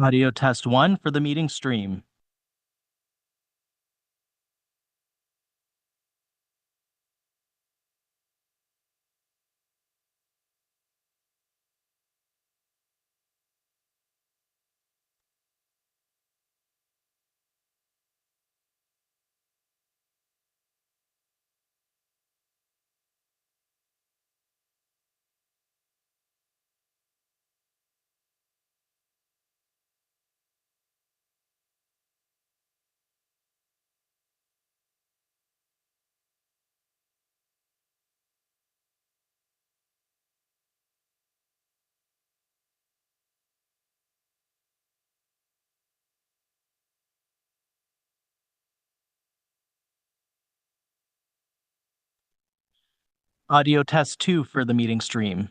Audio test 1 for the meeting stream. Audio test 2 for the meeting stream.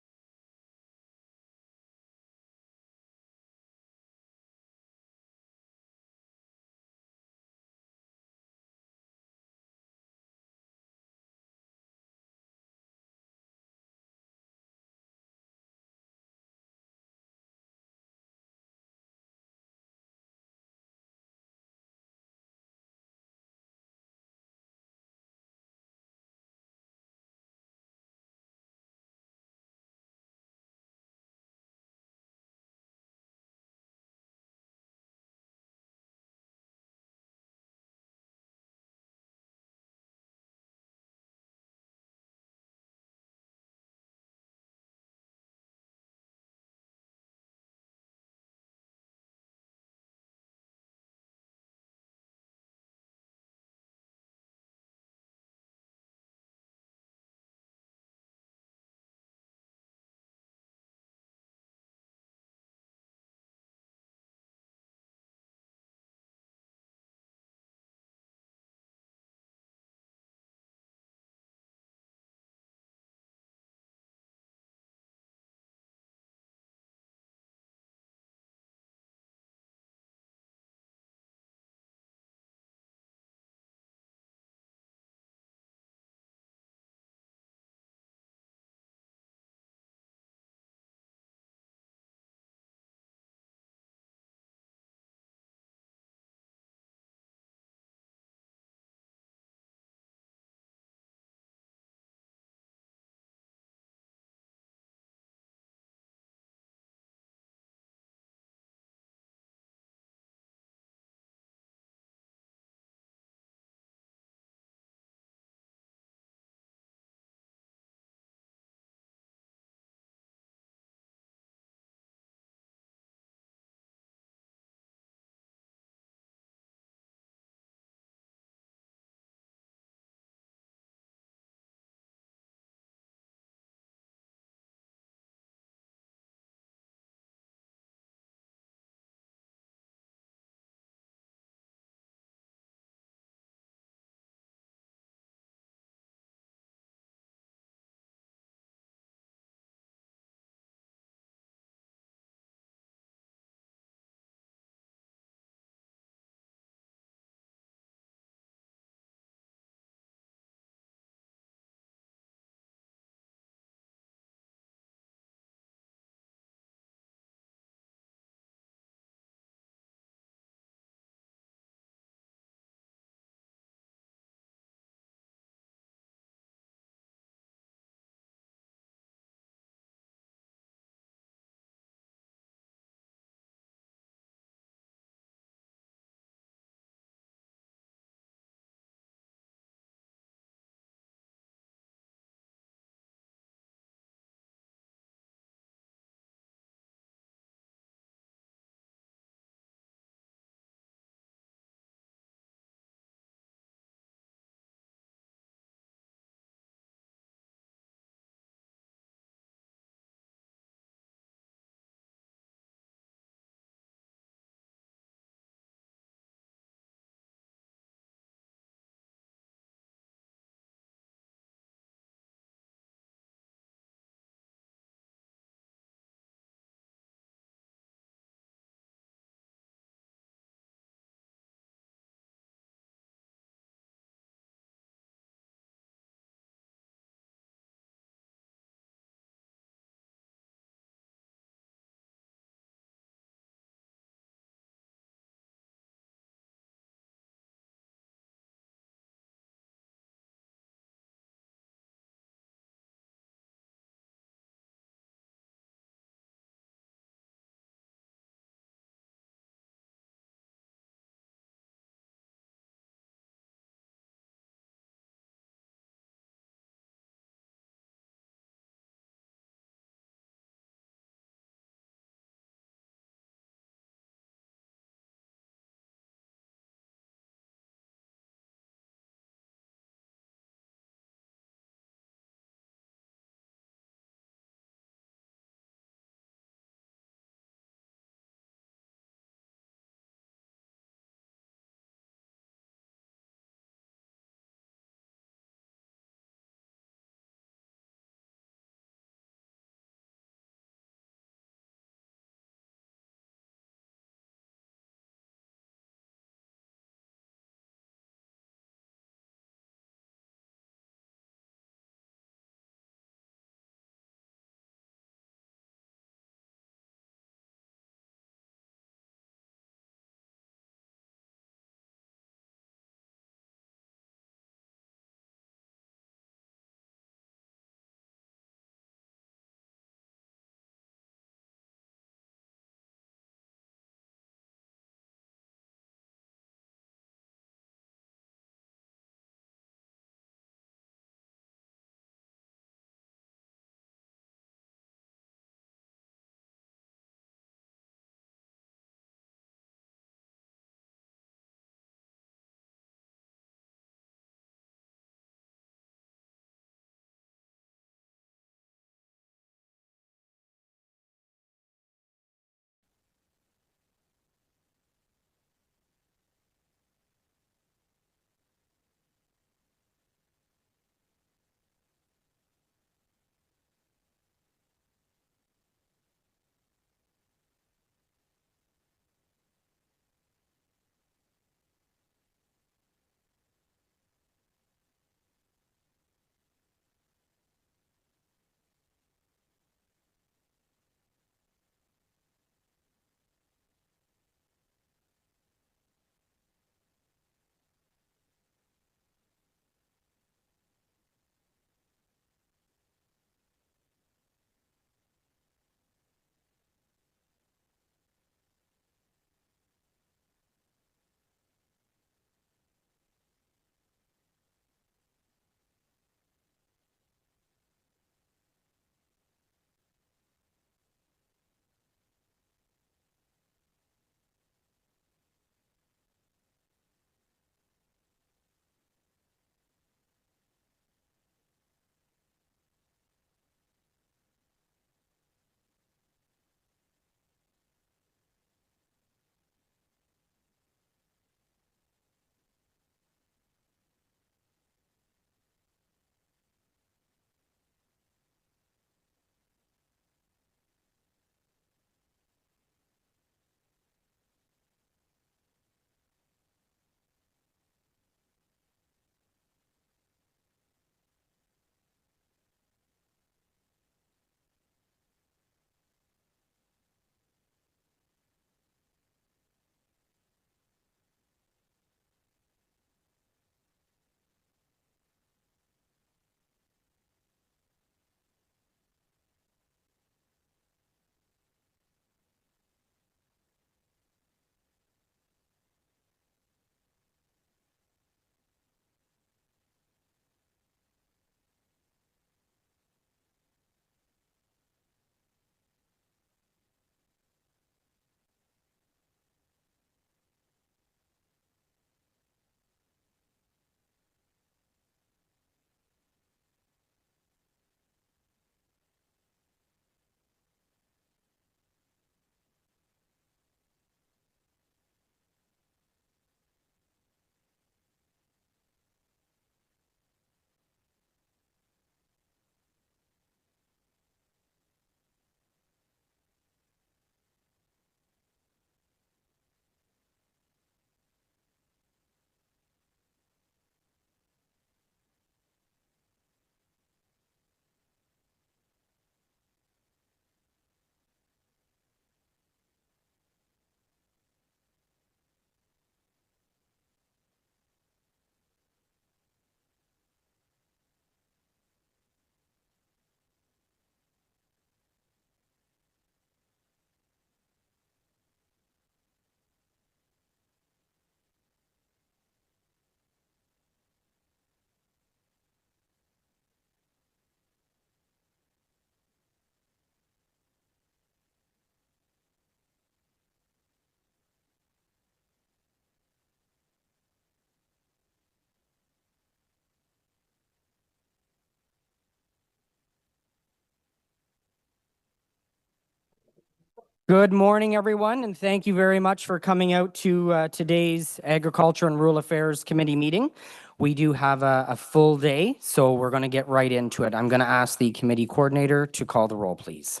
Good morning, everyone, and thank you very much for coming out to today's Agriculture and Rural Affairs Committee meeting. We do have a full day, so we're going to get right into it. I'm going to ask the committee coordinator to call the roll, please.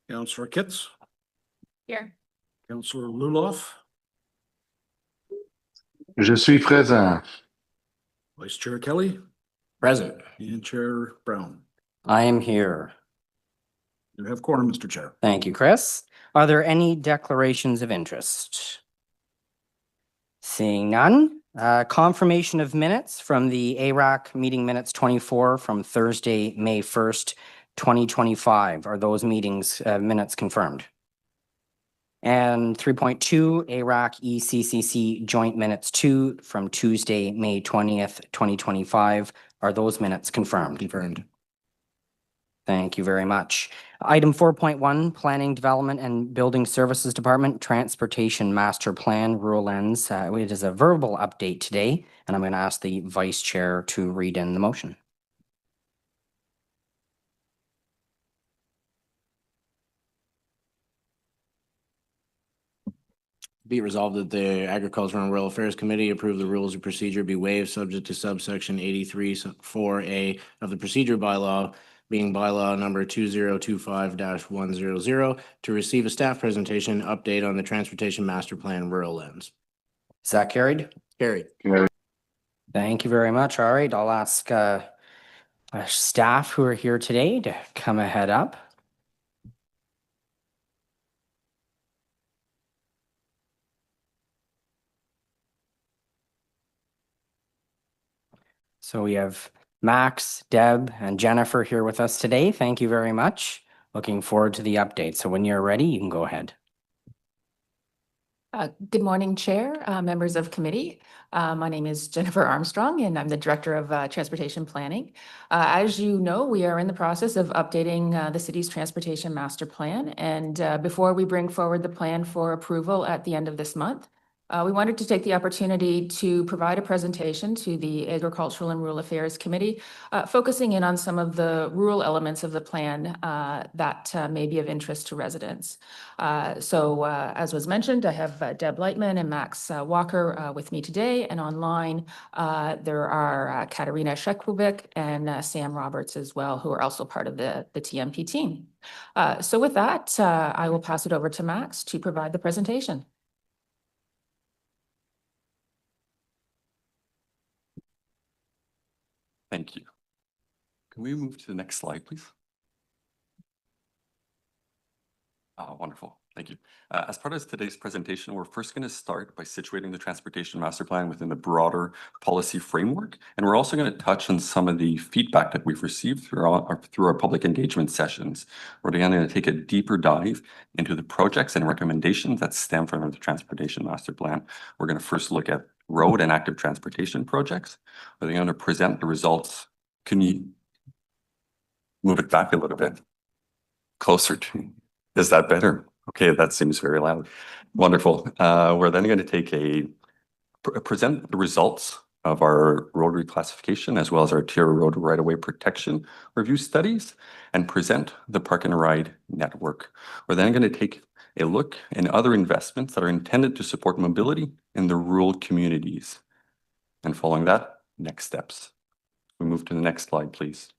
Councillor Kitts. Here. Councillor Luloff. Je suis présent. Vice Chair Kelly. Present. And Chair Brown. I am here. You have quorum, Mr. Chair. Thank you, Chris. Are there any declarations of interest? Seeing none. Confirmation of minutes from the ARAC meeting minutes 24 from Thursday, May 1st, 2025. Are those meetings minutes confirmed? And 3.2 ARAC ECCC joint minutes 2 from Tuesday, May 20th, 2025. Are those minutes confirmed? Confirmed. Thank you very much. Item 4.1, Planning, Development and Building Services Department, Transportation Master Plan, Rural Ends. It is a verbal update today, and I'm going to ask the Vice Chair to read in the motion. Be resolved that the Agricultural and Rural Affairs Committee approve the rules of procedure be waived subject to subsection 83(4)(a) of the procedure bylaw, being bylaw number 2025-100, to receive a staff presentation update on the Transportation Master Plan Rural Ends. Is that carried? Carried. Thank you very much. All right, I'll ask staff who are here today to come ahead up. So we have Max, Deb, and Jennifer here with us today. Thank you very much. Looking forward to the update. So when you're ready, you can go ahead. Good morning, Chair, members of committee. My name is Jennifer Armstrong, and I'm the Director of Transportation Planning. As you know, we are in the process of updating the city's Transportation Master Plan. And before we bring forward the plan for approval at the end of this month, we wanted to take the opportunity to provide a presentation to the Agricultural and Rural Affairs Committee, focusing in on some of the rural elements of the plan that may be of interest to residents. As was mentioned, I have Deb Lightman and Max Walker with me today, and online there are Katarina Shekovic and Sam Roberts as well, who are also part of the TMP team. So with that, I will pass it over to Max to provide the presentation. Thank you. Can we move to the next slide, please? Wonderful. Thank you. As part of today's presentation, we're first going to start by situating the Transportation Master Plan within the broader policy framework. And we're also going to touch on some of the feedback that we've received through our public engagement sessions. We're going to take a deeper dive into the projects and recommendations that stem from the Transportation Master Plan. We're going to first look at road and active transportation projects. We're going to present the results. Can you move it back a little bit? Closer to, is that better? Okay, that seems very loud. Wonderful. We're then going to present the results of our road reclassification as well as our tier road right-of-way protection review studies and present the park and ride network. We're then going to take a look in other investments that are intended to support mobility in the rural communities. And following that, next steps. We move to the next slide, please.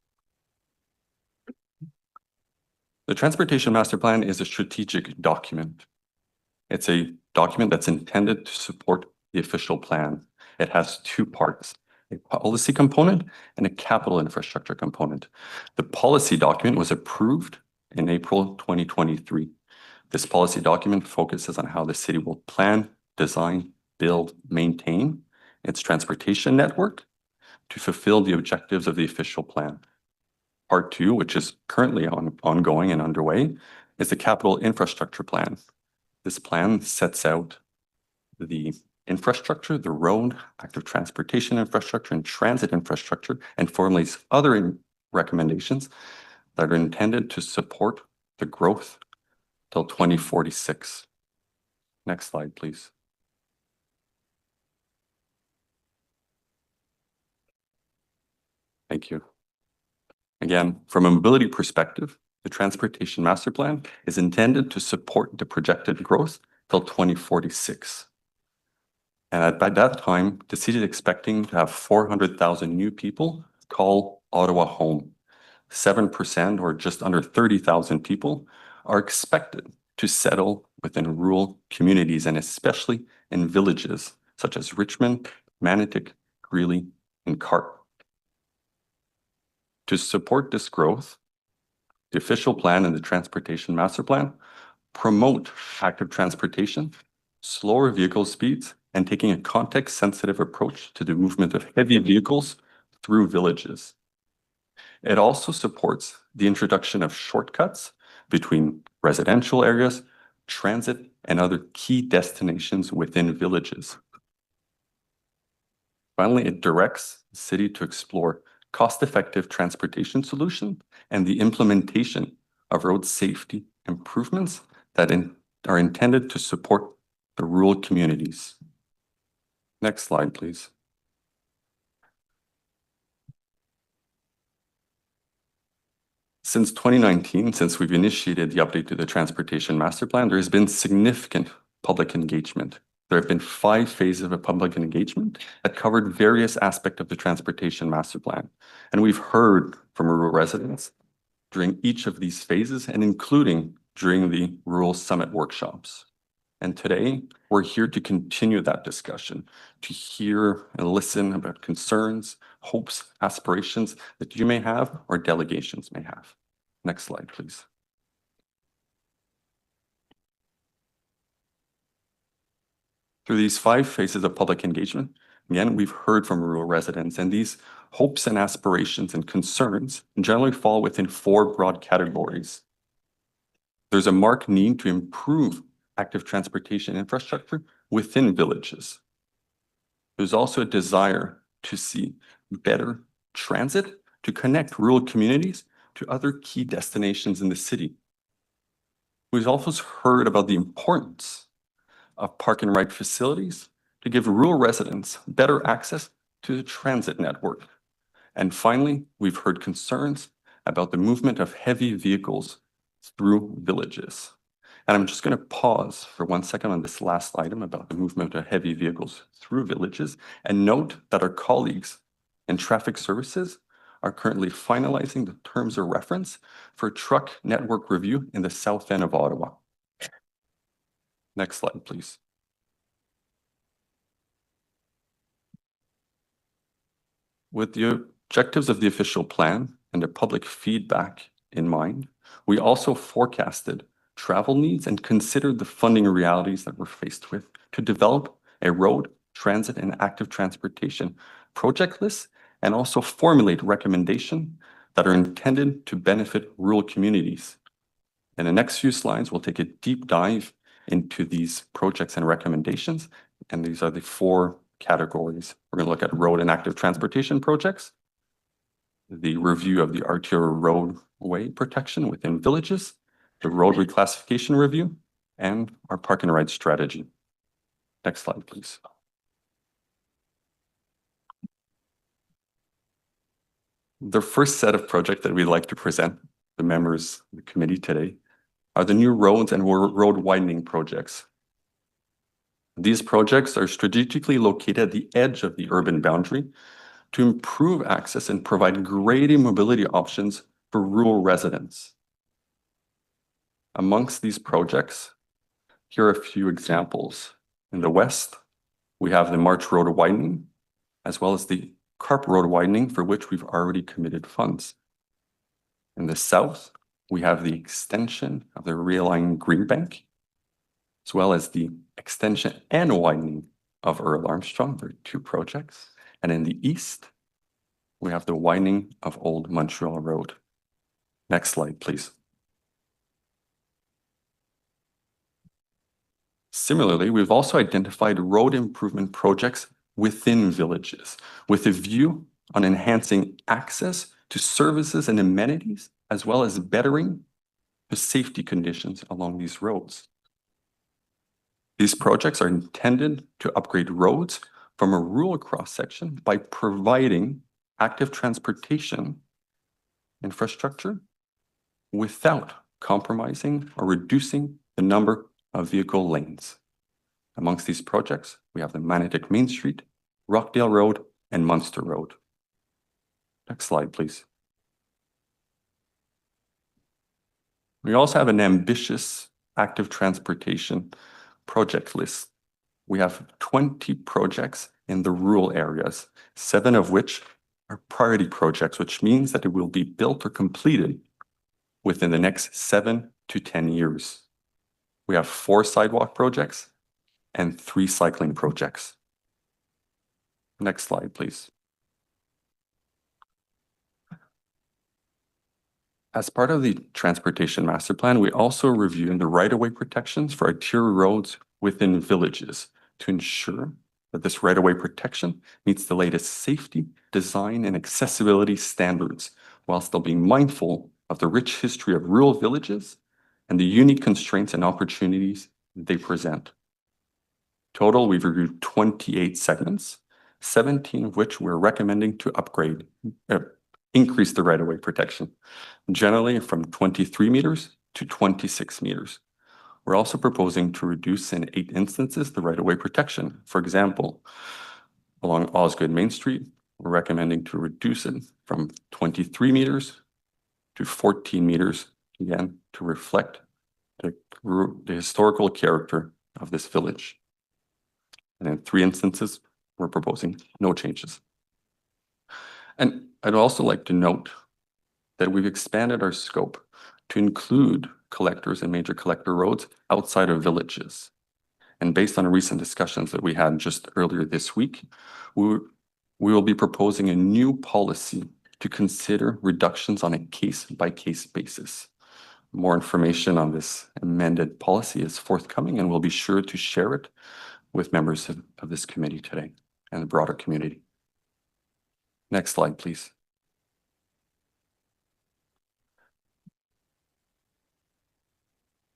The Transportation Master Plan is a strategic document. It's a document that's intended to support the official plan. It has two parts, a policy component and a capital infrastructure component. The policy document was approved in April 2023. This policy document focuses on how the city will plan, design, build, maintain its transportation network to fulfill the objectives of the official plan. Part 2, which is currently ongoing and underway, is the capital infrastructure plan. This plan sets out the infrastructure, the road, active transportation infrastructure, and transit infrastructure, and formulates other recommendations that are intended to support the growth till 2046. Next slide, please. Thank you. Again, from a mobility perspective, The Transportation Master Plan is intended to support the projected growth till 2046. And by that time, the city is expecting to have 400,000 new people call Ottawa home. 7%, or just under 30,000 people, are expected to settle within rural communities and especially in villages such as Richmond, Manotick, Greeley, and Carp. To support this growth, the official plan and the Transportation Master Plan promote active transportation, slower vehicle speeds, and taking a context-sensitive approach to the movement of heavy vehicles through villages. It also supports the introduction of shortcuts between residential areas, transit, and other key destinations within villages. Finally, it directs the city to explore cost-effective transportation solutions and the implementation of road safety improvements that are intended to support the rural communities. Next slide, please. Since 2019, since we've initiated the update to the Transportation Master Plan, there has been significant public engagement. There have been 5 phases of public engagement that covered various aspects of the Transportation Master Plan. And we've heard from rural residents during each of these phases and including during the Rural Summit workshops. And today, we're here to continue that discussion, to hear and listen about concerns, hopes, aspirations that you may have or delegations may have. Next slide, please. Through these 5 phases of public engagement, again, we've heard from rural residents, and these hopes and aspirations and concerns generally fall within 4 broad categories. There's a marked need to improve active transportation infrastructure within villages. There's also a desire to see better transit to connect rural communities to other key destinations in the city. We've also heard about the importance of park and ride facilities to give rural residents better access to the transit network. And finally, we've heard concerns about the movement of heavy vehicles through villages. And I'm just going to pause for 1 second on this last item about the movement of heavy vehicles through villages and note that our colleagues in traffic services are currently finalizing the terms of reference for truck network review in the south end of Ottawa. Next slide, please. With the objectives of the official plan and the public feedback in mind, we also forecasted travel needs and considered the funding realities that we're faced with to develop a road, transit, and active transportation project list and also formulate recommendations that are intended to benefit rural communities. In the next few slides, we'll take a deep dive into these projects and recommendations, and these are the 4 categories. We're going to look at road and active transportation projects, the review of the arterial roadway protection within villages, the road reclassification review, and our park and ride strategy. Next slide, please. The first set of projects that we'd like to present the members of the committee today are the new roads and road widening projects. These projects are strategically located at the edge of the urban boundary to improve access and provide greater mobility options for rural residents. Amongst these projects, here are a few examples. In the west, we have the March Road widening, as well as the Carp Road widening, for which we've already committed funds. In the south, we have the extension of the realigned Greenbank, as well as the extension and widening of Earl Armstrong. There are 2 projects. And in the east, we have the widening of Old Montreal Road. Next slide, please. Similarly, we've also identified road improvement projects within villages with a view on enhancing access to services and amenities, as well as bettering the safety conditions along these roads. These projects are intended to upgrade roads from a rural cross-section by providing active transportation infrastructure without compromising or reducing the number of vehicle lanes. Amongst these projects, we have the Manotick Main Street, Rockdale Road, and Munster Road. Next slide, please. We also have an ambitious active transportation project list. We have 20 projects in the rural areas, 7 of which are priority projects, which means that it will be built or completed within the next 7 to 10 years. We have 4 sidewalk projects and 3 cycling projects. Next slide, please. As part of the Transportation Master Plan, we also reviewed the right-of-way protections for arterial roads within villages to ensure that this right-of-way protection meets the latest safety, design, and accessibility standards, while still being mindful of the rich history of rural villages and the unique constraints and opportunities they present. Total, we've reviewed 28 segments, 17 of which we're recommending to increase the right-of-way protection, generally from 23 meters to 26 meters. We're also proposing to reduce in 8 instances the right-of-way protection. For example, along Osgood Main Street, we're recommending to reduce it from 23 meters to 14 meters, again, to reflect the historical character of this village. And in 3 instances, we're proposing no changes. And I'd also like to note that we've expanded our scope to include collectors and major collector roads outside of villages. And based on recent discussions that we had just earlier this week, we will be proposing a new policy to consider reductions on a case-by-case basis. More information on this amended policy is forthcoming, and we'll be sure to share it with members of this committee today and the broader community. Next slide, please.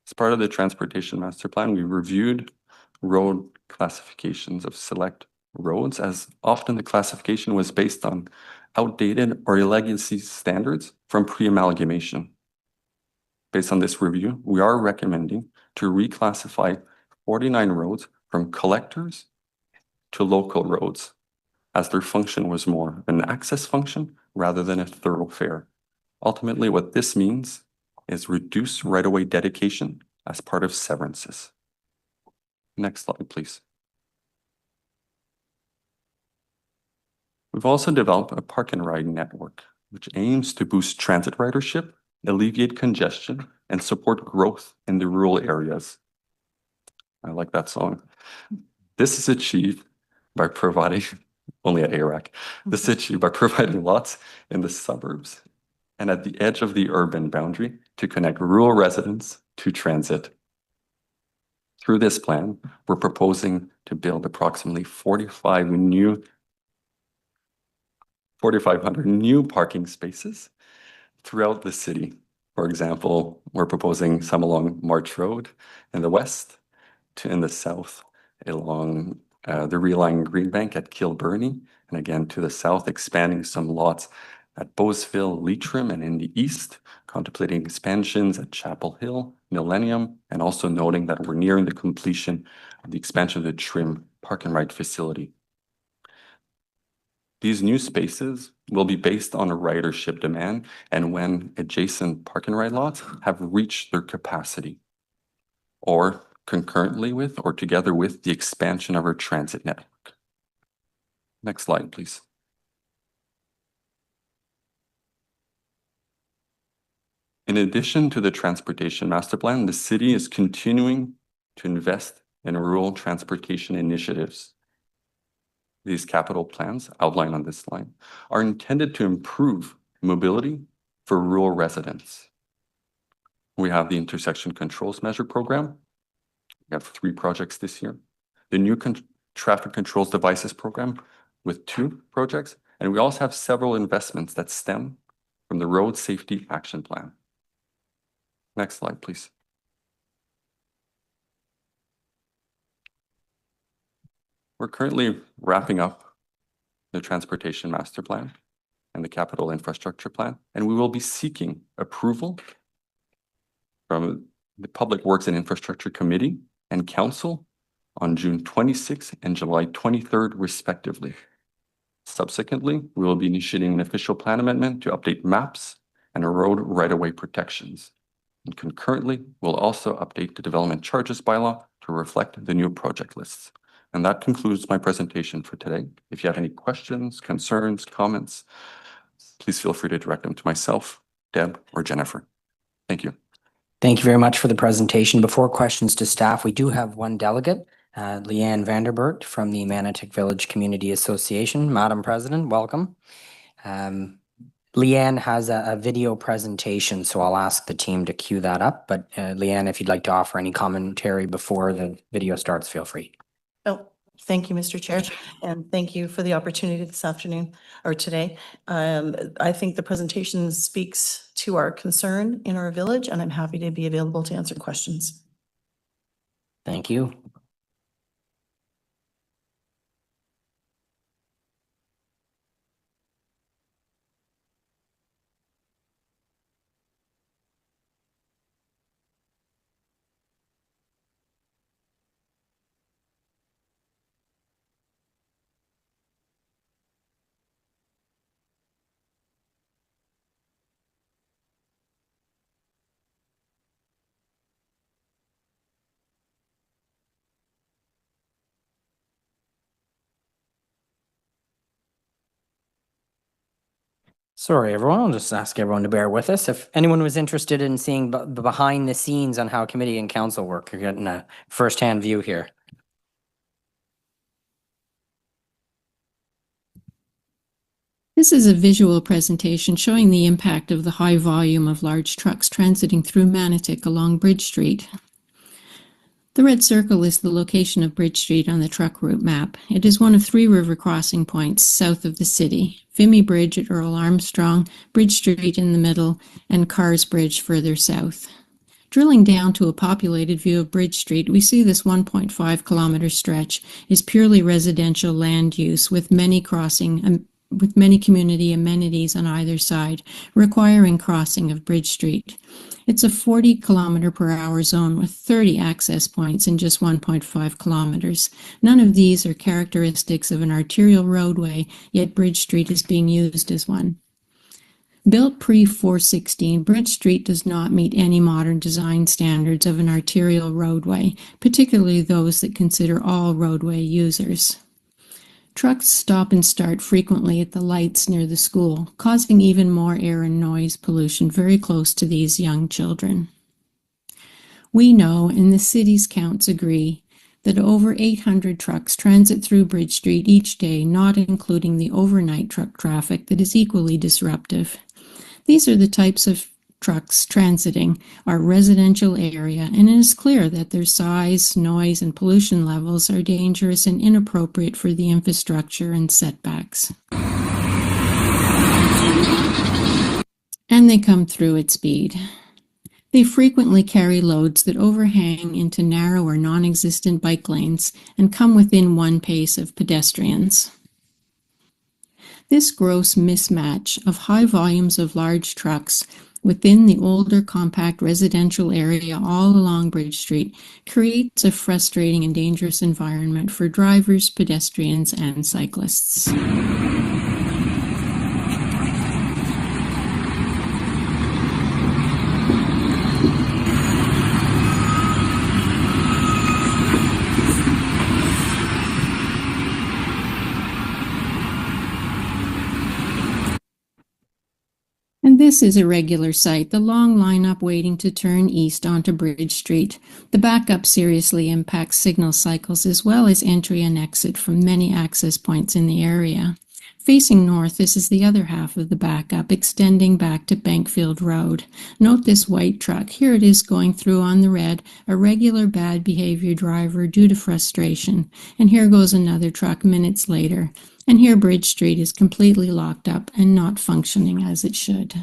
As part of the Transportation Master Plan, we reviewed road classifications of select roads, as often the classification was based on outdated or legacy standards from pre-amalgamation. Based on this review, we are recommending to reclassify 49 roads from collectors to local roads, as their function was more of an access function rather than a thoroughfare. Ultimately, what this means is reduce right-of-way dedication as part of severances. Next slide, please. We've also developed a park and ride network, which aims to boost transit ridership, alleviate congestion, and support growth in the rural areas. I like that song. This is achieved by providing, only at ARAC, this is achieved by providing lots in the suburbs and at the edge of the urban boundary to connect rural residents to transit. Through this plan, we're proposing to build approximately 4,500 new parking spaces throughout the city. For example, we're proposing some along March Road in the west, in the south along the Reline Greenbank at Kilburnie, and again to the south, expanding some lots at Bowesville, Leitrim, and in the east, contemplating expansions at Chapel Hill, Millennium, and also noting that we're nearing the completion of the expansion of the Trim Park and Ride facility. These new spaces will be based on a ridership demand and when adjacent park and ride lots have reached their capacity, or concurrently with or together with the expansion of our transit network. Next slide, please. In addition to the Transportation Master Plan, the city is continuing to invest in rural transportation initiatives. These capital plans outlined on this slide are intended to improve mobility for rural residents. We have the Intersection Controls Measure Program. We have 3 projects this year. The new Traffic Controls Devices Program with 2 projects. And we also have several investments that stem from the Road Safety Action Plan. Next slide, please. We're currently wrapping up the Transportation Master Plan and the Capital Infrastructure Plan, and we will be seeking approval from the Public Works and Infrastructure Committee and Council on June 26th and July 23rd respectively. Subsequently, we will be initiating an official plan amendment to update maps and road right-of-way protections. And concurrently, we'll also update the development charges bylaw to reflect the new project lists. And that concludes my presentation for today. If you have any questions, concerns, comments, please feel free to direct them to myself, Deb, or Jennifer. Thank you. Thank you very much for the presentation. Before questions to staff, we do have one delegate, Leanne Vanderbert from the Manotick Village Community Association. Madam President, welcome. Leanne has a video presentation, so I'll ask the team to cue that up. But Leanne, if you'd like to offer any commentary before the video starts, feel free. Oh, thank you, Mr. Chair, and thank you for the opportunity this afternoon or today. I think the presentation speaks to our concern in our village, and I'm happy to be available to answer questions. Thank you. Sorry, everyone. I'll just ask everyone to bear with us. If anyone was interested in seeing behind the scenes on how committee and council work, you're getting a firsthand view here. This is a visual presentation showing the impact of the high volume of large trucks transiting through Manotick along Bridge Street. The red circle is the location of Bridge Street on the truck route map. It is one of 3 river crossing points south of the city: Vimy Bridge at Earl Armstrong, Bridge Street in the middle, and Carrs Bridge further south. Drilling down to a populated view of Bridge Street, we see this 1.5 kilometer stretch is purely residential land use with many community amenities on either side, requiring crossing of Bridge Street. It's a 40-kilometer-per-hour zone with 30 access points in just 1.5 kilometers. None of these are characteristics of an arterial roadway, yet Bridge Street is being used as one. Built pre-416, Bridge Street does not meet any modern design standards of an arterial roadway, particularly those that consider all roadway users. Trucks stop and start frequently at the lights near the school, causing even more air and noise pollution very close to these young children. We know, and the city's counts agree, that over 800 trucks transit through Bridge Street each day, not including the overnight truck traffic that is equally disruptive. These are the types of trucks transiting our residential area, and it is clear that their size, noise, and pollution levels are dangerous and inappropriate for the infrastructure and setbacks. And they come through at speed. They frequently carry loads that overhang into narrow or non-existent bike lanes and come within one pace of pedestrians. This gross mismatch of high volumes of large trucks within the older compact residential area all along Bridge Street creates a frustrating and dangerous environment for drivers, pedestrians, and cyclists. And this is a regular sight, the long lineup waiting to turn east onto Bridge Street. The backup seriously impacts signal cycles as well as entry and exit from many access points in the area. Facing north, this is the other half of the backup, extending back to Bankfield Road. Note this white truck. Here it is going through on the red, a regular bad behavior driver due to frustration. And here goes another truck minutes later. And here Bridge Street is completely locked up and not functioning as it should.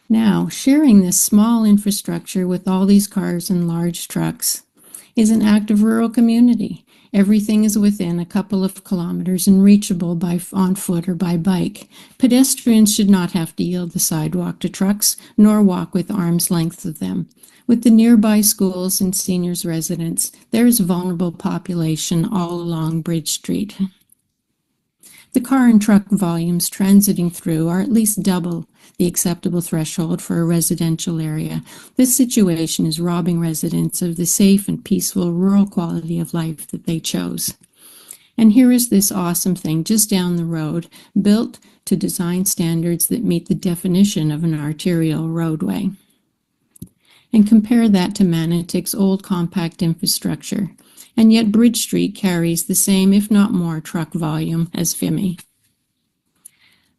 Now, sharing this small infrastructure with all these cars and large trucks is an act of rural community. Everything is within a couple of kilometers and reachable on foot or by bike. Pedestrians should not have to yield the sidewalk to trucks, nor walk with arm's length of them. With the nearby schools and seniors' residents, there is vulnerable population all along Bridge Street. The car and truck volumes transiting through are at least double the acceptable threshold for a residential area. This situation is robbing residents of the safe and peaceful rural quality of life that they chose. And here is this awesome thing just down the road, built to design standards that meet the definition of an arterial roadway. And compare that to Manotick's old compact infrastructure. And yet Bridge Street carries the same, if not more, truck volume as Vimy.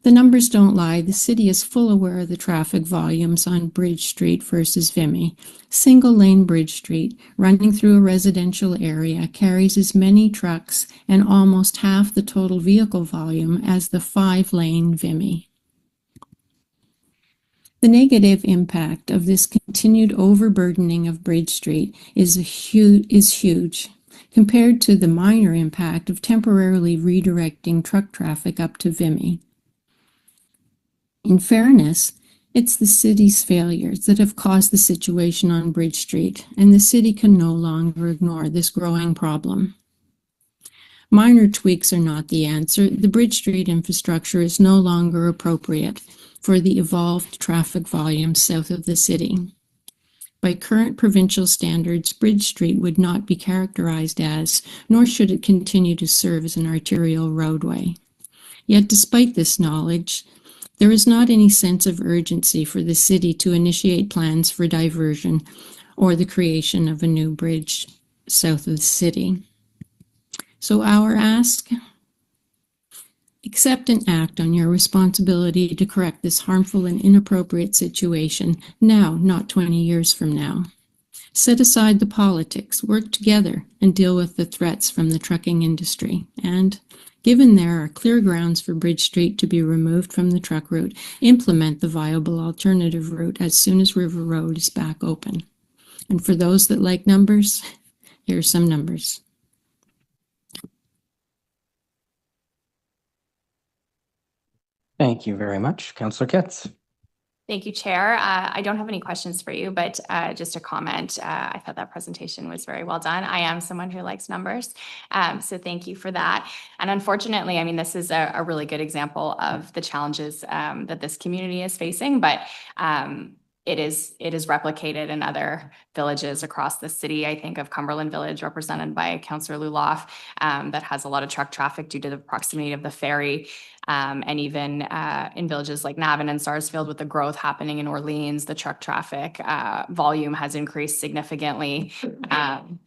The numbers don't lie. The city is full aware of the traffic volumes on Bridge Street versus Vimy. Single-lane Bridge Street, running through a residential area, carries as many trucks and almost half the total vehicle volume as the 5-lane Vimy. The negative impact of this continued overburdening of Bridge Street is huge, compared to the minor impact of temporarily redirecting truck traffic up to Vimy. In fairness, it's the city's failures that have caused the situation on Bridge Street, and the city can no longer ignore this growing problem. Minor tweaks are not the answer. The Bridge Street infrastructure is no longer appropriate for the evolved traffic volumes south of the city. By current provincial standards, Bridge Street would not be characterized as, nor should it continue to serve as an arterial roadway. Yet despite this knowledge, there is not any sense of urgency for the city to initiate plans for diversion or the creation of a new bridge south of the city. So our ask: accept and act on your responsibility to correct this harmful and inappropriate situation now, not 20 years from now. Set aside the politics, work together, and deal with the threats from the trucking industry. And, given there are clear grounds for Bridge Street to be removed from the truck route, implement the viable alternative route as soon as River Road is back open. And for those that like numbers, here are some numbers. Thank you very much. Councillor Kitts. Thank you, Chair. I don't have any questions for you, but just a comment. I thought that presentation was very well done. I am someone who likes numbers, so thank you for that. And unfortunately, I mean, this is a really good example of the challenges that this community is facing, but it is replicated in other villages across the city. I think of Cumberland Village, represented by Councillor Luloff, that has a lot of truck traffic due to the proximity of the ferry. And even in villages like Navan and Sarsfield, with the growth happening in Orleans, the truck traffic volume has increased significantly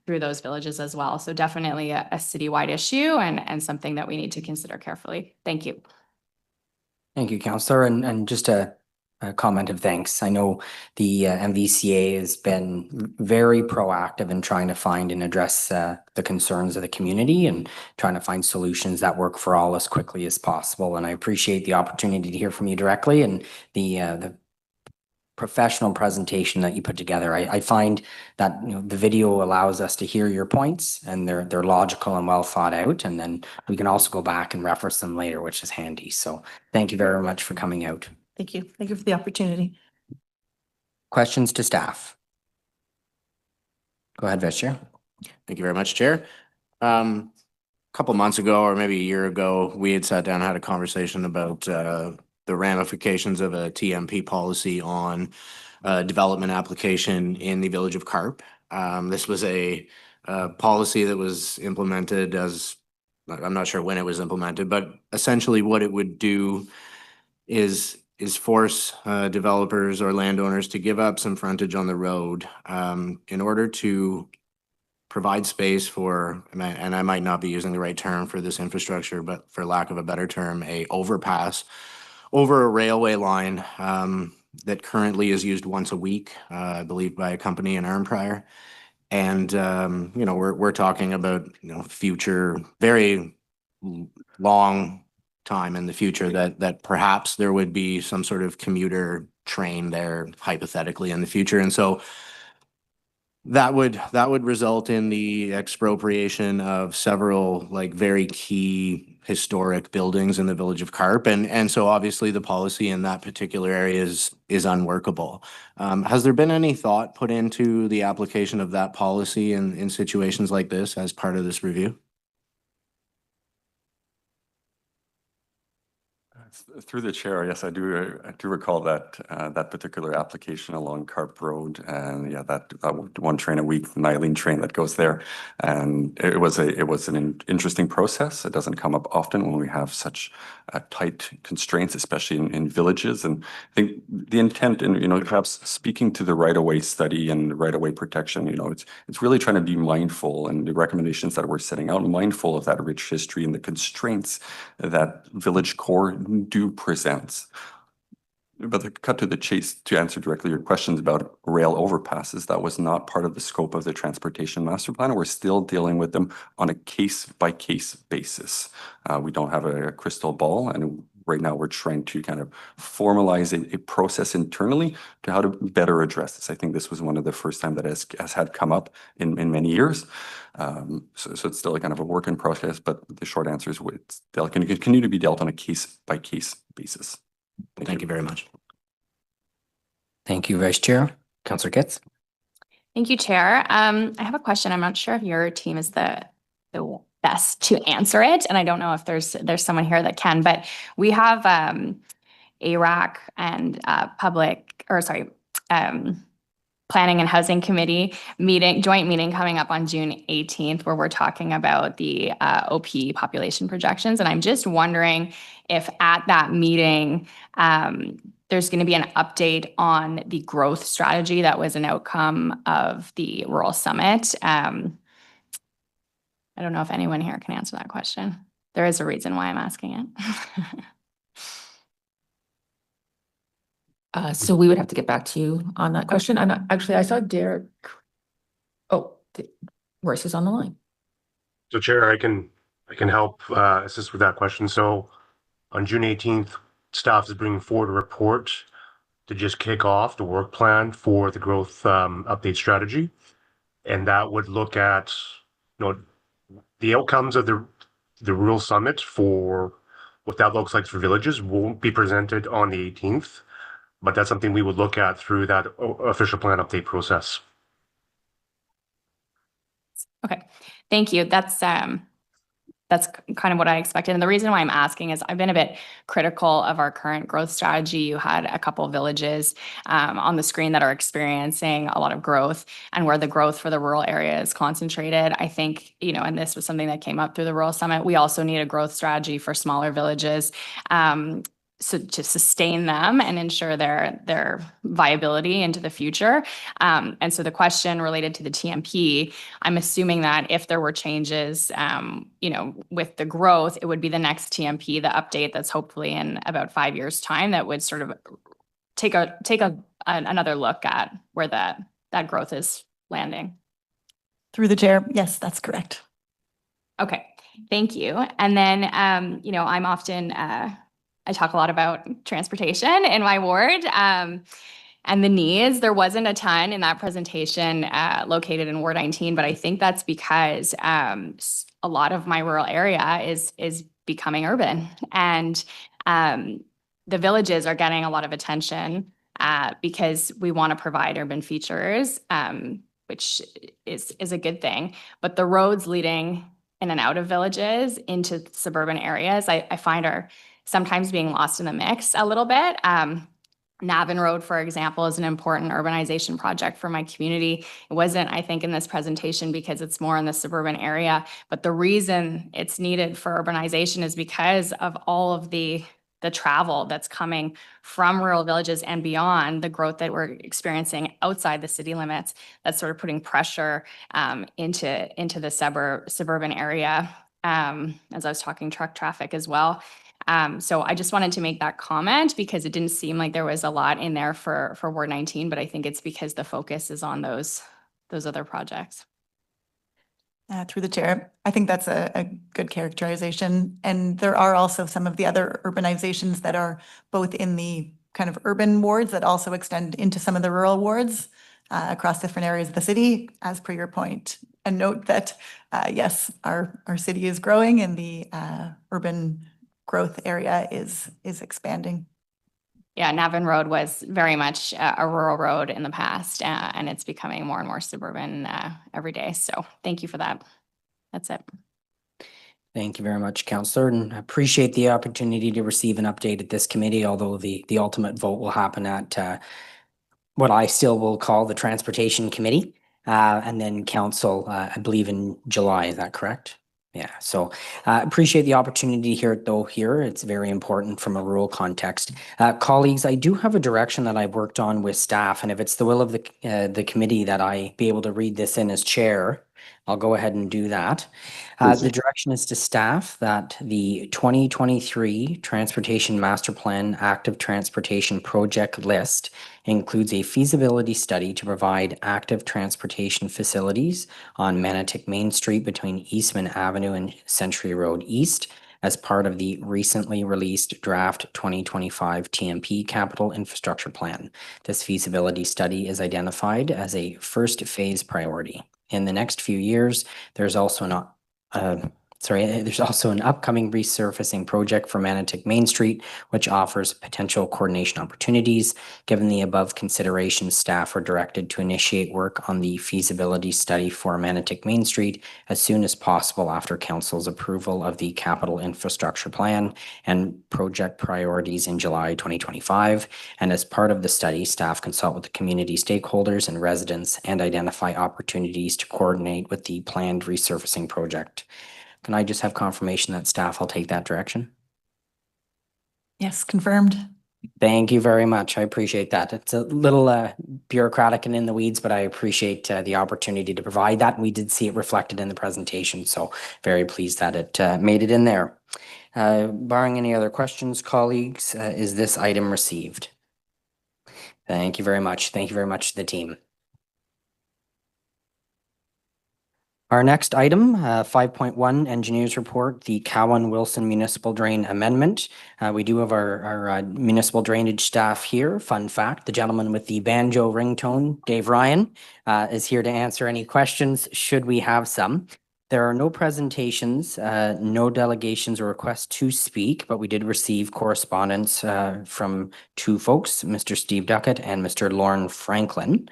through those villages as well. So definitely a citywide issue and something that we need to consider carefully. Thank you. Thank you, Councillor. And just a comment of thanks. I know the MVCA has been very proactive in trying to find and address the concerns of the community and trying to find solutions that work for all as quickly as possible. And I appreciate the opportunity to hear from you directly and the professional presentation that you put together. I find that the video allows us to hear your points, and they're logical and well thought out, and then we can also go back and reference them later, which is handy. So thank you very much for coming out. Thank you. Thank you for the opportunity. Questions to staff? Go ahead, Vice Chair. Thank you very much, Chair. A couple months ago, or maybe a year ago, we had sat down and had a conversation about the ramifications of a TMP policy on development application in the village of Carp. This was a policy that was implemented as, I'm not sure when it was implemented, but essentially what it would do is force developers or landowners to give up some frontage on the road in order to provide space for, and I might not be using the right term for this infrastructure, but for lack of a better term, a overpass over a railway line that currently is used once a week, I believe by a company in Arnprior. And, we're talking about, future, very long time in the future that perhaps there would be some sort of commuter train there hypothetically in the future. And so That would result in the expropriation of several like very key historic buildings in the village of Carp. And so obviously the policy in that particular area is unworkable. Has there been any thought put into the application of that policy in situations like this as part of this review? Through the chair, yes, I do recall that that particular application along Carp Road, and yeah, that one train a week, the Nylene train that goes there, and it was an interesting process. It doesn't come up often when we have such tight constraints, especially in villages. And I think the intent, and perhaps speaking to the right-of-way study and right-of-way protection, it's really trying to be mindful, and the recommendations that we're setting out, mindful of that rich history and the constraints that village core do present. But to cut to the chase, to answer directly your questions about rail overpasses, that was not part of the scope of the transportation master plan. We're still dealing with them on a case-by-case basis. We don't have a crystal ball, and right now we're trying to kind of formalize a process internally to how to better address this. I think this was one of the first time that has had come up in many years. So it's still a kind of a work in process, but the short answer is it's going to continue to be dealt on a case-by-case basis. Thank you very much. Thank you, Vice Chair. Councillor Kitts. Thank you, Chair. I have a question. I'm not sure if your team is the best to answer it, and I don't know if there's someone here that can, but we have ARAC and Planning and Housing Committee joint meeting coming up on June 18th, where we're talking about the OP population projections. And I'm just wondering if at that meeting, there's going to be an update on the growth strategy that was an outcome of the Rural Summit. I don't know if anyone here can answer that question. There is a reason why I'm asking it. So we would have to get back to you on that question. And actually, I saw Derek. Oh, Royce is on the line. So Chair, I can help assist with that question. So on June 18th, staff is bringing forward a report to just kick off the work plan for the growth update strategy. And that would look at, the outcomes of the Rural Summit for what that looks like for villages won't be presented on the 18th. But that's something we would look at through that official plan update process. Okay, thank you. That's kind of what I expected. And the reason why I'm asking is I've been a bit critical of our current growth strategy. You had a couple of villages on the screen that are experiencing a lot of growth, and where the growth for the rural area is concentrated. I think, and this was something that came up through the Rural Summit, we also need a growth strategy for smaller villages. So to sustain them and ensure their viability into the future. And so the question related to the TMP, I'm assuming that if there were changes, with the growth, it would be the next TMP, the update that's hopefully in about 5 years' time, that would sort of take another look at where that growth is landing. Through the chair, yes, that's correct. Okay, thank you. And then, I'm often, I talk a lot about transportation in my ward and the needs. There wasn't a ton in that presentation located in Ward 19, but I think that's because a lot of my rural area is becoming urban, and the villages are getting a lot of attention because we want to provide urban features, which is a good thing. But the roads leading in and out of villages into suburban areas, I find are sometimes being lost in the mix a little bit. Navin Road, for example, is an important urbanization project for my community. It wasn't, I think, in this presentation because it's more in the suburban area, but the reason it's needed for urbanization is because of all of the travel that's coming from rural villages and beyond, the growth that we're experiencing outside the city limits, that's sort of putting pressure into the suburban area. As I was talking truck traffic as well. So I just wanted to make that comment because it didn't seem like there was a lot in there for Ward 19, but I think it's because the focus is on those other projects. Through the chair, I think that's a good characterization. And there are also some of the other urbanizations that are both in the kind of urban wards that also extend into some of the rural wards. across different areas of the city, as per your point. And note that, yes, our city is growing and the urban growth area is expanding. Yeah, Navin Road was very much a rural road in the past, and it's becoming more and more suburban every day. So thank you for that. That's it. Thank you very much, Councillor, and I appreciate the opportunity to receive an update at this committee, although the ultimate vote will happen at what I still will call the Transportation Committee, and then Council, I believe in July, is that correct? Yeah, so appreciate the opportunity to hear it though here. It's very important from a rural context. Colleagues, I do have a direction that I've worked on with staff, and if it's the will of the committee that I be able to read this in as chair, I'll go ahead and do that. The direction is to staff that the 2023 Transportation Master Plan Active Transportation Project list includes a feasibility study to provide active transportation facilities on Manotick Main Street between Eastman Avenue and Century Road East as part of the recently released draft 2025 TMP Capital Infrastructure Plan. This feasibility study is identified as a first phase priority. In the next few years, there's also there's also an upcoming resurfacing project for Manotick Main Street, which offers potential coordination opportunities. Given the above considerations, staff are directed to initiate work on the feasibility study for Manotick Main Street as soon as possible after Council's approval of the capital infrastructure plan and project priorities in July 2025. And as part of the study, staff consult with the community stakeholders and residents and identify opportunities to coordinate with the planned resurfacing project. Can I just have confirmation that staff will take that direction? Yes, confirmed. Thank you very much. I appreciate that. It's a little bureaucratic and in the weeds, but I appreciate the opportunity to provide that. We did see it reflected in the presentation, so very pleased that it made it in there. Barring any other questions, colleagues, is this item received? Thank you very much. Thank you very much to the team. Our next item, 5.1 Engineers Report, the Cowan-Wilson Municipal Drain Amendment. We do have our municipal drainage staff here. Fun fact, the gentleman with the banjo ringtone, Dave Ryan, is here to answer any questions should we have some. There are no presentations, no delegations or requests to speak, but we did receive correspondence from two folks, Mr. Steve Duckett and Mr. Lauren Franklin.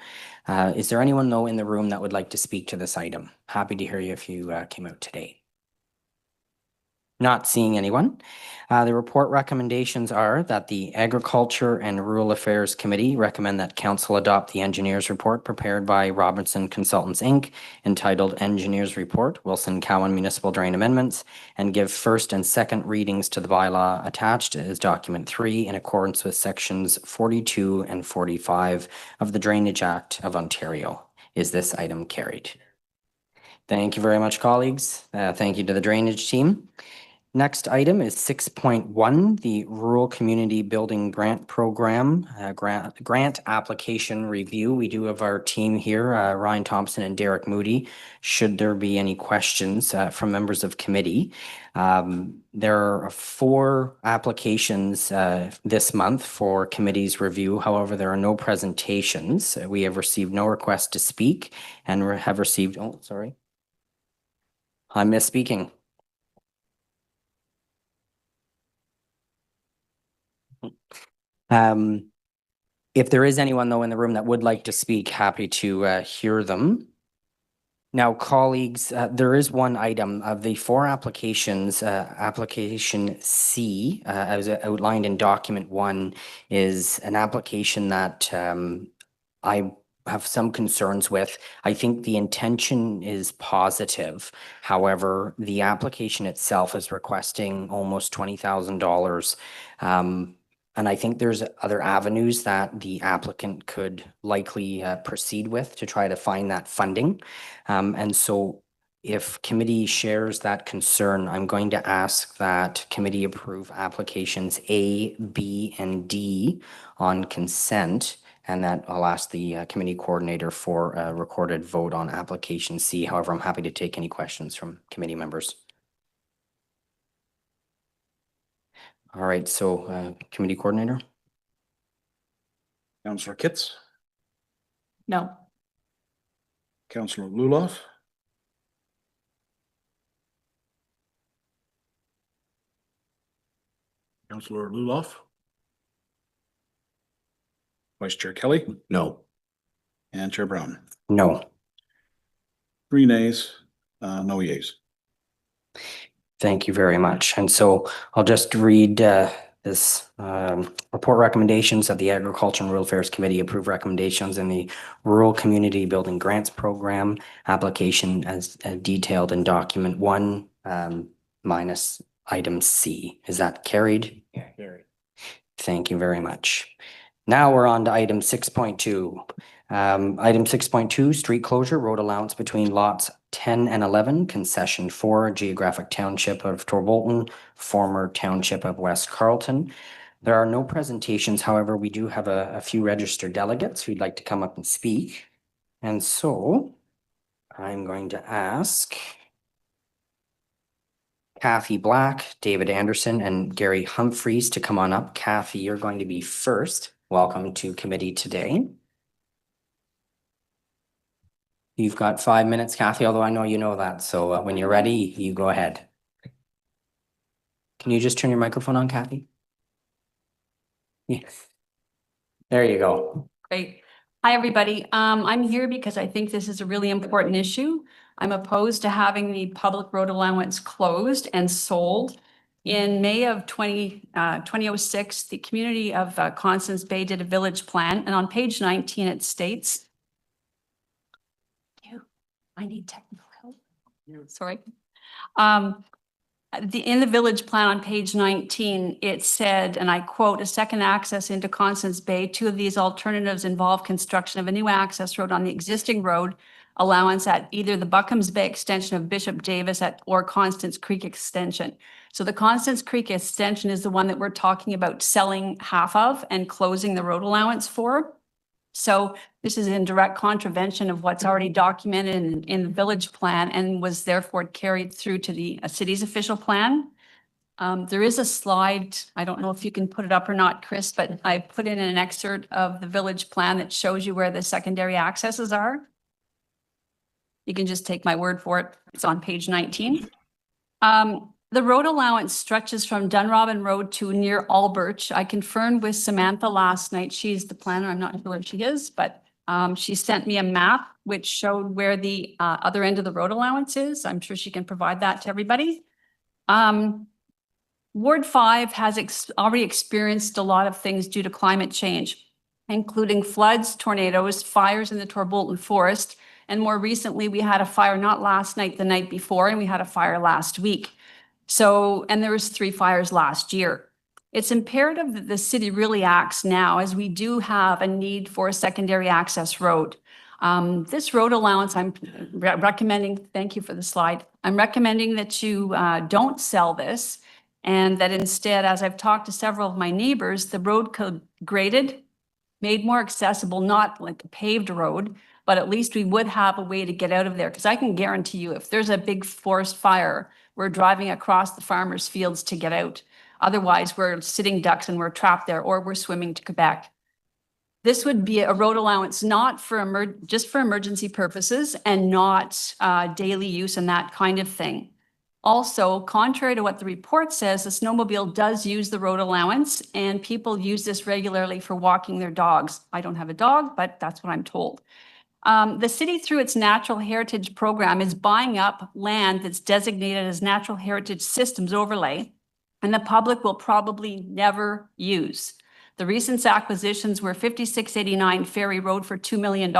Is there anyone though in the room that would like to speak to this item? Happy to hear you if you came out today. Not seeing anyone. The report recommendations are that the Agriculture and Rural Affairs Committee recommend that Council adopt the engineers report prepared by Robinson Consultants, Inc., entitled Engineers Report, Wilson Cowan Municipal Drain Amendments, and give first and second readings to the bylaw attached as document 3 in accordance with sections 42 and 45 of the Drainage Act of Ontario. Is this item carried? Thank you very much, colleagues. Thank you to the drainage team. Next item is 6.1, the Rural Community Building Grant Program, grant application review. We do have our team here, Ryan Thompson and Derek Moody, should there be any questions from members of committee. There are 4 applications this month for committee's review. However, there are no presentations. We have received no requests to speak and have received, oh, sorry. I'm misspeaking. If there is anyone though in the room that would like to speak, happy to hear them. Now, colleagues, there is one item of the 4 applications. Application C, as outlined in document 1, is an application that I have some concerns with. I think the intention is positive. However, the application itself is requesting almost $20,000. And I think there's other avenues that the applicant could likely proceed with to try to find that funding. And so if committee shares that concern, I'm going to ask that committee approve applications A, B, and D on consent. And that I'll ask the committee coordinator for a recorded vote on application C. However, I'm happy to take any questions from committee members. All right, so committee coordinator. Councillor Kitts, No. Councillor Luloff. Councillor Luloff. Vice Chair Kelly No. and Chair Brown. No. 3 nays, no yeas. Thank you very much. And so I'll just read this report recommendations of the Agriculture and Rural Affairs Committee approve recommendations in the Rural Community Building Grants Program application as detailed in document 1 minus item C. Is that carried? Yeah, carried. Thank you very much. Now we're on to item 6.2. Item 6.2, street closure, road allowance between lots 10 and 11, concession 4, geographic township of Torbolton, former township of West Carleton. There are no presentations. However, we do have a few registered delegates who'd like to come up and speak. And so I'm going to ask Kathy Black, David Anderson, and Gary Humphreys to come on up. Kathy, you're going to be first. Welcome to committee today. You've got 5 minutes, Kathy, although I know you know that. So when you're ready, you go ahead. Can you just turn your microphone on, Kathy? Yeah. There you go. Great. Hi, everybody. I'm here because I think this is a really important issue. I'm opposed to having the public road allowance closed and sold. In May of 2006, the community of Constance Bay did a village plan, and on page 19, it states, I need technical help. Sorry. In the village plan on page 19, it said, and I quote, a second access into Constance Bay. 2 of these alternatives involve construction of a new access road on the existing road allowance at either the Buckham's Bay extension of Bishop Davis or Constance Creek extension. So the Constance Creek extension is the one that we're talking about selling half of and closing the road allowance for. So this is in direct contravention of what's already documented in the village plan and was therefore carried through to the city's official plan. There is a slide, I don't know if you can put it up or not, Chris, but I put in an excerpt of the village plan that shows you where the secondary accesses are. You can just take my word for it. It's on page 19. The road allowance stretches from Dunrobin Road to near Albert. I confirmed with Samantha last night. She's the planner. I'm not sure where she is, but she sent me a map which showed where the other end of the road allowance is. I'm sure she can provide that to everybody. Ward 5 has already experienced a lot of things due to climate change, including floods, tornadoes, fires in the Torbolton Forest, and more recently we had a fire not last night, the night before, and we had a fire last week. So, and there was 3 fires last year. It's imperative that the city really acts now, as we do have a need for a secondary access road. This road allowance, I'm recommending, thank you for the slide. I'm recommending that you don't sell this, and that instead, as I've talked to several of my neighbors, the road code graded, made more accessible, not like a paved road, but at least we would have a way to get out of there. Because I can guarantee you, if there's a big forest fire, we're driving across the farmers' fields to get out. Otherwise, we're sitting ducks and we're trapped there, or we're swimming to Quebec. This would be a road allowance not for just for emergency purposes and not daily use and that kind of thing. Also, contrary to what the report says, the snowmobile does use the road allowance and people use this regularly for walking their dogs. I don't have a dog, but that's what I'm told. The city, through its natural heritage program, is buying up land that's designated as natural heritage systems overlay, and the public will probably never use. The recent acquisitions were 5689 Ferry Road for $2 million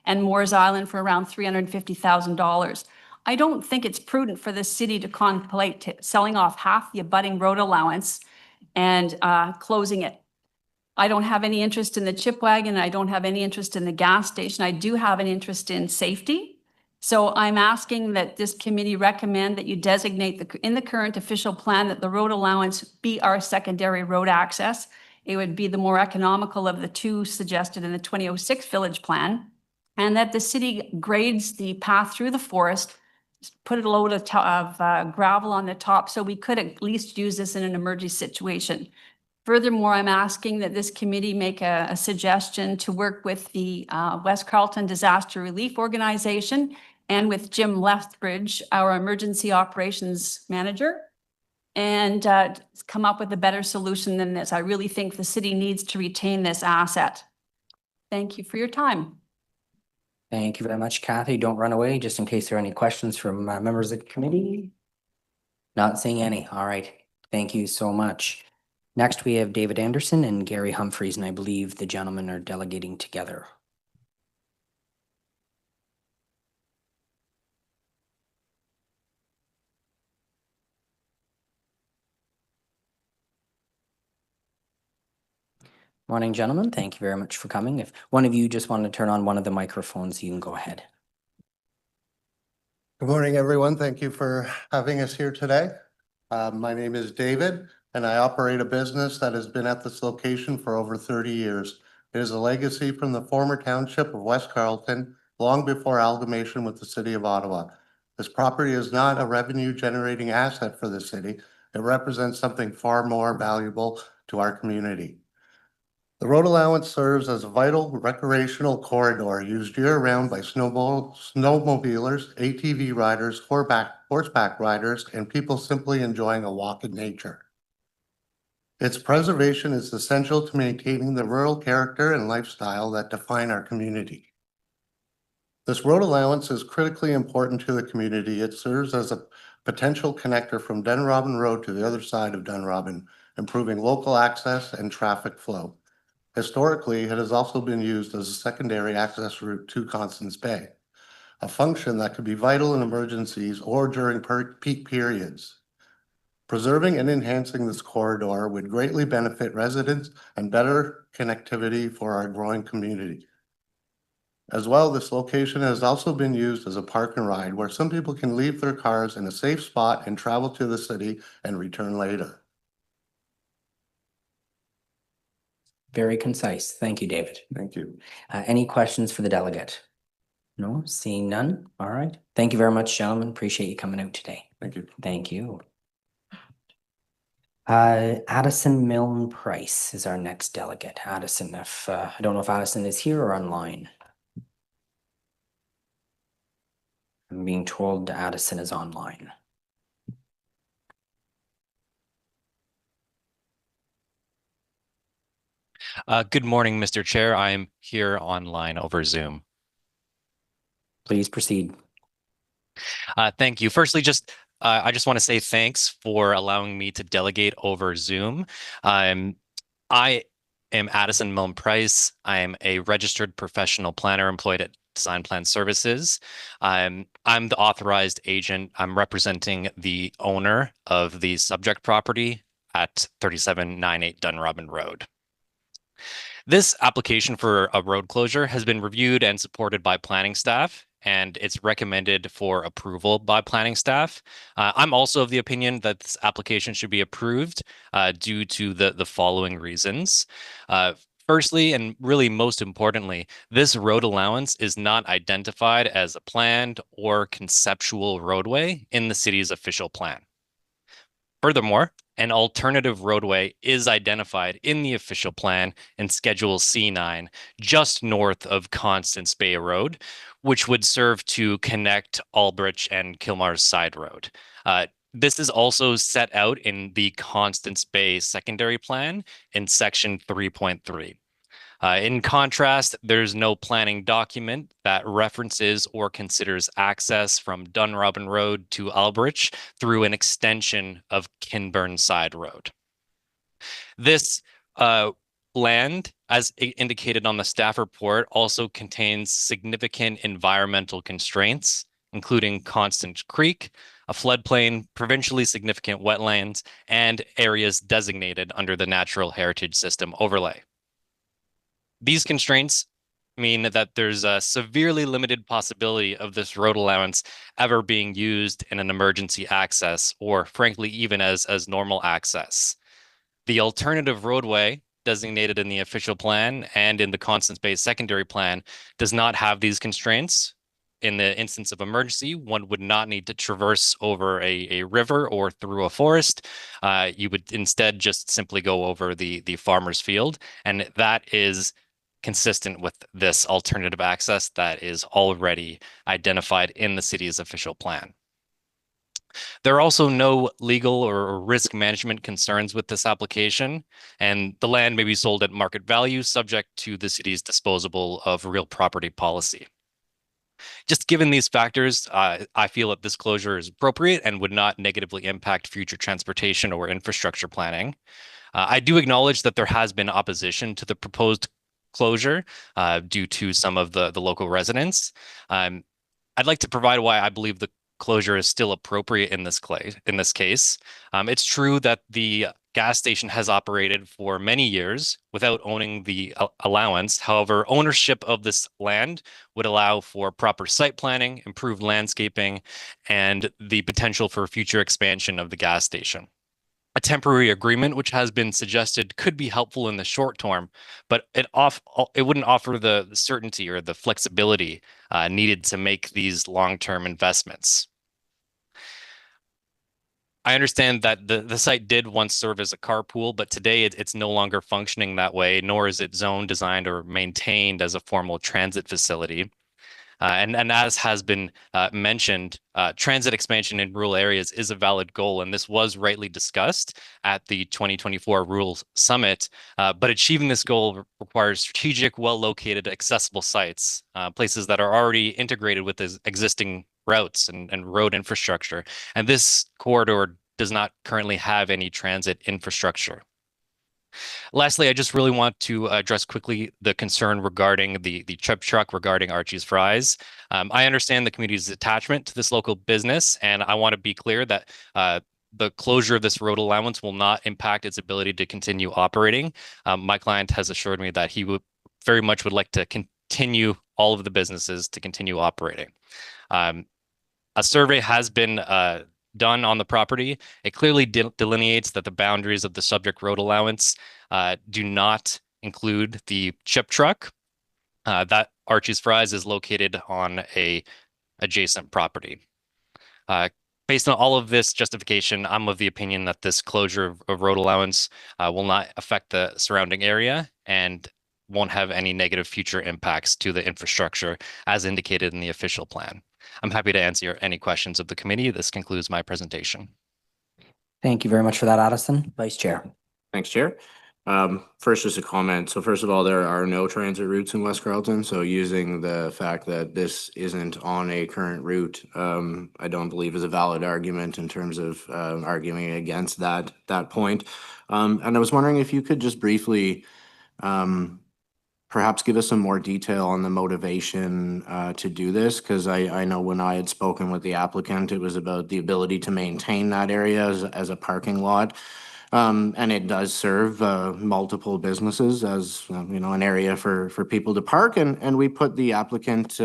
and Moores Island for around $350,000. I don't think it's prudent for the city to contemplate selling off half the abutting road allowance and closing it. I don't have any interest in the chip wagon. I don't have any interest in the gas station. I do have an interest in safety. So I'm asking that this committee recommend that you designate in the current official plan that the road allowance be our secondary road access. It would be the more economical of the 2 suggested in the 2006 village plan, and that the city grades the path through the forest, put a load of gravel on the top so we could at least use this in an emergency situation. Furthermore, I'm asking that this committee make a suggestion to work with the West Carleton Disaster Relief Organization and with Jim Lethbridge, our Emergency Operations Manager, and come up with a better solution than this. I really think the city needs to retain this asset. Thank you for your time. Thank you very much, Kathy. Don't run away, just in case there are any questions from members of the committee. Not seeing any. All right. Thank you so much. Next, we have David Anderson and Gary Humphreys, and I believe the gentlemen are delegating together. Morning, gentlemen. Thank you very much for coming. If one of you just want to turn on one of the microphones, you can go ahead. Good morning, everyone. Thank you for having us here today. My name is David, and I operate a business that has been at this location for over 30 years. It is a legacy from the former township of West Carleton, long before amalgamation with the city of Ottawa. This property is not a revenue-generating asset for the city. It represents something far more valuable to our community. The road allowance serves as a vital recreational corridor used year-round by snowmobilers, ATV riders, horseback riders, and people simply enjoying a walk in nature. Its preservation is essential to maintaining the rural character and lifestyle that define our community. This road allowance is critically important to the community. It serves as a potential connector from Dunrobin Road to the other side of Dunrobin, improving local access and traffic flow. Historically, it has also been used as a secondary access route to Constance Bay, a function that could be vital in emergencies or during peak periods. Preserving and enhancing this corridor would greatly benefit residents and better connectivity for our growing community. As well, this location has also been used as a park and ride where some people can leave their cars in a safe spot and travel to the city and return later. Very concise. Thank you, David. Thank you. Any questions for the delegate? No, seeing none. All right. Thank you very much, gentlemen. Appreciate you coming out today. Thank you. Thank you. Addison Milne Price is our next delegate. Addison, if I don't know if Addison is here or online. I'm being told Addison is online. Good morning, Mr. Chair. I am here online over Zoom. Please proceed. Thank you. Firstly, I just want to say thanks for allowing me to delegate over Zoom. I am Addison Milne Price. I am a registered professional planner employed at Design Plan Services. I'm the authorized agent. I'm representing the owner of the subject property at 3798 Dunrobin Road. This application for a road closure has been reviewed and supported by planning staff, and it's recommended for approval by planning staff. I'm also of the opinion that this application should be approved due to the following reasons. Firstly, and really most importantly, this road allowance is not identified as a planned or conceptual roadway in the city's official plan. Furthermore, an alternative roadway is identified in the official plan in Schedule C9, just north of Constance Bay Road, which would serve to connect Albridge and Kilmar's Side Road. This is also set out in the Constance Bay Secondary Plan in Section 3.3. In contrast, there's no planning document that references or considers access from Dunrobin Road to Albridge through an extension of Kinburn Side Road. This land, as indicated on the staff report, also contains significant environmental constraints, including Constant Creek, a floodplain, provincially significant wetlands, and areas designated under the Natural Heritage System overlay. These constraints mean that there's a severely limited possibility of this road allowance ever being used in an emergency access, or frankly, even as normal access. The alternative roadway designated in the official plan and in the Constance Bay secondary plan does not have these constraints. in the instance of emergency, one would not need to traverse over a river or through a forest. You would instead just simply go over the farmer's field, and that is consistent with this alternative access that is already identified in the city's official plan. There are also no legal or risk management concerns with this application, and the land may be sold at market value, subject to the city's disposable of real property policy. Just given these factors, I feel that this closure is appropriate and would not negatively impact future transportation or infrastructure planning. I do acknowledge that there has been opposition to the proposed closure due to some of the local residents. I'd like to provide why I believe the closure is still appropriate in this case. It's true that the gas station has operated for many years without owning the allowance. However, ownership of this land would allow for proper site planning, improved landscaping, and the potential for future expansion of the gas station. A temporary agreement, which has been suggested, could be helpful in the short term, but it wouldn't offer the certainty or the flexibility needed to make these long-term investments. I understand that the site did once serve as a carpool, but today it's no longer functioning that way, nor is it zoned, designed, or maintained as a formal transit facility. And as has been mentioned, transit expansion in rural areas is a valid goal, and this was rightly discussed at the 2024 Rural Summit. But achieving this goal requires strategic, well-located, accessible sites, places that are already integrated with existing routes and road infrastructure. And this corridor does not currently have any transit infrastructure. Lastly, I just really want to address quickly the concern regarding the chip truck regarding Archie's Fries. I understand the community's attachment to this local business, and I want to be clear that the closure of this road allowance will not impact its ability to continue operating. My client has assured me that he would very much would like to continue all of the businesses to continue operating. A survey has been done on the property. It clearly delineates that the boundaries of the subject road allowance do not include the chip truck. That Archie's Fries is located on a adjacent property. Based on all of this justification, I'm of the opinion that this closure of road allowance will not affect the surrounding area and won't have any negative future impacts to the infrastructure as indicated in the official plan. I'm happy to answer any questions of the committee. This concludes my presentation. Thank you very much for that, Addison. Vice Chair. Thanks, Chair. First, just a comment. So first of all, there are no transit routes in West Carleton. So using the fact that this isn't on a current route, I don't believe is a valid argument in terms of arguing against that point. And I was wondering if you could just briefly perhaps give us some more detail on the motivation to do this, because I know when I had spoken with the applicant, it was about the ability to maintain that area as a parking lot. And it does serve multiple businesses as an area for people to park, and we put the applicant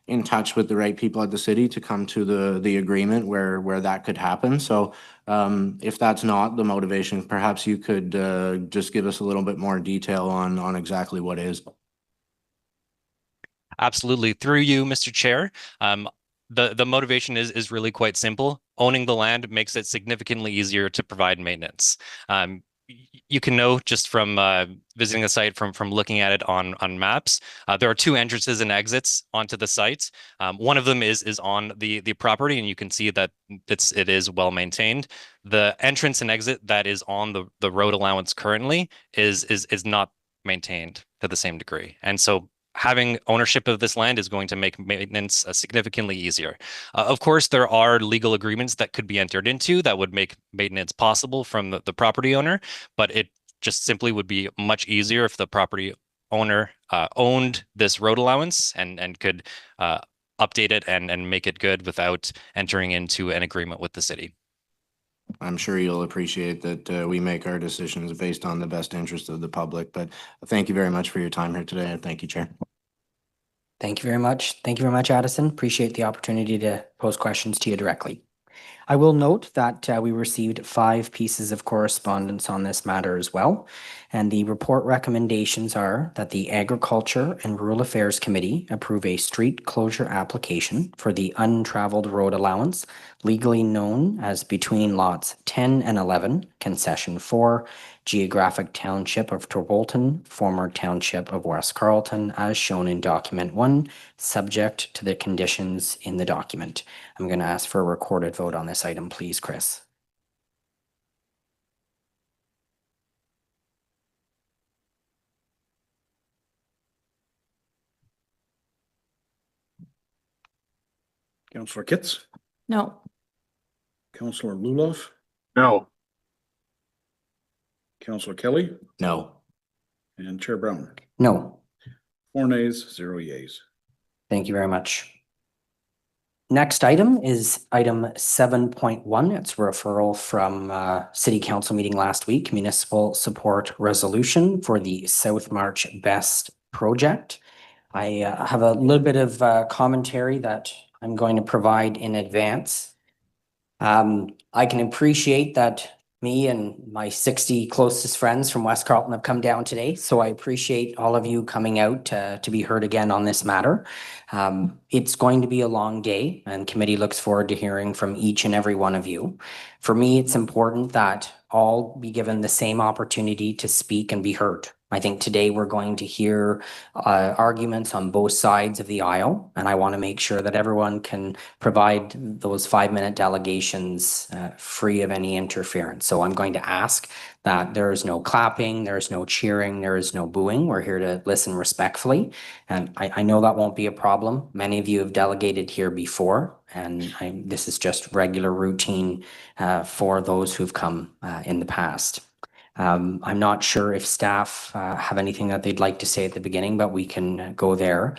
in touch with the right people at the city to come to the agreement where that could happen. So if that's not the motivation, perhaps you could just give us a little bit more detail on exactly what is. Absolutely. Through you, Mr. Chair. The motivation is really quite simple. Owning the land makes it significantly easier to provide maintenance. You can know just from visiting the site, from looking at it on maps, there are two entrances and exits onto the site. One of them is on the property, and you can see that it is well maintained. The entrance and exit that is on the road allowance currently is not maintained to the same degree, and so having ownership of this land is going to make maintenance significantly easier. Of course, there are legal agreements that could be entered into that would make maintenance possible from the property owner, but it just simply would be much easier if the property owner owned this road allowance and could update it and make it good without entering into an agreement with the city. I'm sure you'll appreciate that we make our decisions based on the best interest of the public, but thank you very much for your time here today, and thank you, Chair. Thank you very much. Thank you very much, Addison. Appreciate the opportunity to pose questions to you directly. I will note that we received 5 pieces of correspondence on this matter as well. And the report recommendations are that the Agriculture and Rural Affairs Committee approve a street closure application for the untraveled road allowance, legally known as between lots 10 and 11, concession 4, geographic township of Torbolton, former township of West Carleton, as shown in document 1, subject to the conditions in the document. I'm going to ask for a recorded vote on this item, please, Chris. Counselor Kitts, No. Counselor Luloff, No. Counselor Kelly, No. and Chair Brown. No. 4 nays, 0 yeas. Thank you very much. Next item is item 7.1. It's a referral from City Council meeting last week, municipal support resolution for the South March Best project. I have a little bit of commentary that I'm going to provide in advance. I can appreciate that me and my 60 closest friends from West Carleton have come down today, so I appreciate all of you coming out to be heard again on this matter. It's going to be a long day, and committee looks forward to hearing from each and every one of you. For me, it's important that all be given the same opportunity to speak and be heard. I think today we're going to hear arguments on both sides of the aisle, and I want to make sure that everyone can provide those 5-minute delegations free of any interference. So I'm going to ask that there is no clapping, there is no cheering, there is no booing. We're here to listen respectfully, and I know that won't be a problem. Many of you have delegated here before, and this is just regular routine for those who've come in the past. I'm not sure if staff have anything that they'd like to say at the beginning, but we can go there.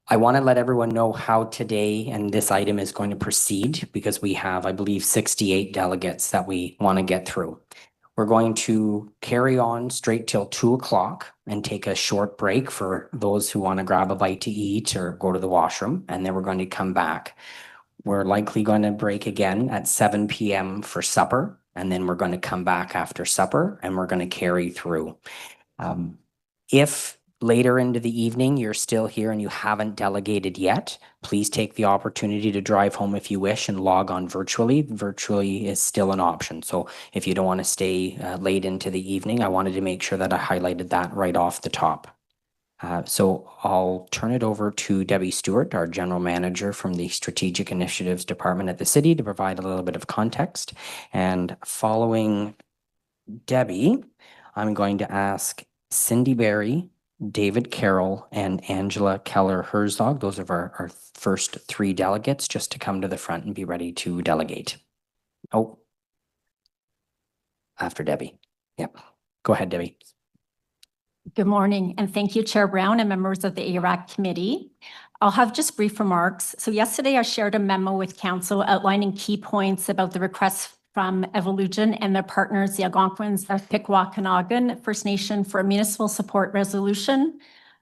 I want to let everyone know how today and this item is going to proceed because we have, I believe, 68 delegates that we want to get through. We're going to carry on straight till 2 o'clock and take a short break for those who want to grab a bite to eat or go to the washroom, and then we're going to come back. We're likely going to break again at 7 p.m. for supper, and then we're going to come back after supper and we're going to carry through. If later into the evening you're still here and you haven't delegated yet, please take the opportunity to drive home if you wish and log on virtually. Virtually is still an option. So if you don't want to stay late into the evening, I wanted to make sure that I highlighted that right off the top. So I'll turn it over to Debbie Stewart, our General Manager from the Strategic Initiatives Department at the City, to provide a little bit of context. And following Debbie, I'm going to ask Cindy Berry, David Carroll, and Angela Keller-Herzog, those are our first 3 delegates, just to come to the front and be ready to delegate. Oh, after Debbie. Yep. Go ahead, Debbie. Good morning, and thank you, Chair Brown and members of the ARAC committee. I'll have just brief remarks. So yesterday I shared a memo with council outlining key points about the request from Evolution and their partners, the Algonquins of Pikwakanagan First Nation, for a municipal support resolution,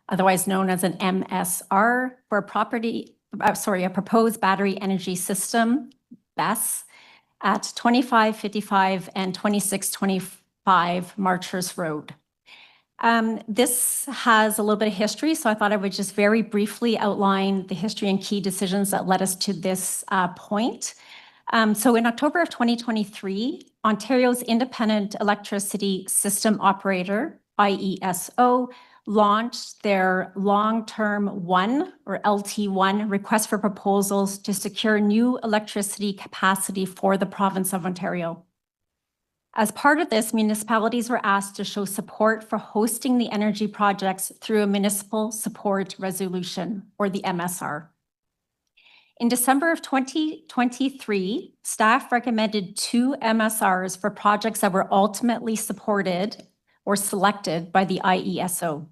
otherwise known as an MSR, for a proposed battery energy system, BESS, at 2555 and 2625 Marchers Road. This has a little bit of history, so I thought I would just very briefly outline the history and key decisions that led us to this point. So in October of 2023, Ontario's Independent Electricity System Operator, IESO, launched their long-term 1 or LT1 request for proposals to secure new electricity capacity for the province of Ontario. As part of this, municipalities were asked to show support for hosting the energy projects through a municipal support resolution, or the MSR. In December of 2023, staff recommended 2 MSRs for projects that were ultimately supported or selected by the IESO.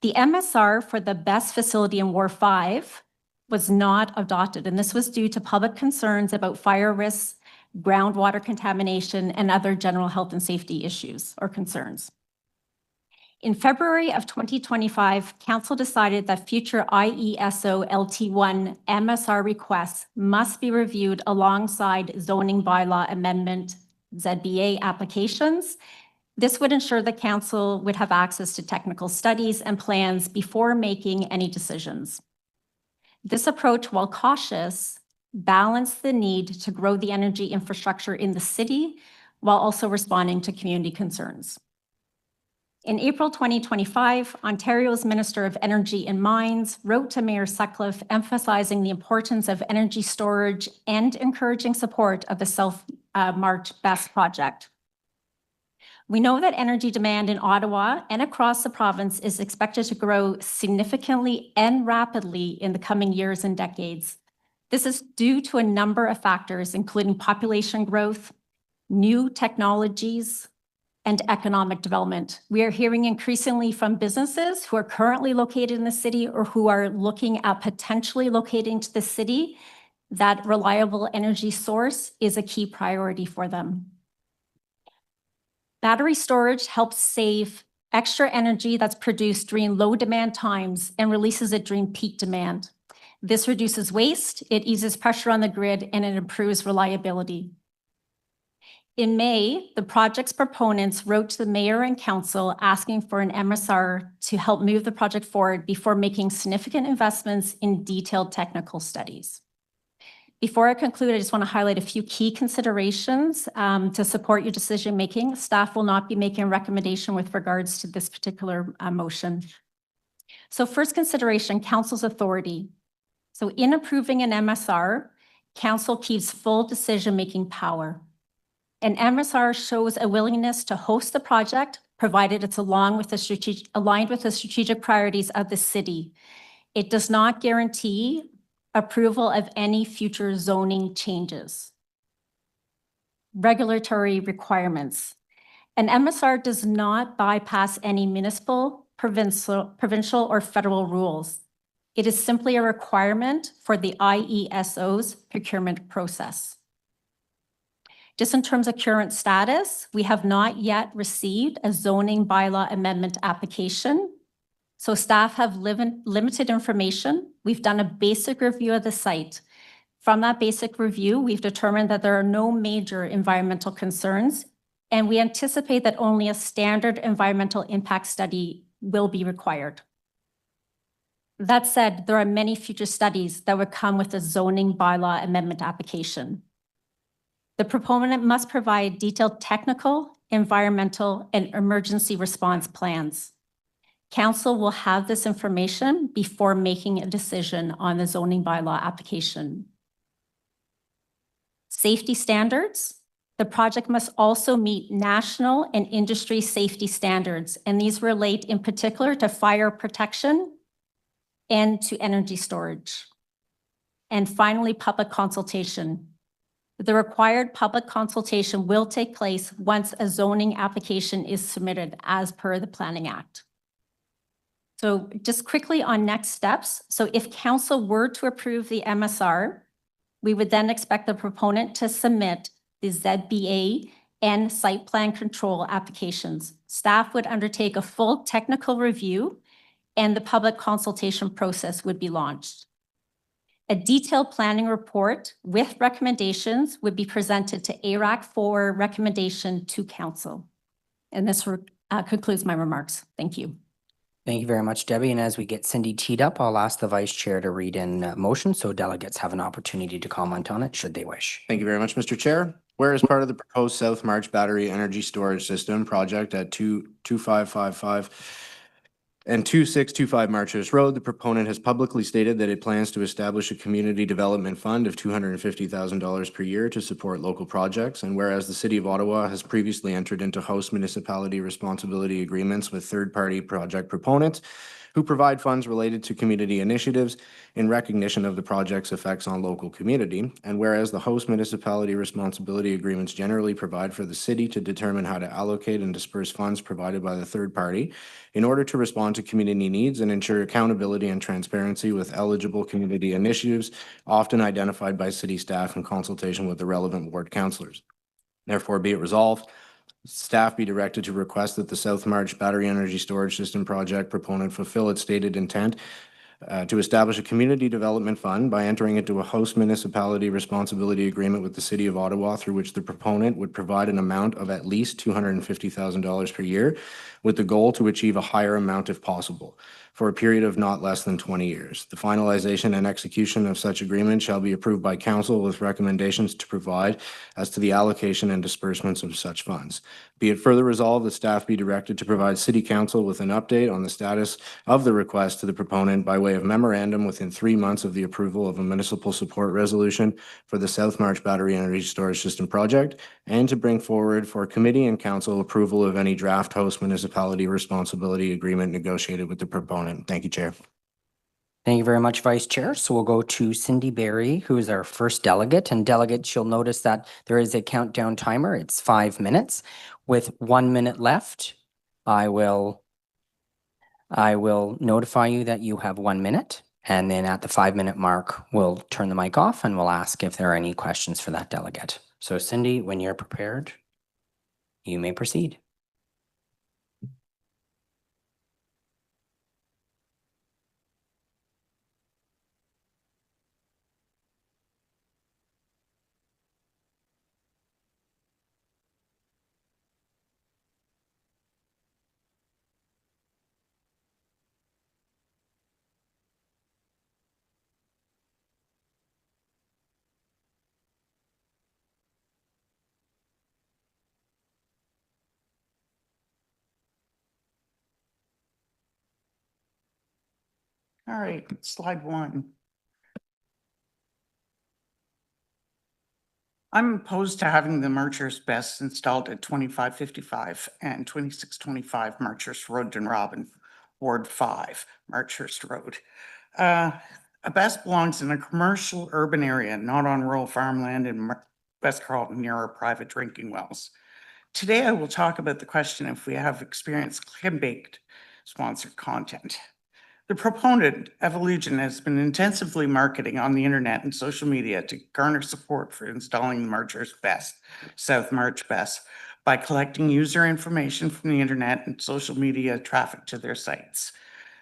The MSR for the BESS facility in Ward 5 was not adopted, and this was due to public concerns about fire risks, groundwater contamination, and other general health and safety issues or concerns. In February of 2025, Council decided that future IESO LT1 MSR requests must be reviewed alongside zoning bylaw amendment ZBA applications This would ensure the council would have access to technical studies and plans before making any decisions. This approach, while cautious, balanced the need to grow the energy infrastructure in the city while also responding to community concerns. In April 2025, Ontario's Minister of Energy and Mines wrote to Mayor Sutcliffe emphasizing the importance of energy storage and encouraging support of the South March BESS project. We know that energy demand in Ottawa and across the province is expected to grow significantly and rapidly in the coming years and decades. This is due to a number of factors, including population growth, new technologies, and economic development. We are hearing increasingly from businesses who are currently located in the city or who are looking at potentially locating to the city that reliable energy source is a key priority for them. Battery storage helps save extra energy that's produced during low demand times and releases it during peak demand. This reduces waste, it eases pressure on the grid, and it improves reliability. In May, the project's proponents wrote to the mayor and council asking for an MSR to help move the project forward before making significant investments in detailed technical studies. Before I conclude, I just want to highlight a few key considerations to support your decision-making. Staff will not be making a recommendation with regards to this particular motion. So first consideration, council's authority. So in approving an MSR, council keeps full decision-making power. An MSR shows a willingness to host the project, provided it's aligned with the strategic priorities of the city. It does not guarantee approval of any future zoning changes. Regulatory requirements. An MSR does not bypass any municipal, provincial, or federal rules. It is simply a requirement for the IESO's procurement process. Just in terms of current status, we have not yet received a zoning bylaw amendment application. So staff have limited information. We've done a basic review of the site. From that basic review, we've determined that there are no major environmental concerns, and we anticipate that only a standard environmental impact study will be required. That said, there are many future studies that would come with a zoning bylaw amendment application. The proponent must provide detailed technical, environmental, and emergency response plans. Council will have this information before making a decision on the zoning bylaw application. Safety standards. The project must also meet national and industry safety standards, and these relate in particular to fire protection and to energy storage. And finally, public consultation. The required public consultation will take place once a zoning application is submitted as per the Planning Act. So just quickly on next steps. So if council were to approve the MSR, we would then expect the proponent to submit the ZBA and site plan control applications. Staff would undertake a full technical review and the public consultation process would be launched. A detailed planning report with recommendations would be presented to ARAC for recommendation to council. And this concludes my remarks. Thank you. Thank you very much, Debbie. And as we get Cindy teed up, I'll ask the vice chair to read in motion so delegates have an opportunity to comment on it should they wish. Thank you very much, Mr. Chair. Whereas part of the proposed South March Battery Energy Storage System project at 2555 and 2625 Marchers Road, the proponent has publicly stated that it plans to establish a community development fund of $250,000 per year to support local projects. And whereas the City of Ottawa has previously entered into host municipality responsibility agreements with third-party project proponents who provide funds related to community initiatives in recognition of the project's effects on local community. And whereas the host municipality responsibility agreements generally provide for the city to determine how to allocate and disperse funds provided by the third party in order to respond to community needs and ensure accountability and transparency with eligible community initiatives, often identified by city staff in consultation with the relevant ward councillors. Therefore, be it resolved, staff be directed to request that the South March Battery Energy Storage System project proponent fulfill its stated intent to establish a community development fund by entering into a host municipality responsibility agreement with the City of Ottawa, through which the proponent would provide an amount of at least $250,000 per year, with the goal to achieve a higher amount if possible, for a period of not less than 20 years. The finalization and execution of such agreement shall be approved by council with recommendations to provide as to the allocation and disbursements of such funds. Be it further resolved that staff be directed to provide City Council with an update on the status of the request to the proponent by way of memorandum within 3 months of the approval of a municipal support resolution for the South March Battery Energy Storage System project, and to bring forward for committee and council approval of any draft host municipality responsibility agreement negotiated with the proponent. Thank you, Chair. Thank you very much, Vice Chair. So we'll go to Cindy Berry, who is our first delegate. And delegates, you'll notice that there is a countdown timer. It's 5 minutes. With 1 minute left, I will notify you that you have 1 minute. And then at the 5-minute mark, we'll turn the mic off and we'll ask if there are any questions for that delegate. So Cindy, when you're prepared, you may proceed. All right, slide 1. I'm opposed to having the Marchers Best installed at 2555 and 2625 Marchers Road in Robin, Ward 5, Marchurst Road. A best belongs in a commercial urban area, not on rural farmland in West Carleton near our private drinking wells. Today, I will talk about the question if we have experienced click-and-baked sponsored content. The proponent, Evolution, has been intensively marketing on the internet and social media to garner support for installing the Marchers Best, South March Best, by collecting user information from the internet and social media traffic to their sites.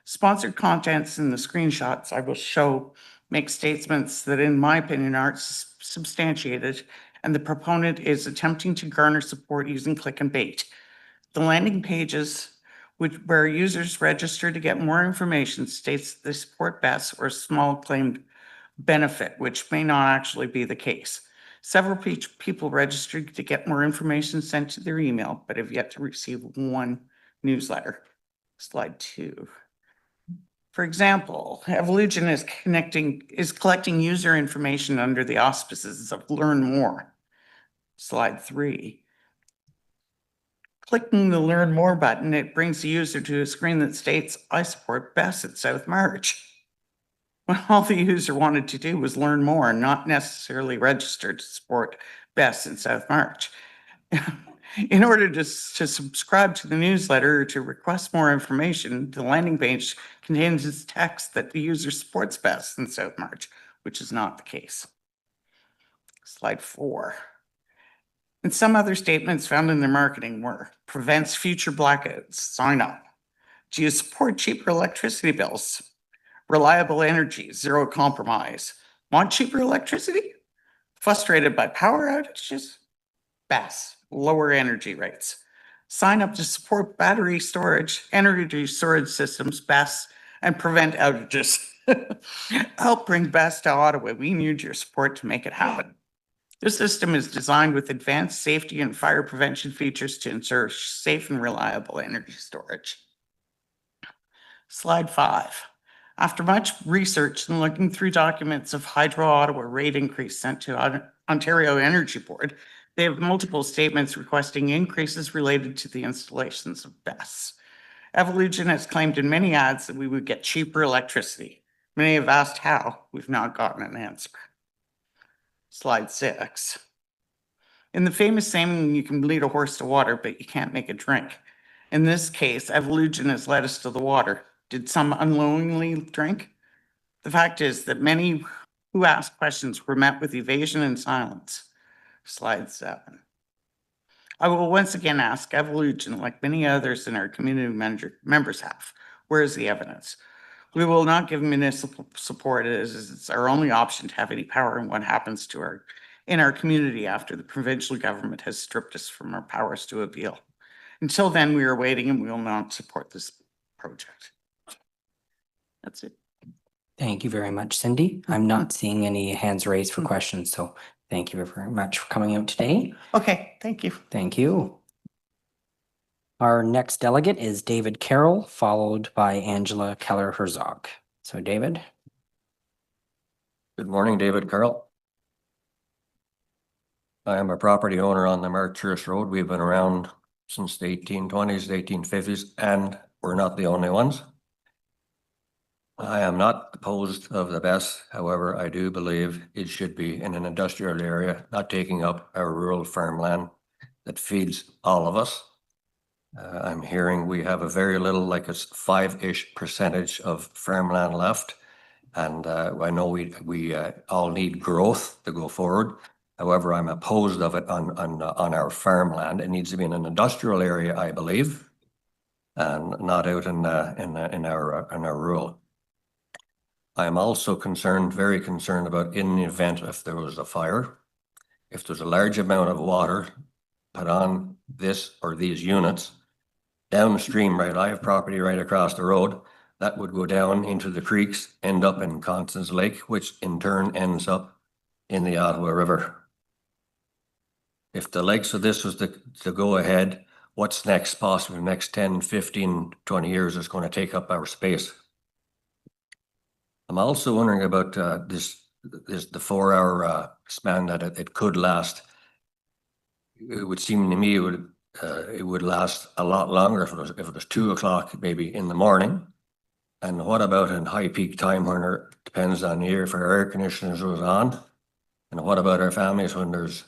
Sponsored contents in the screenshots I will show make statements that, in my opinion, aren't substantiated, and the proponent is attempting to garner support using click and bait. The landing pages where users register to get more information states they support Best or a small claimed benefit, which may not actually be the case. Several people registered to get more information sent to their email, but have yet to receive one newsletter. Slide 2. For example, Evolution is collecting user information under the auspices of Learn More. Slide 3. Clicking the Learn More button, it brings the user to a screen that states, I support Best at South March. When all the user wanted to do was learn more and not necessarily register to support Best in South March. In order to subscribe to the newsletter or to request more information, the landing page contains this text that the user supports Best in South March, which is not the case. Slide 4. And some other statements found in their marketing were: prevents future blackouts, sign up. Do you support cheaper electricity bills? Reliable energy, zero compromise. Want cheaper electricity? Frustrated by power outages? Best, lower energy rates. Sign up to support battery storage, energy storage systems, Best, and prevent outages. Help bring Best to Ottawa. We need your support to make it happen. This system is designed with advanced safety and fire prevention features to ensure safe and reliable energy storage. Slide 5. After much research and looking through documents of Hydro Ottawa rate increase sent to Ontario Energy Board, they have multiple statements requesting increases related to the installations of BESS. Evolution has claimed in many ads that we would get cheaper electricity. Many have asked how. We've not gotten an answer. Slide 6. In the famous saying, you can lead a horse to water, but you can't make it drink. In this case, Evolution has led us to the water. Did some unknowingly drink? The fact is that many who asked questions were met with evasion and silence. Slide 7. I will once again ask Evolution, like many others in our community members have, where is the evidence? We will not give municipal support. It's our only option to have any power in what happens to in our community after the provincial government has stripped us from our powers to appeal. Until then, we are waiting and we will not support this project. That's it. Thank you very much, Cindy. I'm not seeing any hands raised for questions, so thank you very much for coming out today. Okay, thank you. Thank you. Our next delegate is David Carroll, followed by Angela Keller-Herzog. So David. Good morning, David Carroll. I am a property owner on the Marchurst Road. We've been around since the 1820s, 1850s, and we're not the only ones. I am not opposed of the BESS. However, I do believe it should be in an industrial area, not taking up our rural farmland that feeds all of us. I'm hearing we have a very little, like a 5-ish% of farmland left. And I know we all need growth to go forward. However, I'm opposed of it on our farmland. It needs to be in an industrial area, I believe, and not out in our rural. I am also very concerned about, in the event if there was a fire, if there's a large amount of water put on this or these units downstream, right? I have property right across the road that would go down into the creeks, end up in Constance Lake, which in turn ends up in the Ottawa River. If the likes of this was to go ahead, what's next? Possibly the next 10, 15, 20 years is going to take up our space. I'm also wondering about the 4-hour span that it could last. It would seem to me it would last a lot longer if it was 2 o'clock maybe in the morning. And what about in high peak time when it depends on the year if our air conditioners was on? And what about our families when there's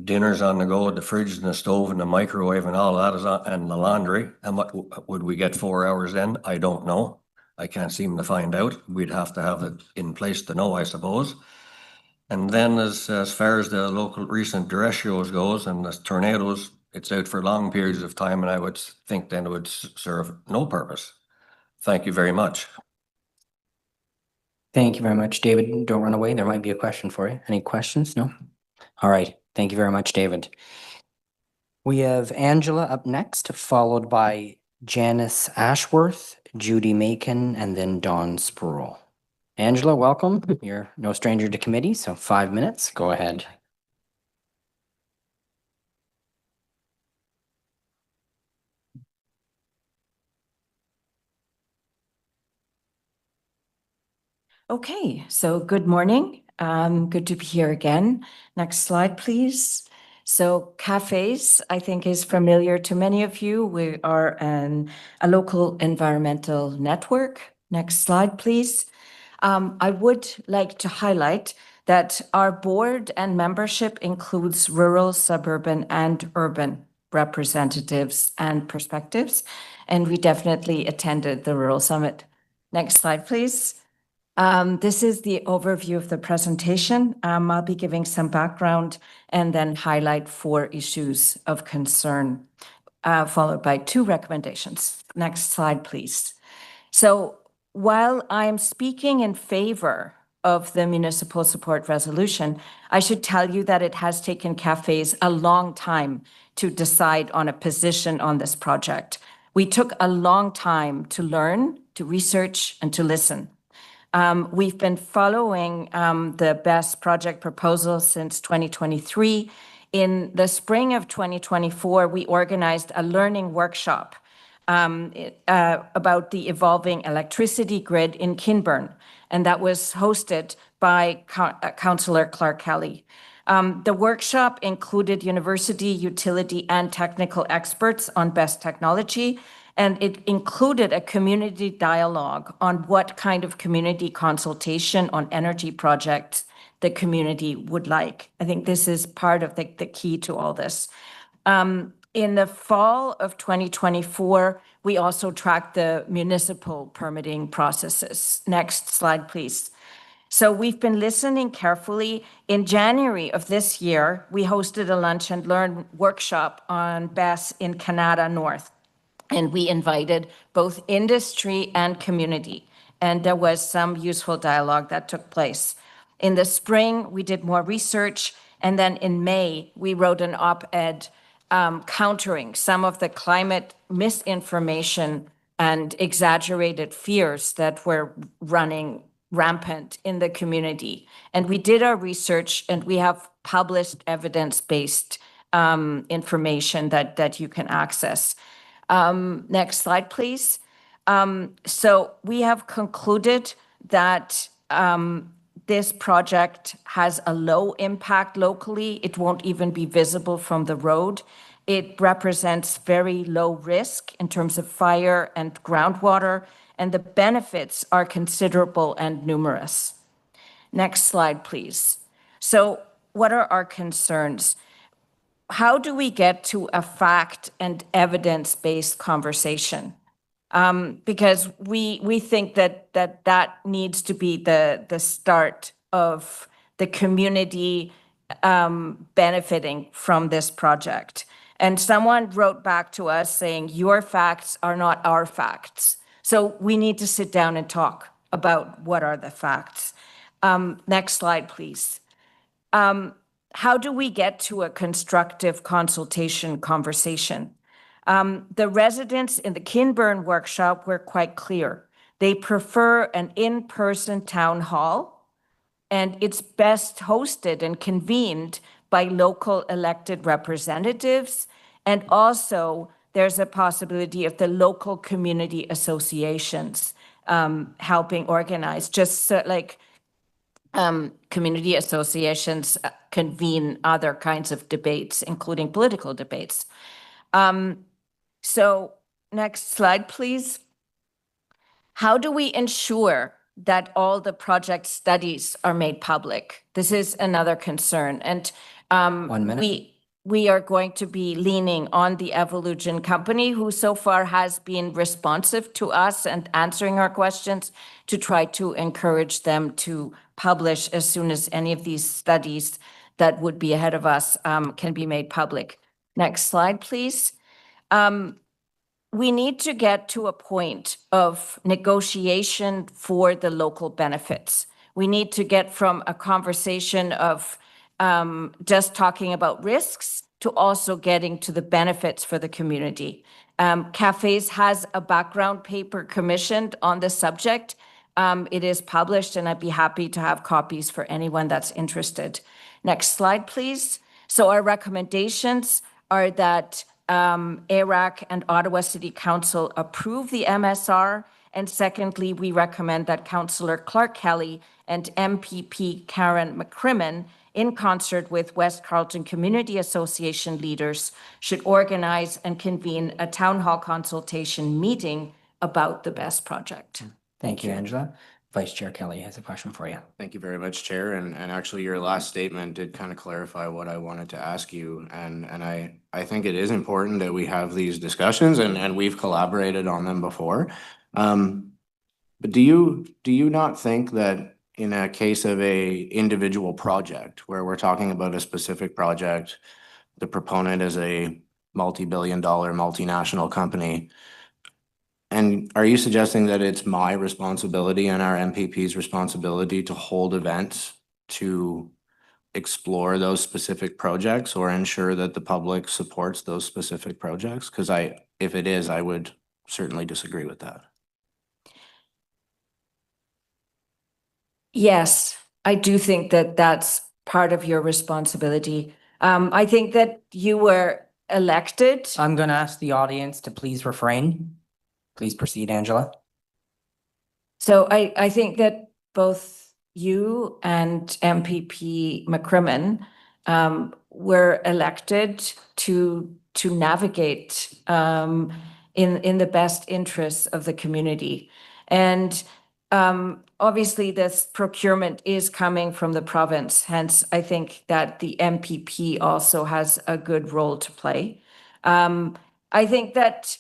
dinners on the go, the fridge and the stove and the microwave and all that is on, and the laundry? And what would we get 4 hours then? I don't know. I can't seem to find out. We'd have to have it in place to know, I suppose. And then as far as the local recent derechos goes and the tornadoes, it's out for long periods of time, and I would think then it would serve no purpose. Thank you very much. Thank you very much, David. Don't run away. There might be a question for you. Any questions? No? All right. Thank you very much, David. We have Angela up next, followed by Janice Ashworth, Judy Macon, and then Dawn Sproul. Angela, welcome. You're no stranger to committee, so 5 minutes. Go ahead. Okay, so good morning. Good to be here again. Next slide, please. So cafes, I think, is familiar to many of you. We are a local environmental network. Next slide, please. I would like to highlight that our board and membership includes rural, suburban, and urban representatives and perspectives, and we definitely attended the Rural Summit. Next slide, please. This is the overview of the presentation. I'll be giving some background and then highlight 4 issues of concern, followed by 2 recommendations. Next slide, please. So while I'm speaking in favor of the municipal support resolution, I should tell you that it has taken cafes a long time to decide on a position on this project. We took a long time to learn, to research, and to listen. We've been following the BESS project proposal since 2023. In the spring of 2024, we organized a learning workshop about the evolving electricity grid in Kinburn, and that was hosted by Councillor Clark Kelly. The workshop included university, utility, and technical experts on BESS technology, and it included a community dialogue on what kind of community consultation on energy projects the community would like. I think this is part of the key to all this. In the fall of 2024, we also tracked the municipal permitting processes. Next slide, please. So we've been listening carefully. In January of this year, we hosted a lunch and learn workshop on BESS in Canada North. And we invited both industry and community. And there was some useful dialogue that took place. In the spring, we did more research. And then in May, we wrote an op-ed countering some of the climate misinformation and exaggerated fears that were running rampant in the community. And we did our research, and we have published evidence-based information that you can access. Next slide, please. So we have concluded that this project has a low impact locally. It won't even be visible from the road. It represents very low risk in terms of fire and groundwater, and the benefits are considerable and numerous. Next slide, please. So what are our concerns? How do we get to a fact and evidence-based conversation? Because we think that needs to be the start of the community benefiting from this project. And someone wrote back to us saying, your facts are not our facts. So we need to sit down and talk about what are the facts. Next slide, please. How do we get to a constructive consultation conversation? The residents in the Kinburn workshop were quite clear. They prefer an in-person town hall, and it's best hosted and convened by local elected representatives. And also, there's a possibility of the local community associations helping organize, just so, like community associations convene other kinds of debates, including political debates. So next slide, please. How do we ensure that all the project studies are made public? This is another concern. And 1 minute. we are going to be leaning on the Evolution company, who so far has been responsive to us and answering our questions, to try to encourage them to publish as soon as any of these studies that would be ahead of us can be made public. Next slide, please. We need to get to a point of negotiation for the local benefits. We need to get from a conversation of just talking about risks to also getting to the benefits for the community. Cafes has a background paper commissioned on the subject. It is published, and I'd be happy to have copies for anyone that's interested. Next slide, please. So our recommendations are that ARAC and Ottawa City Council approve the MSR. And secondly, we recommend that Councillor Clark Kelly and MPP Karen McCrimmon, in concert with West Carleton Community Association leaders, should organize and convene a town hall consultation meeting about the BEST project. Thank you, Angela. Vice Chair Kelly has a question for you. Thank you very much, Chair. And actually, your last statement did kind of clarify what I wanted to ask you. And I think it is important that we have these discussions, and we've collaborated on them before. But do you not think that in a case of a individual project where we're talking about a specific project, the proponent is a multi-billion-dollar multinational company, and are you suggesting that it's my responsibility and our MPP's responsibility to hold events to explore those specific projects or ensure that the public supports those specific projects? Because if it is, I would certainly disagree with that. Yes, I do think that that's part of your responsibility. I think that you were elected. I'm going to ask the audience to please refrain. Please proceed, Angela. So I think that both you and MPP McCrimmon were elected to navigate in the best interests of the community. And obviously, this procurement is coming from the province. Hence, I think that the MPP also has a good role to play. I think that,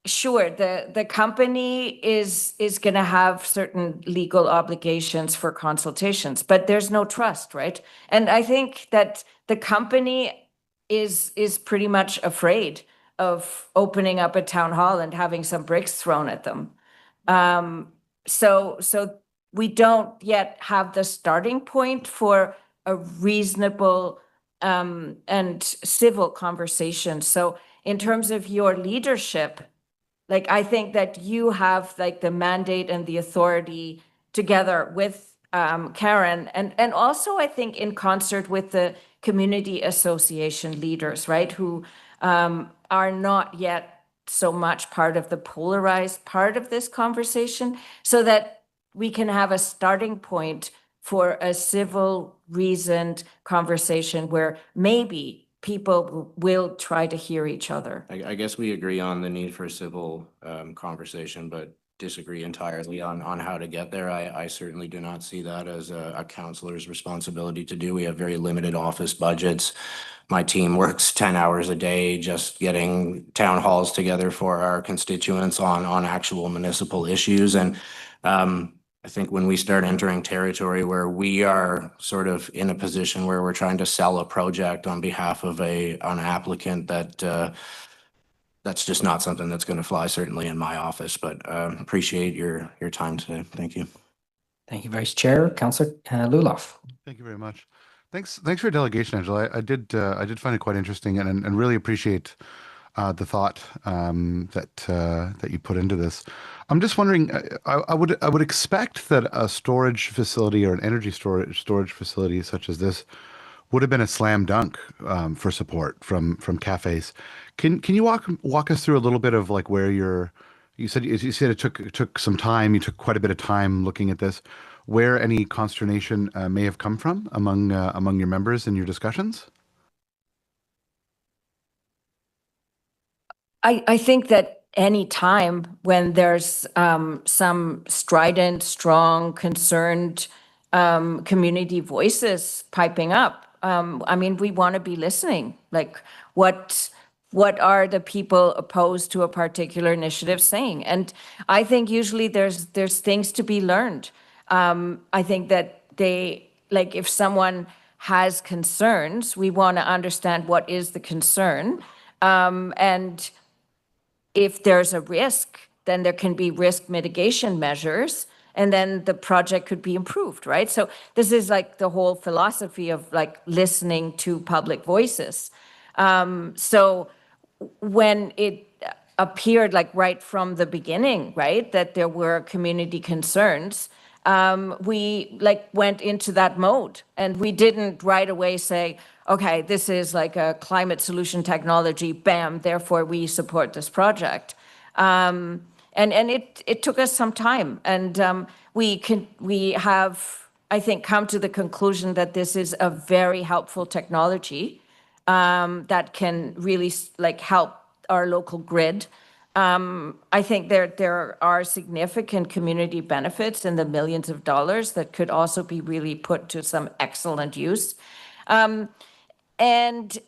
sure, the company is going to have certain legal obligations for consultations, but there's no trust, right? And I think that the company is pretty much afraid of opening up a town hall and having some bricks thrown at them. So we don't yet have the starting point for a reasonable and civil conversation. So in terms of your leadership, like, I think that you have like the mandate and the authority together with Karen, and also I think in concert with the community association leaders, right, who are not yet so much part of the polarized part of this conversation, so that we can have a starting point for a civil, reasoned conversation where maybe people will try to hear each other. I guess we agree on the need for a civil conversation, but disagree entirely on how to get there. I certainly do not see that as a councillor's responsibility to do. We have very limited office budgets. My team works 10 hours a day just getting town halls together for our constituents on actual municipal issues. And I think when we start entering territory where we are sort of in a position where we're trying to sell a project on behalf of an applicant, that's just not something that's going to fly, certainly in my office. But appreciate your time today. Thank you. Thank you, Vice Chair. Councillor Luloff. Thank you very much. Thanks for your delegation, Angela. I did find it quite interesting and really appreciate the thought that you put into this. I'm just wondering, I would expect that a storage facility or an energy storage facility such as this would have been a slam dunk for support from cafes. Can you walk us through a little bit of like where you said it took some time. You took quite a bit of time looking at this. Where any consternation may have come from among your members in your discussions? I think that any time when there's some strident, strong, concerned community voices piping up, I mean, we want to be listening. Like, what are the people opposed to a particular initiative saying? And I think usually there's things to be learned. I think that if someone has concerns, we want to understand what is the concern. And if there's a risk, then there can be risk mitigation measures, and then the project could be improved, right? So this is like the whole philosophy of like listening to public voices. So when it appeared like right from the beginning, right, that there were community concerns, we like went into that mode, and we didn't right away say, okay, this is like a climate solution technology, bam, therefore we support this project. And it took us some time, and we have, I think, come to the conclusion that this is a very helpful technology that can really like help our local grid. I think there are significant community benefits in the millions of dollars that could also be really put to some excellent use. And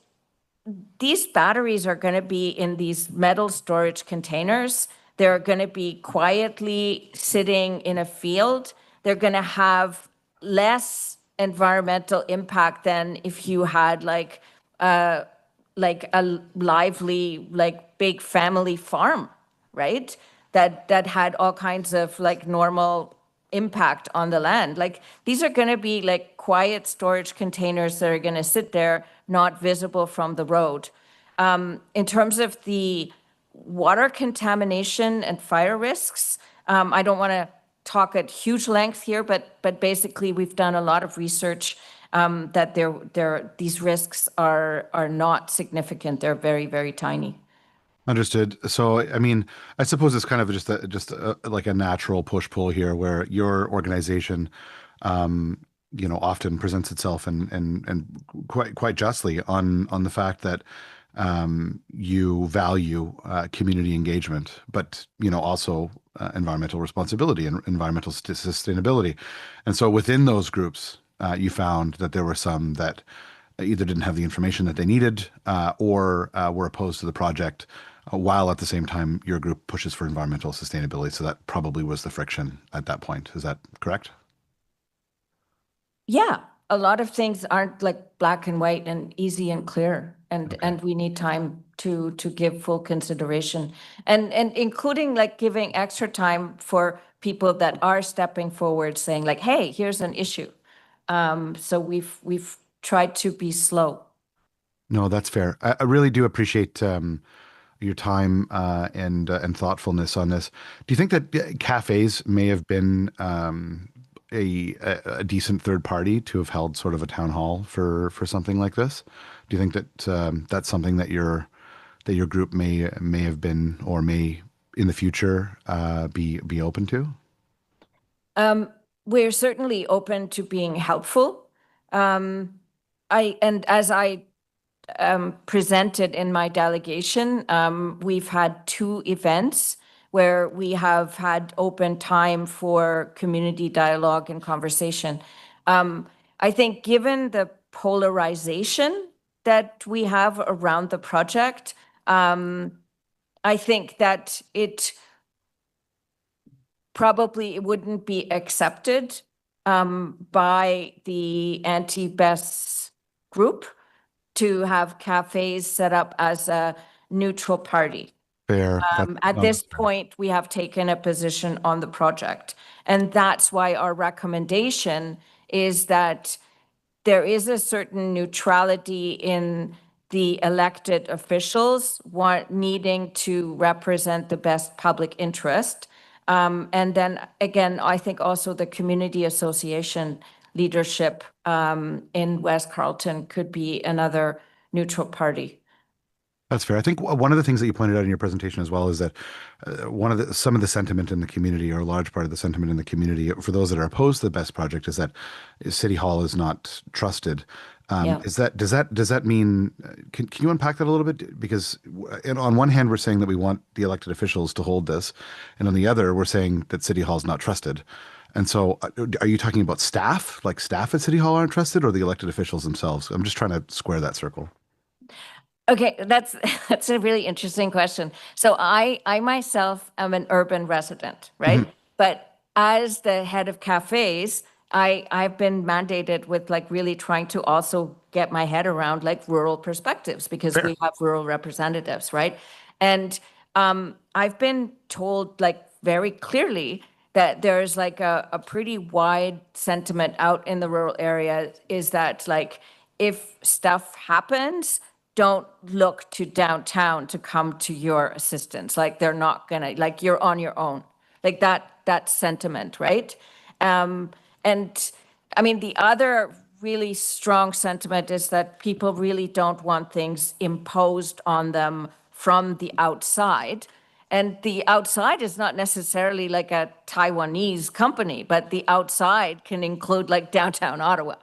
these batteries are going to be in these metal storage containers. They're going to be quietly sitting in a field. They're going to have less environmental impact than if you had like a lively, like big family farm, right? That had all kinds of like normal impact on the land. Like, these are going to be like quiet storage containers that are going to sit there, not visible from the road. In terms of the water contamination and fire risks, I don't want to talk at huge length here, but basically we've done a lot of research that these risks are not significant. They're very, very tiny. Understood. So, I mean, I suppose it's kind of just like a natural push-pull here, where your organization, often presents itself and quite justly on the fact that you value community engagement, but also environmental responsibility and environmental sustainability. And so, within those groups, you found that there were some that either didn't have the information that they needed or were opposed to the project, while at the same time your group pushes for environmental sustainability. So that probably was the friction at that point. Is that correct? Yeah. a lot of things aren't like black and white and easy and clear, and we need time to give full consideration, and including like giving extra time for people that are stepping forward, saying like, hey, here's an issue. So we've tried to be slow. No, that's fair. I really do appreciate your time and thoughtfulness on this. Do you think that cafes may have been a decent third party to have held sort of a town hall for something like this? Do you think that that's something that your group may have been or may in the future be open to? We're certainly open to being helpful. As I presented in my delegation, we've had 2 events where we have had open time for community dialogue and conversation. I think given the polarization that we have around the project, I think that it probably wouldn't be accepted by the anti-BES group to have cafes set up as a neutral party. Fair. At this point, we have taken a position on the project. And that's why our recommendation is that there is a certain neutrality in the elected officials needing to represent the best public interest. And then again, I think also the community association leadership in West Carleton could be another neutral party. That's fair. I think one of the things that you pointed out in your presentation as well is that some of the sentiment in the community, or a large part of the sentiment in the community, for those that are opposed to the BEST project, is that City Hall is not trusted. Does that mean? Can you unpack that a little bit? Because on one hand, we're saying that we want the elected officials to hold this, and on the other, we're saying that City Hall is not trusted. And so, are you talking about staff, like staff at City Hall aren't trusted, or the elected officials themselves? I'm just trying to square that circle. Okay, that's a really interesting question. So I myself am an urban resident, right? But as the head of cafes, I've been mandated with like really trying to also get my head around like rural perspectives, because we have rural representatives, right? And I've been told like very clearly that there's like a pretty wide sentiment out in the rural area, is that like if stuff happens, don't look to downtown to come to your assistance. Like they're not gonna, like you're on your own. Like that sentiment, right? And I mean, the other really strong sentiment is that people really don't want things imposed on them from the outside. And the outside is not necessarily like a Taiwanese company, but the outside can include like downtown Ottawa,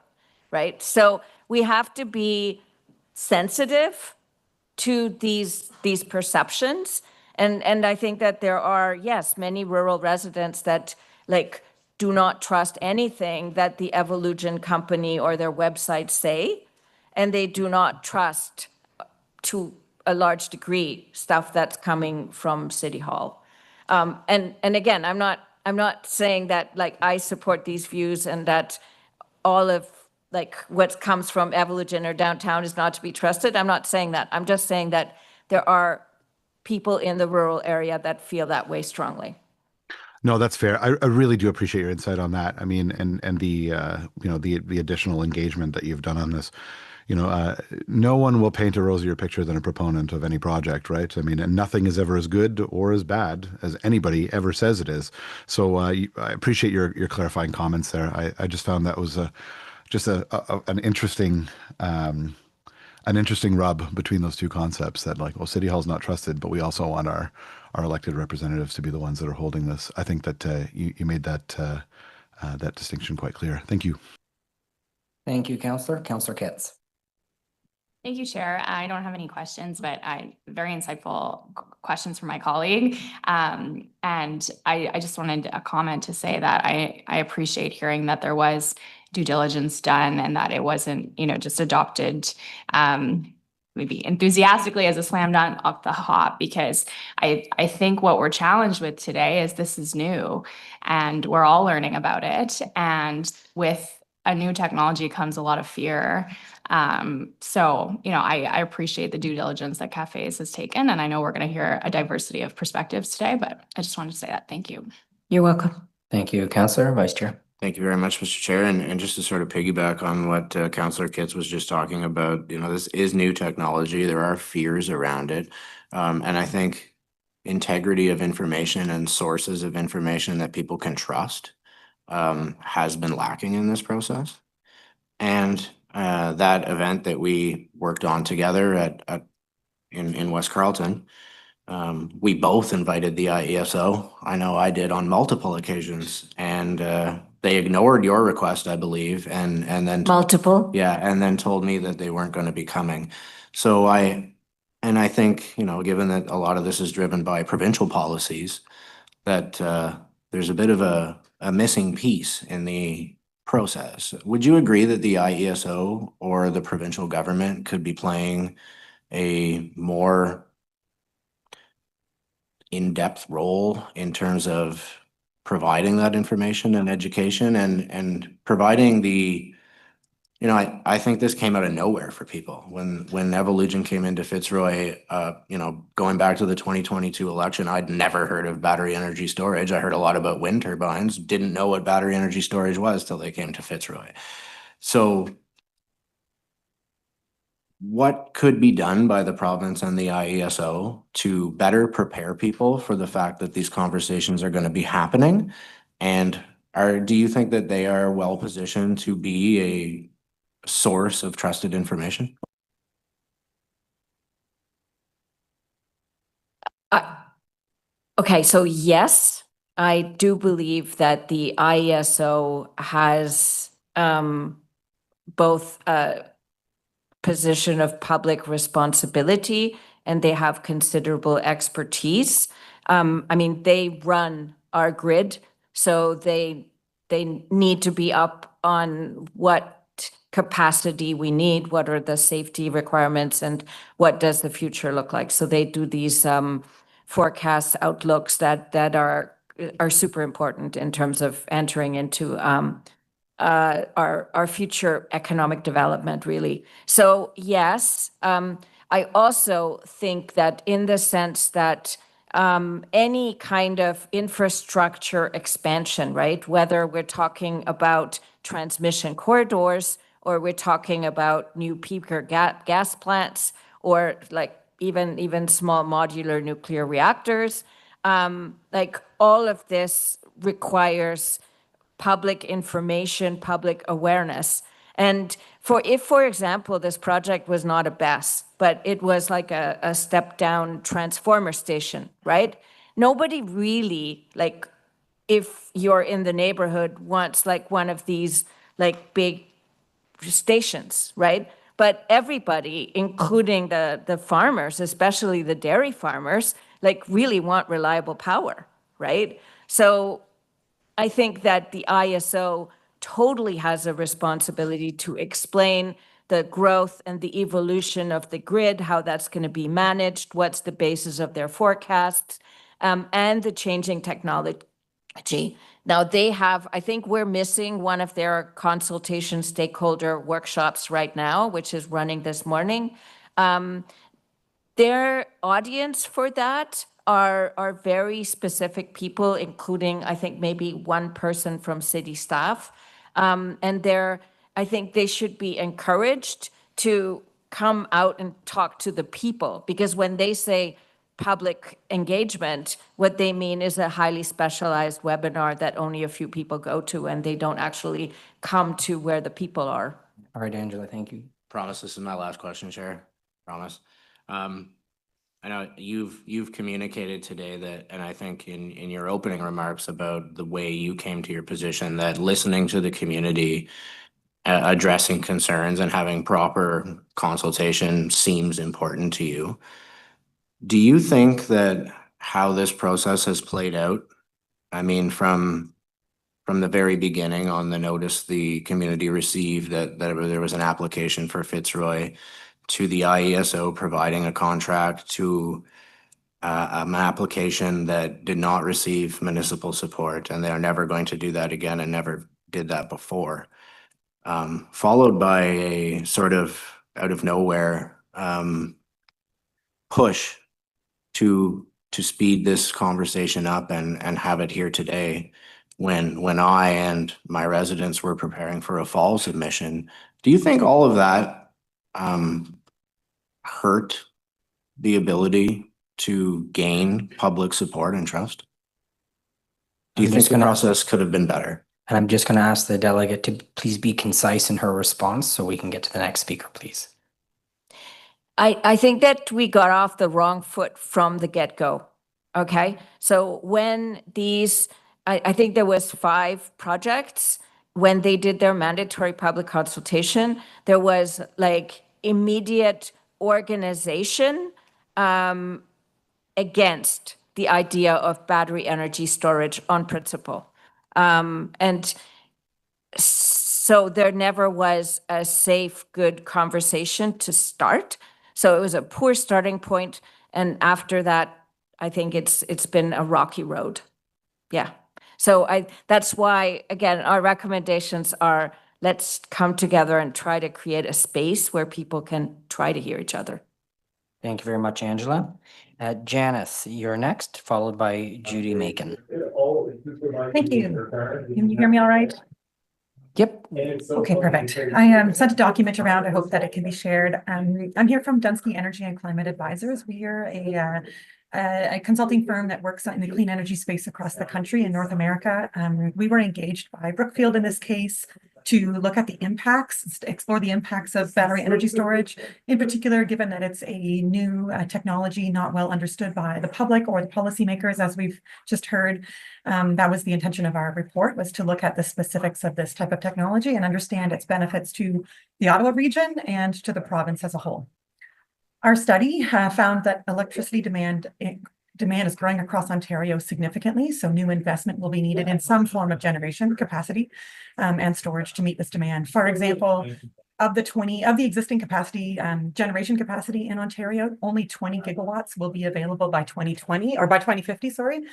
right? So we have to be sensitive to these perceptions. And I think that there are, yes, many rural residents that like do not trust anything that the Evolution company or their website say, and they do not trust to a large degree stuff that's coming from City Hall. And again, I'm not saying that like I support these views and that all of like what comes from Evolution or downtown is not to be trusted. I'm not saying that. I'm just saying that there are people in the rural area that feel that way strongly. No, that's fair. I really do appreciate your insight on that. I mean, and the the additional engagement that you've done on this. No one will paint a rosier picture than a proponent of any project, right? I mean, and nothing is ever as good or as bad as anybody ever says it is. So I appreciate your clarifying comments there. I just found that was just an interesting rub between those two concepts, that like, well, City Hall's not trusted, but we also want our elected representatives to be the ones that are holding this. I think that you made that that distinction quite clear. Thank you. Thank you, Councillor. Councillor Kitts. Thank you, Chair. I don't have any questions, but very insightful questions from my colleague. And I just wanted a comment to say that I appreciate hearing that there was due diligence done and that it wasn't, just adopted maybe enthusiastically as a slam dunk off the hop, because I think what we're challenged with today is this is new and we're all learning about it. And with a new technology comes a lot of fear. So, I appreciate the due diligence that Cafes has taken, and I know we're going to hear a diversity of perspectives today, but I just wanted to say that. Thank you. You're welcome. Thank you, Councillor, Vice Chair. Thank you very much, Mr. Chair. And just to sort of piggyback on what Councillor Kitts was just talking about, this is new technology. There are fears around it. And I think integrity of information and sources of information that people can trust has been lacking in this process. And that event that we worked on together in West Carleton, we both invited the IESO. I know I did on multiple occasions, and they ignored your request, I believe, and then Multiple? yeah, and then told me that they weren't going to be coming. So I think, given that a lot of this is driven by provincial policies, that there's a bit of a missing piece in the process. Would you agree that the IESO or the provincial government could be playing a more in-depth role in terms of providing that information and education and providing the, I think this came out of nowhere for people when Evolution came into Fitzroy, going back to the 2022 election, I'd never heard of battery energy storage. I heard a lot about wind turbines, didn't know what battery energy storage was till they came to Fitzroy. So what could be done by the province and the IESO to better prepare people for the fact that these conversations are going to be happening? And do you think that they are well positioned to be a source of trusted information? Okay, so yes, I do believe that the IESO has both a position of public responsibility and they have considerable expertise. They run our grid, so they need to be up on what capacity we need, what are the safety requirements, and what does the future look like. So they do these forecasts, outlooks that are super important in terms of entering into our future economic development, really. So yes, I also think that in the sense that any kind of infrastructure expansion, right? Whether we're talking about transmission corridors or we're talking about new peaker gas plants or like even small modular nuclear reactors, like all of this requires public information, public awareness. And if, for example, this project was not a BESS, but it was like a step down transformer station, right? Nobody really, like, if you're in the neighborhood, wants like one of these like big stations, right? But everybody, including the farmers, especially the dairy farmers, like really want reliable power, right? So I think that the IESO totally has a responsibility to explain the growth and the evolution of the grid, how that's going to be managed, what's the basis of their forecasts, and the changing technology. Now I think we're missing one of their consultation stakeholder workshops right now, which is running this morning. Their audience for that are very specific people, including, I think, maybe one person from city staff. And I think they should be encouraged to come out and talk to the people, because when they say public engagement, what they mean is a highly specialized webinar that only a few people go to, and they don't actually come to where the people are. All right, Angela, thank you. Promise this is my last question, Chair. Promise. I know you've communicated today that, and I think in your opening remarks about the way you came to your position, that listening to the community, addressing concerns and having proper consultation seems important to you. Do you think that how this process has played out, I mean, from the very beginning on the notice the community received that there was an application for Fitzroy, to the IESO providing a contract, to an application that did not receive municipal support, and they are never going to do that again and never did that before. followed by a sort of out of nowhere push to speed this conversation up and have it here today when I and my residents were preparing for a fall submission. Do you think all of that hurt the ability to gain public support and trust? Do you think the process could have been better? And I'm just going to ask the delegate to please be concise in her response so we can get to the next speaker, please. I think that we got off the wrong foot from the get-go. Okay, so when these, I think there was 5 projects, when they did their mandatory public consultation, there was like immediate organization against the idea of battery energy storage on principle. And so there never was a safe, good conversation to start. So it was a poor starting point. And after that, I think it's been a rocky road. Yeah. So that's why, again, our recommendations are let's come together and try to create a space where people can try to hear each other. Thank you very much, Angela. Janice, you're next, followed by Judy Macon. Thank you. Can you hear me all right? Yep. Okay, perfect. I sent a document around. I hope that it can be shared. I'm here from Dunsky Energy and Climate Advisors. We are a consulting firm that works in the clean energy space across the country in North America. We were engaged by Brookfield in this case to look at the impacts, to explore the impacts of battery energy storage, in particular, given that it's a new technology not well understood by the public or the policymakers, as we've just heard. That was the intention of our report, was to look at the specifics of this type of technology and understand its benefits to the Ottawa region and to the province as a whole. Our study found that electricity demand is growing across Ontario significantly, so new investment will be needed in some form of generation capacity and storage to meet this demand. For example, of the existing capacity, generation capacity in Ontario, only 20 gigawatts will be available by 2020 or by 2050, sorry.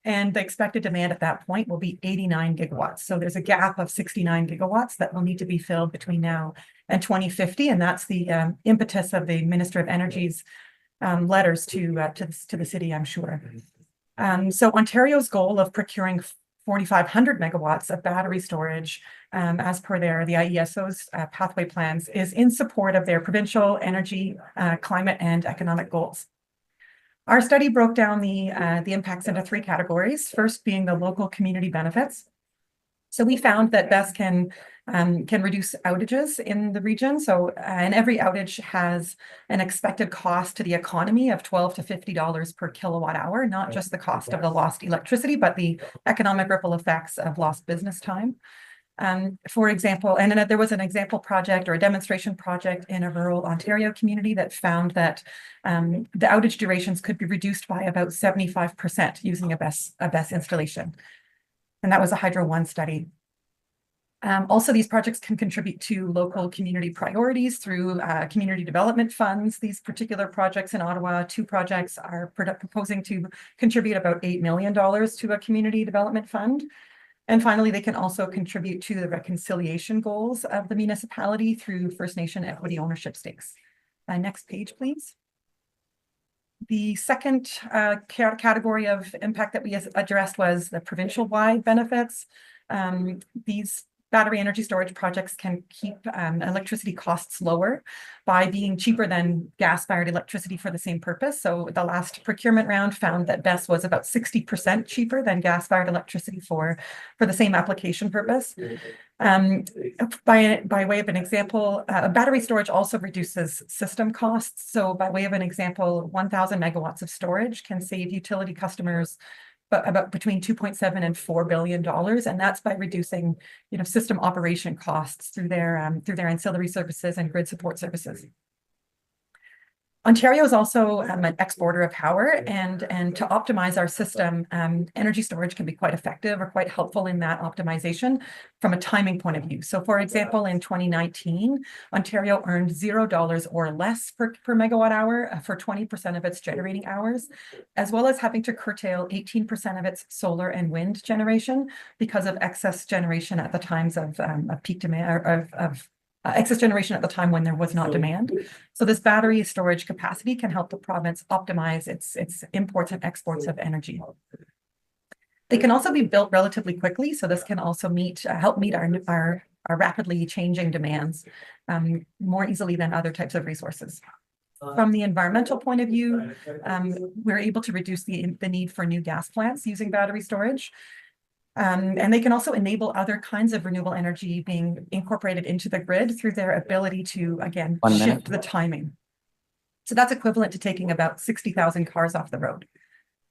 And the expected demand at that point will be 89 gigawatts. So there's a gap of 69 gigawatts that will need to be filled between now and 2050. And that's the impetus of the Minister of Energy's letters to the city, I'm sure. So Ontario's goal of procuring 4,500 megawatts of battery storage, as per the IESO's pathway plans, is in support of their provincial energy, climate, and economic goals. Our study broke down the impacts into 3 categories. First being the local community benefits. So we found that BESS can reduce outages in the region. So, and every outage has an expected cost to the economy of $12 to $50 per kilowatt hour, not just the cost of the lost electricity, but the economic ripple effects of lost business time. For example, and then there was an example project or a demonstration project in a rural Ontario community that found that the outage durations could be reduced by about 75% using a BESS installation. And that was a Hydro One study. Also, these projects can contribute to local community priorities through community development funds. These particular projects in Ottawa, 2 projects are proposing to contribute about $8 million to a community development fund. And finally, they can also contribute to the reconciliation goals of the municipality through First Nation equity ownership stakes. Next page, please. The second category of impact that we addressed was the provincial-wide benefits. These battery energy storage projects can keep electricity costs lower by being cheaper than gas-fired electricity for the same purpose. So the last procurement round found that BESS was about 60% cheaper than gas-fired electricity for the same application purpose. By way of an example, battery storage also reduces system costs. So by way of an example, 1,000 megawatts of storage can save utility customers about between $2.7 and $4 billion, and that's by reducing, system operation costs through their ancillary services and grid support services. Ontario is also an exporter of power, and to optimize our system, energy storage can be quite effective or quite helpful in that optimization from a timing point of view. So for example, in 2019, Ontario earned $0 or less per megawatt hour for 20% of its generating hours, as well as having to curtail 18% of its solar and wind generation because of excess generation at the times of peak demand, of excess generation at the time when there was not demand. So this battery storage capacity can help the province optimize its imports and exports of energy. They can also be built relatively quickly, so this can also help meet our rapidly changing demands more easily than other types of resources. From the environmental point of view, we're able to reduce the need for new gas plants using battery storage. And they can also enable other kinds of renewable energy being incorporated into the grid through their ability to, again, shift the timing. So that's equivalent to taking about 60,000 cars off the road.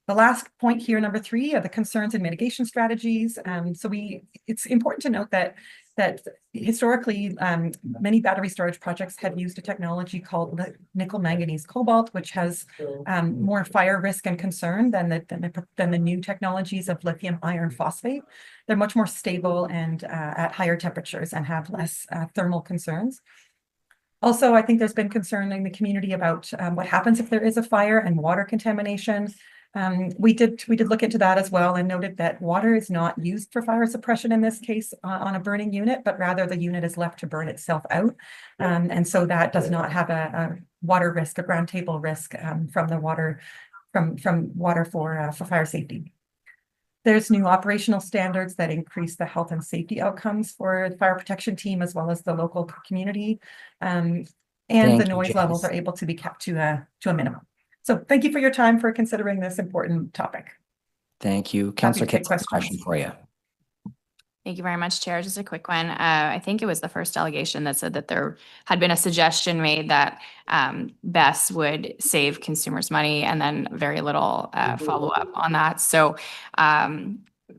The last point here, number 3, are the concerns and mitigation strategies. It's important to note that historically, many battery storage projects have used a technology called nickel manganese cobalt, which has more fire risk and concern than the new technologies of lithium iron phosphate. They're much more stable and at higher temperatures and have less thermal concerns. Also, I think there's been concern in the community about what happens if there is a fire and water contamination. We did look into that as well and noted that water is not used for fire suppression in this case on a burning unit, but rather the unit is left to burn itself out. And so that does not have a water risk, a ground table risk from the water, from water for fire safety. There's new operational standards that increase the health and safety outcomes for the fire protection team as well as the local community. And the noise levels are able to be kept to a minimum. So thank you for your time for considering this important topic. Thank you. Councillor Kitts, a question for you. Thank you very much, Chair. Just a quick one. I think it was the first delegation that said that there had been a suggestion made that BESS would save consumers money and then very little follow-up on that. So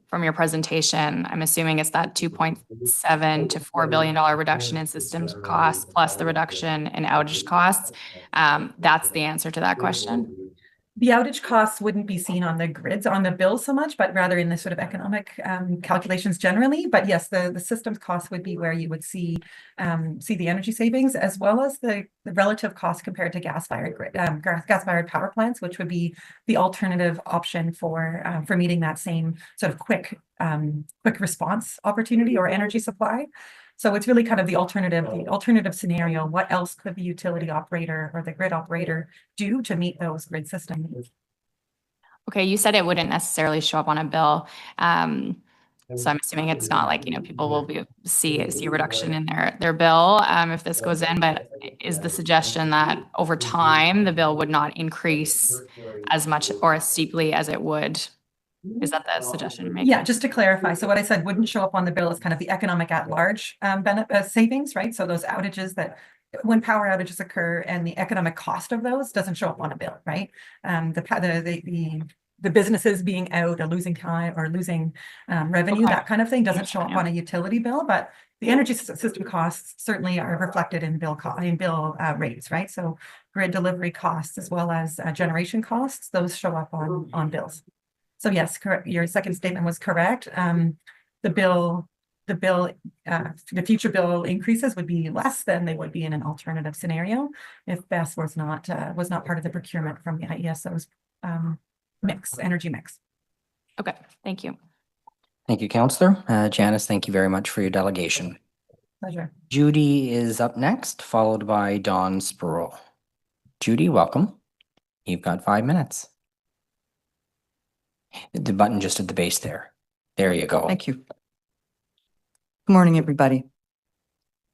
from your presentation, I'm assuming it's that $2.7 to $4 billion reduction in systems costs plus the reduction in outage costs. That's the answer to that question? The outage costs wouldn't be seen on the grids, on the bill so much, but rather in the sort of economic calculations generally. But yes, the systems cost would be where you would see the energy savings, as well as the relative cost compared to gas-fired power plants, which would be the alternative option for meeting that same sort of quick response opportunity or energy supply. So it's really kind of the alternative scenario. What else could the utility operator or the grid operator do to meet those grid system needs? Okay, you said it wouldn't necessarily show up on a bill. So I'm assuming it's not like, people will see a reduction in their bill if this goes in, but is the suggestion that over time the bill would not increase as much or as steeply as it would? Is that the suggestion you're making? Yeah, just to clarify. So what I said wouldn't show up on the bill is kind of the economic at-large savings, right? So those outages when power outages occur and the economic cost of those doesn't show up on a bill, right? The businesses being out or losing time or losing revenue, that kind of thing doesn't show up on a utility bill, but the energy system costs certainly are reflected in bill rates, right? So grid delivery costs as well as generation costs, those show up on bills. So yes, correct. Your second statement was correct. The future bill increases would be less than they would be in an alternative scenario if BESS was not part of the procurement from the IESO's energy mix. Okay, thank you. Thank you, Councillor. Janice, thank you very much for your delegation. Pleasure. Judy is up next, followed by Dawn Sproul. Judy, welcome. You've got 5 minutes. The button just at the base there. There you go. Thank you. Good morning, everybody.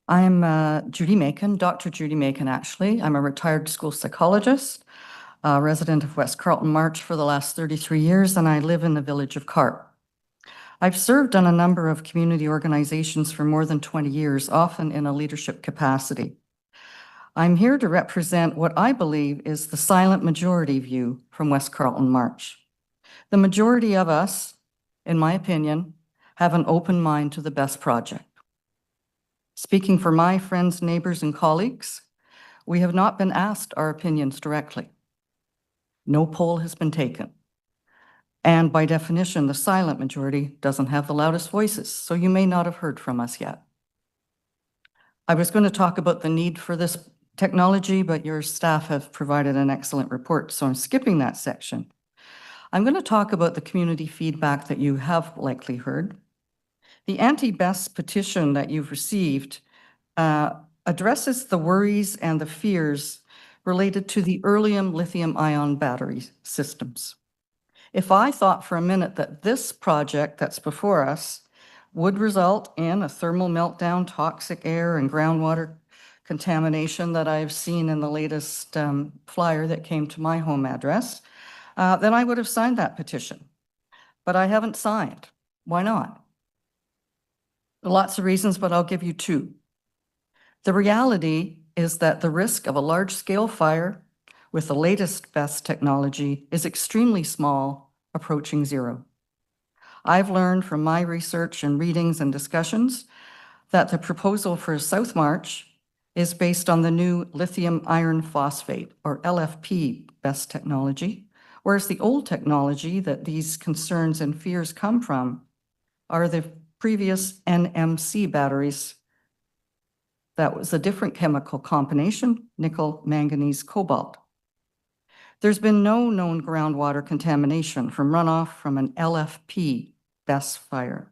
I'm Judy Macon, Dr. Judy Macon, actually. I'm a retired school psychologist, a resident of West Carleton March for the last 33 years, and I live in the village of Carp. I've served on a number of community organizations for more than 20 years, often in a leadership capacity. I'm here to represent what I believe is the silent majority view from West Carleton March. The majority of us, in my opinion, have an open mind to the BESS project. Speaking for my friends, neighbors, and colleagues, We have not been asked our opinions directly. No poll has been taken. And by definition, the silent majority doesn't have the loudest voices, so you may not have heard from us yet. I was going to talk about the need for this technology, but your staff have provided an excellent report, so I'm skipping that section. I'm going to talk about the community feedback that you have likely heard. The anti-BESS petition that you've received addresses the worries and the fears related to the lithium-ion battery systems. If I thought for a minute that this project that's before us would result in a thermal meltdown, toxic air, and groundwater contamination that I've seen in the latest flyer that came to my home address, then I would have signed that petition. But I haven't signed. Why not? Lots of reasons, but I'll give you two. The reality is that the risk of a large-scale fire with the latest BESS technology is extremely small, approaching zero. I've learned from my research and readings and discussions that the proposal for South March is based on the new lithium iron phosphate, or LFP, BESS technology, whereas the old technology that these concerns and fears come from are the previous NMC batteries. That was a different chemical combination, nickel, manganese, cobalt. There's been no known groundwater contamination from runoff from an LFP BESS fire.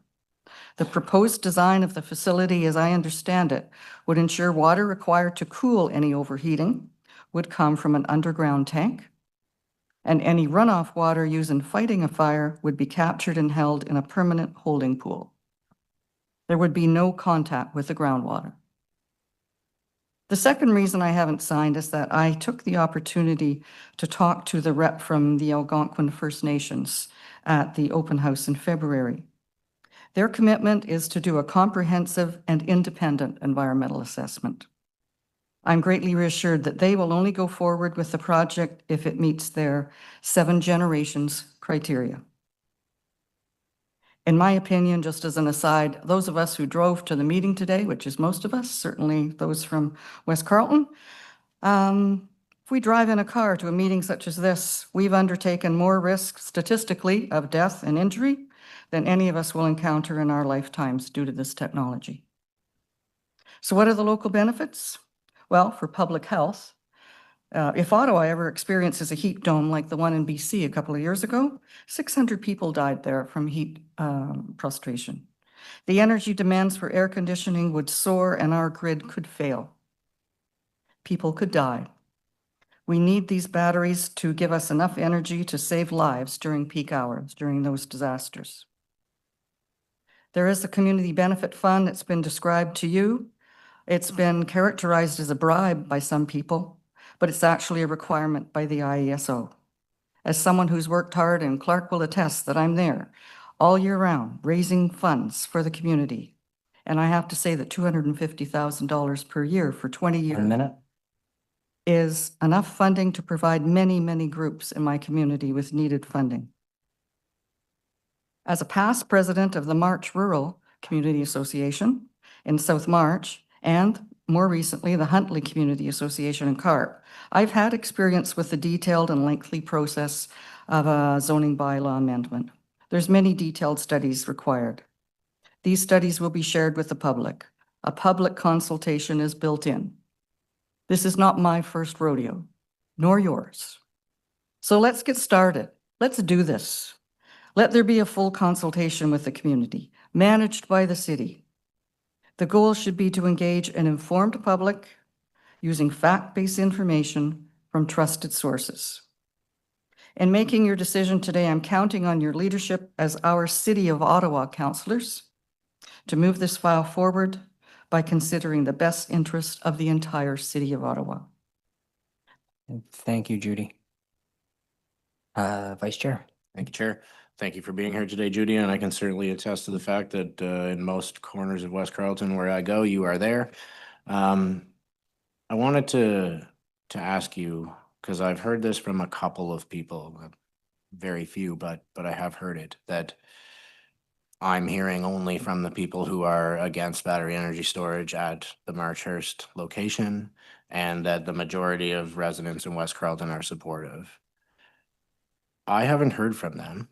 The proposed design of the facility, as I understand it, would ensure water required to cool any overheating would come from an underground tank, and any runoff water used in fighting a fire would be captured and held in a permanent holding pool. There would be no contact with the groundwater. The second reason I haven't signed is that I took the opportunity to talk to the rep from the Algonquin First Nations at the open house in February. Their commitment is to do a comprehensive and independent environmental assessment. I'm greatly reassured that they will only go forward with the project if it meets their 7 generations criteria. In my opinion, just as an aside, those of us who drove to the meeting today, which is most of us, certainly those from West Carleton, if we drive in a car to a meeting such as this, we've undertaken more risk statistically of death and injury than any of us will encounter in our lifetimes due to this technology. So what are the local benefits? Well, for public health, if Ottawa ever experiences a heat dome like the one in BC a couple of years ago, 600 people died there from heat prostration. The energy demands for air conditioning would soar and our grid could fail. People could die. We need these batteries to give us enough energy to save lives during peak hours, during those disasters. There is a community benefit fund that's been described to you. It's been characterized as a bribe by some people, but it's actually a requirement by the IESO. As someone who's worked hard, and Clark will attest that I'm there all year round, raising funds for the community. And I have to say that $250,000 per year for 20 years. 1 minute. Is enough funding to provide many, many groups in my community with needed funding. As a past president of the March Rural Community Association in South March, and more recently, the Huntley Community Association in Carp, I've had experience with the detailed and lengthy process of a zoning bylaw amendment. There's many detailed studies required. These studies will be shared with the public. A public consultation is built in. This is not my first rodeo, nor yours. So let's get started. Let's do this. Let there be a full consultation with the community, managed by the city. The goal should be to engage an informed public using fact-based information from trusted sources. In making your decision today, I'm counting on your leadership as our City of Ottawa councillors to move this file forward by considering the best interest of the entire City of Ottawa. Thank you, Judy. Vice Chair. Thank you, Chair. Thank you for being here today, Judy, and I can certainly attest to the fact that in most corners of West Carleton where I go, you are there. I wanted to ask you, because I've heard this from a couple of people, very few, but I have heard it, that I'm hearing only from the people who are against battery energy storage at the Marchhurst location and that the majority of residents in West Carleton are supportive. I haven't heard from them.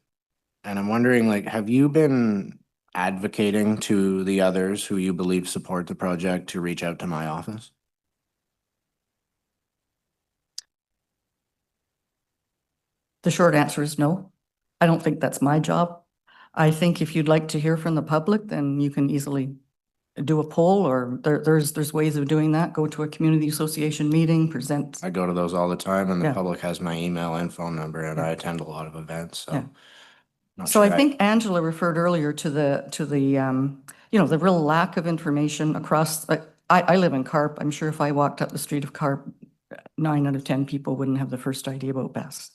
And I'm wondering, like, have you been advocating to the others who you believe support the project to reach out to my office? The short answer is no. I don't think that's my job. I think if you'd like to hear from the public, then you can easily do a poll, or there's ways of doing that. Go to a community association meeting, present. I go to those all the time, and the Yeah. public has my email and phone number, and Yeah. I attend a lot of events, Yeah. so. not So sure I think Angela referred earlier to the the real lack of information across, I live in Carp. I'm sure if I walked up the street of Carp, 9 out of 10 people wouldn't have the first idea about BESS.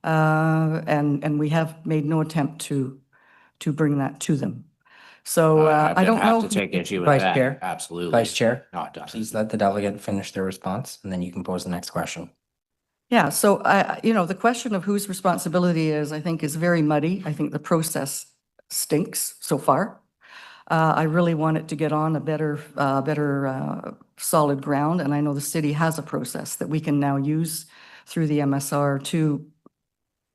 And we have made no attempt to bring that to them. So I don't know. Have to take issue with Vice that. Chair? Absolutely. Vice Chair, Not done. please let the delegate finish their response, and then you can pose the next question. Yeah, so the question of whose responsibility is, I think, is very muddy. I think the process stinks so far. I really want it to get on a better solid ground, and I know the city has a process that we can now use through the MSR to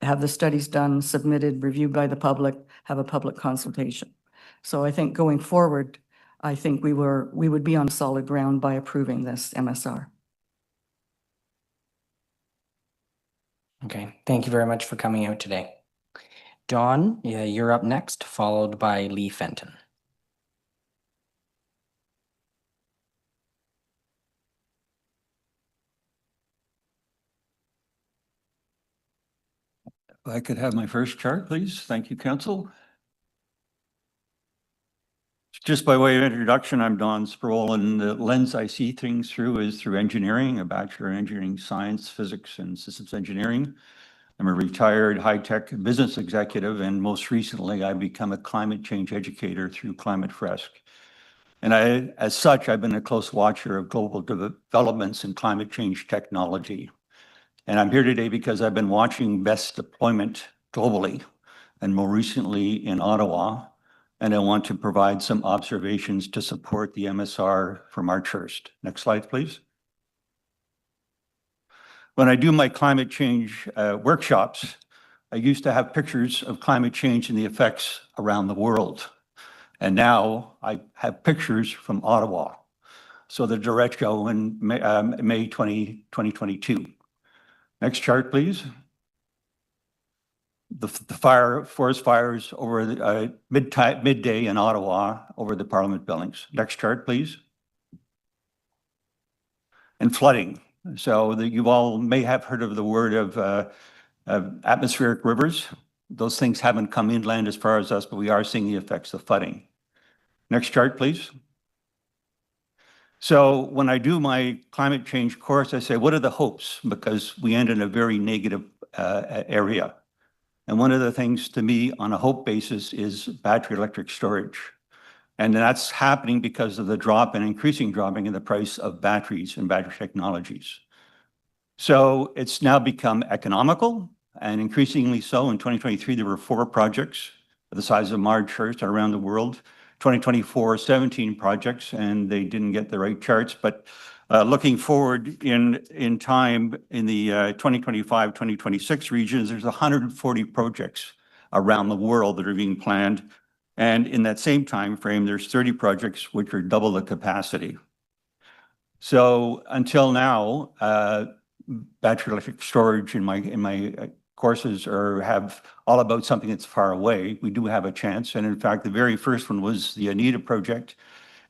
have the studies done, submitted, reviewed by the public, have a public consultation. So I think going forward, I think we would be on solid ground by approving this MSR. Okay, thank you very much for coming out today. Dawn, yeah, you're up next, followed by Lee Fenton. If I could have my first chart, please. Thank you, Council. Just by way of introduction, I'm Don Sproul, and the lens I see things through is through engineering, a Bachelor in Engineering Science, Physics, and Systems Engineering. I'm a retired high-tech business executive, and most recently, I've become a climate change educator through Climate Fresk. And as such, I've been a close watcher of global developments in climate change technology. And I'm here today because I've been watching BESS deployment globally, and more recently in Ottawa, and I want to provide some observations to support the MSR for March 1st. Next slide, please. When I do my climate change workshops, I used to have pictures of climate change and the effects around the world. And now I have pictures from Ottawa. So the direct show in May 2022. Next chart, please. The forest fires over the midday in Ottawa over the Parliament buildings. Next chart, please. And flooding. So you all may have heard of the word of atmospheric rivers. Those things haven't come inland as far as us, but we are seeing the effects of flooding. Next chart, please. So when I do my climate change course, I say, what are the hopes? Because we end in a very negative area. And one of the things to me on a hope basis is battery electric storage. And that's happening because of the drop and increasing dropping in the price of batteries and battery technologies. So it's now become economical and increasingly so. In 2023, there were 4 projects the size of March 1st around the world. 2024, 17 projects, and they didn't get the right charts. But looking forward in time in the 2025, 2026 regions, there's 140 projects around the world that are being planned. And in that same time frame, there's 30 projects which are double the capacity. So until now, battery electric storage in my courses have all about something that's far away. We do have a chance. And in fact, the very first one was the Anita project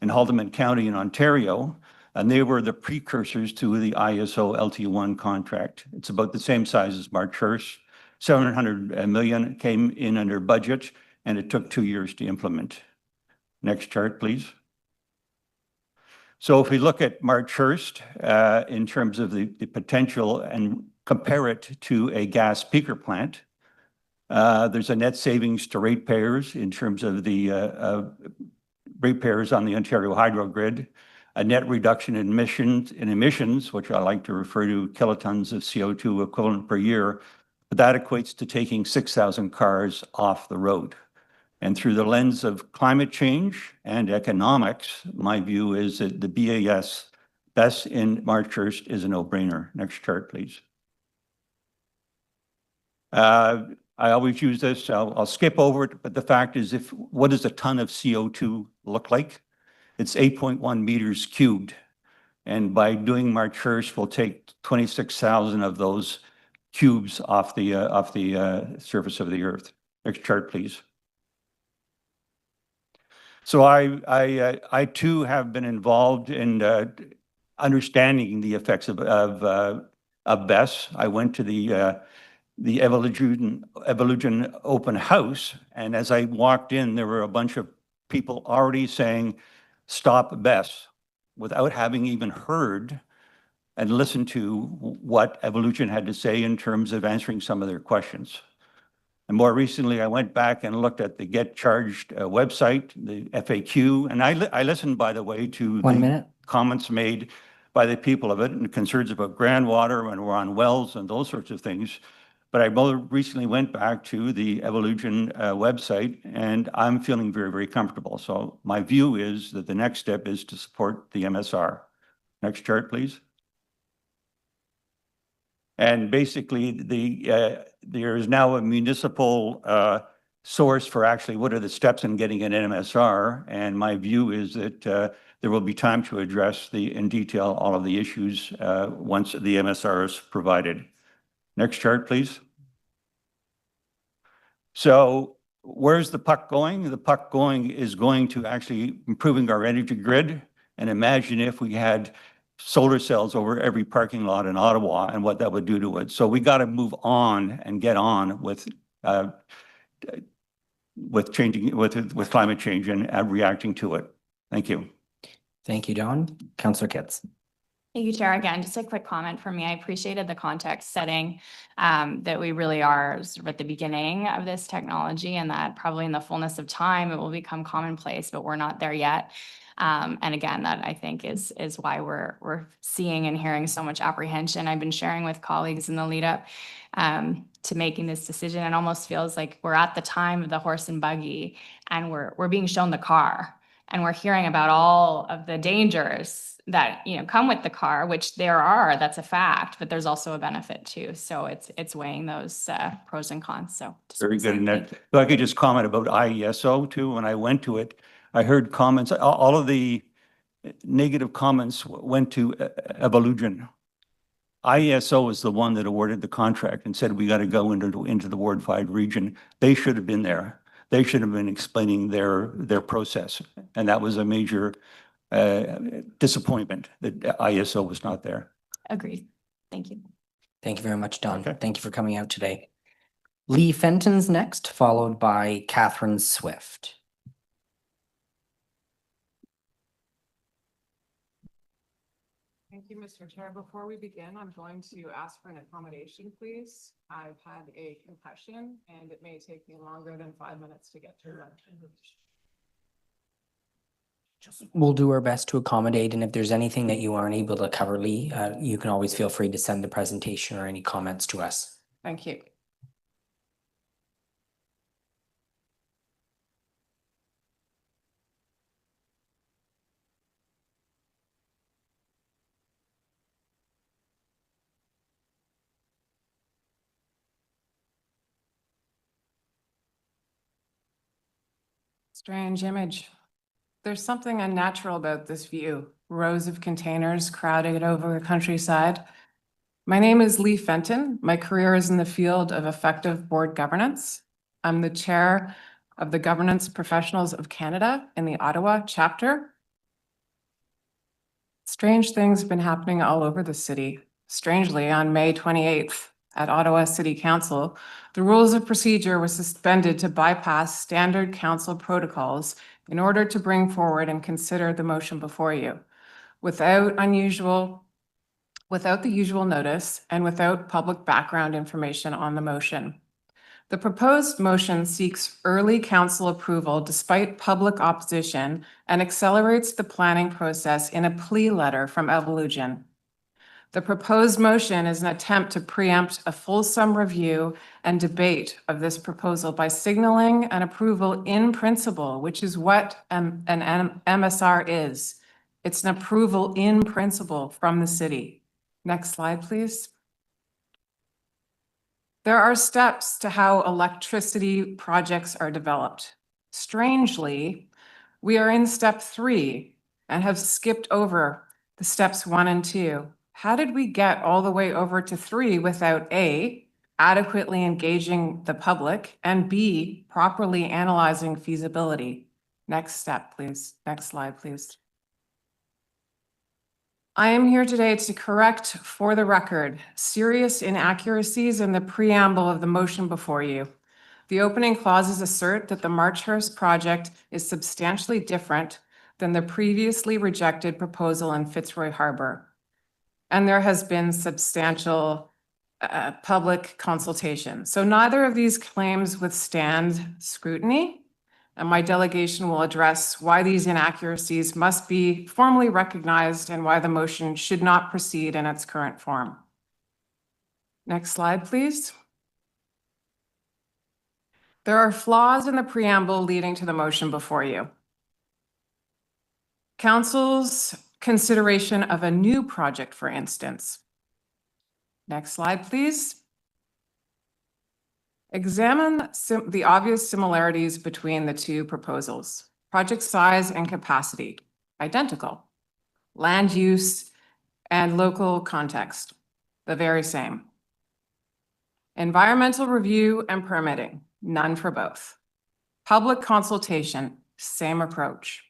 in Haldimand County in Ontario. And they were the precursors to the ISO LT1 contract. It's about the same size as March 1st. 700 million came in under budget, and it took 2 years to implement. Next chart, please. So if we look at March 1st, in terms of the potential and compare it to a gas peaker plant, there's a net savings to ratepayers in terms of the ratepayers on the Ontario hydro grid, a net reduction in emissions, which I like to refer to kilotons of CO2 equivalent per year, but that equates to taking 6,000 cars off the road. And through the lens of climate change and economics, my view is that the BAS BESS in Marchurst is a no-brainer. Next chart, please. I always use this. I'll skip over it, but the fact is, what does a ton of CO2 look like? It's 8.1 meters cubed. And by doing Marchurst, we'll take 26,000 of those cubes off the surface of the earth. Next chart, please. So I too have been involved in understanding the effects of BESS. I went to the Evolution open house, and as I walked in, there were a bunch of people already saying, "Stop BESS," without having even heard and listened to what Evolution had to say in terms of answering some of their questions. And more recently, I went back and looked at the Get Charged website, the FAQ, and I listened, by the way, to the comments made by the people of it and concerns about groundwater and we're on wells and those sorts of things. But I more recently went back to the Evolution website, and I'm feeling very, very comfortable. So my view is that the next step is to support the MSR. Next chart, please. And basically, there is now a municipal source for actually what are the steps in getting an MSR. And my view is that there will be time to address in detail all of the issues once the MSR is provided. Next chart, please. So where's the puck going? The puck is going to actually improving our energy grid. And imagine if we had solar cells over every parking lot in Ottawa and what that would do to it. So we got to move on and get on with climate change and reacting to it. Thank you. Thank you, Don. Councillor Kitts. Thank you, Chair. Again, just a quick comment from me. I appreciated the context setting that we really are sort of at the beginning of this technology, and that probably in the fullness of time, it will become commonplace, but we're not there yet. And again, that I think is why we're seeing and hearing so much apprehension. I've been sharing with colleagues in the lead up to making this decision. It almost feels like we're at the time of the horse and buggy, and we're being shown the car, and we're hearing about all of the dangers that come with the car, which there are. That's a fact, but there's also a benefit too. So it's weighing those pros and cons. So very good. And that, if I could just comment about IESO too. When I went to it, I heard comments. All of the negative comments went to Evolution. IESO is the one that awarded the contract and said we got to go into the Ward 5 region. They should have been there. They should have been explaining their process, and that was a major disappointment that IESO was not there. Agreed. Thank you. Thank you very much, Don. Okay. Thank you for coming out today. Lee Fenton's next, followed by Catherine Swift. Thank you, Mr. Chair. Before we begin, I'm going to ask for an accommodation, please. I've had a concussion and it may take me longer than 5 minutes to get through that. We'll do our best to accommodate, and if there's anything that you aren't able to cover, Lee, you can always feel free to send the presentation or any comments to us. Thank you. Strange image. There's something unnatural about this view. Rows of containers crowded over a countryside. My name is Lee Fenton. My career is in the field of effective board governance. I'm the chair of the Governance Professionals of Canada in the Ottawa chapter. Strange things have been happening all over the city. Strangely, on May 28th at Ottawa City Council, the rules of procedure were suspended to bypass standard council protocols in order to bring forward and consider the motion before you without the usual notice and without public background information on the motion. The proposed motion seeks early council approval despite public opposition and accelerates the planning process in a plea letter from Evolution. The proposed motion is an attempt to preempt a fulsome review and debate of this proposal by signaling an approval in principle, which is what an MSR is. It's an approval in principle from the city. Next slide, please. There are steps to how electricity projects are developed. Strangely, we are in step 3 and have skipped over the steps 1 and 2. How did we get all the way over to 3 without A, adequately engaging the public, and B, properly analyzing feasibility? Next step, please. Next slide, please. I am here today to correct, for the record, serious inaccuracies in the preamble of the motion before you. The opening clauses assert that the Marchurst project is substantially different than the previously rejected proposal in Fitzroy Harbor. And there has been substantial public consultation. So neither of these claims withstand scrutiny. And my delegation will address why these inaccuracies must be formally recognized and why the motion should not proceed in its current form. Next slide, please. There are flaws in the preamble leading to the motion before you. Council's consideration of a new project, for instance. Next slide, please. Examine the obvious similarities between the two proposals. Project size and capacity, identical. Land use and local context, the very same. Environmental review and permitting, none for both. Public consultation, same approach.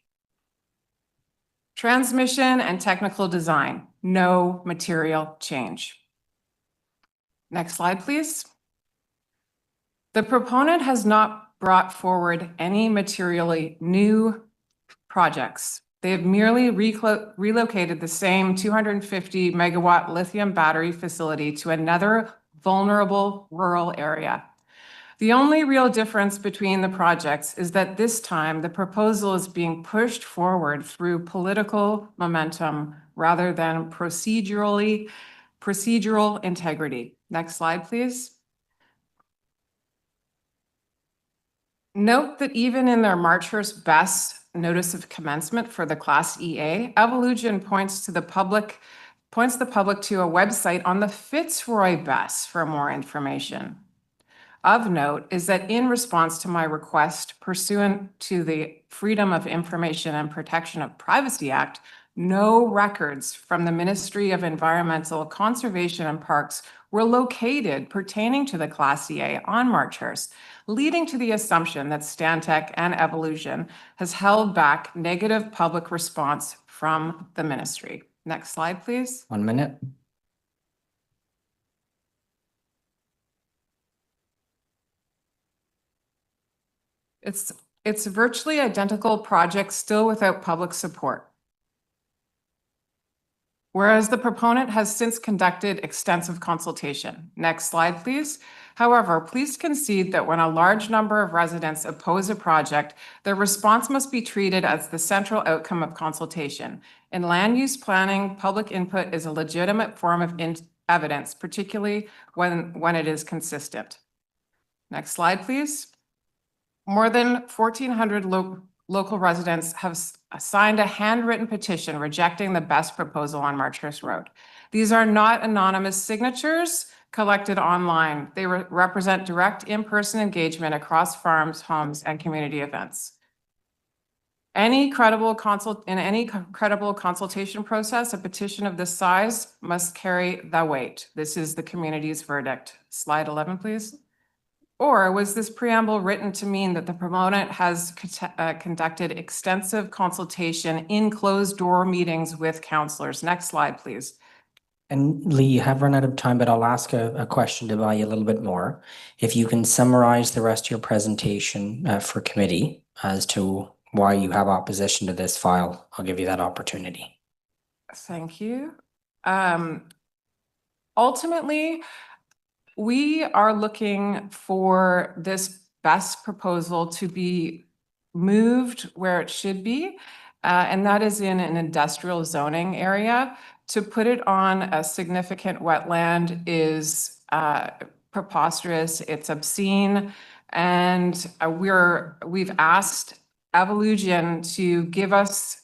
Transmission and technical design, no material change. Next slide, please. The proponent has not brought forward any materially new projects. They have merely relocated the same 250 megawatt lithium battery facility to another vulnerable rural area. The only real difference between the projects is that this time the proposal is being pushed forward through political momentum rather than procedural integrity. Next slide, please. Note that even in their Marchurst Best notice of commencement for the Class EA, Evolution points the public to a website on the Fitzroy Best for more information. Of note is that in response to my request pursuant to the Freedom of Information and Protection of Privacy Act, no records from the Ministry of Environmental Conservation and Parks were located pertaining to the Class EA on Marchurst, leading to the assumption that Stantec and Evolution has held back negative public response from the ministry. Next slide, please. 1 minute. It's a virtually identical project still without public support. Whereas the proponent has since conducted extensive consultation. Next slide, please. However, please concede that when a large number of residents oppose a project, their response must be treated as the central outcome of consultation. In land use planning, public input is a legitimate form of evidence, particularly when it is consistent. Next slide, please. More than 1,400 local residents have signed a handwritten petition rejecting the best proposal on Marchurst Road. These are not anonymous signatures collected online. They represent direct in-person engagement across farms, homes, and community events. In any credible consultation process, a petition of this size must carry the weight. This is the community's verdict. Slide 11, please. Or was this preamble written to mean that the proponent has conducted extensive consultation in closed door meetings with councillors? Next slide, please. And Lee, you have run out of time, but I'll ask a question to buy you a little bit more. If you can summarize the rest of your presentation for committee as to why you have opposition to this file, I'll give you that opportunity. Thank you. Ultimately, we are looking for this best proposal to be moved where it should be, and that is in an industrial zoning area. To put it on a significant wetland is preposterous, it's obscene, and we've asked Evolution to give us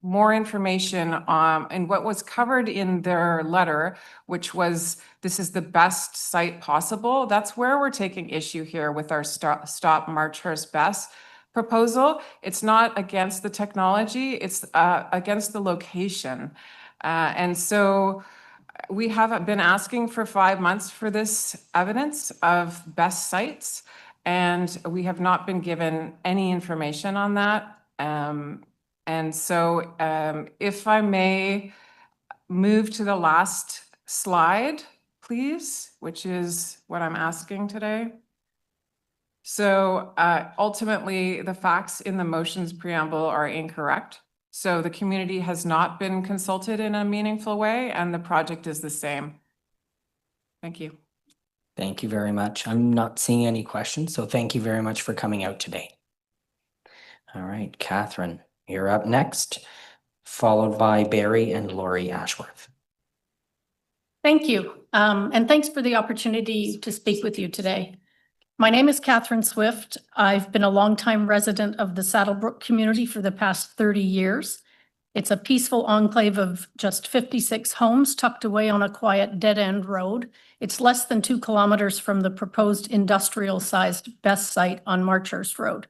more information and what was covered in their letter, which was this is the best site possible. That's where we're taking issue here with our Stop Marchhurst Best proposal. It's not against the technology, it's against the location. And so we have been asking for 5 months for this evidence of best sites, and we have not been given any information on that. And so if I may move to the last slide, please, which is what I'm asking today. So ultimately, the facts in the motion's preamble are incorrect. So the community has not been consulted in a meaningful way, and the project is the same. Thank you. Thank you very much. I'm not seeing any questions, so thank you very much for coming out today. All right, Catherine, you're up next, followed by Barry and Lori Ashworth. Thank you, and thanks for the opportunity to speak with you today. My name is Catherine Swift. I've been a longtime resident of the Saddlebrook community for the past 30 years. It's a peaceful enclave of just 56 homes tucked away on a quiet dead-end road. It's less than 2 kilometers from the proposed industrial-sized Best site on Marchhurst Road.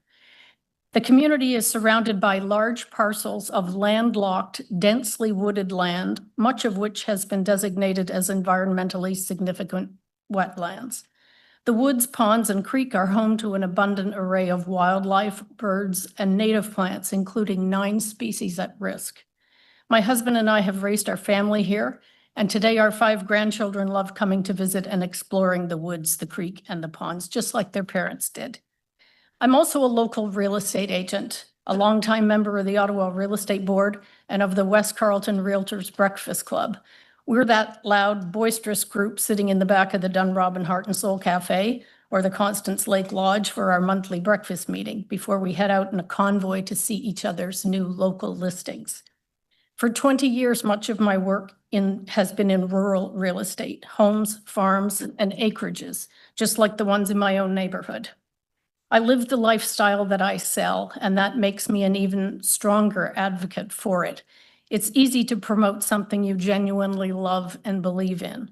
The community is surrounded by large parcels of landlocked, densely wooded land, much of which has been designated as environmentally significant wetlands. The woods, ponds, and creek are home to an abundant array of wildlife, birds, and native plants, including 9 species at risk. My husband and I have raised our family here, and today our 5 grandchildren love coming to visit and exploring the woods, the creek, and the ponds, just like their parents did. I'm also a local real estate agent, a longtime member of the Ottawa Real Estate Board and of the West Carleton Realtors Breakfast Club. We're that loud, boisterous group sitting in the back of the Dunrobin Heart and Soul Cafe or the Constance Lake Lodge for our monthly breakfast meeting before we head out in a convoy to see each other's new local listings. For 20 years, much of my work has been in rural real estate, homes, farms, and acreages, just like the ones in my own neighborhood. I live the lifestyle that I sell, and that makes me an even stronger advocate for it. It's easy to promote something you genuinely love and believe in.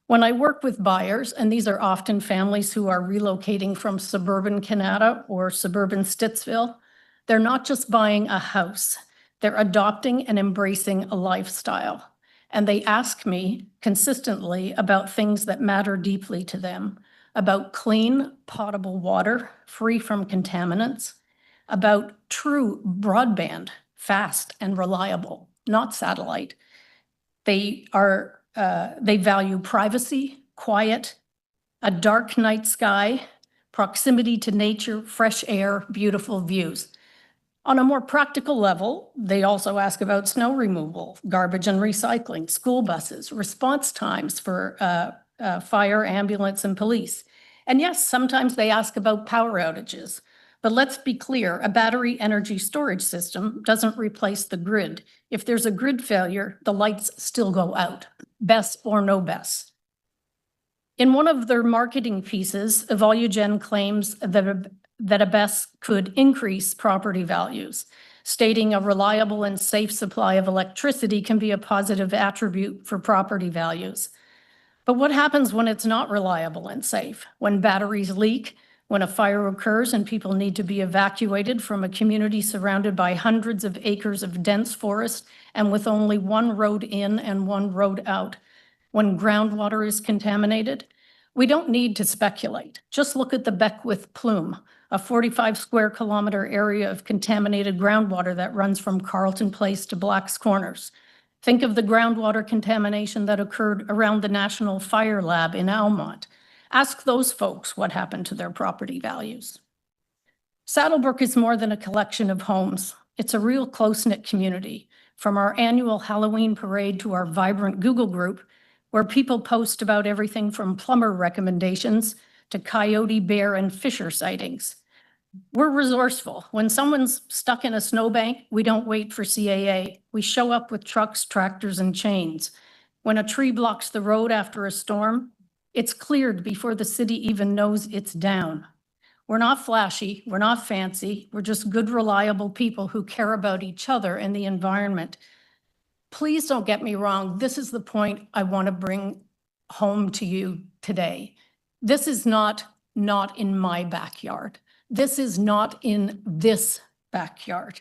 When I work with buyers, and these are often families who are relocating from suburban Canada or suburban Stittsville, they're not just buying a house, they're adopting and embracing a lifestyle. And they ask me consistently about things that matter deeply to them, about clean, potable water, free from contaminants, about true broadband, fast and reliable, not satellite. They value privacy, quiet, a dark night sky, proximity to nature, fresh air, beautiful views. On a more practical level, they also ask about snow removal, garbage and recycling, school buses, response times for fire, ambulance, and police. And yes, sometimes they ask about power outages. But let's be clear, a battery energy storage system doesn't replace the grid. If there's a grid failure, the lights still go out, BESS or no BESS. In one of their marketing pieces, Evolugen claims that a BESS could increase property values, stating a reliable and safe supply of electricity can be a positive attribute for property values. But what happens when it's not reliable and safe? When batteries leak, when a fire occurs and people need to be evacuated from a community surrounded by hundreds of acres of dense forest and with only one road in and one road out, when groundwater is contaminated? We don't need to speculate. Just look at the Beckwith Plume, a 45 square kilometer area of contaminated groundwater that runs from Carleton Place to Black's Corners. Think of the groundwater contamination that occurred around the National Fire Lab in Almont. Ask those folks what happened to their property values. Saddlebrook is more than a collection of homes. It's a real close-knit community, from our annual Halloween parade to our vibrant Google group, where people post about everything from plumber recommendations to coyote, bear, and fisher sightings. We're resourceful. When someone's stuck in a snowbank, we don't wait for CAA. We show up with trucks, tractors, and chains. When a tree blocks the road after a storm, it's cleared before the city even knows it's down. We're not flashy, we're not fancy, we're just good, reliable people who care about each other and the environment. Please don't get me wrong, this is the point I want to bring home to you today. This is not in my backyard. This is not in this backyard.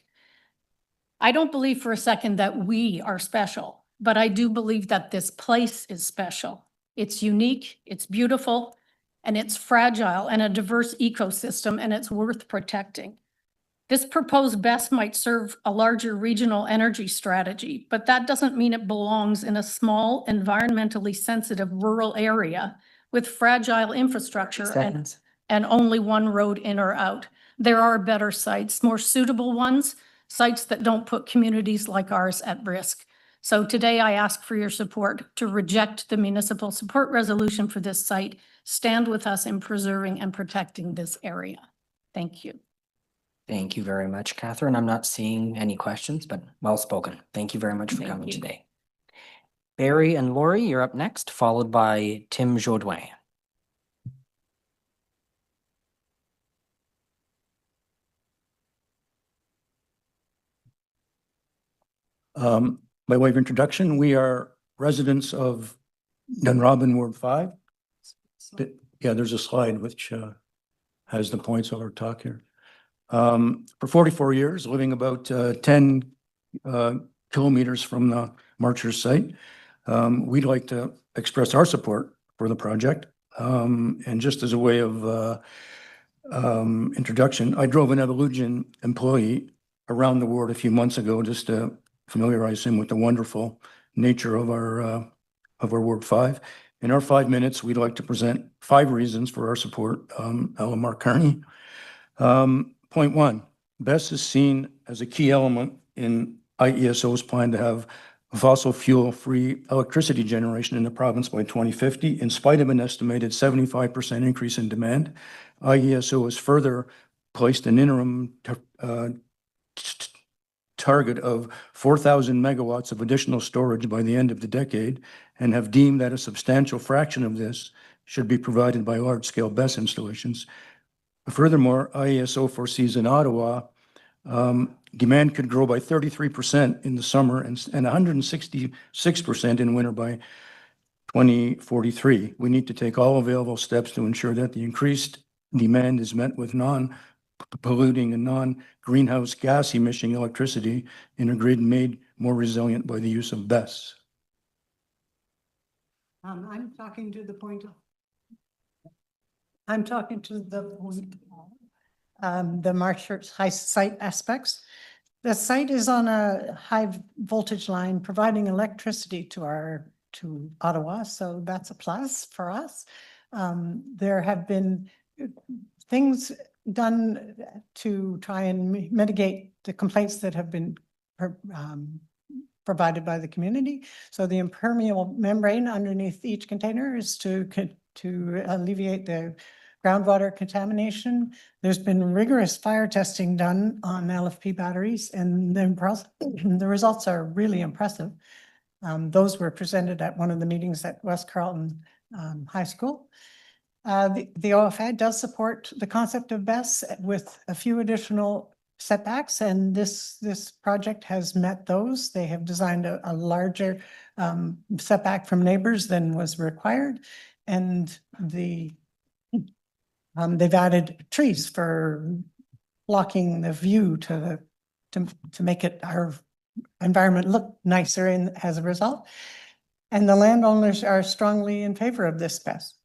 I don't believe for a second that we are special, but I do believe that this place is special. It's unique, it's beautiful, and it's fragile and a diverse ecosystem, and it's worth protecting. This proposed BESS might serve a larger regional energy strategy, but that doesn't mean it belongs in a small, environmentally sensitive rural area with fragile infrastructure and only one road in or out. There are better sites, more suitable ones, sites that don't put communities like ours at risk. So today I ask for your support to reject the municipal support resolution for this site. Stand with us in preserving and protecting this area. Thank you. Thank you very much, Catherine. I'm not seeing any questions, but well spoken. Thank you very much for Thank coming you. today. Barry and Lori, you're up next, followed by Tim Jaudoin. By way of introduction, we are residents of Dunrobin Ward 5. Yeah, there's a slide which has the points of our talk here. For 44 years, living about 10 kilometers from the Marchers site, we'd like to express our support for the project. And just as a way of introduction, I drove an Evolution employee around the ward a few months ago just to familiarize him with the wonderful nature of our Ward 5. In our 5 minutes, we'd like to present 5 reasons for our support. Mark Carney. Point 1, BESS is seen as a key element in IESO's plan to have fossil fuel-free electricity generation in the province by 2050, in spite of an estimated 75% increase in demand. IESO has further placed an interim target of 4,000 megawatts of additional storage by the end of the decade, and have deemed that a substantial fraction of this should be provided by large-scale BESS installations. Furthermore, IESO foresees in Ottawa, demand could grow by 33% in the summer and 166% in winter by 2043. We need to take all available steps to ensure that the increased demand is met with non-polluting and non-greenhouse gas emitting electricity in a grid made more resilient by the use of BESS. I'm talking to the point of the Marchers high site aspects. The site is on a high voltage line providing electricity to Ottawa, so that's a plus for us. There have been things done to try and mitigate the complaints that have been provided by the community. So the impermeable membrane underneath each container is to alleviate the groundwater contamination. There's been rigorous fire testing done on LFP batteries, and the results are really impressive. Those were presented at one of the meetings at West Carleton High School. The OFA does support the concept of BESS with a few additional setbacks, and this project has met those. They have designed a larger setback from neighbors than was required, and they've added trees for blocking the view to make our environment look nicer as a result. And the landowners are strongly in favor of this BESS.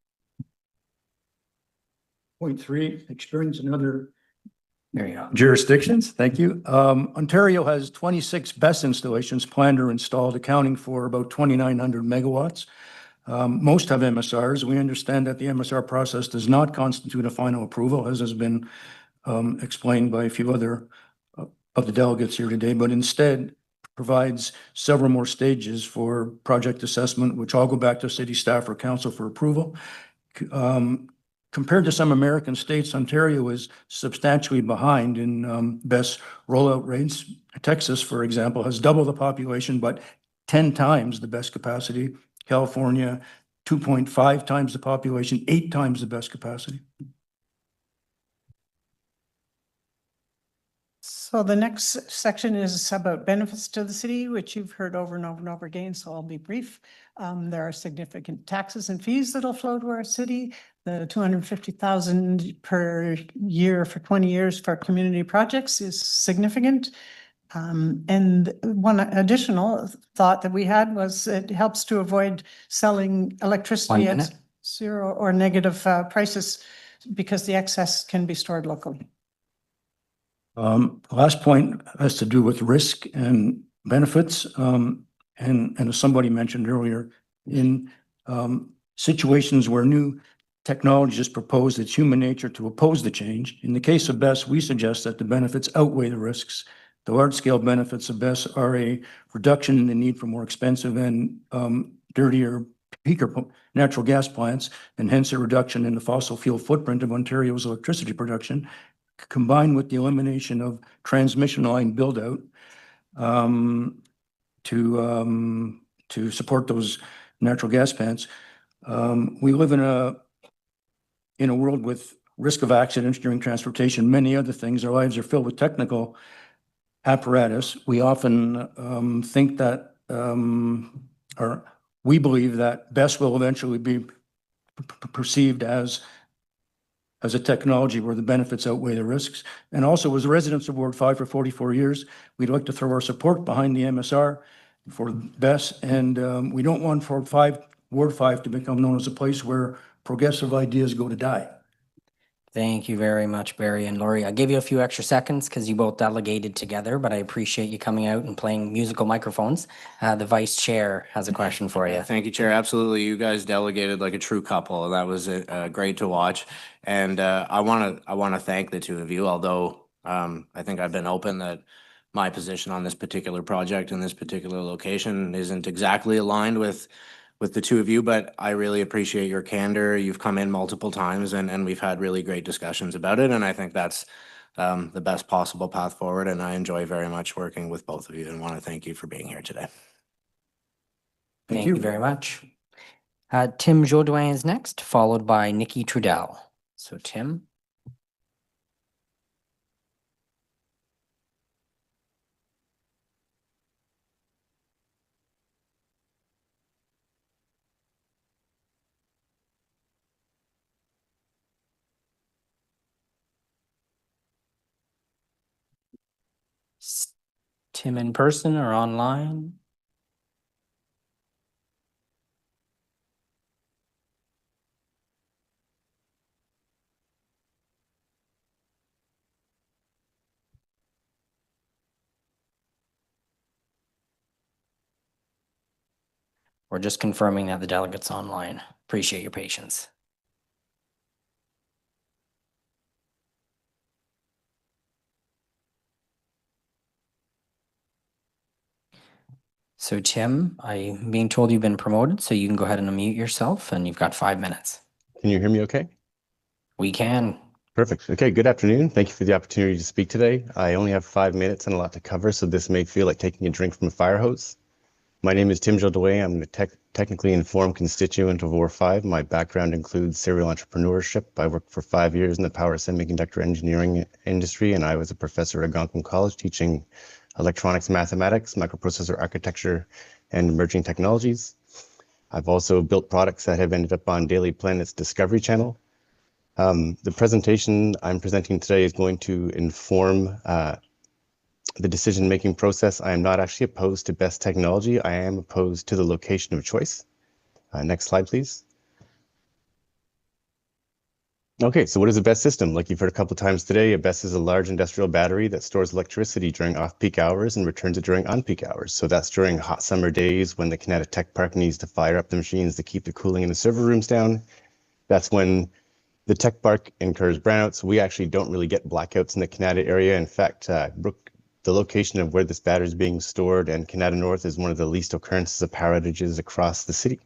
Point 3, experience in other jurisdictions. Thank you. Ontario has 26 BESS installations planned or installed, accounting for about 2,900 megawatts. Most have MSRs. We understand that the MSR process does not constitute a final approval, as has been explained by a few other of the delegates here today, but instead provides several more stages for project assessment, which I'll go back to city staff or council for approval. Compared to some American states, Ontario is substantially behind in BESS rollout rates. Texas, for example, has double the population, but 10 times the BESS capacity. California, 2.5 times the population, 8 times the BESS capacity. So the next section is about benefits to the city, which you've heard over and over and over again, so I'll be brief. There are significant taxes and fees that'll flow to our city. The 250,000 per year for 20 years for community projects is significant. And one additional thought that we had was it helps to avoid selling electricity at zero or negative prices because the excess can be stored locally. Last point has to do with risk and benefits. And as somebody mentioned earlier, in situations where new technology is proposed, it's human nature to oppose the change. In the case of BESS, we suggest that the benefits outweigh the risks. The large-scale benefits of BESS are a reduction in the need for more expensive and dirtier peaker natural gas plants, and hence a reduction in the fossil fuel footprint of Ontario's electricity production, combined with the elimination of transmission line build-out to support those natural gas plants. We live in a world with risk of accidents during transportation, many other things. Our lives are filled with technical apparatus. We often think that, or we believe that BESS will eventually be perceived as a technology where the benefits outweigh the risks. And also, as residents of Ward 5 for 44 years, we'd like to throw our support behind the MSR for BESS. And we don't want Ward 5 to become known as a place where progressive ideas go to die. Thank you very much, Barry and Lori. I gave you a few extra seconds because you both delegated together, but I appreciate you coming out and playing musical microphones. The vice chair has a question for you. Thank you, Chair. Absolutely. You guys delegated like a true couple. That was great to watch. And I want to thank the two of you, although I think I've been open that my position on this particular project in this particular location isn't exactly aligned with the two of you, but I really appreciate your candor. You've come in multiple times and we've had really great discussions about it. And I think that's the best possible path forward. And I enjoy very much working with both of you and want to thank you for being here today. Thank you very much. Tim Jodoin is next, followed by Nikki Trudell. So Tim. Tim in person or online? We're just confirming that the delegate's online. Appreciate your patience. So Tim, I'm being told you've been promoted, so you can go ahead and unmute yourself and you've got 5 minutes. Can you hear me okay? We can. Perfect. Okay, good afternoon. Thank you for the opportunity to speak today. I only have 5 minutes and a lot to cover, so this may feel like taking a drink from a fire hose. My name is Tim Jodoin. I'm a technically informed constituent of Ward 5. My background includes serial entrepreneurship. I worked for 5 years in the power semiconductor engineering industry, and I was a professor at Algonquin College teaching electronics, mathematics, microprocessor architecture, and emerging technologies. I've also built products that have ended up on Daily Planet's Discovery Channel. The presentation I'm presenting today is going to inform the decision-making process. I am not actually opposed to best technology. I am opposed to the location of choice. Next slide, please. Okay, so what is a BESS system? Like you've heard a couple of times today, a BESS is a large industrial battery that stores electricity during off-peak hours and returns it during on-peak hours. So that's during hot summer days when the Kinetic Tech Park needs to fire up the machines to keep the cooling in the server rooms down. That's when the tech park incurs brownouts. We actually don't really get blackouts in the Canada area. In fact, the location of where this battery is being stored and Canada North is one of the least occurrences of power outages across the city.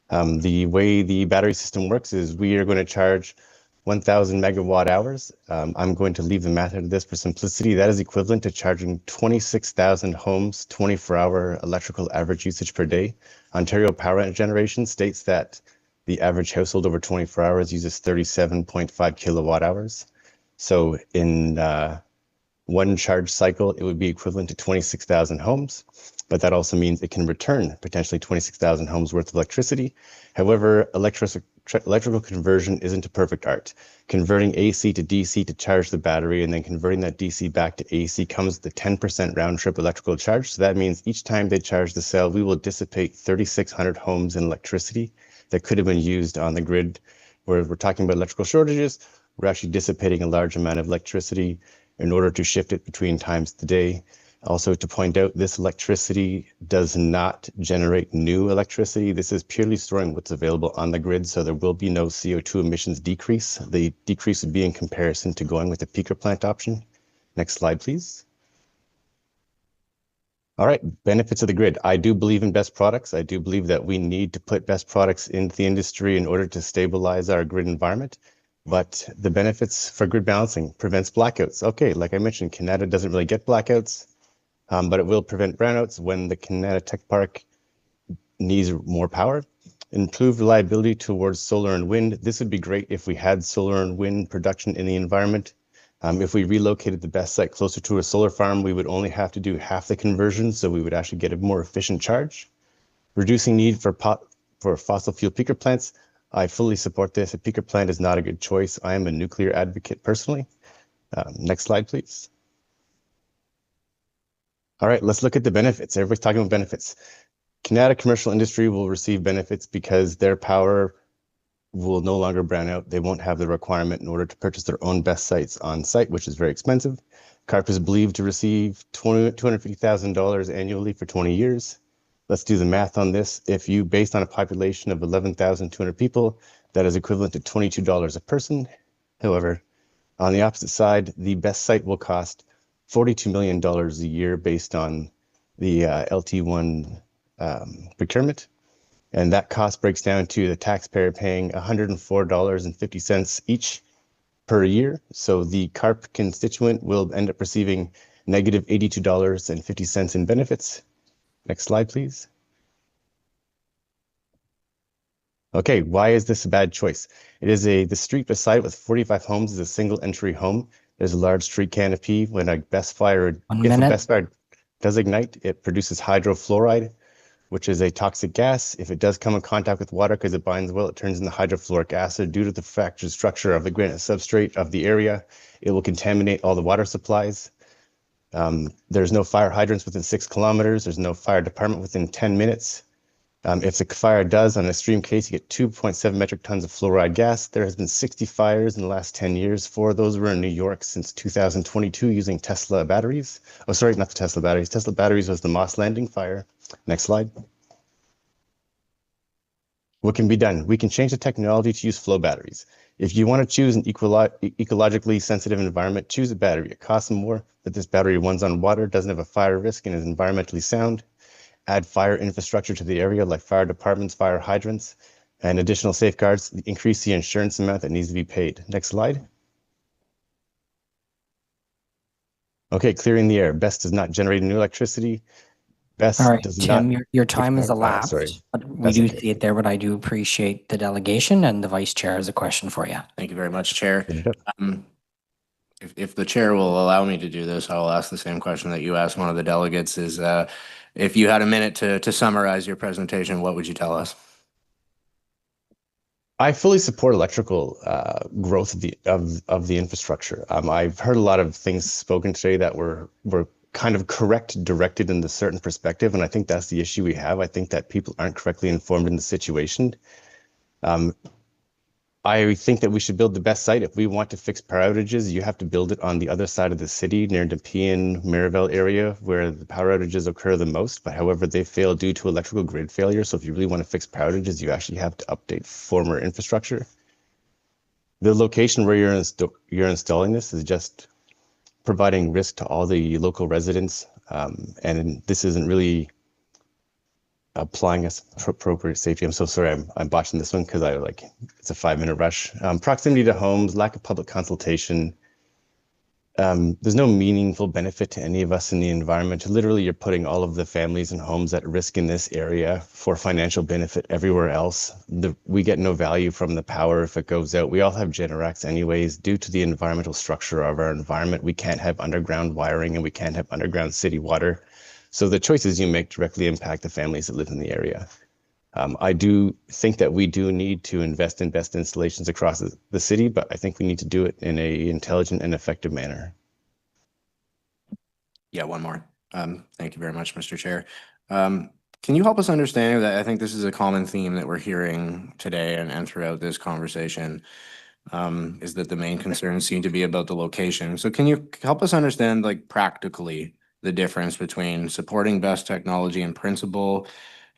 The way the battery system works is we are going to charge 1,000 megawatt hours. I'm going to leave the math out of this for simplicity. That is equivalent to charging 26,000 homes, 24-hour electrical average usage per day. Ontario Power Generation states that the average household over 24 hours uses 37.5 kilowatt hours. So in one charge cycle, it would be equivalent to 26,000 homes, but that also means it can return potentially 26,000 homes worth of electricity. However, electrical conversion isn't a perfect art. Converting AC to DC to charge the battery and then converting that DC back to AC comes with a 10% round trip electrical charge. So that means each time they charge the cell, we will dissipate 3,600 homes in electricity that could have been used on the grid. Where we're talking about electrical shortages, we're actually dissipating a large amount of electricity in order to shift it between times of the day. Also to point out, this electricity does not generate new electricity. This is purely storing what's available on the grid, so there will be no CO2 emissions decrease. The decrease would be in comparison to going with the peaker plant option. Next slide, please. All right, benefits of the grid. I do believe in best products. I do believe that we need to put best products into the industry in order to stabilize our grid environment. But the benefits for grid balancing prevents blackouts. Okay, like I mentioned, Canada doesn't really get blackouts, but it will prevent brownouts when the Canada Tech Park needs more power. Improve reliability towards solar and wind. This would be great if we had solar and wind production in the environment. If we relocated the best site closer to a solar farm, we would only have to do half the conversion, so we would actually get a more efficient charge. Reducing need for fossil fuel peaker plants. I fully support this. A peaker plant is not a good choice. I am a nuclear advocate personally. Next slide, please. All right, let's look at the benefits. Everybody's talking about benefits. Canada commercial industry will receive benefits because their power will no longer brown out. They won't have the requirement in order to purchase their own best sites on site, which is very expensive. CARP is believed to receive $250,000 annually for 20 years. Let's do the math on this. If you, based on a population of 11,200 people, that is equivalent to $22 a person. However, on the opposite side, the best site will cost $42 million a year based on the LT1 procurement. And that cost breaks down to the taxpayer paying $104.50 each per year. So the CARP constituent will end up receiving negative $82.50 in benefits. Next slide, please. Okay, why is this a bad choice? It is the street beside with 45 homes is a single entry home. There's a large street canopy. When a best fire, if a best fire does ignite, it produces hydrofluoride, which is a toxic gas. If it does come in contact with water because it binds well, it turns into hydrofluoric acid. Due to the fractured structure of the granite substrate of the area, it will contaminate all the water supplies. There's no fire hydrants within 6 kilometers. There's no fire department within 10 minutes. If the fire does, on an extreme case, you get 2.7 metric tons of fluoride gas. There has been 60 fires in the last 10 years. 4 of those were in New York since 2022 using Tesla batteries. Oh, sorry, not the Tesla batteries. Tesla batteries was the Moss Landing fire. Next slide. What can be done? We can change the technology to use flow batteries. If you want to choose an ecologically sensitive environment, choose a battery. It costs more, but this battery runs on water, doesn't have a fire risk, and is environmentally sound. Add fire infrastructure to the area like fire departments, fire hydrants, and additional safeguards. Increase the insurance amount that needs to be paid. Next slide. Okay, clearing the air. BESS does not generate new electricity. BESS All right, does Tim, not. your time has Sorry. elapsed. But we That's do okay. see it there, but I do appreciate the delegation, and the vice chair has a question for you. Thank you very much, Chair. If the chair will allow me to do this, I will ask the same question that you asked one of the delegates is, if you had a minute to summarize your presentation, what would you tell us? I fully support electrical growth of the infrastructure. I've heard a lot of things spoken today that were kind of directed in a certain perspective, and I think that's the issue we have. I think that people aren't correctly informed in the situation. I think that we should build the best site. If we want to fix power outages, you have to build it on the other side of the city near Nepean, Mirabel area where the power outages occur the most, but however, they fail due to electrical grid failure. So if you really want to fix power outages, you actually have to update former infrastructure. The location where you're installing this is just providing risk to all the local residents. And this isn't really applying us appropriate safety. I'm so sorry, I'm botching this one because it's a 5-minute rush. Proximity to homes, lack of public consultation, There's no meaningful benefit to any of us in the environment. Literally, you're putting all of the families and homes at risk in this area for financial benefit everywhere else. We get no value from the power if it goes out. We all have Generacs anyways. Due to the environmental structure of our environment, we can't have underground wiring and we can't have underground city water. So the choices you make directly impact the families that live in the area. I do think that we do need to invest in best installations across the city, but I think we need to do it in an intelligent and effective manner. Yeah, one more. Thank you very much, Mr. Chair. Can you help us understand that I think this is a common theme that we're hearing today and throughout this conversation, is that the main concerns seem to be about the location. So can you help us understand, like, practically the difference between supporting best technology in principle,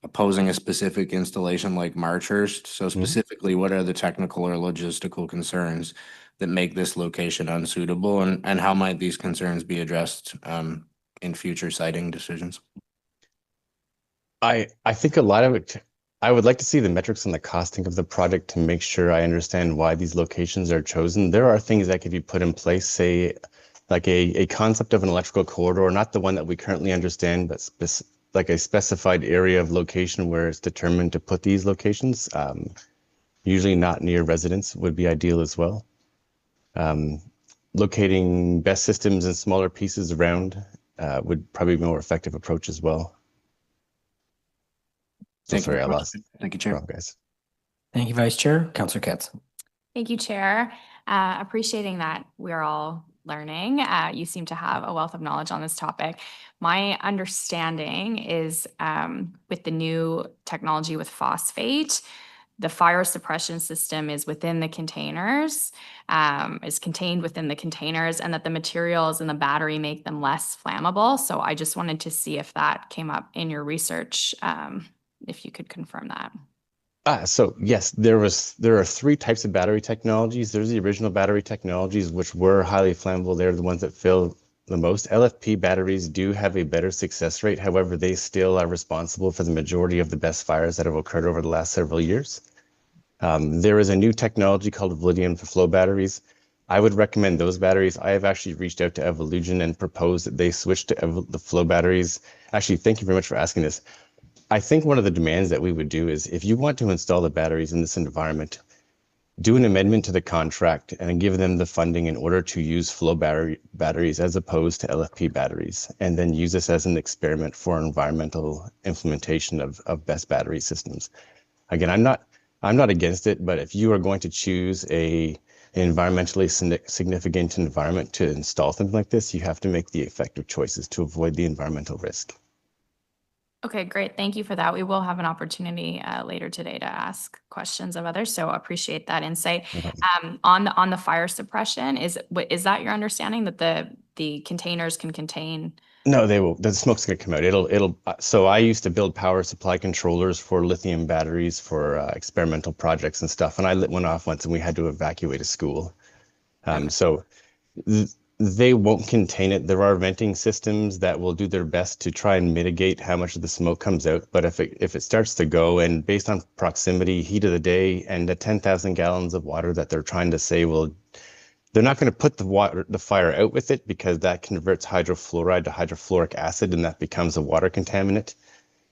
opposing a specific installation like Marchurst? So specifically, what are the technical or logistical concerns that make this location unsuitable, and how might these concerns be addressed in future siting decisions? I think a lot of it, I would like to see the metrics and the costing of the project to make sure I understand why these locations are chosen. There are things that could be put in place, say, like a concept of an electrical corridor, not the one that we currently understand, but like a specified area of location where it's determined to put these locations. Usually not near residents would be ideal as well. Locating best systems in smaller pieces around would probably be a more effective approach as well. So sorry, I lost. Thank you, Chair. Guys. Thank you, Vice Chair. Councillor Katz. Thank you, Chair. Appreciating that we're all learning. You seem to have a wealth of knowledge on this topic. My understanding is with the new technology with phosphate, the fire suppression system is within the containers, is contained within the containers, and that the materials in the battery make them less flammable. So I just wanted to see if that came up in your research, if you could confirm that. So yes, there are 3 types of battery technologies. There's the original battery technologies, which were highly flammable. They're the ones that fail the most. LFP batteries do have a better success rate. However, they still are responsible for the majority of the best fires that have occurred over the last several years. There is a new technology called Validium for flow batteries. I would recommend those batteries. I have actually reached out to Evolution and proposed that they switch to the flow batteries. Actually, thank you very much for asking this. I think one of the demands that we would do is, if you want to install the batteries in this environment, do an amendment to the contract and give them the funding in order to use flow batteries as opposed to LFP batteries, and then use this as an experiment for environmental implementation of best battery systems. Again, I'm not against it, but if you are going to choose an environmentally significant environment to install something like this, you have to make the effective choices to avoid the environmental risk. Okay, great. Thank you for that. We will have an opportunity later today to ask questions of others, so appreciate that insight. On the fire suppression, is that your understanding that the containers can contain? No, they will. The smoke's gonna come out. So I used to build power supply controllers for lithium batteries for experimental projects and stuff, and I lit one off once, and we had to evacuate a school. So they won't contain it. There are venting systems that will do their best to try and mitigate how much of the smoke comes out. But if it starts to go, and based on proximity, heat of the day, and the 10,000 gallons of water that they're trying to say they're not going to put the fire out with it, because that converts hydrofluoride to hydrofluoric acid, and that becomes a water contaminant.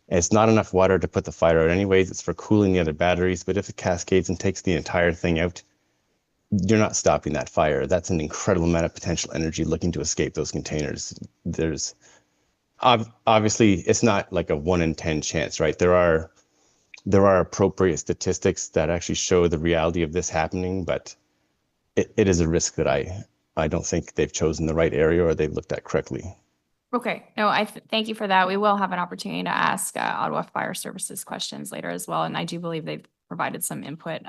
And it's not enough water to put the fire out anyways. It's for cooling the other batteries. But if it cascades and takes the entire thing out, you're not stopping that fire. That's an incredible amount of potential energy looking to escape those containers. There's obviously, it's not like a 1 in 10 chance, right? There are appropriate statistics that actually show the reality of this happening, but it is a risk that I don't think they've chosen the right area or they've looked at correctly. Okay, no, thank you for that. We will have an opportunity to ask Ottawa Fire Services questions later as well, and I do believe they've provided some input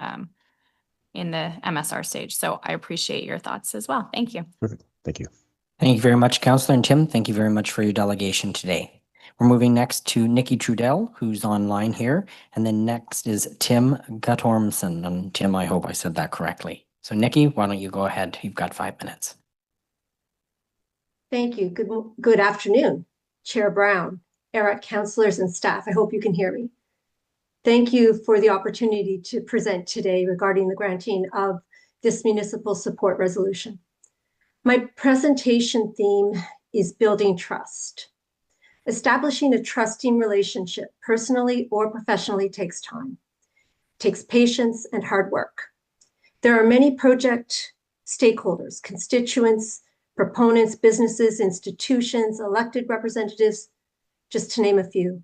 in the MSR stage. So I appreciate your thoughts as well. Thank you. Perfect. Thank you. Thank you very much, Councillor. And Tim, thank you very much for your delegation today. We're moving next to Nikki Trudell, who's online here. And then next is Tim Guttormson. And Tim, I hope I said that correctly. So Nikki, why don't you go ahead? You've got 5 minutes. Thank you. Good afternoon, Chair Brown, ERAC councillors and staff. I hope you can hear me. Thank you for the opportunity to present today regarding the granting of this municipal support resolution. My presentation theme is building trust. Establishing a trusting relationship, personally or professionally, takes time, takes patience and hard work. There are many project stakeholders, constituents, proponents, businesses, institutions, elected representatives, just to name a few.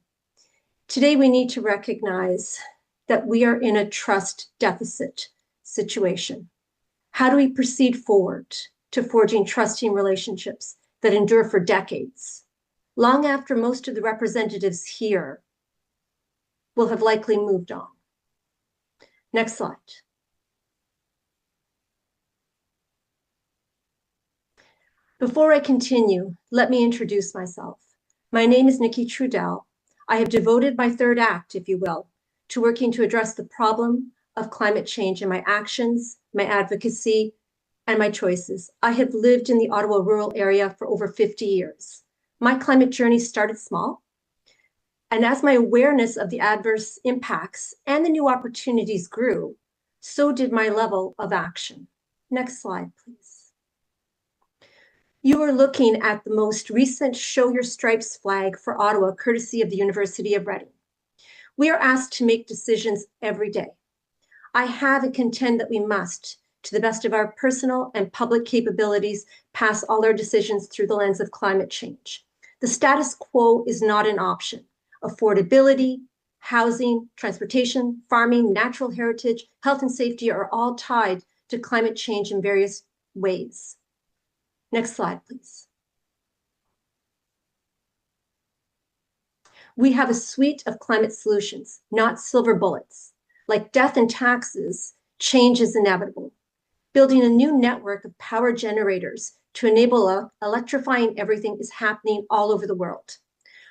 Today, we need to recognize that we are in a trust deficit situation. How do we proceed forward to forging trusting relationships that endure for decades, long after most of the representatives here will have likely moved on? Next slide. Before I continue, let me introduce myself. My name is Nikki Trudell. I have devoted my third act, if you will, to working to address the problem of climate change in my actions, my advocacy, and my choices. I have lived in the Ottawa rural area for over 50 years. My climate journey started small, and as my awareness of the adverse impacts and the new opportunities grew, so did my level of action. Next slide, please. You are looking at the most recent Show Your Stripes flag for Ottawa, courtesy of the University of Reading. We are asked to make decisions every day. I have and contend that we must, to the best of our personal and public capabilities, pass all our decisions through the lens of climate change. The status quo is not an option. Affordability, housing, transportation, farming, natural heritage, health and safety are all tied to climate change in various ways. Next slide, please. We have a suite of climate solutions, not silver bullets. Like death and taxes, change is inevitable. Building a new network of power generators to enable electrifying everything is happening all over the world.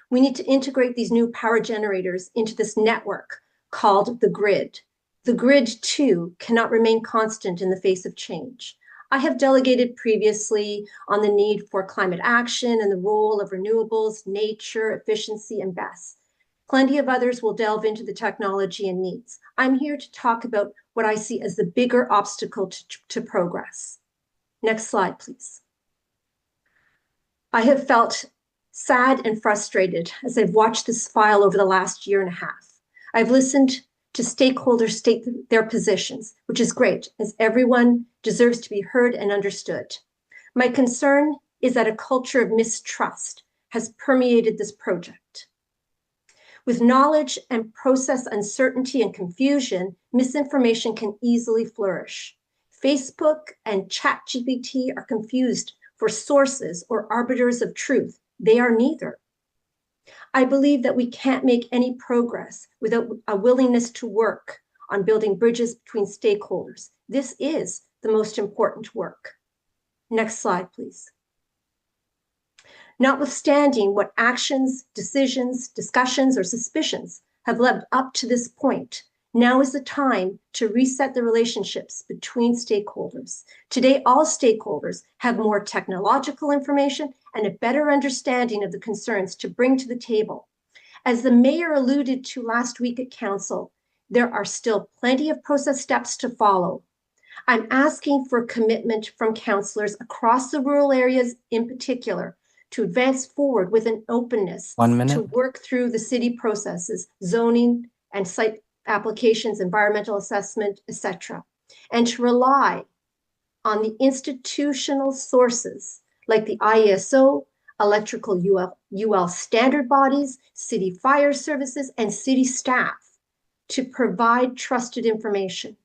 We need to integrate these new power generators into this network called the grid. The grid, too, cannot remain constant in the face of change. I have delegated previously on the need for climate action and the role of renewables, nature, efficiency, and BESS. Plenty of others will delve into the technology and needs. I'm here to talk about what I see as the bigger obstacle to progress. Next slide, please. I have felt sad and frustrated as I've watched this file over the last year and a half. I've listened to stakeholders state their positions, which is great, as everyone deserves to be heard and understood. My concern is that a culture of mistrust has permeated this project. With knowledge and process uncertainty and confusion, misinformation can easily flourish. Facebook and ChatGPT are confused for sources or arbiters of truth. They are neither. I believe that we can't make any progress without a willingness to work on building bridges between stakeholders. This is the most important work. Next slide, please. Notwithstanding what actions, decisions, discussions, or suspicions have led up to this point, now is the time to reset the relationships between stakeholders. Today, all stakeholders have more technological information and a better understanding of the concerns to bring to the table. As the mayor alluded to last week at council, there are still plenty of process steps to follow. I'm asking for a commitment from councillors across the rural areas in particular to advance forward with an openness to work through the city processes, zoning and site applications, environmental assessment, etc., and to rely on the institutional sources like the IESO, electrical UL standard bodies, city fire services, and city staff to provide trusted information.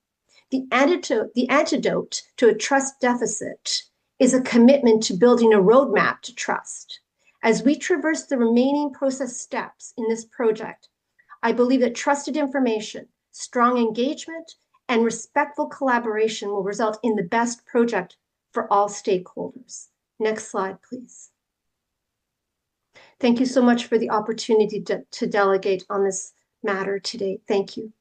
The antidote to a trust deficit is a commitment to building a roadmap to trust. As we traverse the remaining process steps in this project, I believe that trusted information, strong engagement, and respectful collaboration will result in the best project for all stakeholders. Next slide, please. Thank you so much for the opportunity to delegate on this matter today. Thank you.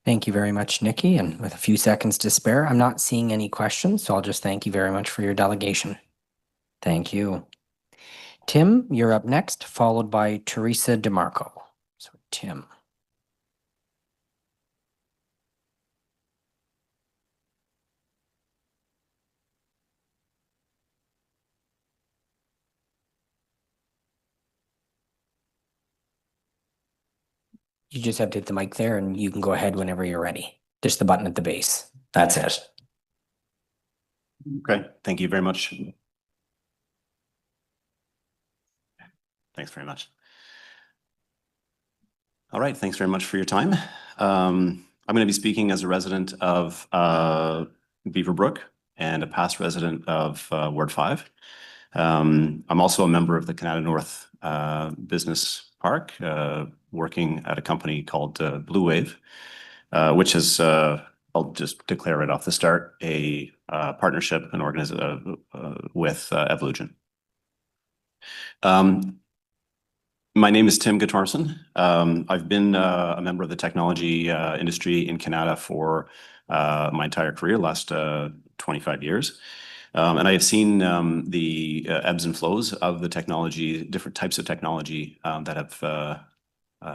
Thank you very much, Nikki. And with a few seconds to spare, I'm not seeing any questions, so I'll just thank you very much for your delegation. Thank you. Tim, you're up next, followed by Teresa DeMarco. So Tim. You just have to hit the mic there and you can go ahead whenever you're ready. Just the button at the base. That's it. Okay, thank you very much. Thanks very much. All right, thanks very much for your time. I'm going to be speaking as a resident of Beaverbrook and a past resident of Ward 5. I'm also a member of the Canada North Business Park, working at a company called Blue Wave, which is, I'll just declare right off the start, a partnership and with Evolution. My name is Tim Guttormson. I've been a member of the technology industry in Canada for my entire career, last 25 years. And I have seen the ebbs and flows of the technology, different types of technology that have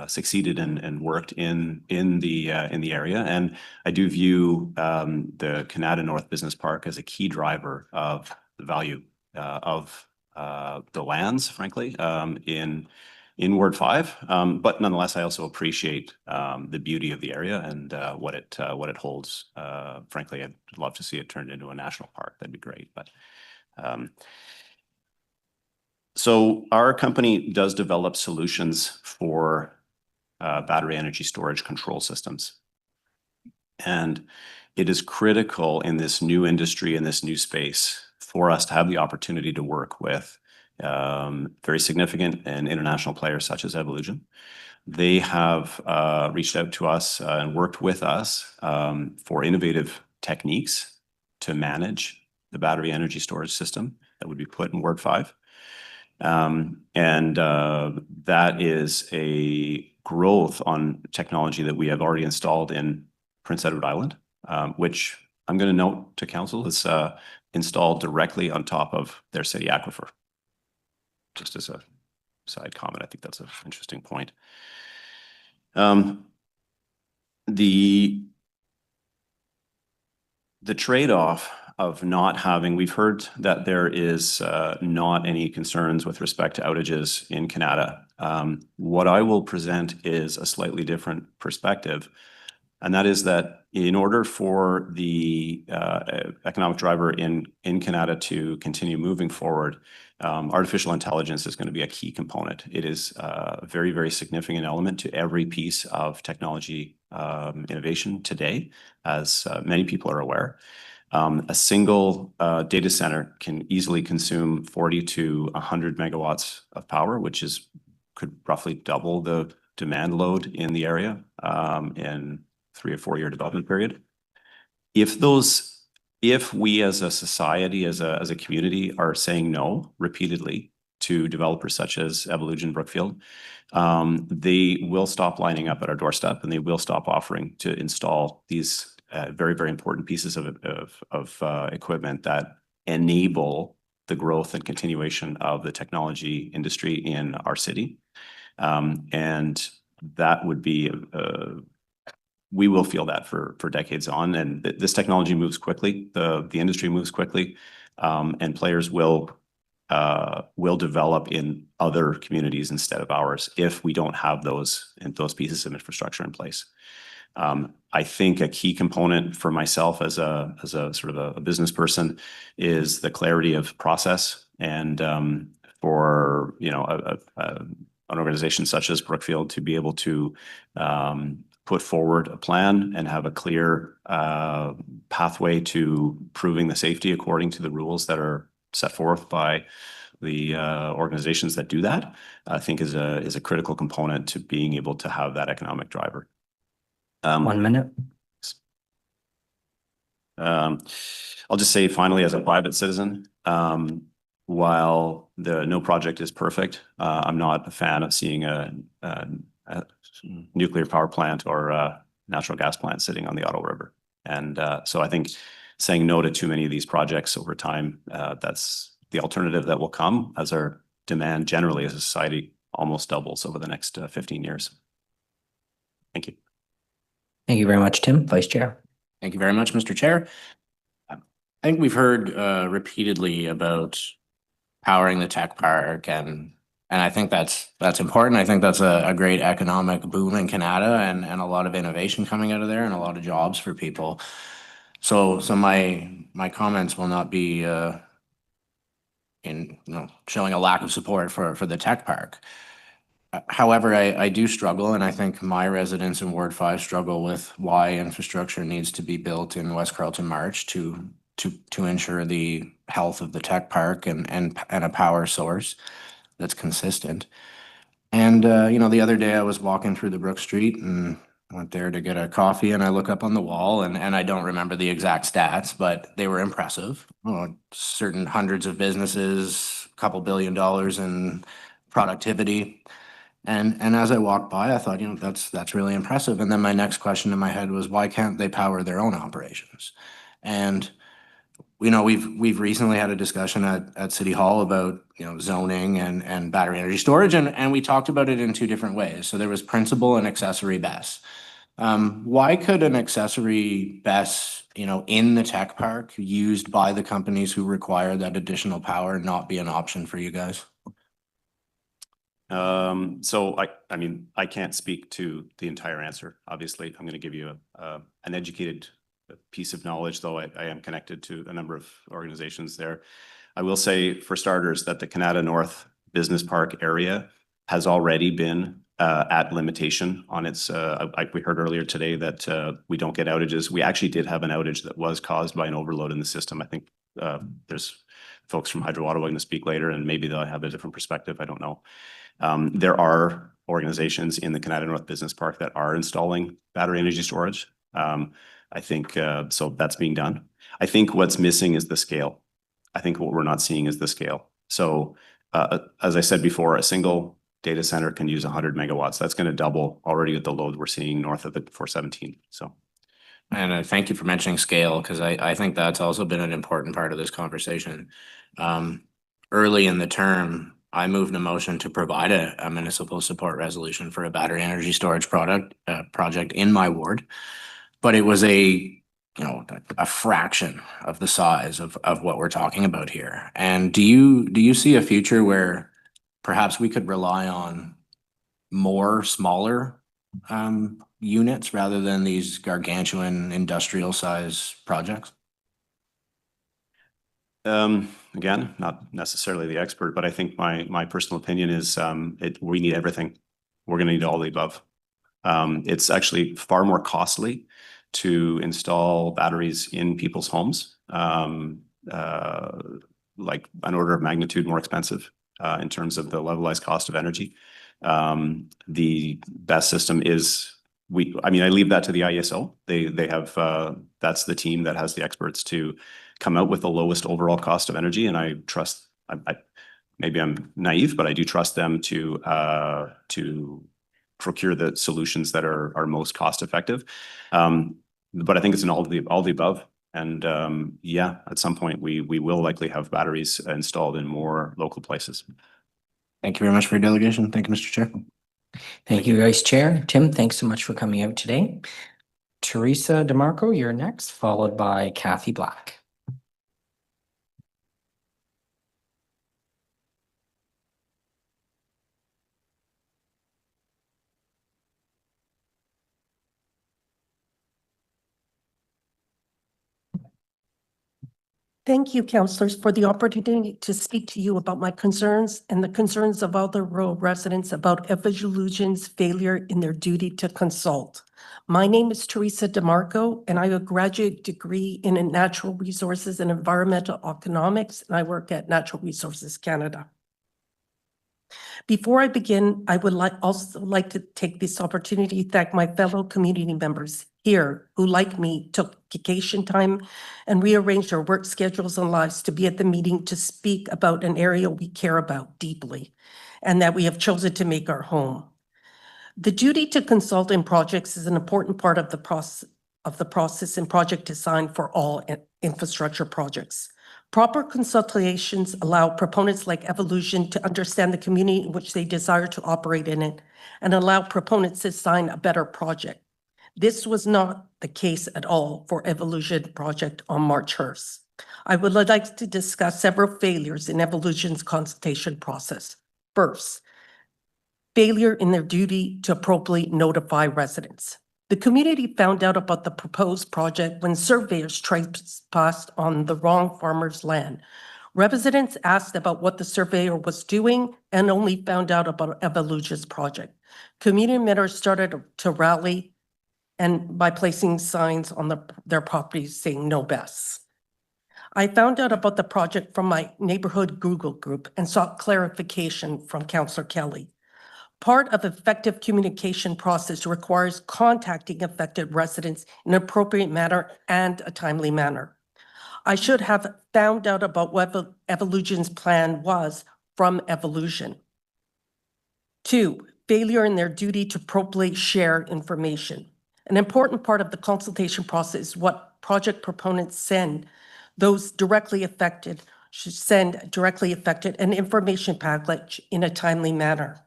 succeeded and worked in the area. And I do view the Canada North Business Park as a key driver of the value of the lands, frankly, in Ward 5. But nonetheless, I also appreciate the beauty of the area and what it holds. Frankly, I'd love to see it turned into a national park. That'd be great. But so our company does develop solutions for battery energy storage control systems. And it is critical in this new industry, in this new space, for us to have the opportunity to work with very significant and international players such as Evolution. They have reached out to us and worked with us for innovative techniques to manage the battery energy storage system that would be put in Ward 5. That is a growth on technology that we have already installed in Prince Edward Island, which I'm going to note to council is installed directly on top of their city aquifer. Just as a side comment, I think that's an interesting point. The trade-off of not having, we've heard that there is not any concerns with respect to outages in Canada. What I will present is a slightly different perspective, and that is that in order for the economic driver in Canada to continue moving forward, artificial intelligence is going to be a key component. It is a very, very significant element to every piece of technology innovation today, as many people are aware. A single data center can easily consume 40 to 100 megawatts of power, which could roughly double the demand load in the area in 3 or 4 year development period. If we as a society, as a community are saying no repeatedly to developers such as Evolution Brookfield, they will stop lining up at our doorstep and they will stop offering to install these very, very important pieces of equipment that enable the growth and continuation of the technology industry in our city. And that would be we will feel that for decades on, and this technology moves quickly. The industry moves quickly, and players will develop in other communities instead of ours if we don't have those pieces of infrastructure in place. I think a key component for myself as a sort of a business person is the clarity of process, and for an organization such as Brookfield to be able to put forward a plan and have a clear pathway to proving the safety according to the rules that are set forth by the organizations that do that, I think is a critical component to being able to have that economic driver. 1 minute. I'll just say finally, as a private citizen, while no project is perfect, I'm not a fan of seeing a nuclear power plant or a natural gas plant sitting on the Ottawa River. And so I think saying no to too many of these projects over time, that's the alternative that will come as our demand generally as a society almost doubles over the next 15 years. Thank you. Thank you very much, Tim. Vice Chair. Thank you very much, Mr. Chair. I think we've heard repeatedly about powering the tech park and And I think that's important. I think that's a great economic boom in Canada and a lot of innovation coming out of there and a lot of jobs for people. So my comments will not be in showing a lack of support for the tech park. However, I do struggle, and I think my residents in Ward 5 struggle with why infrastructure needs to be built in West Carleton March to ensure the health of the tech park and a power source that's consistent. And the other day I was walking through the Brook Street and went there to get a coffee, and I look up on the wall, and I don't remember the exact stats, but they were impressive. Certain hundreds of businesses, a couple $1 billion in productivity. And as I walked by, I thought, that's really impressive. And then my next question in my head was, why can't they power their own operations? And we've recently had a discussion at City Hall about zoning and battery energy storage, and we talked about it in two different ways. So there was principal and accessory BESS. Why could an accessory BESS, in the tech park used by the companies who require that additional power not be an option for you guys? So I can't speak to the entire answer. Obviously, I'm going to give you an educated piece of knowledge, though I am connected to a number of organizations there. I will say, for starters, that the Canada North Business Park area has already been at limitation on its, we heard earlier today that we don't get outages. We actually did have an outage that was caused by an overload in the system. I think there's folks from Hydro Ottawa going to speak later, and maybe they'll have a different perspective. I don't know. There are organizations in the Canada North Business Park that are installing battery energy storage. I think so that's being done. I think what's missing is the scale. I think what we're not seeing is the scale. So as I said before, a single data center can use 100 megawatts. That's going to double already with the load we're seeing north of the 417. So. And thank you for mentioning scale, because I think that's also been an important part of this conversation. Early in the term, I moved a motion to provide a municipal support resolution for a battery energy storage project in my ward, but it was a fraction of the size of what we're talking about here. And do you see a future where perhaps we could rely on more smaller units rather than these gargantuan industrial size projects? Again, not necessarily the expert, but I think my personal opinion is we need everything. We're going to need all the above. It's actually far more costly to install batteries in people's homes, like an order of magnitude more expensive in terms of the levelized cost of energy. The best system is I leave that to the IESO. They have that's the team that has the experts to come out with the lowest overall cost of energy, and I trust. Maybe I'm naive, but I do trust them to procure the solutions that are most cost effective. But I think it's an all the above. And at some point we will likely have batteries installed in more local places. Thank you very much for your delegation. Thank you, Mr. Chair. Thank you, Vice Chair. Tim, thanks so much for coming out today. Teresa DeMarco, you're next, followed by Kathy Black. Thank you, councillors, for the opportunity to speak to you about my concerns and the concerns of other rural residents about Evolution's failure in their duty to consult. My name is Teresa DeMarco, and I have a graduate degree in natural resources and environmental economics, and I work at Natural Resources Canada. Before I begin, I would also like to take this opportunity to thank my fellow community members here who, like me, took vacation time and rearranged their work schedules and lives to be at the meeting to speak about an area we care about deeply and that we have chosen to make our home. The duty to consult in projects is an important part of the process in project design for all infrastructure projects. Proper consultations allow proponents like Evolution to understand the community in which they desire to operate in it and allow proponents to design a better project. This was not the case at all for Evolution project on Marchhurst. I would like to discuss several failures in Evolution's consultation process. First, failure in their duty to appropriately notify residents. The community found out about the proposed project when surveyors trespassed on the wrong farmer's land. Residents asked about what the surveyor was doing and only found out about Evolution's project. Community members started to rally and by placing signs on their properties saying no BESS. I found out about the project from my neighborhood Google group and sought clarification from Councillor Kelly. Part of effective communication process requires contacting affected residents in an appropriate manner and a timely manner. I should have found out about what Evolution's plan was from Evolution. 2, failure in their duty to appropriately share information. An important part of the consultation process is what project proponents send. Those directly affected should send directly affected an information package in a timely manner.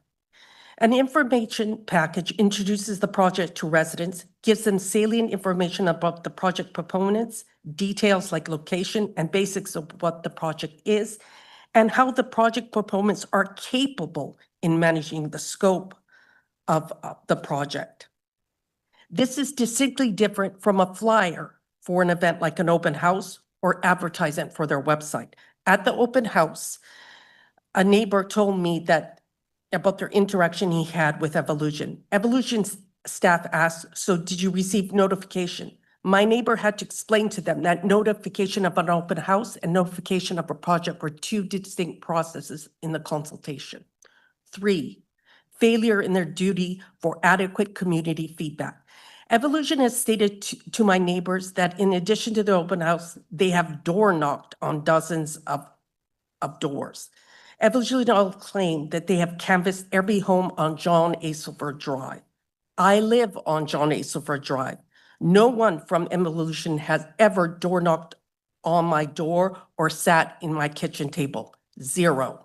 An information package introduces the project to residents, gives them salient information about the project proponents, details like location and basics of what the project is, and how the project proponents are capable in managing the scope of the project. This is distinctly different from a flyer for an event like an open house or advertisement for their website. At the open house, a neighbor told me that about their interaction he had with Evolution. Evolution's staff asked, so did you receive notification? My neighbor had to explain to them that notification of an open house and notification of a project were two distinct processes in the consultation. 3, failure in their duty for adequate community feedback. Evolution has stated to my neighbors that in addition to the open house, they have door knocked on dozens of doors. Evolution all claim that they have canvassed every home on John Aselford Drive. I live on John Aselford Drive. No one from Evolution has ever door knocked on my door or sat in my kitchen table. 0.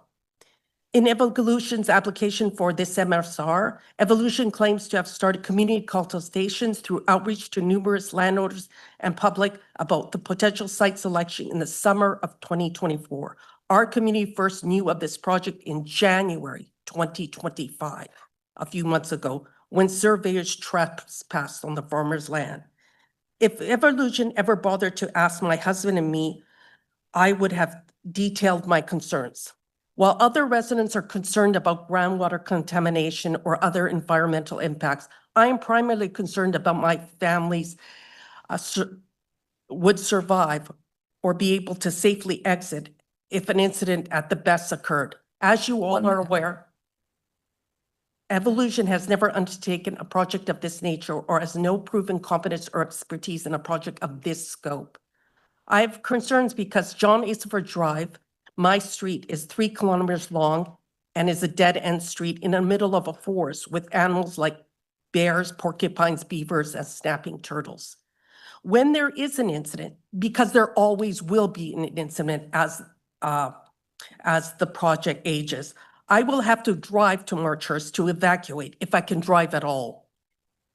In Evolution's application for this MSR, Evolution claims to have started community consultations through outreach to numerous landowners and public about the potential site selection in the summer of 2024. Our community first knew of this project in January 2025, a few months ago, when surveyors trespassed on the farmer's land. If Evolution ever bothered to ask my husband and me, I would have detailed my concerns. While other residents are concerned about groundwater contamination or other environmental impacts, I am primarily concerned about my family's would survive or be able to safely exit if an incident at the BESS occurred. As you all are aware, Evolution has never undertaken a project of this nature or has no proven competence or expertise in a project of this scope. I have concerns because John Aselford Drive, my street, is 3 kilometers long and is a dead-end street in the middle of a forest with animals like bears, porcupines, beavers, and snapping turtles. When there is an incident, because there always will be an incident as the project ages, I will have to drive to Marchurst to evacuate if I can drive at all.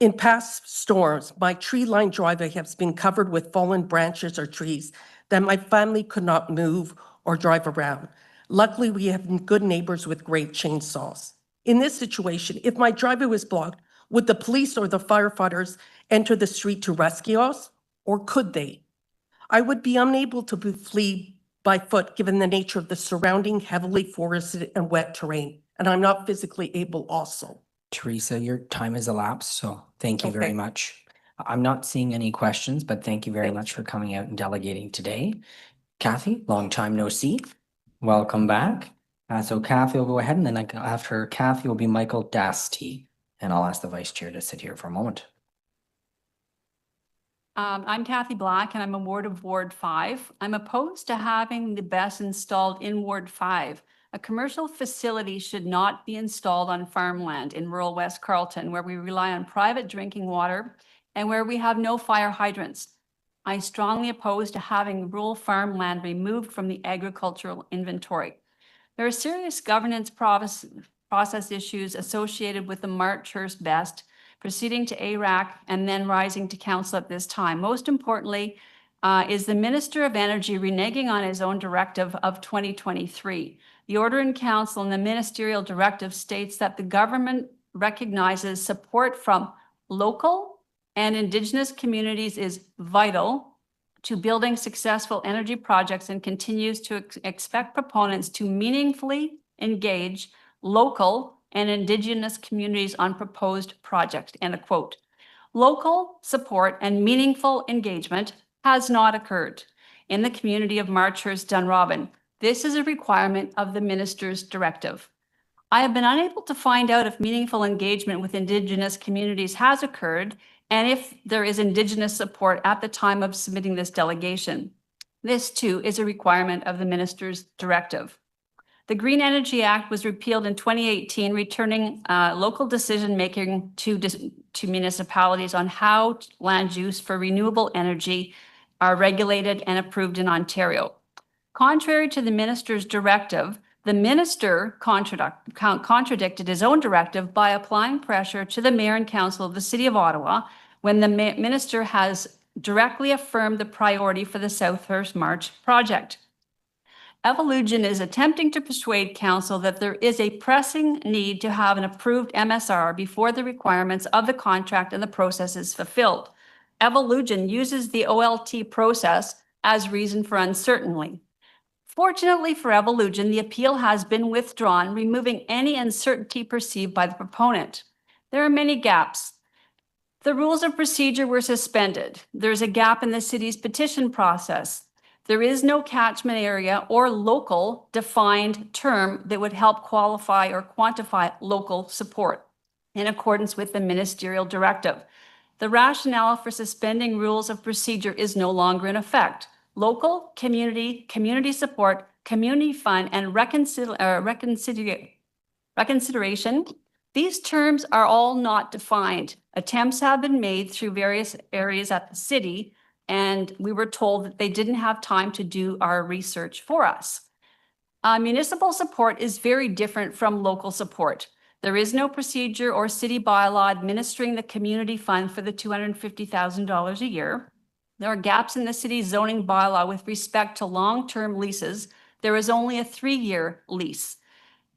In past storms, my tree-lined driveway has been covered with fallen branches or trees that my family could not move or drive around. Luckily, we have good neighbors with great chainsaws. In this situation, if my driveway was blocked, would the police or the firefighters enter the street to rescue us, or could they? I would be unable to flee by foot given the nature of the surrounding heavily forested and wet terrain, and I'm not physically able also. Teresa, your time has elapsed, so thank you very Okay. much. I'm not seeing any questions, but thank you very much for coming out and delegating today. Kathy, long time no see. Welcome back. So Kathy will go ahead, and then after Kathy will be Michael Dasty. And I'll ask the vice chair to sit here for a moment. I'm Kathy Black and I'm a ward of Ward 5. I'm opposed to having the BESS installed in Ward 5. A commercial facility should not be installed on farmland in rural West Carleton, where we rely on private drinking water and where we have no fire hydrants. I strongly oppose to having rural farmland removed from the agricultural inventory. There are serious governance process issues associated with the Marchurst BESS proceeding to ARAC and then rising to council at this time. Most importantly, is the Minister of Energy reneging on his own directive of 2023. The order in council and the ministerial directive states that the government recognizes support from local and Indigenous communities is vital to building successful energy projects and continues to expect proponents to meaningfully engage local and Indigenous communities on proposed projects, end of quote. Local support and meaningful engagement has not occurred in the community of Marchurst Dunrobin. This is a requirement of the minister's directive. I have been unable to find out if meaningful engagement with Indigenous communities has occurred and if there is Indigenous support at the time of submitting this delegation. This too is a requirement of the minister's directive. The Green Energy Act was repealed in 2018, returning local decision-making to municipalities on how land use for renewable energy are regulated and approved in Ontario. Contrary to the minister's directive, the minister contradicted his own directive by applying pressure to the mayor and council of the City of Ottawa when the minister has directly affirmed the priority for the Southhurst March project. Evolution is attempting to persuade council that there is a pressing need to have an approved MSR before the requirements of the contract and the process is fulfilled. Evolution uses the OLT process as reason for uncertainty. Fortunately for Evolution, the appeal has been withdrawn, removing any uncertainty perceived by the proponent. There are many gaps. The rules of procedure were suspended. There's a gap in the city's petition process. There is no catchment area or local defined term that would help qualify or quantify local support in accordance with the ministerial directive. The rationale for suspending rules of procedure is no longer in effect. Local, community support, community fund, and reconsideration, these terms are all not defined. Attempts have been made through various areas at the city, and we were told that they didn't have time to do our research for us. Municipal support is very different from local support. There is no procedure or city bylaw administering the community fund for the $250,000 a year. There are gaps in the city's zoning bylaw with respect to long-term leases. There is only a 3-year lease.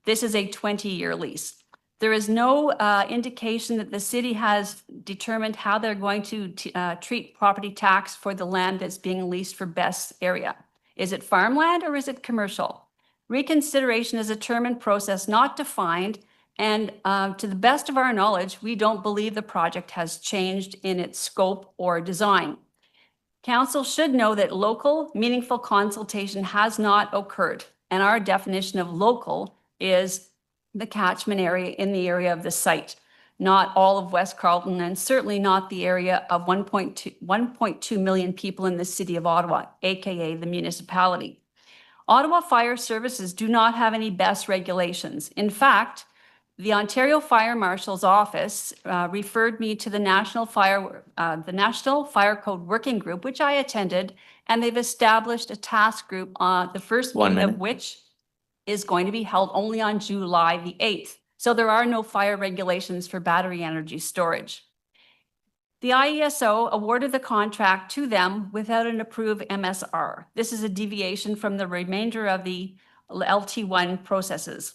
This is a 20-year lease. There is no indication that the city has determined how they're going to treat property tax for the land that's being leased for best area. Is it farmland or is it commercial? Reconsideration is a term and process not defined, and to the best of our knowledge, we don't believe the project has changed in its scope or design. Council should know that local, meaningful consultation has not occurred, and our definition of local is the catchment area in the area of the site, not all of West Carleton, and certainly not the area of 1.2 million people in the City of Ottawa, aka the municipality. Ottawa Fire Services do not have any BESS regulations. In fact, the Ontario Fire Marshal's Office referred me to the National Fire Code Working Group, which I attended, and they've established a task group on the first meeting of which is going to be held only on July the 8th. So there are no fire regulations for battery energy storage. The IESO awarded the contract to them without an approved MSR. This is a deviation from the remainder of the LT1 processes.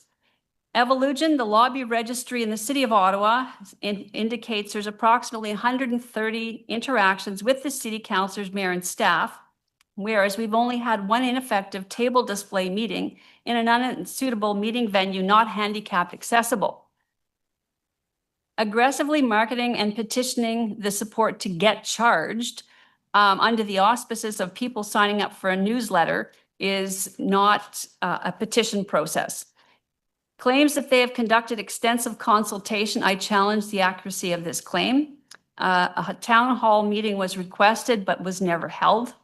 Evolution, the lobby registry in the City of Ottawa, indicates there's approximately 130 interactions with the city councillors, mayor, and staff, whereas we've only had one ineffective table display meeting in an unsuitable meeting venue not handicapped accessible. Aggressively marketing and petitioning the support to get charged under the auspices of people signing up for a newsletter is not a petition process. Claims that they have conducted extensive consultation, I challenge the accuracy of this claim. A town hall meeting was requested but was never held.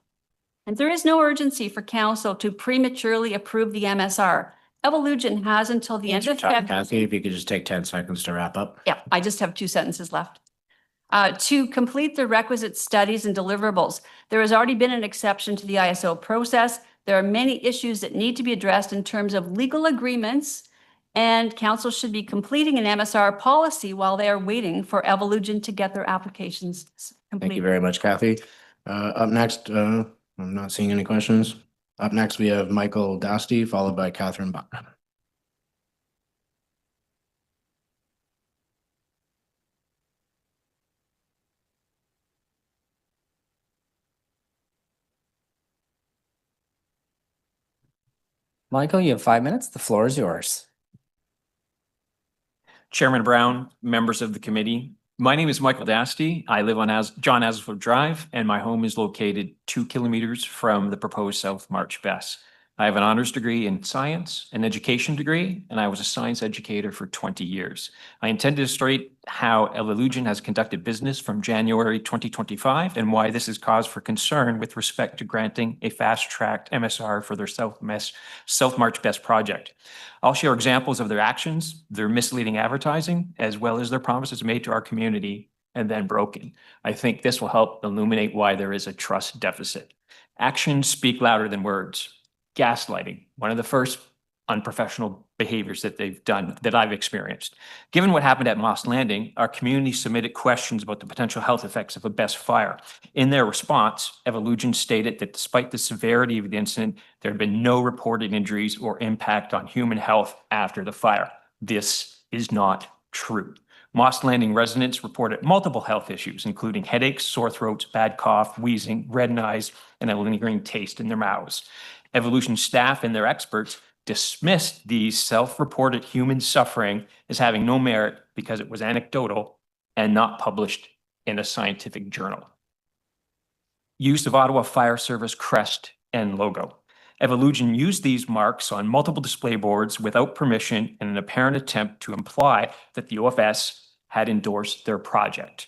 And there is no urgency for council to prematurely approve the MSR. Evolution has until the end of February. Kathy, if you could just take 10 seconds to wrap up. Yeah, I just have 2 sentences left. To complete the requisite studies and deliverables. There has already been an exception to the ISO process. There are many issues that need to be addressed in terms of legal agreements, and council should be completing an MSR policy while they are waiting for Evolution to get their applications completed. Thank you very much, Kathy. Up next, I'm not seeing any questions. Up next, we have Michael Dasty, followed by Catherine Buck. Michael, you have 5 minutes. The floor is yours. Chairman Brown, members of the committee. My name is Michael Dasty. I live on John Asleforth Drive, and my home is located 2 kilometers from the proposed South March BESS. I have an honors degree in science, an education degree, and I was a science educator for 20 years. I intend to illustrate how Evolution has conducted business from January 2025 and why this is cause for concern with respect to granting a fast-tracked MSR for their South March BESS project. I'll share examples of their actions, their misleading advertising, as well as their promises made to our community and then broken. I think this will help illuminate why there is a trust deficit. Actions speak louder than words. Gaslighting, one of the first unprofessional behaviors that they've done that I've experienced. Given what happened at Moss Landing, our community submitted questions about the potential health effects of a BESS fire. In their response, Evolution stated that despite the severity of the incident, there had been no reported injuries or impact on human health after the fire. This is not true. Moss Landing residents reported multiple health issues, including headaches, sore throats, bad cough, wheezing, reddened eyes, and a lingering taste in their mouths. Evolution staff and their experts dismissed these self-reported human suffering as having no merit because it was anecdotal and not published in a scientific journal. Use of Ottawa Fire Service crest and logo. Evolution used these marks on multiple display boards without permission in an apparent attempt to imply that the OFS had endorsed their project.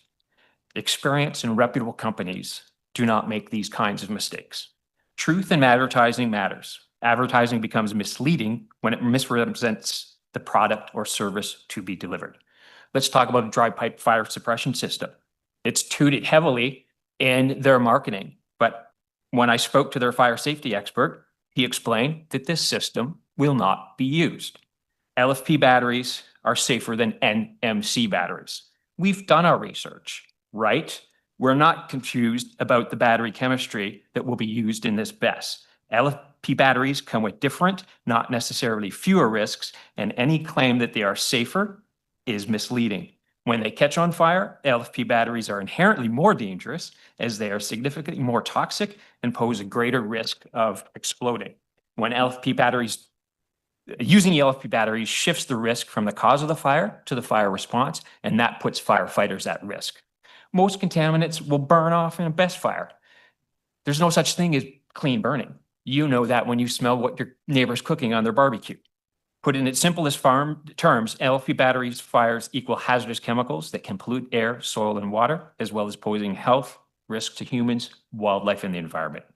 Experienced and reputable companies do not make these kinds of mistakes. Truth in advertising matters. Advertising becomes misleading when it misrepresents the product or service to be delivered. Let's talk about a dry pipe fire suppression system. It's touted heavily in their marketing, but when I spoke to their fire safety expert, he explained that this system will not be used. LFP batteries are safer than NMC batteries. We've done our research, right? We're not confused about the battery chemistry that will be used in this BESS. LFP batteries come with different, not necessarily fewer risks, and any claim that they are safer is misleading. When they catch on fire, LFP batteries are inherently more dangerous as they are significantly more toxic and pose a greater risk of exploding. Using LFP batteries shifts the risk from the cause of the fire to the fire response, and that puts firefighters at risk. Most contaminants will burn off in a BESS fire. There's no such thing as clean burning. You know that when you smell what your neighbor's cooking on their barbecue. Put in its simplest terms, LFP batteries fires equal hazardous chemicals that can pollute air, soil, and water, as well as posing health risks to humans, wildlife, and the environment.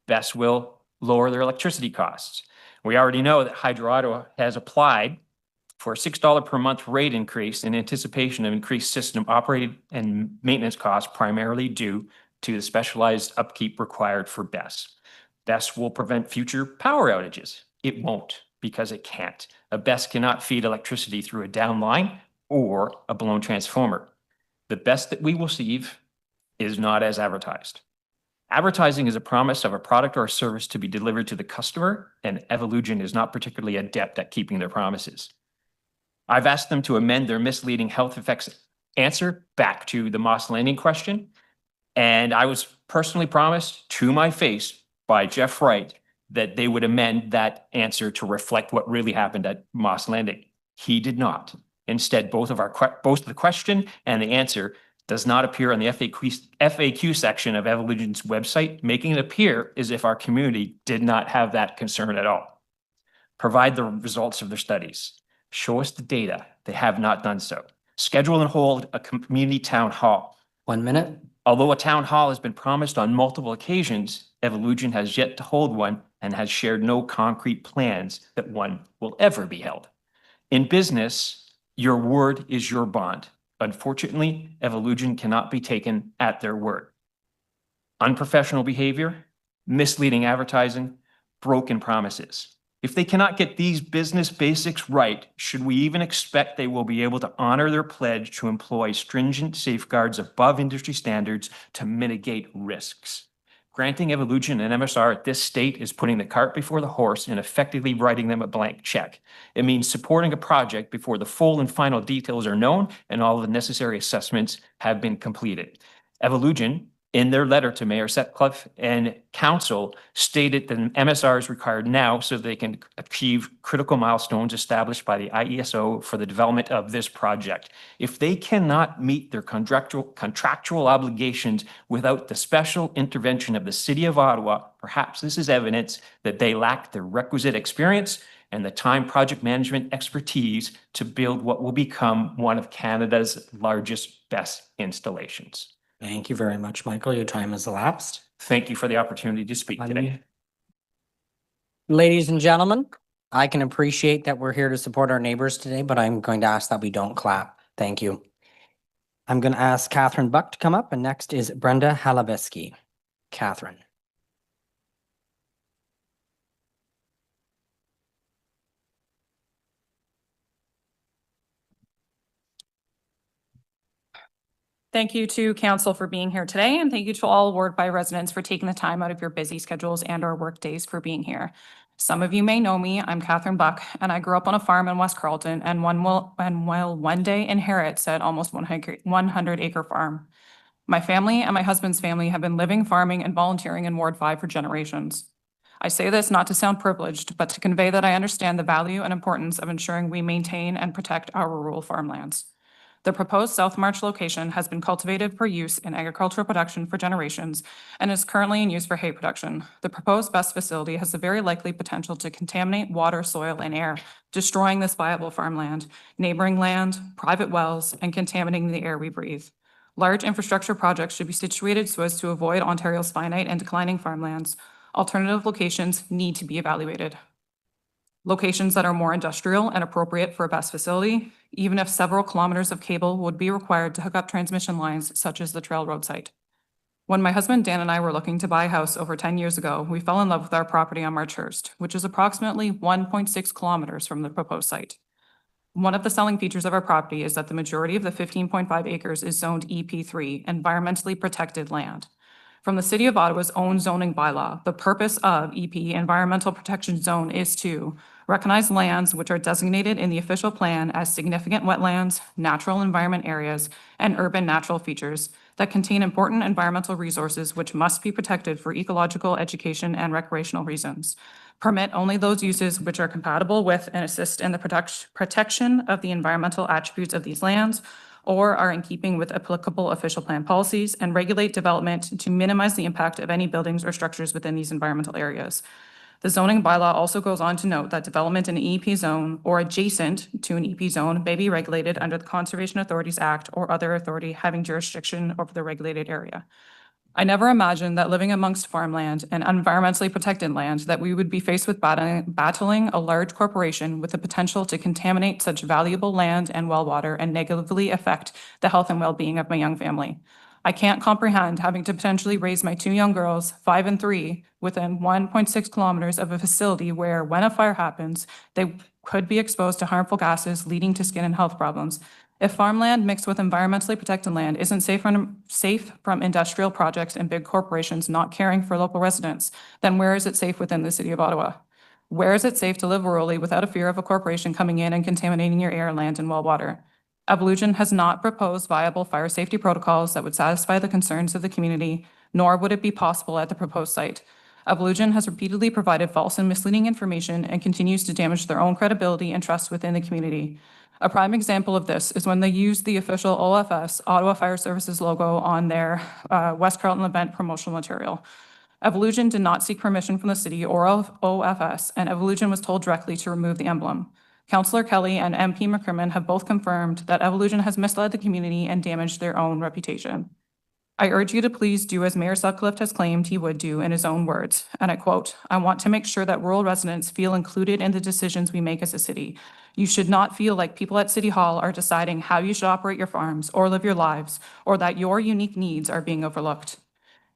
BESS will lower their electricity costs. We already know that Hydro Ottawa has applied for a $6 per month rate increase in anticipation of increased system operating and maintenance costs, primarily due to the specialized upkeep required for BESS. BESS will prevent future power outages. It won't, because it can't. A BESS cannot feed electricity through a down line or a blown transformer. The BESS that we will receive is not as advertised. Advertising is a promise of a product or a service to be delivered to the customer, and Evolution is not particularly adept at keeping their promises. I've asked them to amend their misleading health effects answer back to the Moss Landing question, and I was personally promised to my face by Jeff Wright that they would amend that answer to reflect what really happened at Moss Landing. He did not. Instead, both the question and the answer does not appear on the FAQ section of Evolution's website, making it appear as if our community did not have that concern at all. Provide the results of their studies. Show us the data. They have not done so. Schedule and hold a community town hall. 1 minute. Although a town hall has been promised on multiple occasions, Evolution has yet to hold one and has shared no concrete plans that one will ever be held. In business, your word is your bond. Unfortunately, Evolution cannot be taken at their word. Unprofessional behavior, misleading advertising, broken promises. If they cannot get these business basics right, should we even expect they will be able to honor their pledge to employ stringent safeguards above industry standards to mitigate risks? Granting Evolution an MSR at this state is putting the cart before the horse and effectively writing them a blank check. It means supporting a project before the full and final details are known and all of the necessary assessments have been completed. Evolution in their letter to Mayor Sutcliffe and council stated that an MSR is required now so they can achieve critical milestones established by the IESO for the development of this project. If they cannot meet their contractual obligations without the special intervention of the City of Ottawa, perhaps this is evidence that they lack the requisite experience and the time project management expertise to build what will become one of Canada's largest BESS installations. Thank you very much, Michael. Your time has elapsed. Thank you for the opportunity to speak today. Ladies and gentlemen, I can appreciate that we're here to support our neighbors today, but I'm going to ask that we don't clap. Thank you. I'm going to ask Catherine Buck to come up, and next is Brenda Halabeski. Catherine. Thank you to council for being here today, and thank you to all Ward 5 residents for taking the time out of your busy schedules and our work days for being here. Some of you may know me. I'm Catherine Buck, and I grew up on a farm in West Carleton and will one day inherit said almost 100-acre farm. My family and my husband's family have been living, farming, and volunteering in Ward 5 for generations. I say this not to sound privileged, but to convey that I understand the value and importance of ensuring we maintain and protect our rural farmlands. The proposed South March location has been cultivated for use in agricultural production for generations and is currently in use for hay production. The proposed BESS facility has a very likely potential to contaminate water, soil, and air, destroying this viable farmland, neighboring land, private wells, and contaminating the air we breathe. Large infrastructure projects should be situated so as to avoid Ontario's finite and declining farmlands. Alternative locations need to be evaluated. Locations that are more industrial and appropriate for a BESS facility, even if several kilometers of cable would be required to hook up transmission lines such as the Trail Road site. When my husband Dan and I were looking to buy a house over 10 years ago, we fell in love with our property on Marchhurst, which is approximately 1.6 kilometers from the proposed site. One of the selling features of our property is that the majority of the 15.5 acres is zoned EP3, environmentally protected land. From the City of Ottawa's own zoning bylaw, the purpose of EP, Environmental Protection Zone, is to recognize lands which are designated in the official plan as significant wetlands, natural environment areas, and urban natural features that contain important environmental resources which must be protected for ecological, education, and recreational reasons. Permit only those uses which are compatible with and assist in the protection of the environmental attributes of these lands, or are in keeping with applicable official plan policies, and regulate development to minimize the impact of any buildings or structures within these environmental areas. The zoning bylaw also goes on to note that development in an EP zone or adjacent to an EP zone may be regulated under the Conservation Authorities Act or other authority having jurisdiction over the regulated area. I never imagined that living amongst farmland and environmentally protected land that we would be faced with battling a large corporation with the potential to contaminate such valuable land and well water and negatively affect the health and well-being of my young family. I can't comprehend having to potentially raise my 2 young girls, 5 and 3, within 1.6 kilometers of a facility where, when a fire happens, they could be exposed to harmful gases leading to skin and health problems. If farmland mixed with environmentally protected land isn't safe from industrial projects and big corporations not caring for local residents, then where is it safe within the City of Ottawa? Where is it safe to live rurally without a fear of a corporation coming in and contaminating your air, land, and well water? Evolution has not proposed viable fire safety protocols that would satisfy the concerns of the community, nor would it be possible at the proposed site. Evolution has repeatedly provided false and misleading information and continues to damage their own credibility and trust within the community. A prime example of this is when they used the official OFS, Ottawa Fire Services logo on their West Carleton event promotional material. Evolution did not seek permission from the city or OFS, and Evolution was told directly to remove the emblem. Councillor Kelly and MP McCrimmon have both confirmed that Evolution has misled the community and damaged their own reputation. I urge you to please do as Mayor Sutcliffe has claimed he would do in his own words, and I quote, "I want to make sure that rural residents feel included in the decisions we make as a city. You should not feel like people at City Hall are deciding how you should operate your farms or live your lives, or that your unique needs are being overlooked."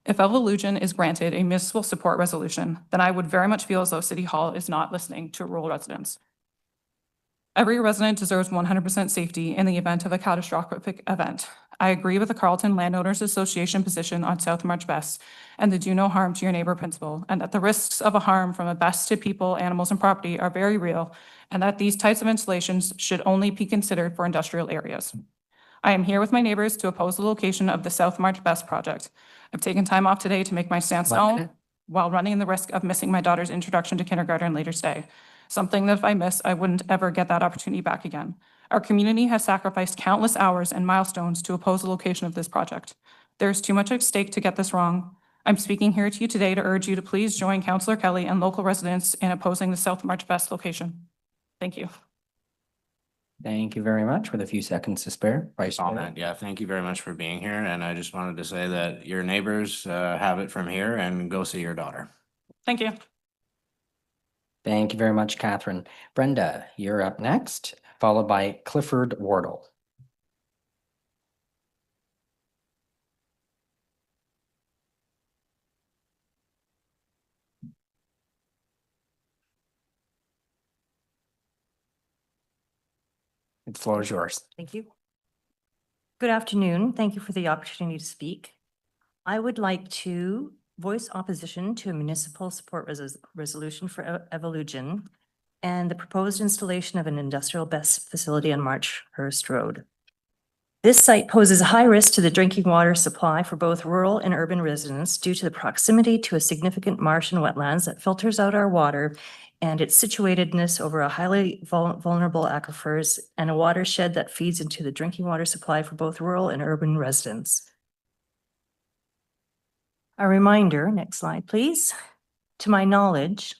If Evolution is granted a municipal support resolution, then I would very much feel as though City Hall is not listening to rural residents. Every resident deserves 100% safety in the event of a catastrophic event. I agree with the Carleton Landowners Association position on South March BESS and the do no harm to your neighbor principle, and that the risks of a harm from a BESS to people, animals, and property are very real, and that these types of installations should only be considered for industrial areas. I am here with my neighbors to oppose the location of the South March Best project. I've taken time off today to make my stance known while running the risk of missing my daughter's introduction to kindergarten later today. Something that if I miss, I wouldn't ever get that opportunity back again. Our community has sacrificed countless hours and milestones to oppose the location of this project. There's too much at stake to get this wrong. I'm speaking here to you today to urge you to please join Councillor Kelly and local residents in opposing the South March Best location. Thank you. Thank you very much. With a few seconds to spare, Vice Chair. Comment. Yeah, thank you very much for being here. And I just wanted to say that your neighbors have it from here, and go see your daughter. Thank you. Thank you very much, Catherine. Brenda, you're up next, followed by Clifford Wardle. The floor is yours. Thank you. Good afternoon. Thank you for the opportunity to speak. I would like to voice opposition to a municipal support resolution for Evolution and the proposed installation of an industrial BESS facility on Marchhurst Road. This site poses a high risk to the drinking water supply for both rural and urban residents due to the proximity to a significant marsh and wetlands that filters out our water and its situatedness over a highly vulnerable aquifers and a watershed that feeds into the drinking water supply for both rural and urban residents. A reminder, next slide, please. To my knowledge,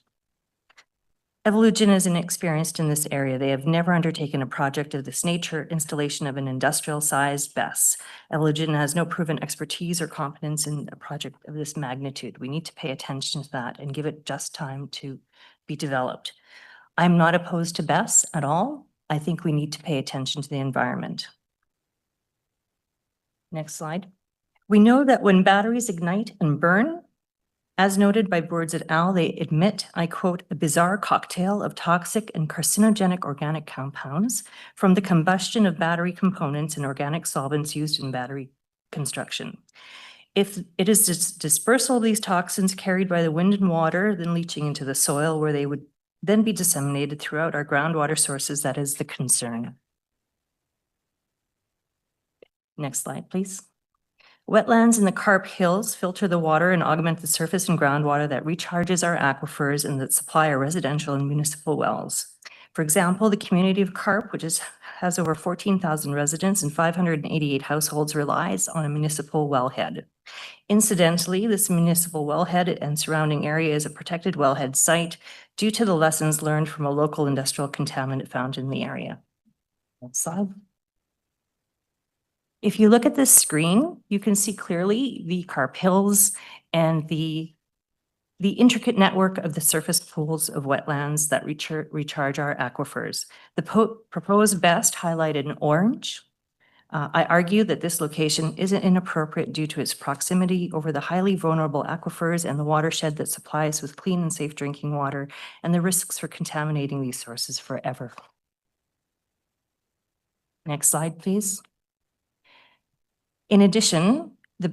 Evolution is inexperienced in this area. They have never undertaken a project of this nature, installation of an industrial-sized BESS. Evolution has no proven expertise or competence in a project of this magnitude. We need to pay attention to that and give it just time to be developed. I'm not opposed to BESS at all. I think we need to pay attention to the environment. Next slide. We know that when batteries ignite and burn, as noted by Boards et al., they emit, I quote, a bizarre cocktail of toxic and carcinogenic organic compounds from the combustion of battery components and organic solvents used in battery construction. If it is dispersal of these toxins carried by the wind and water, then leaching into the soil where they would then be disseminated throughout our groundwater sources, that is the concern. Next slide, please. Wetlands in the Carp Hills filter the water and augment the surface and groundwater that recharges our aquifers and that supply our residential and municipal wells. For example, the community of Carp, which has over 14,000 residents and 588 households, relies on a municipal wellhead. Incidentally, this municipal wellhead and surrounding area is a protected wellhead site due to the lessons learned from a local industrial contaminant found in the area. Next slide. If you look at this screen, you can see clearly the Carp Hills and the intricate network of the surface pools of wetlands that recharge our aquifers. The proposed BEST highlighted in orange. I argue that this location isn't inappropriate due to its proximity over the highly vulnerable aquifers and the watershed that supplies with clean and safe drinking water and the risks for contaminating these sources forever. Next slide, please. In addition, the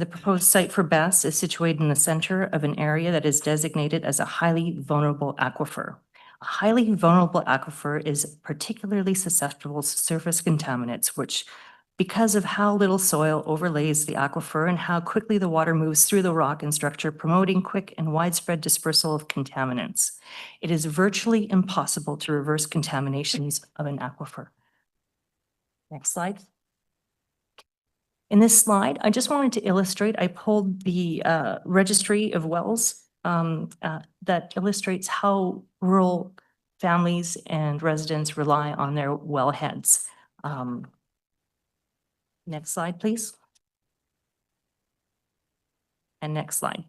proposed site for BESS is situated in the center of an area that is designated as a highly vulnerable aquifer. A highly vulnerable aquifer is particularly susceptible to surface contaminants, which, because of how little soil overlays the aquifer and how quickly the water moves through the rock and structure, promoting quick and widespread dispersal of contaminants. It is virtually impossible to reverse contaminations of an aquifer. Next slide. In this slide, I just wanted to illustrate, I pulled the registry of wells that illustrates how rural families and residents rely on their wellheads. Next slide, please. And next slide.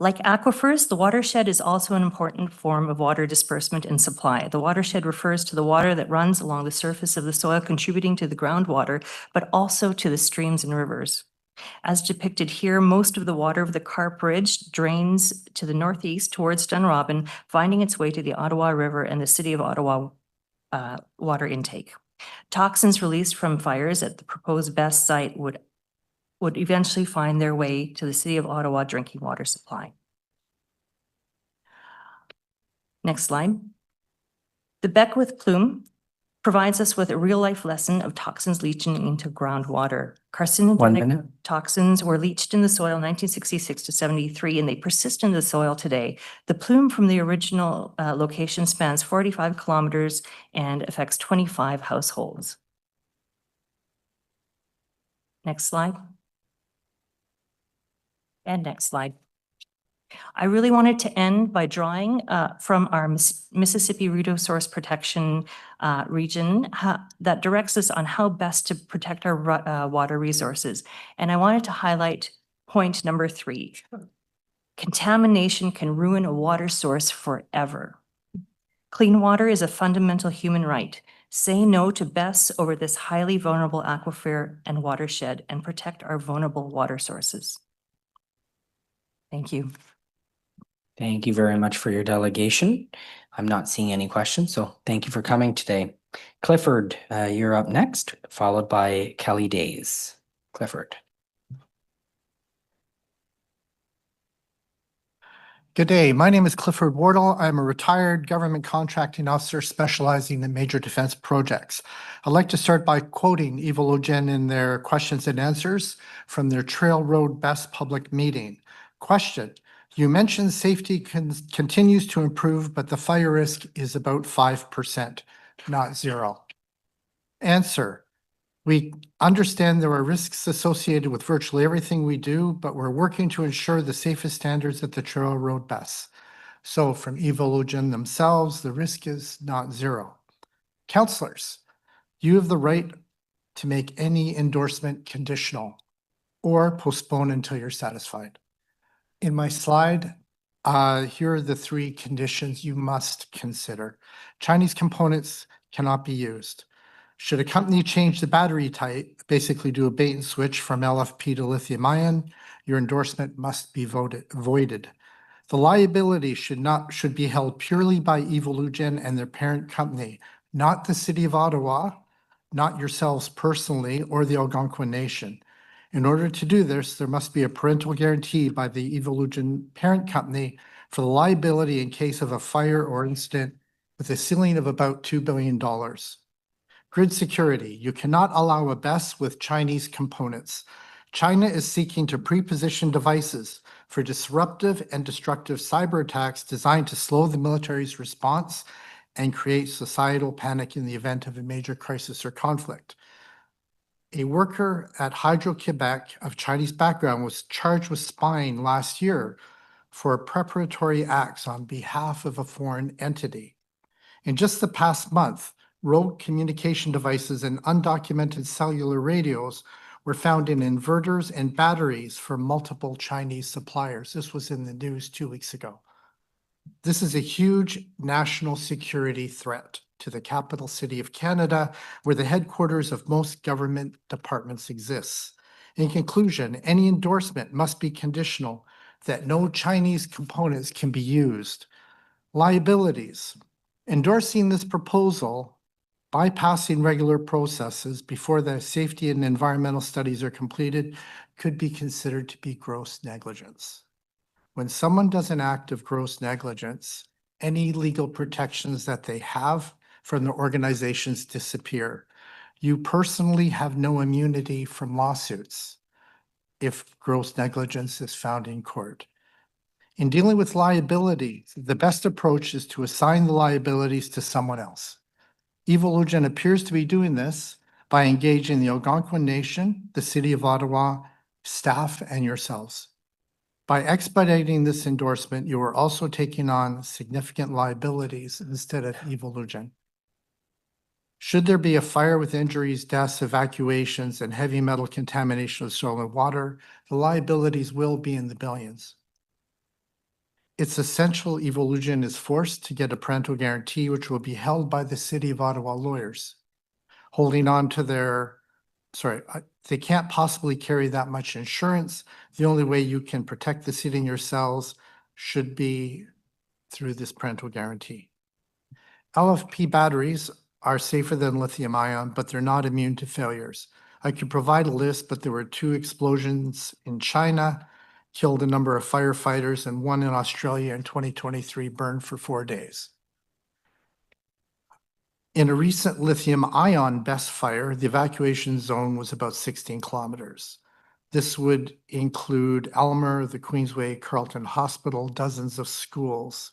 Like aquifers, the watershed is also an important form of water disbursement and supply. The watershed refers to the water that runs along the surface of the soil, contributing to the groundwater, but also to the streams and rivers. As depicted here, most of the water of the Carp Ridge drains to the northeast towards Dunrobin, finding its way to the Ottawa River and the City of Ottawa water intake. Toxins released from fires at the proposed BESS site would eventually find their way to the City of Ottawa drinking water supply. Next slide. The Beckwith plume provides us with a real-life lesson of toxins leaching into groundwater. 1 Carcinogenic minute. toxins were leached in the soil in 1966 to 73, and they persist in the soil today. The plume from the original location spans 45 kilometers and affects 25 households. Next slide. And next slide. I really wanted to end by drawing from our Mississippi Resource Protection region that directs us on how best to protect our water resources. And I wanted to highlight point number 3. Contamination can ruin a water source forever. Clean water is a fundamental human right. Say no to BESS over this highly vulnerable aquifer and watershed and protect our vulnerable water sources. Thank you. Thank you very much for your delegation. I'm not seeing any questions, so thank you for coming today. Clifford, you're up next, followed by Kelly Days. Clifford. Good day. My name is Clifford Wardle. I'm a retired government contracting officer specializing in major defense projects. I'd like to start by quoting Evolugen in their questions and answers from their Trail Road Best public meeting. Question: you mentioned safety continues to improve, but the fire risk is about 5%, not 0. Answer: we understand there are risks associated with virtually everything we do, but we're working to ensure the safest standards at the Trail Road Best. So from Evolugen themselves, the risk is not 0. Councillors, you have the right to make any endorsement conditional or postpone until you're satisfied. In my slide, here are the 3 conditions you must consider. Chinese components cannot be used. Should a company change the battery type, basically do a bait and switch from LFP to lithium ion, your endorsement must be voided. The liability should be held purely by Evolugen and their parent company, not the City of Ottawa, not yourselves personally, or the Algonquin Nation. In order to do this, there must be a parental guarantee by the Evolugen parent company for the liability in case of a fire or incident with a ceiling of about $2 billion. Grid security. You cannot allow a BESS with Chinese components. China is seeking to pre-position devices for disruptive and destructive cyber attacks designed to slow the military's response and create societal panic in the event of a major crisis or conflict. A worker at Hydro-Quebec of Chinese background was charged with spying last year for preparatory acts on behalf of a foreign entity. In just the past month, rogue communication devices and undocumented cellular radios were found in inverters and batteries for multiple Chinese suppliers. This was in the news 2 weeks ago. This is a huge national security threat to the capital city of Canada, where the headquarters of most government departments exists. In conclusion, any endorsement must be conditional that no Chinese components can be used. Liabilities. Endorsing this proposal, bypassing regular processes before the safety and environmental studies are completed, could be considered to be gross negligence. When someone does an act of gross negligence, any legal protections that they have from their organizations disappear. You personally have no immunity from lawsuits if gross negligence is found in court. In dealing with liability, the best approach is to assign the liabilities to someone else. Evolugen appears to be doing this by engaging the Algonquin Nation, the City of Ottawa, staff, and yourselves. By expediting this endorsement, you are also taking on significant liabilities instead of Evolugen. Should there be a fire with injuries, deaths, evacuations, and heavy metal contamination of soil and water, the liabilities will be in the billions. It's essential Evolugen is forced to get a parental guarantee, which will be held by the City of Ottawa lawyers. Holding on to they can't possibly carry that much insurance. The only way you can protect the city and yourselves should be through this parental guarantee. LFP batteries are safer than lithium ion, but they're not immune to failures. I could provide a list, but there were 2 explosions in China, killed a number of firefighters, and 1 in Australia in 2023 burned for 4 days. In a recent lithium-ion BESS fire, the evacuation zone was about 16 kilometers. This would include Elmer, the Queensway Carleton Hospital, dozens of schools.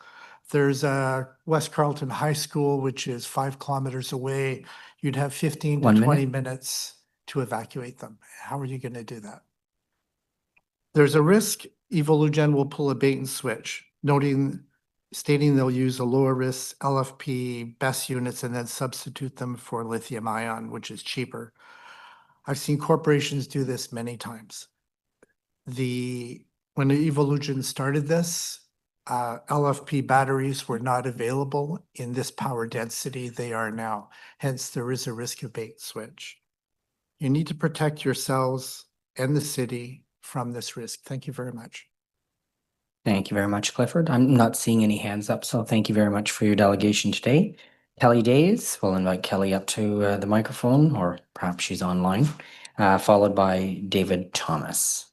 There's a West Carleton High School, which is 5 kilometers away. You'd have 15 to 1 20 minute. minutes to evacuate them. How are you going to do that? There's a risk Evolugen will pull a bait and switch, stating they'll use a lower risk LFP BESS units and then substitute them for lithium ion, which is cheaper. I've seen corporations do this many times. When Evolugen started this, LFP batteries were not available in this power density they are now. Hence, there is a risk of bait and switch. You need to protect yourselves and the city from this risk. Thank you very much. Thank you very much, Clifford. I'm not seeing any hands up, so thank you very much for your delegation today. Kelly Days, we'll invite Kelly up to the microphone, or perhaps she's online, followed by David Thomas.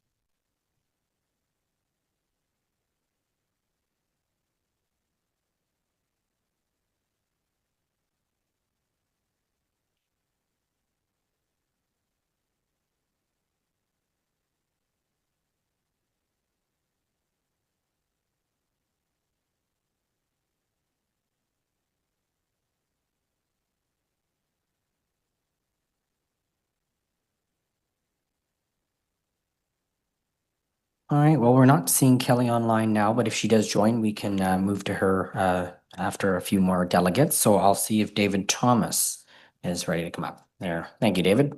All right, well, we're not seeing Kelly online now, but if she does join, we can move to her after a few more delegates. So I'll see if David Thomas is ready to come up there. Thank you, David.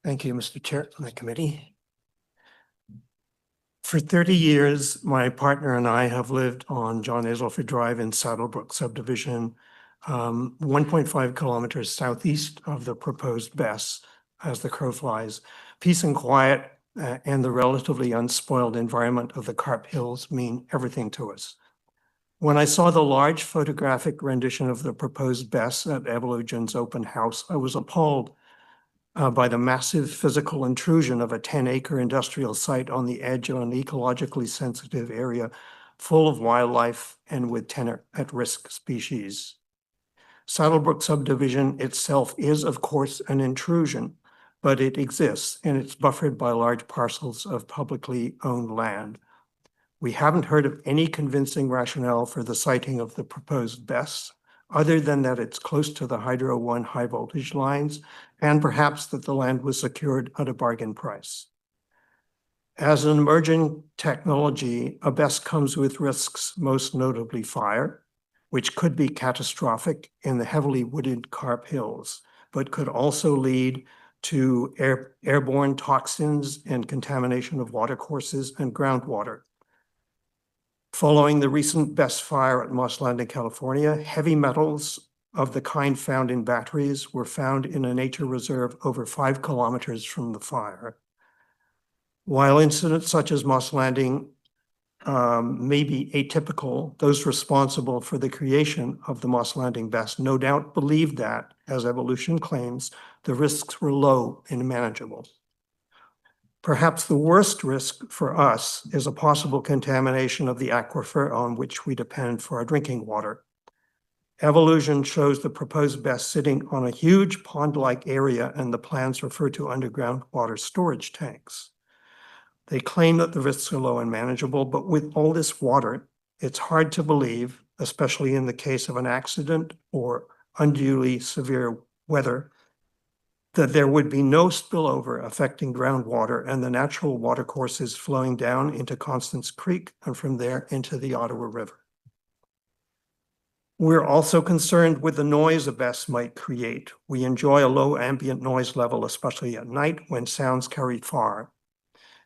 Thank you, Mr. Chair and the committee. For 30 years, my partner and I have lived on John Aylesford Drive in Saddlebrook subdivision, 1.5 kilometers southeast of the proposed BESS as the crow flies. Peace and quiet and the relatively unspoiled environment of the Carp Hills mean everything to us. When I saw the large photographic rendition of the proposed BESS at Evolugen's open house, I was appalled by the massive physical intrusion of a 10-acre industrial site on the edge of an ecologically sensitive area full of wildlife and with 10 at-risk species. Saddlebrook subdivision itself is, of course, an intrusion, but it exists and it's buffered by large parcels of publicly owned land. We haven't heard of any convincing rationale for the siting of the proposed BESS, other than that it's close to the Hydro One high voltage lines, and perhaps that the land was secured at a bargain price. As an emerging technology, a BESS comes with risks, most notably fire, which could be catastrophic in the heavily wooded Carp Hills, but could also lead to airborne toxins and contamination of watercourses and groundwater. Following the recent BESS fire at Moss Landing, California, heavy metals of the kind found in batteries were found in a nature reserve over 5 kilometers from the fire. While incidents such as Moss Landing may be atypical, those responsible for the creation of the Moss Landing BESS no doubt believed that, as Evolugen claims, the risks were low and manageable. Perhaps the worst risk for us is a possible contamination of the aquifer on which we depend for our drinking water. Evolugen shows the proposed BESS sitting on a huge pond-like area, and the plans refer to underground water storage tanks. They claim that the risks are low and manageable, but with all this water, it's hard to believe, especially in the case of an accident or unduly severe weather, that there would be no spillover affecting groundwater and the natural watercourses flowing down into Constance Creek and from there into the Ottawa River. We're also concerned with the noise a BESS might create. We enjoy a low ambient noise level, especially at night when sounds carry far.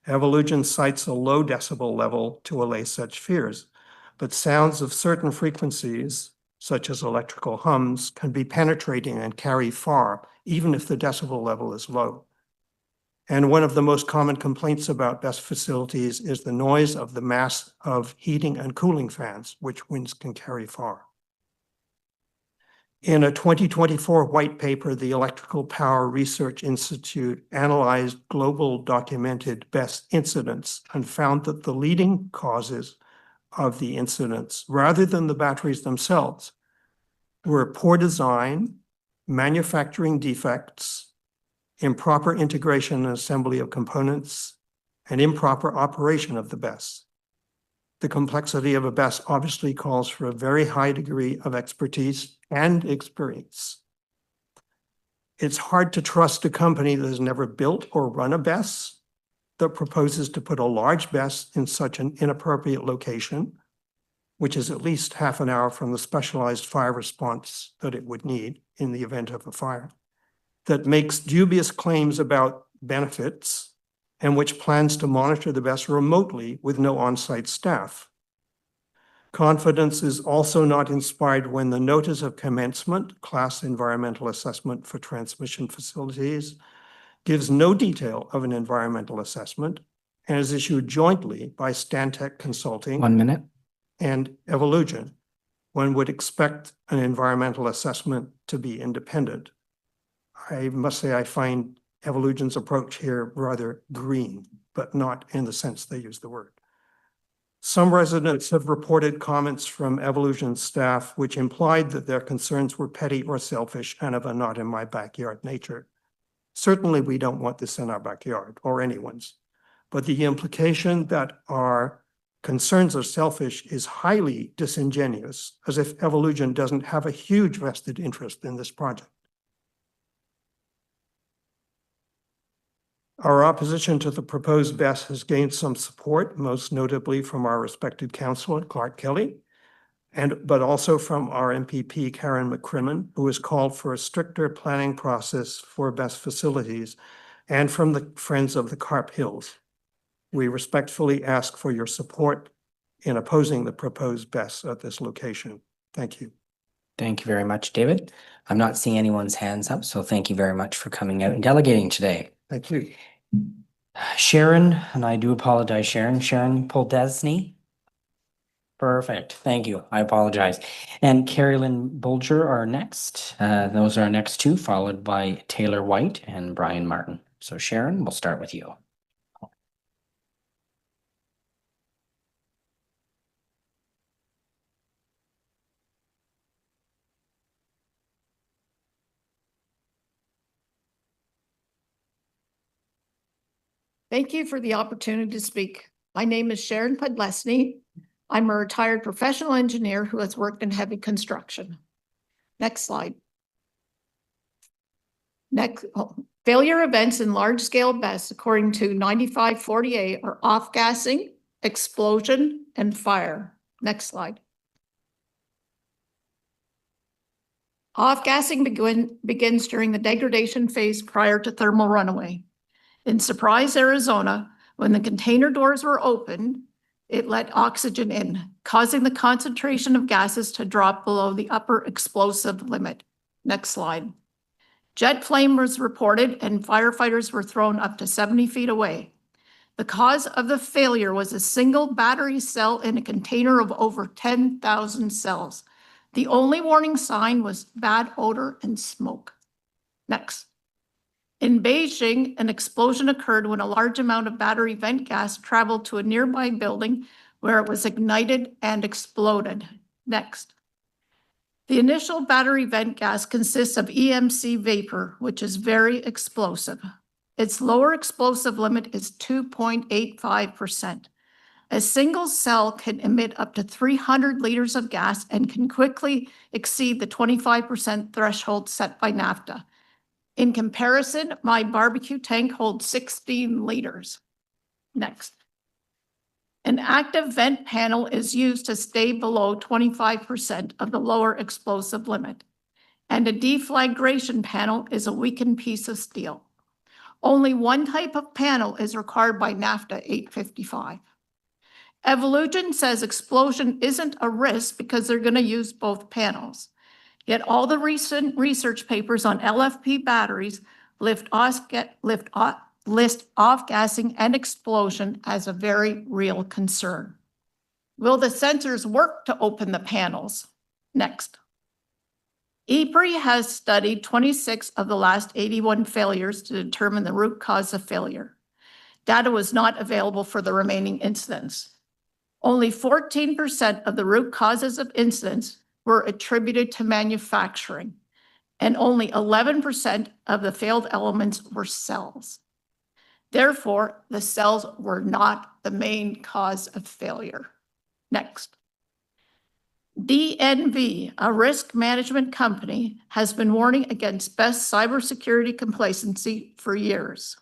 Evolugen cites a low decibel level to allay such fears, but sounds of certain frequencies, such as electrical hums, can be penetrating and carry far, even if the decibel level is low. And one of the most common complaints about BESS facilities is the noise of the mass of heating and cooling fans, which winds can carry far. In a 2024 white paper, the Electrical Power Research Institute analyzed global documented BESS incidents and found that the leading causes of the incidents, rather than the batteries themselves, were poor design, manufacturing defects, improper integration and assembly of components, and improper operation of the BESS. The complexity of a BESS obviously calls for a very high degree of expertise and experience. It's hard to trust a company that has never built or run a BESS that proposes to put a large BESS in such an inappropriate location, which is at least half an hour from the specialized fire response that it would need in the event of a fire, that makes dubious claims about benefits, and which plans to monitor the BESS remotely with no on-site staff. Confidence is also not inspired when the notice of commencement, class environmental assessment for transmission facilities, gives no detail of an environmental assessment and is issued jointly by Stantec Consulting. 1 minute. And Evolution. One would expect an environmental assessment to be independent. I must say I find Evolution's approach here rather green, but not in the sense they use the word. Some residents have reported comments from Evolution staff which implied that their concerns were petty or selfish and of a not in my backyard nature. Certainly we don't want this in our backyard or anyone's, but the implication that our concerns are selfish is highly disingenuous, as if Evolution doesn't have a huge vested interest in this project. Our opposition to the proposed BESS has gained some support, most notably from our respected councillor, Clark Kelly, but also from our MPP, Karen McCrimmon, who has called for a stricter planning process for BESS facilities, and from the Friends of the Carp Hills. We respectfully ask for your support in opposing the proposed BESS at this location. Thank you. Thank you very much, David. I'm not seeing anyone's hands up, so thank you very much for coming out and delegating today. Thank you. Sharon, and I do apologize, Sharon Poldesny. Perfect. Thank you. I apologize. And Carolyn Bulger are next. Those are our next two, followed by Taylor White and Brian Martin. So Sharon, we'll start with you. Thank you for the opportunity to speak. My name is Sharon Podlesny. I'm a retired professional engineer who has worked in heavy construction. Next slide. Failure events in large-scale BESS, according to 9548, are off-gassing, explosion, and fire. Next slide. Off-gassing begins during the degradation phase prior to thermal runaway. In Surprise, Arizona, when the container doors were opened, it let oxygen in, causing the concentration of gases to drop below the upper explosive limit. Next slide. Jet flame was reported and firefighters were thrown up to 70 feet away. The cause of the failure was a single battery cell in a container of over 10,000 cells. The only warning sign was bad odor and smoke. Next. In Beijing, an explosion occurred when a large amount of battery vent gas traveled to a nearby building where it was ignited and exploded. Next. The initial battery vent gas consists of EMC vapor, which is very explosive. Its lower explosive limit is 2.85%. A single cell can emit up to 300 liters of gas and can quickly exceed the 25% threshold set by NAFTA. In comparison, my barbecue tank holds 16 liters. Next. An active vent panel is used to stay below 25% of the lower explosive limit, and a deflagration panel is a weakened piece of steel. Only one type of panel is required by NAFTA 855. Evolution says explosion isn't a risk because they're going to use both panels. Yet all the recent research papers on LFP batteries list off-gassing and explosion as a very real concern. Will the sensors work to open the panels? Next. EPRI has studied 26 of the last 81 failures to determine the root cause of failure. Data was not available for the remaining incidents. Only 14% of the root causes of incidents were attributed to manufacturing, and only 11% of the failed elements were cells. Therefore, the cells were not the main cause of failure. Next. DNV, a risk management company, has been warning against best cybersecurity complacency for years.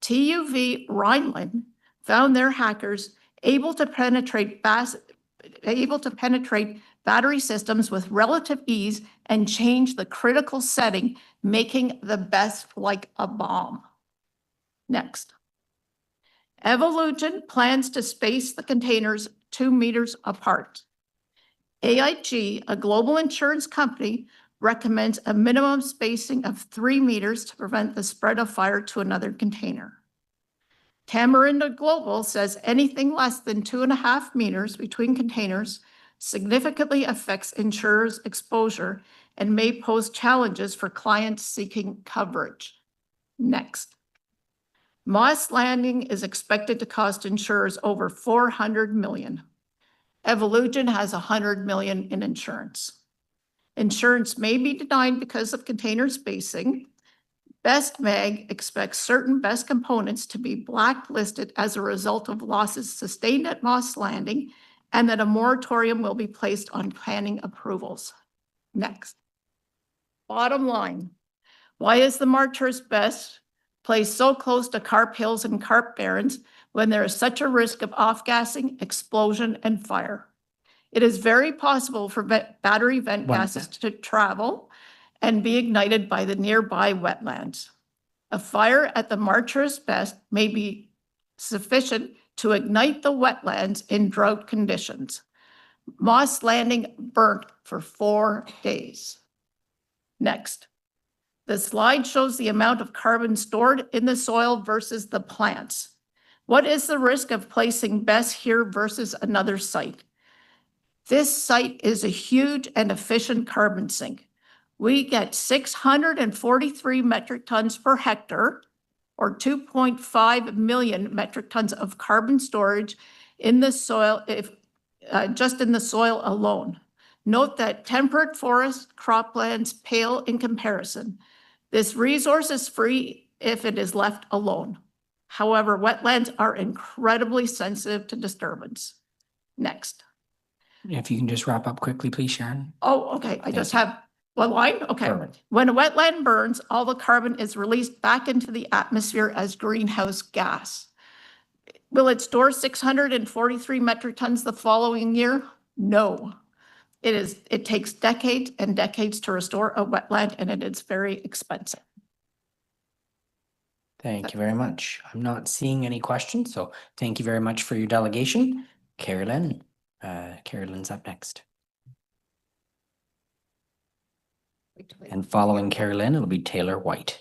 TUV Rhineland found their hackers able to penetrate battery systems with relative ease and change the critical setting, making the best like a bomb. Next. Evolution plans to space the containers 2 meters apart. AIG, a global insurance company, recommends a minimum spacing of 3 meters to prevent the spread of fire to another container. Tamarindo Global says anything less than 2.5 meters between containers significantly affects insurers' exposure and may pose challenges for clients seeking coverage. Next. Moss Landing is expected to cost insurers over $400 million. Evolution has $100 million in insurance. Insurance may be denied because of container spacing. Best Mag expects certain BESS components to be blacklisted as a result of losses sustained at Moss Landing, and that a moratorium will be placed on planning approvals. Next. Bottom line, why is the Marchurst BESS placed so close to carp hills and carp barrens when there is such a risk of off-gassing, explosion, and fire? It is very possible for battery vent gases to travel and be ignited by the nearby wetlands. A fire at the Marchurst BESS may be sufficient to ignite the wetlands in drought conditions. Moss Landing burnt for 4 days. Next. The slide shows the amount of carbon stored in the soil versus the plants. What is the risk of placing BESS here versus another site? This site is a huge and efficient carbon sink. We get 643 metric tons per hectare, or 2.5 million metric tons of carbon storage in the soil, just in the soil alone. Note that temperate forest croplands pale in comparison. This resource is free if it is left alone. However, wetlands are incredibly sensitive to disturbance. Next. If you can just wrap up quickly, please, Sharon. Oh, okay. I just have one line. Okay. Perfect. When a wetland burns, all the carbon is released back into the atmosphere as greenhouse gas. Will it store 643 metric tons the following year? No. It takes decades and decades to restore a wetland, and it is very expensive. Thank you very much. I'm not seeing any questions, so thank you very much for your delegation. Carolyn, Carolyn's up next. And following Carolyn, it'll be Taylor White.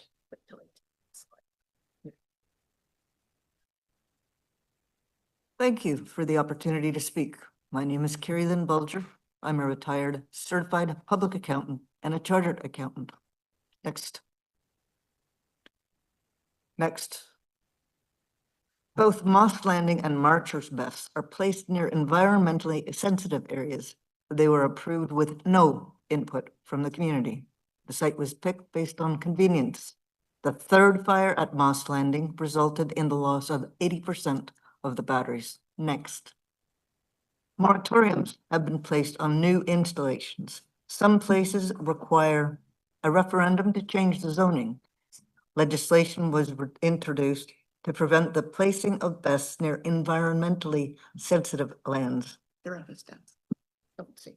Thank you for the opportunity to speak. My name is Carrie Lynn Bulger. I'm a retired certified public accountant and a chartered accountant. Next. Next. Both Moss Landing and Marchurst BESS are placed near environmentally sensitive areas. They were approved with no input from the community. The site was picked based on convenience. The third fire at Moss Landing resulted in the loss of 80% of the batteries. Next. Moratoriums have been placed on new installations. Some places require a referendum to change the zoning. Legislation was introduced to prevent the placing of BESS near environmentally sensitive lands. They're at the steps. Don't see.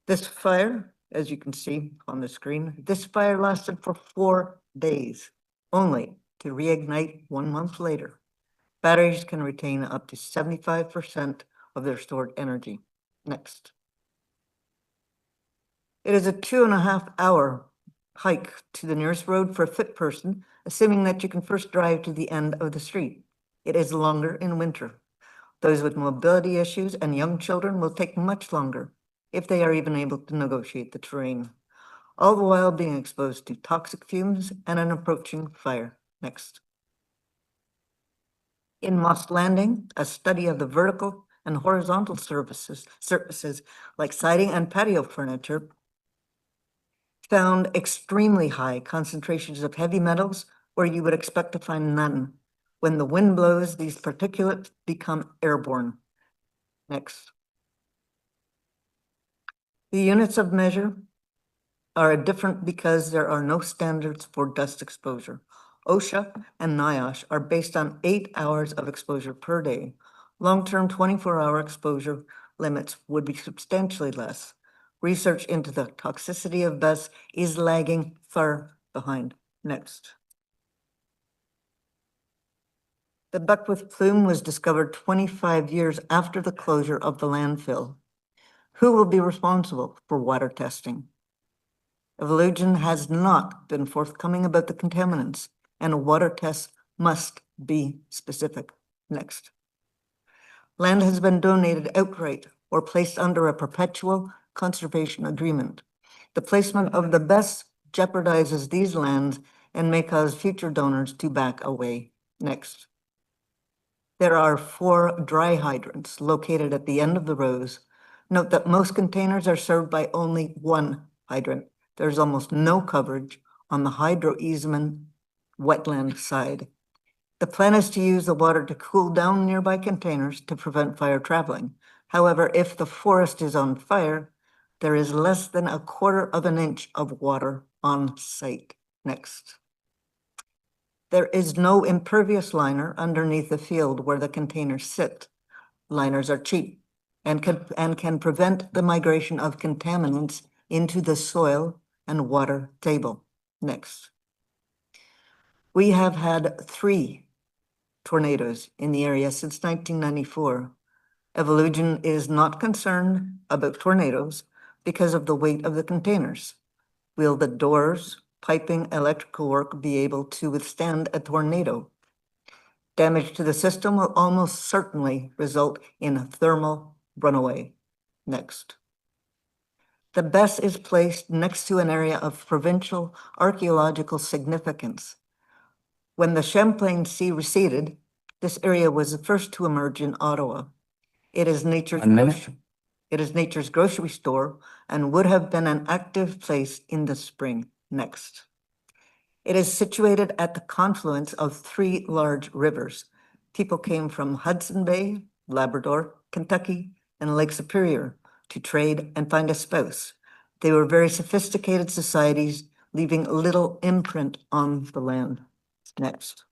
This fire, as you can see on the screen, this fire lasted for 4 days, only to reignite 1 month later. Batteries can retain up to 75% of their stored energy. Next. It is a 2.5-hour hike to the nearest road for a fit person, assuming that you can first drive to the end of the street. It is longer in winter. Those with mobility issues and young children will take much longer, if they are even able to negotiate the terrain, all the while being exposed to toxic fumes and an approaching fire. Next. In Moss Landing, a study of the vertical and horizontal surfaces like siding and patio furniture found extremely high concentrations of heavy metals where you would expect to find none. When the wind blows, these particulates become airborne. Next. The units of measure are different because there are no standards for dust exposure. OSHA and NIOSH are based on 8 hours of exposure per day. Long-term 24-hour exposure limits would be substantially less. Research into the toxicity of BESS is lagging far behind. Next. The Beckwith plume was discovered 25 years after the closure of the landfill. Who will be responsible for water testing? Evolution has not been forthcoming about the contaminants, and a water test must be specific. Next. Land has been donated outright or placed under a perpetual conservation agreement. The placement of the BESS jeopardizes these lands and may cause future donors to back away. Next. There are 4 dry hydrants located at the end of the rows. Note that most containers are served by only 1 hydrant. There's almost no coverage on the hydro easement wetland side. The plan is to use the water to cool down nearby containers to prevent fire traveling. However, if the forest is on fire, there is less than 1/4 of an inch of water on site. Next. There is no impervious liner underneath the field where the containers sit. Liners are cheap and can prevent the migration of contaminants into the soil and water table. Next. We have had 3 tornadoes in the area since 1994. Evolution is not concerned about tornadoes because of the weight of the containers. Will the doors, piping, electrical work be able to withstand a tornado? Damage to the system will almost certainly result in a thermal runaway. Next. The BESS is placed next to an area of provincial archaeological significance. When the Champlain Sea receded, this area was the first to emerge in Ottawa. It is nature's grocery store and would have been an active place in the spring. Next. It is situated at the confluence of 3 large rivers. People came from Hudson Bay, Labrador, Kentucky, and Lake Superior to trade and find a spouse. They were very sophisticated societies, leaving little imprint on the land. Next.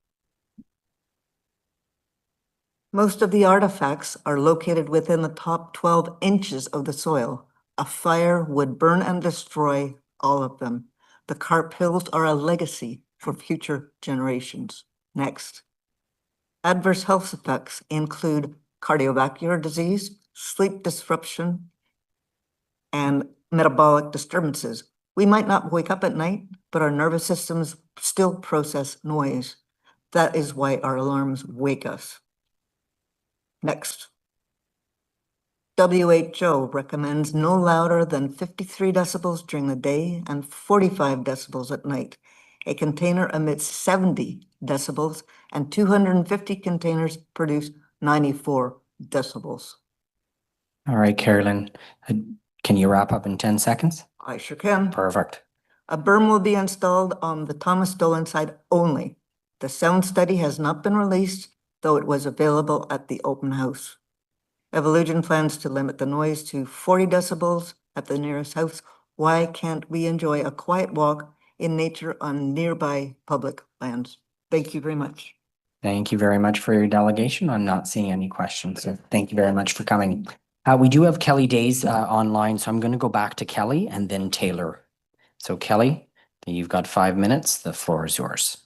Most of the artifacts are located within the top 12 inches of the soil. A fire would burn and destroy all of them. The carp hills are a legacy for future generations. Next. Adverse health effects include cardiovascular disease, sleep disruption, and metabolic disturbances. We might not wake up at night, but our nervous systems still process noise. That is why our alarms wake us. Next. WHO recommends no louder than 53 decibels during the day and 45 decibels at night. A container emits 70 decibels and 250 containers produce 94 decibels. All right, Carolyn, can you wrap up in 10 seconds? I sure can. Perfect. A berm will be installed on the Thomas Dolan side only. The sound study has not been released, though it was available at the open house. Evolution plans to limit the noise to 40 decibels at the nearest house. Why can't we enjoy a quiet walk in nature on nearby public lands? Thank you very much. Thank you very much for your delegation. I'm not seeing any questions, so thank you very much for coming. We do have Kelly Days online, so I'm going to go back to Kelly and then Taylor. So Kelly, you've got 5 minutes. The floor is yours.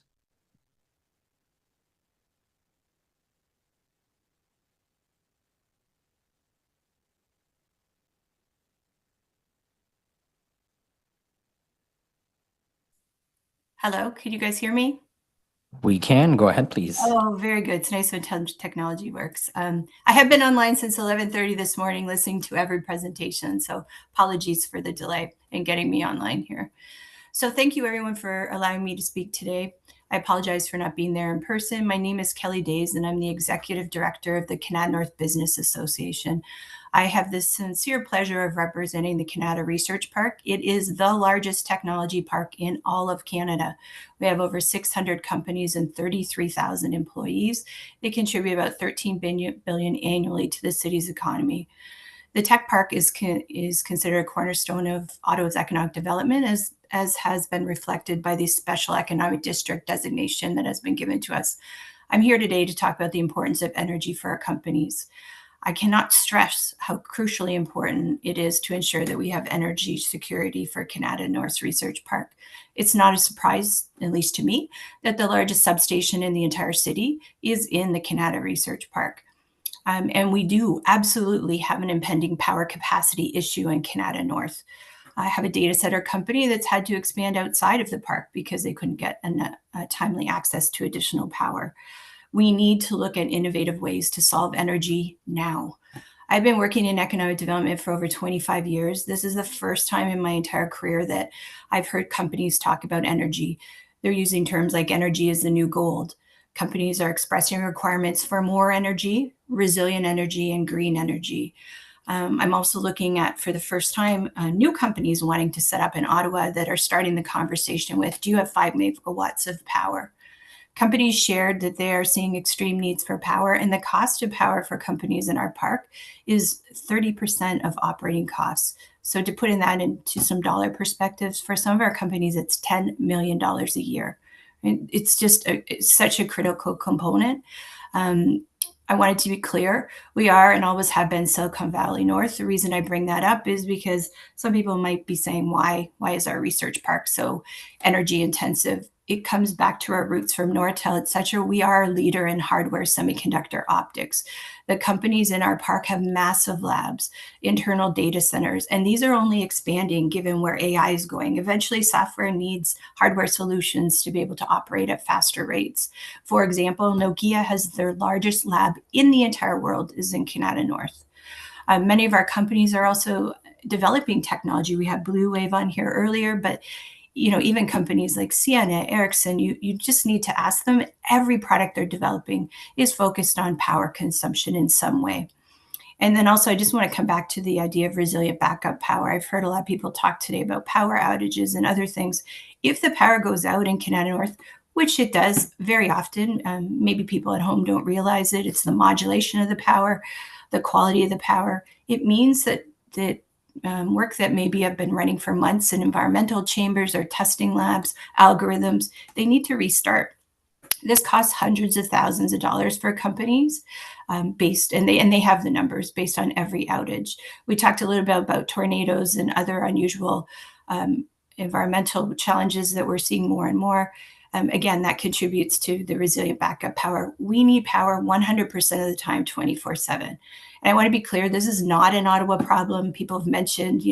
Hello, could you guys hear me? We can. Go ahead, please. Oh, very good. It's nice when technology works. I have been online since 11:30 this morning, listening to every presentation. So apologies for the delay in getting me online here. So thank you everyone for allowing me to speak today. I apologize for not being there in person. My name is Kelly Days and I'm the Executive Director of the Canada North Business Association. I have the sincere pleasure of representing the Canada Research Park. It is the largest technology park in all of Canada. We have over 600 companies and 33,000 employees. They contribute about $13 billion annually to the city's economy. The tech park is considered a cornerstone of Ottawa's economic development, as has been reflected by the special economic district designation that has been given to us. I'm here today to talk about the importance of energy for our companies. I cannot stress how crucially important it is to ensure that we have energy security for Canada North's Research Park. It's not a surprise, at least to me, that the largest substation in the entire city is in the Canada Research Park. And we do absolutely have an impending power capacity issue in Canada North. I have a data center company that's had to expand outside of the park because they couldn't get timely access to additional power. We need to look at innovative ways to solve energy now. I've been working in economic development for over 25 years. This is the first time in my entire career that I've heard companies talk about energy. They're using terms like energy is the new gold. Companies are expressing requirements for more energy, resilient energy, and green energy. I'm also looking at, for the first time, new companies wanting to set up in Ottawa that are starting the conversation with, do you have 5 megawatts of power? Companies shared that they are seeing extreme needs for power, and the cost of power for companies in our park is 30% of operating costs. So to put that into some dollar perspectives, for some of our companies, it's $10 million a year. And it's just it's such a critical component. I wanted to be clear, we are and always have been Silicon Valley North. The reason I bring that up is because some people might be saying, why is our research park so energy intensive? It comes back to our roots from Nortel, et cetera. We are a leader in hardware semiconductor optics. The companies in our park have massive labs, internal data centers, and these are only expanding given where AI is going. Eventually, software needs hardware solutions to be able to operate at faster rates. For example, Nokia has their largest lab in the entire world is in Canada North. Many of our companies are also developing technology. We had Blue Wave on here earlier, but even companies like Ciena, Ericsson, you just need to ask them. Every product they're developing is focused on power consumption in some way. And then also, I just want to come back to the idea of resilient backup power. I've heard a lot of people talk today about power outages and other things. If the power goes out in Canada North, which it does very often, maybe people at home don't realize it. It's the modulation of the power, the quality of the power. It means that work that maybe have been running for months in environmental chambers or testing labs, algorithms, they need to restart. This costs hundreds of thousands of dollars for companies, and they have the numbers based on every outage. We talked a little bit about tornadoes and other unusual environmental challenges that we're seeing more and more. Again, that contributes to the resilient backup power. We need power 100% of the time, 24/7. And I want to be clear, this is not an Ottawa problem. People have mentioned,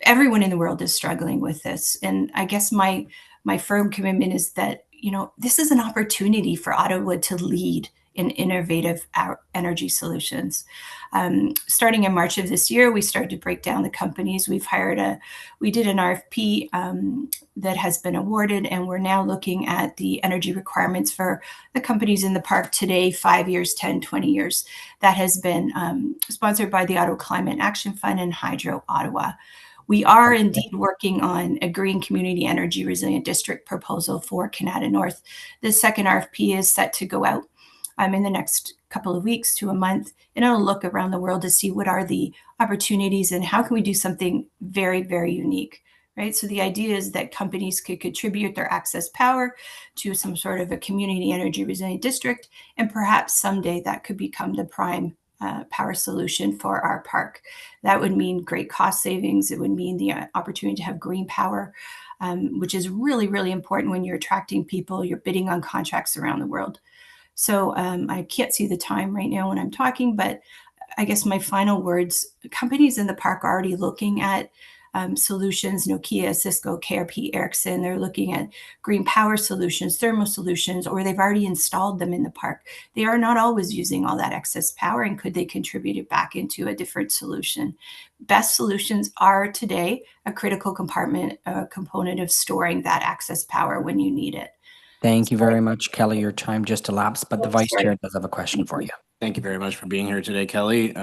everyone in the world is struggling with this. And I guess my firm commitment is that, this is an opportunity for Ottawa to lead in innovative energy solutions. Starting in March of this year, we started to break down the companies. We did an RFP that has been awarded, and we're now looking at the energy requirements for the companies in the park today, 5 years, 10, 20 years. That has been sponsored by the Ottawa Climate Action Fund and Hydro Ottawa. We are indeed working on a green community energy resilient district proposal for Canada North. The second RFP is set to go out in the next couple of weeks to a month, and I'll look around the world to see what are the opportunities and how can we do something very, very unique, right? So the idea is that companies could contribute their excess power to some sort of a community energy resilient district, and perhaps someday that could become the prime power solution for our park. That would mean great cost savings. It would mean the opportunity to have green power, which is really, really important when you're attracting people, you're bidding on contracts around the world. So I can't see the time right now when I'm talking, but I guess my final words, companies in the park are already looking at solutions, Nokia, Cisco, KRP, Ericsson. They're looking at green power solutions, thermal solutions, or they've already installed them in the park. They are not always using all that excess power, and could they contribute it back into a different solution? Best solutions are today a critical component of storing that excess power when you need it. Thank you very much, Kelly. Your time just elapsed, but the Vice Sorry. Chair does have a question for you. Thank you very much for being here today, Kelly.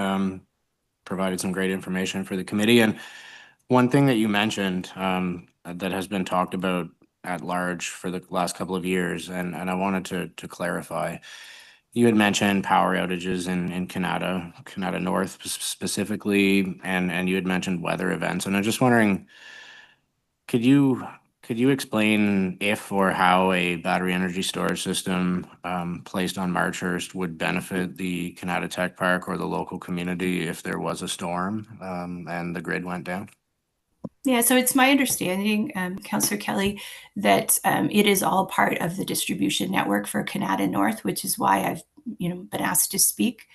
Provided some great information for the committee. And one thing that you mentioned that has been talked about at large for the last couple of years, and I wanted to clarify. You had mentioned power outages in Canada North specifically, and you had mentioned weather events. And I'm just wondering, could you explain if or how a battery energy storage system placed on Marchurst would benefit the Canada Tech Park or the local community if there was a storm and the grid went down? Yeah, so it's my understanding, Councillor Kelly, that it is all part of the distribution network for Canada North, which is why I've been asked to speak.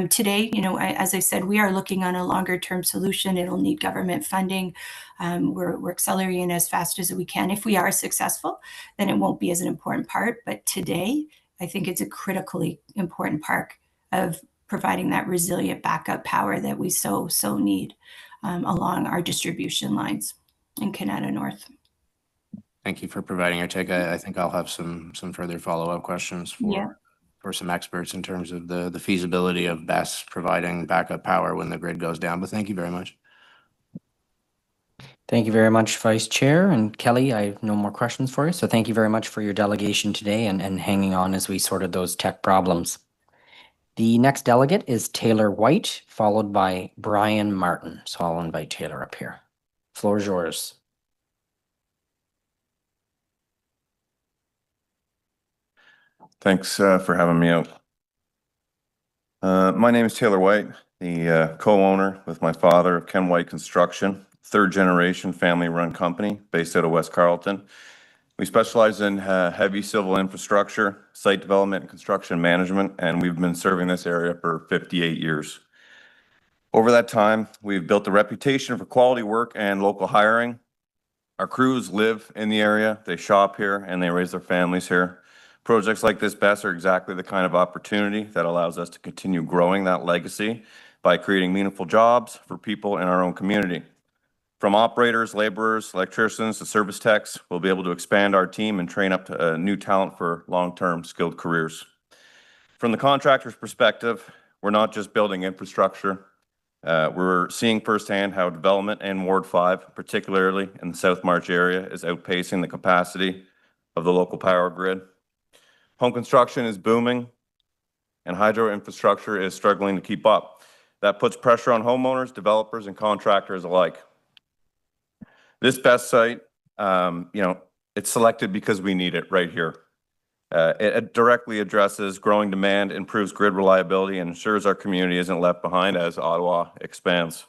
Today, as I said, we are looking on a longer term solution. It'll need government funding. We're accelerating as fast as we can. If we are successful, then it won't be as an important part. But today, I think it's a critically important part of providing that resilient backup power that we so need along our distribution lines in Canada North. Thank you for providing your take. I think I'll have some further follow-up questions for some experts in terms of the feasibility of BESS providing backup power when the grid goes down. But thank you very much. Thank you very much, Vice Chair. And Kelly, I have no more questions for you. So thank you very much for your delegation today and hanging on as we sorted those tech problems. The next delegate is Taylor White, followed by Brian Martin. So I'll invite Taylor up here. Floor is yours. Thanks for having me out. My name is Taylor White, the co-owner with my father of Ken White Construction, third generation family run company based out of West Carleton. We specialize in heavy civil infrastructure, site development, and construction management, and we've been serving this area for 58 years. Over that time, we've built a reputation for quality work and local hiring. Our crews live in the area, they shop here, and they raise their families here. Projects like this BESS are exactly the kind of opportunity that allows us to continue growing that legacy by creating meaningful jobs for people in our own community. From operators, laborers, electricians to service techs, we'll be able to expand our team and train up to new talent for long-term skilled careers. From the contractor's perspective, we're not just building infrastructure. We're seeing firsthand how development in Ward 5, particularly in the South March area, is outpacing the capacity of the local power grid. Home construction is booming and hydro infrastructure is struggling to keep up. That puts pressure on homeowners, developers, and contractors alike. This BESS site, it's selected because we need it right here. It directly addresses growing demand, improves grid reliability, and ensures our community isn't left behind as Ottawa expands.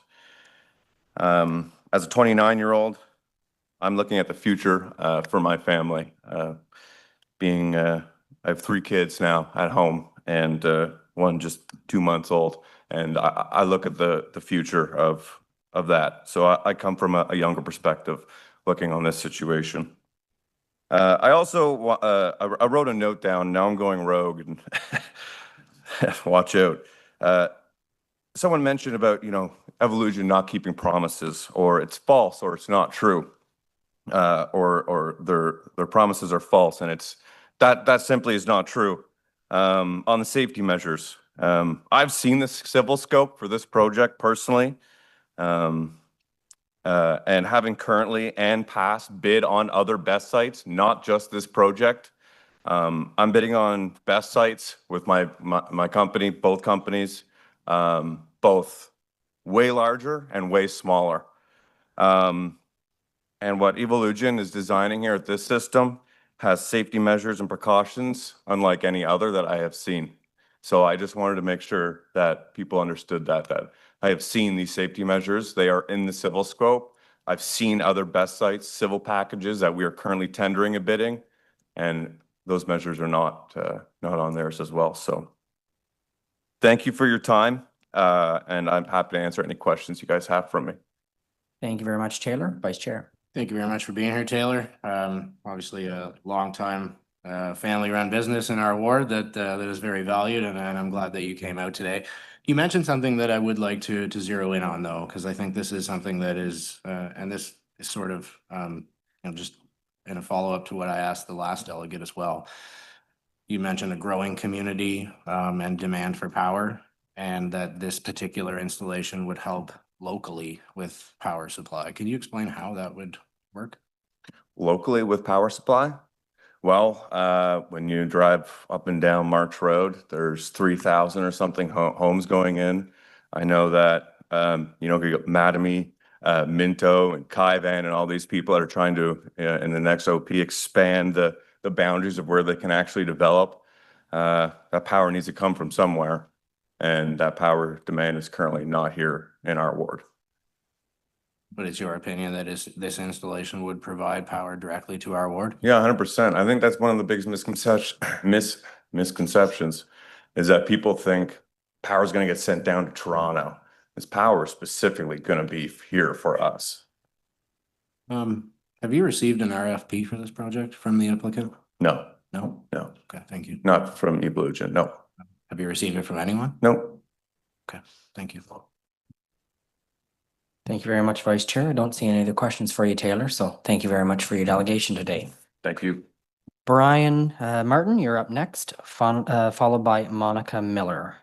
As a 29-year-old, I'm looking at the future for my family. I have 3 kids now at home and one just 2 months old. And I look at the future of that. So I come from a younger perspective looking on this situation. I also I wrote a note down. Now I'm going rogue and watch out. Someone mentioned about, Evolution not keeping promises, or it's false, or it's not true, or their promises are false, and that simply is not true. On the safety measures, I've seen the civil scope for this project personally. And having currently and past bid on other BESS sites, not just this project. I'm bidding on BESS sites with my company, both companies, both way larger and way smaller. And what Evolution is designing here at this system has safety measures and precautions unlike any other that I have seen. So I just wanted to make sure that people understood that I have seen these safety measures. They are in the civil scope. I've seen other BESS sites, civil packages that we are currently tendering and bidding, and those measures are not on theirs as well. So thank you for your time, and I'm happy to answer any questions you guys have from me. Thank you very much, Taylor. Vice Chair. Thank you very much for being here, Taylor. Obviously a long time family-run business in our ward that is very valued, and I'm glad that you came out today. You mentioned something that I would like to zero in on, though, because I think this is something that is, and this is sort of, just in a follow-up to what I asked the last delegate as well. You mentioned a growing community and demand for power, and that this particular installation would help locally with power supply. Can you explain how that would work? Locally with power supply? Well, when you drive up and down March Road, there's 3,000 or something homes going in. I know that, you got Mattamy, Minto and Kaivan and all these people that are trying to, in the next OP, expand the boundaries of where they can actually develop. That power needs to come from somewhere. And that power demand is currently not here in our ward. But it's your opinion that this installation would provide power directly to our ward? Yeah, 100%. I think that's one of the biggest misconceptions is that people think power is going to get sent down to Toronto. This power is specifically going to be here for us. Have you received an RFP for this project from the applicant? No. No? No. Okay, thank you. Not from Evolution, no. Have you received it from anyone? No. Okay, thank you. Thank you very much, Vice Chair. I don't see any other questions for you, Taylor, so thank you very much for your delegation today. Thank you. Brian Martin, you're up next, followed by Monica Miller.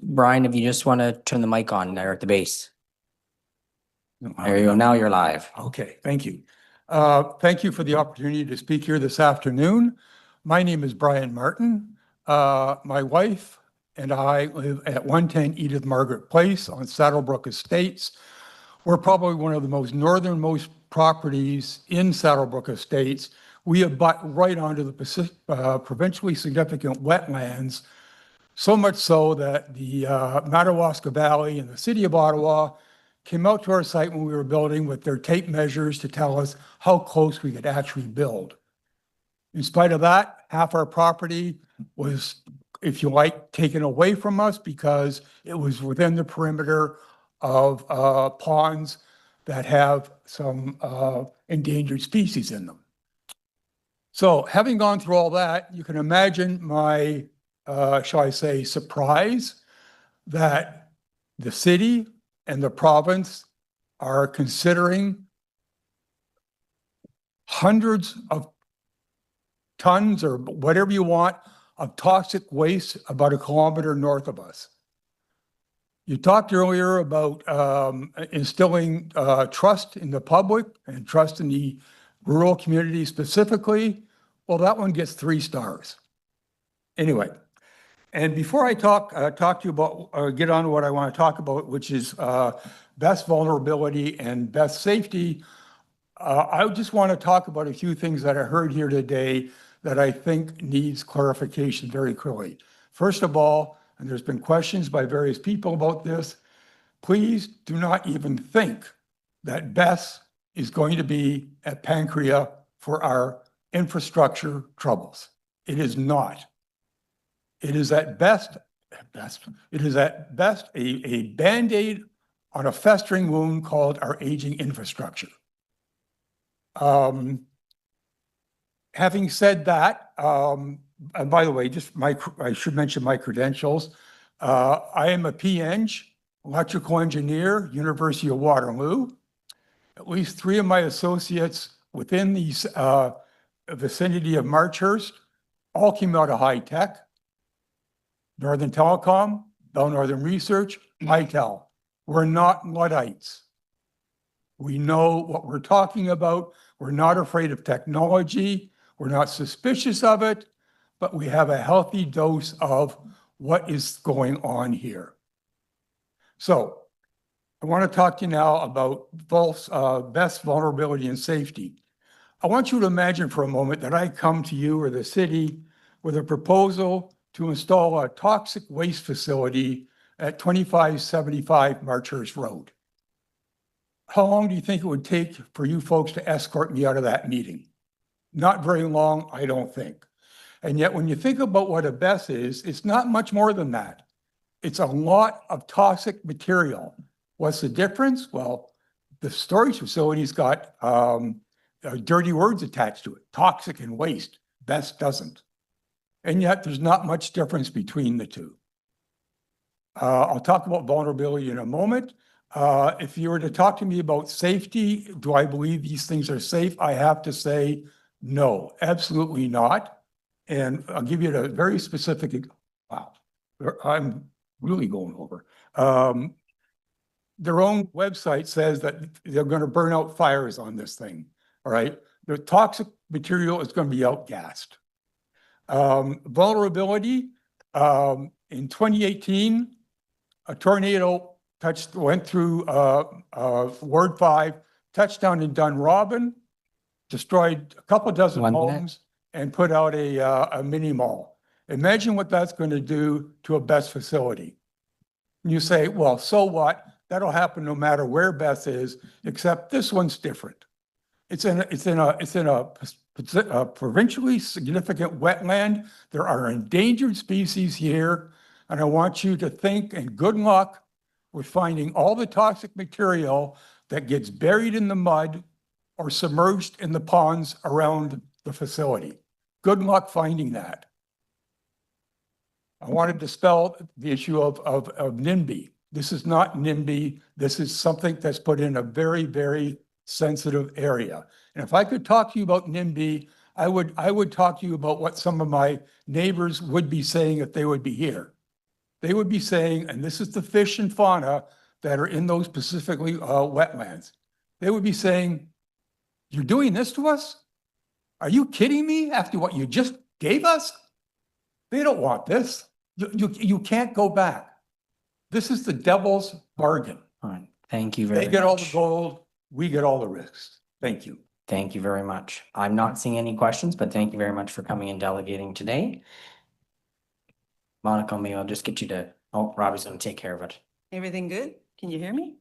Brian, if you just want to turn the mic on there at the base. There you go. Now you're live. Okay, thank you. Thank you for the opportunity to speak here this afternoon. My name is Brian Martin. My wife and I live at 110 Edith Margaret Place on Saddlebrook Estates. We're probably one of the most northernmost properties in Saddlebrook Estates. We abut right onto the provincially significant wetlands, so much so that the Madawaska Valley and the City of Ottawa came out to our site when we were building with their tape measures to tell us how close we could actually build. In spite of that, half our property was, if you like, taken away from us because it was within the perimeter of ponds that have some endangered species in them. So having gone through all that, you can imagine my, shall I say, surprise that the city and the province are considering hundreds of tons or whatever you want of toxic waste about a kilometer north of us. You talked earlier about instilling trust in the public and trust in the rural community specifically. Well, that one gets 3 stars. Anyway, and before I talk to you about, get on to what I want to talk about, which is best vulnerability and best safety, I just want to talk about a few things that I heard here today that I think needs clarification very clearly. First of all, and there's been questions by various people about this, please do not even think that BESS is going to be at Pancrea for our infrastructure troubles. It is not. It is at best a Band-Aid on a festering wound called our aging infrastructure. Having said that, and by the way, I should mention my credentials. I am a PEng, electrical engineer, University of Waterloo. At least 3 of my associates within the vicinity of Marchurst all came out of high tech. Northern Telecom, Bell Northern Research, ITEL. We're not Luddites. We know what we're talking about. We're not afraid of technology. We're not suspicious of it, but we have a healthy dose of what is going on here. So I want to talk to you now about best vulnerability and safety. I want you to imagine for a moment that I come to you or the city with a proposal to install a toxic waste facility at 2575 Marchurst Road. how long do you think it would take for you folks to escort me out of that meeting? Not very long, I don't think. And yet when you think about what a BESS is, it's not much more than that. It's a lot of toxic material. What's the difference? Well, the storage facility's got dirty words attached to it, toxic and waste. BESS doesn't. And yet there's not much difference between the two. I'll talk about vulnerability in a moment. If you were to talk to me about safety, do I believe these things are safe? I have to say, no, absolutely not. And I'll give you a very specific, wow, I'm really going over. Their own website says that they're going to burn out fires on this thing, all right? The toxic material is going to be outgassed. Vulnerability, in 2018, a tornado went through Ward 5, touched down in Dunrobin, destroyed a couple dozen homes, and put out a mini mall. Imagine what that's going to do to a BESS facility. And you say, well, so what? That'll happen no matter where BESS is, except this one's different. It's in a provincially significant wetland. There are endangered species here. And I want you to think, and good luck with finding all the toxic material that gets buried in the mud or submerged in the ponds around the facility. Good luck finding that. I want to dispel the issue of NIMBY. This is not NIMBY. This is something that's put in a very, very sensitive area. And if I could talk to you about NIMBY, I would talk to you about what some of my neighbors would be saying if they would be here. They would be saying, and this is the fish and fauna that are in those specifically wetlands. They would be saying, you're doing this to us? Are you kidding me after what you just gave us? They don't want this. You can't go back. This is the devil's bargain. All right. Thank you very much. They get all the gold, we get all the risks. Thank you. Thank you very much. I'm not seeing any questions, but thank you very much for coming and delegating today. Monica, maybe I'll just get you to, oh, Robbie's gonna take care of it. Everything good? Can you hear me?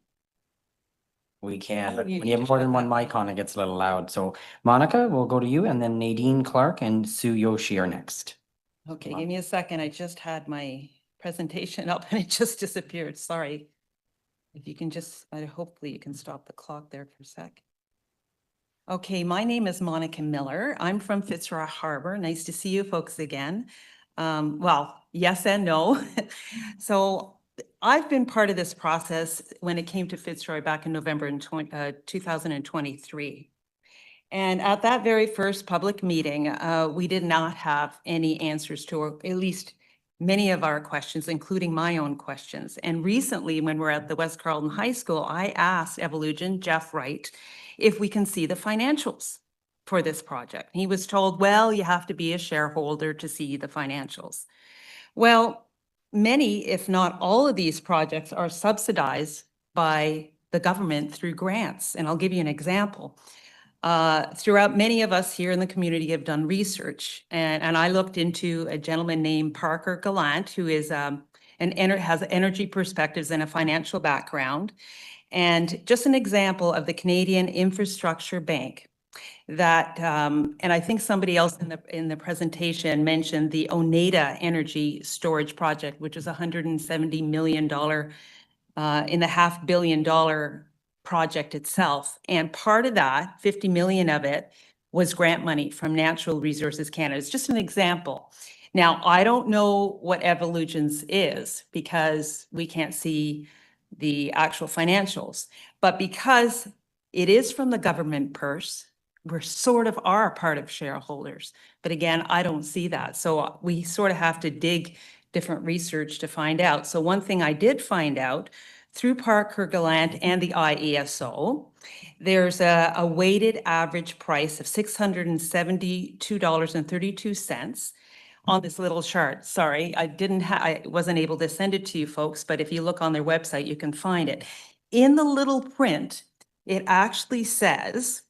We can, but when you have more than one mic on, it gets a little loud. So Monica, we'll go to you, and then Nadine Clark and Sue Yoshi are next. Okay, give me a second. I just had my presentation up and it just disappeared. Sorry. If you can just, hopefully you can stop the clock there for a sec. Okay, my name is Monica Miller. I'm from Fitzroy Harbor. Nice to see you folks again. Well, yes and no. So I've been part of this process when it came to Fitzroy back in November in 2023. And at that very first public meeting, we did not have any answers to, or at least many of our questions, including my own questions. And recently, when we're at the West Carleton High School, I asked Evolution, Jeff Wright, if we can see the financials for this project. He was told, well, you have to be a shareholder to see the financials. Well, many, if not all of these projects are subsidized by the government through grants. And I'll give you an example. Throughout, many of us here in the community have done research, and I looked into a gentleman named Parker Gallant, who is has energy perspectives and a financial background. And just an example of the Canadian Infrastructure Bank that, and I think somebody else in the presentation mentioned the Oneida Energy Storage Project, which is $170 million in the $500 million project itself. And part of that, 50 million of it, was grant money from Natural Resources Canada. It's just an example. Now, I don't know what Evolutions is because we can't see the actual financials, but because it is from the government purse, we're sort of are part of shareholders. But again, I don't see that. So we sort of have to dig different research to find out. So one thing I did find out through Parker Gallant and the IESO, there's a weighted average price of $672.32 on this little chart. Sorry, I wasn't able to send it to you folks, but if you look on their website, you can find it. In the little print, it actually says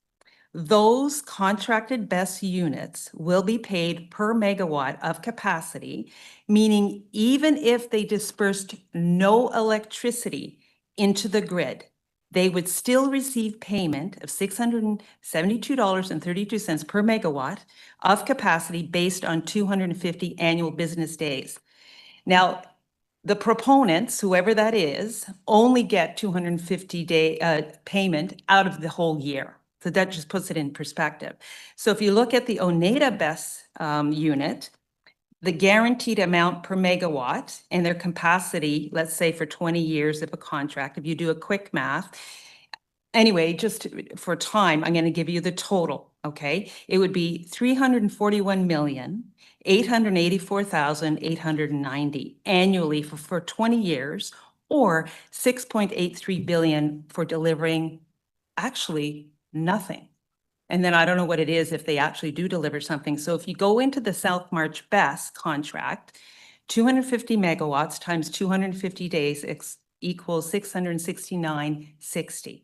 those contracted BESS units will be paid per megawatt of capacity, meaning even if they dispersed no electricity into the grid, they would still receive payment of $672.32 per megawatt of capacity based on 250 annual business days. Now, the proponents, whoever that is, only get 250-day payment out of the whole year. So that just puts it in perspective. So if you look at the Oneida BESS unit, the guaranteed amount per megawatt and their capacity, let's say for 20 years of a contract, if you do a quick math, anyway, just for time, I'm going to give you the total, okay? It would be 341,884,890 annually for 20 years, or 6.83 billion for delivering actually nothing. And then I don't know what it is if they actually do deliver something. So if you go into the South March BESS contract, 250 megawatts times 250 days equals 669.60.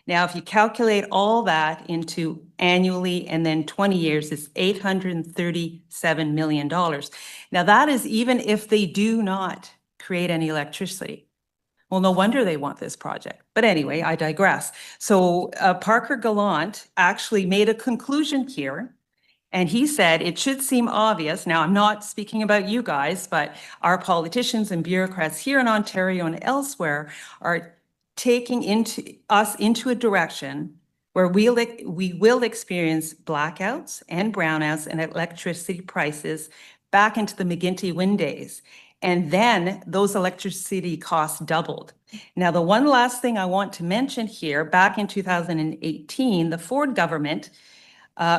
Now, if you calculate all that into annually and then 20 years, it's $837 million. Now, that is even if they do not create any electricity. Well, no wonder they want this project. But anyway, I digress. So Parker Gallant actually made a conclusion here, and he said it should seem obvious. Now, I'm not speaking about you guys, but our politicians and bureaucrats here in Ontario and elsewhere are taking us into a direction where we will experience blackouts and brownouts and electricity prices back into the McGuinty wind days. And then those electricity costs doubled. Now, the one last thing I want to mention here, back in 2018, the Ford government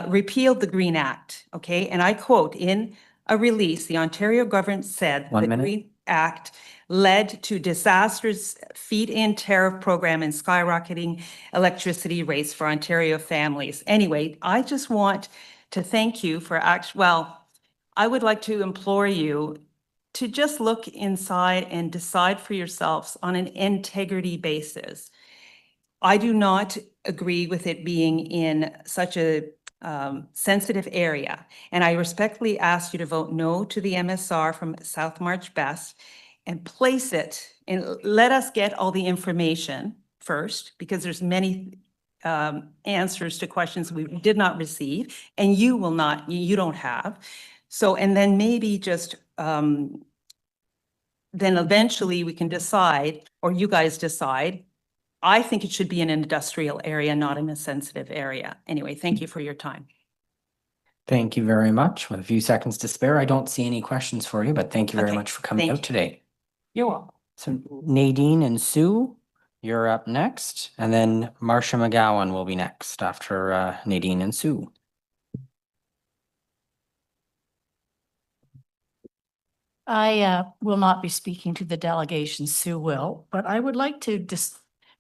repealed the Green Act, okay? And I quote, in a release, the Ontario government said the Green Act led to disastrous feed-in tariff program and skyrocketing electricity rates for Ontario families. Anyway, I just want to thank you for I would like to implore you to just look inside and decide for yourselves on an integrity basis. I do not agree with it being in such a sensitive area, and I respectfully ask you to vote no to the MSR from South March BESS and place it, and let us get all the information first, because there's many answers to questions we did not receive, and you don't have. So, and then maybe just then eventually we can decide, or you guys decide. I think it should be in an industrial area, not in a sensitive area. Anyway, thank you for your time. Thank you very much. With a few seconds to spare, I don't see any questions for you, but thank you very much for coming out today. You're welcome. So Nadine and Sue, you're up next, and then Marcia McGowan will be next after Nadine and Sue. I will not be speaking to the delegation, Sue will, but I would like to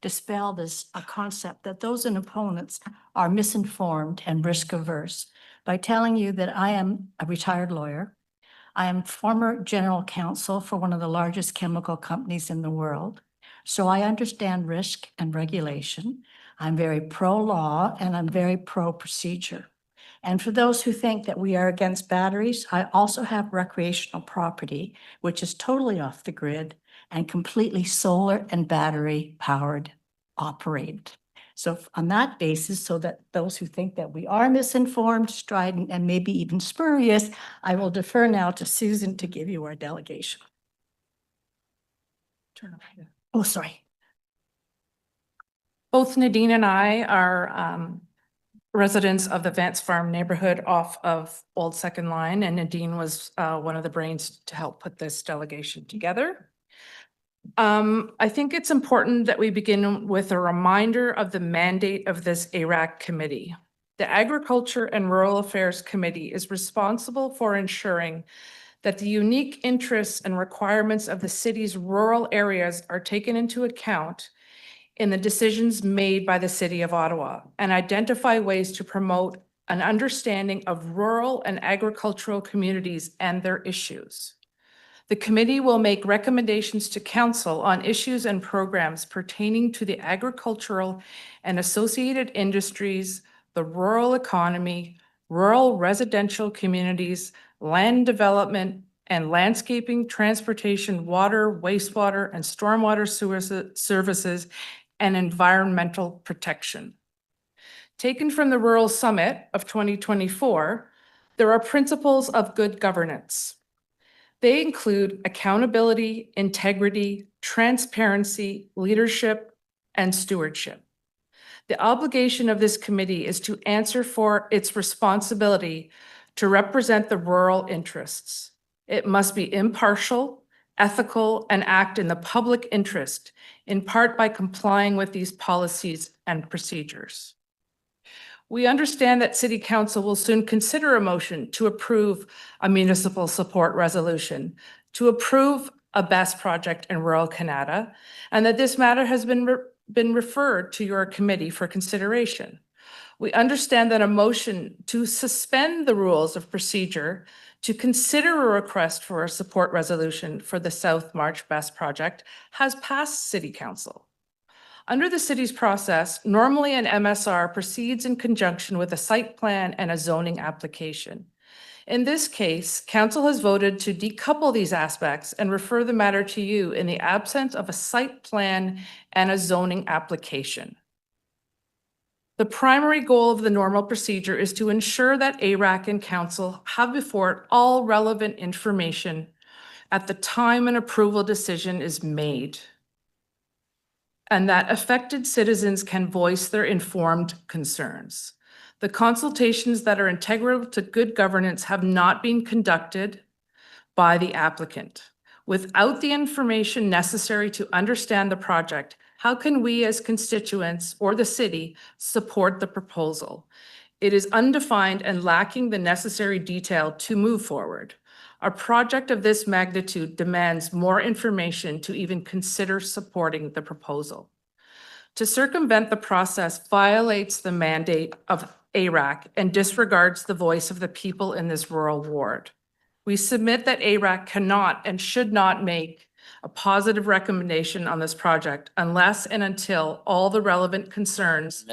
dispel this concept that those in opponents are misinformed and risk averse by telling you that I am a retired lawyer. I am former general counsel for one of the largest chemical companies in the world. So I understand risk and regulation. I'm very pro-law and I'm very pro-procedure. And for those who think that we are against batteries, I also have recreational property, which is totally off the grid and completely solar and battery powered operated. So on that basis, so that those who think that we are misinformed, strident, and maybe even spurious, I will defer now to Susan to give you our delegation. Turn over here. Oh, sorry. Both Nadine and I are residents of the Vance Farm neighborhood off of Old Second Line, and Nadine was one of the brains to help put this delegation together. I think it's important that we begin with a reminder of the mandate of this ARAC committee. The Agriculture and Rural Affairs Committee is responsible for ensuring that the unique interests and requirements of the city's rural areas are taken into account in the decisions made by the City of Ottawa, and identify ways to promote an understanding of rural and agricultural communities and their issues. The committee will make recommendations to council on issues and programs pertaining to the agricultural and associated industries, the rural economy, rural residential communities, land development, and landscaping, transportation, water, wastewater, and stormwater services, and environmental protection. Taken from the Rural Summit of 2024, there are principles of good governance. They include accountability, integrity, transparency, leadership, and stewardship. The obligation of this committee is to answer for its responsibility to represent the rural interests. It must be impartial, ethical, and act in the public interest, in part by complying with these policies and procedures. We understand that City Council will soon consider a motion to approve a municipal support resolution to approve a BESS project in rural Canada, and that this matter has been referred to your committee for consideration. We understand that a motion to suspend the rules of procedure to consider a request for a support resolution for the South March BESS project has passed City Council. Under the city's process, normally an MSR proceeds in conjunction with a site plan and a zoning application. In this case, council has voted to decouple these aspects and refer the matter to you in the absence of a site plan and a zoning application. The primary goal of the normal procedure is to ensure that ARAC and council have before it all relevant information at the time an approval decision is made, and that affected citizens can voice their informed concerns. The consultations that are integral to good governance have not been conducted by the applicant. Without the information necessary to understand the project, how can we as constituents or the city support the proposal? It is undefined and lacking the necessary detail to move forward. A project of this magnitude demands more information to even consider supporting the proposal. To circumvent the process violates the mandate of ARAC and disregards the voice of the people in this rural ward. We submit that ARAC cannot and should not make a positive recommendation on this project unless and until all the relevant concerns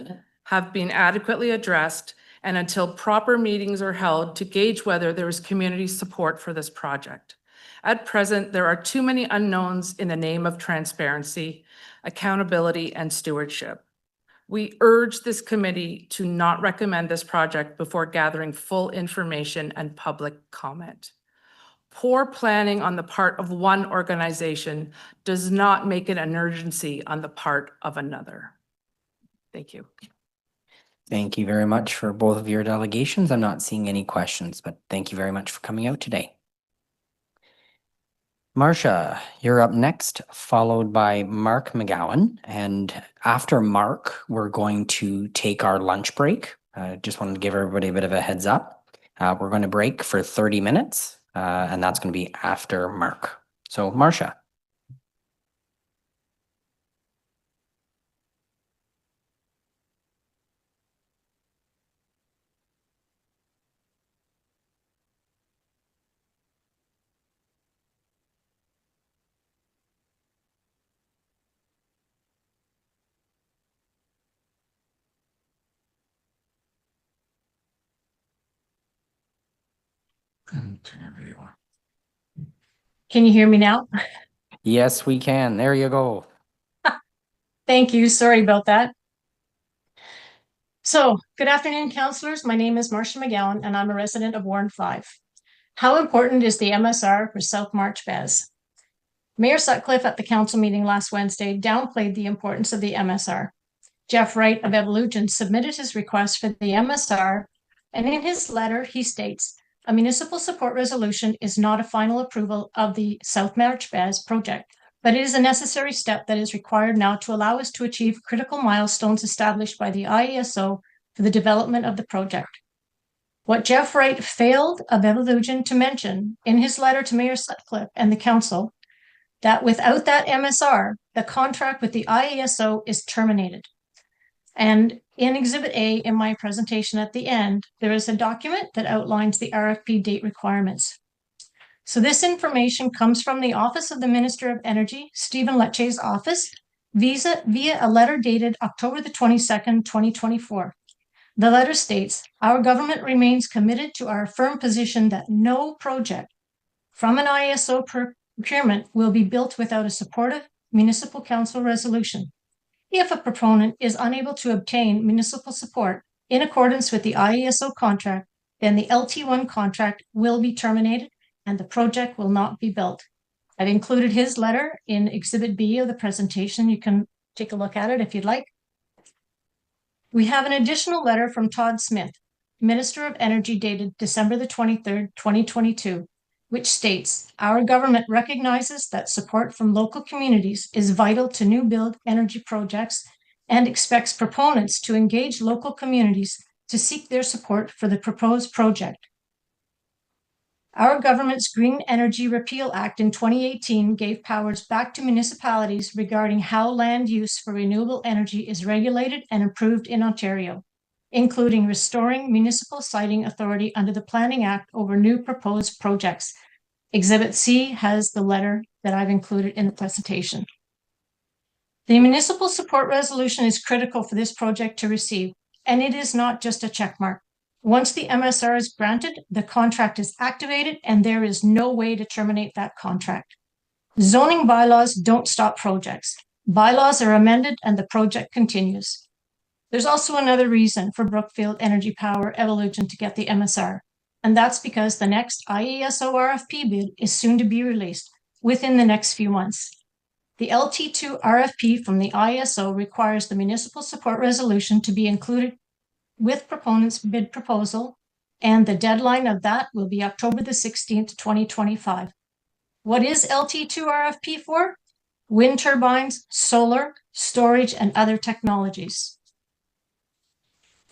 have been adequately addressed and until proper meetings are held to gauge whether there is community support for this project. At present, there are too many unknowns in the name of transparency, accountability, and stewardship. We urge this committee to not recommend this project before gathering full information and public comment. Poor planning on the part of one organization does not make it an urgency on the part of another. Thank you. Thank you very much for both of your delegations. I'm not seeing any questions, but thank you very much for coming out today. Marcia, you're up next, followed by Mark McGowan. And after Mark, we're going to take our lunch break. Just wanted to give everybody a bit of a heads up. We're going to break for 30 minutes, and that's going to be after Mark. So, Marcia. Can you hear me now? Yes, we can. There you go. Thank you. Sorry about that. So, good afternoon, councillors. My name is Marcia McGowan, and I'm a resident of Warren 5. How important is the MSR for South March BESS? Mayor Sutcliffe at the council meeting last Wednesday downplayed the importance of the MSR. Jeff Wright of Evolution submitted his request for the MSR, and in his letter, he states, a municipal support resolution is not a final approval of the South March BESS project, but it is a necessary step that is required now to allow us to achieve critical milestones established by the IESO for the development of the project. What Jeff Wright failed of Evolution to mention in his letter to Mayor Sutcliffe and the council, that without that MSR, the contract with the IESO is terminated. And in Exhibit A in my presentation at the end, there is a document that outlines the RFP date requirements. So this information comes from the Office of the Minister of Energy, Stephen Lecce's office, via a letter dated October the 22nd, 2024. The letter states, our government remains committed to our firm position that no project from an IESO procurement will be built without a supportive municipal council resolution. If a proponent is unable to obtain municipal support in accordance with the IESO contract, then the LT1 contract will be terminated and the project will not be built. I've included his letter in Exhibit B of the presentation. You can take a look at it if you'd like. We have an additional letter from Todd Smith, Minister of Energy, dated December the 23rd, 2022, which states, our government recognizes that support from local communities is vital to new build energy projects and expects proponents to engage local communities to seek their support for the proposed project. Our government's Green Energy Repeal Act in 2018 gave powers back to municipalities regarding how land use for renewable energy is regulated and approved in Ontario, including restoring municipal siting authority under the Planning Act over new proposed projects. Exhibit C has the letter that I've included in the presentation. The municipal support resolution is critical for this project to receive, and it is not just a check mark. Once the MSR is granted, the contract is activated and there is no way to terminate that contract. Zoning bylaws don't stop projects. Bylaws are amended and the project continues. There's also another reason for Brookfield Energy Power Evolution to get the MSR, and that's because the next IESO RFP bid is soon to be released within the next few months. The LT2 RFP from the IESO requires the municipal support resolution to be included with proponents' bid proposal, and the deadline of that will be October the 16th, 2025. What is LT2 RFP for? Wind turbines, solar, storage, and other technologies.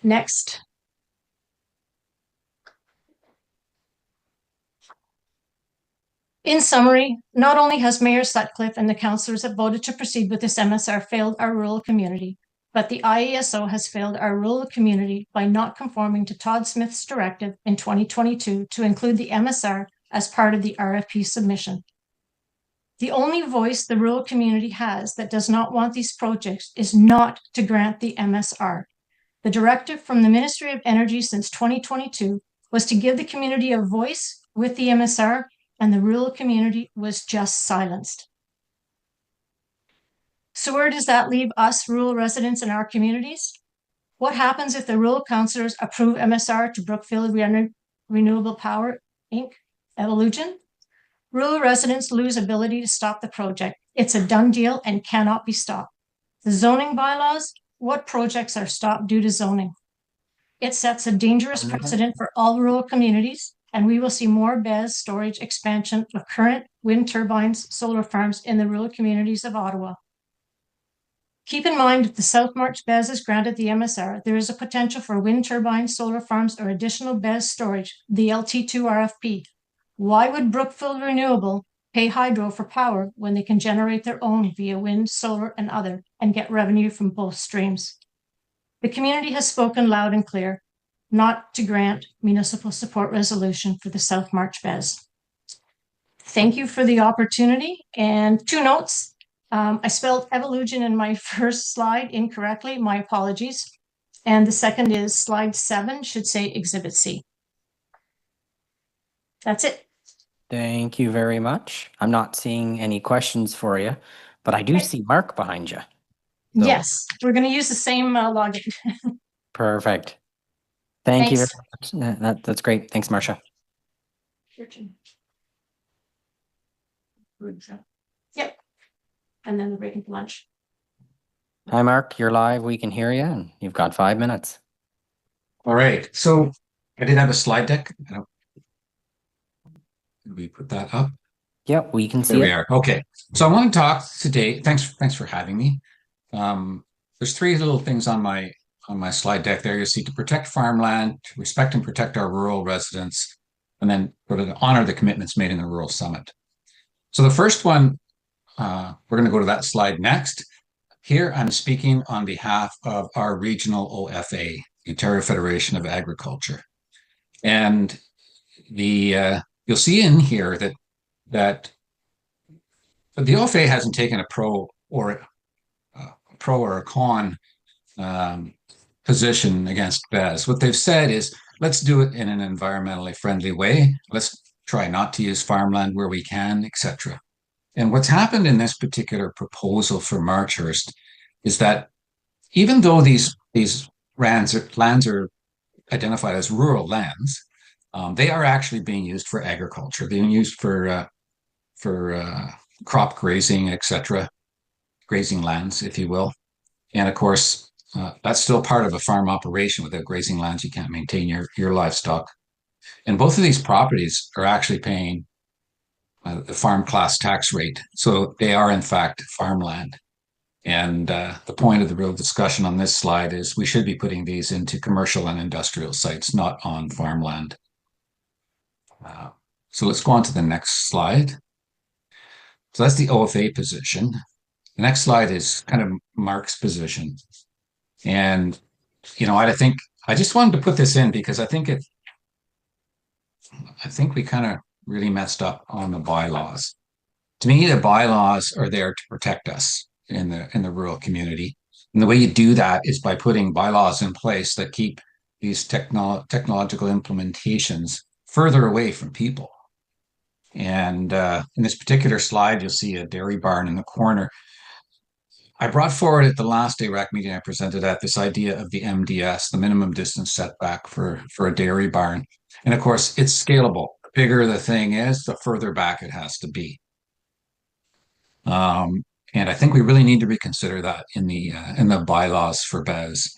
Next. In summary, not only has Mayor Sutcliffe and the councillors that voted to proceed with this MSR failed our rural community, but the IESO has failed our rural community by not conforming to Todd Smith's directive in 2022 to include the MSR as part of the RFP submission. The only voice the rural community has that does not want these projects is not to grant the MSR. The directive from the Ministry of Energy since 2022 was to give the community a voice with the MSR, and the rural community was just silenced. So where does that leave us rural residents in our communities? What happens if the rural councillors approve MSR to Brookfield Renewable Power, Inc., Evolution? Rural residents lose ability to stop the project. It's a done deal and cannot be stopped. The zoning bylaws, what projects are stopped due to zoning? It sets a dangerous precedent for all rural communities, and we will see more BESS storage expansion of current wind turbines, solar farms in the rural communities of Ottawa. Keep in mind, if the South March BESS is granted the MSR, there is a potential for wind turbines, solar farms, or additional BESS storage, the LT2 RFP. Why would Brookfield Renewable pay hydro for power when they can generate their own via wind, solar, and other, and get revenue from both streams? The community has spoken loud and clear, not to grant municipal support resolution for the South March BESS. Thank you for the opportunity. And 2 notes. I spelled evolution in my first slide incorrectly. My apologies. And the second is slide 7 should say Exhibit C. That's it. Thank you very much. I'm not seeing any questions for you, but I do see Mark behind you. So, yes, we're going to use the same login. Perfect. Thank you Thanks. very much. That's great. Thanks, Marcia. Yep. And then the break for lunch. Hi, Mark. You're live. We can hear you, and you've got 5 minutes. All right. So I did have a slide deck. Did we put that up? Yep, we can see There we it. are. Okay. So I want to talk today. Thanks for having me. There's 3 little things on my slide deck there. You see, to protect farmland, to respect and protect our rural residents, and then to honor the commitments made in the Rural Summit. So the first one, we're going to go to that slide next. Here, I'm speaking on behalf of our regional OFA, the Ontario Federation of Agriculture. And you'll see in here that the OFA hasn't taken a pro or a con position against BESS. What they've said is, let's do it in an environmentally friendly way. Let's try not to use farmland where we can, etc. And what's happened in this particular proposal for Marchurst is that even though these lands are identified as rural lands, they are actually being used for agriculture, being used for crop grazing, etc., grazing lands, if you will. And of course, that's still part of a farm operation. Without grazing lands, you can't maintain your livestock. And both of these properties are actually paying the farm class tax rate. So they are, in fact, farmland. And the point of the real discussion on this slide is we should be putting these into commercial and industrial sites, not on farmland. So let's go on to the next slide. So that's the OFA position. The next slide is kind of Mark's position. And, you know, I think I just wanted to put this in because I think we kind of really messed up on the bylaws. To me, the bylaws are there to protect us in the rural community. And the way you do that is by putting bylaws in place that keep these technological implementations further away from people. And in this particular slide, you'll see a dairy barn in the corner. I brought forward at the last ARAC meeting I presented at this idea of the MDS, the minimum distance setback for a dairy barn. And of course, it's scalable. The bigger the thing is, the further back it has to be. And I think we really need to reconsider that in the bylaws for BES.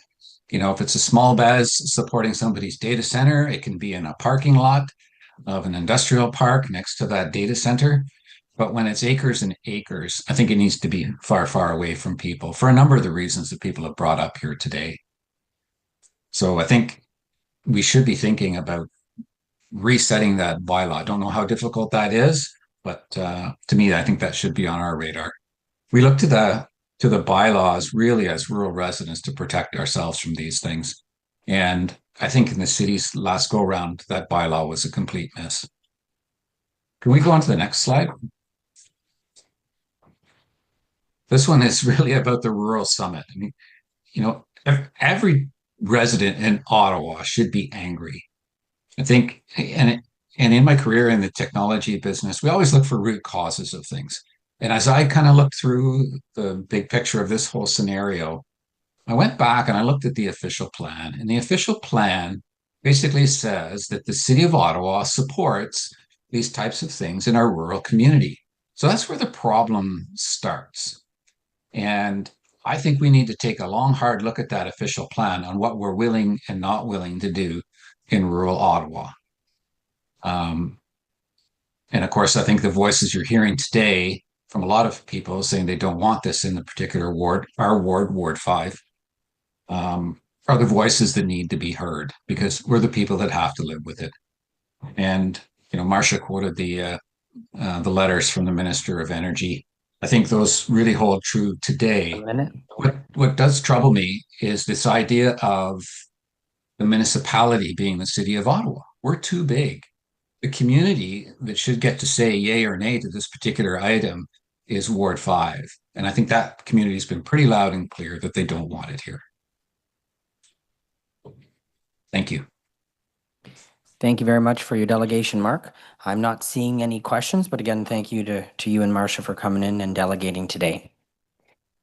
You know, if it's a small BES supporting somebody's data center, it can be in a parking lot of an industrial park next to that data center. But when it's acres and acres, I think it needs to be far, far away from people for a number of the reasons that people have brought up here today. So I think we should be thinking about resetting that bylaw. I don't know how difficult that is, but to me, I think that should be on our radar. We look to the bylaws really as rural residents to protect ourselves from these things. And I think in the city's last go round, that bylaw was a complete mess. Can we go on to the next slide? This one is really about the rural summit. I mean, you know, every resident in Ottawa should be angry. I think, and in my career in the technology business, we always look for root causes of things. And as I kind of looked through the big picture of this whole scenario, I went back and I looked at the official plan. And the official plan basically says that the City of Ottawa supports these types of things in our rural community. So that's where the problem starts. And I think we need to take a long, hard look at that official plan on what we're willing and not willing to do in rural Ottawa. And of course, I think the voices you're hearing today from a lot of people saying they don't want this in the particular ward, our ward, Ward 5, are the voices that need to be heard because we're the people that have to live with it. And, you know, Marcia quoted the letters from the Minister of Energy. I think those really hold true today. What does trouble me is this idea of the municipality being the City of Ottawa. We're too big. The community that should get to say yay or nay to this particular item is Ward 5. And I think that community has been pretty loud and clear that they don't want it here. Thank you. Thank you very much for your delegation, Mark. I'm not seeing any questions, but again, thank you to you and Marcia for coming in and delegating today.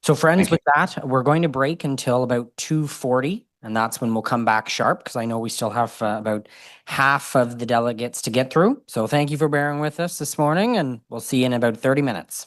So friends, with that, we're going to break until about 2:40, and that's when we'll come back sharp because I know we still have about half of the delegates to get through. So thank you for bearing with us this morning, and we'll see you in about 30 minutes.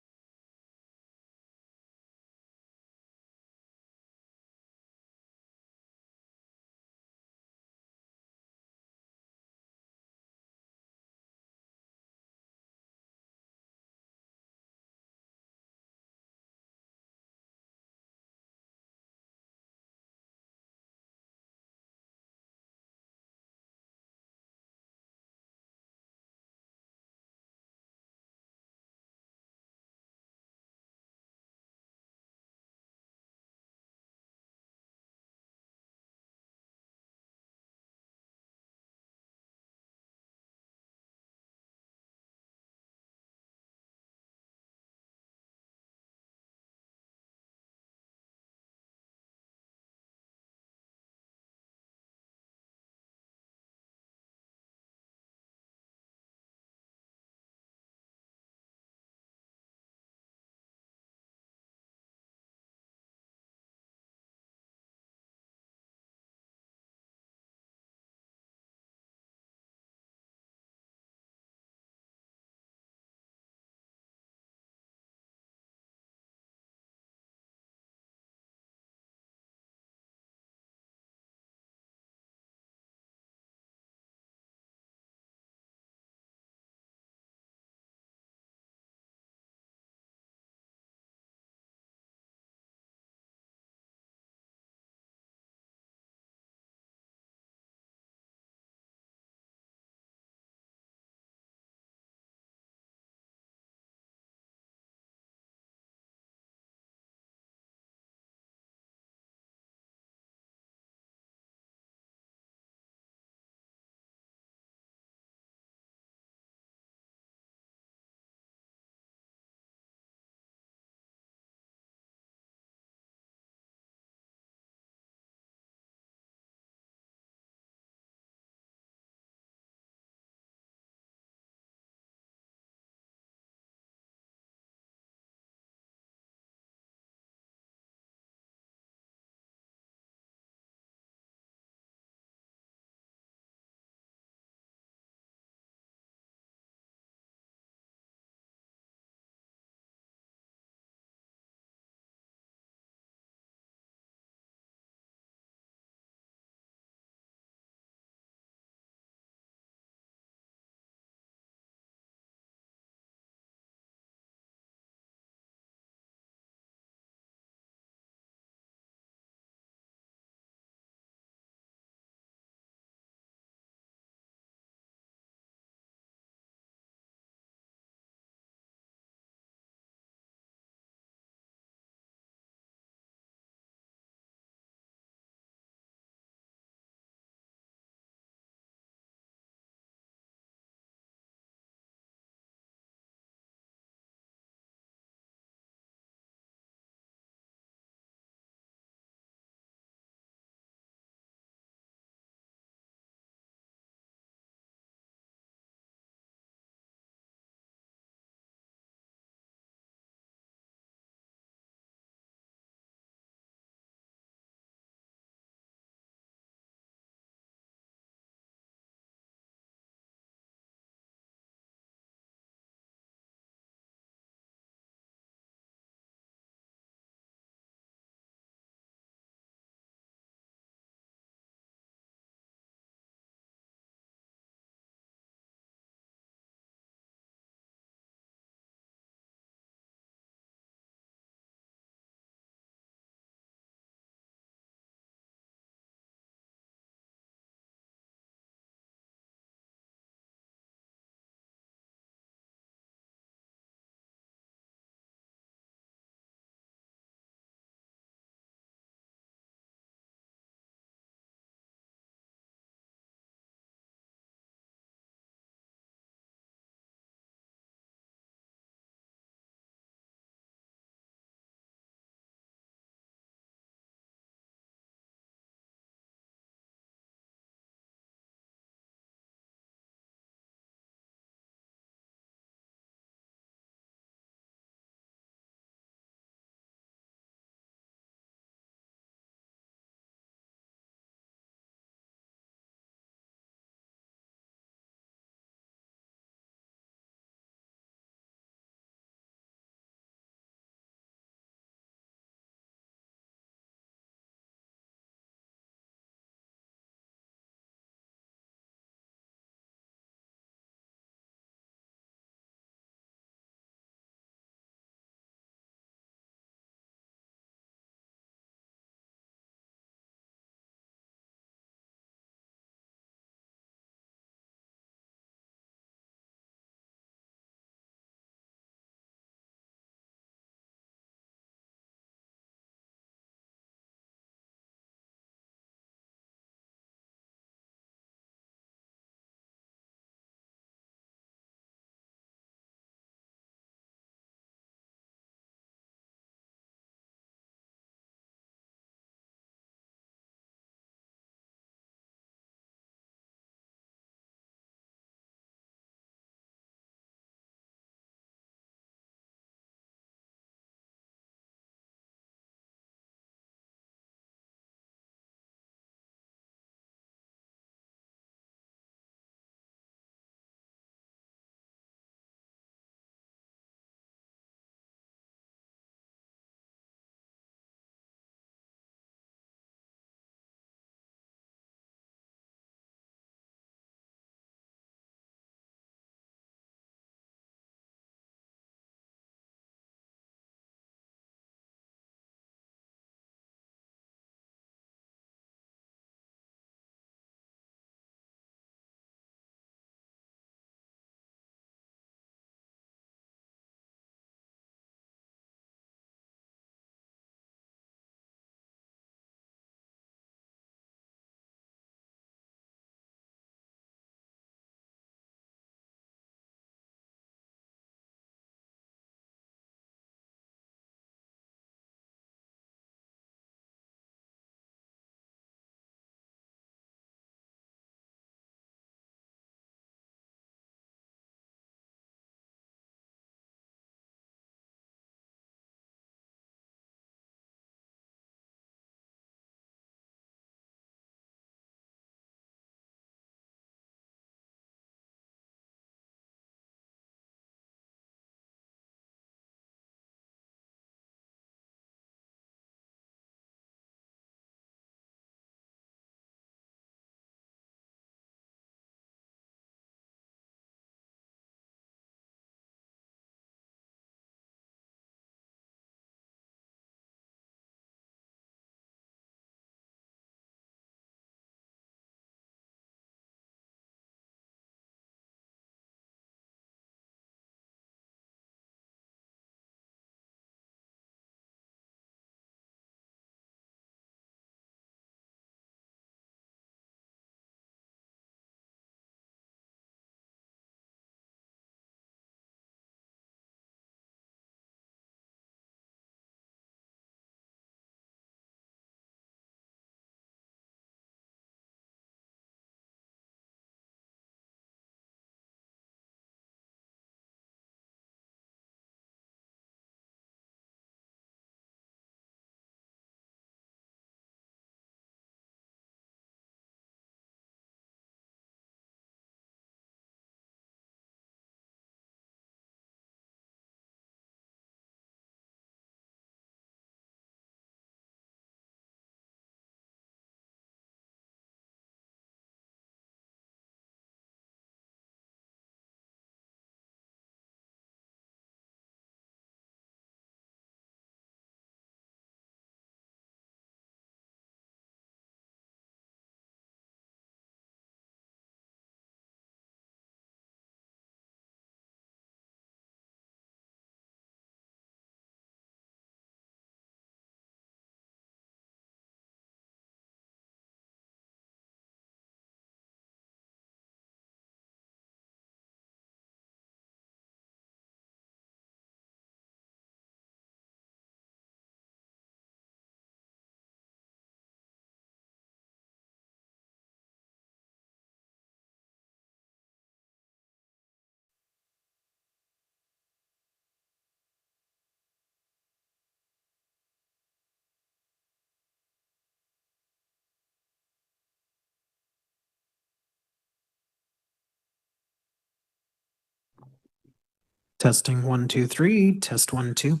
Testing 1, 2, 3. Test 1, 2.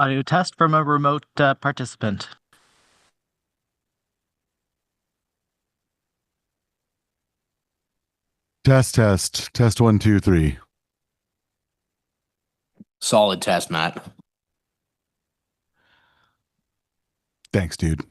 Audio test from a remote participant. Test 1, 2, 3. Solid test, Matt. Thanks, dude.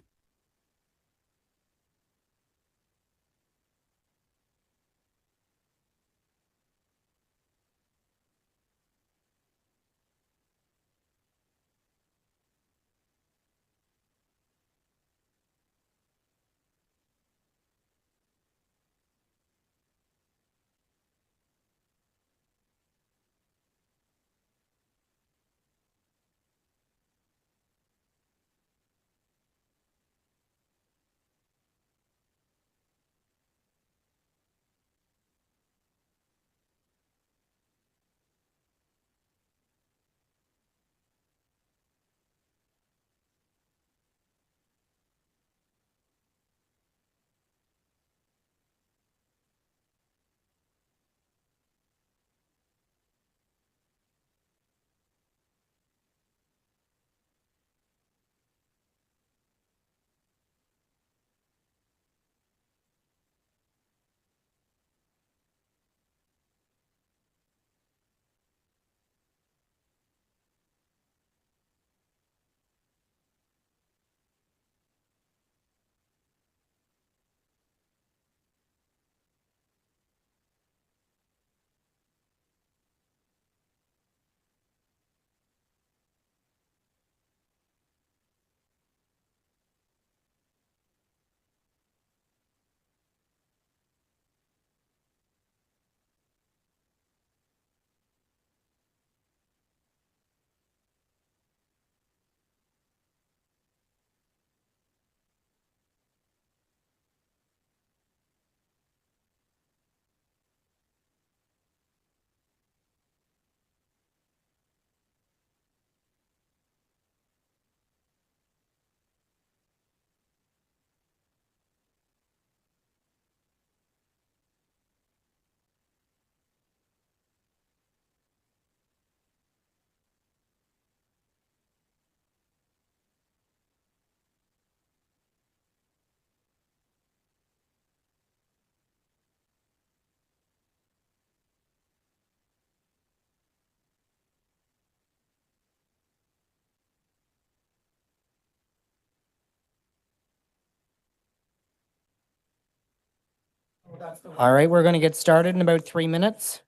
All right, we're going to get started in about 3 minutes.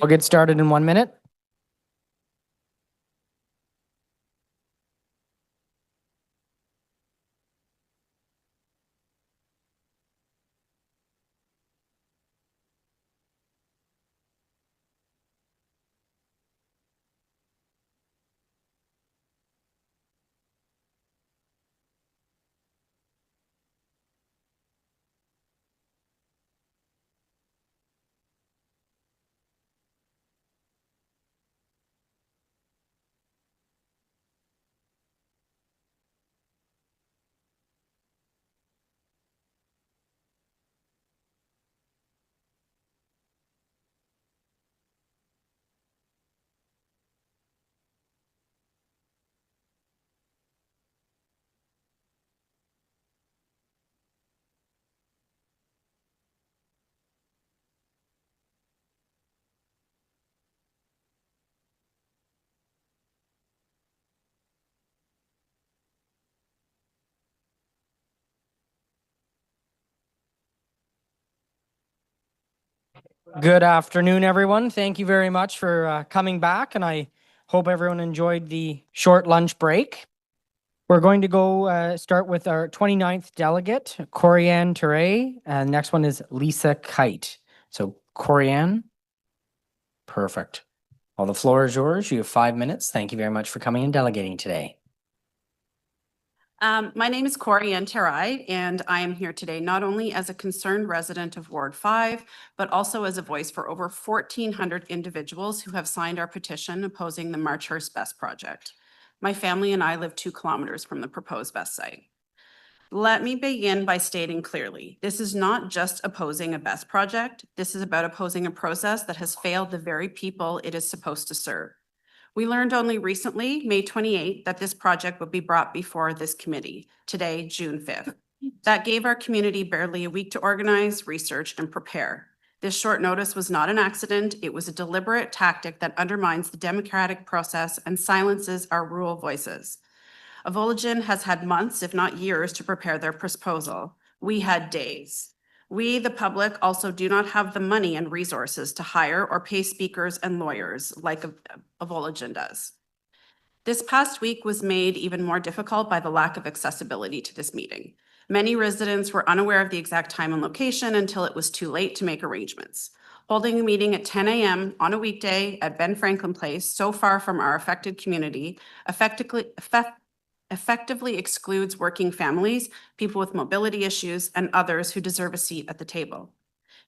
We'll get started in 1 minute. Good afternoon, everyone. Thank you very much for coming back, and I hope everyone enjoyed the short lunch break. We're going to go start with our 29th delegate, Corianne Ture, and next one is Lisa Kite. So Corianne, perfect. Well, the floor is yours. You have 5 minutes. Thank you very much for coming and delegating today. My name is Corianne Ture, and I am here today not only as a concerned resident of Ward 5, but also as a voice for over 1,400 individuals who have signed our petition opposing the Marchhurst BESS project. My family and I live 2 kilometers from the proposed BESS site. Let me begin by stating clearly, this is not just opposing a BESS project. This is about opposing a process that has failed the very people it is supposed to serve. We learned only recently, May 28th, that this project would be brought before this committee, today, June 5th. That gave our community barely a week to organize, research, and prepare. This short notice was not an accident. It was a deliberate tactic that undermines the democratic process and silences our rural voices. Avologen has had months, if not years, to prepare their proposal. We had days. We, the public, also do not have the money and resources to hire or pay speakers and lawyers like Avologen does. This past week was made even more difficult by the lack of accessibility to this meeting. Many residents were unaware of the exact time and location until it was too late to make arrangements. Holding a meeting at 10 a.m. on a weekday at Ben Franklin Place, so far from our affected community, effectively excludes working families, people with mobility issues, and others who deserve a seat at the table.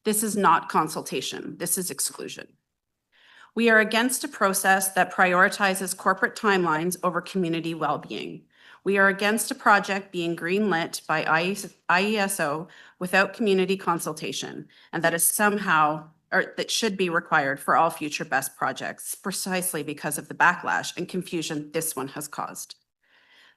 This is not consultation. This is exclusion. We are against a process that prioritizes corporate timelines over community well-being. We are against a project being greenlit by IESO without community consultation, and that is somehow, or that should be required for all future BESS projects, precisely because of the backlash and confusion this one has caused.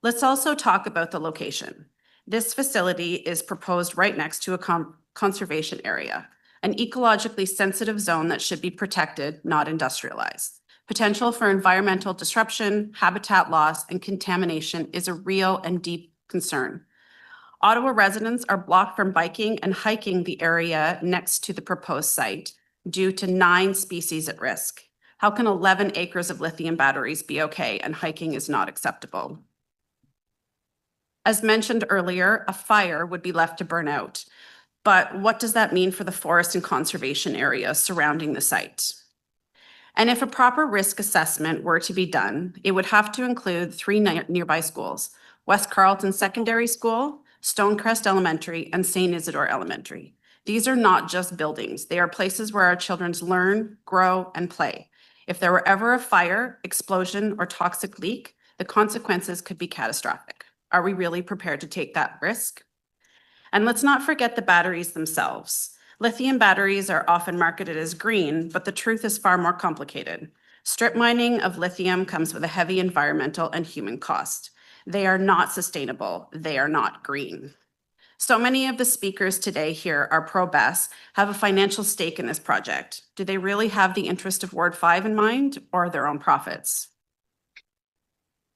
Let's also talk about the location. This facility is proposed right next to a conservation area, an ecologically sensitive zone that should be protected, not industrialized. Potential for environmental disruption, habitat loss, and contamination is a real and deep concern. Ottawa residents are blocked from biking and hiking the area next to the proposed site due to 9 species at risk. How can 11 acres of lithium batteries be okay and hiking is not acceptable? As mentioned earlier, a fire would be left to burn out. But what does that mean for the forest and conservation areas surrounding the site? And if a proper risk assessment were to be done, it would have to include 3 nearby schools: West Carleton Secondary School, Stonecrest Elementary, and St. Isidore Elementary. These are not just buildings. They are places where our children learn, grow, and play. If there were ever a fire, explosion, or toxic leak, the consequences could be catastrophic. Are we really prepared to take that risk? And let's not forget the batteries themselves. Lithium batteries are often marketed as green, but the truth is far more complicated. Strip mining of lithium comes with a heavy environmental and human cost. They are not sustainable. They are not green. So many of the speakers today here are pro-BESS, have a financial stake in this project. Do they really have the interest of Ward 5 in mind, or their own profits?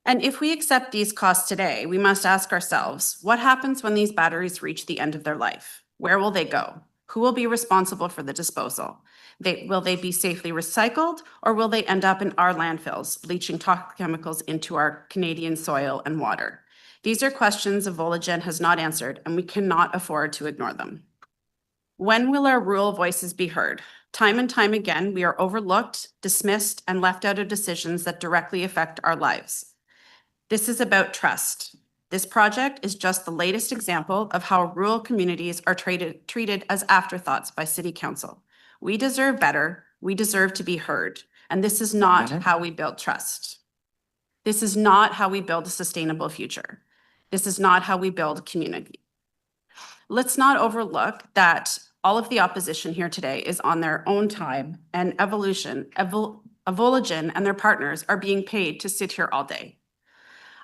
And if we accept these costs today, we must ask ourselves, what happens when these batteries reach the end of their life? Where will they go? Who will be responsible for the disposal? Will they be safely recycled, or will they end up in our landfills, leaching toxic chemicals into our Canadian soil and water? These are questions Evologen has not answered, and we cannot afford to ignore them. When will our rural voices be heard? Time and time again, we are overlooked, dismissed, and left out of decisions that directly affect our lives. This is about trust. This project is just the latest example of how rural communities are treated as afterthoughts by City Council. We deserve better. We deserve to be heard. And this is not how we build trust. This is not how we build a sustainable future. This is not how we build community. Let's not overlook that all of the opposition here today is on their own time, and Evologen and their partners are being paid to sit here all day.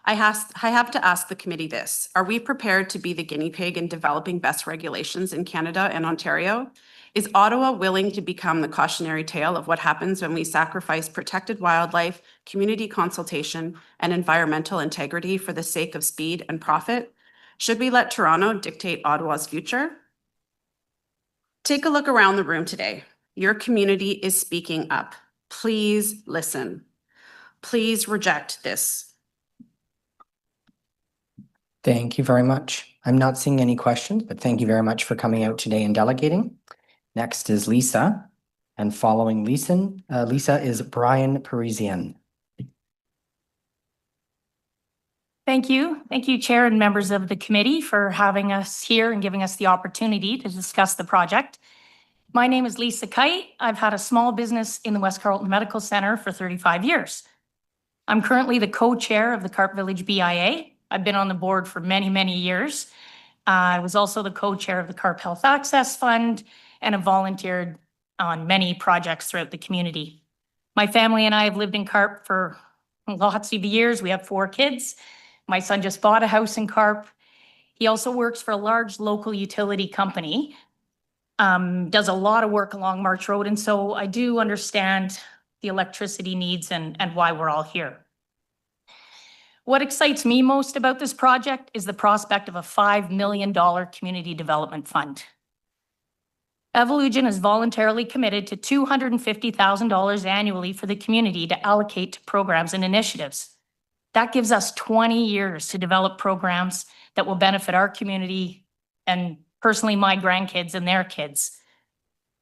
I have to ask the committee this: are we prepared to be the guinea pig in developing best regulations in Canada and Ontario? Is Ottawa willing to become the cautionary tale of what happens when we sacrifice protected wildlife, community consultation, and environmental integrity for the sake of speed and profit? Should we let Toronto dictate Ottawa's future? Take a look around the room today. Your community is speaking up. Please listen. Please reject this. Thank you very much. I'm not seeing any questions, but thank you very much for coming out today and delegating. Next is Lisa, and following Lisa is Brian Parisian. Thank you. Thank you, Chair and members of the committee, for having us here and giving us the opportunity to discuss the project. My name is Lisa Kite. I've had a small business in the West Carleton Medical Center for 35 years. I'm currently the co-chair of the Carp Village BIA. I've been on the board for many, many years. I was also the co-chair of the Carp Health Access Fund and have volunteered on many projects throughout the community. My family and I have lived in Carp for lots of years. We have 4 kids. My son just bought a house in Carp. He also works for a large local utility company, does a lot of work along March Road. And so I do understand the electricity needs and why we're all here. What excites me most about this project is the prospect of a $5 million community development fund. Evologen has voluntarily committed to $250,000 annually for the community to allocate to programs and initiatives. That gives us 20 years to develop programs that will benefit our community and personally my grandkids and their kids.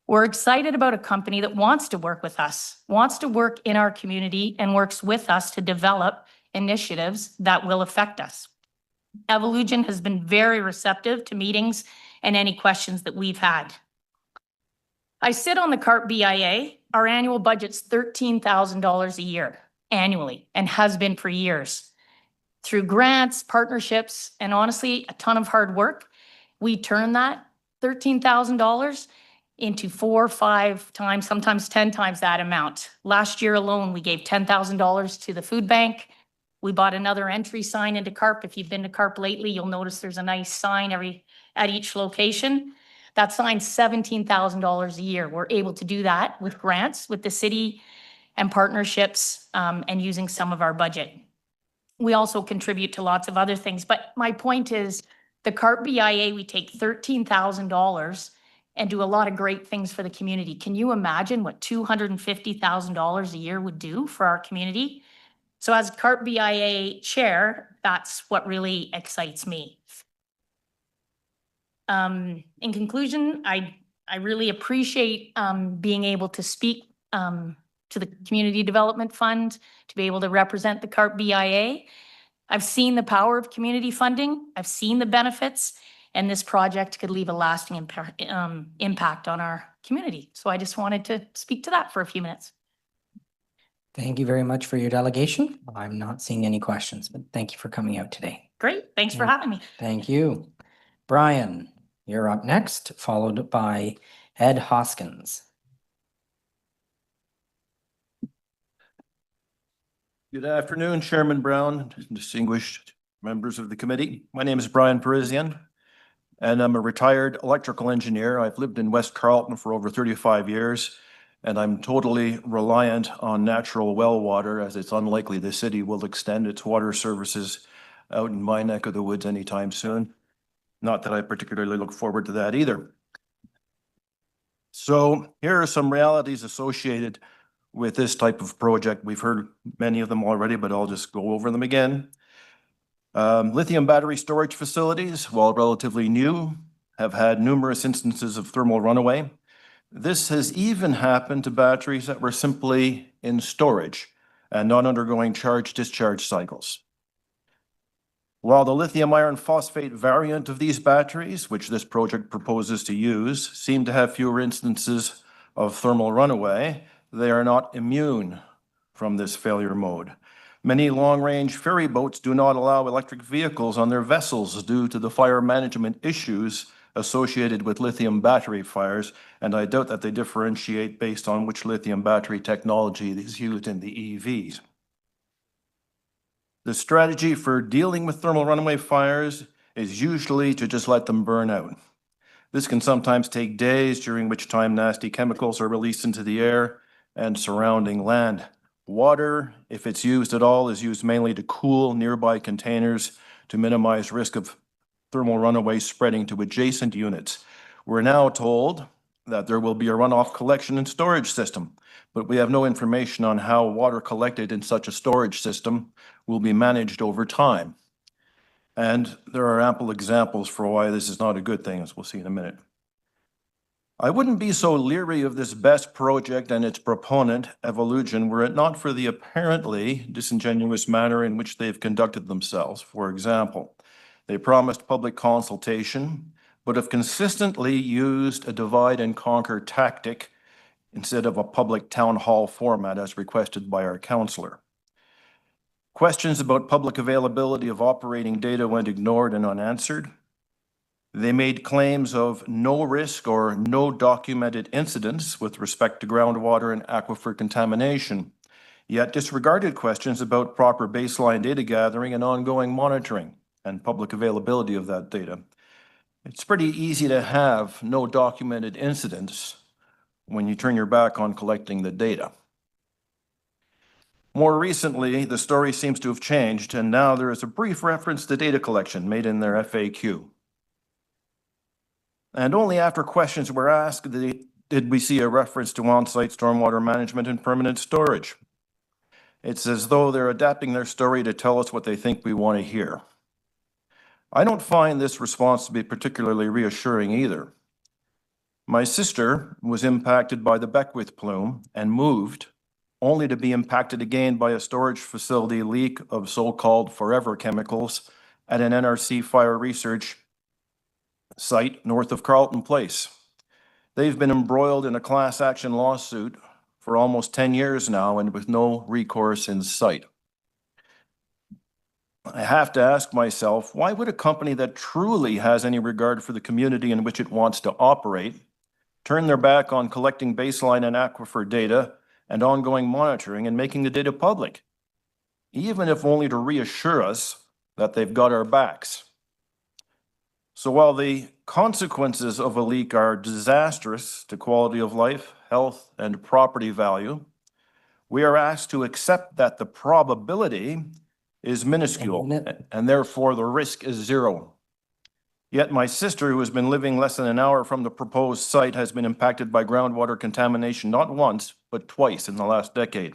We're excited about a company that wants to work with us, wants to work in our community, and works with us to develop initiatives that will affect us. Evologen has been very receptive to meetings and any questions that we've had. I sit on the Carp BIA. Our annual budget's $13,000 a year annually and has been for years. Through grants, partnerships, and honestly, a ton of hard work, we turn that $13,000 into 4 or 5 times, sometimes 10 times that amount. Last year alone, we gave $10,000 to the food bank. We bought another entry sign into Carp. If you've been to Carp lately, you'll notice there's a nice sign at each location. That sign's $17,000 a year. We're able to do that with grants, with the city and partnerships, and using some of our budget. We also contribute to lots of other things. But my point is, the Carp BIA, we take $13,000 and do a lot of great things for the community. Can you imagine what $250,000 a year would do for our community? So as Carp BIA chair, that's what really excites me. In conclusion, I really appreciate being able to speak to the Community Development Fund, to be able to represent the Carp BIA. I've seen the power of community funding. I've seen the benefits, and this project could leave a lasting impact on our community. So I just wanted to speak to that for a few minutes. Thank you very much for your delegation. I'm not seeing any questions, but thank you for coming out today. Great. Thanks for having me. Thank you. Brian, you're up next, followed by Ed Hoskins. Good afternoon, Chairman Brown, distinguished members of the committee. My name is Brian Parisian, and I'm a retired electrical engineer. I've lived in West Carleton for over 35 years, and I'm totally reliant on natural well water, as it's unlikely the city will extend its water services out in my neck of the woods anytime soon. Not that I particularly look forward to that either. So here are some realities associated with this type of project. We've heard many of them already, but I'll just go over them again. Lithium battery storage facilities, while relatively new, have had numerous instances of thermal runaway. This has even happened to batteries that were simply in storage and not undergoing charge-discharge cycles. While the lithium iron phosphate variant of these batteries, which this project proposes to use, seem to have fewer instances of thermal runaway, they are not immune from this failure mode. Many long-range ferry boats do not allow electric vehicles on their vessels due to the fire management issues associated with lithium battery fires, and I doubt that they differentiate based on which lithium battery technology is used in the EVs. The strategy for dealing with thermal runaway fires is usually to just let them burn out. This can sometimes take days, during which time nasty chemicals are released into the air and surrounding land. Water, if it's used at all, is used mainly to cool nearby containers to minimize risk of thermal runaway spreading to adjacent units. We're now told that there will be a runoff collection and storage system, but we have no information on how water collected in such a storage system will be managed over time. And there are ample examples for why this is not a good thing, as we'll see in a minute. I wouldn't be so leery of this BESS project and its proponent, Evolution, were it not for the apparently disingenuous manner in which they've conducted themselves. For example, they promised public consultation, but have consistently used a divide and conquer tactic instead of a public town hall format as requested by our councillor. Questions about public availability of operating data went ignored and unanswered. They made claims of no risk or no documented incidents with respect to groundwater and aquifer contamination, yet disregarded questions about proper baseline data gathering and ongoing monitoring and public availability of that data. It's pretty easy to have no documented incidents when you turn your back on collecting the data. More recently, the story seems to have changed, and now there is a brief reference to data collection made in their FAQ. And only after questions were asked did we see a reference to on-site stormwater management and permanent storage. It's as though they're adapting their story to tell us what they think we want to hear. I don't find this response to be particularly reassuring either. My sister was impacted by the Beckwith plume and moved, only to be impacted again by a storage facility leak of so-called forever chemicals at an NRC fire research site north of Carleton Place. They've been embroiled in a class action lawsuit for almost 10 years now and with no recourse in sight. I have to ask myself, why would a company that truly has any regard for the community in which it wants to operate turn their back on collecting baseline and aquifer data and ongoing monitoring and making the data public, even if only to reassure us that they've got our backs? So while the consequences of a leak are disastrous to quality of life, health, and property value, we are asked to accept that the probability is minuscule and therefore the risk is zero. Yet my sister, who has been living less than an hour from the proposed site, has been impacted by groundwater contamination not once, but twice in the last decade.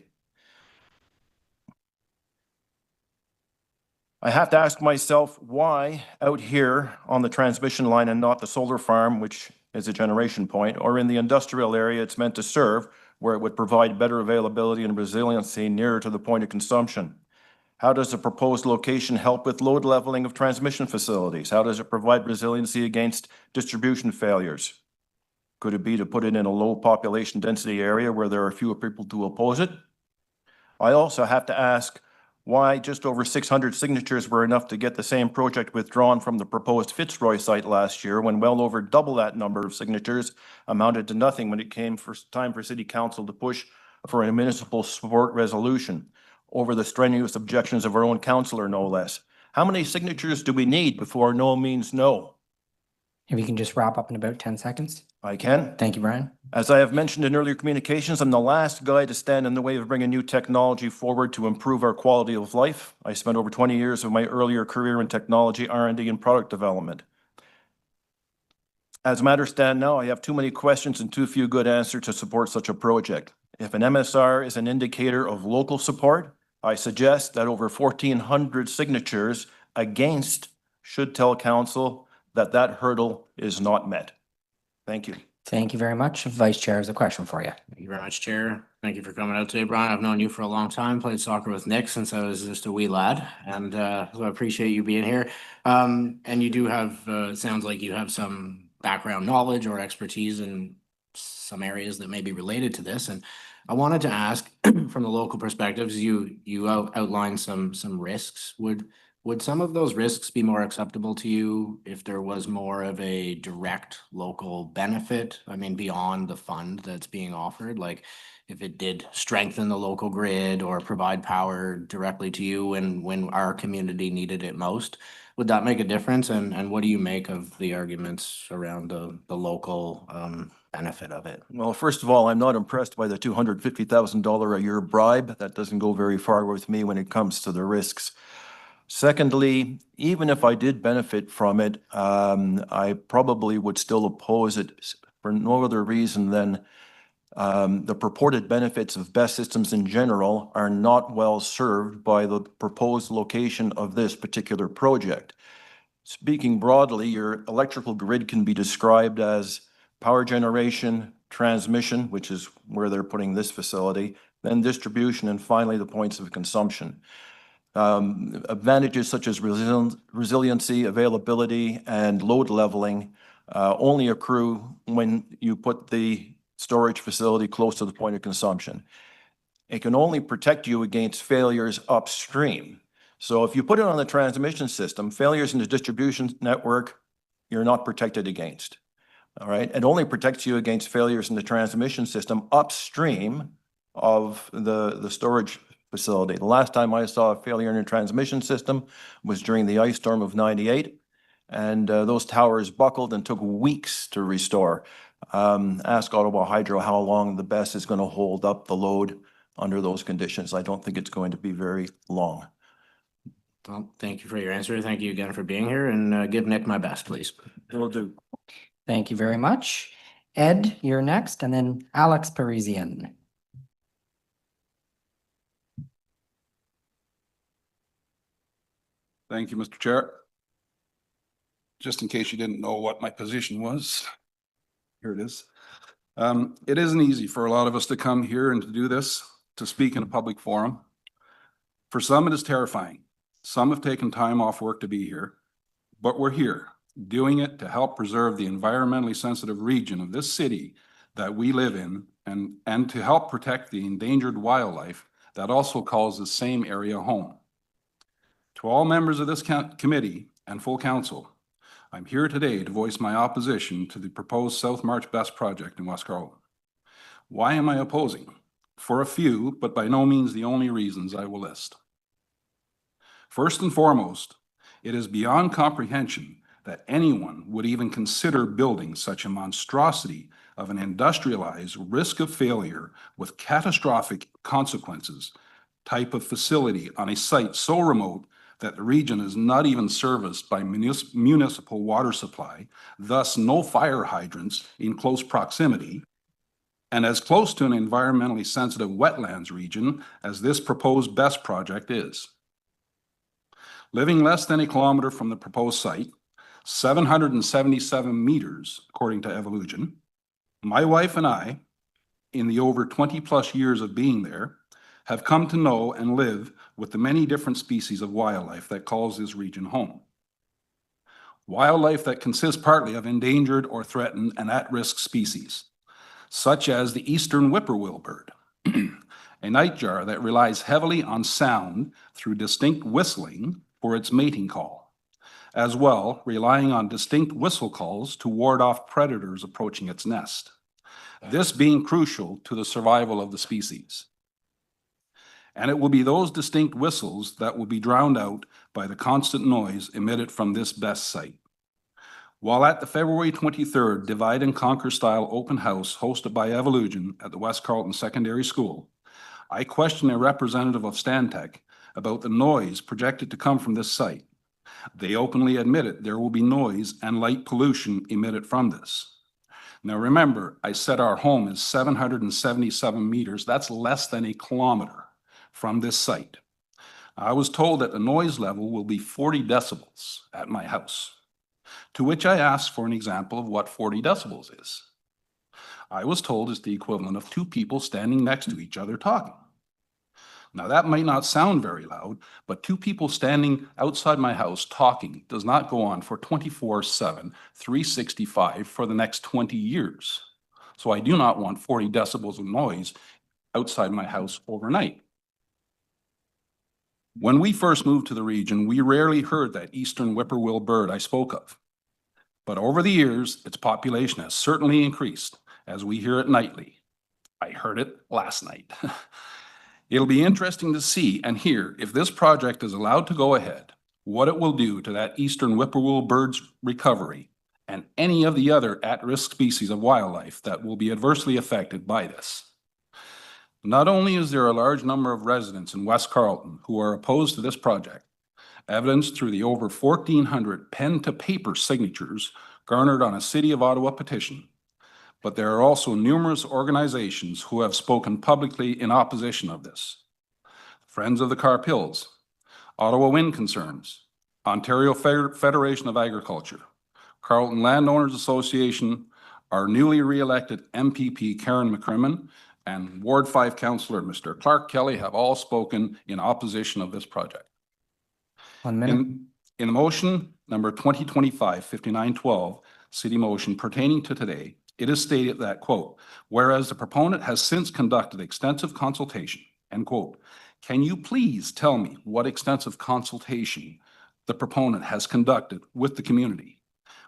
I have to ask myself why out here on the transmission line and not the solar farm, which is a generation point, or in the industrial area it's meant to serve, where it would provide better availability and resiliency nearer to the point of consumption. How does the proposed location help with load leveling of transmission facilities? How does it provide resiliency against distribution failures? Could it be to put it in a low population density area where there are fewer people to oppose it? I also have to ask why just over 600 signatures were enough to get the same project withdrawn from the proposed Fitzroy site last year, when well over double that number of signatures amounted to nothing when it came for time for City Council to push for a municipal support resolution over the strenuous objections of our own councillor, no less. How many signatures do we need before no means no? If you can just wrap up in about 10 seconds. I can. Thank you, Brian. As I have mentioned in earlier communications, I'm the last guy to stand in the way of bringing new technology forward to improve our quality of life. I spent over 20 years of my earlier career in technology, R&D, and product development. As matters stand now, I have too many questions and too few good answers to support such a project. If an MSR is an indicator of local support, I suggest that over 1,400 signatures against should tell council that that hurdle is not met. Thank you. Thank you very much. Vice Chair has a question for you. Thank you very much, Chair. Thank you for coming out today, Brian. I've known you for a long time, played soccer with Nick since I was just a wee lad, and so I appreciate you being here. And you do have, it sounds like you have some background knowledge or expertise in some areas that may be related to this. And I wanted to ask, from the local perspectives, you outlined some risks. Would some of those risks be more acceptable to you if there was more of a direct local benefit? I mean, beyond the fund that's being offered, like if it did strengthen the local grid or provide power directly to you when our community needed it most, would that make a difference? And what do you make of the arguments around the local benefit of it? Well, first of all, I'm not impressed by the $250,000 a year bribe. That doesn't go very far with me when it comes to the risks. Secondly, even if I did benefit from it, I probably would still oppose it for no other reason than the purported benefits of BESS systems in general are not well served by the proposed location of this particular project. Speaking broadly, your electrical grid can be described as power generation, transmission, which is where they're putting this facility, then distribution, and finally the points of consumption. Advantages such as resiliency, availability, and load leveling only accrue when you put the storage facility close to the point of consumption. It can only protect you against failures upstream. So if you put it on the transmission system, failures in the distribution network, you're not protected against. All right. It only protects you against failures in the transmission system upstream of the storage facility. The last time I saw a failure in a transmission system was during the ice storm of '98, and those towers buckled and took weeks to restore. Ask Ottawa Hydro how long the BESS is going to hold up the load under those conditions. I don't think it's going to be very long. Well, thank you for your answer. Thank you again for being here, and give Nick my best, please. Will do. Thank you very much. Ed, you're next, and then Alex Parisian. Thank you, Mr. Chair. Just in case you didn't know what my position was, here it is. It isn't easy for a lot of us to come here and to do this, to speak in a public forum. For some, it is terrifying. Some have taken time off work to be here, but we're here doing it to help preserve the environmentally sensitive region of this city that we live in and to help protect the endangered wildlife that also calls the same area home. To all members of this committee and full council, I'm here today to voice my opposition to the proposed South March BESS project in West Carleton. Why am I opposing? For a few, but by no means the only reasons I will list. First and foremost, it is beyond comprehension that anyone would even consider building such a monstrosity of an industrialized risk of failure with catastrophic consequences type of facility on a site so remote that the region is not even serviced by municipal water supply, thus no fire hydrants in close proximity, and as close to an environmentally sensitive wetlands region as this proposed BESS project is. Living less than a kilometer from the proposed site, 777 meters, according to Evolution, my wife and I, in the over 20 plus years of being there, have come to know and live with the many different species of wildlife that calls this region home. Wildlife that consists partly of endangered or threatened and at-risk species, such as the eastern whippoorwill bird, a nightjar that relies heavily on sound through distinct whistling for its mating call, as well relying on distinct whistle calls to ward off predators approaching its nest, this being crucial to the survival of the species. And it will be those distinct whistles that will be drowned out by the constant noise emitted from this BESS site. While at the February 23rd Divide and Conquer style open house hosted by Evolution at the West Carleton Secondary School, I questioned a representative of Stantec about the noise projected to come from this site, They openly admitted there will be noise and light pollution emitted from this. Now remember, I said our home is 777 meters. That's less than a kilometer from this site. I was told that the noise level will be 40 decibels at my house, to which I asked for an example of what 40 decibels is. I was told it's the equivalent of two people standing next to each other talking. Now that might not sound very loud, but two people standing outside my house talking does not go on for 24/7, 365 for the next 20 years. So I do not want 40 decibels of noise outside my house overnight. When we first moved to the region, we rarely heard that eastern whippoorwill bird I spoke of. But over the years, its population has certainly increased, as we hear it nightly. I heard it last night. It'll be interesting to see and hear if this project is allowed to go ahead, what it will do to that eastern whippoorwill bird's recovery and any of the other at-risk species of wildlife that will be adversely affected by this. Not only is there a large number of residents in West Carleton who are opposed to this project, evidenced through the over 1,400 pen-to-paper signatures garnered on a City of Ottawa petition, but there are also numerous organizations who have spoken publicly in opposition of this. Friends of the Carpills, Ottawa Wind Concerns, Ontario Federation of Agriculture, Carleton Landowners Association, our newly re-elected MPP Karen McCrimmon, and Ward 5 Councillor Mr. Clark Kelly have all spoken in opposition of this project. 1 minute. In the motion number 2025-5912, city motion pertaining to today, it is stated that, quote, whereas the proponent has since conducted extensive consultation, end quote, can you please tell me what extensive consultation the proponent has conducted with the community?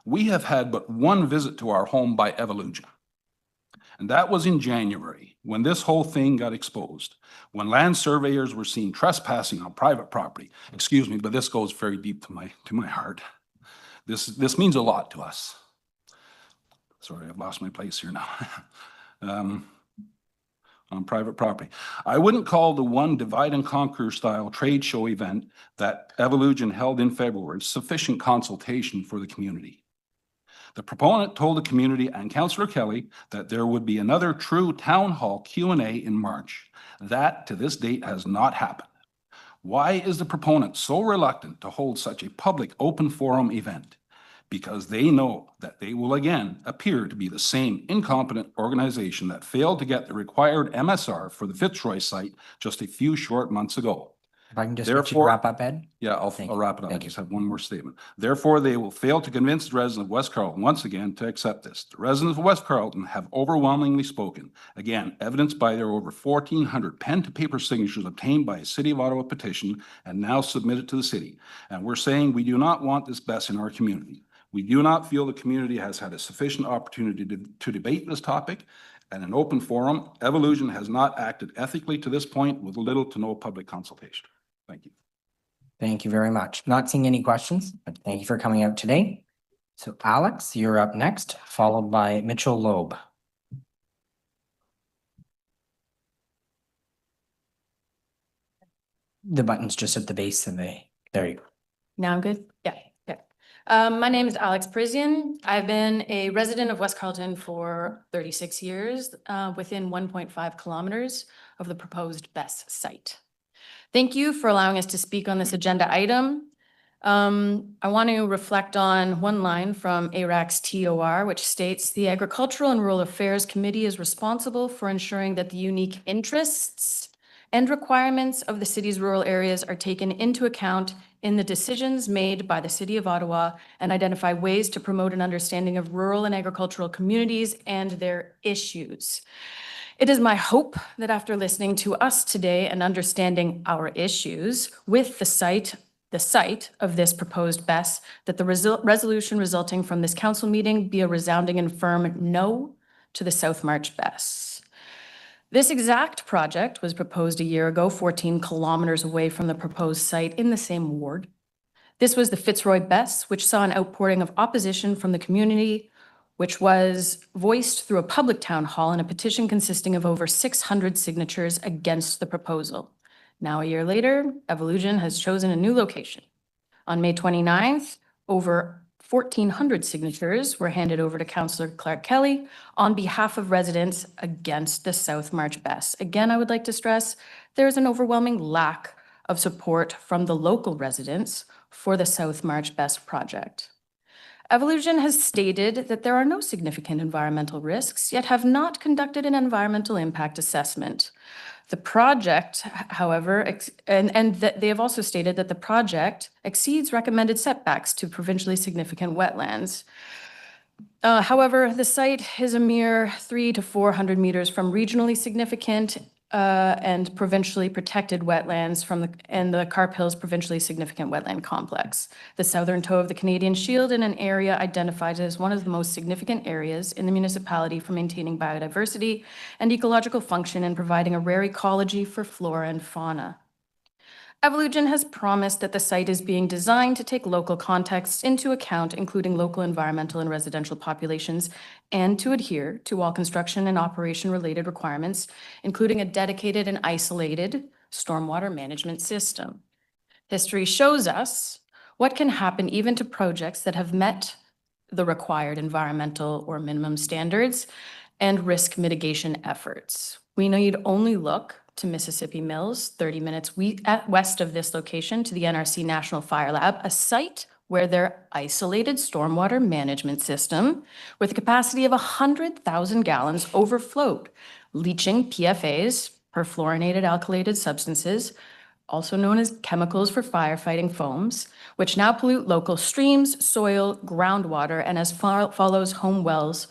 We have had but one visit to our home by Evolution. And that was in January, when this whole thing got exposed, when land surveyors were seen trespassing on private property. Excuse me, but this goes very deep to my heart. This means a lot to us. Sorry, I've lost my place here now. On private property. I wouldn't call the one divide and conquer style trade show event that Evolution held in February sufficient consultation for the community. The proponent told the community and Councillor Kelly that there would be another true town hall Q&A in March. That, to this date, has not happened. Why is the proponent so reluctant to hold such a public open forum event? Because they know that they will again appear to be the same incompetent organization that failed to get the required MSR for the Fitzroy site just a few short months ago. If I can just get you to wrap up, Ed? Yeah, I'll wrap it up. I just have one more statement. Therefore, they will fail to convince the residents of West Carleton once again to accept this. The residents of West Carleton have overwhelmingly spoken. Again, evidenced by their over 1,400 pen-to-paper signatures obtained by a City of Ottawa petition and now submitted to the city. And we're saying we do not want this BESS in our community. We do not feel the community has had a sufficient opportunity to debate this topic. At an open forum, Evolution has not acted ethically to this point with little to no public consultation. Thank you. Thank you very much. Not seeing any questions, but thank you for coming out today. So Alex, you're up next, followed by Mitchell Loeb. The button's just at the base of there you go. Now I'm good? Yeah. My name is Alex Parisian. I've been a resident of West Carleton for 36 years, within 1.5 kilometers of the proposed BESS site. Thank you for allowing us to speak on this agenda item. I want to reflect on one line from ARAC's TOR, which states, the Agricultural and Rural Affairs Committee is responsible for ensuring that the unique interests and requirements of the city's rural areas are taken into account in the decisions made by the City of Ottawa and identify ways to promote an understanding of rural and agricultural communities and their issues. It is my hope that after listening to us today and understanding our issues with the site of this proposed BESS, that the resolution resulting from this council meeting be a resounding and firm no to the South March BESS. This exact project was proposed a year ago, 14 kilometers away from the proposed site in the same ward. This was the Fitzroy BESS, which saw an outpouring of opposition from the community, which was voiced through a public town hall in a petition consisting of over 600 signatures against the proposal. Now, a year later, Evolution has chosen a new location On May 29th, over 1,400 signatures were handed over to Councillor Clark Kelly on behalf of residents against the South March BESS. Again, I would like to stress there is an overwhelming lack of support from the local residents for the South March BESS project. Evolution has stated that there are no significant environmental risks, yet have not conducted an environmental impact assessment. The project, however, and they have also stated that the project exceeds recommended setbacks to provincially significant wetlands. However, the site is a mere 300 to 400 meters from regionally significant and provincially protected wetlands and the Carp Hills provincially significant wetland complex, the southern toe of the Canadian Shield, in an area identified as one of the most significant areas in the municipality for maintaining biodiversity and ecological function and providing a rare ecology for flora and fauna. Evolution has promised that the site is being designed to take local contexts into account, including local environmental and residential populations, and to adhere to all construction and operation-related requirements, including a dedicated and isolated stormwater management system. History shows us what can happen even to projects that have met the required environmental or minimum standards and risk mitigation efforts. We need only look to Mississippi Mills, 30 minutes west of this location, to the NRC National Fire Lab, a site where their isolated stormwater management system with a capacity of 100,000 gallons overflowed, leaching PFAs, perfluorinated alkylated substances, also known as chemicals for firefighting foams, which now pollute local streams, soil, groundwater, and as follows home wells.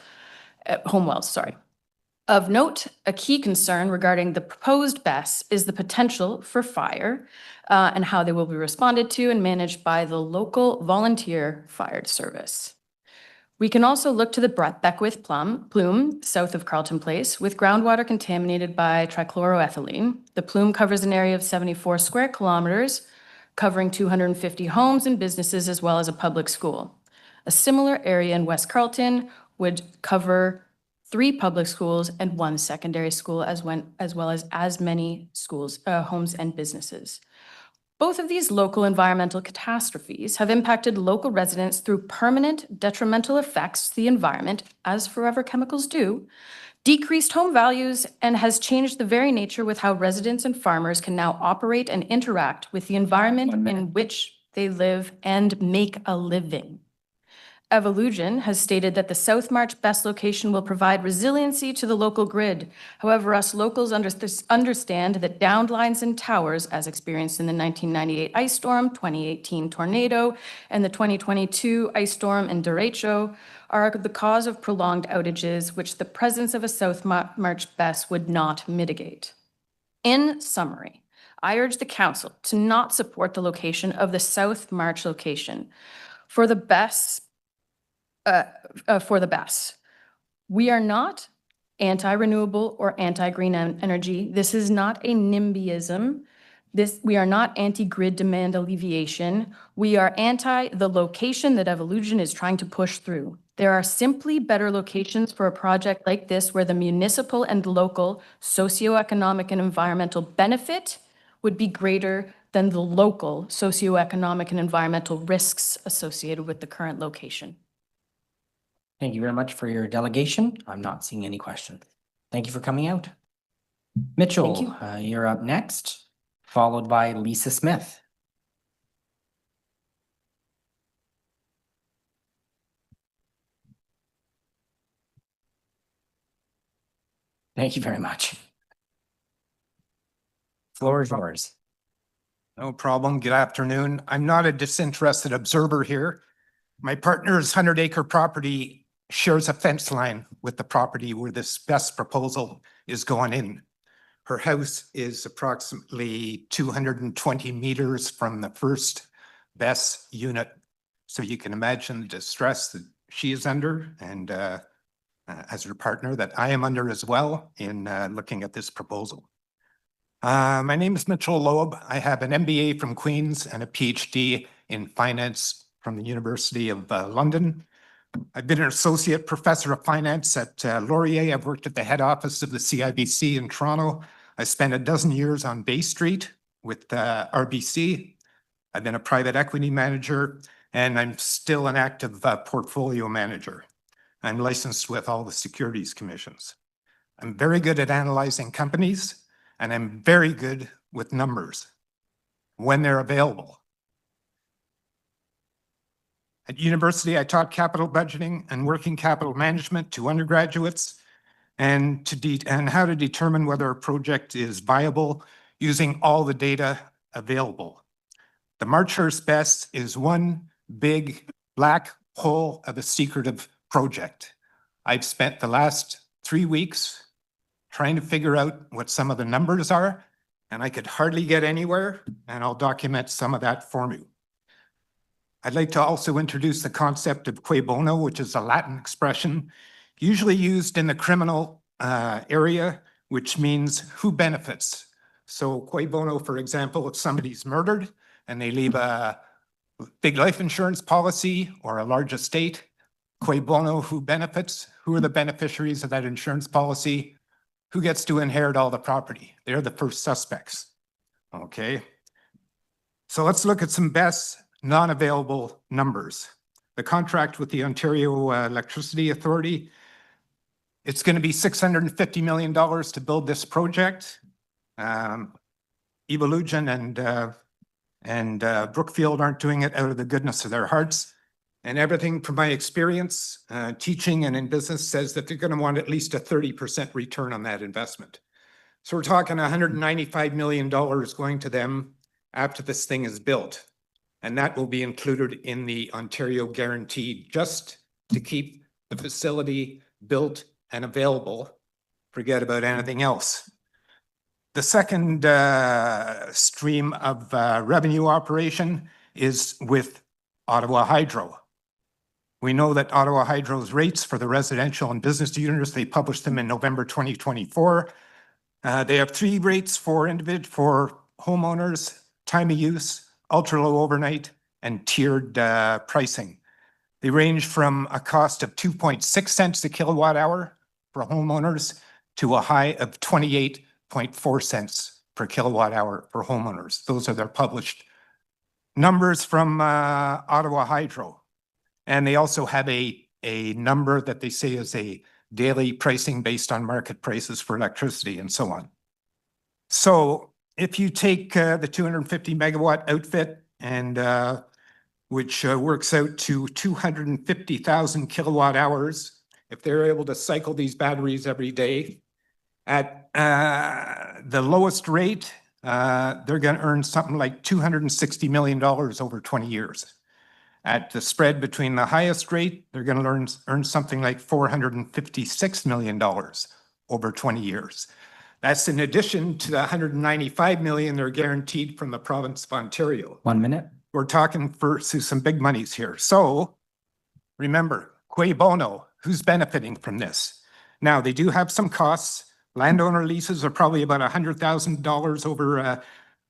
Of note, a key concern regarding the proposed BESS is the potential for fire and how they will be responded to and managed by the local volunteer fire service. We can also look to the Beckwith plume south of Carleton Place with groundwater contaminated by trichloroethylene. The plume covers an area of 74 square kilometers, covering 250 homes and businesses as well as a public school. A similar area in West Carleton would cover 3 public schools and 1 secondary school, as well as many schools, homes and businesses. Both of these local environmental catastrophes have impacted local residents through permanent detrimental effects to the environment, as forever chemicals do, decreased home values, and has changed the very nature with how residents and farmers can now operate and interact with the environment in which they live and make a living. Evolution has stated that the South March BESS location will provide resiliency to the local grid. However, us locals understand that downed lines and towers, as experienced in the 1998 ice storm, 2018 tornado, and the 2022 ice storm and derecho, are the cause of prolonged outages, which the presence of a South March BESS would not mitigate. In summary, I urge the council to not support the location of the South March location for the BESS. We are not anti-renewable or anti-green energy. This is not a NIMBYism. We are not anti-grid demand alleviation. We are anti the location that Evolution is trying to push through. There are simply better locations for a project like this where the municipal and local socioeconomic and environmental benefit would be greater than the local socioeconomic and environmental risks associated with the current location. Thank you very much for your delegation. I'm not seeing any questions. Thank you for coming out. Mitchell, you're up next, followed by Lisa Smith. Thank you very much. Floor is yours. No problem. Good afternoon. I'm not a disinterested observer here. My partner's 100-acre property shares a fence line with the property where this BESS proposal is going in. Her house is approximately 220 meters from the first BESS unit. So you can imagine the distress that she is under, and as her partner, that I am under as well in looking at this proposal. My name is Mitchell Loeb. I have an MBA from Queen's and a PhD in finance from the University of London. I've been an associate professor of finance at Laurier. I've worked at the head office of the CIBC in Toronto. I spent 12 years on Bay Street with RBC. I've been a private equity manager, and I'm still an active portfolio manager. I'm licensed with all the securities commissions. I'm very good at analyzing companies, and I'm very good with numbers when they're available. At university, I taught capital budgeting and working capital management to undergraduates and how to determine whether a project is viable using all the data available. The Marchurst Best is one big black hole of a secretive project. I've spent the last 3 weeks trying to figure out what some of the numbers are, and I could hardly get anywhere, and I'll document some of that for you. I'd like to also introduce the concept of cui bono, which is a Latin expression usually used in the criminal area, which means who benefits. So cui bono, for example, if somebody's murdered and they leave a big life insurance policy or a large estate, cui bono, who benefits? Who are the beneficiaries of that insurance policy? Who gets to inherit all the property? They're the first suspects. Okay. So let's look at some best non-available numbers. The contract with the Ontario Electricity Authority, it's going to be $650 million to build this project. Evolution and Brookfield aren't doing it out of the goodness of their hearts. And everything from my experience teaching and in business says that they're going to want at least a 30% return on that investment. So we're talking $195 million going to them after this thing is built. And that will be included in the Ontario guarantee just to keep the facility built and available. Forget about anything else. The second stream of revenue operation is with Ottawa Hydro. We know that Ottawa Hydro's rates for the residential and business units, they published them in November 2024. They have 3 rates for homeowners, time of use, ultra-low overnight, and tiered pricing. They range from a cost of 2.6 cents a kilowatt hour for homeowners to a high of 28.4 cents per kilowatt hour for homeowners. Those are their published numbers from Ottawa Hydro. And they also have a number that they say is a daily pricing based on market prices for electricity and so on. So if you take the 250 megawatt outfit and which works out to 250,000 kilowatt hours, if they're able to cycle these batteries every day at the lowest rate, they're going to earn something like $260 million over 20 years. At the spread between the highest rate, they're going to earn something like $456 million over 20 years. That's in addition to the $195 million they're guaranteed from the province of Ontario. 1 minute. We're talking for some big monies here. So remember, cui bono, who's benefiting from this? Now, they do have some costs. Landowner leases are probably about $100,000 over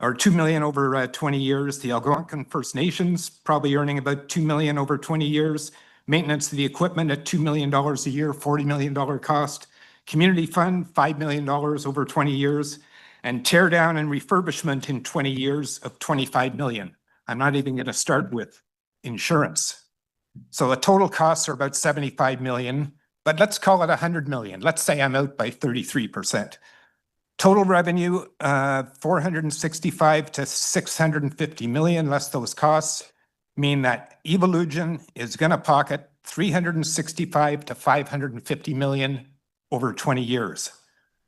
or $2 million over 20 years. The Algonquin First Nations probably earning about $2 million over 20 years. Maintenance of the equipment at $2 million a year, $40 million cost. Community fund, $5 million over 20 years. And tear down and refurbishment in 20 years of $25 million. I'm not even going to start with insurance. So the total costs are about $75 million, but let's call it $100 million. Let's say I'm out by 33%. Total revenue, 465 to 650 million, less those costs, mean that Evolution is going to pocket 365 to 550 million over 20 years.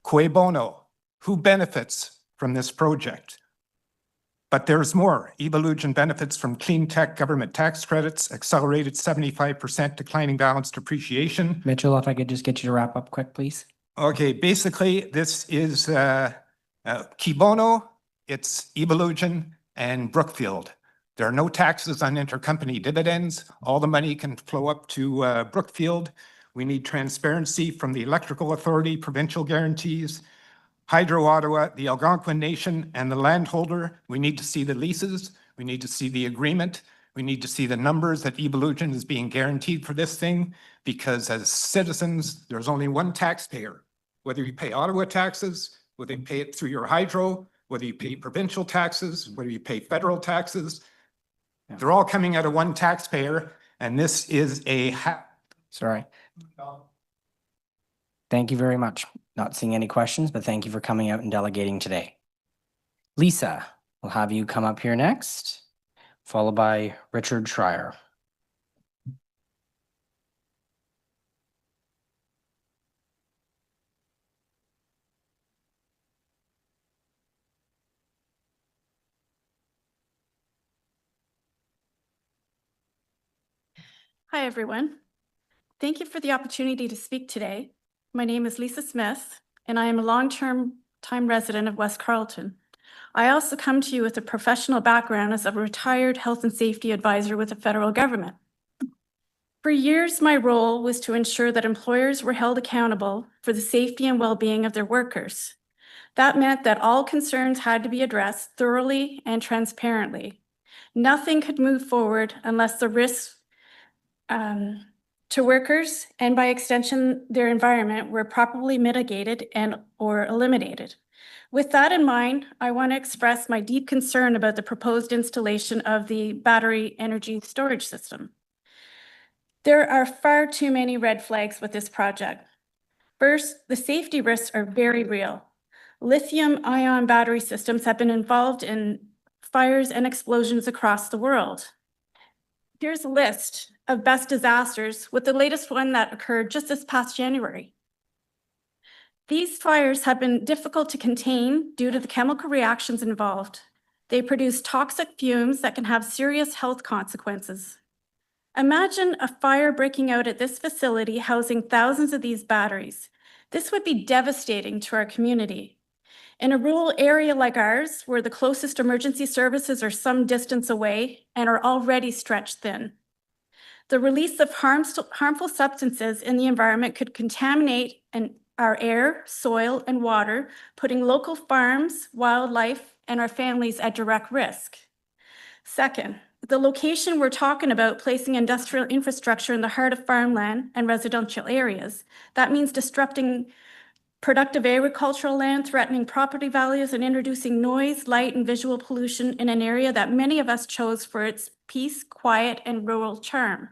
Cui bono, who benefits from this project? But there's more. Evolution benefits from clean tech government tax credits, accelerated 75% declining balance depreciation. Mitchell, if I could just get you to wrap up quick, please. Okay, basically, this is cui bono, it's Evolution and Brookfield. There are no taxes on intercompany dividends. All the money can flow up to Brookfield. We need transparency from the Electrical Authority, provincial guarantees, Hydro Ottawa, the Algonquin Nation, and the landholder. We need to see the leases. We need to see the agreement. We need to see the numbers that Evolution is being guaranteed for this thing, because as citizens, there's only one taxpayer. Whether you pay Ottawa taxes, whether you pay it through your hydro, whether you pay provincial taxes, whether you pay federal taxes, They're all coming out of one taxpayer, and this is Sorry. Thank you very much. Not seeing any questions, but thank you for coming out and delegating today. Lisa, we'll have you come up here next, followed by Richard Schreier. Hi, everyone. Thank you for the opportunity to speak today. My name is Lisa Smith, and I am a long-term resident of West Carleton. I also come to you with a professional background as a retired health and safety advisor with the federal government. For years, my role was to ensure that employers were held accountable for the safety and well-being of their workers. That meant that all concerns had to be addressed thoroughly and transparently. Nothing could move forward unless the risks to workers and by extension their environment were properly mitigated and or eliminated. With that in mind, I want to express my deep concern about the proposed installation of the battery energy storage system. There are far too many red flags with this project. First, the safety risks are very real. Lithium-ion battery systems have been involved in fires and explosions across the world. Here's a list of best disasters, with the latest one that occurred just this past January. These fires have been difficult to contain due to the chemical reactions involved. They produce toxic fumes that can have serious health consequences. Imagine a fire breaking out at this facility housing thousands of these batteries. This would be devastating to our community. In a rural area like ours, where the closest emergency services are some distance away and are already stretched thin, the release of harmful substances in the environment could contaminate our air, soil, and water, putting local farms, wildlife, and our families at direct risk. Second, the location we're talking about, placing industrial infrastructure in the heart of farmland and residential areas. That means disrupting productive agricultural land, threatening property values, and introducing noise, light, and visual pollution in an area that many of us chose for its peace, quiet, and rural charm.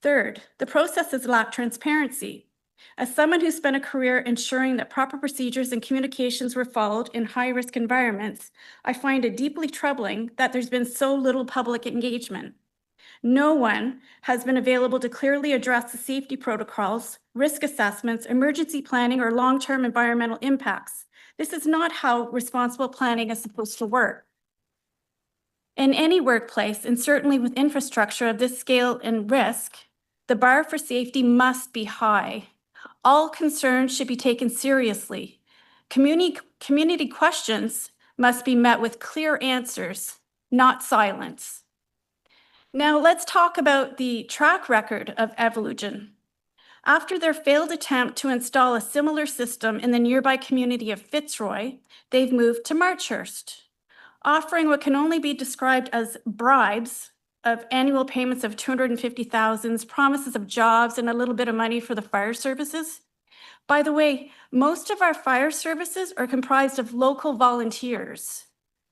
Third, the processes lack transparency. As someone who spent a career ensuring that proper procedures and communications were followed in high-risk environments, I find it deeply troubling that there's been so little public engagement. No one has been available to clearly address the safety protocols, risk assessments, emergency planning, or long-term environmental impacts. This is not how responsible planning is supposed to work. In any workplace, and certainly with infrastructure of this scale and risk, the bar for safety must be high. All concerns should be taken seriously. Community questions must be met with clear answers, not silence. Now let's talk about the track record of Evolugen. After their failed attempt to install a similar system in the nearby community of Fitzroy, they've moved to Marchurst, offering what can only be described as bribes of annual payments of $250,000, promises of jobs, and a little bit of money for the fire services. By the way, most of our fire services are comprised of local volunteers,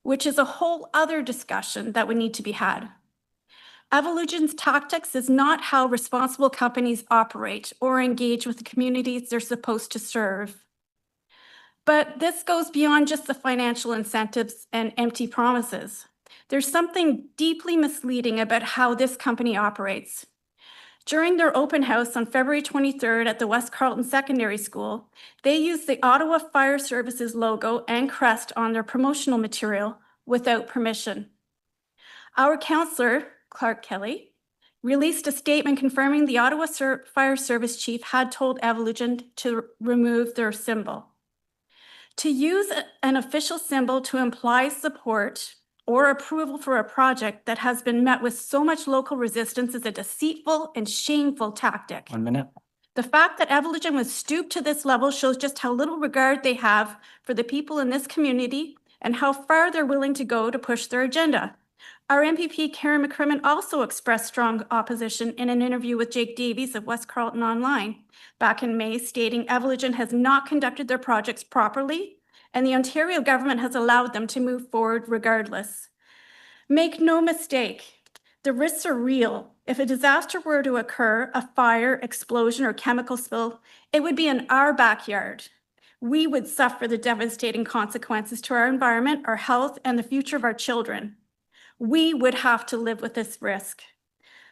which is a whole other discussion that would need to be had. Evolugen's tactics is not how responsible companies operate or engage with the communities they're supposed to serve. But this goes beyond just the financial incentives and empty promises. There's something deeply misleading about how this company operates. During their open house on February 23rd at the West Carleton Secondary School, they used the Ottawa Fire Services logo and crest on their promotional material without permission. Our councillor, Clark Kelly, released a statement confirming the Ottawa Fire Service chief had told Evolugen to remove their symbol. To use an official symbol to imply support or approval for a project that has been met with so much local resistance is a deceitful and shameful tactic. 1 minute. The fact that Evolugen was stooped to this level shows just how little regard they have for the people in this community and how far they're willing to go to push their agenda. Our MPP Karen McCrimmon also expressed strong opposition in an interview with Jake Davies of West Carleton Online back in May, stating Evolugen has not conducted their projects properly and the Ontario government has allowed them to move forward regardless. Make no mistake, The risks are real. If a disaster were to occur, a fire, explosion, or chemical spill, it would be in our backyard. We would suffer the devastating consequences to our environment, our health, and the future of our children. We would have to live with this risk.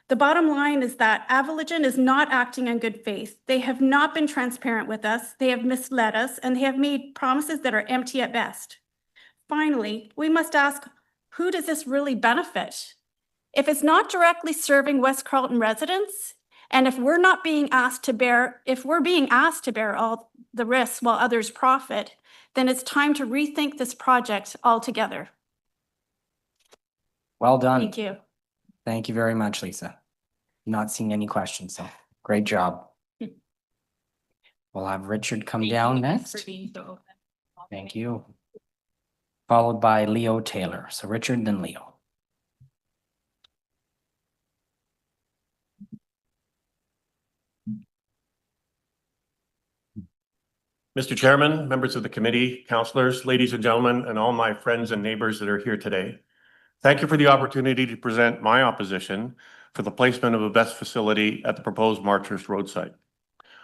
The bottom line is that Avaligin is not acting in good faith. They have not been transparent with us, they have misled us, and they have made promises that are empty at best. Finally, we must ask, who does this really benefit? If it's not directly serving West Carleton residents, and if we're being asked to bear all the risks while others profit, then it's time to rethink this project altogether. Well done. Thank you. Thank you very much, Lisa. Not seeing any questions, so great job. We'll have Richard come down next. Thank you. Followed by Leo Taylor. So Richard, then Leo. Mr. Chairman, members of the committee, councillors, ladies and gentlemen, and all my friends and neighbors that are here today. Thank you for the opportunity to present my opposition for the placement of a BESS facility at the proposed Marchurst Road site.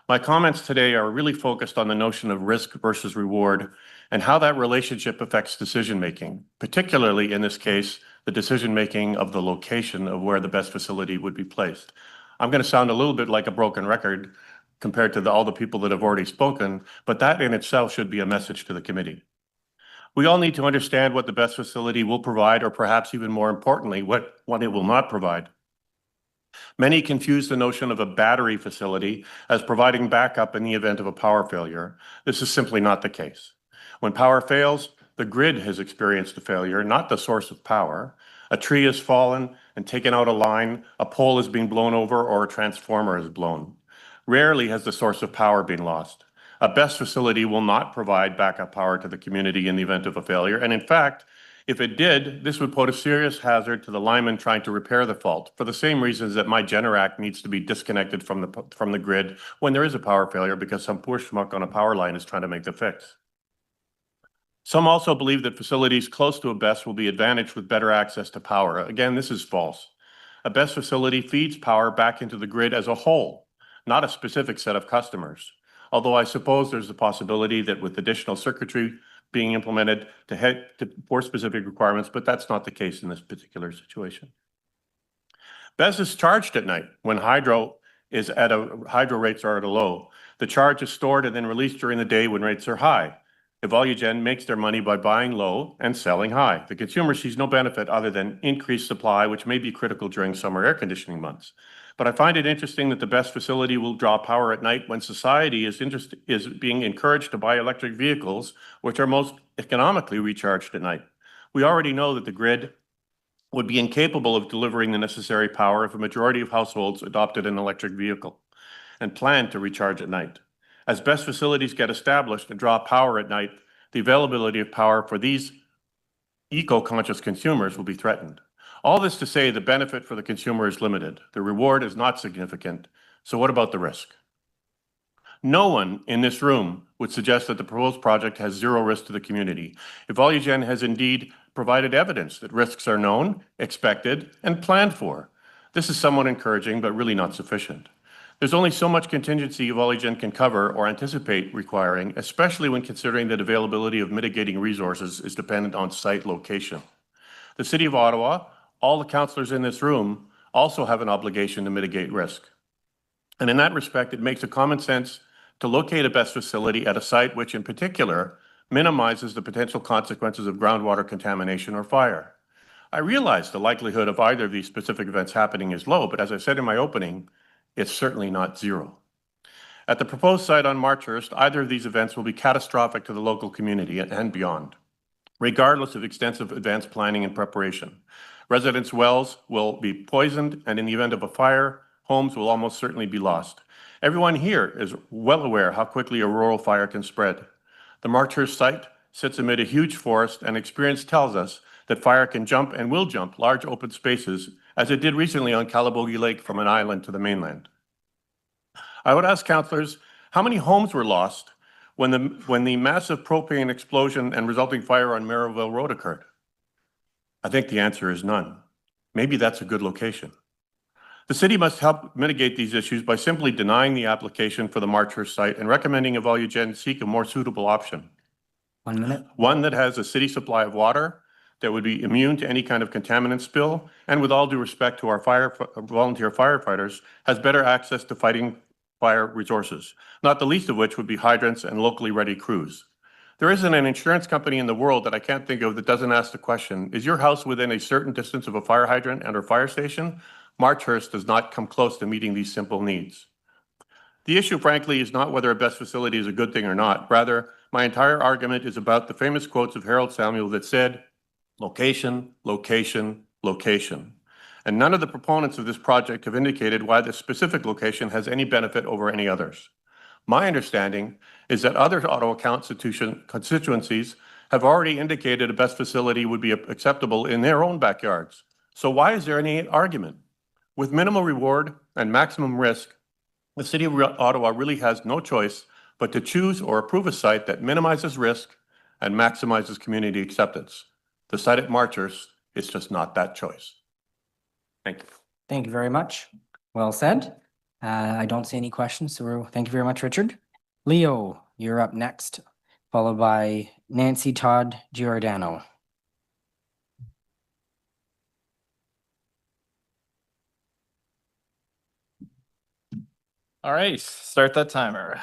My comments today are really focused on the notion of risk versus reward and how that relationship affects decision-making, particularly in this case, the decision-making of the location of where the BESS facility would be placed. I'm going to sound a little bit like a broken record compared to all the people that have already spoken, but that in itself should be a message to the committee. We all need to understand what the BESS facility will provide, or perhaps even more importantly, what it will not provide. Many confuse the notion of a battery facility as providing backup in the event of a power failure. This is simply not the case. When power fails, the grid has experienced a failure, not the source of power. A tree has fallen and taken out a line, a pole is being blown over, or a transformer is blown. Rarely has the source of power been lost. A BESS facility will not provide backup power to the community in the event of a failure. And in fact, if it did, this would pose a serious hazard to the lineman trying to repair the fault for the same reasons that my Generac needs to be disconnected from the grid when there is a power failure because some poor schmuck on a power line is trying to make the fix. Some also believe that facilities close to a BESS will be advantaged with better access to power. Again, this is false. A BESS facility feeds power back into the grid as a whole, not a specific set of customers. Although I suppose there's the possibility that with additional circuitry being implemented for specific requirements, but that's not the case in this particular situation. BESS is charged at night when hydro rates are at a low. The charge is stored and then released during the day when rates are high. Evolugen makes their money by buying low and selling high. The consumer sees no benefit other than increased supply, which may be critical during summer air conditioning months. But I find it interesting that the BESS facility will draw power at night when society is being encouraged to buy electric vehicles, which are most economically recharged at night. We already know that the grid would be incapable of delivering the necessary power if a majority of households adopted an electric vehicle and planned to recharge at night. As BESS facilities get established and draw power at night, the availability of power for these eco-conscious consumers will be threatened. All this to say the benefit for the consumer is limited. The reward is not significant. So what about the risk? No one in this room would suggest that the proposed project has zero risk to the community. Evolugen has indeed provided evidence that risks are known, expected, and planned for. This is somewhat encouraging, but really not sufficient. There's only so much contingency Evolugen can cover or anticipate requiring, especially when considering that availability of mitigating resources is dependent on site location. The City of Ottawa, all the councillors in this room, also have an obligation to mitigate risk. And in that respect, it makes a common sense to locate a BESS facility at a site which in particular minimizes the potential consequences of groundwater contamination or fire. I realize the likelihood of either of these specific events happening is low, but as I said in my opening, it's certainly not zero. At the proposed site on Marchurst, either of these events will be catastrophic to the local community and beyond, regardless of extensive advanced planning and preparation. Residents' wells will be poisoned, and in the event of a fire, homes will almost certainly be lost. Everyone here is well aware how quickly a rural fire can spread. The Marchurst site sits amid a huge forest, and experience tells us that fire can jump and will jump large open spaces, as it did recently on Calabogie Lake from an island to the mainland. I would ask councillors, how many homes were lost when the massive propane explosion and resulting fire on Merivale Road occurred? I think the answer is none. maybe that's a good location. The city must help mitigate these issues by simply denying the application for the Marchurst site and recommending Evalugen seek a more suitable option. 1 minute. One that has a city supply of water, that would be immune to any kind of contaminant spill, and with all due respect to our volunteer firefighters, has better access to fighting fire resources, not the least of which would be hydrants and locally ready crews. There isn't an insurance company in the world that I can't think of that doesn't ask the question, is your house within a certain distance of a fire hydrant and or fire station? Marchurst does not come close to meeting these simple needs. The issue, frankly, is not whether a best facility is a good thing or not. Rather, my entire argument is about the famous quotes of Harold Samuel that said, location, location, location. And none of the proponents of this project have indicated why this specific location has any benefit over any others. My understanding is that other Ottawa constituencies have already indicated a best facility would be acceptable in their own backyards. So why is there any argument? With minimal reward and maximum risk, the City of Ottawa really has no choice but to choose or approve a site that minimizes risk and maximizes community acceptance. The site at Marchurst is just not that choice. Thank you. Thank you very much. Well said. I don't see any questions, so thank you very much, Richard. Leo, you're up next, followed by Nancy Todd Giordano. All right, start that timer.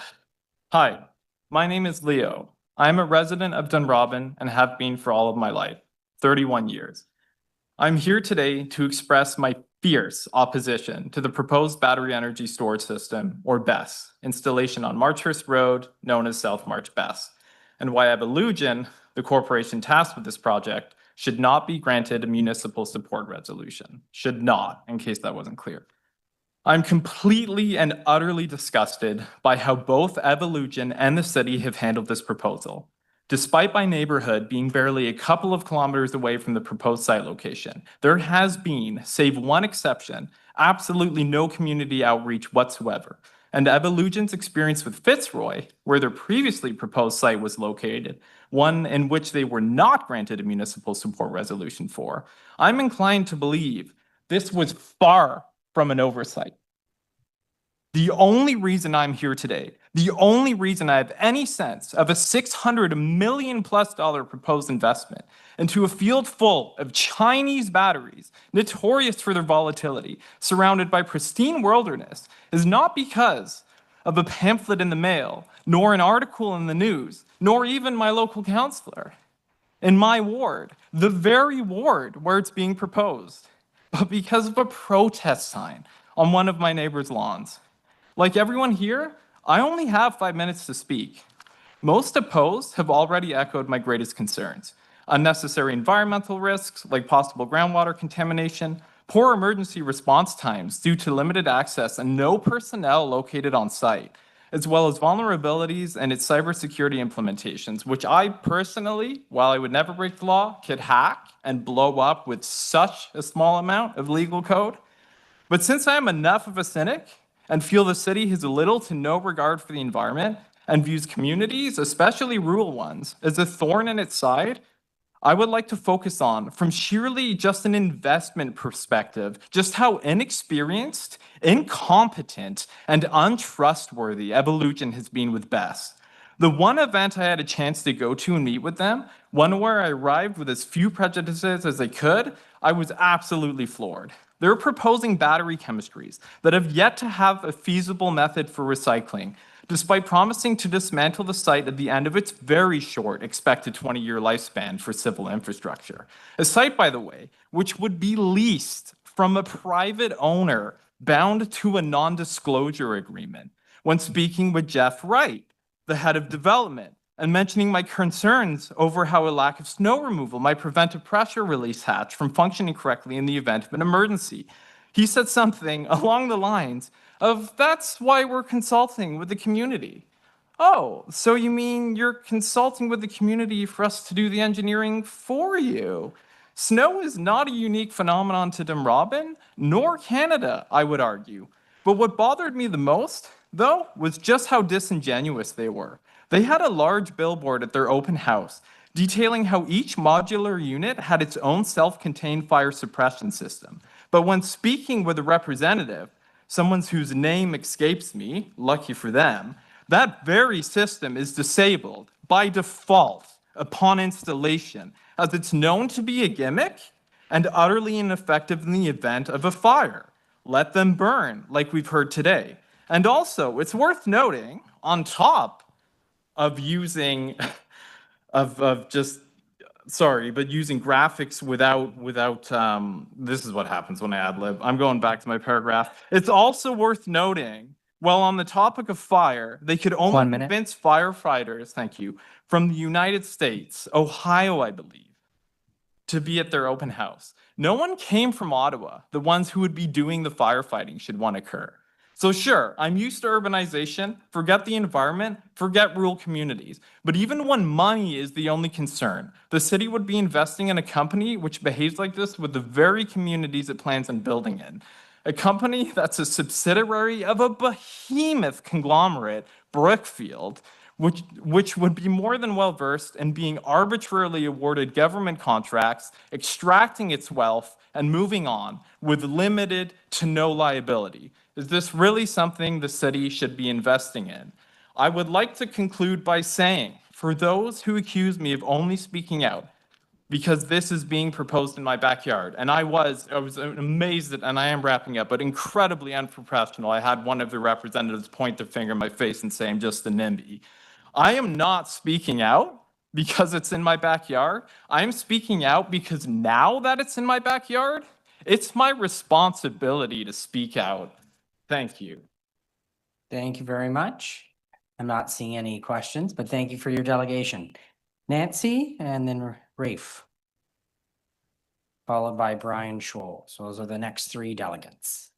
Hi, my name is Leo. I'm a resident of Dunrobin and have been for all of my life, 31 years. I'm here today to express my fierce opposition to the proposed battery energy storage system, or BESS, installation on Marchurst Road, known as South March BESS, and why Evalugen, the corporation tasked with this project, should not be granted a municipal support resolution. Should not, in case that wasn't clear. I'm completely and utterly disgusted by how both Evalugen and the city have handled this proposal. Despite my neighborhood being barely a couple of kilometers away from the proposed site location, there has been, save one exception, absolutely no community outreach whatsoever. And Evalugen's experience with Fitzroy, where their previously proposed site was located, one in which they were not granted a municipal support resolution for, I'm inclined to believe this was far from an oversight. The only reason I'm here today, the only reason I have any sense of a $600 million+ proposed investment into a field full of Chinese batteries, notorious for their volatility, surrounded by pristine wilderness, is not because of a pamphlet in the mail, nor an article in the news, nor even my local councillor. In my ward, the very ward where it's being proposed, but because of a protest sign on one of my neighbor's lawns. Like everyone here, I only have 5 minutes to speak. Most opposed have already echoed my greatest concerns. Unnecessary environmental risks like possible groundwater contamination, poor emergency response times due to limited access and no personnel located on site, as well as vulnerabilities and its cybersecurity implementations, which I personally, while I would never break the law, could hack and blow up with such a small amount of legal code. But since I am enough of a cynic and feel the city has little to no regard for the environment and views communities, especially rural ones, as a thorn in its side, I would like to focus on, from sheerly just an investment perspective, just how inexperienced, incompetent, and untrustworthy Evalugen has been with BESS. The one event I had a chance to go to and meet with them, one where I arrived with as few prejudices as I could, I was absolutely floored. They're proposing battery chemistries that have yet to have a feasible method for recycling, despite promising to dismantle the site at the end of its very short expected 20-year lifespan for civil infrastructure. A site, by the way, which would be leased from a private owner bound to a non-disclosure agreement. When speaking with Jeff Wright, the head of development, and mentioning my concerns over how a lack of snow removal might prevent a pressure release hatch from functioning correctly in the event of an emergency. He said something along the lines of, "That's why we're consulting with the community." Oh, so you mean you're consulting with the community for us to do the engineering for you? Snow is not a unique phenomenon to Dunrobin, nor Canada, I would argue. But what bothered me the most, though, was just how disingenuous they were. They had a large billboard at their open house detailing how each modular unit had its own self-contained fire suppression system. But when speaking with a representative, someone whose name escapes me, lucky for them, that very system is disabled by default upon installation, as it's known to be a gimmick and utterly ineffective in the event of a fire. Let them burn, like we've heard today. And also, it's worth noting, on top of using, of just, sorry, but using graphics without, this is what happens when I ad lib. I'm going back to my paragraph. It's also worth noting, well, on the topic of fire, they could only 1 minute. convince firefighters, thank you, from the United States, Ohio, I believe, to be at their open house. No one came from Ottawa. The ones who would be doing the firefighting should one occur. So sure, I'm used to urbanization, forget the environment, forget rural communities. But even when money is the only concern, the city would be investing in a company which behaves like this with the very communities it plans on building in. A company that's a subsidiary of a behemoth conglomerate, Brookfield, which would be more than well versed in being arbitrarily awarded government contracts, extracting its wealth, and moving on with limited to no liability. Is this really something the city should be investing in? I would like to conclude by saying, for those who accuse me of only speaking out, because this is being proposed in my backyard. And I was amazed at, and I am wrapping up, but incredibly unprofessional. I had one of the representatives point their finger in my face and say, I'm just a NIMBY. I am not speaking out because it's in my backyard. I am speaking out because now that it's in my backyard, it's my responsibility to speak out. Thank you. Thank you very much. I'm not seeing any questions, but thank you for your delegation. Nancy and then Rafe. Followed by Brian Scholl. So those are the next 3 delegates.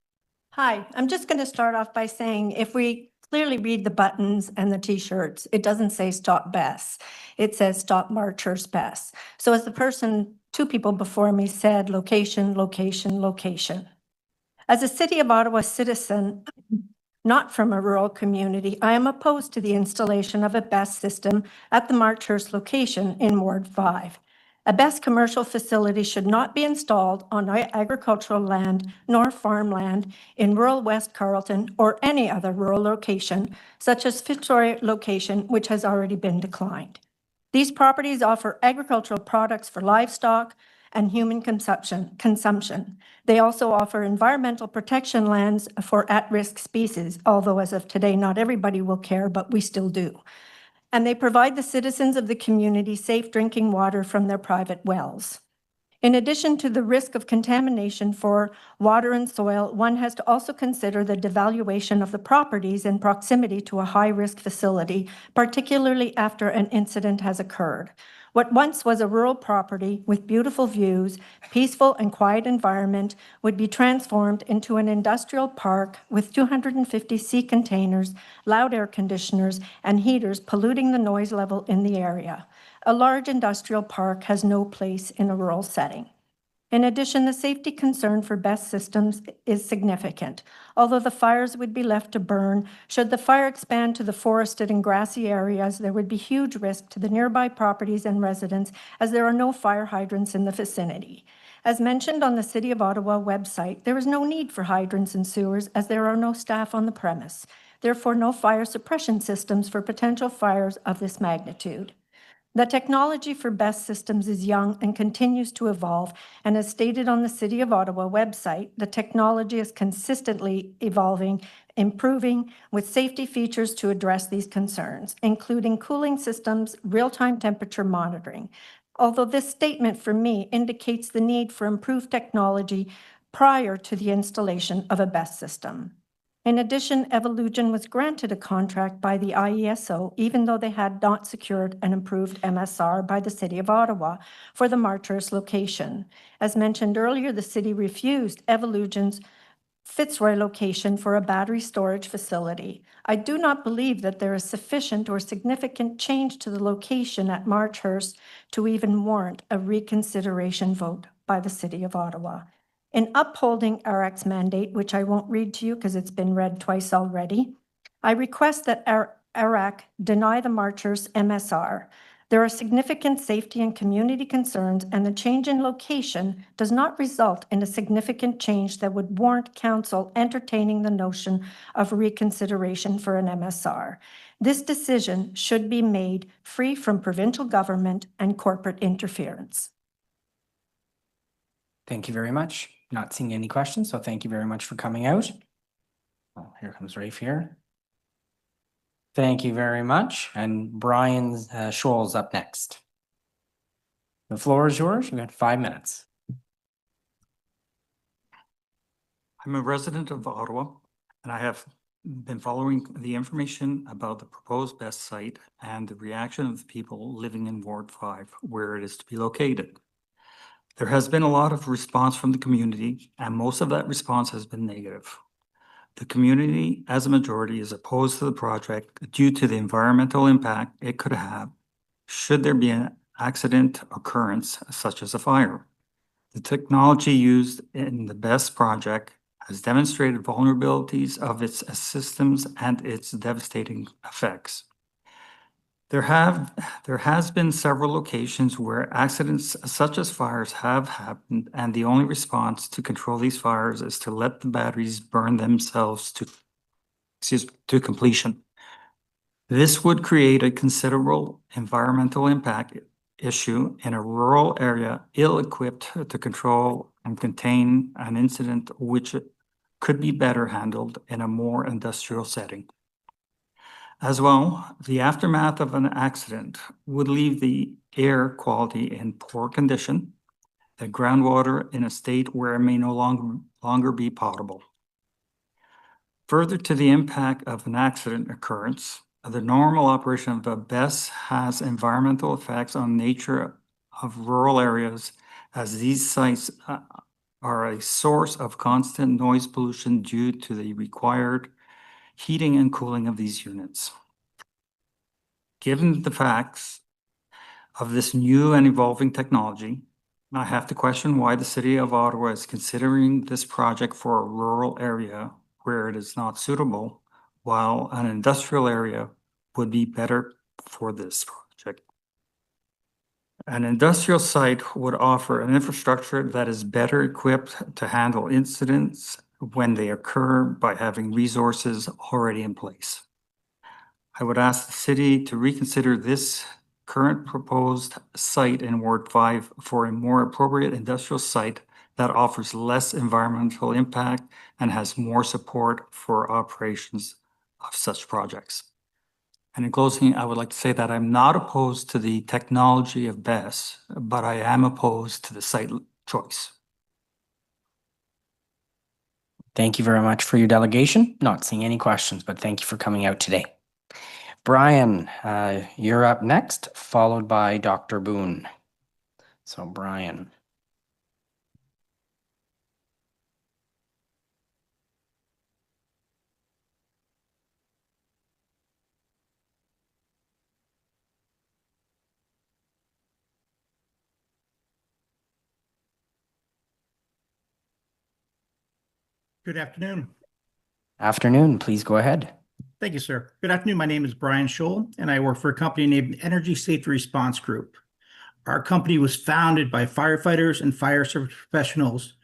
Hi, I'm just going to start off by saying if we clearly read the buttons and the t-shirts, it doesn't say stop Bess. It says stop Marchers Bess. So as the person, 2 people before me said, location, location, location. As a City of Ottawa citizen, not from a rural community, I am opposed to the installation of a BESS system at the Marchers location in Ward 5. A BESS commercial facility should not be installed on agricultural land nor farmland in rural West Carleton or any other rural location, such as Fitzroy location, which has already been declined. These properties offer agricultural products for livestock and human consumption. They also offer environmental protection lands for at-risk species, although as of today, not everybody will care, but we still do. And they provide the citizens of the community safe drinking water from their private wells. In addition to the risk of contamination for water and soil, one has to also consider the devaluation of the properties in proximity to a high-risk facility, particularly after an incident has occurred. What once was a rural property with beautiful views, peaceful and quiet environment would be transformed into an industrial park with 250 sea containers, loud air conditioners, and heaters polluting the noise level in the area. A large industrial park has no place in a rural setting. In addition, the safety concern for BESS systems is significant. Although the fires would be left to burn, should the fire expand to the forested and grassy areas, there would be huge risk to the nearby properties and residents as there are no fire hydrants in the vicinity. As mentioned on the City of Ottawa website, there is no need for hydrants and sewers as there are no staff on the premise. Therefore, no fire suppression systems for potential fires of this magnitude. The technology for BESS systems is young and continues to evolve, and as stated on the City of Ottawa website, the technology is consistently evolving, improving with safety features to address these concerns, including cooling systems, real-time temperature monitoring. Although this statement for me indicates the need for improved technology prior to the installation of a BESS system. In addition, Evolugen was granted a contract by the IESO, even though they had not secured an improved MSR by the City of Ottawa for the Marchers location. As mentioned earlier, the city refused Evolugen's Fitzroy location for a battery storage facility. I do not believe that there is sufficient or significant change to the location at Marchurst to even warrant a reconsideration vote by the City of Ottawa. In upholding RX mandate, which I won't read to you because it's been read twice already, I request that RAC deny the Marchers MSR. There are significant safety and community concerns, and the change in location does not result in a significant change that would warrant council entertaining the notion of reconsideration for an MSR. This decision should be made free from provincial government and corporate interference. Thank you very much. Not seeing any questions, so thank you very much for coming out. Oh, here comes Rafe here. Thank you very much. And Brian Scholl's up next. The floor is yours. You've got 5 minutes. I'm a resident of Ottawa, and I have been following the information about the proposed BESS site and the reaction of the people living in Ward 5, where it is to be located. There has been a lot of response from the community, and most of that response has been negative. The community, as a majority, is opposed to the project due to the environmental impact it could have should there be an accident occurrence such as a fire. The technology used in the BESS project has demonstrated vulnerabilities of its systems and its devastating effects. There has been several locations where accidents such as fires have happened, and the only response to control these fires is to let the batteries burn themselves to completion. This would create a considerable environmental impact issue in a rural area ill-equipped to control and contain an incident which could be better handled in a more industrial setting. As well, the aftermath of an accident would leave the air quality in poor condition, the groundwater in a state where it may no longer be potable. Further to the impact of an accident occurrence, the normal operation of a BESS has environmental effects on nature of rural areas, as these sites are a source of constant noise pollution due to the required heating and cooling of these units. Given the facts of this new and evolving technology, I have to question why the City of Ottawa is considering this project for a rural area where it is not suitable, while an industrial area would be better for this project. An industrial site would offer an infrastructure that is better equipped to handle incidents when they occur by having resources already in place. I would ask the city to reconsider this current proposed site in Ward 5 for a more appropriate industrial site that offers less environmental impact and has more support for operations of such projects. And in closing, I would like to say that I'm not opposed to the technology of BESS, but I am opposed to the site choice. Thank you very much for your delegation. Not seeing any questions, but thank you for coming out today. Brian, you're up next, followed by Dr. Boone. So Brian. Good afternoon. Afternoon, please go ahead. Thank you, sir. Good afternoon. My name is Brian Scholl, and I work for a company named Energy Safety Response Group. Our company was founded by firefighters and fire service professionals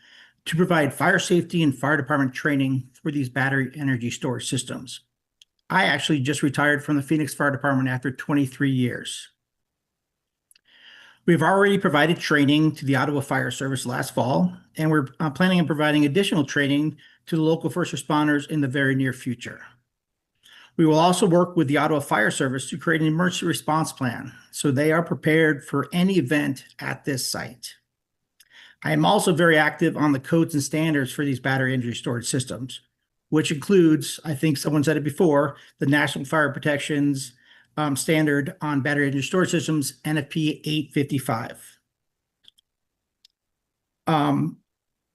to provide fire safety and fire department training for these battery energy storage systems. I actually just retired from the Phoenix Fire Department after 23 years. We've already provided training to the Ottawa Fire Service last fall, and we're planning on providing additional training to the local first responders in the very near future. We will also work with the Ottawa Fire Service to create an emergency response plan so they are prepared for any event at this site. I am also very active on the codes and standards for these battery energy storage systems, which includes, I think someone said it before, the National Fire Protection's standard on battery energy storage systems, NFP 855.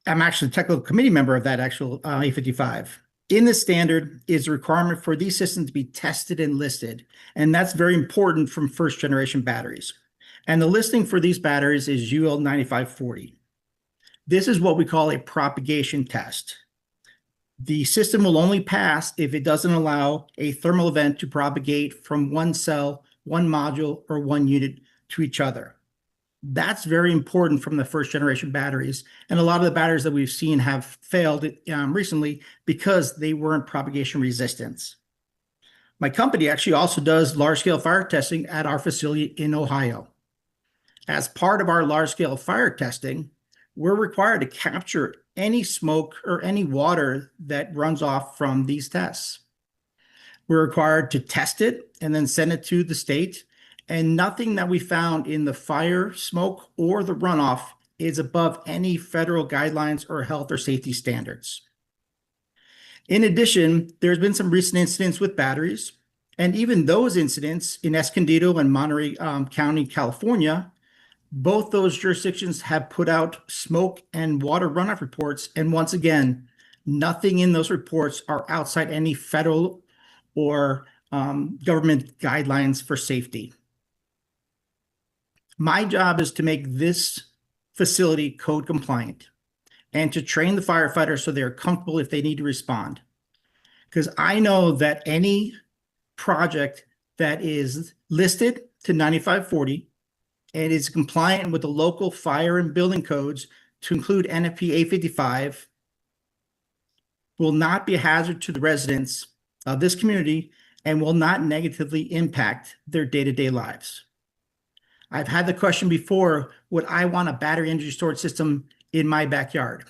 I'm actually a technical committee member of that actual 855. In the standard is a requirement for these systems to be tested and listed, and that's very important from first generation batteries. And the listing for these batteries is UL 9540. This is what we call a propagation test. The system will only pass if it doesn't allow a thermal event to propagate from one cell one module, or one unit to each other. That's very important from the first generation batteries. And a lot of the batteries that we've seen have failed recently because they weren't propagation resistant. My company actually also does large scale fire testing at our facility in Ohio. As part of our large scale fire testing, we're required to capture any smoke or any water that runs off from these tests. We're required to test it and then send it to the state. And nothing that we found in the fire, smoke, or the runoff is above any federal guidelines or health or safety standards. In addition, there's been some recent incidents with batteries, and even those incidents in Escondido and Monterey County, California, both those jurisdictions have put out smoke and water runoff reports. And once again, nothing in those reports are outside any federal or government guidelines for safety. My job is to make this facility code compliant and to train the firefighters so they're comfortable if they need to respond. Because I know that any project that is listed to 9540 and is compliant with the local fire and building codes to include NFPA 855 will not be a hazard to the residents of this community and will not negatively impact their day-to-day lives. I've had the question before, would I want a battery energy storage system in my backyard?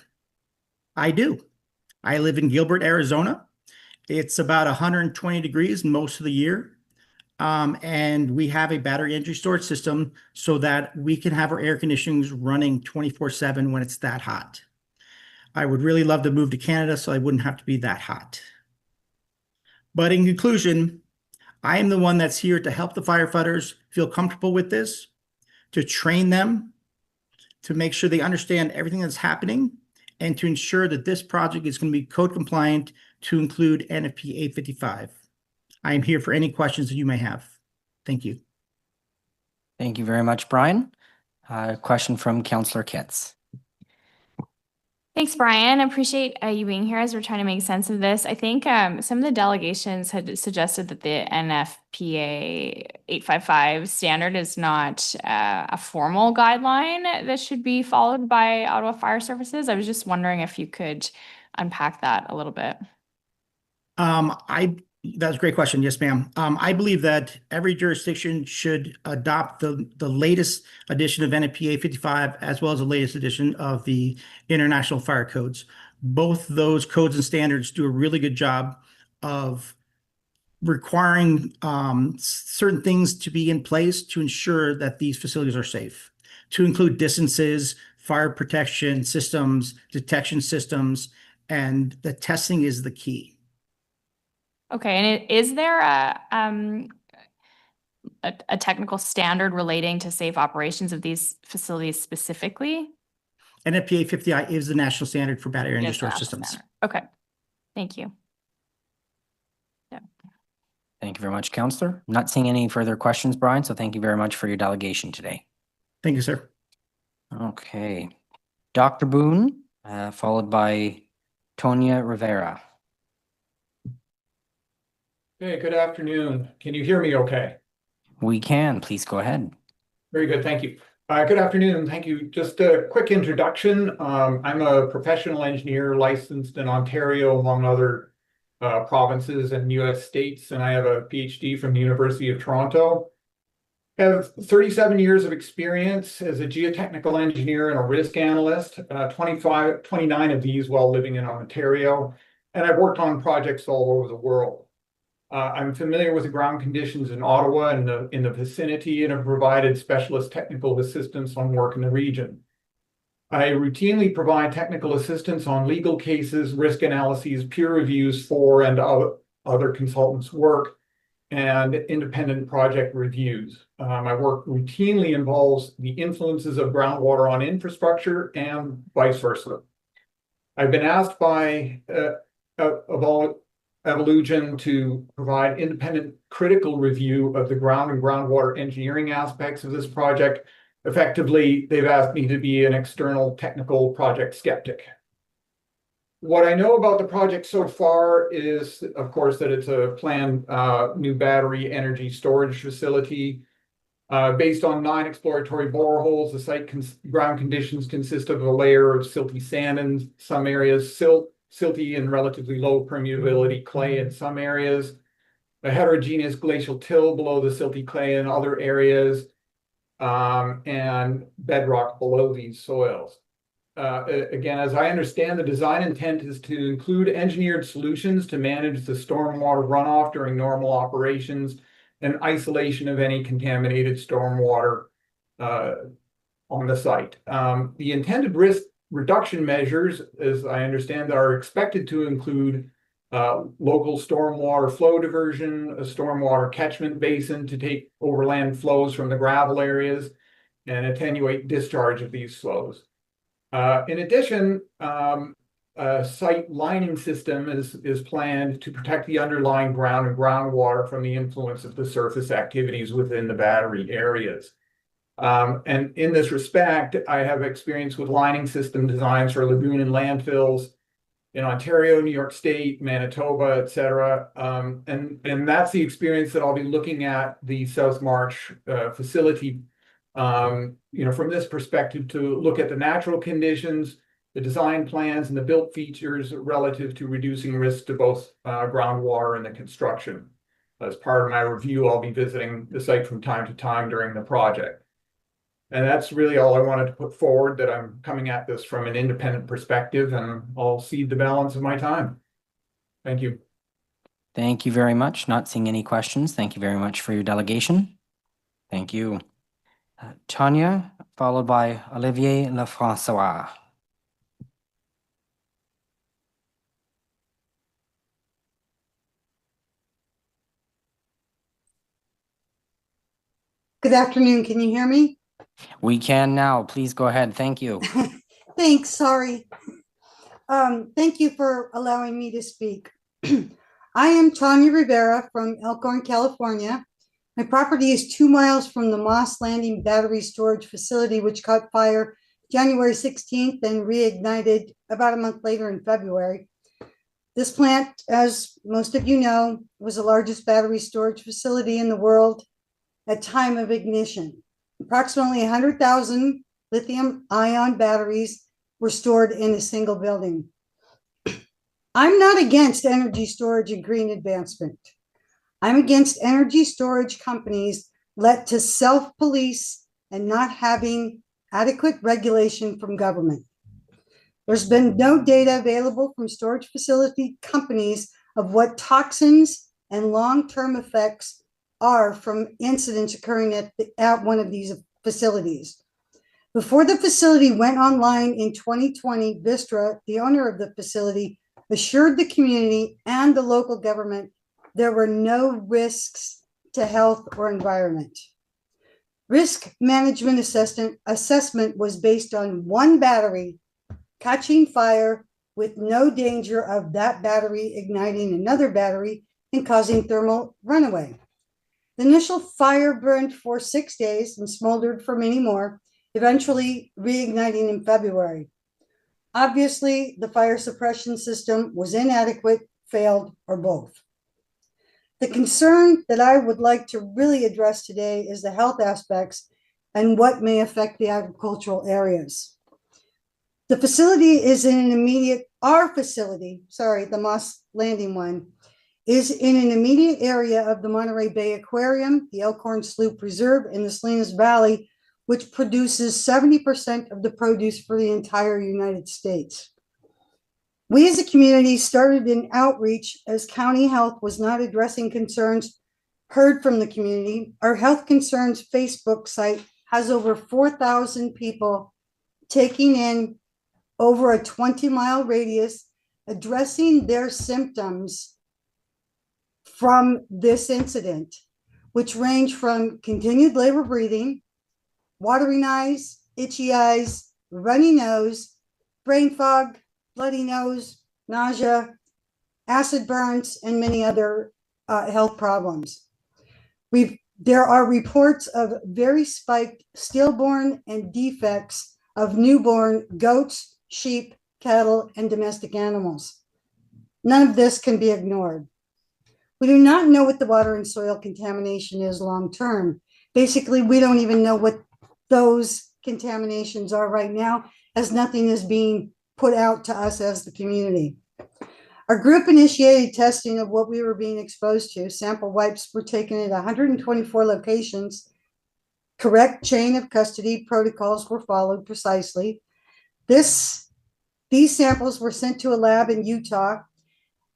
I do. I live in Gilbert, Arizona. It's about 120 degrees most of the year. And we have a battery energy storage system so that we can have our air conditionings running 24/7 when it's that hot. I would really love to move to Canada so I wouldn't have to be that hot. But in conclusion, I am the one that's here to help the firefighters feel comfortable with this, to train them, to make sure they understand everything that's happening, and to ensure that this project is going to be code compliant to include NFPA 855. I am here for any questions that you may have. Thank you. Thank you very much, Brian. Question from Councillor Kitts. Thanks, Brian. I appreciate you being here as we're trying to make sense of this. I think some of the delegations had suggested that the NFPA 855 standard is not a formal guideline that should be followed by Ottawa Fire Services. I was just wondering if you could unpack that a little bit. That's a great question. Yes, ma'am. I believe that every jurisdiction should adopt the latest edition of NFPA 855 as well as the latest edition of the International Fire Codes. Both those codes and standards do a really good job of requiring certain things to be in place to ensure that these facilities are safe, to include distances, fire protection systems, detection systems, and the testing is the key. Okay, and is there a technical standard relating to safe operations of these facilities specifically? NFPA 50I is the national standard for battery energy Yes, storage national systems. standard. Okay, thank you. Yeah. Thank you very much, Councillor. I'm not seeing any further questions, Brian, so thank you very much for your delegation today. Thank you, sir. Okay. Dr. Boone, followed by Tonya Rivera. Hey, good afternoon. Can you hear me okay? We can. Please go ahead. Very good, thank you. Good afternoon, thank you. Just a quick introduction. I'm a professional engineer licensed in Ontario, among other provinces and US states, and I have a PhD from the University of Toronto. I have 37 years of experience as a geotechnical engineer and a risk analyst, 29 of these while living in Ontario, and I've worked on projects all over the world. I'm familiar with the ground conditions in Ottawa and in the vicinity and have provided specialist technical assistance on work in the region. I routinely provide technical assistance on legal cases, risk analyses, peer reviews for and other consultants' work, and independent project reviews. My work routinely involves the influences of groundwater on infrastructure and vice versa. I've been asked by Evolution to provide independent critical review of the ground and groundwater engineering aspects of this project. Effectively, they've asked me to be an external technical project skeptic. What I know about the project so far is, of course, that it's a planned new battery energy storage facility. Based on 9 exploratory boreholes, the site ground conditions consist of a layer of silty sand in some areas, silty and relatively low permeability clay in some areas, a heterogeneous glacial till below the silty clay in other areas, and bedrock below these soils. Again, as I understand, the design intent is to include engineered solutions to manage the stormwater runoff during normal operations and isolation of any contaminated stormwater on the site. The intended risk reduction measures, as I understand, are expected to include local stormwater flow diversion, a stormwater catchment basin to take overland flows from the gravel areas and attenuate discharge of these flows. In addition, a site lining system is planned to protect the underlying ground and groundwater from the influence of the surface activities within the battery areas. And in this respect, I have experience with lining system designs for lagoon and landfills in Ontario, New York State, Manitoba, et cetera. And that's the experience that I'll be looking at the South March facility, from this perspective, to look at the natural conditions, the design plans, and the built features relative to reducing risk to both groundwater and the construction. As part of my review, I'll be visiting the site from time to time during the project. And that's really all I wanted to put forward, that I'm coming at this from an independent perspective, and I'll cede the balance of my time. Thank you. Thank you very much. Not seeing any questions. Thank you very much for your delegation. Thank you. Tanya, followed by Olivier Lefrancois. Good afternoon. Can you hear me? We can now. Please go ahead. Thank you. Thanks. Sorry. Thank you for allowing me to speak. I am Tanya Rivera from Elkhorn, California. My property is 2 miles from the Moss Landing Battery Storage Facility, which caught fire January 16th and reignited about a month later in February. This plant, as most of you know, was the largest battery storage facility in the world at time of ignition. Approximately 100,000 lithium-ion batteries were stored in a single building. I'm not against energy storage and green advancement. I'm against energy storage companies led to self-police and not having adequate regulation from government. There's been no data available from storage facility companies of what toxins and long-term effects are from incidents occurring at one of these facilities. Before the facility went online in 2020, Vistra, the owner of the facility, assured the community and the local government there were no risks to health or environment. Risk management assessment was based on one battery catching fire with no danger of that battery igniting another battery and causing thermal runaway. The initial fire burned for 6 days and smoldered for many more, eventually reigniting in February. Obviously, the fire suppression system was inadequate, failed, or both. The concern that I would like to really address today is the health aspects and what may affect the agricultural areas. The facility is in an immediate, the Moss Landing one, is in an immediate area of the Monterey Bay Aquarium, the Elkhorn Sloop Reserve, and the Salinas Valley, which produces 70% of the produce for the entire United States. We as a community started an outreach as county health was not addressing concerns heard from the community. Our Health Concerns Facebook site has over 4,000 people taking in over a 20-mile radius, addressing their symptoms from this incident, which range from continued labor breathing, watering eyes, itchy eyes, runny nose, brain fog, bloody nose, nausea, acid burns, and many other health problems. There are reports of very spiked stillborn and defects of newborn goats, sheep, cattle, and domestic animals. None of this can be ignored. We do not know what the water and soil contamination is long-term. Basically, we don't even know what those contaminations are right now, as nothing is being put out to us as the community. Our group initiated testing of what we were being exposed to. Sample wipes were taken at 124 locations. Correct chain of custody protocols were followed precisely. These samples were sent to a lab in Utah,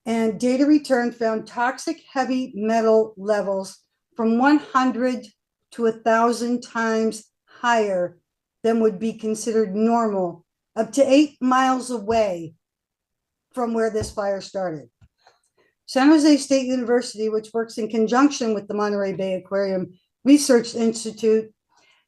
and data returned found toxic heavy metal levels from 100 to 1,000 times higher than would be considered normal, up to 8 miles away from where this fire started. San Jose State University, which works in conjunction with the Monterey Bay Aquarium Research Institute,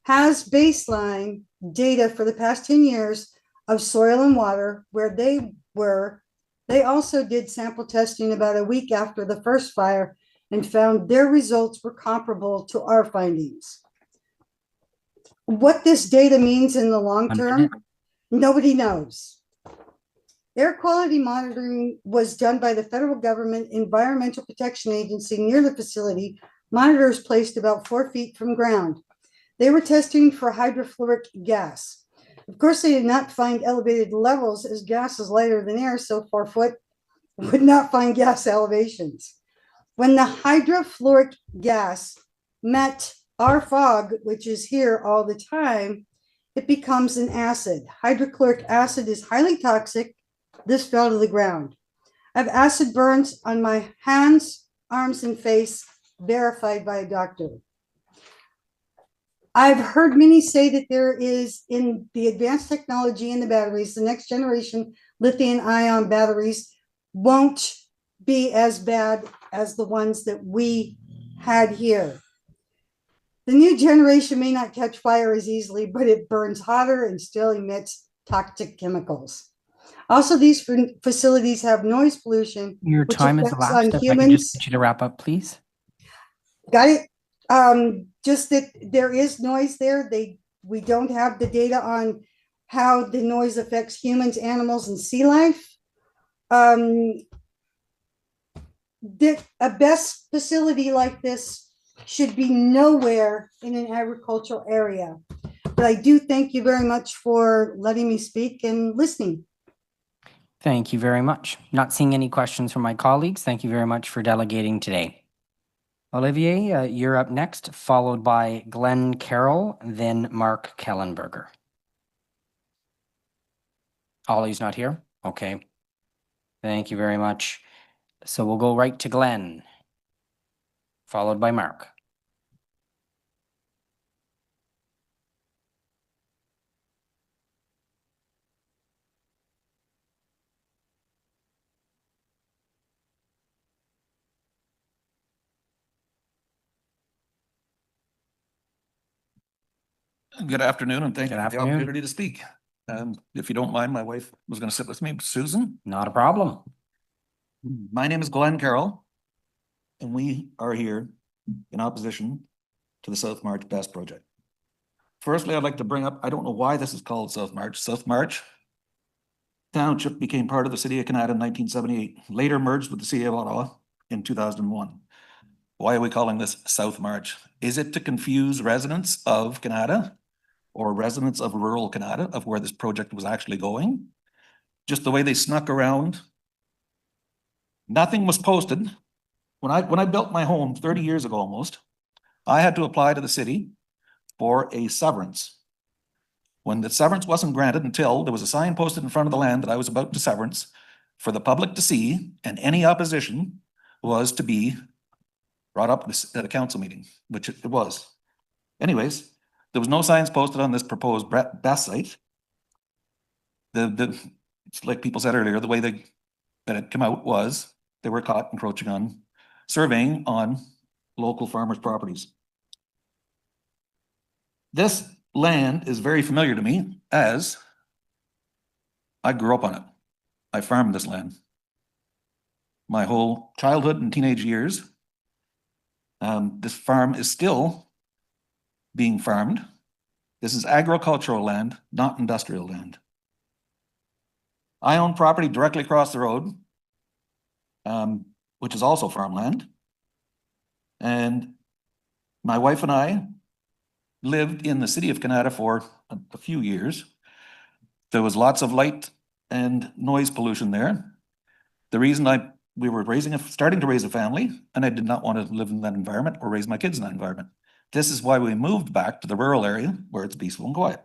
has baseline data for the past 10 years of soil and water where they were. They also did sample testing about a week after the first fire and found their results were comparable to our findings. What this data means in the long term, nobody knows. Air quality monitoring was done by the federal government Environmental Protection Agency near the facility, monitors placed about 4 feet from ground. They were testing for hydrofluoric gas. Of course, they did not find elevated levels, as gas is lighter than air, so 4 foot would not find gas elevations. When the hydrofluoric gas met our fog, which is here all the time, it becomes an acid. Hydrochloric acid is highly toxic. This fell to the ground. I have acid burns on my hands, arms, and face, verified by a doctor. I've heard many say that there is, in the advanced technology in the batteries, the next generation lithium-ion batteries won't be as bad as the ones that we had here. The new generation may not catch fire as easily, but it burns hotter and still emits toxic chemicals. Also, these facilities have noise pollution. Your which time is affects elapsed. on If I could humans. just get you to wrap up, please. Got it. Just that there is noise there. We don't have the data on how the noise affects humans, animals, and sea life. A best facility like this should be nowhere in an agricultural area. But I do thank you very much for letting me speak and listening. Thank you very much. Not seeing any questions from my colleagues. Thank you very much for delegating today. Olivier, you're up next, followed by Glenn Carroll, then Mark Kellenberger. Ollie's not here? Okay. Thank you very much. So we'll go right to Glenn, followed by Mark. Good afternoon, and thank you Good for the afternoon. opportunity to speak. If you don't mind, my wife was going to sit with me, Susan. Not a problem. My name is Glenn Carroll, and we are here in opposition to the South March Best Project. Firstly, I'd like to bring up, I don't know why this is called South March. South March Township became part of the city of Canada in 1978, later merged with the city of Ottawa in 2001. Why are we calling this South March? Is it to confuse residents of Canada or residents of rural Canada of where this project was actually going? Just the way they snuck around. Nothing was posted. When I built my home 30 years ago almost, I had to apply to the city for a severance. When the severance wasn't granted until there was a sign posted in front of the land that I was about to severance for the public to see, and any opposition was to be brought up at a council meeting, which it was. Anyways, there was no signs posted on this proposed best site. It's like people said earlier, the way that it came out was they were caught encroaching on, surveying on local farmers' properties. This land is very familiar to me as I grew up on it. I farmed this land my whole childhood and teenage years. This farm is still being farmed. This is agricultural land, not industrial land. I own property directly across the road, which is also farmland. And my wife and I lived in the city of Canada for a few years. There was lots of light and noise pollution there. The reason we were starting to raise a family, and I did not want to live in that environment or raise my kids in that environment. This is why we moved back to the rural area where it's peaceful and quiet.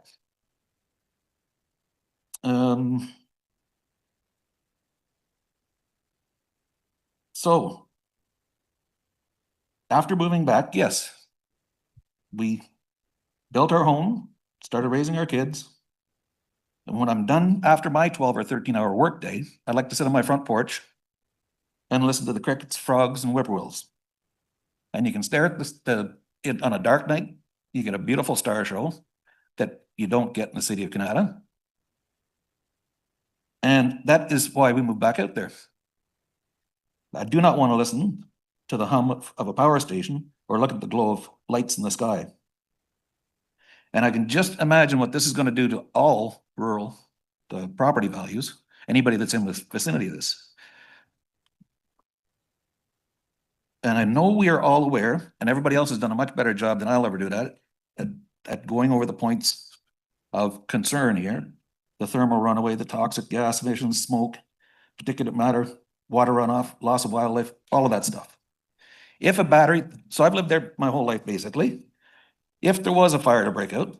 So after moving back, yes, we built our home, started raising our kids. And when I'm done after my 12 or 13-hour workday, I like to sit on my front porch and listen to the crickets, frogs, and whippoorwills. And you can stare at it on a dark night. You get a beautiful star show that you don't get in the city of Canada. And that is why we moved back out there. I do not want to listen to the hum of a power station or look at the glow of lights in the sky. And I can just imagine what this is going to do to all rural property values, anybody that's in the vicinity of this. And I know we are all aware, and everybody else has done a much better job than I'll ever do at going over the points of concern here. The thermal runaway, the toxic gas emissions, smoke, particulate matter, water runoff, loss of wildlife, all of that stuff. If a battery, so I've lived there my whole life basically. If there was a fire to break out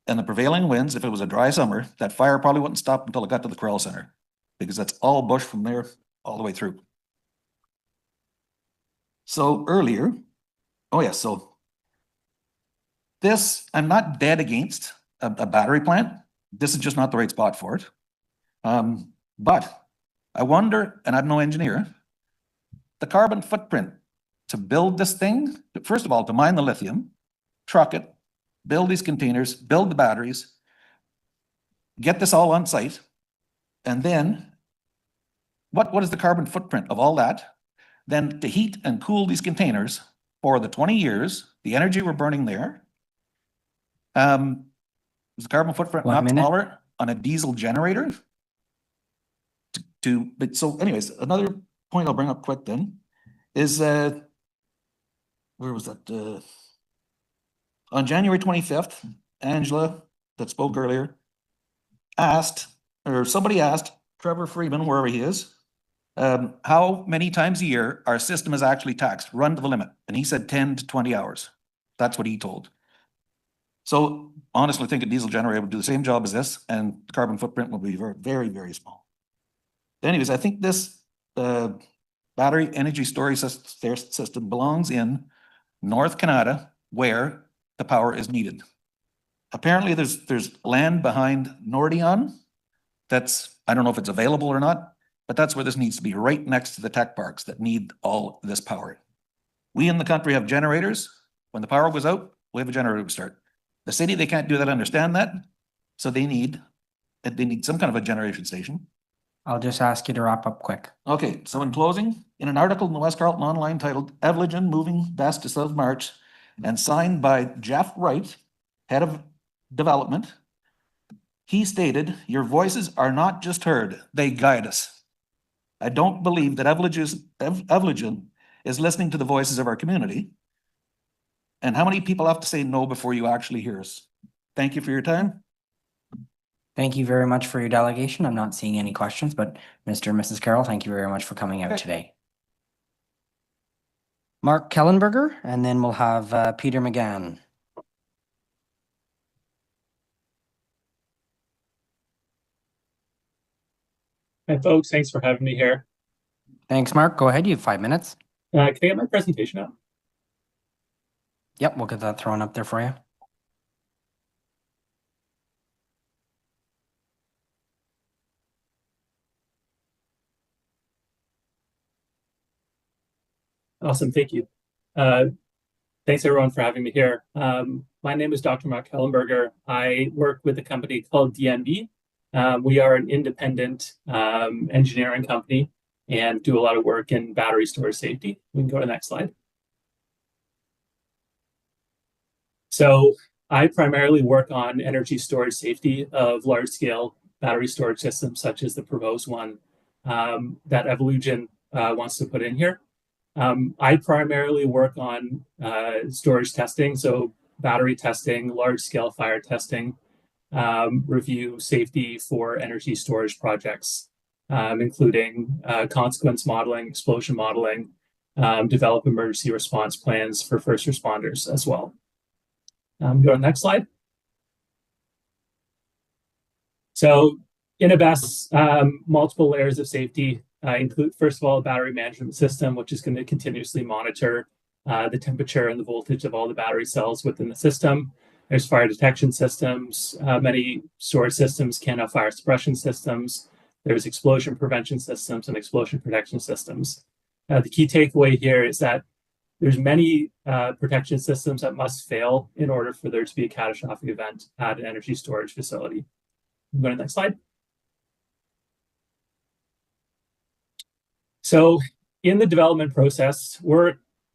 and the prevailing winds, if it was a dry summer, that fire probably wouldn't stop until it got to the Corral Center, because that's all bush from there all the way through. So earlier, oh yeah, so this, I'm not dead against a battery plant. This is just not the right spot for it. But I wonder, and I'm no engineer, the carbon footprint to build this thing, first of all, to mine the lithium, truck it, build these containers, build the batteries, get this all on site, and then what is the carbon footprint of all that? Then to heat and cool these containers for the 20 years, the energy we're burning there, is the carbon footprint not smaller on a diesel generator? But so anyways, another point I'll bring up quick then is, where was that? On January 25th, Angela, that spoke earlier, somebody asked Trevor Freeman, wherever he is, how many times a year our system is actually taxed, run to the limit. And he said 10 to 20 hours. That's what he told. So honestly, I think a diesel generator would do the same job as this, and the carbon footprint will be very, very, very small. Anyways, I think this battery energy storage system belongs in North Canada where the power is needed. Apparently there's land behind Nordion that's, I don't know if it's available or not, but that's where this needs to be, right next to the tech parks that need all this power. We in the country have generators. When the power goes out, we have a generator to start. The city, they can't do that, understand that. So they need some kind of a generation station. I'll just ask you to wrap up quick. Okay, so in closing, in an article in the West Carleton Online titled Evelyn Moving Best to South March and signed by Jeff Wright, head of development, he stated, "Your voices are not just heard, they guide us." I don't believe that Evelyn is listening to the voices of our community. And how many people have to say no before you actually hear us? Thank you for your time. Thank you very much for your delegation. I'm not seeing any questions, but Mr. and Mrs. Carroll, thank you very much for coming out today. Mark Kellenberger, and then we'll have Peter McGann. Hi, folks. Thanks for having me here. Thanks, Mark. Go ahead. You have 5 minutes. Can I get my presentation up? Yep, we'll get that thrown up there for you. Awesome. Thank you. Thanks, everyone, for having me here. My name is Dr. Mark Kellenberger. I work with a company called DNB. We are an independent engineering company and do a lot of work in battery storage safety. We can go to the next slide. So I primarily work on energy storage safety of large-scale battery storage systems, such as the proposed one that Evolution wants to put in here. I primarily work on storage testing, so battery testing, large-scale fire testing, review safety for energy storage projects, including consequence modeling, explosion modeling, develop emergency response plans for first responders as well. Go to the next slide. So in a BESS, multiple layers of safety include, first of all, a battery management system, which is going to continuously monitor the temperature and the voltage of all the battery cells within the system. There's fire detection systems. Many storage systems can have fire suppression systems. There's explosion prevention systems and explosion protection systems. The key takeaway here is that there's many protection systems that must fail in order for there to be a catastrophic event at an energy storage facility. Go to the next slide. So in the development process,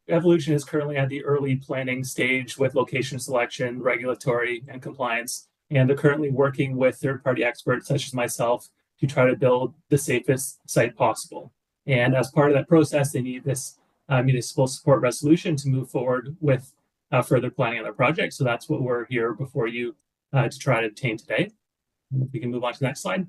Evolution is currently at the early planning stage with location selection, regulatory, and compliance. And they're currently working with third-party experts such as myself to try to build the safest site possible. And as part of that process, they need this municipal support resolution to move forward with further planning on their project. So that's what we're here before you to try to obtain today. And if we can move on to the next slide.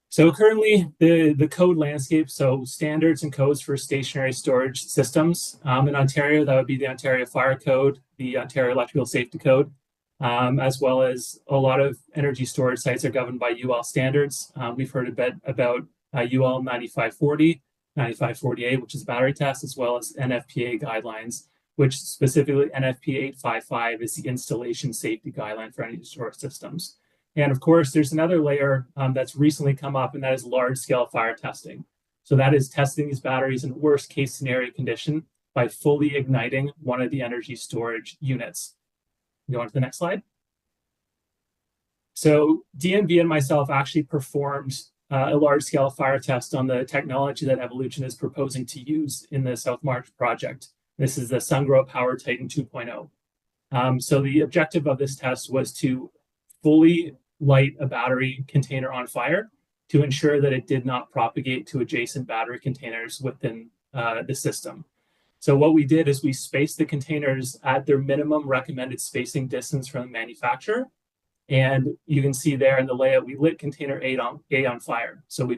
So currently, the code landscape, so standards and codes for stationary storage systems. In Ontario, that would be the Ontario Fire Code, the Ontario Electrical Safety Code, as well as a lot of energy storage sites are governed by UL standards. We've heard a bit about UL 9540, 9540A, which is battery test, as well as NFPA guidelines, which specifically NFPA 855 is the installation safety guideline for energy storage systems. And of course, there's another layer that's recently come up, and that is large-scale fire testing. So that is testing these batteries in worst-case scenario condition by fully igniting one of the energy storage units. Go on to the next slide. So DNV and myself actually performed a large-scale fire test on the technology that Evolution is proposing to use in the South March project. This is the SunGrow Power Titan 2.0. So the objective of this test was to fully light a battery container on fire to ensure that it did not propagate to adjacent battery containers within the system. So what we did is we spaced the containers at their minimum recommended spacing distance from the manufacturer. And you can see there in the layout, we lit container A on fire. So we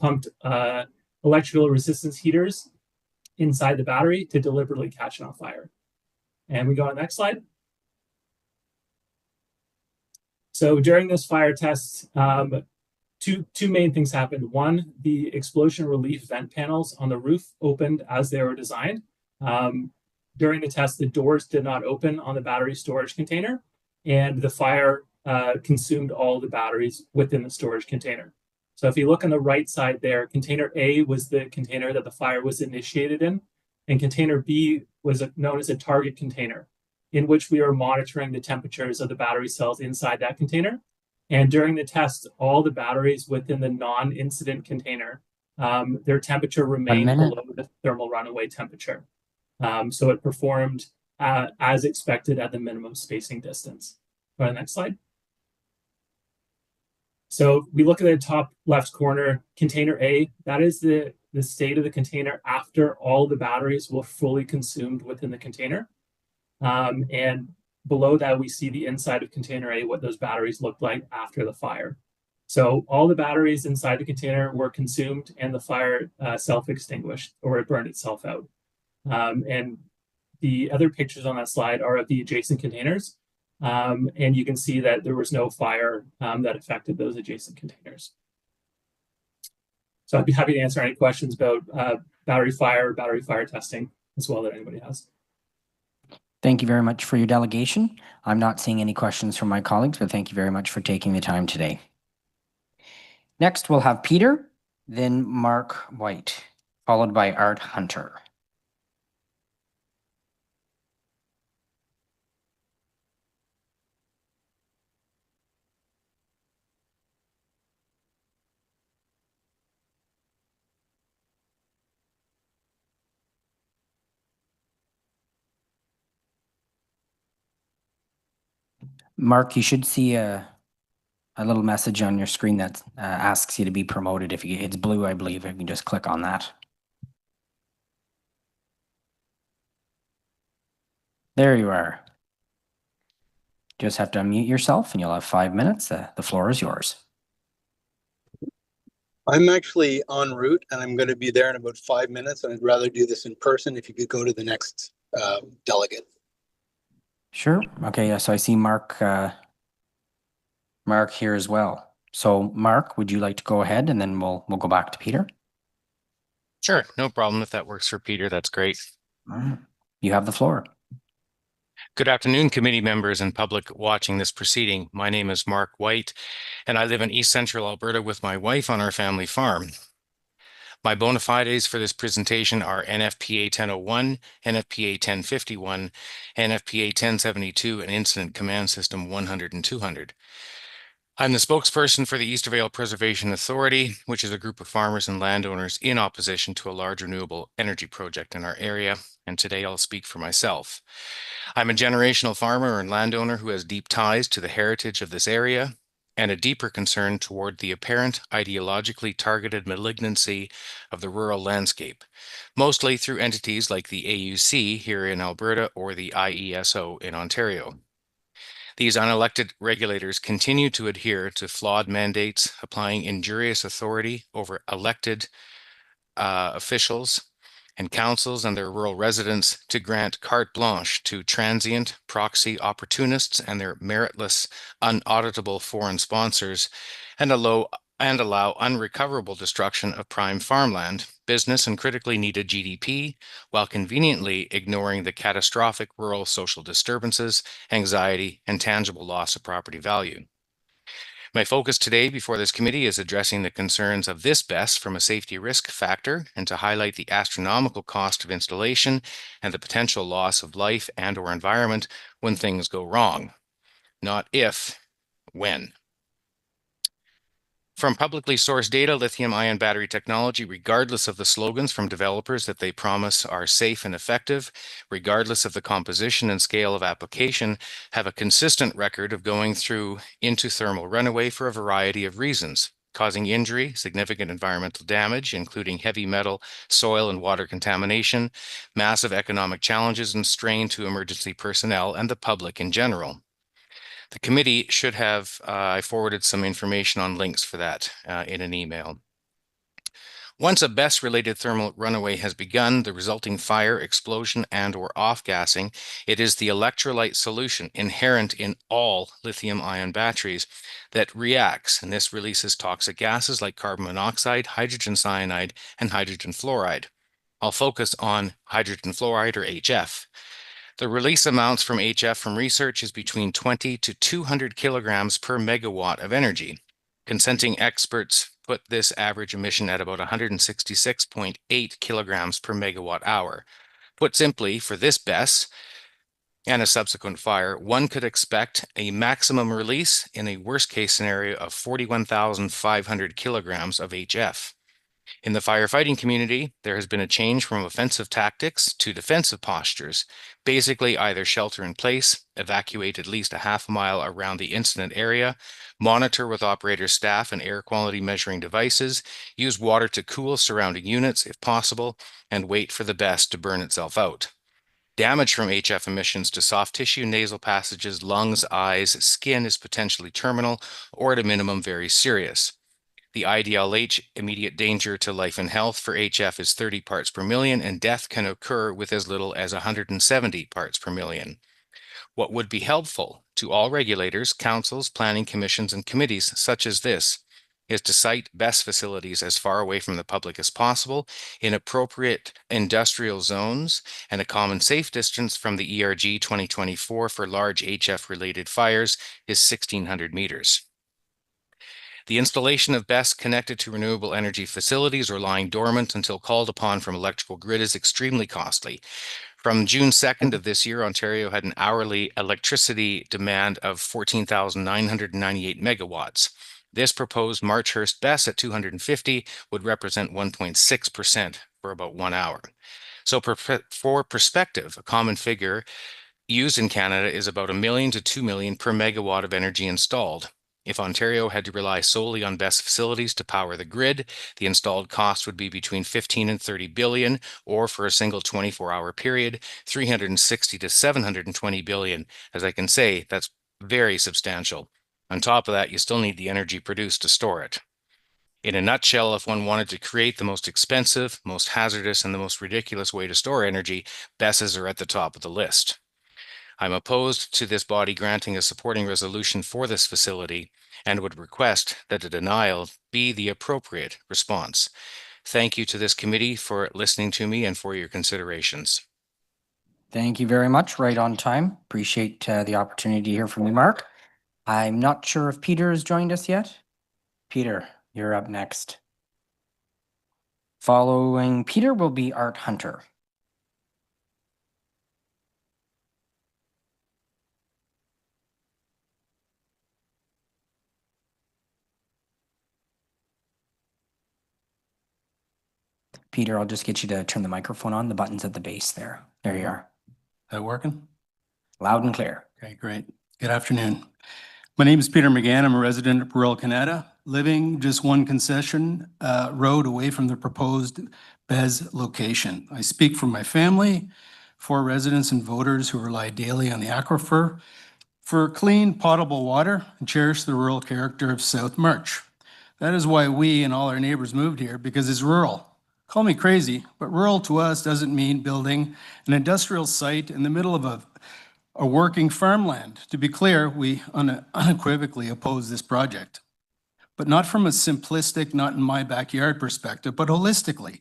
pumped electrical resistance heaters inside the battery to deliberately catch it on fire. And we go on the next slide. So during this fire test, two main things happened. One, the explosion relief vent panels on the roof opened as they were designed. During the test, the doors did not open on the battery storage container, and the fire consumed all the batteries within the storage container. So if you look on the right side there, container A was the container that the fire was initiated in, and container B was known as a target container, in which we were monitoring the temperatures of the battery cells inside that container. And during the test, all the batteries within the non-incident container, their temperature remained below the thermal runaway temperature. So it performed as expected at the minimum spacing distance. Go to the next slide. So we look at the top left corner, container A, that is the state of the container after all the batteries were fully consumed within the container. And below that, we see the inside of container A, what those batteries looked like after the fire. So all the batteries inside the container were consumed and the fire self-extinguished, or it burned itself out. And the other pictures on that slide are of the adjacent containers. And you can see that there was no fire that affected those adjacent containers. So I'd be happy to answer any questions about battery fire testing as well that anybody has. Thank you very much for your delegation. I'm not seeing any questions from my colleagues, but thank you very much for taking the time today. Next, we'll have Peter, then Mark White, followed by Art Hunter. Mark, you should see a little message on your screen that asks you to be promoted. If you, it's blue, I believe. If you can just click on that. There you are. Just have to unmute yourself and you'll have 5 minutes. The floor is yours. I'm actually en route and I'm going to be there in about 5 minutes, and I'd rather do this in person. If you could go to the next delegate. Sure. Okay. Yeah, so I see Mark here as well. So Mark, would you like to go ahead and then we'll go back to Peter? Sure, no problem. If that works for Peter, that's great. All right. You have the floor. Good afternoon, committee members and public watching this proceeding. My name is Mark White, and I live in East Central Alberta with my wife on our family farm. My bona fides for this presentation are NFPA 1001, NFPA 1051, NFPA 1072, and Incident Command System 100 and 200. I'm the spokesperson for the Eastervale Preservation Authority, which is a group of farmers and landowners in opposition to a large renewable energy project in our area, and today I'll speak for myself. I'm a generational farmer and landowner who has deep ties to the heritage of this area and a deeper concern toward the apparent ideologically targeted malignancy of the rural landscape, mostly through entities like the AUC here in Alberta or the IESO in Ontario. These unelected regulators continue to adhere to flawed mandates, applying injurious authority over elected officials and councils and their rural residents to grant carte blanche to transient proxy opportunists and their meritless, unauditable foreign sponsors, and allow unrecoverable destruction of prime farmland, business, and critically needed GDP, while conveniently ignoring the catastrophic rural social disturbances, anxiety, and tangible loss of property value. My focus today before this committee is addressing the concerns of this BESS from a safety risk factor and to highlight the astronomical cost of installation and the potential loss of life and or environment when things go wrong. Not if, when. From publicly sourced data, lithium-ion battery technology, regardless of the slogans from developers that they promise are safe and effective, regardless of the composition and scale of application, have a consistent record of going into thermal runaway for a variety of reasons, causing injury, significant environmental damage, including heavy metal, soil and water contamination, massive economic challenges, and strain to emergency personnel and the public in general. The committee should have, I forwarded some information on links for that in an email. Once a BESS-related thermal runaway has begun, the resulting fire, explosion, and or off-gassing, it is the electrolyte solution inherent in all lithium-ion batteries that reacts, and this releases toxic gases like carbon monoxide, hydrogen cyanide, and hydrogen fluoride. I'll focus on hydrogen fluoride, or HF. The release amounts from HF from research is between 20 to 200 kilograms per megawatt of energy. Consenting experts put this average emission at about 166.8 kilograms per megawatt hour. Put simply, for this BESS and a subsequent fire, one could expect a maximum release in a worst-case scenario of 41,500 kilograms of HF. In the firefighting community, there has been a change from offensive tactics to defensive postures. Basically, either shelter in place, evacuate at least a half mile around the incident area, monitor with operator staff and air quality measuring devices, use water to cool surrounding units if possible, and wait for the BESS to burn itself out. Damage from HF emissions to soft tissue, nasal passages, lungs, eyes, skin is potentially terminal or at a minimum very serious. The IDLH, immediate danger to life and health, for HF is 30 parts per million, and death can occur with as little as 170 parts per million. What would be helpful to all regulators, councils, planning commissions, and committees such as this is to site BESS facilities as far away from the public as possible in appropriate industrial zones and a common safe distance from the ERG 2024 for large HF-related fires is 1,600 meters. The installation of BESS connected to renewable energy facilities or lying dormant until called upon from electrical grid is extremely costly. From June 2nd of this year, Ontario had an hourly electricity demand of 14,998 megawatts. This proposed Marchhurst BESS at 250 would represent 1.6% for about 1 hour. So for perspective, a common figure used in Canada is about $1 million to $2 million per megawatt of energy installed. If Ontario had to rely solely on BESS facilities to power the grid, the installed cost would be between 15 and 30 billion, or for a single 24-hour period, 360 to 720 billion. As I can say, that's very substantial. On top of that, you still need the energy produced to store it. In a nutshell, if one wanted to create the most expensive, most hazardous, and the most ridiculous way to store energy, BESSes are at the top of the list. I'm opposed to this body granting a supporting resolution for this facility and would request that a denial be the appropriate response. Thank you to this committee for listening to me and for your considerations. Thank you very much. Right on time. Appreciate the opportunity to hear from you, Mark. I'm not sure if Peter has joined us yet. Peter, you're up next. Following Peter will be Art Hunter. Peter, I'll just get you to turn the microphone on. The button's at the base there. There you are. That working? Loud and clear. Okay, great. Good afternoon. My name is Peter McGann. I'm a resident of rural Canada, living just one concession road away from the proposed BES location. I speak for my family, for residents and voters who rely daily on the aquifer for clean, potable water and cherish the rural character of South March. That is why we and all our neighbors moved here, because it's rural. Call me crazy, but rural to us doesn't mean building an industrial site in the middle of a working farmland. To be clear, we unequivocally oppose this project, but not from a simplistic, not in my backyard perspective, but holistically.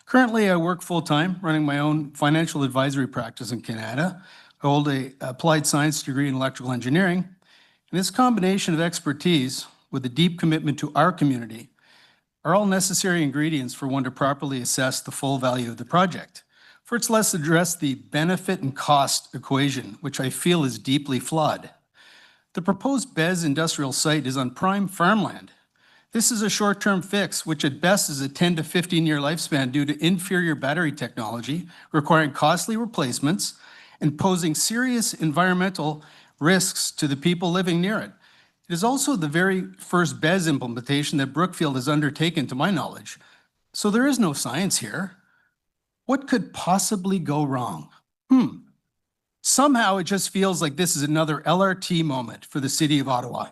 Currently, I work full-time, running my own financial advisory practice in Canada. I hold an applied science degree in electrical engineering, and this combination of expertise with a deep commitment to our community are all necessary ingredients for one to properly assess the full value of the project. First, let's address the benefit and cost equation, which I feel is deeply flawed. The proposed BES industrial site is on prime farmland. This is a short-term fix, which at best is a 10 to 15-year lifespan due to inferior battery technology, requiring costly replacements and posing serious environmental risks to the people living near it. It is also the very first BES implementation that Brookfield has undertaken, to my knowledge. So there is no science here. What could possibly go wrong? Somehow it just feels like this is another LRT moment for the city of Ottawa.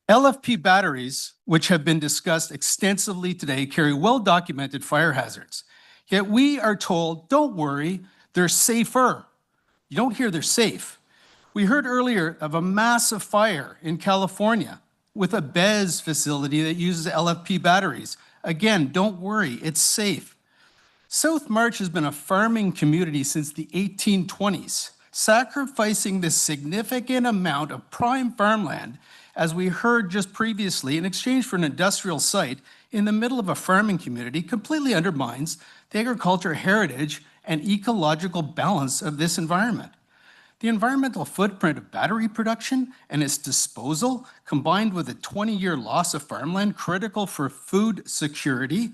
LFP batteries, which have been discussed extensively today, carry well-documented fire hazards. Yet we are told, don't worry, they're safer. You don't hear they're safe. We heard earlier of a massive fire in California with a BES facility that uses LFP batteries. Again, don't worry, it's safe. South March has been a farming community since the 1820s, sacrificing this significant amount of prime farmland, as we heard just previously, in exchange for an industrial site in the middle of a farming community, completely undermines the agricultural heritage and ecological balance of this environment. The environmental footprint of battery production and its disposal, combined with a 20-year loss of farmland critical for food security,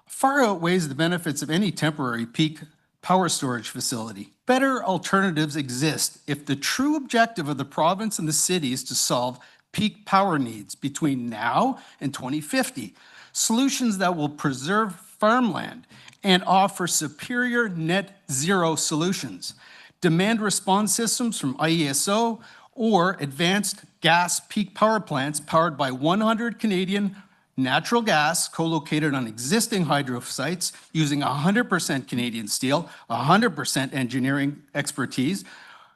far outweighs the benefits of any temporary peak power storage facility. Better alternatives exist if the true objective of the province and the city is to solve peak power needs between now and 2050. Solutions that will preserve farmland and offer superior net zero solutions. Demand response systems from IESO or advanced gas peak power plants powered by 100 Canadian natural gas co-located on existing hydro sites using 100% Canadian steel, 100% engineering expertise,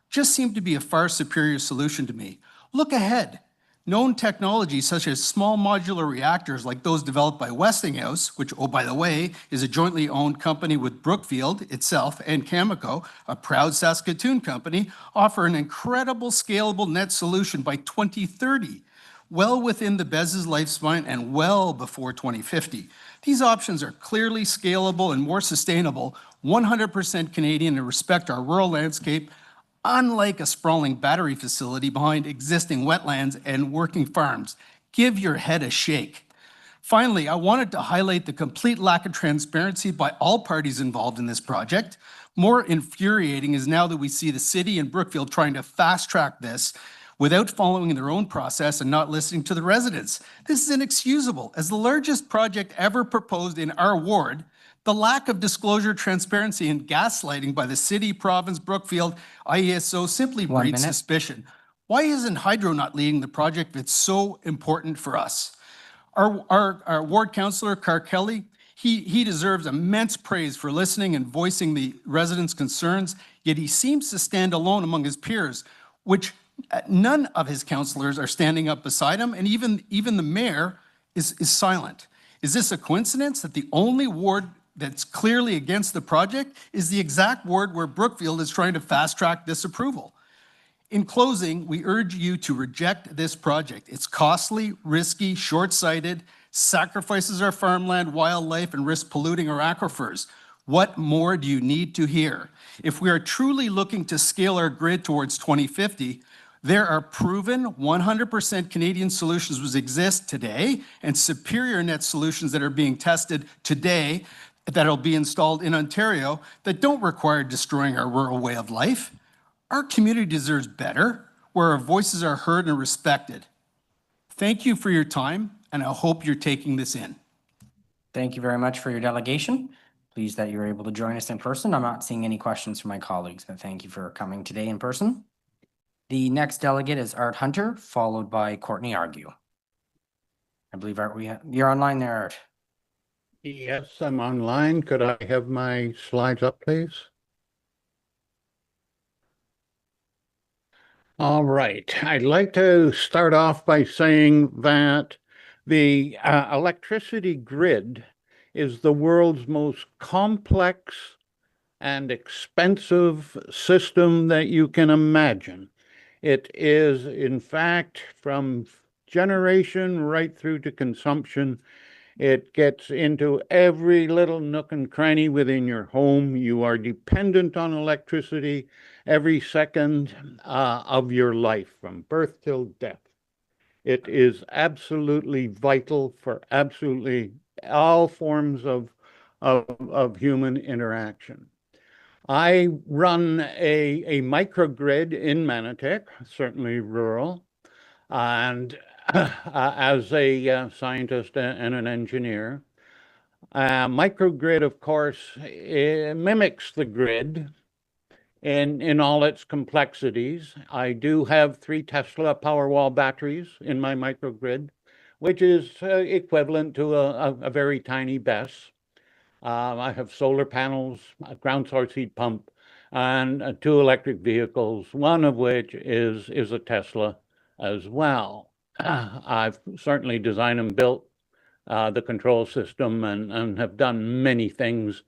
just seem to be a far superior solution to me. Look ahead. Known technologies such as small modular reactors like those developed by Westinghouse, which, oh, by the way, is a jointly owned company with Brookfield itself and Cameco, a proud Saskatoon company, offer an incredible scalable net solution by 2030, well within the BES's lifespan and well before 2050. These options are clearly scalable and more sustainable, 100% Canadian, and respect our rural landscape, unlike a sprawling battery facility behind existing wetlands and working farms. Give your head a shake. Finally, I wanted to highlight the complete lack of transparency by all parties involved in this project. More infuriating is now that we see the city and Brookfield trying to fast-track this without following their own process and not listening to the residents. This is inexcusable. As the largest project ever proposed in our ward, the lack of disclosure, transparency, and gaslighting by the city, province, Brookfield, IESO simply breeds suspicion. Why isn't Hydro not leading the project if it's so important for us? Our ward councillor, Carr Kelly, he deserves immense praise for listening and voicing the residents' concerns, yet he seems to stand alone among his peers, which none of his councillors are standing up beside him, and even the mayor is silent. Is this a coincidence that the only ward that's clearly against the project is the exact ward where Brookfield is trying to fast-track this approval? In closing, we urge you to reject this project. It's costly, risky, short-sighted, sacrifices our farmland, wildlife, and risks polluting our aquifers. What more do you need to hear? If we are truly looking to scale our grid towards 2050, there are proven 100% Canadian solutions which exist today and superior net solutions that are being tested today that'll be installed in Ontario that don't require destroying our rural way of life. Our community deserves better, where our voices are heard and respected. Thank you for your time, and I hope you're taking this in. Thank you very much for your delegation. Pleased that you were able to join us in person. I'm not seeing any questions from my colleagues, but thank you for coming today in person. The next delegate is Art Hunter, followed by Courtney Argue. I believe, Art, you're online there, Art. Yes, I'm online. Could I have my slides up, please? All right. I'd like to start off by saying that the electricity grid is the world's most complex and expensive system that you can imagine. It is, in fact, from generation right through to consumption. It gets into every little nook and cranny within your home. You are dependent on electricity every second of your life, from birth till death. It is absolutely vital for absolutely all forms of human interaction. I run a microgrid in Manotick, certainly rural, and as a scientist and an engineer. Microgrid, of course, mimics the grid in all its complexities. I do have 3 Tesla Powerwall batteries in my microgrid, which is equivalent to a very tiny BESS. I have solar panels, a ground source heat pump, and 2 electric vehicles, one of which is a Tesla as well. I've certainly designed and built the control system and have done many things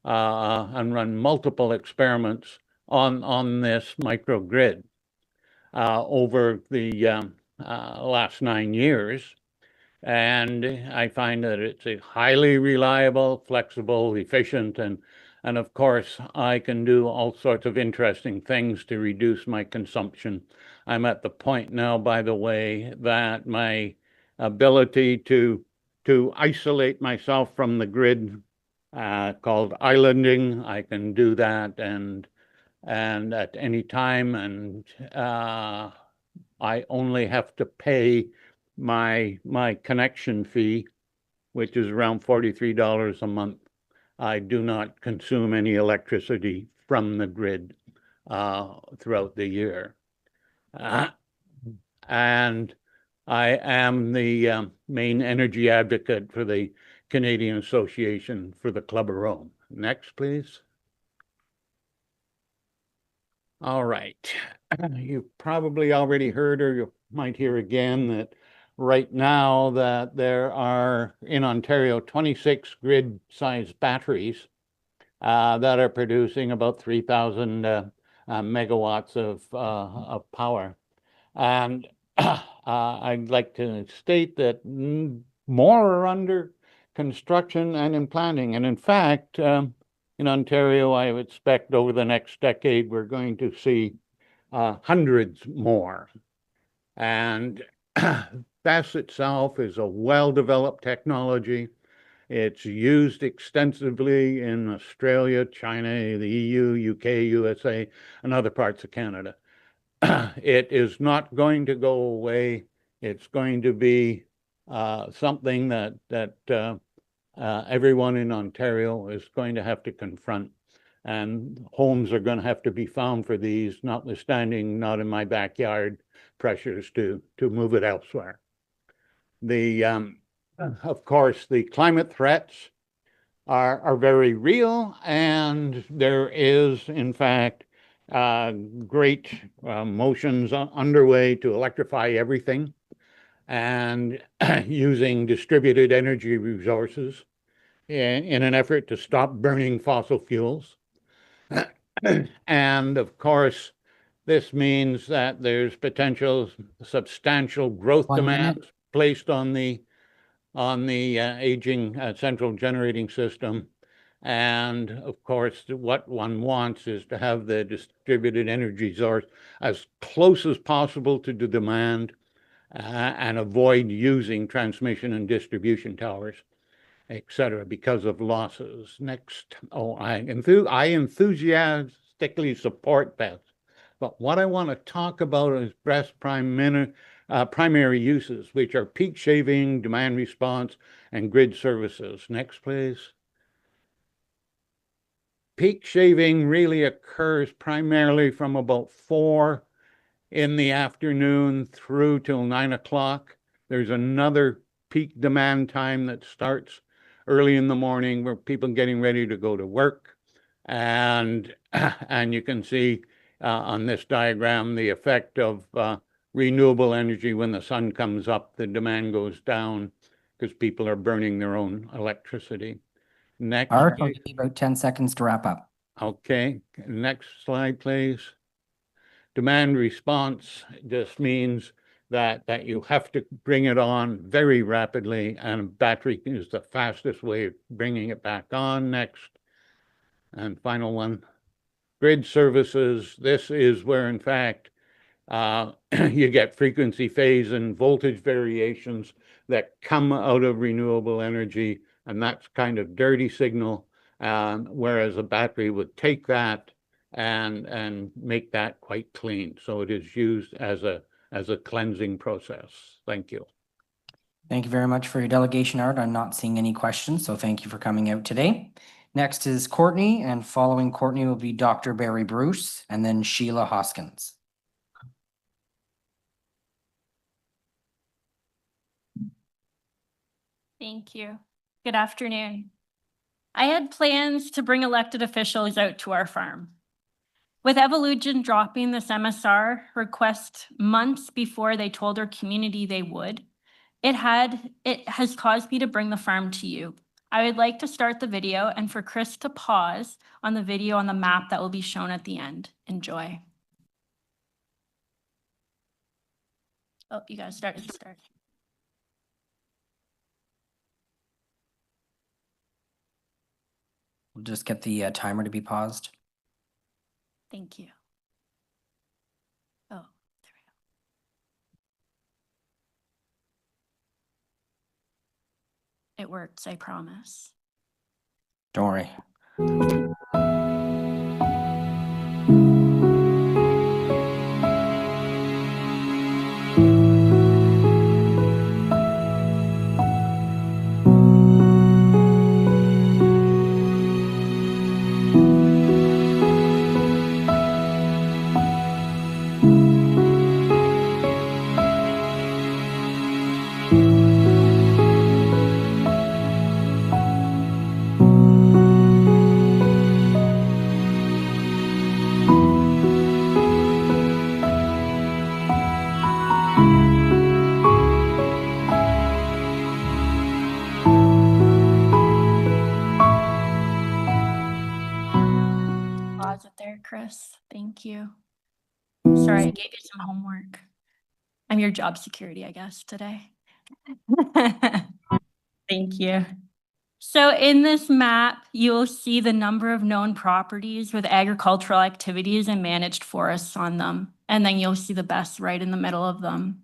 and run multiple experiments on this microgrid over the last 9 years. And I find that it's a highly reliable, flexible, efficient, and of course, I can do all sorts of interesting things to reduce my consumption. I'm at the point now, by the way, that my ability to isolate myself from the grid, called islanding, I can do that and at any time, and I only have to pay my connection fee, which is around $43 a month. I do not consume any electricity from the grid throughout the year. And I am the main energy advocate for the Canadian Association for the Club of Rome. Next, please. All right. You've probably already heard, or you might hear again, that right now that there are in Ontario 26 grid-sized batteries that are producing about 3,000 megawatts of power. And I'd like to state that more are under construction and in planning. And in fact, in Ontario, I would expect over the next decade, we're going to see hundreds more. And BESS itself is a well-developed technology. It's used extensively in Australia, China, the EU, UK, USA, and other parts of Canada. It is not going to go away. It's going to be something that everyone in Ontario is going to have to confront. And homes are going to have to be found for these, notwithstanding not in my backyard pressures to move it elsewhere. Of course, the climate threats are very real, and there is, in fact, great motions underway to electrify everything and using distributed energy resources in an effort to stop burning fossil fuels. And of course, this means that there's potential substantial growth demands placed on the aging central generating system. And of course, what one wants is to have the distributed energy source as close as possible to the demand and avoid using transmission and distribution towers, etc., because of losses. Next, I enthusiastically support BESS, but what I want to talk about is BESS primary uses, which are peak shaving, demand response, and grid services. Next, please. Peak shaving really occurs primarily from about 4 in the afternoon through till 9 o'clock. There's another peak demand time that starts early in the morning where people are getting ready to go to work. And you can see on this diagram the effect of renewable energy. When the sun comes up, the demand goes down because people are burning their own electricity. Next. Art, I'll give you about 10 seconds to wrap up. Okay, next slide, please. Demand response just means that you have to bring it on very rapidly, and battery is the fastest way of bringing it back on. Next. And final one, grid services. This is where, in fact, you get frequency, phase, and voltage variations that come out of renewable energy, and that's kind of dirty signal, whereas a battery would take that and make that quite clean. So it is used as a cleansing process. Thank you. Thank you very much for your delegation, Art. I'm not seeing any questions, so thank you for coming out today. Next is Courtney, and following Courtney will be Dr. Barry Bruce, and then Sheila Hoskins. Thank you. Good afternoon. I had plans to bring elected officials out to our farm. With Evolution dropping this MSR request months before they told our community they would, it has caused me to bring the farm to you. I would like to start the video and for Chris to pause on the video on the map that will be shown at the end. Enjoy. Oh, you gotta start. We'll just get the timer to be paused. Thank you. Oh, there we go. It works, I promise. Don't worry. Pause it there, Chris. Thank you. Sorry, I gave you some homework. I'm your job security, I guess, today. Thank you. So in this map, you'll see the number of known properties with agricultural activities and managed forests on them. And then you'll see the BESS right in the middle of them.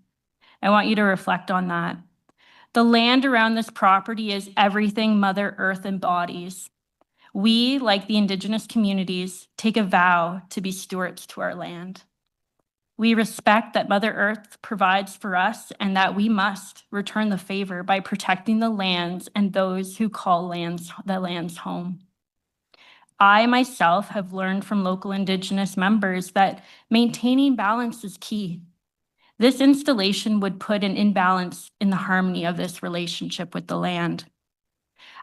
I want you to reflect on that. The land around this property is everything Mother Earth embodies. We, like the Indigenous communities, take a vow to be stewards to our land. We respect that Mother Earth provides for us and that we must return the favor by protecting the lands and those who call the lands home. I myself have learned from local Indigenous members that maintaining balance is key. This installation would put an imbalance in the harmony of this relationship with the land.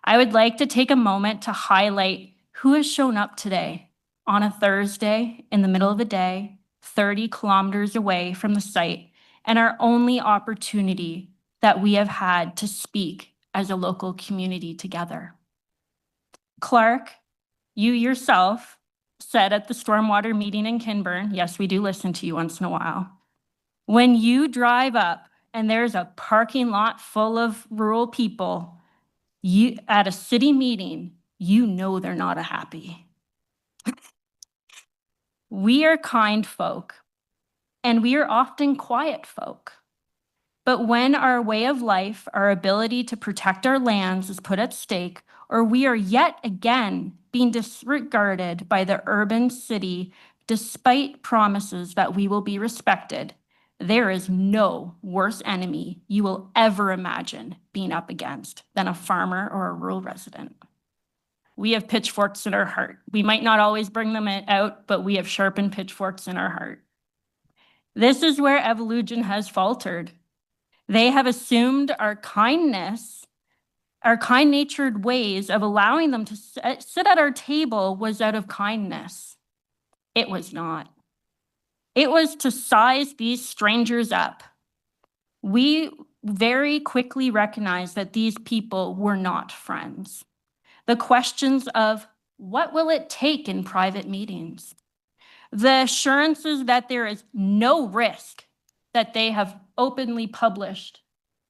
I would like to take a moment to highlight who has shown up today on a Thursday in the middle of the day, 30 kilometers away from the site, and our only opportunity that we have had to speak as a local community together. Clark, you yourself said at the stormwater meeting in Kinburn, yes, we do listen to you once in a while. When you drive up and there's a parking lot full of rural people, you at a city meeting, you know they're not happy. We are kind folk, and we are often quiet folk. But when our way of life, our ability to protect our lands is put at stake, or we are yet again being disregarded by the urban city despite promises that we will be respected, there is no worse enemy you will ever imagine being up against than a farmer or a rural resident. We have pitchforks in our heart. We might not always bring them out, but we have sharpened pitchforks in our heart. This is where evolution has faltered. They have assumed our kindness, our kind-natured ways of allowing them to sit at our table was out of kindness. It was not. It was to size these strangers up. We very quickly recognized that these people were not friends. The questions of what will it take in private meetings? The assurances that there is no risk that they have openly published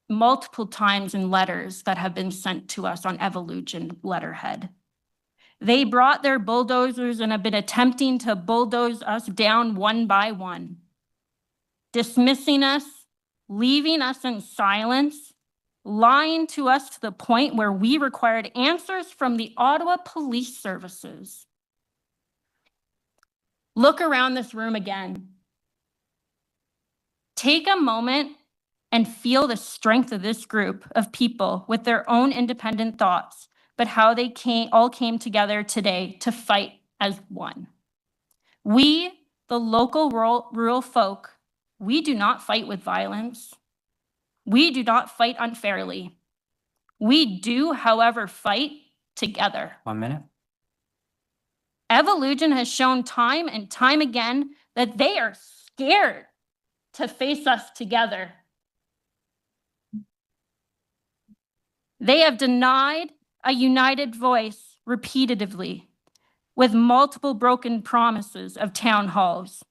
multiple times in letters that have been sent to us on evolution letterhead. They brought their bulldozers and have been attempting to bulldoze us down one by one, dismissing us, leaving us in silence, lying to us to the point where we required answers from the Ottawa Police Services. Look around this room again. Take a moment and feel the strength of this group of people with their own independent thoughts, but how they all came together today to fight as one. We, the local rural folk, we do not fight with violence. We do not fight unfairly. We do, however, fight together. 1 minute. Evolution has shown time and time again that they are scared to face us together. They have denied a united voice repeatedly with multiple broken promises of town halls.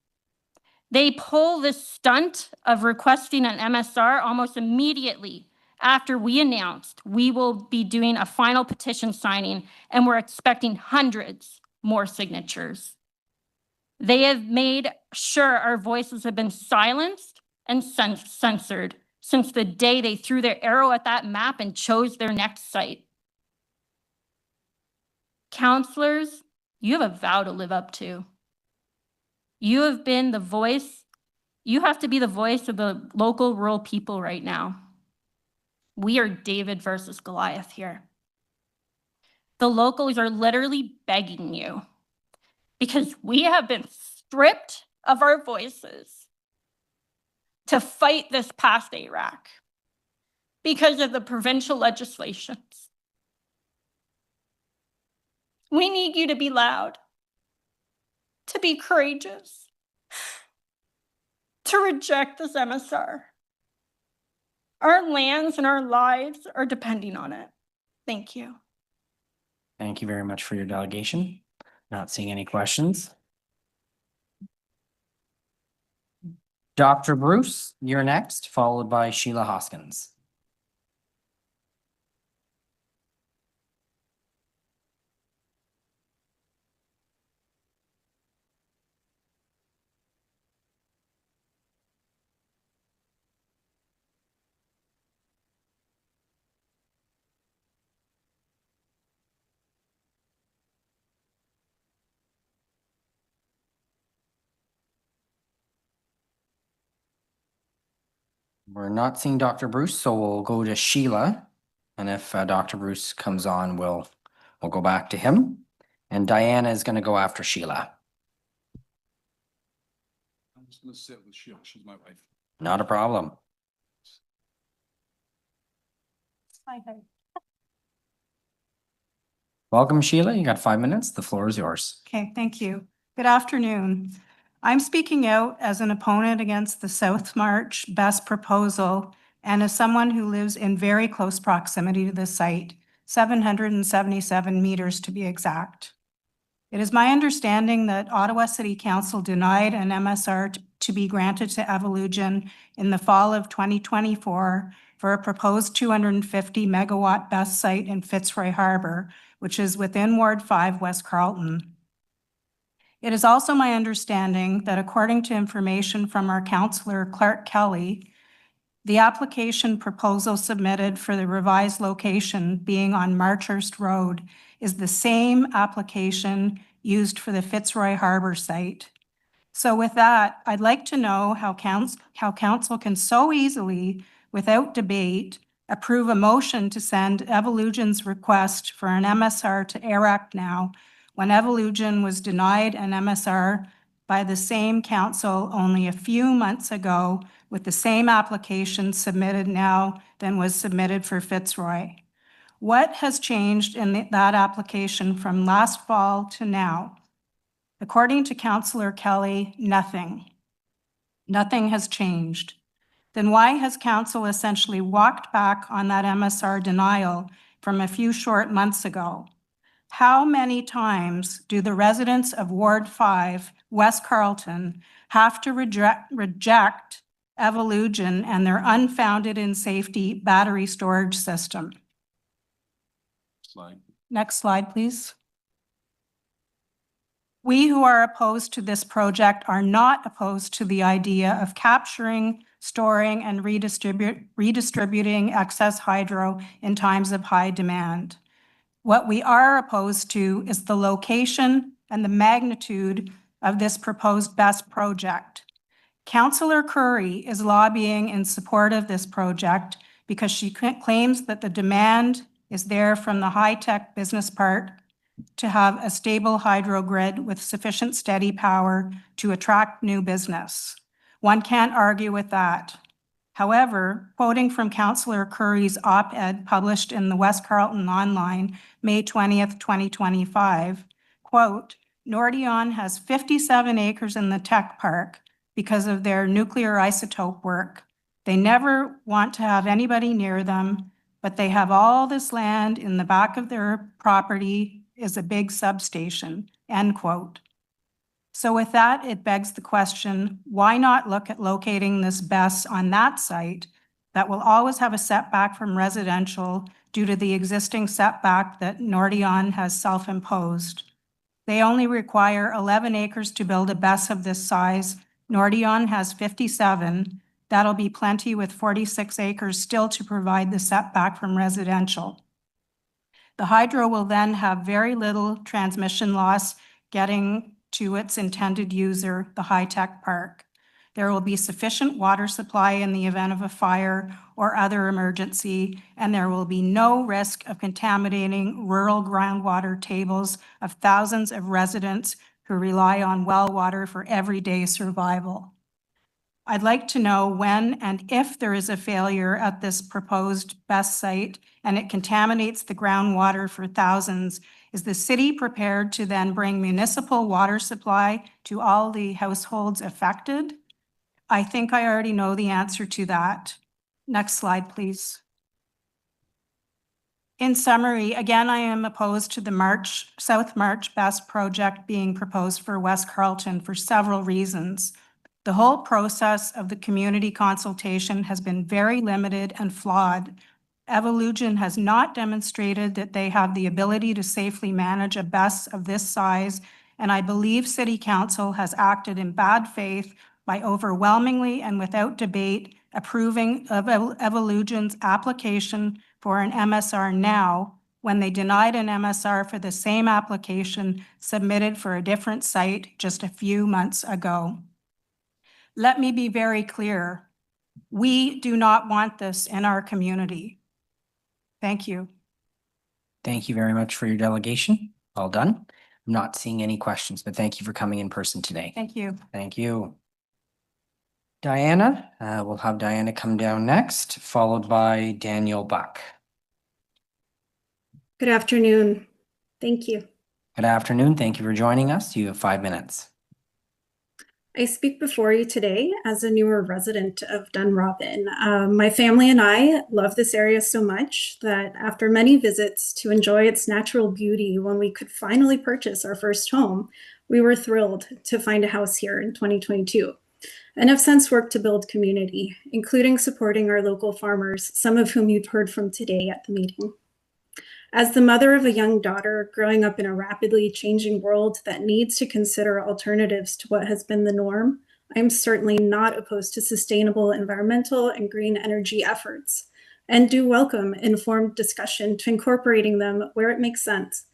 They pull this stunt of requesting an MSR almost immediately after we announced we will be doing a final petition signing and we're expecting hundreds more signatures. They have made sure our voices have been silenced and censored since the day they threw their arrow at that map and chose their next site. Councillors, you have a vow to live up to. You have been the voice, you have to be the voice of the local rural people right now. We are David versus Goliath here. The locals are literally begging you because we have been stripped of our voices to fight this past ARAC because of the provincial legislations. We need you to be loud, to be courageous, to reject this MSR. Our lands and our lives are depending on it. Thank you. Thank you very much for your delegation. Not seeing any questions. Dr. Bruce, you're next, followed by Sheila Hoskins. We're not seeing Dr. Bruce, so we'll go to Sheila. And if Dr. Bruce comes on, we'll go back to him. And Diana is going to go after Sheila. I'm just gonna sit with Sheila. She's my wife. Not a problem. Welcome, Sheila. You got 5 minutes. The floor is yours. Okay, thank you. Good afternoon. I'm speaking out as an opponent against the South March Best Proposal and as someone who lives in very close proximity to the site, 777 meters to be exact. It is my understanding that Ottawa City Council denied an MSR to be granted to Evolugen in the fall of 2024 for a proposed 250 megawatt BESS site in Fitzroy Harbor, which is within Ward 5, West Carleton. It is also my understanding that according to information from our councillor Clark Kelly, the application proposal submitted for the revised location being on Marchurst Road is the same application used for the Fitzroy Harbor site. So with that, I'd like to know how council can so easily, without debate, approve a motion to send Evolugen's request for an MSR to ARAC now, when Evolugen was denied an MSR by the same council only a few months ago with the same application submitted now than was submitted for Fitzroy. What has changed in that application from last fall to now? According to Councillor Kelly, nothing. Nothing has changed. Then why has council essentially walked back on that MSR denial from a few short months ago? How many times do the residents of Ward 5, West Carleton, have to reject Evolugen and their unfounded in safety battery storage system? Slide. Next slide, please. We who are opposed to this project are not opposed to the idea of capturing, storing, and redistributing excess hydro in times of high demand. What we are opposed to is the location and the magnitude of this proposed BESS project. Councillor Curry is lobbying in support of this project because she claims that the demand is there from the high-tech business part to have a stable hydro grid with sufficient steady power to attract new business. One can't argue with that. However, quoting from Councillor Curry's op-ed published in the West Carleton Online, May 20th, 2025, quote, Nordion has 57 acres in the tech park because of their nuclear isotope work. They never want to have anybody near them, but they have all this land in the back of their property is a big substation, end quote. So with that, it begs the question, why not look at locating this BESS on that site that will always have a setback from residential due to the existing setback that Nordion has self-imposed? They only require 11 acres to build a BESS of this size. Nordion has 57. That'll be plenty with 46 acres still to provide the setback from residential. The hydro will then have very little transmission loss getting to its intended user, the high-tech park. There will be sufficient water supply in the event of a fire or other emergency, and there will be no risk of contaminating rural groundwater tables of thousands of residents who rely on well water for everyday survival. I'd like to know when and if there is a failure at this proposed BESS site and it contaminates the groundwater for thousands, is the city prepared to then bring municipal water supply to all the households affected? I think I already know the answer to that. Next slide, please. In summary, again, I am opposed to the South March BESS project being proposed for West Carleton for several reasons. The whole process of the community consultation has been very limited and flawed. Evolugen has not demonstrated that they have the ability to safely manage a BESS of this size, and I believe City Council has acted in bad faith by overwhelmingly and without debate approving of Evolugen's application for an MSR now, when they denied an MSR for the same application submitted for a different site just a few months ago. Let me be very clear. We do not want this in our community. Thank you. Thank you very much for your delegation. Well done. I'm not seeing any questions, but thank you for coming in person today. Thank you. Thank you. Diana, we'll have Diana come down next, followed by Daniel Buck. Good afternoon. Thank you. Good afternoon. Thank you for joining us. You have 5 minutes. I speak before you today as a newer resident of Dunrobin. My family and I love this area so much that after many visits to enjoy its natural beauty when we could finally purchase our first home, we were thrilled to find a house here in 2022 and have since worked to build community, including supporting our local farmers, some of whom you've heard from today at the meeting. As the mother of a young daughter growing up in a rapidly changing world that needs to consider alternatives to what has been the norm, I'm certainly not opposed to sustainable environmental and green energy efforts, and do welcome informed discussion to incorporating them where it makes sense.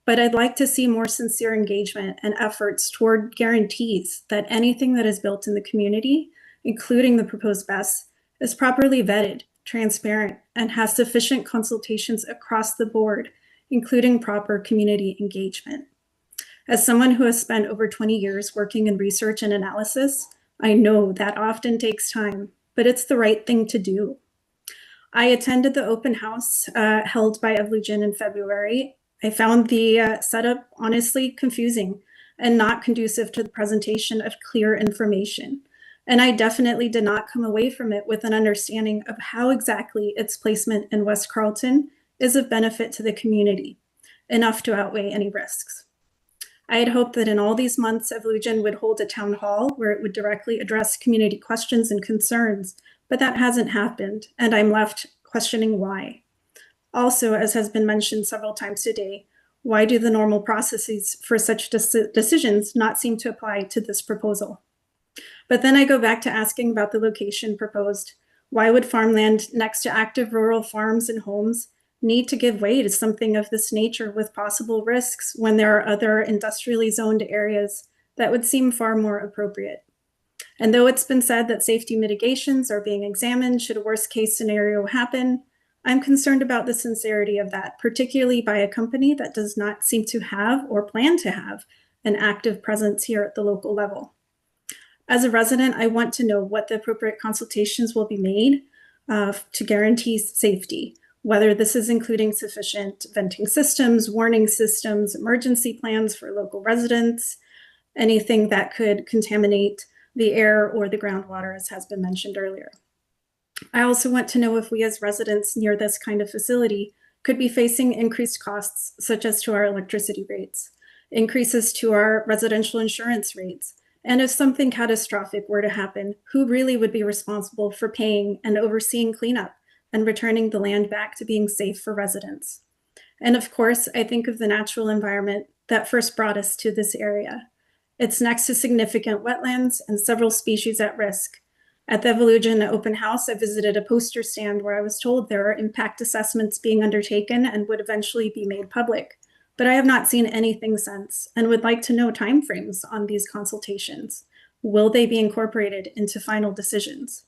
But I'd like to see more sincere engagement and efforts toward guarantees that anything that is built in the community, including the proposed BESS, is properly vetted, transparent, and has sufficient consultations across the board, including proper community engagement. As someone who has spent over 20 years working in research and analysis, I know that often takes time, but it's the right thing to do. I attended the open house held by Evolugen in February. I found the setup honestly confusing and not conducive to the presentation of clear information. And I definitely did not come away from it with an understanding of how exactly its placement in West Carleton is of benefit to the community, enough to outweigh any risks. I had hoped that in all these months, Evolugen would hold a town hall where it would directly address community questions and concerns, but that hasn't happened, and I'm left questioning why. Also, as has been mentioned several times today, why do the normal processes for such decisions not seem to apply to this proposal? But then I go back to asking about the location proposed. Why would farmland next to active rural farms and homes need to give way to something of this nature with possible risks when there are other industrially zoned areas that would seem far more appropriate? And though it's been said that safety mitigations are being examined should a worst case scenario happen, I'm concerned about the sincerity of that, particularly by a company that does not seem to have or plan to have an active presence here at the local level. As a resident, I want to know what the appropriate consultations will be made to guarantee safety, whether this is including sufficient venting systems, warning systems, emergency plans for local residents, anything that could contaminate the air or the groundwater, as has been mentioned earlier. I also want to know if we as residents near this kind of facility could be facing increased costs, such as to our electricity rates, increases to our residential insurance rates, and if something catastrophic were to happen, who really would be responsible for paying and overseeing cleanup and returning the land back to being safe for residents? And of course, I think of the natural environment that first brought us to this area. It's next to significant wetlands and several species at risk. At the Evolugen open house, I visited a poster stand where I was told there are impact assessments being undertaken and would eventually be made public. But I have not seen anything since and would like to know timeframes on these consultations. Will they be incorporated into final decisions?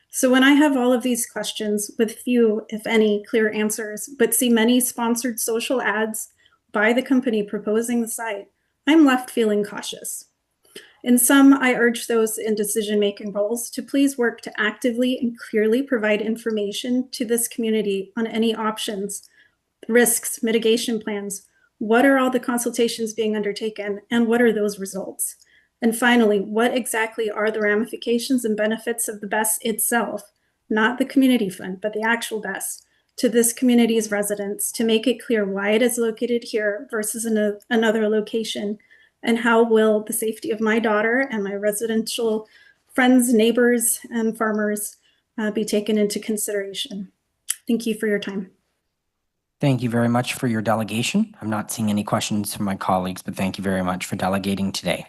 So when I have all of these questions with few, if any, clear answers, but see many sponsored social ads by the company proposing the site, I'm left feeling cautious. In sum, I urge those in decision-making roles to please work to actively and clearly provide information to this community on any options, risks, mitigation plans. What are all the consultations being undertaken, and what are those results? And finally, what exactly are the ramifications and benefits of the BESS itself, not the community fund, but the actual BESS, to this community's residents to make it clear why it is located here versus another location, and how will the safety of my daughter and my residential friends, neighbors, and farmers be taken into consideration. Thank you for your time. Thank you very much for your delegation. I'm not seeing any questions from my colleagues, but thank you very much for delegating today.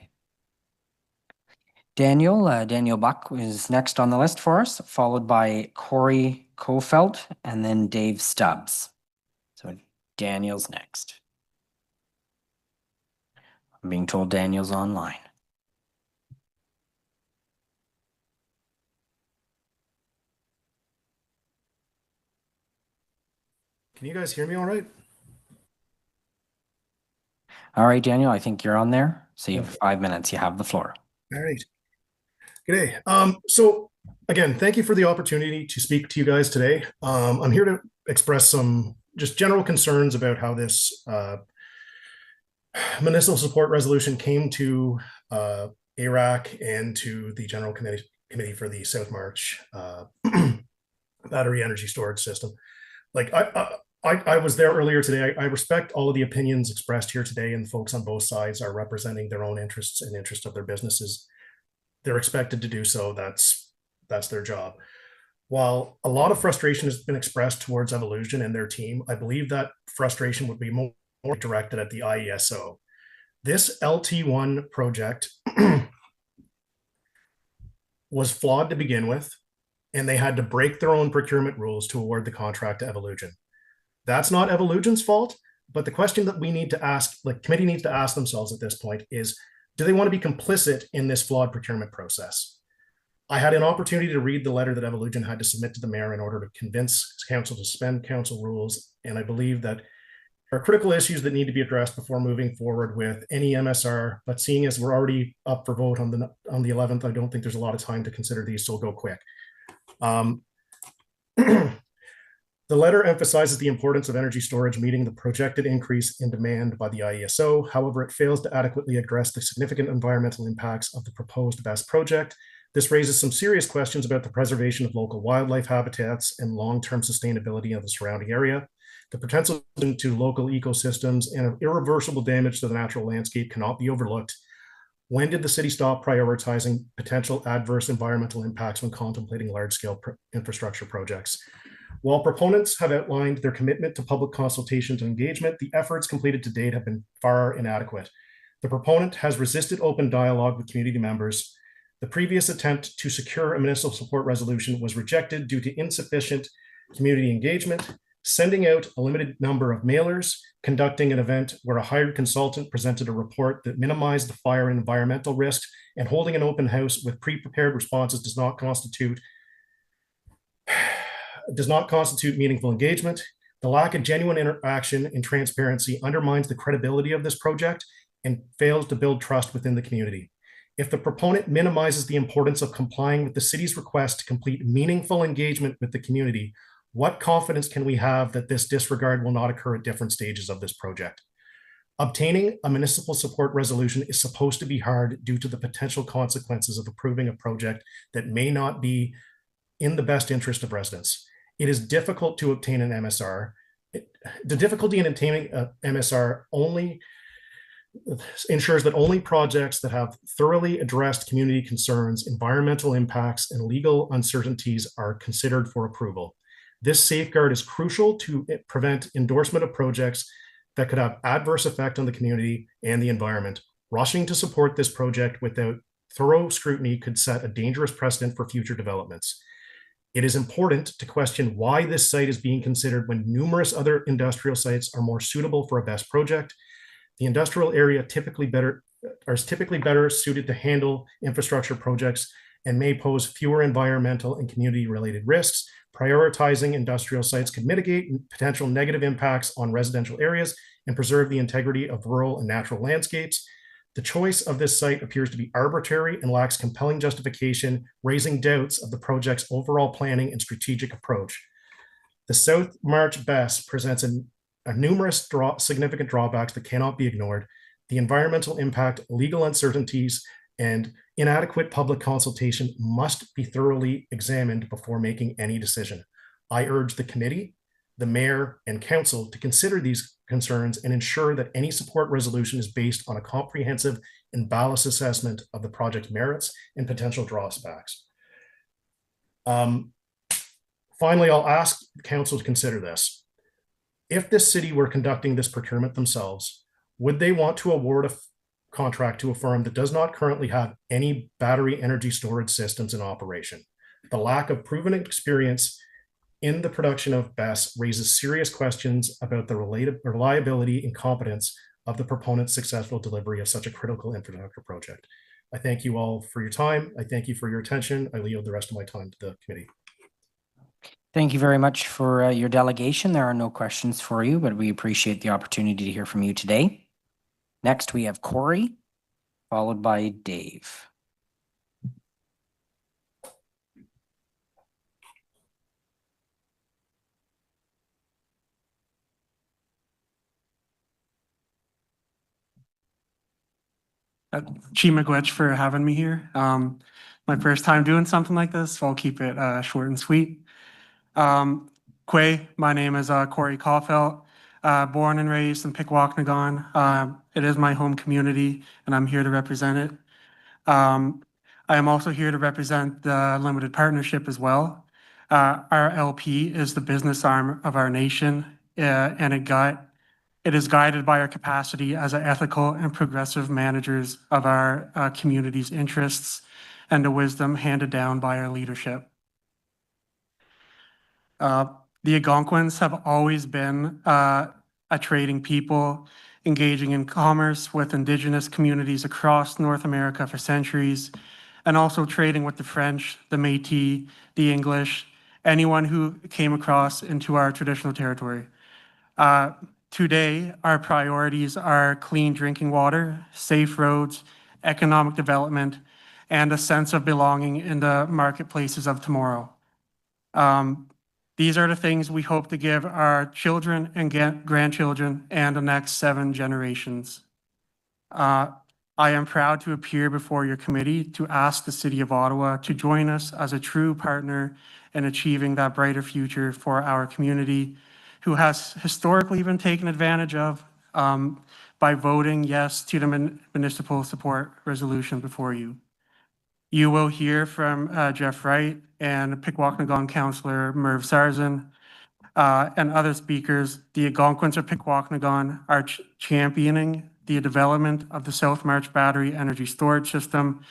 Daniel Buck is next on the list for us, followed by Corey Kofelt and then Dave Stubbs. So Daniel's next. I'm being told Daniel's online. Can you guys hear me all right? All right, Daniel, I think you're on there. So you have 5 minutes. You have the floor. All right. G'day. So again, thank you for the opportunity to speak to you guys today. I'm here to express some just general concerns about how this municipal support resolution came to ARAC and to the General Committee for the South March battery energy storage system. Like I was there earlier today. I respect all of the opinions expressed here today, and folks on both sides are representing their own interests and interests of their businesses. They're expected to do so. That's their job. While a lot of frustration has been expressed towards Evolution and their team, I believe that frustration would be more directed at the IESO. This LT1 project was flawed to begin with, and they had to break their own procurement rules to award the contract to Evolution. That's not Evolution's fault, but the question that we need to ask, the committee needs to ask themselves at this point is, do they want to be complicit in this flawed procurement process? I had an opportunity to read the letter that Evolution had to submit to the mayor in order to convince council to suspend council rules, and I believe that there are critical issues that need to be addressed before moving forward with any MSR, but seeing as we're already up for vote on the 11th, I don't think there's a lot of time to consider these, so we'll go quick. The letter emphasizes the importance of energy storage meeting the projected increase in demand by the IESO. However, it fails to adequately address the significant environmental impacts of the proposed BESS project. This raises some serious questions about the preservation of local wildlife habitats and long-term sustainability of the surrounding area. The potential to local ecosystems and irreversible damage to the natural landscape cannot be overlooked. When did the city stop prioritizing potential adverse environmental impacts when contemplating large-scale infrastructure projects? While proponents have outlined their commitment to public consultation and engagement, the efforts completed to date have been far inadequate. The proponent has resisted open dialogue with community members. The previous attempt to secure a municipal support resolution was rejected due to insufficient community engagement, sending out a limited number of mailers, conducting an event where a hired consultant presented a report that minimized the fire and environmental risks, and holding an open house with pre-prepared responses does not constitute meaningful engagement. The lack of genuine interaction and transparency undermines the credibility of this project and fails to build trust within the community. If the proponent minimizes the importance of complying with the city's request to complete meaningful engagement with the community, what confidence can we have that this disregard will not occur at different stages of this project? Obtaining a municipal support resolution is supposed to be hard due to the potential consequences of approving a project that may not be in the best interest of residents. It is difficult to obtain an MSR. The difficulty in obtaining an MSR only ensures that only projects that have thoroughly addressed community concerns, environmental impacts, and legal uncertainties are considered for approval. This safeguard is crucial to prevent endorsement of projects that could have adverse effect on the community and the environment. Rushing to support this project without thorough scrutiny could set a dangerous precedent for future developments. It is important to question why this site is being considered when numerous other industrial sites are more suitable for a BESS project. The industrial area is typically better suited to handle infrastructure projects and may pose fewer environmental and community-related risks. Prioritizing industrial sites could mitigate potential negative impacts on residential areas and preserve the integrity of rural and natural landscapes. The choice of this site appears to be arbitrary and lacks compelling justification, raising doubts of the project's overall planning and strategic approach. The South March BESS presents numerous significant drawbacks that cannot be ignored. The environmental impact, legal uncertainties, and inadequate public consultation must be thoroughly examined before making any decision. I urge the committee, the mayor, and council to consider these concerns and ensure that any support resolution is based on a comprehensive and balanced assessment of the project's merits and potential drawbacks. Finally, I'll ask the council to consider this. If this city were conducting this procurement themselves, would they want to award a contract to a firm that does not currently have any battery energy storage systems in operation? The lack of proven experience in the production of BESS raises serious questions about the reliability and competence of the proponent's successful delivery of such a critical infrastructure project. I thank you all for your time. I thank you for your attention. I yield the rest of my time to the committee. Thank you very much for your delegation. There are no questions for you, but we appreciate the opportunity to hear from you today. Next, we have Corey, followed by Dave. Chi Miigwech for having me here. My first time doing something like this, so I'll keep it short and sweet. My name is Corey Caulfield, born and raised in Pikwakanagan. It is my home community, and I'm here to represent it. I am also here to represent the limited partnership as well. Our LP is the business arm of our nation, and it is guided by our capacity as ethical and progressive managers of our community's interests and the wisdom handed down by our leadership. The Algonquins have always been a trading people, engaging in commerce with Indigenous communities across North America for centuries, and also trading with the French, the Métis, the English, anyone who came across into our traditional territory. Today, our priorities are clean drinking water, safe roads, economic development, and a sense of belonging in the marketplaces of tomorrow. These are the things we hope to give our children and grandchildren and the next 7 generations. I am proud to appear before your committee to ask the City of Ottawa to join us as a true partner in achieving that brighter future for our community, who has historically been taken advantage of by voting yes to the municipal support resolution before you. You will hear from Jeff Wright and Pikwakanagan Councillor Merv Sarzan and other speakers. The Algonquins of Pikwakanagan are championing the development of the South March Battery Energy Storage System,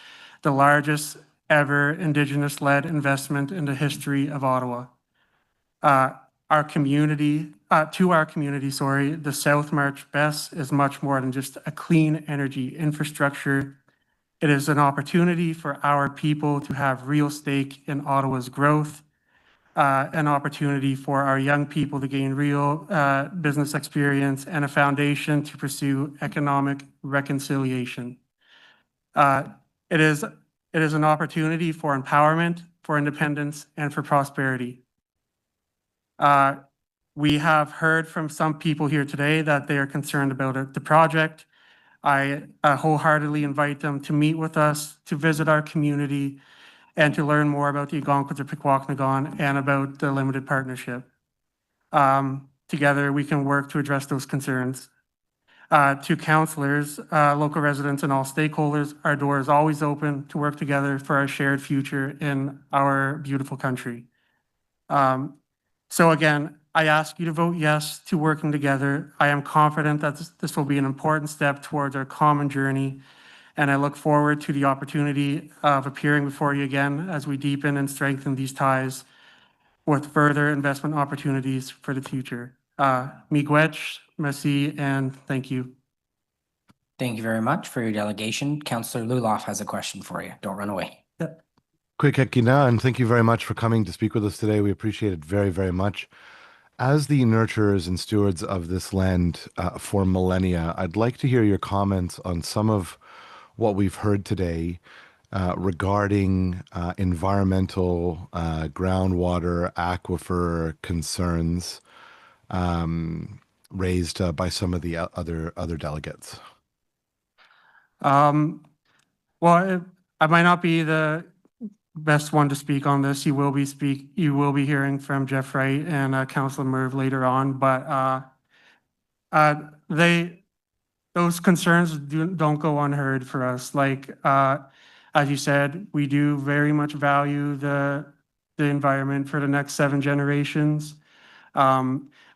the largest ever Indigenous-led investment in the history of Ottawa. To our community, the South March BESS is much more than just a clean energy infrastructure. It is an opportunity for our people to have real stake in Ottawa's growth, an opportunity for our young people to gain real business experience, and a foundation to pursue economic reconciliation. It is an opportunity for empowerment, for independence, and for prosperity. We have heard from some people here today that they are concerned about the project. I wholeheartedly invite them to meet with us, to visit our community, and to learn more about the Algonquins of Pikwakanagan and about the limited partnership. Together, we can work to address those concerns. To councillors, local residents, and all stakeholders, our door is always open to work together for our shared future in our beautiful country. So again, I ask you to vote yes to working together. I am confident that this will be an important step towards our common journey, and I look forward to the opportunity of appearing before you again as we deepen and strengthen these ties with further investment opportunities for the future. Miigwech, merci, and thank you. Thank you very much for your delegation. Councillor Luloff has a question for you. Don't run away. Kwekekina, and thank you very much for coming to speak with us today. We appreciate it very, very much. As the nurturers and stewards of this land for millennia, I'd like to hear your comments on some of what we've heard today regarding environmental, groundwater, aquifer concerns raised by some of the other delegates. Well, I might not be the best one to speak on this. You will be hearing from Jeff Wright and Councillor Merv later on, but those concerns don't go unheard for us. Like as you said, we do very much value the environment for the next 7 generations.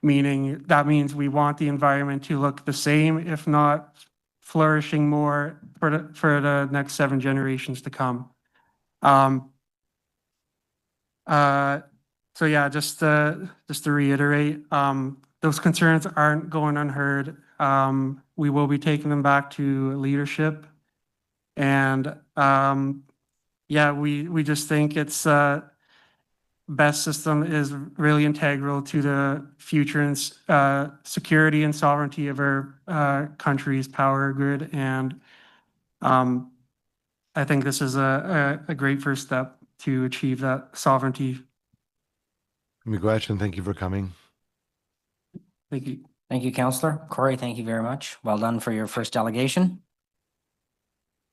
Meaning that means we want the environment to look the same, if not flourishing more for the next 7 generations to come. So yeah, just to reiterate, those concerns aren't going unheard. We will be taking them back to leadership, and yeah, we just think it's BESS system is really integral to the future and security and sovereignty of our country's power grid. And I think this is a great first step to achieve that sovereignty. Miigwech, thank you for coming. Thank you. Thank you, Councillor. Corey, thank you very much. Well done for your first delegation.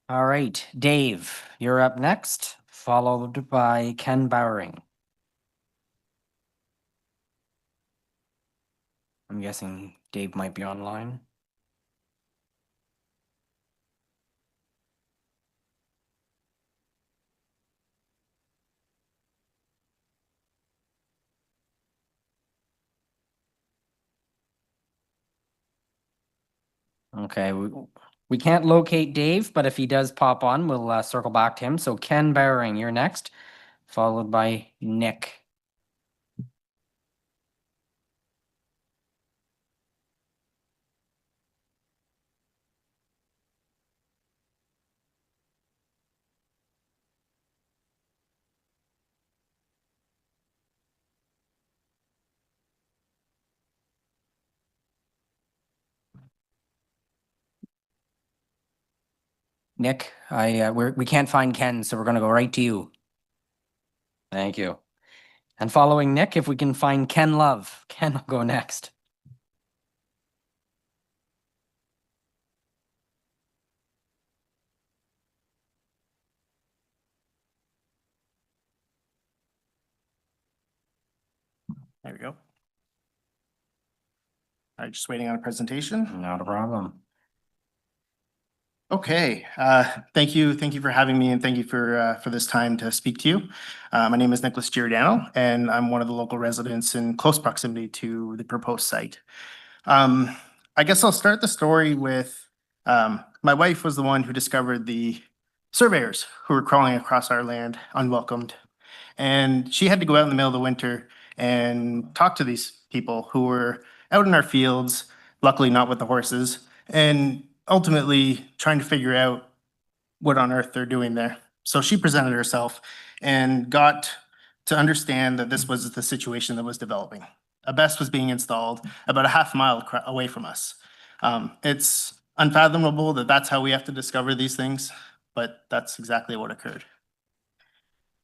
All right, Dave, you're up next, followed by Ken Bowering. I'm guessing Dave might be online. Okay, we can't locate Dave, but if he does pop on, we'll circle back to him. So Ken Bowering, you're next, followed by Nick. Nick, we can't find Ken, so we're going to go right to you. Thank you. And following Nick, if we can find Ken Love, Ken will go next. There we go. All right, just waiting on a presentation. Not a problem. Okay, thank you for having me, and thank you for this time to speak to you. My name is Nicholas Giordano, and I'm one of the local residents in close proximity to the proposed site. I guess I'll start the story with my wife was the one who discovered the surveyors who were crawling across our land unwelcomed, and she had to go out in the middle of the winter and talk to these people who were out in our fields, luckily not with the horses, and ultimately trying to figure out what on earth they're doing there. So she presented herself and got to understand that this was the situation that was developing. A BESS was being installed about a half mile away from us. It's unfathomable that that's how we have to discover these things, but that's exactly what occurred.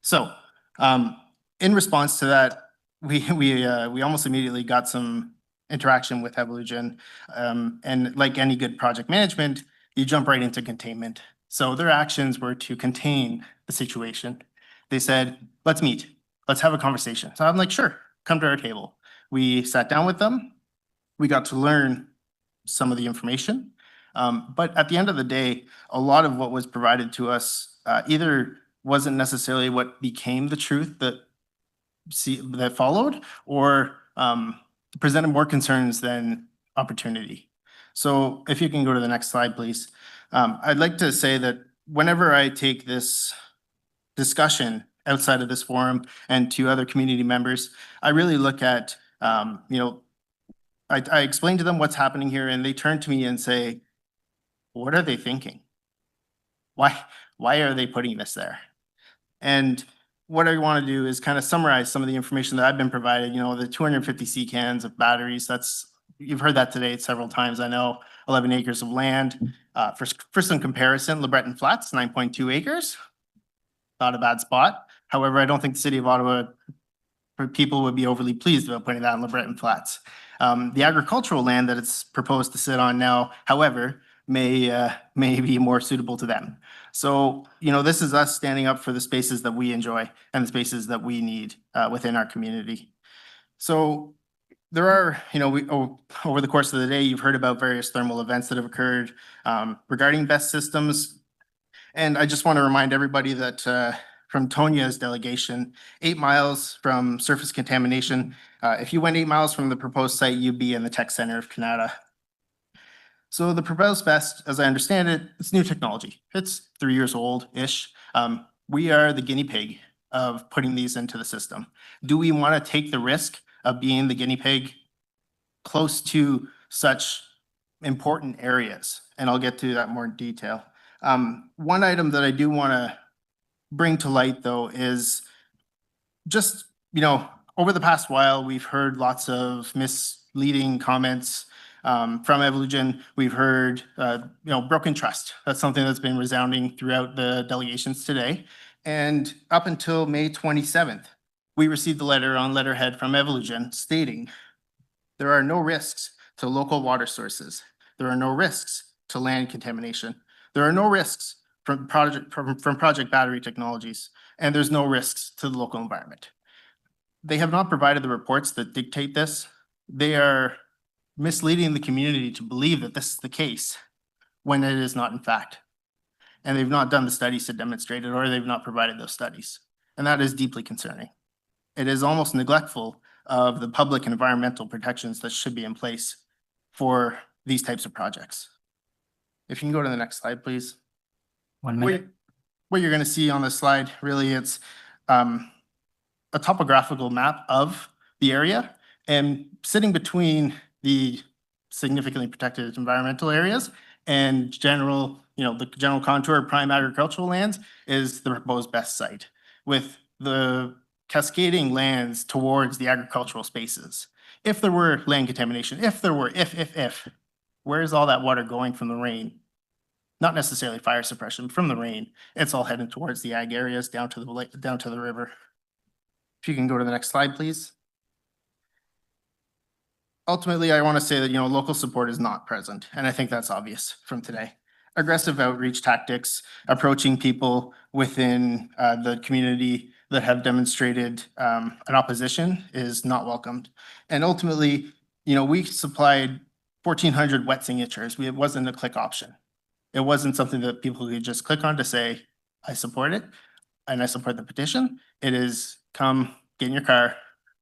So in response to that, we almost immediately got some interaction with Evolugen, and like any good project management, you jump right into containment. So their actions were to contain the situation. They said, let's meet, let's have a conversation. So I'm like, sure, come to our table. We sat down with them. We got to learn some of the information. But at the end of the day, a lot of what was provided to us either wasn't necessarily what became the truth that followed, or presented more concerns than opportunity. So if you can go to the next slide, please. I'd like to say that whenever I take this discussion outside of this forum and to other community members, I really look at, I explain to them what's happening here, and they turn to me and say, what are they thinking? Why are they putting this there? And what I want to do is kind of summarize some of the information that I've been provided, the 250 C-cans of batteries, you've heard that today several times, I know, 11 acres of land. For some comparison, LeBreton Flats, 9.2 acres, not a bad spot. However, I don't think the city of Ottawa people would be overly pleased about putting that on LeBreton Flats. The agricultural land that it's proposed to sit on now, however, may be more suitable to them. So, this is us standing up for the spaces that we enjoy and the spaces that we need within our community. So there are, over the course of the day, you've heard about various thermal events that have occurred regarding BESS systems. And I just want to remind everybody that from Tonia's delegation, 8 miles from surface contamination, if you went 8 miles from the proposed site, you'd be in the tech center of Canada. So the proposed BESS, as I understand it, it's new technology. It's 3 years old-ish. We are the guinea pig of putting these into the system. Do we want to take the risk of being the guinea pig close to such important areas? And I'll get to that more in detail. One item that I do want to bring to light, though, is just over the past while, we've heard lots of misleading comments from Evolugen. We've heard, broken trust. That's something that's been resounding throughout the delegations today. And up until May 27th, we received a letter on letterhead from Evolugen stating there are no risks to local water sources. There are no risks to land contamination. There are no risks from project battery technologies, and there's no risks to the local environment. They have not provided the reports that dictate this. They are misleading the community to believe that this is the case when it is not in fact. And they've not done the studies to demonstrate it, or they've not provided those studies. And that is deeply concerning. It is almost neglectful of the public and environmental protections that should be in place for these types of projects. If you can go to the next slide, please. 1 minute. What you're going to see on this slide, really, it's a topographical map of the area, and sitting between the significantly protected environmental areas and the general contour of prime agricultural lands is the proposed best site, with the cascading lands towards the agricultural spaces. If there were land contamination, if where's all that water going from the rain? Not necessarily fire suppression, from the rain. It's all heading towards the ag areas down to the lake, down to the river. If you can go to the next slide, please. Ultimately, I want to say that, local support is not present, and I think that's obvious from today. Aggressive outreach tactics, approaching people within the community that have demonstrated an opposition is not welcomed. And ultimately, we supplied 1,400 wet signatures. It wasn't a click option. It wasn't something that people could just click on to say, I support it and I support the petition. It is come, get in your car,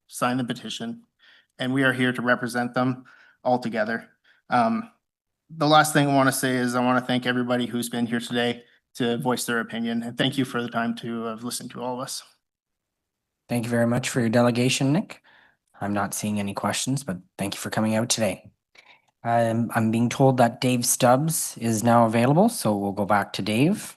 sign the petition, and we are here to represent them all together. The last thing I want to say is I want to thank everybody who's been here today to voice their opinion, and thank you for the time to have listened to all of us. Thank you very much for your delegation, Nick. I'm not seeing any questions, but thank you for coming out today. I'm being told that Dave Stubbs is now available, so we'll go back to Dave.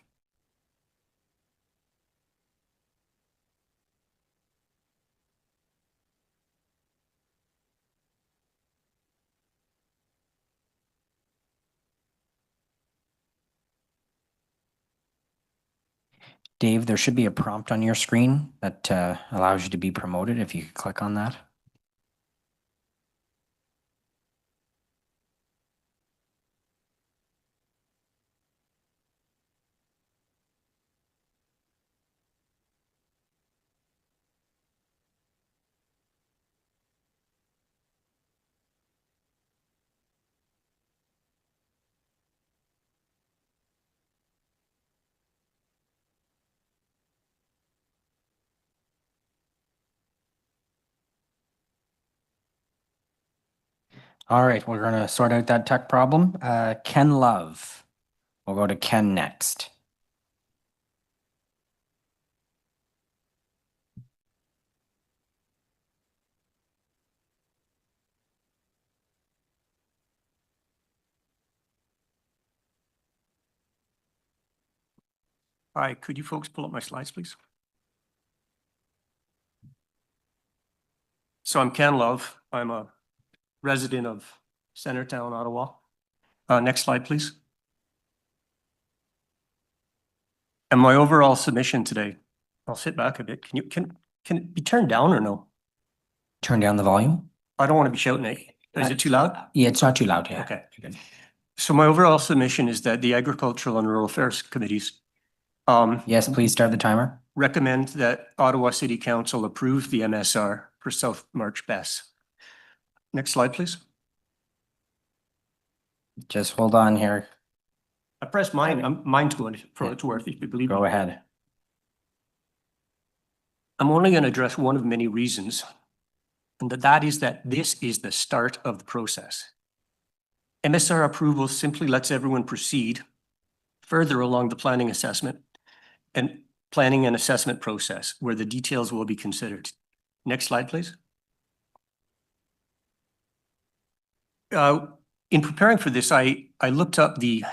Dave, there should be a prompt on your screen that allows you to be promoted if you could click on that. All right, we're going to sort out that tech problem. Ken Love. We'll go to Ken next. Hi, could you folks pull up my slides, please? So I'm Ken Love. I'm a resident of Centretown, Ottawa. Next slide, please. And my overall submission today, I'll sit back a bit. Can it be turned down or no? Turn down the volume. I don't want to be shouting at you. Is it too loud? Yeah, it's not too loud. Yeah. Okay. So my overall submission is that the Agricultural and Rural Affairs Committees yes, please start the timer. recommend that Ottawa City Council approve the MSR for South March Bess. Next slide, please. Just hold on here. I pressed mine. Mine's going for what it's worth, if you believe me. Go ahead. I'm only going to address one of many reasons, and that is that this is the start of the process. MSR approval simply lets everyone proceed further along the planning and assessment process where the details will be considered. Next slide, please. In preparing for this, I looked up the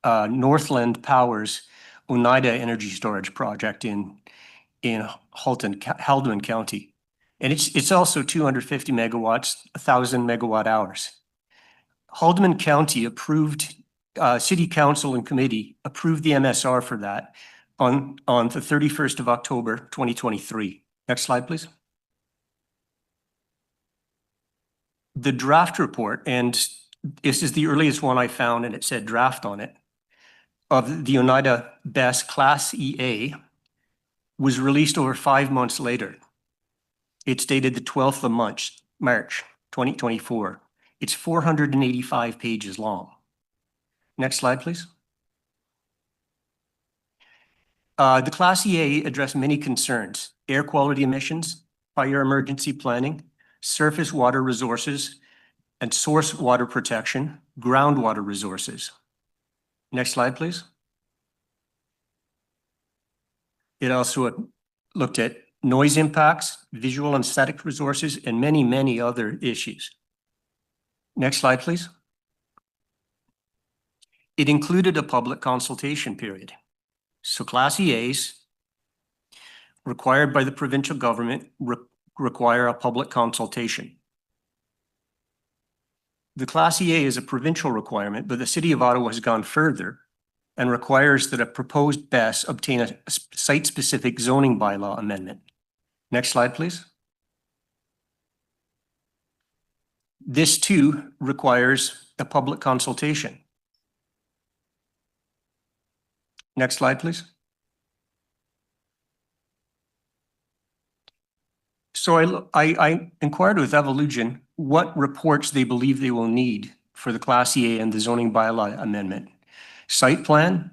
Northland Power's Oneida Energy Storage Project in Halton County. And it's also 250 megawatts, 1,000 megawatt hours. Haldeman County approved, City Council and Committee approved the MSR for that on the 31st of October, 2023. Next slide, please. The draft report, and this is the earliest one I found, and it said draft on it, of the Oneida BESS Class EA was released over 5 months later. It's dated the 12th of March 2024. It's 485 pages long. Next slide, please. The Class EA addressed many concerns: air quality emissions, fire emergency planning, surface water resources, and source water protection, groundwater resources. Next slide, please. It also looked at noise impacts, visual and aesthetic resources, and many, many other issues. Next slide, please. It included a public consultation period. So Class EAs required by the provincial government require a public consultation. The Class EA is a provincial requirement, but the City of Ottawa has gone further and requires that a proposed BESS obtain a site-specific zoning bylaw amendment. Next slide, please. This too requires a public consultation. Next slide, please. So I inquired with Evolution what reports they believe they will need for the Class EA and the zoning bylaw amendment. Site plan,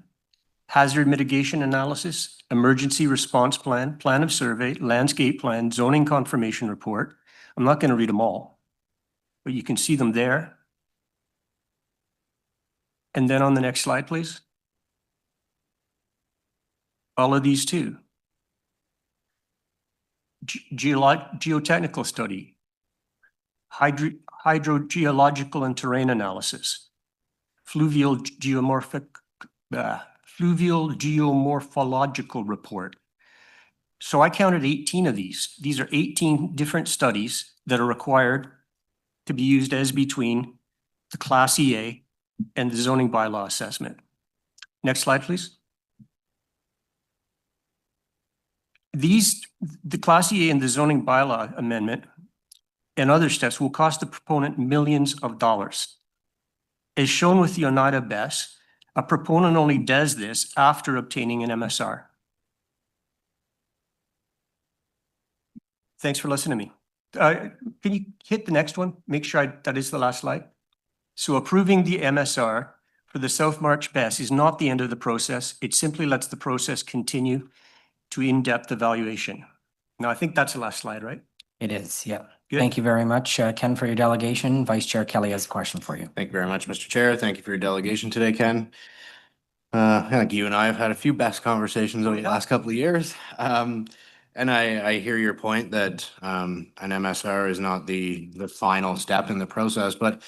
hazard mitigation analysis, emergency response plan, plan of survey, landscape plan, zoning confirmation report. I'm not going to read them all, but you can see them there. And then on the next slide, please. All of these too. Geotechnical study, hydrogeological and terrain analysis, fluvial geomorphological report. So I counted 18 of these. These are 18 different studies that are required to be used as between the Class EA and the zoning bylaw assessment. Next slide, please. The Class EA and the zoning bylaw amendment and other steps will cost the proponent millions of dollars. As shown with the Oneida BESS, a proponent only does this after obtaining an MSR. Thanks for listening to me. Can you hit the next one? Make sure that is the last slide. So approving the MSR for the South March BESS is not the end of the process. It simply lets the process continue to in-depth evaluation. Now, I think that's the last slide, right? It is, yeah. Good. Thank you very much, Ken, for your delegation. Vice Chair Kelly has a question for you. Thank you very much, Mr. Chair. Thank you for your delegation today, Ken. I think you and I have had a few best conversations over the last couple of years. And I hear your point that an MSR is not the final step in the process, but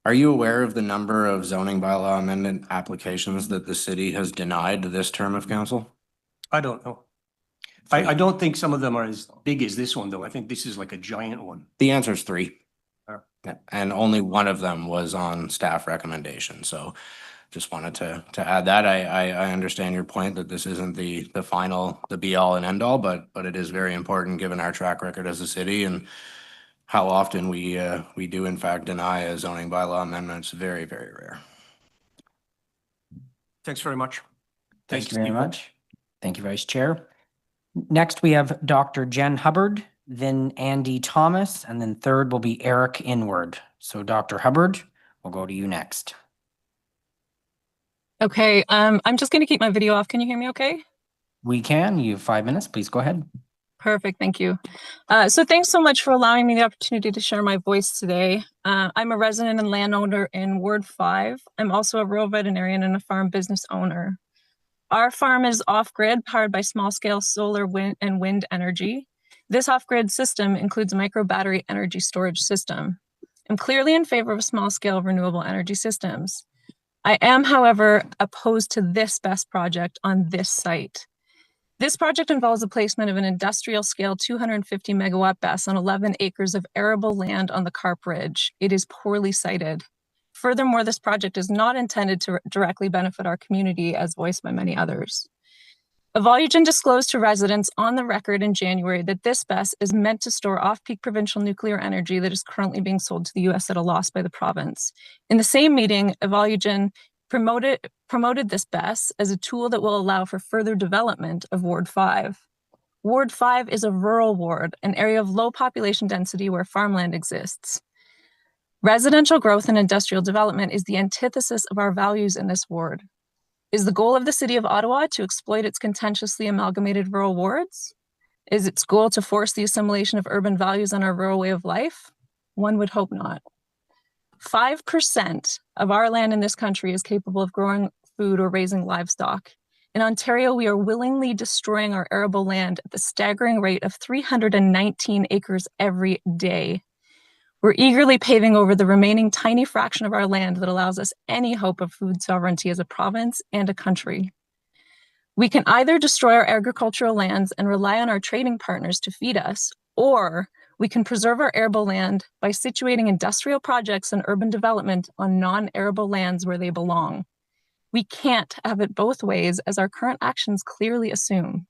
are you aware of the number of zoning bylaw amendment applications that the city has denied this term of council? I don't know. I don't think some of them are as big as this one, though. I think this is like a giant one. The answer is 3. Oh. And only one of them was on staff recommendation. So just wanted to add that. I understand your point that this isn't the final, the be all and end all, but it is very important given our track record as a city and how often we do in fact deny a zoning bylaw amendment. It's very, very rare. Thanks very much. Thank you very much. Thank you, Vice Chair. Next, we have Dr. Jen Hubbard, then Andy Thomas, and then third will be Eric Inward. So Dr. Hubbard, we'll go to you next. Okay, I'm just going to keep my video off. Can you hear me okay? We can. You have 5 minutes. Please go ahead. Perfect. Thank you. So thanks so much for allowing me the opportunity to share my voice today. I'm a resident and landowner in Ward 5. I'm also a rural veterinarian and a farm business owner. Our farm is off-grid, powered by small-scale solar and wind energy. This off-grid system includes a micro battery energy storage system. I'm clearly in favor of small-scale renewable energy systems. I am, however, opposed to this BESS project on this site. This project involves the placement of an industrial scale 250 megawatt BESS on 11 acres of arable land on the Carp Ridge. It is poorly sited. Furthermore, this project is not intended to directly benefit our community as voiced by many others. Evolugen disclosed to residents on the record in January that this BESS is meant to store off-peak provincial nuclear energy that is currently being sold to the US at a loss by the province. In the same meeting, Evolugen promoted this BESS as a tool that will allow for further development of Ward 5. Ward 5 is a rural ward, an area of low population density where farmland exists. Residential growth and industrial development is the antithesis of our values in this ward. Is the goal of the City of Ottawa to exploit its contentiously amalgamated rural wards? Is its goal to force the assimilation of urban values on our rural way of life? One would hope not. 5% of our land in this country is capable of growing food or raising livestock. In Ontario, we are willingly destroying our arable land at the staggering rate of 319 acres every day. We're eagerly paving over the remaining tiny fraction of our land that allows us any hope of food sovereignty as a province and a country. We can either destroy our agricultural lands and rely on our trading partners to feed us, or we can preserve our arable land by situating industrial projects and urban development on non-arable lands where they belong. We can't have it both ways, as our current actions clearly assume.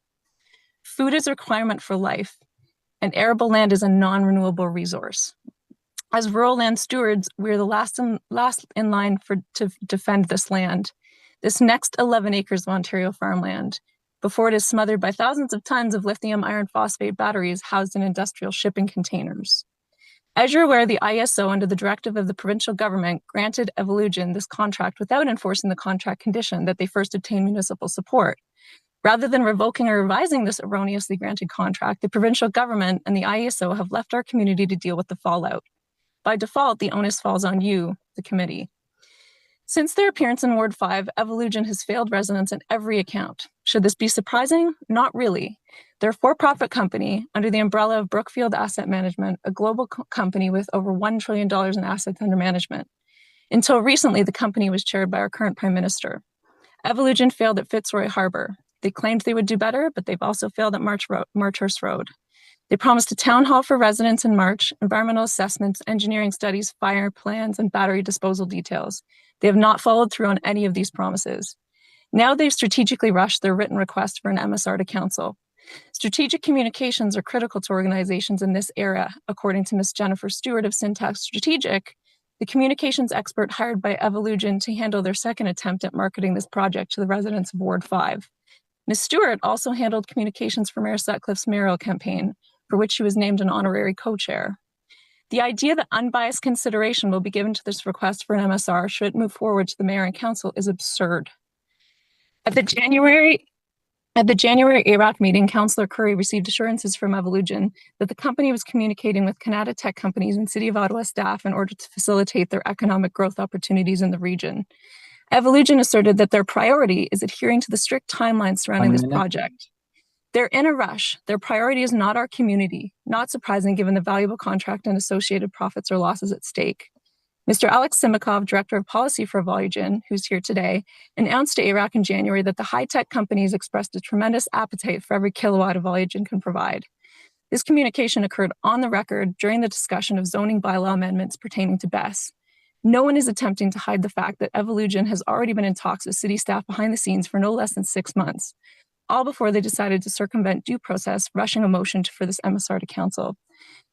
Food is a requirement for life, and arable land is a non-renewable resource. As rural land stewards, we're the last in line to defend this land, this next 11 acres of Ontario farmland, before it is smothered by thousands of tons of lithium iron phosphate batteries housed in industrial shipping containers. As you're aware, the ISO, under the directive of the provincial government, granted Evolugen this contract without enforcing the contract condition that they first obtain municipal support. Rather than revoking or revising this erroneously granted contract, the provincial government and the ISO have left our community to deal with the fallout. By default, the onus falls on you, the committee. Since their appearance in Ward 5, Evolugen has failed residents in every account. Should this be surprising? Not really. They're a for-profit company under the umbrella of Brookfield Asset Management, a global company with over $1 trillion in assets under management. Until recently, the company was chaired by our current Prime Minister. Evolugen failed at Fitzroy Harbor. They claimed they would do better, but they've also failed at Marchurst Road. They promised a town hall for residents in March, environmental assessments, engineering studies, fire plans, and battery disposal details. They have not followed through on any of these promises. Now they've strategically rushed their written request for an MSR to council. Strategic communications are critical to organizations in this era, according to Ms. Jennifer Stewart of Syntax Strategic, the communications expert hired by Evolugen to handle their second attempt at marketing this project to the residents of Ward 5. Ms. Stewart also handled communications for Mayor Sutcliffe's mayoral campaign, for which she was named an honorary co-chair. The idea that unbiased consideration will be given to this request for an MSR should it move forward to the mayor and council is absurd. At the January ARAC meeting, Councillor Curry received assurances from Evolugen that the company was communicating with Canada tech companies and City of Ottawa staff in order to facilitate their economic growth opportunities in the region. Evolugen asserted that their priority is adhering to the strict timelines surrounding this project. They're in a rush. Their priority is not our community, not surprising given the valuable contract and associated profits or losses at stake. Mr. Alex Simikov, Director of Policy for Evolugen, who's here today, announced to ARAC in January that the high-tech companies expressed a tremendous appetite for every kilowatt Evolugen can provide. This communication occurred on the record during the discussion of zoning bylaw amendments pertaining to BESS. No one is attempting to hide the fact that Evolugen has already been in talks with city staff behind the scenes for no less than 6 months, all before they decided to circumvent due process, rushing a motion for this MSR to council.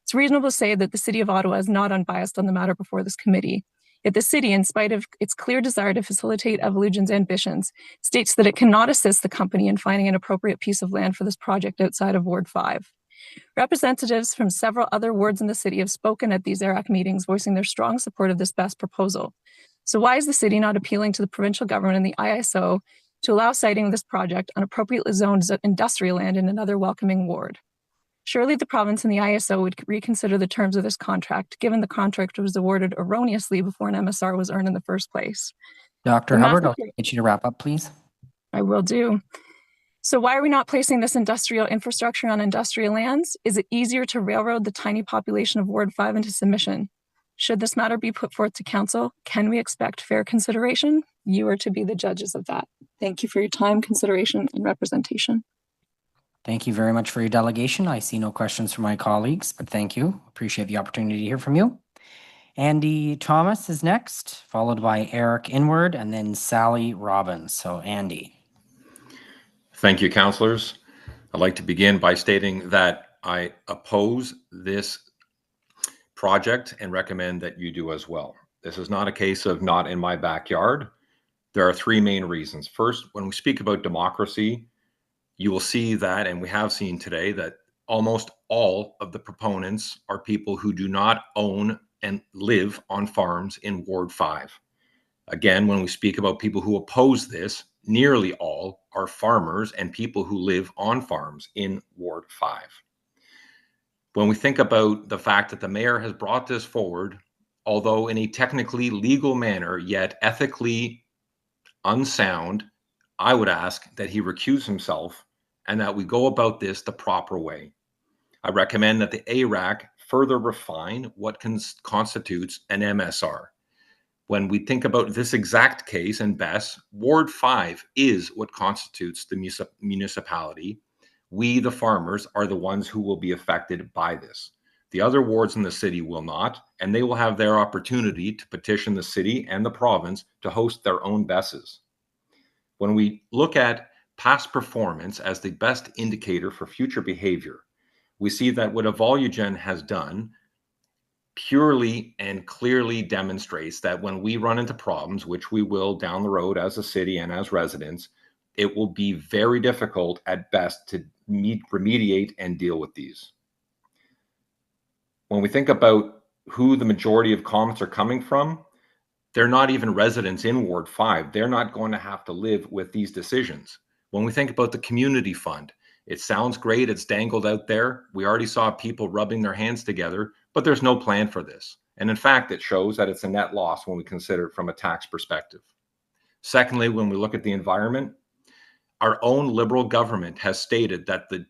It's reasonable to say that the City of Ottawa is not unbiased on the matter before this committee. Yet the city, in spite of its clear desire to facilitate Evolugen's ambitions, states that it cannot assist the company in finding an appropriate piece of land for this project outside of Ward 5. Representatives from several other wards in the city have spoken at these ARAC meetings, voicing their strong support of this BESS proposal. So why is the city not appealing to the provincial government and the ISO to allow siting of this project on appropriately zoned industrial land in another welcoming ward? Surely the province and the ISO would reconsider the terms of this contract, given the contract was awarded erroneously before an MSR was earned in the first place. Dr. Hubbard, I'll get you to wrap up, please. I will do. So why are we not placing this industrial infrastructure on industrial lands? Is it easier to railroad the tiny population of Ward 5 into submission? Should this matter be put forth to council, can we expect fair consideration? You are to be the judges of that. Thank you for your time, consideration, and representation. Thank you very much for your delegation. I see no questions from my colleagues, but thank you. Appreciate the opportunity to hear from you. Andy Thomas is next, followed by Eric Inward and then Sally Robbins. So Andy. Thank you, councillors. I'd like to begin by stating that I oppose this project and recommend that you do as well. This is not a case of not in my backyard. There are three main reasons. First, when we speak about democracy, you will see that, and we have seen today, that almost all of the proponents are people who do not own and live on farms in Ward 5. Again, when we speak about people who oppose this, nearly all are farmers and people who live on farms in Ward 5. When we think about the fact that the mayor has brought this forward, although in a technically legal manner, yet ethically unsound, I would ask that he recuse himself and that we go about this the proper way. I recommend that the ARAC further refine what constitutes an MSR. When we think about this exact case and Bess, Ward 5 is what constitutes the municipality. We, the farmers, are the ones who will be affected by this. The other wards in the city will not, and they will have their opportunity to petition the city and the province to host their own Besses. When we look at past performance as the best indicator for future behavior, we see that what Evolugen has done purely and clearly demonstrates that when we run into problems, which we will down the road as a city and as residents, it will be very difficult at best to remediate and deal with these. When we think about who the majority of comments are coming from, they're not even residents in Ward 5. They're not going to have to live with these decisions. When we think about the community fund, it sounds great. It's dangled out there. We already saw people rubbing their hands together, but there's no plan for this. And in fact, it shows that it's a net loss when we consider it from a tax perspective. Secondly, when we look at the environment, our own Liberal government has stated that the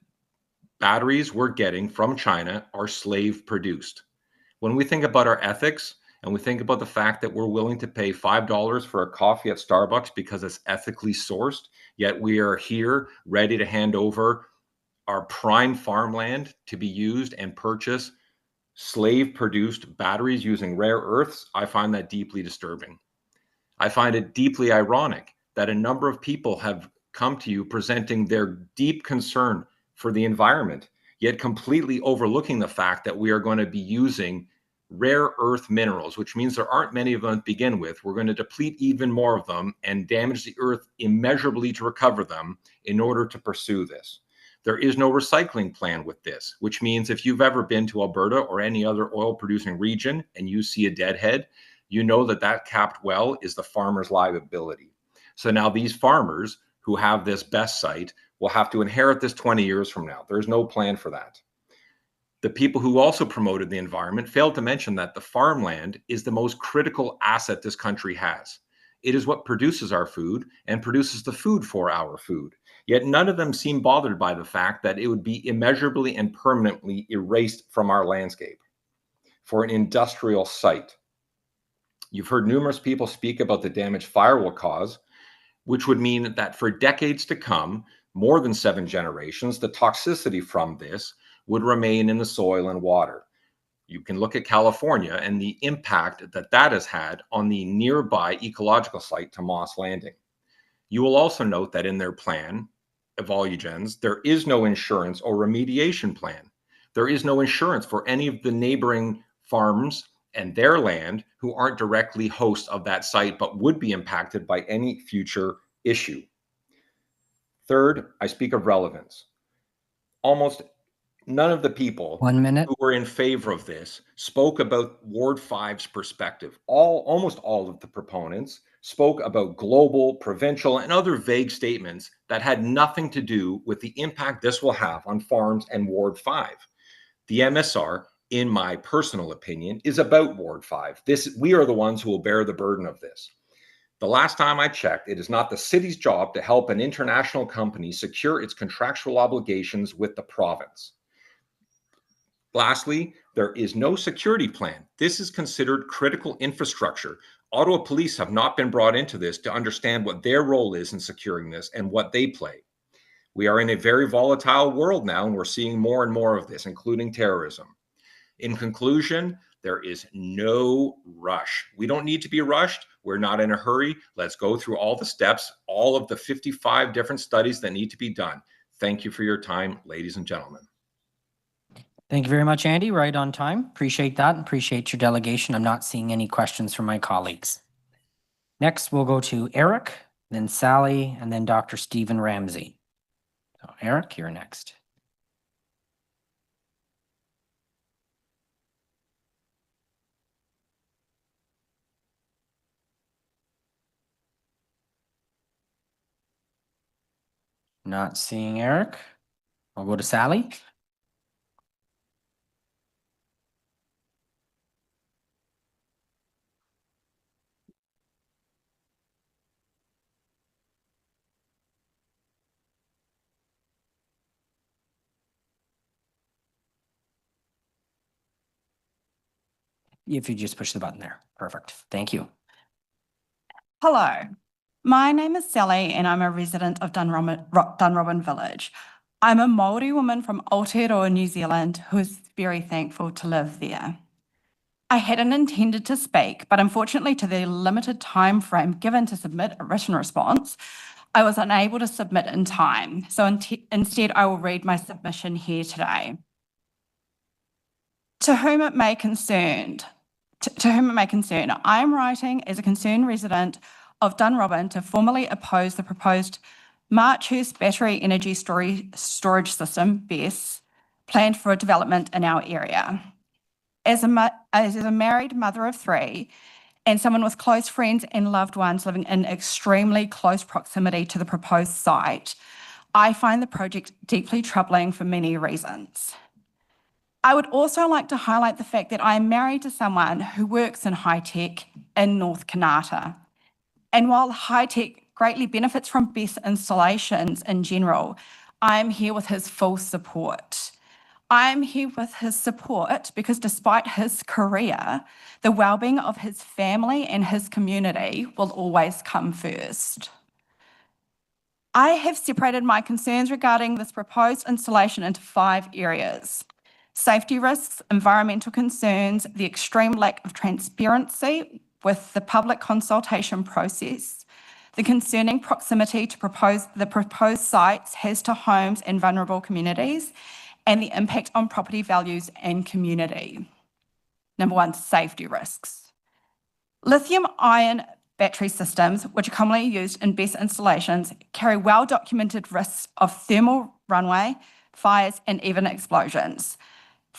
batteries we're getting from China are slave produced. When we think about our ethics, and we think about the fact that we're willing to pay $5 for a coffee at Starbucks because it's ethically sourced, yet we are here ready to hand over our prime farmland to be used and purchase slave-produced batteries using rare earths, I find that deeply disturbing. I find it deeply ironic that a number of people have come to you presenting their deep concern for the environment, yet completely overlooking the fact that we are going to be using rare earth minerals, which means there aren't many of them to begin with. We're going to deplete even more of them and damage the earth immeasurably to recover them in order to pursue this. There is no recycling plan with this, which means if you've ever been to Alberta or any other oil producing region and you see a deadhead, you know that that capped well is the farmer's liability. So now these farmers who have this best site will have to inherit this 20 years from now. There's no plan for that. The people who also promoted the environment failed to mention that the farmland is the most critical asset this country has. It is what produces our food and produces the food for our food. Yet none of them seem bothered by the fact that it would be immeasurably and permanently erased from our landscape for an industrial site. You've heard numerous people speak about the damage fire will cause, which would mean that for decades to come, more than 7 generations, the toxicity from this would remain in the soil and water. You can look at California and the impact that that has had on the nearby ecological site to Moss Landing. You will also note that in their plan, Evolugen's, there is no insurance or remediation plan. There is no insurance for any of the neighboring farms and their land who aren't directly hosts of that site, but would be impacted by any future issue. Third, I speak of relevance. Almost none of the people who were in favor of this spoke about Ward 5's perspective. Almost all of the proponents spoke about global, provincial, and other vague statements that had nothing to do with the impact this will have on farms and Ward 5. The MSR, in my personal opinion, is about Ward 5. We are the ones who will bear the burden of this. The last time I checked, it is not the city's job to help an international company secure its contractual obligations with the province. Lastly, there is no security plan. This is considered critical infrastructure. Ottawa police have not been brought into this to understand what their role is in securing this and what they play. We are in a very volatile world now, and we're seeing more and more of this, including terrorism. In conclusion, there is no rush. We don't need to be rushed. We're not in a hurry. Let's go through all the steps, all of the 55 different studies that need to be done. Thank you for your time, ladies and gentlemen. Thank you very much, Andy. Right on time. Appreciate that and appreciate your delegation. I'm not seeing any questions from my colleagues. Next, we'll go to Eric, then Sally, and then Dr. Stephen Ramsey. So Eric, you're next. Not seeing Eric. I'll go to Sally. If you just push the button there. Perfect. Thank you. Hello, my name is Sally and I'm a resident of Dunrobin Village. I'm a Māori woman from Aotearoa, New Zealand, who is very thankful to live there. I hadn't intended to speak, but unfortunately to the limited time frame given to submit a written response, I was unable to submit in time. So instead, I will read my submission here today. To whom it may concern, I am writing as a concerned resident of Dunrobin to formally oppose the proposed Marchurst Battery Energy Storage System, BESS, planned for development in our area. As a married mother of three and someone with close friends and loved ones living in extremely close proximity to the proposed site, I find the project deeply troubling for many reasons. I would also like to highlight the fact that I am married to someone who works in high tech in North Kanata. And while high tech greatly benefits from BESS installations in general, I am here with his full support. I am here with his support because despite his career, the well-being of his family and his community will always come first. I have separated my concerns regarding this proposed installation into 5 areas: safety risks, environmental concerns, the extreme lack of transparency with the public consultation process, the concerning proximity to the proposed sites has to homes and vulnerable communities, and the impact on property values and community. Number 1, safety risks. Lithium-ion battery systems, which are commonly used in BESS installations, carry well-documented risks of thermal runaway, fires, and even explosions.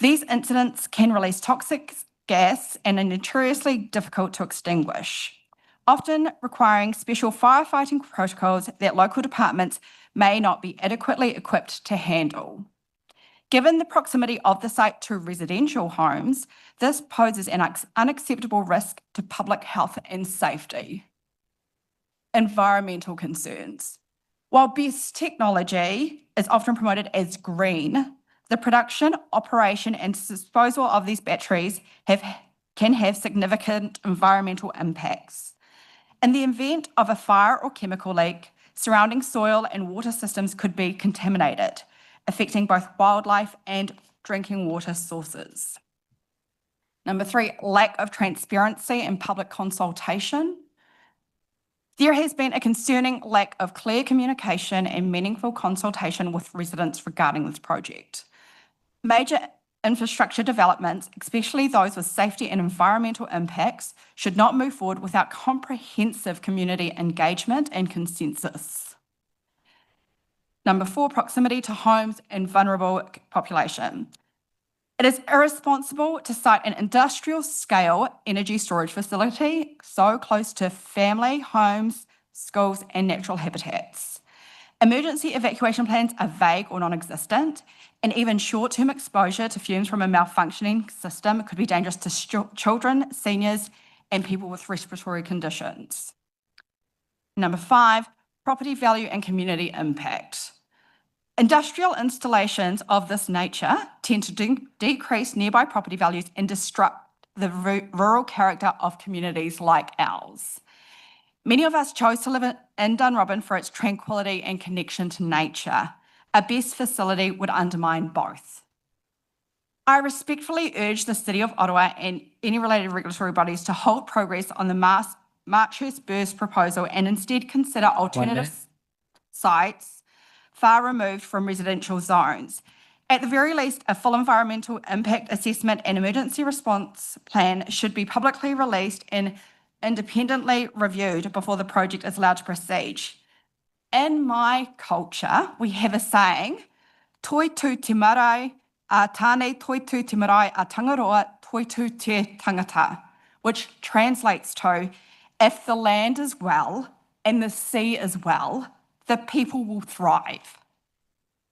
These incidents can release toxic gas and are notoriously difficult to extinguish, often requiring special firefighting protocols that local departments may not be adequately equipped to handle. Given the proximity of the site to residential homes, this poses an unacceptable risk to public health and safety. Environmental concerns. While BESS technology is often promoted as green, the production, operation, and disposal of these batteries can have significant environmental impacts. In the event of a fire or chemical leak, surrounding soil and water systems could be contaminated, affecting both wildlife and drinking water sources. Number 3, lack of transparency and public consultation. There has been a concerning lack of clear communication and meaningful consultation with residents regarding this project. Major infrastructure developments, especially those with safety and environmental impacts, should not move forward without comprehensive community engagement and consensus. Number 4, proximity to homes and vulnerable population. It is irresponsible to site an industrial-scale energy storage facility so close to family, homes, schools, and natural habitats. Emergency evacuation plans are vague or non-existent, and even short-term exposure to fumes from a malfunctioning system could be dangerous to children, seniors, and people with respiratory conditions. Number 5, property value and community impact. Industrial installations of this nature tend to decrease nearby property values and disrupt the rural character of communities like ours. Many of us chose to live in Dunrobin for its tranquility and connection to nature. A BESS facility would undermine both. I respectfully urge the City of Ottawa and any related regulatory bodies to halt progress on the Marchurst burst proposal and instead consider alternative sites far removed from residential zones. At the very least, a full environmental impact assessment and emergency response plan should be publicly released and independently reviewed before the project is allowed to proceed. In my culture, we have a saying, toi tu te marae, a tāne toi tu te marae, a tangaroa toi tu te tangata, which translates to, if the land is well and the sea is well, the people will thrive.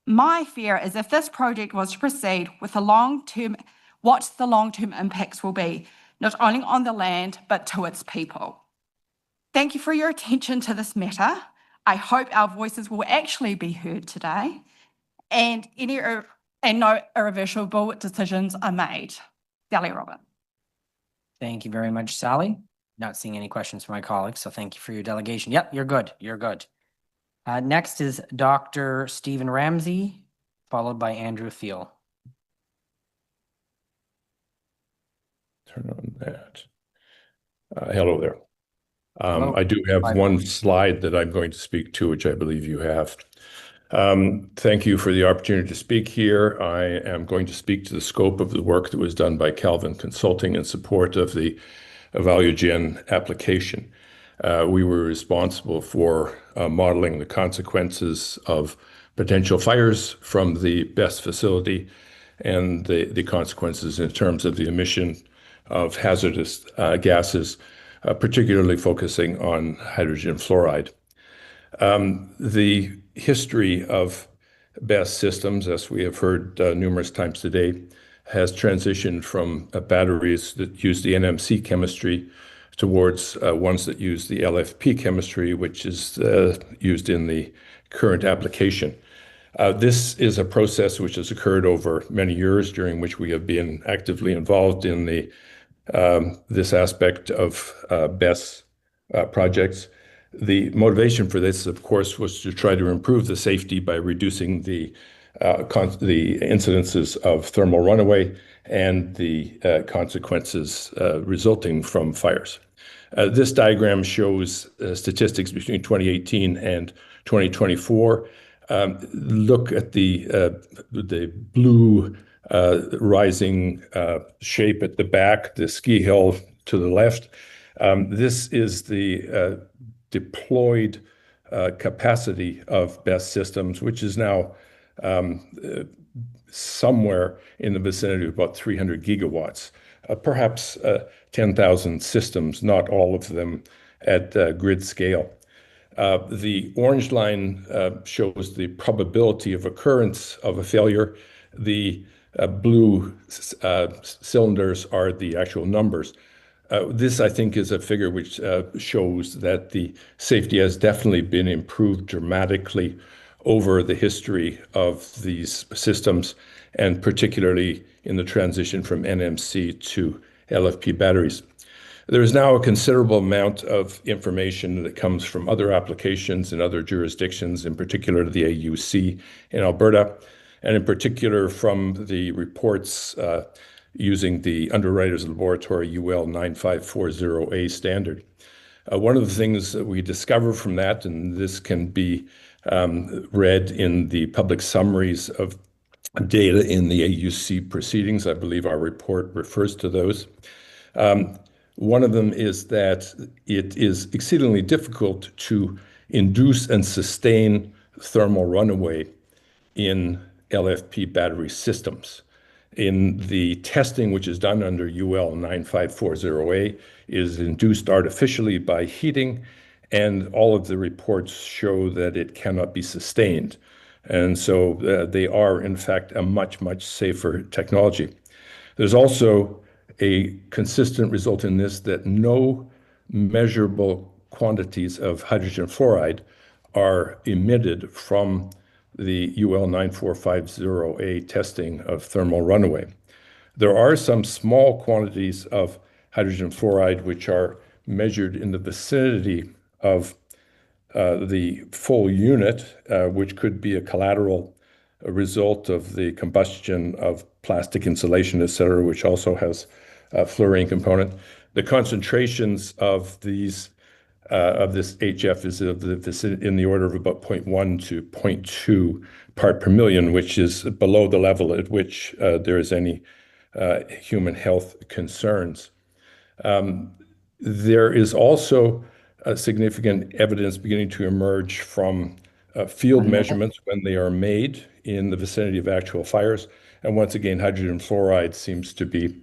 My fear is if this project was to proceed with the long-term, what the long-term impacts will be, not only on the land, but to its people. Thank you for your attention to this matter. I hope our voices will actually be heard today and no irreversible decisions are made. Sally Robin. Thank you very much, Sally. Not seeing any questions from my colleagues, so thank you for your delegation. Yep, you're good. You're good. Next is Dr. Stephen Ramsey, followed by Andrew Thiel. Turn on that. Hello there. Hello. I do have one slide that I'm going to speak to, which I believe you have. Thank you for the opportunity to speak here. I am going to speak to the scope of the work that was done by Calvin Consulting in support of the EvaluGen application. We were responsible for modeling the consequences of potential fires from the BESS facility and the consequences in terms of the emission of hazardous gases, particularly focusing on hydrogen fluoride. The history of BESS systems, as we have heard numerous times today, has transitioned from batteries that use the NMC chemistry towards ones that use the LFP chemistry, which is used in the current application. This is a process which has occurred over many years, during which we have been actively involved in this aspect of BESS projects. The motivation for this, of course, was to try to improve the safety by reducing the incidences of thermal runaway and the consequences resulting from fires. This diagram shows statistics between 2018 and 2024. Look at the blue rising shape at the back, the ski hill to the left. This is the deployed capacity of BESS systems, which is now somewhere in the vicinity of about 300 gigawatts, perhaps 10,000 systems, not all of them at grid scale. The orange line shows the probability of occurrence of a failure. The blue cylinders are the actual numbers. This, I think, is a figure which shows that the safety has definitely been improved dramatically over the history of these systems, and particularly in the transition from NMC to LFP batteries. There is now a considerable amount of information that comes from other applications in other jurisdictions, in particular the AUC in Alberta, and in particular from the reports using the Underwriters Laboratory UL 9540A standard. One of the things that we discover from that, and this can be read in the public summaries of data in the AUC proceedings, I believe our report refers to those. One of them is that it is exceedingly difficult to induce and sustain thermal runaway in LFP battery systems. In the testing which is done under UL 9540A is induced artificially by heating, and all of the reports show that it cannot be sustained. And so they are, in fact, a much, much safer technology. There's also a consistent result in this that no measurable quantities of hydrogen fluoride are emitted from the UL 9450A testing of thermal runaway. There are some small quantities of hydrogen fluoride which are measured in the vicinity of the full unit, which could be a collateral a result of the combustion of plastic insulation, et cetera, which also has a fluorine component. The concentrations of these of this HF is in the order of about 0.1 to 0.2 part per million, which is below the level at which there is any human health concerns. There is also significant evidence beginning to emerge from field measurements when they are made in the vicinity of actual fires. And once again, hydrogen fluoride seems to be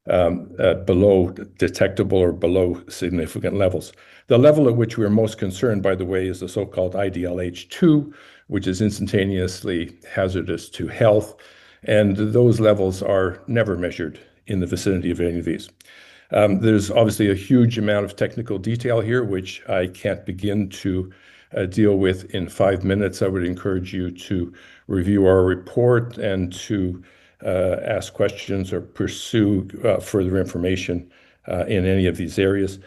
below detectable or below significant levels. The level at which we are most concerned, by the way, is the so-called IDLH2, which is instantaneously hazardous to health. And those levels are never measured in the vicinity of any of these. There's obviously a huge amount of technical detail here, which I can't begin to deal with in 5 minutes. I would encourage you to review our report and to ask questions or pursue further information in any of these areas.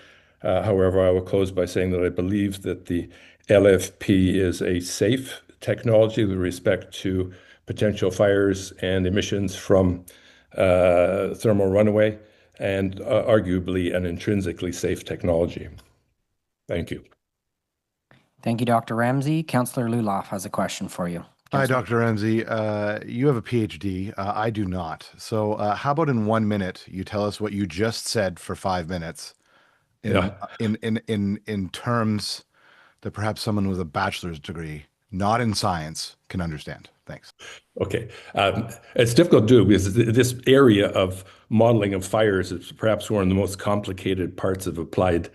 However, I will close by saying that I believe that the LFP is a safe technology with respect to potential fires and emissions from thermal runaway, and arguably an intrinsically safe technology. Thank you. Thank you, Dr. Ramsey. Councillor Luloff has a question for you. Hi, Dr. Ramsey. You have a PhD. I do not. So how about in 1 minute, you tell us what you just said for 5 minutes in terms that perhaps someone with a bachelor's degree, not in science, can understand. Thanks. Okay. It's difficult to do because this area of modeling of fires is perhaps one of the most complicated parts of applied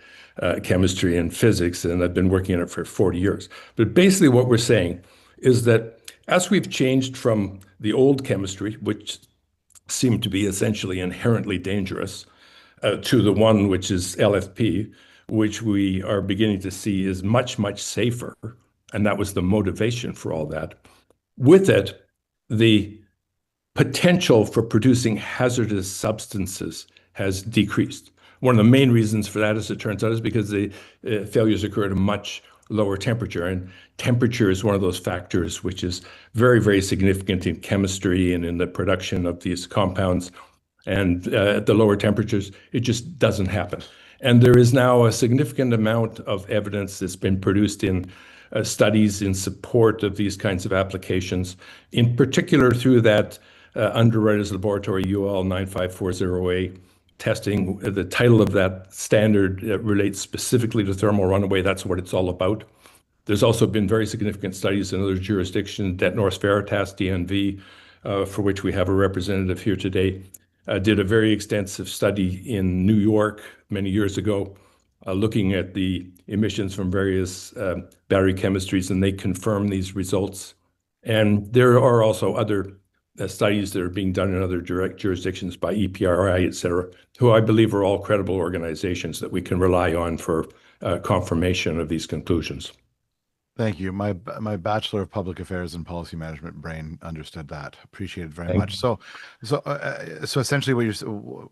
chemistry and physics, and I've been working on it for 40 years. But basically what we're saying is that as we've changed from the old chemistry, which seemed to be essentially inherently dangerous, to the one which is LFP, which we are beginning to see is much, much safer, and that was the motivation for all that. With it, the potential for producing hazardous substances has decreased. One of the main reasons for that, as it turns out, is because the failures occur at a much lower temperature. And temperature is one of those factors which is very, very significant in chemistry and in the production of these compounds. And at the lower temperatures, it just doesn't happen. And there is now a significant amount of evidence that's been produced in studies in support of these kinds of applications, in particular through that Underwriters Laboratory UL 9540A testing. The title of that standard relates specifically to thermal runaway. That's what it's all about. There's also been very significant studies in other jurisdictions. Det Norsk Veritas, DNV, for which we have a representative here today, did a very extensive study in New York many years ago, looking at the emissions from various battery chemistries, and they confirm these results. And there are also other studies that are being done in other direct jurisdictions by EPRI, et cetera, who I believe are all credible organizations that we can rely on for confirmation of these conclusions. Thank you. My Bachelor of Public Affairs and Policy Management brain understood that. Appreciate it very much. So essentially,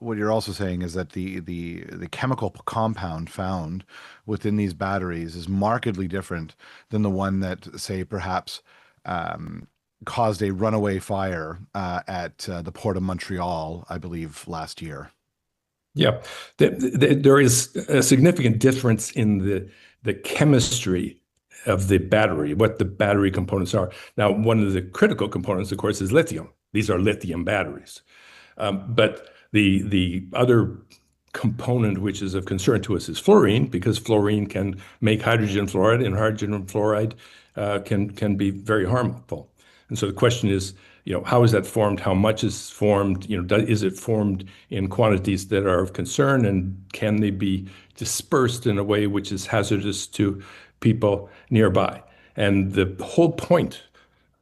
what you're also saying is that the chemical compound found within these batteries is markedly different than the one that, say, perhaps caused a runaway fire at the Port of Montreal, I believe, last year. Yeah, there is a significant difference in the chemistry of the battery, what the battery components are. Now, one of the critical components, of course, is lithium. These are lithium batteries. But the other component which is of concern to us is fluorine, because fluorine can make hydrogen fluoride, and hydrogen fluoride can be very harmful. And so the question is, how is that formed? How much is formed? Is it formed in quantities that are of concern, and can they be dispersed in a way which is hazardous to people nearby? And the whole point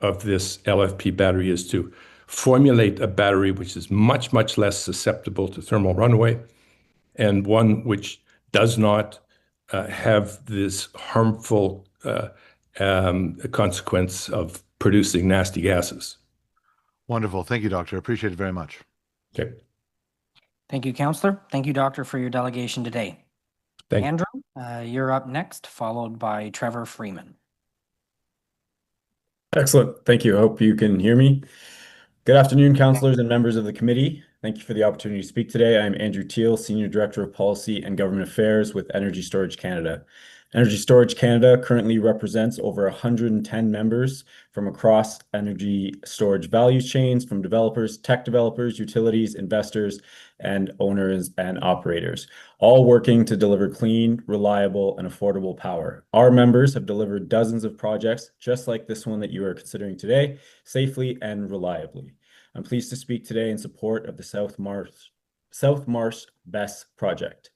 of this LFP battery is to formulate a battery which is much, much less susceptible to thermal runaway, and one which does not have this harmful consequence of producing nasty gases. Wonderful. Thank you, Doctor. Appreciate it very much. Okay. Thank you, Councillor. Thank you, Doctor, for your delegation today. Thank you. Andrew, you're up next, followed by Trevor Freeman. Excellent. Thank you. I hope you can hear me. Good afternoon, councillors and members of the committee. Thank you for the opportunity to speak today. I'm Andrew Teal, Senior Director of Policy and Government Affairs with Energy Storage Canada. Energy Storage Canada currently represents over 110 members from across energy storage value chains, from developers, tech developers, utilities, investors, and owners and operators, all working to deliver clean, reliable, and affordable power. Our members have delivered dozens of projects just like this one that you are considering today, safely and reliably. I'm pleased to speak today in support of the South Marsh BESS project.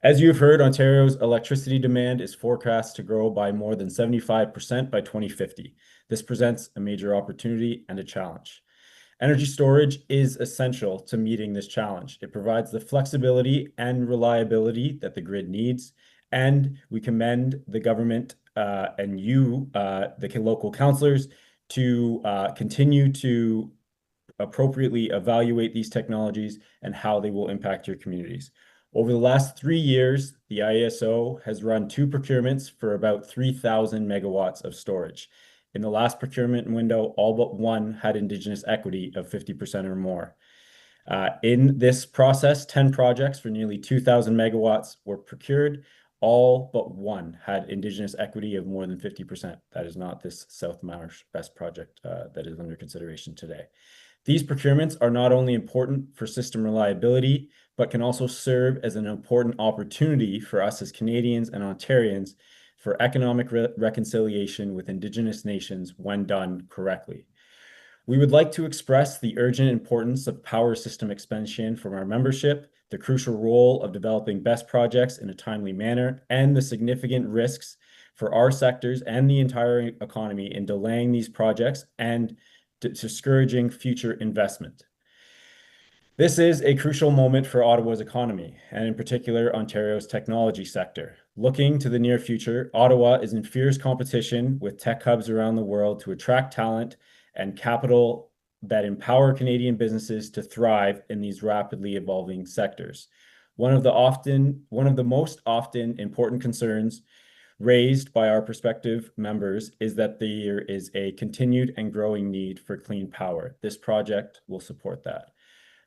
As you have heard, Ontario's electricity demand is forecast to grow by more than 75% by 2050. This presents a major opportunity and a challenge. Energy storage is essential to meeting this challenge. It provides the flexibility and reliability that the grid needs, and we commend the government and you, the local councillors, to continue to appropriately evaluate these technologies and how they will impact your communities. Over the last 3 years, the IESO has run 2 procurements for about 3,000 megawatts of storage. In the last procurement window, all but one had Indigenous equity of 50% or more. In this process, 10 projects for nearly 2,000 megawatts were procured. All but one had Indigenous equity of more than 50%. That is not this South Marsh BESS project that is under consideration today. These procurements are not only important for system reliability, but can also serve as an important opportunity for us as Canadians and Ontarians for economic reconciliation with Indigenous nations when done correctly. We would like to express the urgent importance of power system expansion from our membership, the crucial role of developing BESS projects in a timely manner, and the significant risks for our sectors and the entire economy in delaying these projects and discouraging future investment. This is a crucial moment for Ottawa's economy, and in particular, Ontario's technology sector. Looking to the near future, Ottawa is in fierce competition with tech hubs around the world to attract talent and capital that empower Canadian businesses to thrive in these rapidly evolving sectors. One of the most often important concerns raised by our prospective members is that there is a continued and growing need for clean power. This project will support that.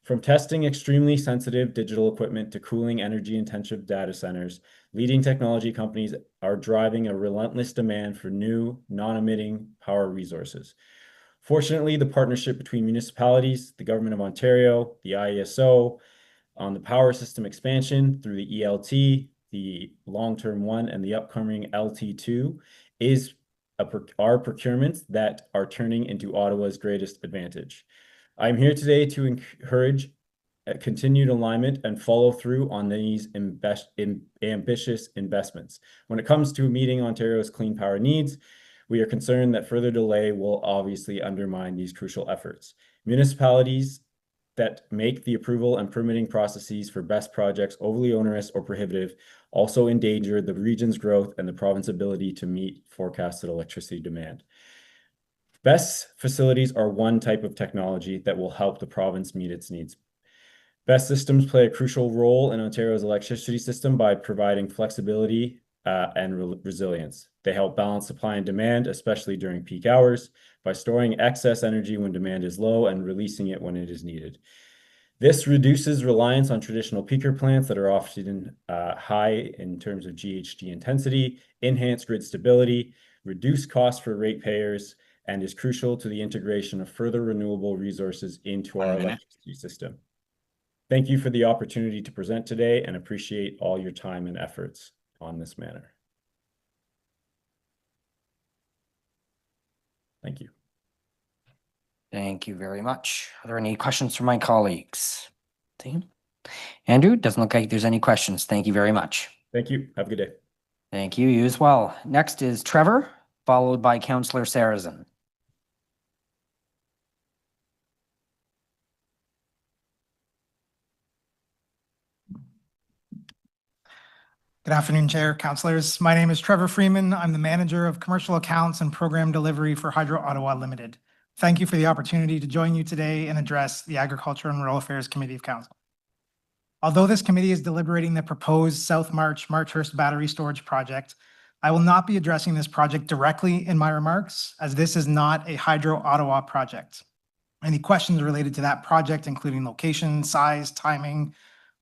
From testing extremely sensitive digital equipment to cooling energy-intensive data centers, leading technology companies are driving a relentless demand for new, non-emitting power resources. Fortunately, the partnership between municipalities, the Government of Ontario, the IESO, on the power system expansion through the ELT, the long-term one, and the upcoming LT2 is our procurements that are turning into Ottawa's greatest advantage. I'm here today to encourage continued alignment and follow through on these ambitious investments. When it comes to meeting Ontario's clean power needs, we are concerned that further delay will obviously undermine these crucial efforts. Municipalities that make the approval and permitting processes for BESS projects overly onerous or prohibitive also endanger the region's growth and the province's ability to meet forecasted electricity demand. BESS facilities are one type of technology that will help the province meet its needs. BESS systems play a crucial role in Ontario's electricity system by providing flexibility and resilience. They help balance supply and demand, especially during peak hours, by storing excess energy when demand is low and releasing it when it is needed. This reduces reliance on traditional peaker plants that are often high in terms of GHG intensity, enhance grid stability, reduce costs for ratepayers, and is crucial to the integration of further renewable resources into our electricity system. Thank you for the opportunity to present today and appreciate all your time and efforts on this matter. Thank you. Thank you very much. Are there any questions from my colleagues? Andrew, doesn't look like there's any questions. Thank you very much. Thank you. Have a good day. Thank you. You as well. Next is Trevor, followed by Councillor Sarrazin. Good afternoon, Chair, Councillors. My name is Trevor Freeman. I'm the Manager of Commercial Accounts and Program Delivery for Hydro Ottawa Limited. Thank you for the opportunity to join you today and address the Agriculture and Rural Affairs Committee of Council. Although this committee is deliberating the proposed South Marchhurst battery storage project, I will not be addressing this project directly in my remarks, as this is not a Hydro Ottawa project. Any questions related to that project, including location, size, timing,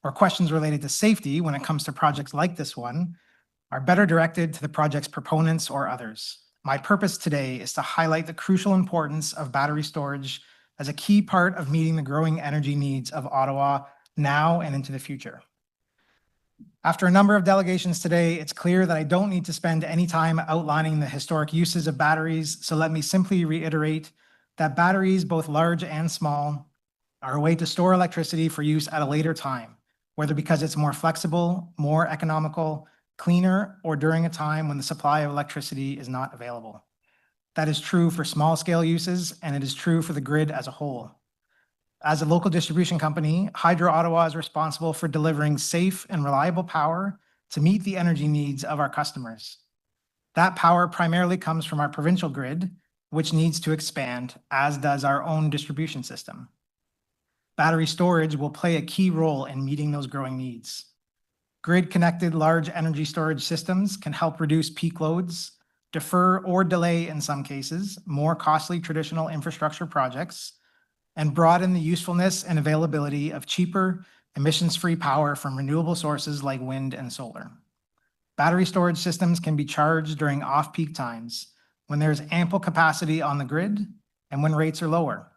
or questions related to safety when it comes to projects like this one, are better directed to the project's proponents or others. My purpose today is to highlight the crucial importance of battery storage as a key part of meeting the growing energy needs of Ottawa now and into the future. After a number of delegations today, it's clear that I don't need to spend any time outlining the historic uses of batteries, so let me simply reiterate that batteries, both large and small, are a way to store electricity for use at a later time, whether because it's more flexible, more economical, cleaner, or during a time when the supply of electricity is not available. That is true for small-scale uses, and it is true for the grid as a whole. As a local distribution company, Hydro Ottawa is responsible for delivering safe and reliable power to meet the energy needs of our customers. That power primarily comes from our provincial grid, which needs to expand, as does our own distribution system. Battery storage will play a key role in meeting those growing needs. Grid-connected large energy storage systems can help reduce peak loads, defer or delay, in some cases, more costly traditional infrastructure projects, and broaden the usefulness and availability of cheaper, emissions-free power from renewable sources like wind and solar. Battery storage systems can be charged during off-peak times when there is ample capacity on the grid and when rates are lower,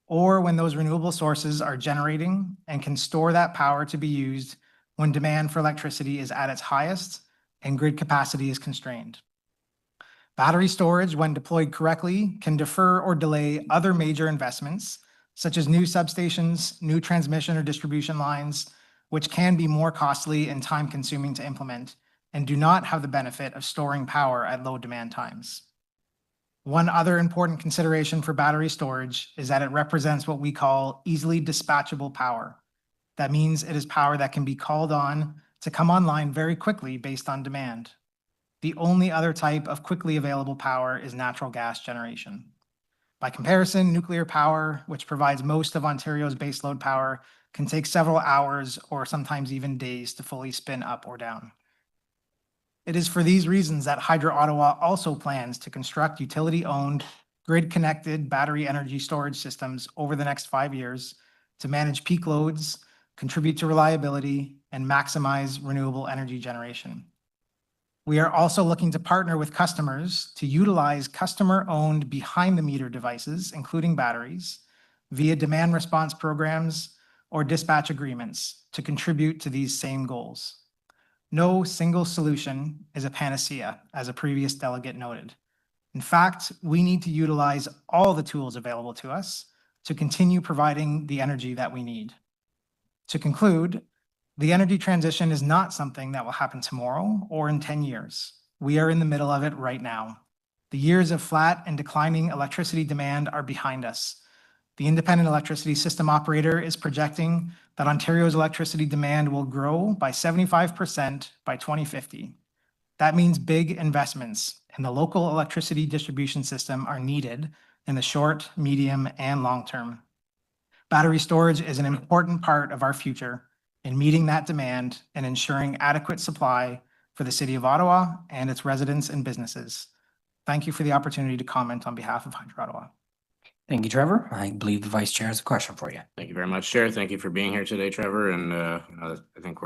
or when those renewable sources are generating and can store that power to be used when demand for electricity is at its highest and grid capacity is constrained. Battery storage, when deployed correctly, can defer or delay other major investments, such as new substations, new transmission or distribution lines, which can be more costly and time-consuming to implement and do not have the benefit of storing power at low demand times. One other important consideration for battery storage is that it represents what we call easily dispatchable power. That means it is power that can be called on to come online very quickly based on demand. The only other type of quickly available power is natural gas generation. By comparison, nuclear power, which provides most of Ontario's baseload power, can take several hours or sometimes even days to fully spin up or down. It is for these reasons that Hydro Ottawa also plans to construct utility-owned, grid-connected battery energy storage systems over the next 5 years to manage peak loads, contribute to reliability, and maximize renewable energy generation. We are also looking to partner with customers to utilize customer-owned behind-the-meter devices, including batteries, via demand response programs or dispatch agreements to contribute to these same goals. No single solution is a panacea, as a previous delegate noted. In fact, we need to utilize all the tools available to us to continue providing the energy that we need. To conclude, the energy transition is not something that will happen tomorrow or in 10 years. We are in the middle of it right now. The years of flat and declining electricity demand are behind us. The Independent Electricity System Operator is projecting that Ontario's electricity demand will grow by 75% by 2050. That means big investments in the local electricity distribution system are needed in the short, medium, and long term. Battery storage is an important part of our future in meeting that demand and ensuring adequate supply for the City of Ottawa and its residents and businesses. Thank you for the opportunity to comment on behalf of Hydro Ottawa. Thank you, Trevor. I believe the Vice Chair has a question for you. Thank you very much, Chair. Thank you for being here today, Trevor. And I think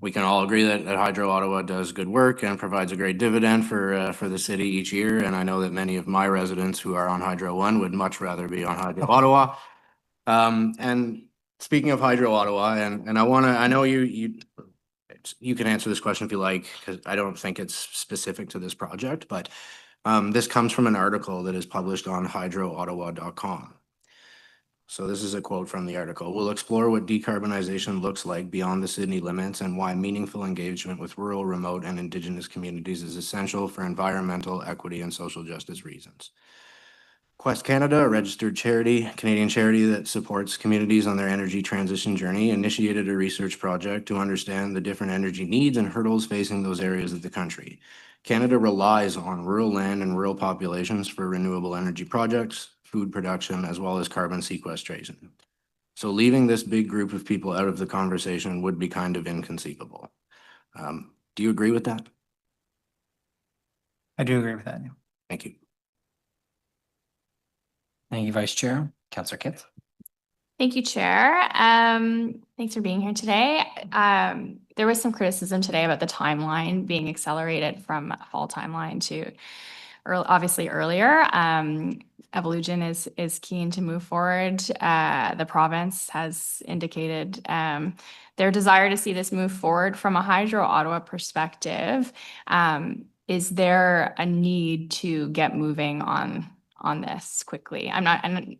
we can all agree that Hydro Ottawa does good work and provides a great dividend for the city each year. And I know that many of my residents who are on Hydro One would much rather be on Hydro Ottawa. And speaking of Hydro Ottawa, and I know you can answer this question if you like, because I don't think it's specific to this project, but this comes from an article that is published on hydroottawa.com. So this is a quote from the article. We'll explore what decarbonization looks like beyond the Sydney limits and why meaningful engagement with rural, remote, and Indigenous communities is essential for environmental, equity, and social justice reasons. Quest Canada, a registered Canadian charity that supports communities on their energy transition journey, initiated a research project to understand the different energy needs and hurdles facing those areas of the country. Canada relies on rural land and rural populations for renewable energy projects, food production, as well as carbon sequestration. So leaving this big group of people out of the conversation would be kind of inconceivable. Do you agree with that? I do agree with that. Thank you. Thank you, Vice Chair. Councillor Kitts. Thank you, Chair. Thanks for being here today. There was some criticism today about the timeline being accelerated from a fall timeline to obviously earlier. Evolution is keen to move forward. The province has indicated their desire to see this move forward. From a Hydro Ottawa perspective, is there a need to get moving on this quickly? I'm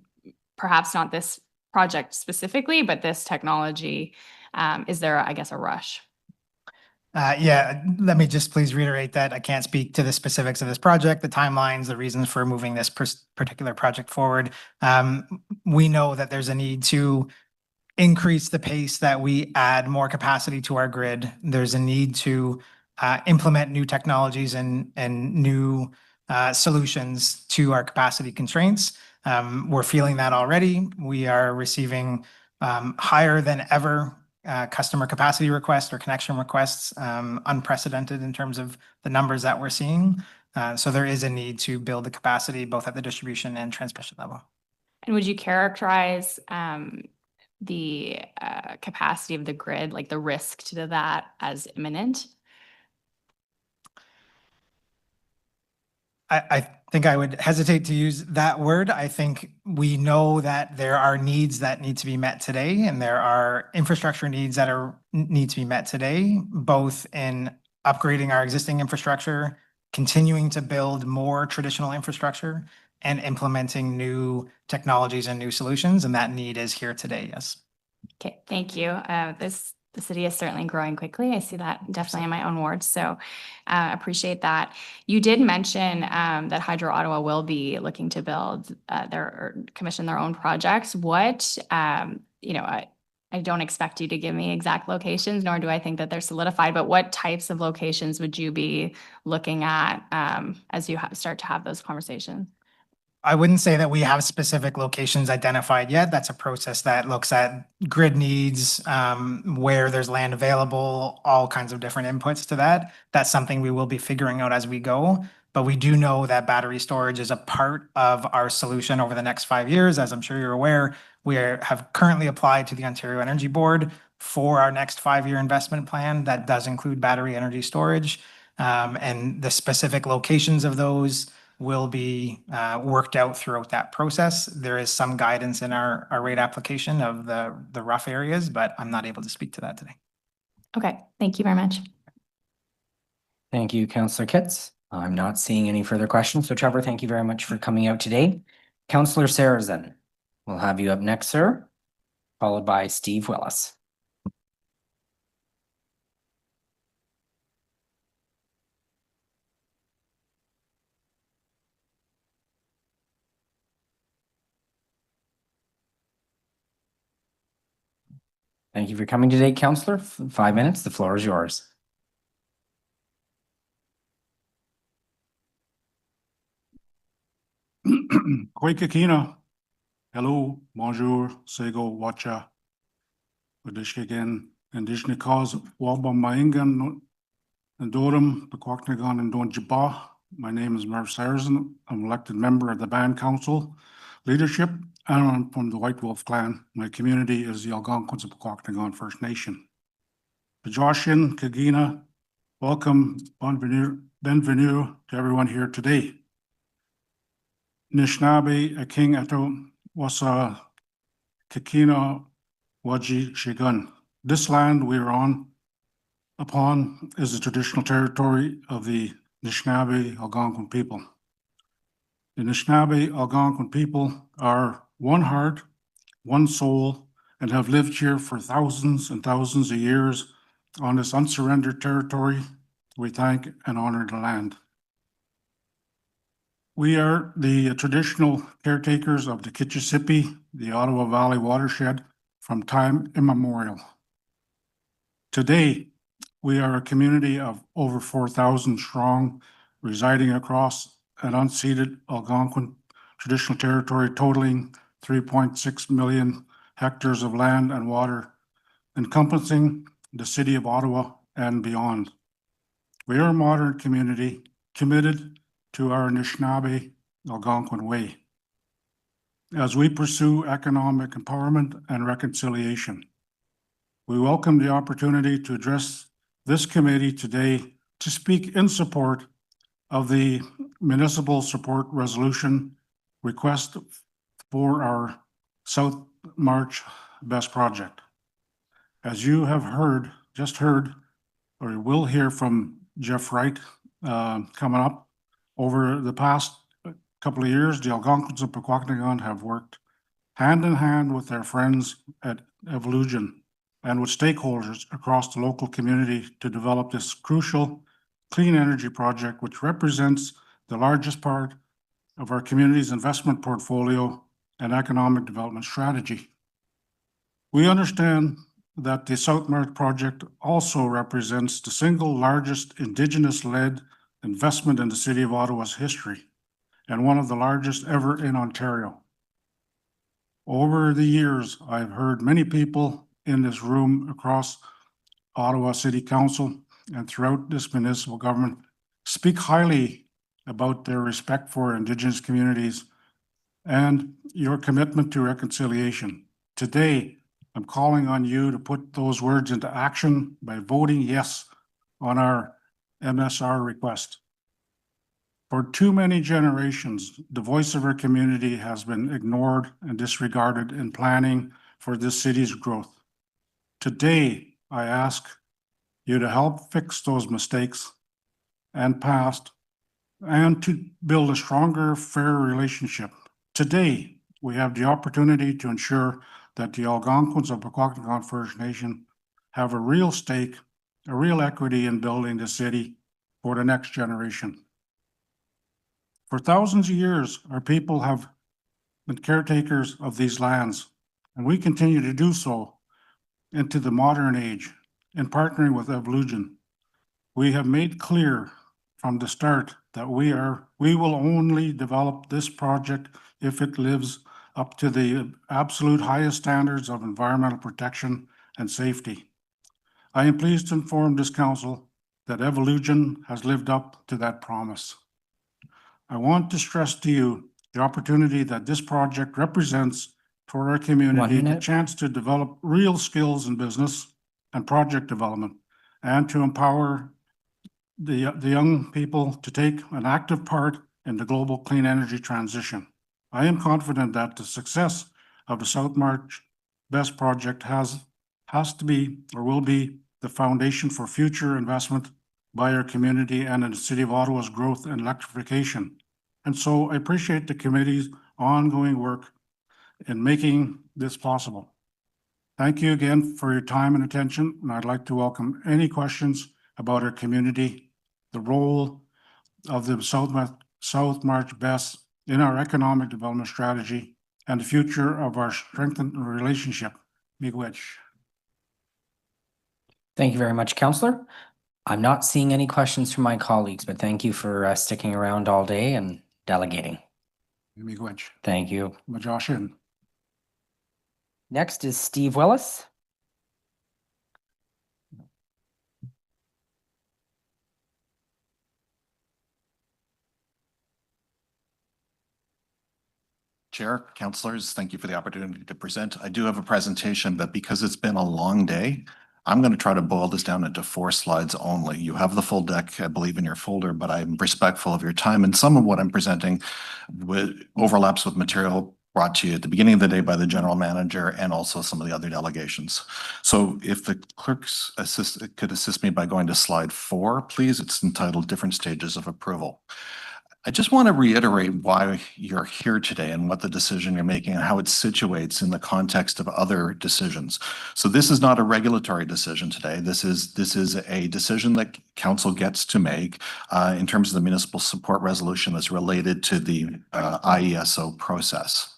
perhaps not this project specifically, but this technology, is there, I guess, a rush? Yeah, let me just please reiterate that I can't speak to the specifics of this project, the timelines, the reasons for moving this particular project forward. We know that there's a need to increase the pace that we add more capacity to our grid. There's a need to implement new technologies and new solutions to our capacity constraints. We're feeling that already. We are receiving higher than ever customer capacity requests or connection requests, unprecedented in terms of the numbers that we're seeing. So there is a need to build the capacity both at the distribution and transmission level. And would you characterize the capacity of the grid, like the risk to that, as imminent? I think I would hesitate to use that word. I think we know that there are needs that need to be met today, and there are infrastructure needs that need to be met today, both in upgrading our existing infrastructure, continuing to build more traditional infrastructure, and implementing new technologies and new solutions. And that need is here today, yes. Okay, thank you. The city is certainly growing quickly. I see that definitely in my own ward, so appreciate that. You did mention that Hydro Ottawa will be looking to build or commission their own projects. What, I don't expect you to give me exact locations, nor do I think that they're solidified, but what types of locations would you be looking at as you start to have those conversations? I wouldn't say that we have specific locations identified yet. That's a process that looks at grid needs, where there's land available, all kinds of different inputs to that. That's something we will be figuring out as we go. But we do know that battery storage is a part of our solution over the next 5 years. As I'm sure you're aware, we have currently applied to the Ontario Energy Board for our next 5-year investment plan that does include battery energy storage. And the specific locations of those will be worked out throughout that process. There is some guidance in our rate application of the rough areas, but I'm not able to speak to that today. Okay, thank you very much. Thank you, Councillor Kitts. I'm not seeing any further questions. So Trevor, thank you very much for coming out today. Councillor Sarrazin, we'll have you up next, sir, followed by Steve Willis. Thank you for coming today, Councillor. 5 minutes, the floor is yours. Koikakina. Hello, bonjour, sego, wacha. Wadishkagan, and Dishnikoz, Wabamaingan, and Dorum, the Kwaknagan, and Don Jabah. My name is Merv Sarrazin. I'm elected member of the Band Council leadership, and I'm from the White Wolf clan. My community is the Algonquins of Kwaknagan First Nation. Bajoshin, Kagina, welcome, bienvenue to everyone here today. Nishnabé, a king ato wasa Kikina Waji Shigun. This land we are upon is the traditional territory of the Nishnabé Algonquin people. The Nishnabé Algonquin people are one heart, one soul, and have lived here for thousands and thousands of years on this unsurrendered territory. We thank and honor the land. We are the traditional caretakers of the Kitchissippi, the Ottawa Valley watershed, from time immemorial. Today, we are a community of over 4,000 strong, residing across an unceded Algonquin traditional territory totaling 3.6 million hectares of land and water, encompassing the city of Ottawa and beyond. We are a modern community committed to our Anishinaabe Algonquin way as we pursue economic empowerment and reconciliation. We welcome the opportunity to address this committee today to speak in support of the municipal support resolution request for our South March Best Project. As you have just heard, or you will hear from Jeff Wright coming up, over the past couple of years, the Algonquins of Pequawknagon have worked hand in hand with their friends at Evolution and with stakeholders across the local community to develop this crucial clean energy project, which represents the largest part of our community's investment portfolio and economic development strategy. We understand that the South March project also represents the single largest Indigenous-led investment in the City of Ottawa's history and one of the largest ever in Ontario. Over the years, I've heard many people in this room across Ottawa City Council and throughout this municipal government speak highly about their respect for Indigenous communities and your commitment to reconciliation. Today, I'm calling on you to put those words into action by voting yes on our MSR request. For too many generations, the voice of our community has been ignored and disregarded in planning for this city's growth. Today, I ask you to help fix those mistakes and past and to build a stronger, fair relationship. Today, we have the opportunity to ensure that the Algonquins of Pequawknagon First Nation have a real stake, a real equity in building the city for the next generation. For thousands of years, our people have been caretakers of these lands, and we continue to do so into the modern age in partnering with Evolution. We have made clear from the start that we will only develop this project if it lives up to the absolute highest standards of environmental protection and safety. I am pleased to inform this council that Evolution has lived up to that promise. I want to stress to you the opportunity that this project represents for our community, the chance to develop real skills in business and project development, and to empower the young people to take an active part in the global clean energy transition. I am confident that the success of the South March Best Project has to be or will be the foundation for future investment by our community and in the City of Ottawa's growth and electrification. And so I appreciate the committee's ongoing work in making this possible. Thank you again for your time and attention, and I'd like to welcome any questions about our community, the role of the South March Best in our economic development strategy, and the future of our strengthened relationship. Miigwech. Thank you very much, Councillor. I'm not seeing any questions from my colleagues, but thank you for sticking around all day and delegating. Miigwech. Thank you. Majoshin. Next is Steve Willis. Chair, councillors, thank you for the opportunity to present. I do have a presentation, but because it's been a long day, I'm going to try to boil this down into 4 slides only. You have the full deck, I believe, in your folder, but I'm respectful of your time, and some of what I'm presenting overlaps with material brought to you at the beginning of the day by the general manager and also some of the other delegations. So if the clerks could assist me by going to slide 4, please. It's entitled Different Stages of Approval. I just want to reiterate why you're here today and what the decision you're making and how it situates in the context of other decisions. So this is not a regulatory decision today. This is a decision that council gets to make in terms of the municipal support resolution that's related to the IESO process.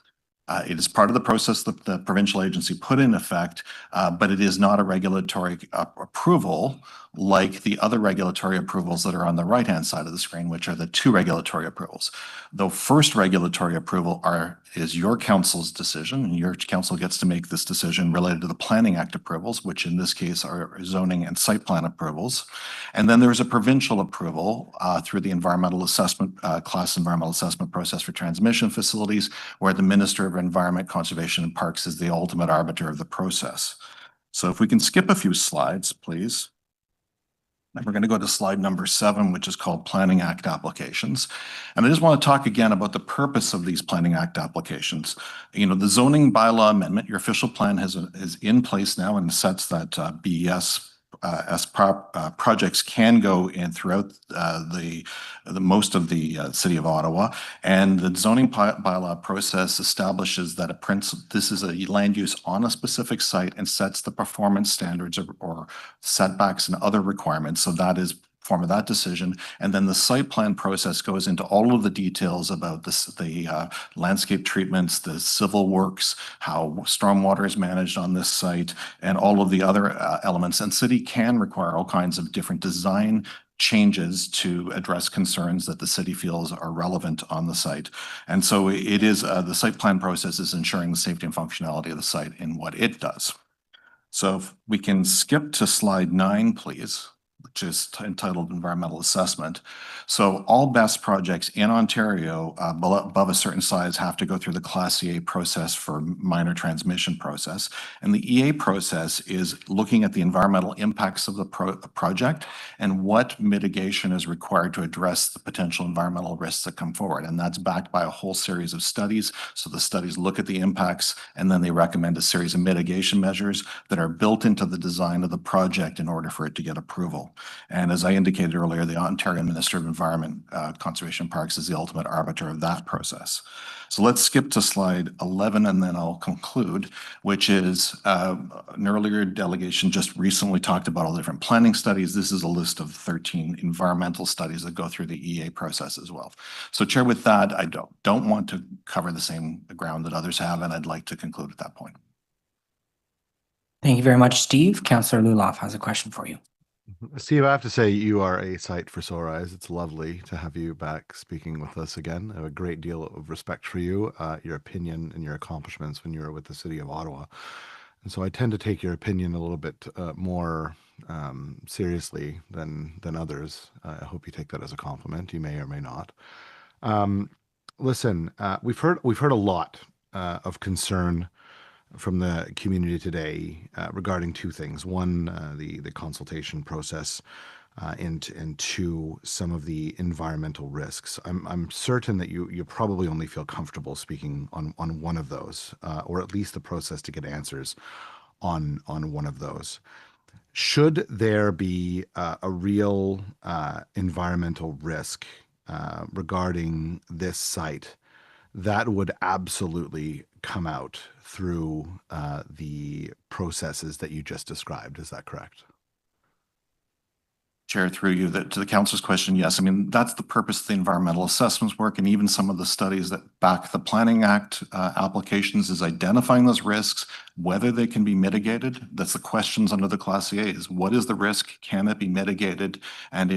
It is part of the process that the provincial agency put in effect, but it is not a regulatory approval like the other regulatory approvals that are on the right-hand side of the screen, which are the 2 regulatory approvals. The first regulatory approval is your council's decision, and your council gets to make this decision related to the Planning Act approvals, which in this case are zoning and site plan approvals. And then there's a provincial approval through the environmental assessment, class environmental assessment process for transmission facilities, where the Minister of Environment, Conservation and Parks is the ultimate arbiter of the process. So if we can skip a few slides, please. And we're going to go to slide number 7, which is called Planning Act applications. And I just want to talk again about the purpose of these Planning Act applications. You know, the zoning bylaw amendment, your official plan is in place now and sets that BES projects can go in throughout the most of the city of Ottawa, and the zoning bylaw process establishes that this is a land use on a specific site and sets the performance standards or setbacks and other requirements. So that is form of that decision. And then the site plan process goes into all of the details about the landscape treatments, the civil works, how stormwater is managed on this site, and all of the other elements. And city can require all kinds of different design changes to address concerns that the city feels are relevant on the site. And so it is, the site plan process is ensuring the safety and functionality of the site in what it does. So if we can skip to slide 9, please, which is entitled Environmental Assessment. So all BEST projects in Ontario above a certain size have to go through the Class EA process for minor transmission process. And the EA process is looking at the environmental impacts of the project and what mitigation is required to address the potential environmental risks that come forward. And that's backed by a whole series of studies. So the studies look at the impacts and then they recommend a series of mitigation measures that are built into the design of the project in order for it to get approval. And as I indicated earlier, the Ontario Minister of Environment, Conservation and Parks is the ultimate arbiter of that process. So let's skip to slide 11 and then I'll conclude, which is an earlier delegation just recently talked about all the different planning studies. This is a list of 13 environmental studies that go through the EA process as well. So Chair, with that, I don't want to cover the same ground that others have, and I'd like to conclude at that point. Thank you very much, Steve. Councillor Luloff has a question for you. Steve, I have to say you are a sight for sore eyes. It's lovely to have you back speaking with us again. I have a great deal of respect for you, your opinion and your accomplishments when you were with the city of Ottawa. And so I tend to take your opinion a little bit more seriously than others. I hope you take that as a compliment. You may or may not. Listen, we've heard a lot of concern from the community today regarding two things. One, the consultation process, and two, some of the environmental risks. I'm certain that you probably only feel comfortable speaking on one of those, or at least the process to get answers on one of those. Should there be a real environmental risk regarding this site, that would absolutely come out through the processes that you just described. Is that correct? Chair, through you, to the council's question, yes. I mean, that's the purpose of the environmental assessments work, and even some of the studies that back the Planning Act applications is identifying those risks, whether they can be mitigated. That's the questions under the Class EA is what is the risk? Can it be mitigated? And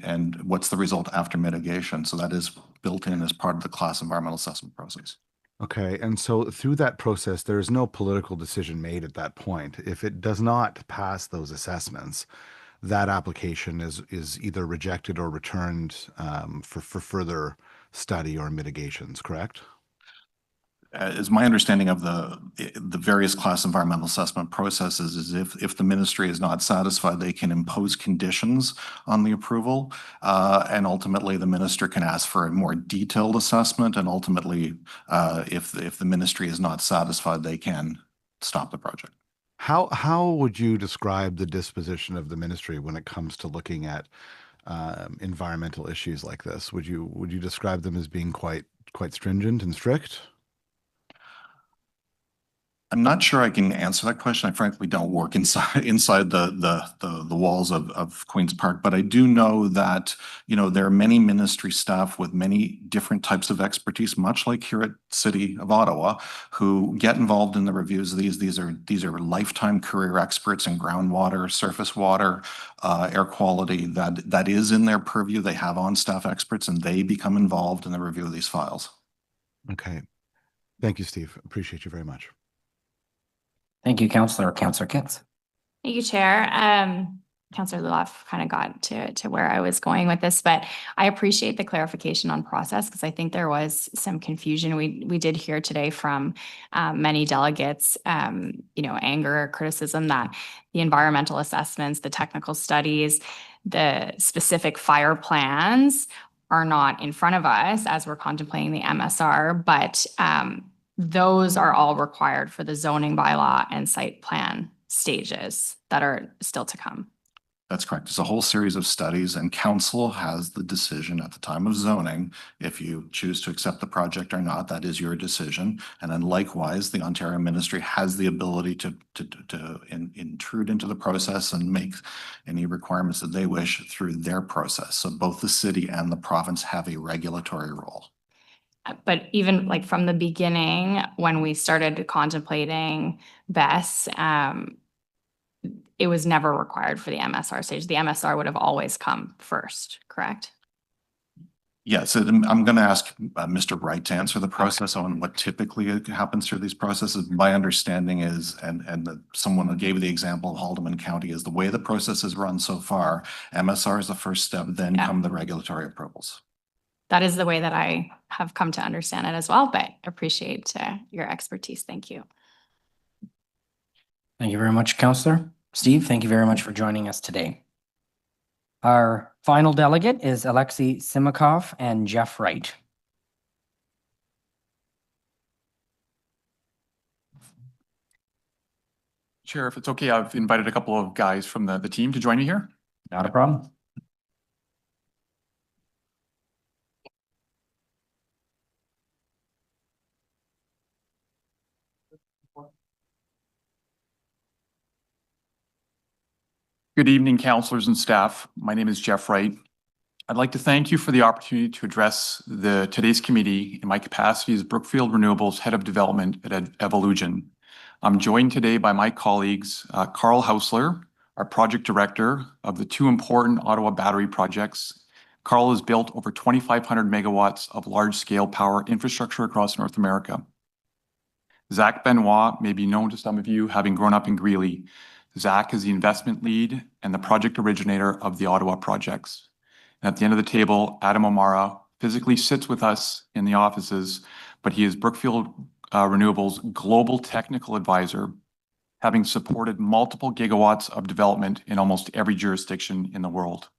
and what's the result after mitigation? So that is built in as part of the class environmental assessment process. Okay, and so through that process, there is no political decision made at that point. If it does not pass those assessments, that application is either rejected or returned for further study or mitigations, correct? Is my understanding of the various class environmental assessment processes is if the ministry is not satisfied, they can impose conditions on the approval, and ultimately the minister can ask for a more detailed assessment, and ultimately if the ministry is not satisfied, they can stop the project. How would you describe the disposition of the ministry when it comes to looking at environmental issues like this? Would you describe them as being quite stringent and strict? I'm not sure I can answer that question. I frankly don't work inside the walls of Queen's Park, but I do know that, you know, there are many ministry staff with many different types of expertise, much like here at City of Ottawa, who get involved in the reviews of these. These are lifetime career experts in groundwater, surface water, air quality. That is in their purview. They have on-staff experts, and they become involved in the review of these files. Okay. Thank you, Steve. Appreciate you very much. Thank you, Councillor. Councillor Kitts. Thank you, Chair. Councillor Luloff kind of got to where I was going with this, but I appreciate the clarification on process because I think there was some confusion. We did hear today from many delegates, anger or criticism that the environmental assessments, the technical studies, the specific fire plans are not in front of us as we're contemplating the MSR, but those are all required for the zoning bylaw and site plan stages that are still to come. That's correct. It's a whole series of studies, and council has the decision at the time of zoning. If you choose to accept the project or not, that is your decision. And then likewise, the Ontario Ministry has the ability to intrude into the process and make any requirements that they wish through their process. So both the city and the province have a regulatory role. But even like from the beginning, when we started contemplating BESS, it was never required for the MSR stage. The MSR would have always come first, correct? Yes, I'm going to ask Mr. Wright to answer the process on what typically happens through these processes. My understanding is, and someone who gave the example of Haldeman County, is the way the process is run so far, MSR is the first step, then come the regulatory approvals. That is the way that I have come to understand it as well, but appreciate your expertise. Thank you. Thank you very much, Councillor. Steve, thank you very much for joining us today. Our final delegate is Alexei Simakov and Jeff Wright. Chair, if it's okay, I've invited a couple of guys from the team to join me here. Not a problem. Good evening, councillors and staff. My name is Jeff Wright. I'd like to thank you for the opportunity to address today's committee in my capacity as Brookfield Renewables Head of Development at Evolugen. I'm joined today by my colleagues, Carl Hausler, our project director of the two important Ottawa battery projects. Carl has built over 2,500 megawatts of large-scale power infrastructure across North America. Zach Benoit may be known to some of you, having grown up in Greeley. Zach is the investment lead and the project originator of the Ottawa projects. And at the end of the table, Adam O'Mara physically sits with us in the offices, but he is Brookfield Renewables' global technical advisor, having supported multiple gigawatts of development in almost every jurisdiction in the world.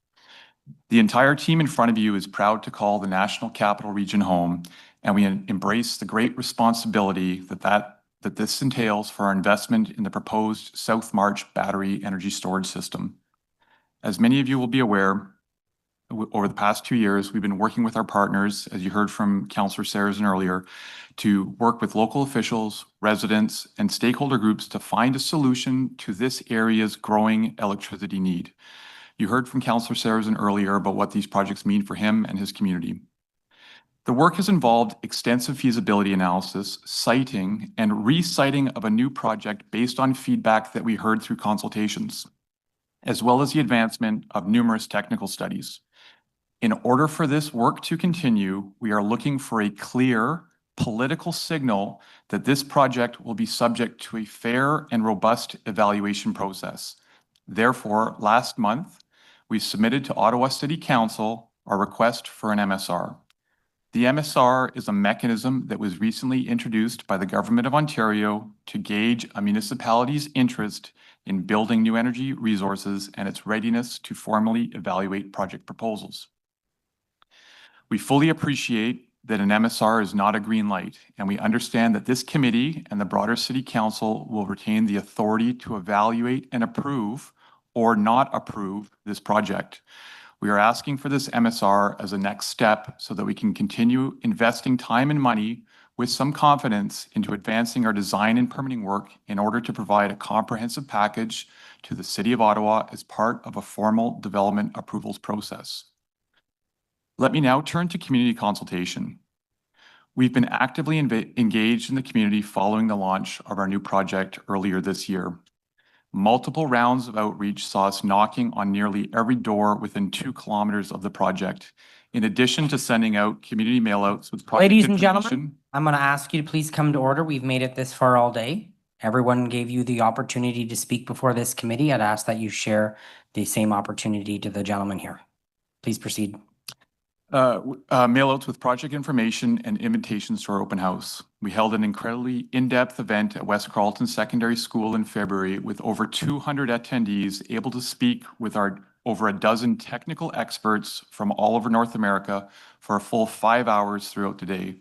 The entire team in front of you is proud to call the National Capital Region home, and we embrace the great responsibility that this entails for our investment in the proposed South March battery energy storage system. As many of you will be aware, over the past 2 years, we've been working with our partners, as you heard from Councillor Sarrazin earlier, to work with local officials, residents, and stakeholder groups to find a solution to this area's growing electricity need. You heard from Councillor Sarrazin earlier about what these projects mean for him and his community. The work has involved extensive feasibility analysis, siting, and reciting of a new project based on feedback that we heard through consultations, as well as the advancement of numerous technical studies. In order for this work to continue, we are looking for a clear political signal that this project will be subject to a fair and robust evaluation process. Therefore, last month, we submitted to Ottawa City Council our request for an MSR. The MSR is a mechanism that was recently introduced by the Government of Ontario to gauge a municipality's interest in building new energy resources and its readiness to formally evaluate project proposals. We fully appreciate that an MSR is not a green light, and we understand that this committee and the broader City Council will retain the authority to evaluate and approve or not approve this project. We are asking for this MSR as a next step so that we can continue investing time and money with some confidence into advancing our design and permitting work in order to provide a comprehensive package to the City of Ottawa as part of a formal development approvals process. Let me now turn to community consultation. We've been actively engaged in the community following the launch of our new project earlier this year. Multiple rounds of outreach saw us knocking on nearly every door within 2 kilometers of the project, In addition to sending out community mailouts with project Ladies and information. gentlemen, I'm going to ask you to please come to order. We've made it this far all day. Everyone gave you the opportunity to speak before this committee. I'd ask that you share the same opportunity to the gentleman here. Please proceed. Mailouts with project information and invitations to our open house. We held an incredibly in-depth event at West Carleton Secondary School in February with over 200 attendees able to speak with our over a dozen technical experts from all over North America for a full 5 hours throughout the day.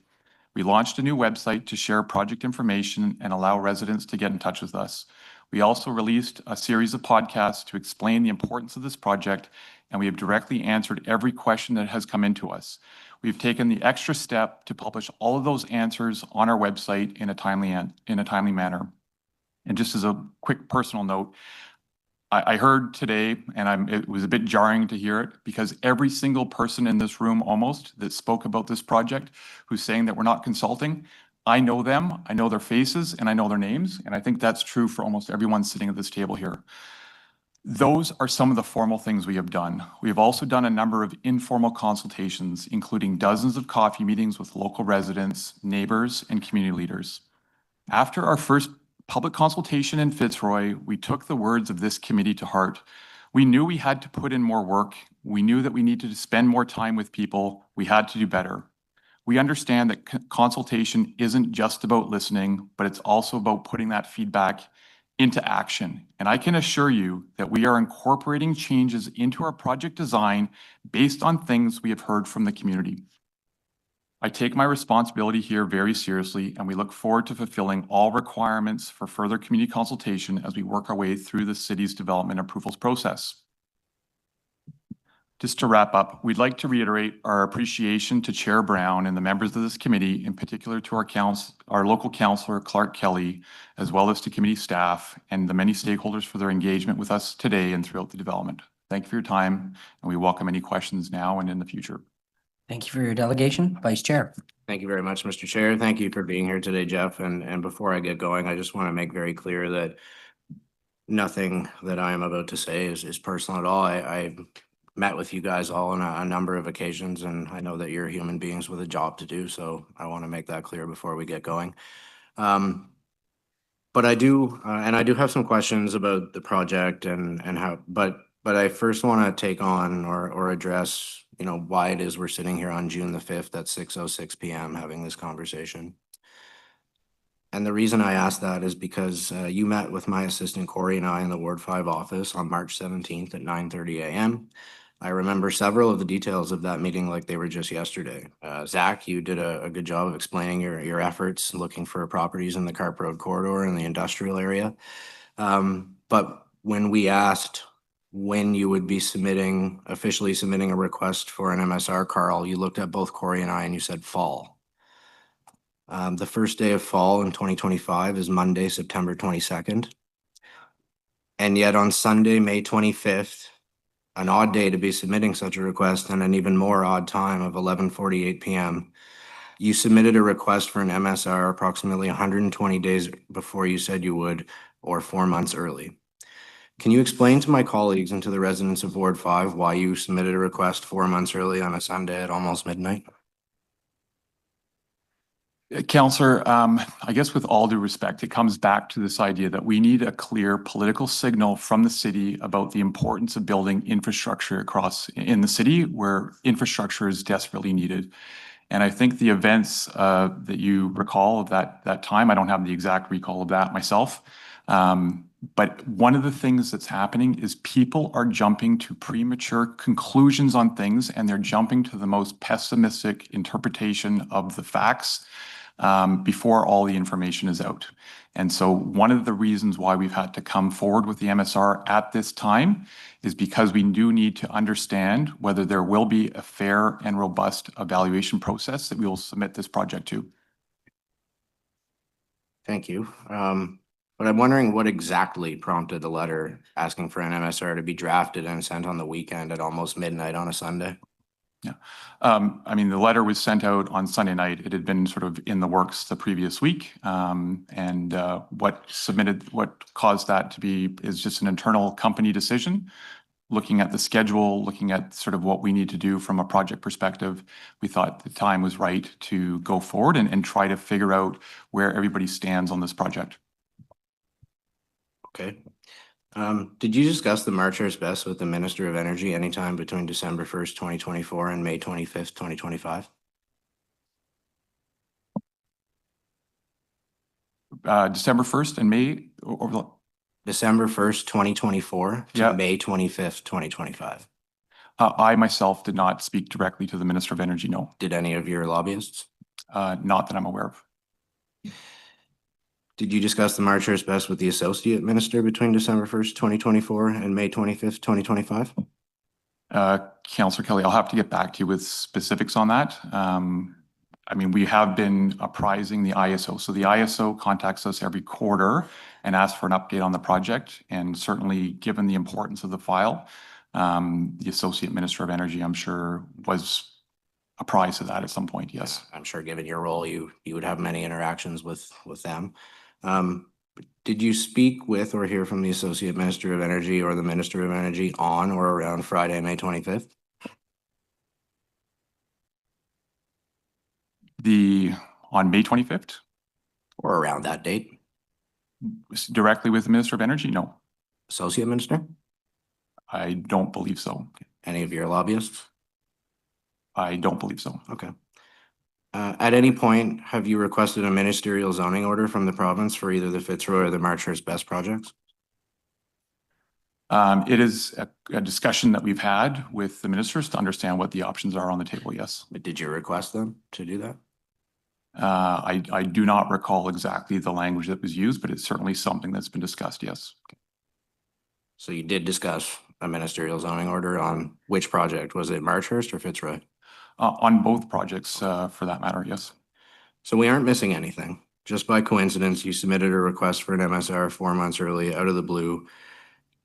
We launched a new website to share project information and allow residents to get in touch with us. We also released a series of podcasts to explain the importance of this project, and we have directly answered every question that has come into us. We've taken the extra step to publish all of those answers on our website in a timely manner. And just as a quick personal note, I heard today, and it was a bit jarring to hear it, because every single person in this room almost that spoke about this project who's saying that we're not consulting, I know them, I know their faces, and I know their names, and I think that's true for almost everyone sitting at this table here. Those are some of the formal things we have done. We have also done a number of informal consultations, including dozens of coffee meetings with local residents, neighbors, and community leaders. After our first public consultation in Fitzroy, we took the words of this committee to heart. We knew we had to put in more work. We knew that we needed to spend more time with people. We had to do better. We understand that consultation isn't just about listening, but it's also about putting that feedback into action. And I can assure you that we are incorporating changes into our project design based on things we have heard from the community. I take my responsibility here very seriously, and we look forward to fulfilling all requirements for further community consultation as we work our way through the city's development approvals process. Just to wrap up, we'd like to reiterate our appreciation to Chair Brown and the members of this committee, in particular to our local councillor, Clark Kelly, as well as to committee staff and the many stakeholders for their engagement with us today and throughout the development. Thank you for your time, and we welcome any questions now and in the future. Thank you for your delegation. Vice Chair. Thank you very much, Mr. Chair. Thank you for being here today, Jeff. And before I get going, I just want to make very clear that nothing that I am about to say is personal at all. I met with you guys all on a number of occasions, and I know that you're human beings with a job to do, so I want to make that clear before we get going. But I do, and I do have some questions about the project and how, but I first want to take on or address, you know, why it is we're sitting here on June the 5th at 6:06 p.m. having this conversation. And the reason I ask that is because you met with my assistant Corey and I in the Ward 5 office on March 17th at 9:30 a.m. I remember several of the details of that meeting like they were just yesterday. Zach, you did a good job of explaining your efforts looking for properties in the Carp Road corridor and the industrial area. But when we asked when you would be officially submitting a request for an MSR, Carl, you looked at both Corey and I and you said fall. The first day of fall in 2025 is Monday, September 22nd. And yet on Sunday, May 25th, an odd day to be submitting such a request and an even more odd time of 11:48 p.m., you submitted a request for an MSR approximately 120 days before you said you would, or 4 months early. Can you explain to my colleagues and to the residents of Ward 5 why you submitted a request 4 months early on a Sunday at almost midnight? Councillor, I guess with all due respect, it comes back to this idea that we need a clear political signal from the city about the importance of building infrastructure in the city where infrastructure is desperately needed. And I think the events that you recall of that time, I don't have the exact recall of that myself, but one of the things that's happening is people are jumping to premature conclusions on things, and they're jumping to the most pessimistic interpretation of the facts before all the information is out. And so one of the reasons why we've had to come forward with the MSR at this time is because we do need to understand whether there will be a fair and robust evaluation process that we will submit this project to. Thank you. But I'm wondering what exactly prompted the letter asking for an MSR to be drafted and sent on the weekend at almost midnight on a Sunday? Yeah. I mean, the letter was sent out on Sunday night. It had been sort of in the works the previous week. And what caused that to be is just an internal company decision looking at the schedule, looking at sort of what we need to do from a project perspective, we thought the time was right to go forward and try to figure out where everybody stands on this project. Okay. Did you discuss the Marchers Best with the Minister of Energy anytime between December 1st, 2024 and May 25th, 2025? December 1st and May, or December 1st, 2024 to Yeah. May 25th, 2025. I myself did not speak directly to the Minister of Energy, no. Did any of your lobbyists? Not that I'm aware of. Did you discuss the Marchers Best with the Associate Minister between December 1st, 2024 and May 25th, 2025? Councillor Kelly, I'll have to get back to you with specifics on that. I mean, we have been apprising the ISO. So the ISO contacts us every quarter and asks for an update on the project. And certainly, given the importance of the file, the Associate Minister of Energy, I'm sure, was apprised of that at some point, yes. I'm sure given your role, you would have many interactions with them. Did you speak with or hear from the Associate Minister of Energy or the Minister of Energy on or around Friday, May 25th? On May 25th? Or around that date? Directly with the Minister of Energy? No. Associate Minister? I don't believe so. Any of your lobbyists? I don't believe so. Okay. At any point, have you requested a ministerial zoning order from the province for either the Fitzroy or the Marchers Best projects? It is a discussion that we've had with the ministers to understand what the options are on the table, yes. But did you request them to do that? I do not recall exactly the language that was used, but it's certainly something that's been discussed, yes. So you did discuss a ministerial zoning order on which project? Was it Marchurst or Fitzroy? On both projects, for that matter, yes. So we aren't missing anything. Just by coincidence, you submitted a request for an MSR 4 months early out of the blue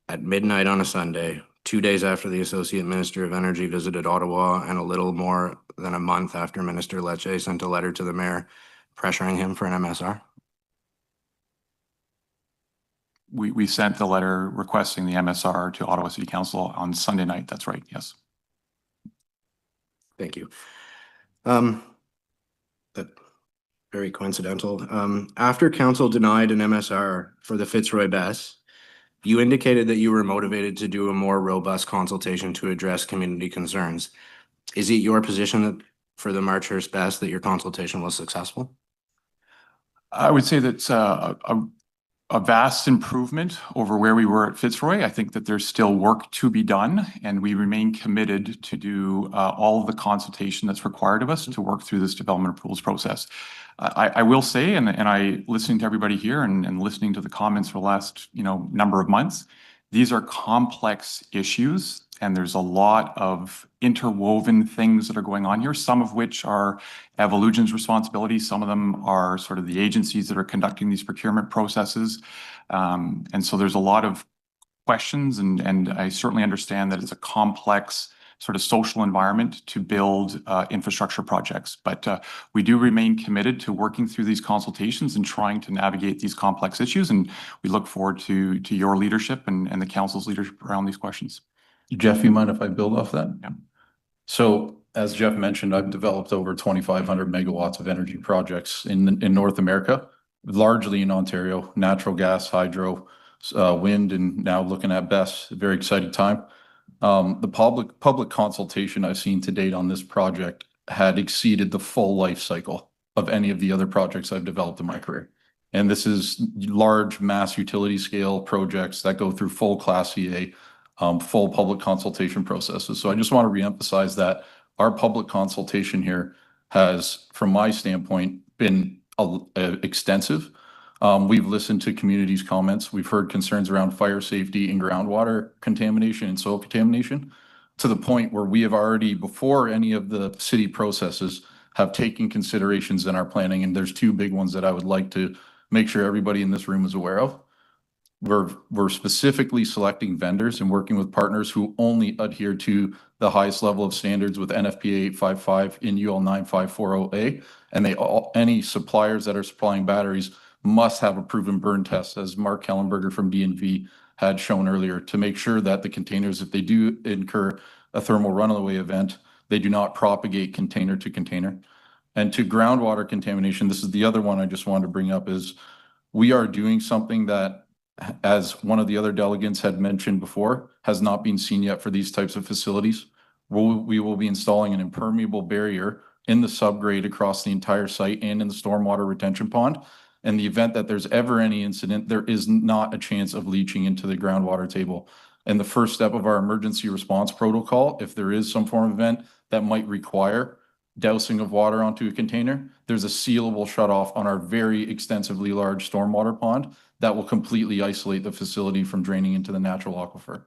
at midnight on a Sunday, 2 days after the Associate Minister of Energy visited Ottawa and a little more than a month after Minister Lecce sent a letter to the mayor pressuring him for an MSR? We sent the letter requesting the MSR to Ottawa City Council on Sunday night. That's right, yes. Thank you. That very coincidental. After council denied an MSR for the Fitzroy Best, you indicated that you were motivated to do a more robust consultation to address community concerns. Is it your position that for the Marchers Best that your consultation was successful? I would say that's a vast improvement over where we were at Fitzroy. I think that there's still work to be done, and we remain committed to do all of the consultation that's required of us to work through this development approvals process. I will say, and I listening to everybody here and listening to the comments for the last number of months, these are complex issues, and there's a lot of interwoven things that are going on here, some of which are Evolution's responsibility. Some of them are sort of the agencies that are conducting these procurement processes. And so there's a lot of questions, and I certainly understand that it's a complex sort of social environment to build infrastructure projects. But we do remain committed to working through these consultations and trying to navigate these complex issues. And we look forward to your leadership and the council's leadership around these questions. Jeff, you mind if I build off that? Yeah. So as Jeff mentioned, I've developed over 2,500 megawatts of energy projects in North America, largely in Ontario, natural gas, hydro, wind, and now looking at BESS, a very exciting time. The public consultation I've seen to date on this project had exceeded the full life cycle of any of the other projects I've developed in my career. And this is large mass utility scale projects that go through full Class CA, full public consultation processes. So I just want to reemphasize that our public consultation here has, from my standpoint, been extensive. We've listened to communities' comments. We've heard concerns around fire safety and groundwater contamination and soil contamination, to the point where we have already, before any of the city processes, have taken considerations in our planning. And there's two big ones that I would like to make sure everybody in this room is aware of. We're specifically selecting vendors and working with partners who only adhere to the highest level of standards with NFPA 855 in UL 9540A. And any suppliers that are supplying batteries must have a proven burn test, as Mark Kellenberger from DNV had shown earlier to make sure that the containers, if they do incur a thermal runaway event, they do not propagate container to container. And to groundwater contamination, this is the other one I just wanted to bring up, is we are doing something that, as one of the other delegates had mentioned before, has not been seen yet for these types of facilities. We will be installing an impermeable barrier in the subgrade across the entire site and in the stormwater retention pond. In the event that there's ever any incident, there is not a chance of leaching into the groundwater table. And the first step of our emergency response protocol, if there is some form of event that might require dousing of water onto a container, there's a sealable shutoff on our very extensively large stormwater pond that will completely isolate the facility from draining into the natural aquifer.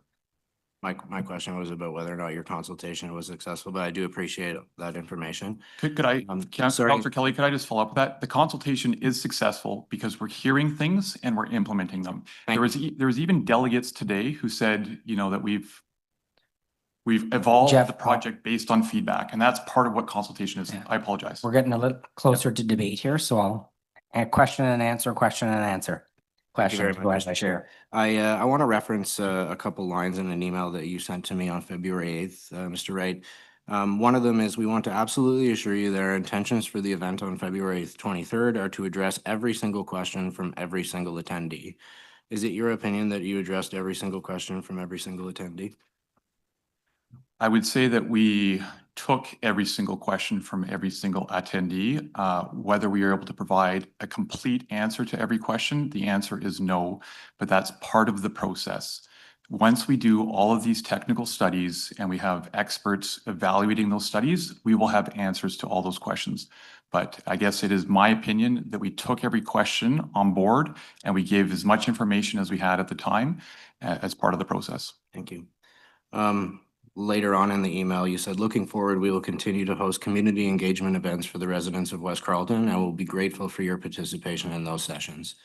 My question was about whether or not your consultation was successful, but I do appreciate that information. Could I, sorry. Councillor Kelly, could I just follow up with that? The consultation is successful because we're hearing things and we're implementing them. There was even delegates today who said, you know, that we've evolved Jeff, the project based on feedback, and that's part of what consultation is. I apologize. We're getting a little closer to debate here, so I'll question and answer, question and answer. Thank you very Question, go much, ahead, Mr. Chair. I want to reference a couple lines in an email that you sent to me on February 8th, Mr. Wright. One of them is, we want to absolutely assure you that our intentions for the event on February 23rd are to address every single question from every single attendee. Is it your opinion that you addressed every single question from every single attendee? I would say that we took every single question from every single attendee. Whether we are able to provide a complete answer to every question, the answer is no, but that's part of the process. Once we do all of these technical studies and we have experts evaluating those studies, we will have answers to all those questions. But I guess it is my opinion that we took every question on board and we gave as much information as we had at the time as part of the process. Thank you. Later on in the email, you said, looking forward, we will continue to host community engagement events for the residents of West Carleton and will be grateful for your participation in those sessions.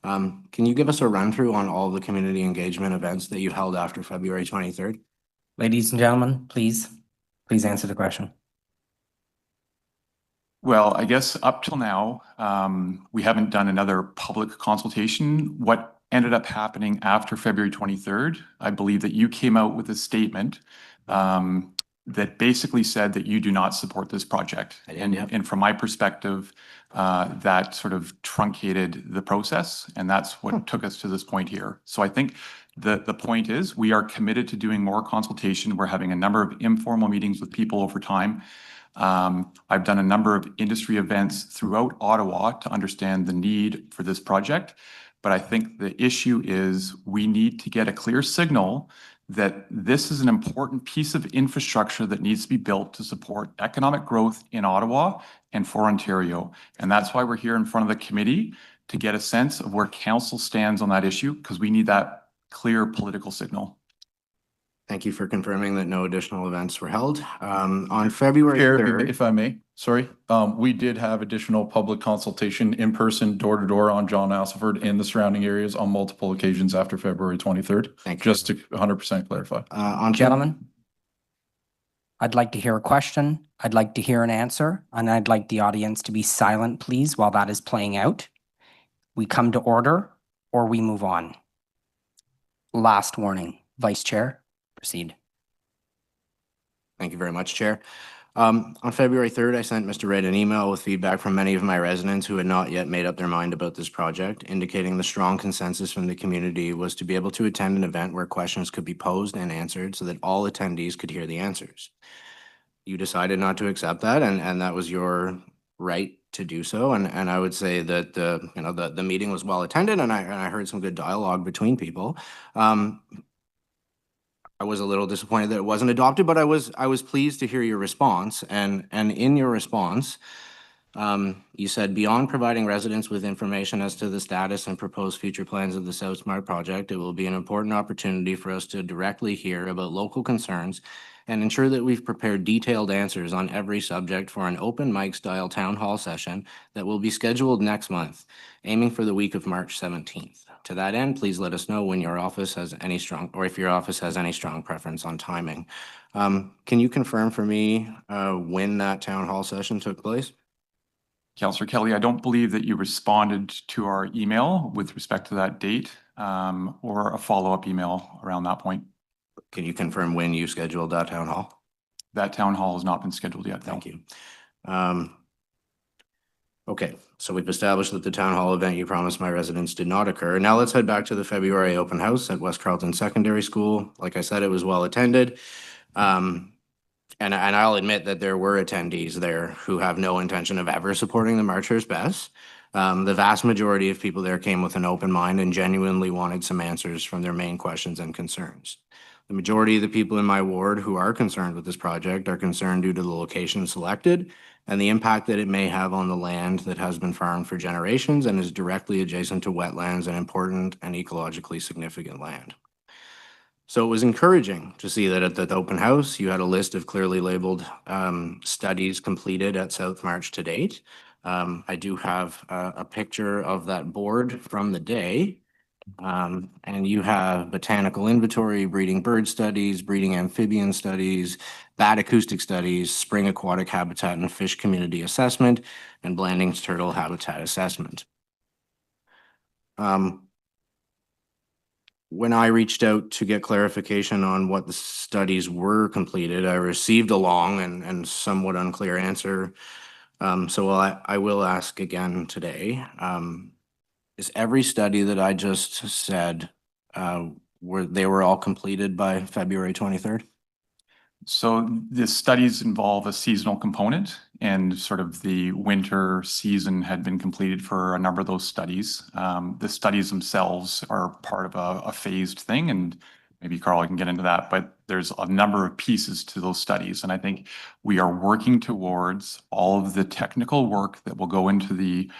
Can you give us a run through on all the community engagement events that you held after February 23rd? Ladies and gentlemen, please answer the question. Well, I guess up till now, we haven't done another public consultation. What ended up happening after February 23rd, I believe that you came out with a statement that basically said that you do not support this project. And from my perspective, that sort of truncated the process, and that's what took us to this point here. So I think the point is, we are committed to doing more consultation. We're having a number of informal meetings with people over time. I've done a number of industry events throughout Ottawa to understand the need for this project. But I think the issue is we need to get a clear signal that this is an important piece of infrastructure that needs to be built to support economic growth in Ottawa and for Ontario. And that's why we're here in front of the committee, to get a sense of where council stands on that issue, because we need that clear political signal. Thank you for confirming that no additional events were held. On February Chair, 3rd. if I may, sorry, we did have additional public consultation in person, door to door on John Asselford and the surrounding areas on multiple occasions after February 23rd. Thank you. Just to 100% clarify. Gentlemen, I'd like to hear a question. I'd like to hear an answer, and I'd like the audience to be silent, please, while that is playing out. We come to order or we move on. Last warning, Vice Chair. Proceed. Thank you very much, Chair. On February 3rd, I sent Mr. Wright an email with feedback from many of my residents who had not yet made up their mind about this project, indicating the strong consensus from the community was to be able to attend an event where questions could be posed and answered so that all attendees could hear the answers. You decided not to accept that, and that was your right to do so. And I would say that the meeting was well attended, and I heard some good dialogue between people. I was a little disappointed that it wasn't adopted, but I was pleased to hear your response. And in your response, you said, beyond providing residents with information as to the status and proposed future plans of the South Smart project, it will be an important opportunity for us to directly hear about local concerns and ensure that we've prepared detailed answers on every subject for an open mic style town hall session that will be scheduled next month, aiming for the week of March 17th. To that end, please let us know when your office has any strong, or if your office has any strong preference on timing. Can you confirm for me when that town hall session took place? Councillor Kelly, I don't believe that you responded to our email with respect to that date. or a follow-up email around that point. Can you confirm when you scheduled that town hall? That town hall has not been scheduled yet. Thank you. Okay, so we've established that the town hall event you promised my residents did not occur. Now let's head back to the February open house at West Carleton Secondary School. Like I said, it was well attended. And I'll admit that there were attendees there who have no intention of ever supporting the Marchers Best. The vast majority of people there came with an open mind and genuinely wanted some answers from their main questions and concerns. The majority of the people in my ward who are concerned with this project are concerned due to the location selected and the impact that it may have on the land that has been farmed for generations and is directly adjacent to wetlands and important and ecologically significant land. So it was encouraging to see that at the open house, you had a list of clearly labeled studies completed at South March to date. I do have a picture of that board from the day. And you have botanical inventory, breeding bird studies, breeding amphibian studies, bat acoustic studies, spring aquatic habitat and fish community assessment, and Blanding's turtle habitat assessment. When I reached out to get clarification on what the studies were completed, I received a long and somewhat unclear answer. So I will ask again today. Is every study that I just said, they were all completed by February 23rd? So the studies involve a seasonal component, and sort of the winter season had been completed for a number of those studies. The studies themselves are part of a phased thing, and maybe Carl can get into that, but there's a number of pieces to those studies. And I think we are working towards all of the technical work that will go into the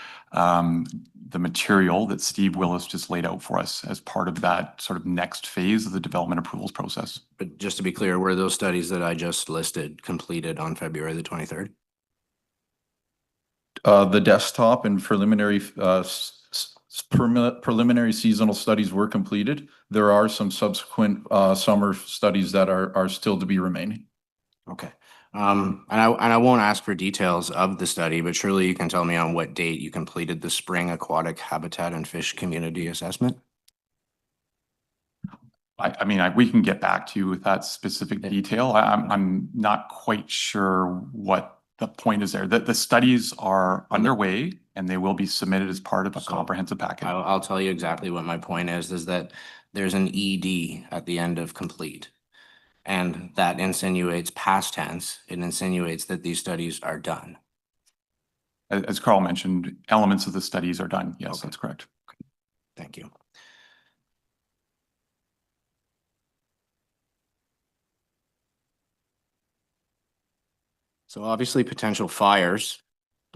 material that Steve Willis just laid out for us as part of that sort of next phase of the development approvals process. But just to be clear, were those studies that I just listed completed on February the 23rd? The desktop and preliminary preliminary seasonal studies were completed. There are some subsequent summer studies that are still to be remaining. Okay. And I won't ask for details of the study, but surely you can tell me on what date you completed the spring aquatic habitat and fish community assessment? I mean, we can get back to you with that specific detail. I'm not quite sure what the point is there. The studies are underway and they will be submitted as part of a comprehensive package. I'll tell you exactly what my point is that there's an ED at the end of complete. And that insinuates past tense. It insinuates that these studies are done. As Carl mentioned, elements of the studies are done. Yes, Okay. That's correct. Thank you. So obviously potential fires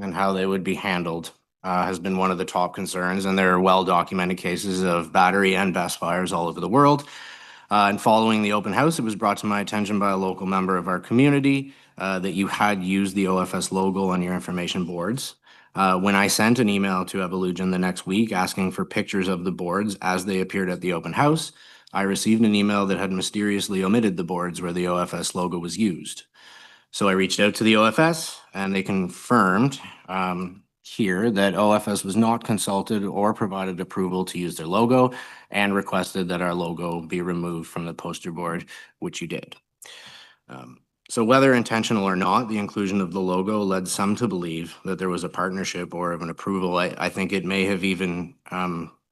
and how they would be handled has been one of the top concerns, and there are well-documented cases of battery and BESS fires all over the world. And following the open house, it was brought to my attention by a local member of our community that you had used the OFS logo on your information boards. When I sent an email to Evolution the next week asking for pictures of the boards as they appeared at the open house, I received an email that had mysteriously omitted the boards where the OFS logo was used. So I reached out to the OFS and they confirmed here that OFS was not consulted or provided approval to use their logo and requested that our logo be removed from the poster board, which you did. So whether intentional or not, the inclusion of the logo led some to believe that there was a partnership or of an approval. I think it may have even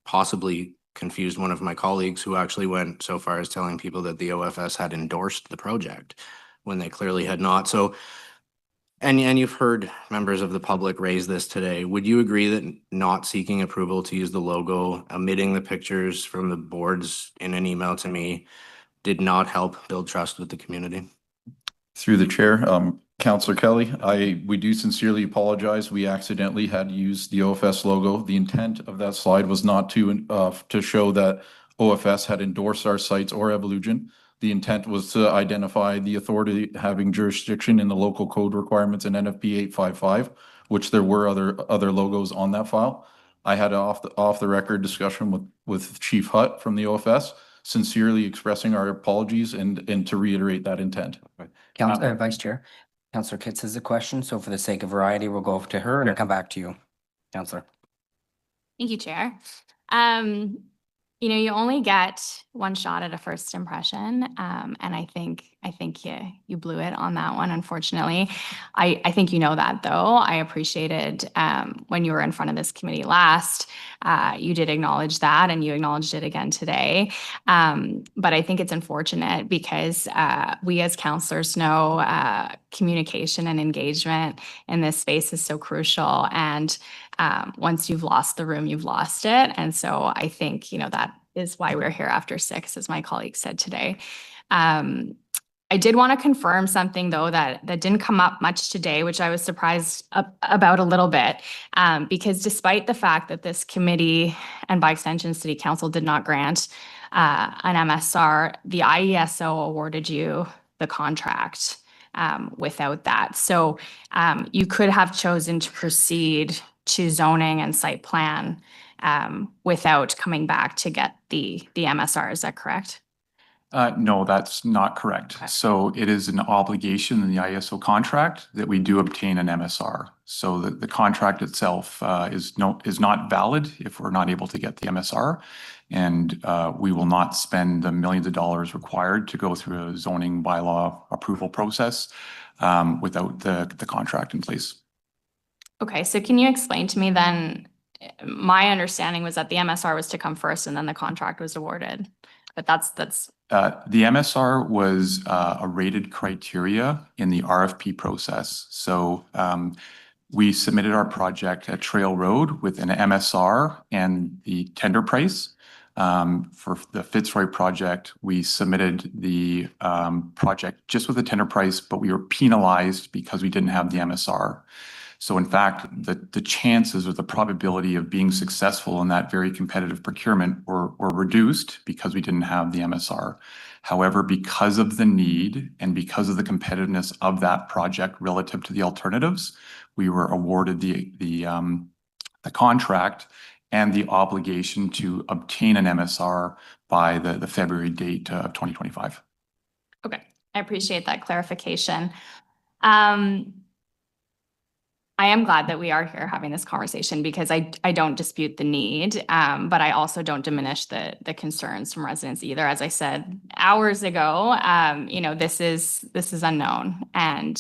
possibly confused one of my colleagues who actually went so far as telling people that the OFS had endorsed the project when they clearly had not. So, and you've heard members of the public raise this today. Would you agree that not seeking approval to use the logo, omitting the pictures from the boards in an email to me, did not help build trust with the community? Through the chair, Councillor Kelly, we do sincerely apologize. We accidentally had used the OFS logo. The intent of that slide was not to show that OFS had endorsed our sites or Evolution. The intent was to identify the authority having jurisdiction in the local code requirements in NFP 855, which there were other logos on that file. I had an off the record discussion with Chief Hutt from the OFS, sincerely expressing our apologies and to reiterate that intent. Vice Chair, Councillor Kitts has a question, so for the sake of variety, we'll go over to her and come back to you, Councillor. Thank you, Chair. You only get one shot at a first impression, and I think you blew it on that one, unfortunately. I think you know that, though. I appreciated when you were in front of this committee last, you did acknowledge that, and you acknowledged it again today. But I think it's unfortunate because we as councillors know communication and engagement in this space is so crucial, and once you've lost the room, you've lost it. And so I think, that is why we're here after 6, as my colleague said today. I did want to confirm something, though, that didn't come up much today, which I was surprised about a little bit, because despite the fact that this committee and by extension City Council did not grant an MSR, the IESO awarded you the contract without that. So you could have chosen to proceed to zoning and site plan without coming back to get the MSR. Is that correct? No, that's not correct. So it is an obligation in the ISO contract that we do obtain an MSR. So the contract itself is not valid if we're not able to get the MSR. And we will not spend the millions of dollars required to go through a zoning bylaw approval process without the contract in place. Okay, so can you explain to me then, my understanding was that the MSR was to come first and then the contract was awarded, but that's. The MSR was a rated criteria in the RFP process. So we submitted our project at Trail Road with an MSR and the tender price. For the Fitzroy project, we submitted the project just with a tender price, but we were penalized because we didn't have the MSR. So in fact, the chances or the probability of being successful in that very competitive procurement were reduced because we didn't have the MSR. However, because of the need and because of the competitiveness of that project relative to the alternatives, we were awarded the contract and the obligation to obtain an MSR by the February date of 2025. Okay, I appreciate that clarification. I am glad that we are here having this conversation because I don't dispute the need, but I also don't diminish the concerns from residents either. As I said hours ago, this is unknown, and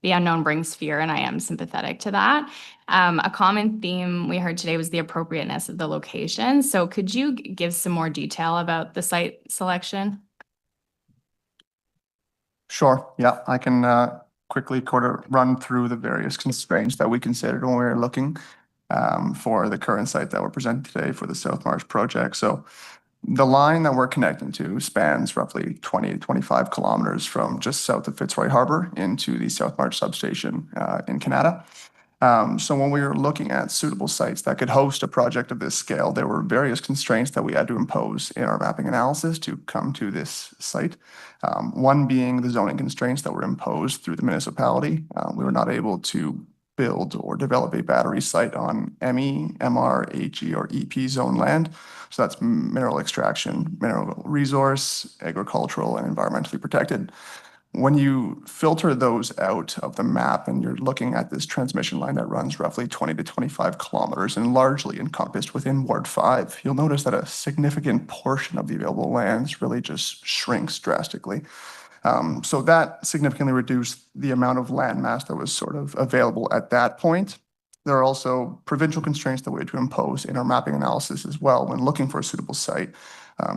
the unknown brings fear, and I am sympathetic to that. A common theme we heard today was the appropriateness of the location. So could you give some more detail about the site selection? Sure. Yeah, I can quickly run through the various constraints that we considered when we were looking for the current site that we're presenting today for the South Marsh project. So the line that we're connecting to spans roughly 20 to 25 kilometers from just south of Fitzroy Harbor into the South Marsh substation in Canada. So when we were looking at suitable sites that could host a project of this scale, there were various constraints that we had to impose in our mapping analysis to come to this site. One being the zoning constraints that were imposed through the municipality. We were not able to build or develop a battery site on ME, MR, HE, or EP zone land. So that's mineral extraction, mineral resource, agricultural, and environmentally protected. When you filter those out of the map and you're looking at this transmission line that runs roughly 20 to 25 kilometers and largely encompassed within Ward 5, you'll notice that a significant portion of the available lands really just shrinks drastically. So that significantly reduced the amount of land mass that was sort of available at that point. There are also provincial constraints that we had to impose in our mapping analysis as well when looking for a suitable site.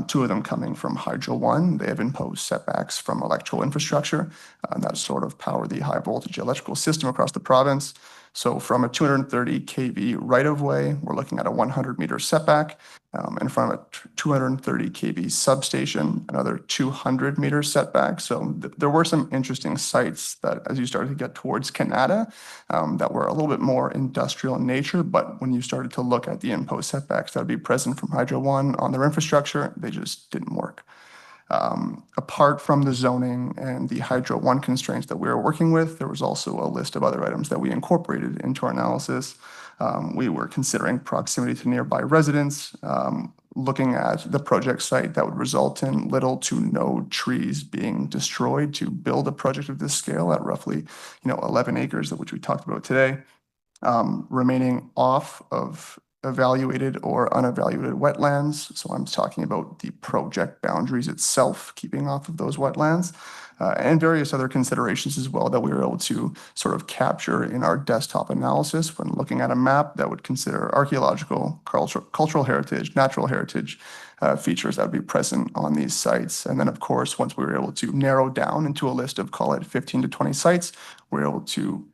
Two of them coming from Hydro One. They have imposed setbacks from electrical infrastructure that sort of power the high voltage electrical system across the province. So from a 230 kV right-of-way, we're looking at a 100-meter setback. And from a 230 kV substation, another 200-meter setback. So there were some interesting sites that, as you started to get towards Canada, that were a little bit more industrial in nature. But when you started to look at the imposed setbacks that would be present from Hydro One on their infrastructure, they just didn't work. Apart from the zoning and the Hydro One constraints that we were working with, there was also a list of other items that we incorporated into our analysis. We were considering proximity to nearby residents, looking at the project site that would result in little to no trees being destroyed to build a project of this scale at roughly 11 acres, of which we talked about today. Remaining off of evaluated or unevaluated wetlands. So I'm talking about the project boundaries itself, keeping off of those wetlands, and various other considerations as well that we were able to sort of capture in our desktop analysis when looking at a map that would consider archaeological, cultural heritage, natural heritage features that would be present on these sites. And then, of course, once we were able to narrow down into a list of, call it 15 to 20 sites, we were able to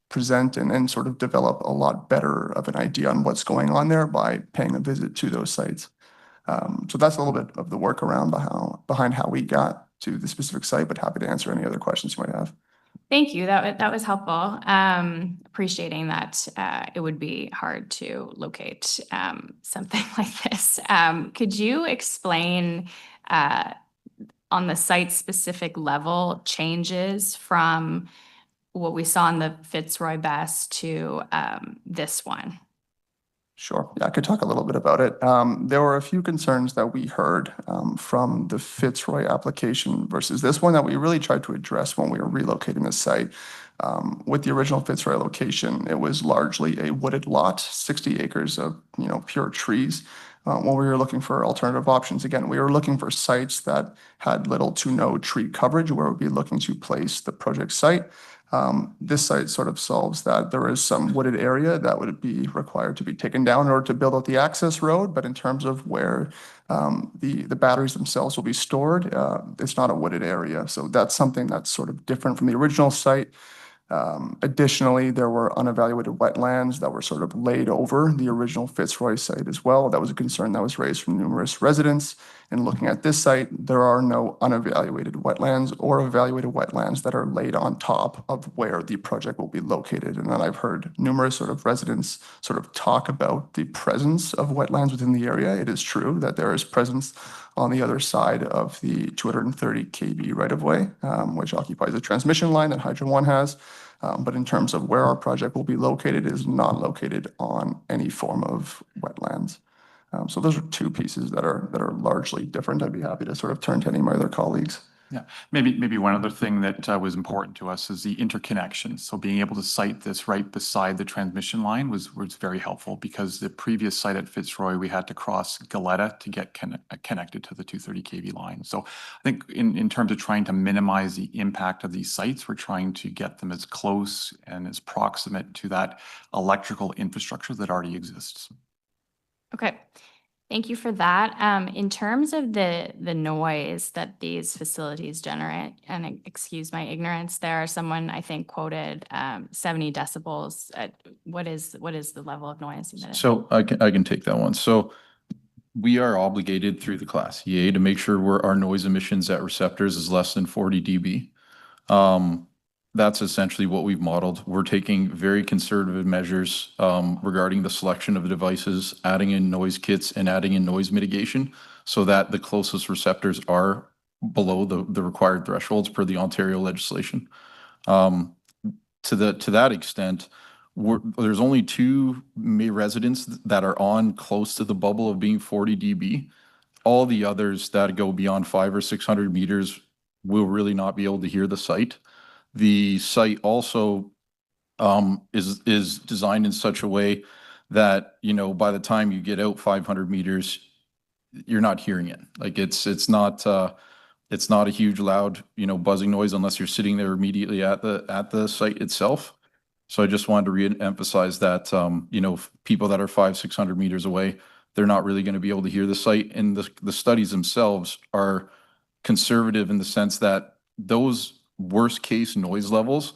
present and sort of develop a lot better of an idea on what's going on there by paying a visit to those sites. So that's a little bit of the workaround behind how we got to the specific site, but happy to answer any other questions you might have. Thank you. That was helpful. Appreciating that it would be hard to locate something like this. Could you explain on the site-specific level changes from what we saw in the Fitzroy Best to this one? Sure. Yeah, I could talk a little bit about it. There were a few concerns that we heard from the Fitzroy application versus this one that we really tried to address when we were relocating the site. With the original Fitzroy location, it was largely a wooded lot, 60 acres of pure trees. When we were looking for alternative options, again, we were looking for sites that had little to no tree coverage where we'd be looking to place the project site. This site sort of solves that. There is some wooded area that would be required to be taken down in order to build out the access road, but in terms of where the batteries themselves will be stored, it's not a wooded area. So that's something that's sort of different from the original site. Additionally, there were unevaluated wetlands that were sort of laid over the original Fitzroy site as well. That was a concern that was raised from numerous residents. And looking at this site, there are no unevaluated wetlands or evaluated wetlands that are laid on top of where the project will be located. And then I've heard numerous sort of residents sort of talk about the presence of wetlands within the area. It is true that there is presence on the other side of the 230 kV right-of-way, which occupies a transmission line that Hydro One has. But in terms of where our project will be located, it is not located on any form of wetlands. So those are two pieces that are largely different. I'd be happy to sort of turn to any of my other colleagues. Yeah, maybe one other thing that was important to us is the interconnection. So being able to site this right beside the transmission line was very helpful, because the previous site at Fitzroy, we had to cross Goleta to get connected to the 230 kV line. So I think in terms of trying to minimize the impact of these sites, we're trying to get them as close and as proximate to that electrical infrastructure that already exists. Okay. Thank you for that. In terms of the noise that these facilities generate, and excuse my ignorance, there, someone I think quoted 70 decibels. What is the level of noise emitted? So I can take that one. So we are obligated through the Class EA to make sure our noise emissions at receptors is less than 40 dB. That's essentially what we've modeled. We're taking very conservative measures regarding the selection of devices, adding in noise kits and adding in noise mitigation so that the closest receptors are below the required thresholds per the Ontario legislation. To that extent, there's only two residents that are on close to the bubble of being 40 dB. All the others that go beyond 500 or 600 meters will really not be able to hear the site. The site also is designed in such a way that, by the time you get out 500 meters, you're not hearing it. Like it's not a huge loud, buzzing noise unless you're sitting there immediately at the site itself. So I just wanted to re-emphasize that, people that are 500-600 meters away, they're not really going to be able to hear the site. And the studies themselves are conservative in the sense that those worst case noise levels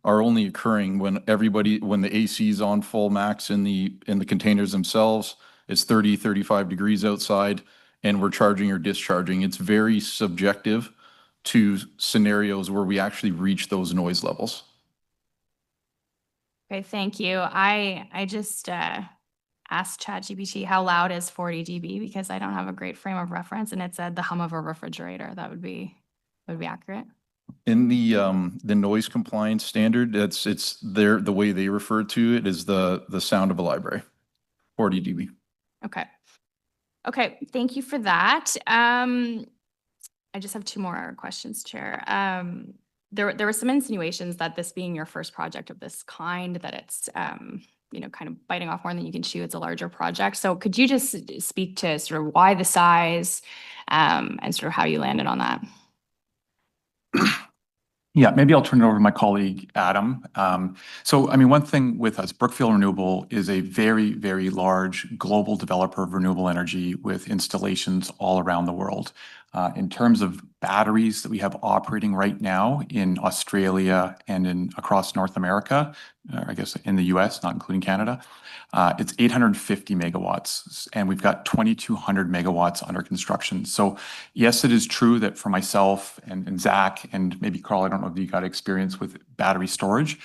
are only occurring when the AC is on full max in the containers themselves. It's 30-35 degrees outside and we're charging or discharging. It's very subjective to scenarios where we actually reach those noise levels. Okay, thank you. I just asked ChatGPT how loud is 40 dB, because I don't have a great frame of reference, and it said the hum of a refrigerator. That would be accurate. In the noise compliance standard, the way they refer to it is the sound of a library, 40 dB. Okay, thank you for that. I just have two more questions, Chair. There were some insinuations that this being your first project of this kind, that it's kind of biting off more than you can chew. It's a larger project. So could you just speak to sort of why the size, and sort of how you landed on that? Yeah, maybe I'll turn it over to my colleague, Adam. So, I mean, one thing with us, Brookfield Renewable is a very, very large global developer of renewable energy with installations all around the world. In terms of batteries that we have operating right now in Australia and across North America, I guess in the US, not including Canada, it's 850 megawatts, and we've got 2,200 megawatts under construction. So yes, it is true that for myself and Zach and maybe Carl, I don't know if you got experience with battery storage,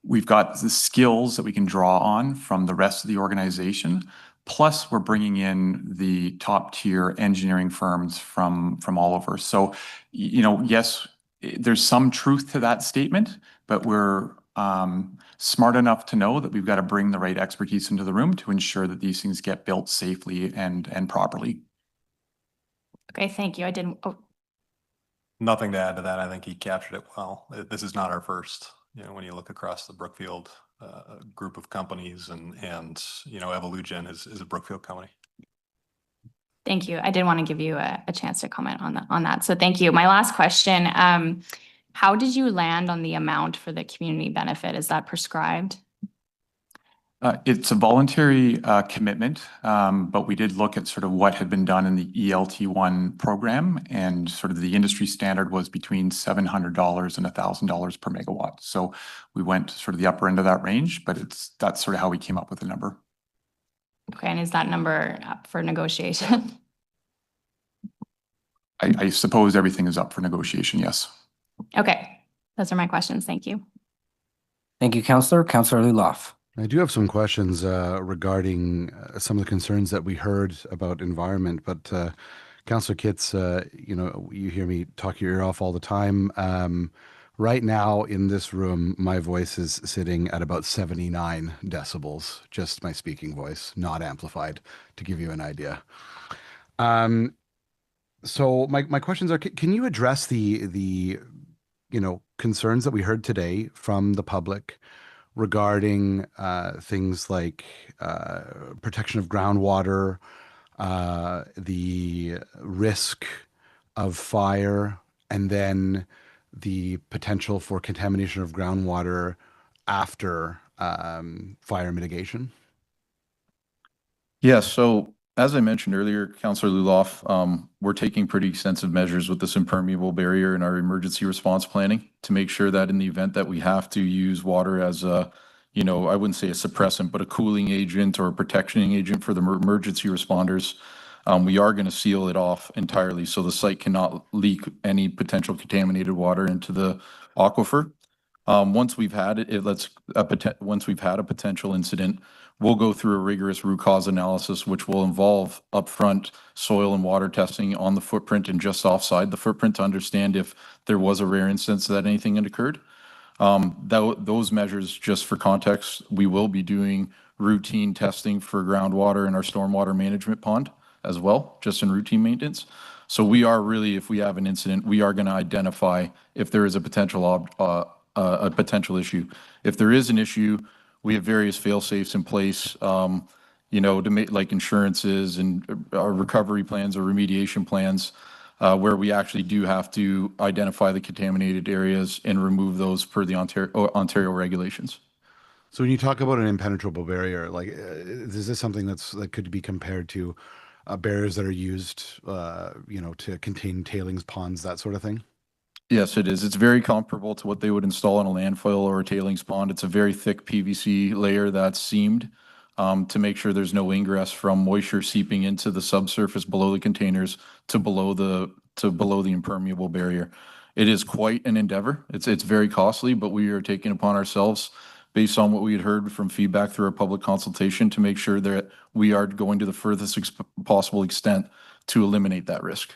we've got the skills that we can draw on from the rest of the organization. Plus, we're bringing in the top tier engineering firms from all over. So, yes, there's some truth to that statement, but we're smart enough to know that we've got to bring the right expertise into the room to ensure that these things get built safely and properly. Okay, thank you. I didn't. Oh, Nothing to add to that. I think he captured it well. This is not our first. When you look across the Brookfield group of companies, and Evolugen is a Brookfield company. thank you. I did want to give you a chance to comment on that. So thank you. My last question, how did you land on the amount for the community benefit? Is that prescribed? It's a voluntary commitment, but we did look at sort of what had been done in the ELT1 program, and sort of the industry standard was between $700 and $1,000 per megawatt. So we went sort of the upper end of that range, but that's sort of how we came up with the number. Okay, and is that number up for negotiation? I suppose everything is up for negotiation, yes. Okay, those are my questions. Thank you. Thank you, Councillor. Councillor Luloff. I do have some questions regarding some of the concerns that we heard about environment, but Councillor Kitts, you hear me talk your ear off all the time. Right now in this room, my voice is sitting at about 79 decibels, just my speaking voice, not amplified, to give you an idea. So my questions are, can you address the concerns that we heard today from the public regarding things like protection of groundwater, the risk of fire, and then the potential for contamination of groundwater after fire mitigation? Yeah, so as I mentioned earlier, Councillor Luloff, we're taking pretty extensive measures with this impermeable barrier in our emergency response planning to make sure that in the event that we have to use water as a, I wouldn't say a suppressant, but a cooling agent or a protectioning agent for the emergency responders, we are going to seal it off entirely so the site cannot leak any potential contaminated water into the aquifer. Once we've had once we've had a potential incident, we'll go through a rigorous root cause analysis, which will involve upfront soil and water testing on the footprint and just offside the footprint to understand if there was a rare instance that anything had occurred. Those measures, just for context, we will be doing routine testing for groundwater in our stormwater management pond as well, just in routine maintenance. So we are really, if we have an incident, we are going to identify if there is a potential issue. If there is an issue, we have various fail-safes in place, to make like insurances and our recovery plans or remediation plans, where we actually do have to identify the contaminated areas and remove those per the Ontario regulations. So when you talk about an impenetrable barrier, like is this something that could be compared to barriers that are used, to contain tailings ponds, that sort of thing? Yes, it is. It's very comparable to what they would install in a landfill or a tailings pond. It's a very thick PVC layer that's seamed to make sure there's no ingress from moisture seeping into the subsurface below the containers to below the impermeable barrier. It is quite an endeavor. It's very costly, but we are taking upon ourselves, based on what we had heard from feedback through our public consultation, to make sure that we are going to the furthest possible extent to eliminate that risk.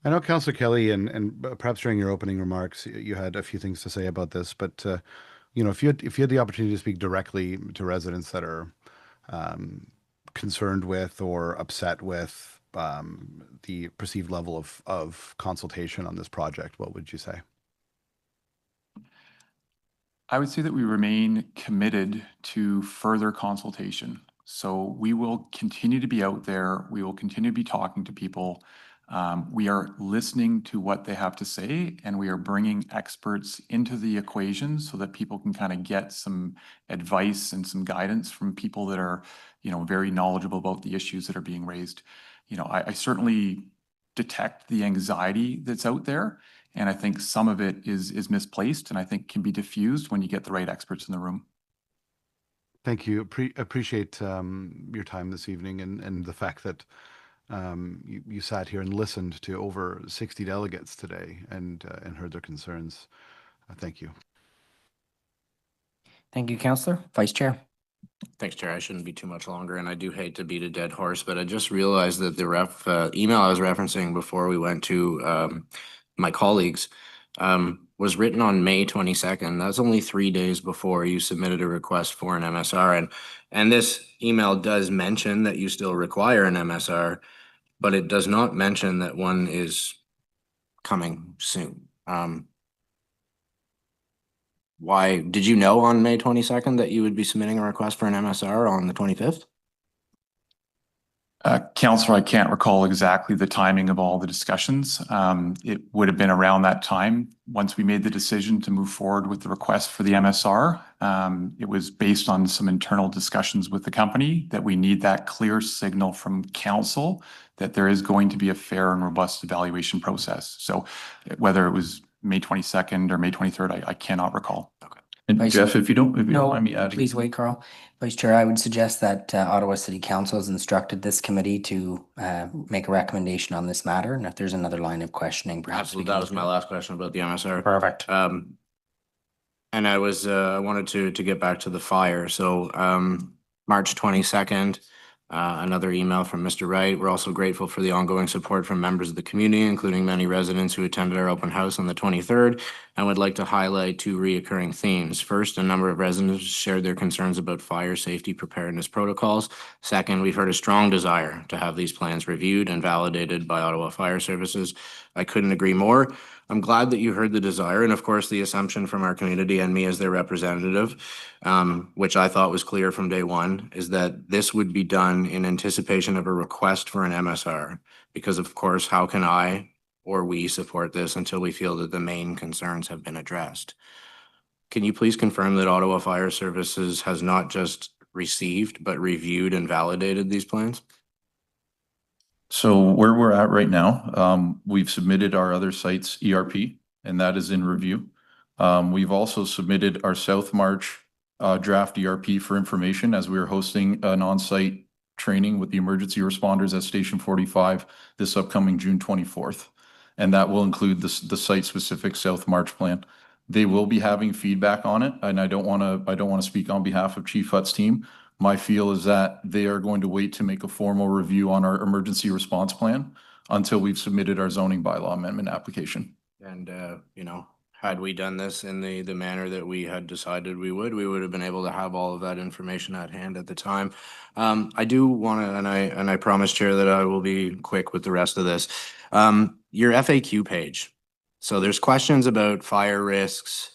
I know, Councillor Kelly, and perhaps during your opening remarks, you had a few things to say about this, but if you had the opportunity to speak directly to residents that are concerned with or upset with the perceived level of consultation on this project, what would you say? I would say that we remain committed to further consultation. So we will continue to be out there. We will continue to be talking to people. We are listening to what they have to say, and we are bringing experts into the equation so that people can kind of get some advice and some guidance from people that are, very knowledgeable about the issues that are being raised. I certainly detect the anxiety that's out there, and I think some of it is misplaced, and I think can be diffused when you get the right experts in the room. Thank you. Appreciate your time this evening and the fact that you sat here and listened to over 60 delegates today and heard their concerns. Thank you. Thank you, Councillor. Vice Chair. Thanks, Chair. I shouldn't be too much longer, and I do hate to beat a dead horse, but I just realized that the email I was referencing before we went to my colleagues was written on May 22nd. That's only 3 days before you submitted a request for an MSR, and this email does mention that you still require an MSR, but it does not mention that one is coming soon. Why did you know on May 22nd that you would be submitting a request for an MSR on the 25th? Councillor, I can't recall exactly the timing of all the discussions. It would have been around that time. Once we made the decision to move forward with the request for the MSR, it was based on some internal discussions with the company that we need that clear signal from council that there is going to be a fair and robust evaluation process. So whether it was May 22nd or May 23rd, I cannot recall. Okay. And Vice- Jeff, if you don't No, mind me adding. please wait, Carl. Vice Chair, I would suggest that Ottawa City Council has instructed this committee to make a recommendation on this matter, and if there's another line of questioning, perhaps we Absolutely. can. That was my last question about the MSR. Perfect. And I wanted to get back to the fire. So March 22nd, another email from Mr. Wright. We're also grateful for the ongoing support from members of the community, including many residents who attended our open house on the 23rd, and would like to highlight 2 reoccurring themes. First, a number of residents shared their concerns about fire safety preparedness protocols. Second, we've heard a strong desire to have these plans reviewed and validated by Ottawa Fire Services. I couldn't agree more. I'm glad that you heard the desire and, of course, the assumption from our community and me as their representative, which I thought was clear from day one, is that this would be done in anticipation of a request for an MSR. Because, of course, how can I or we support this until we feel that the main concerns have been addressed? Can you please confirm that Ottawa Fire Services has not just received, but reviewed and validated these plans? So where we're at right now, we've submitted our other sites ERP, and that is in review. We've also submitted our South March draft ERP for information as we are hosting an on-site training with the emergency responders at Station 45 this upcoming June 24th. And that will include the site-specific South March plan. They will be having feedback on it, and I don't want to speak on behalf of Chief Hutt's team. My feel is that they are going to wait to make a formal review on our emergency response plan until we've submitted our zoning bylaw amendment application. And, had we done this in the manner that we had decided we would have been able to have all of that information at hand at the time. I do want to, and I promise, Chair, that I will be quick with the rest of this. Your FAQ page. So there's questions about fire risks,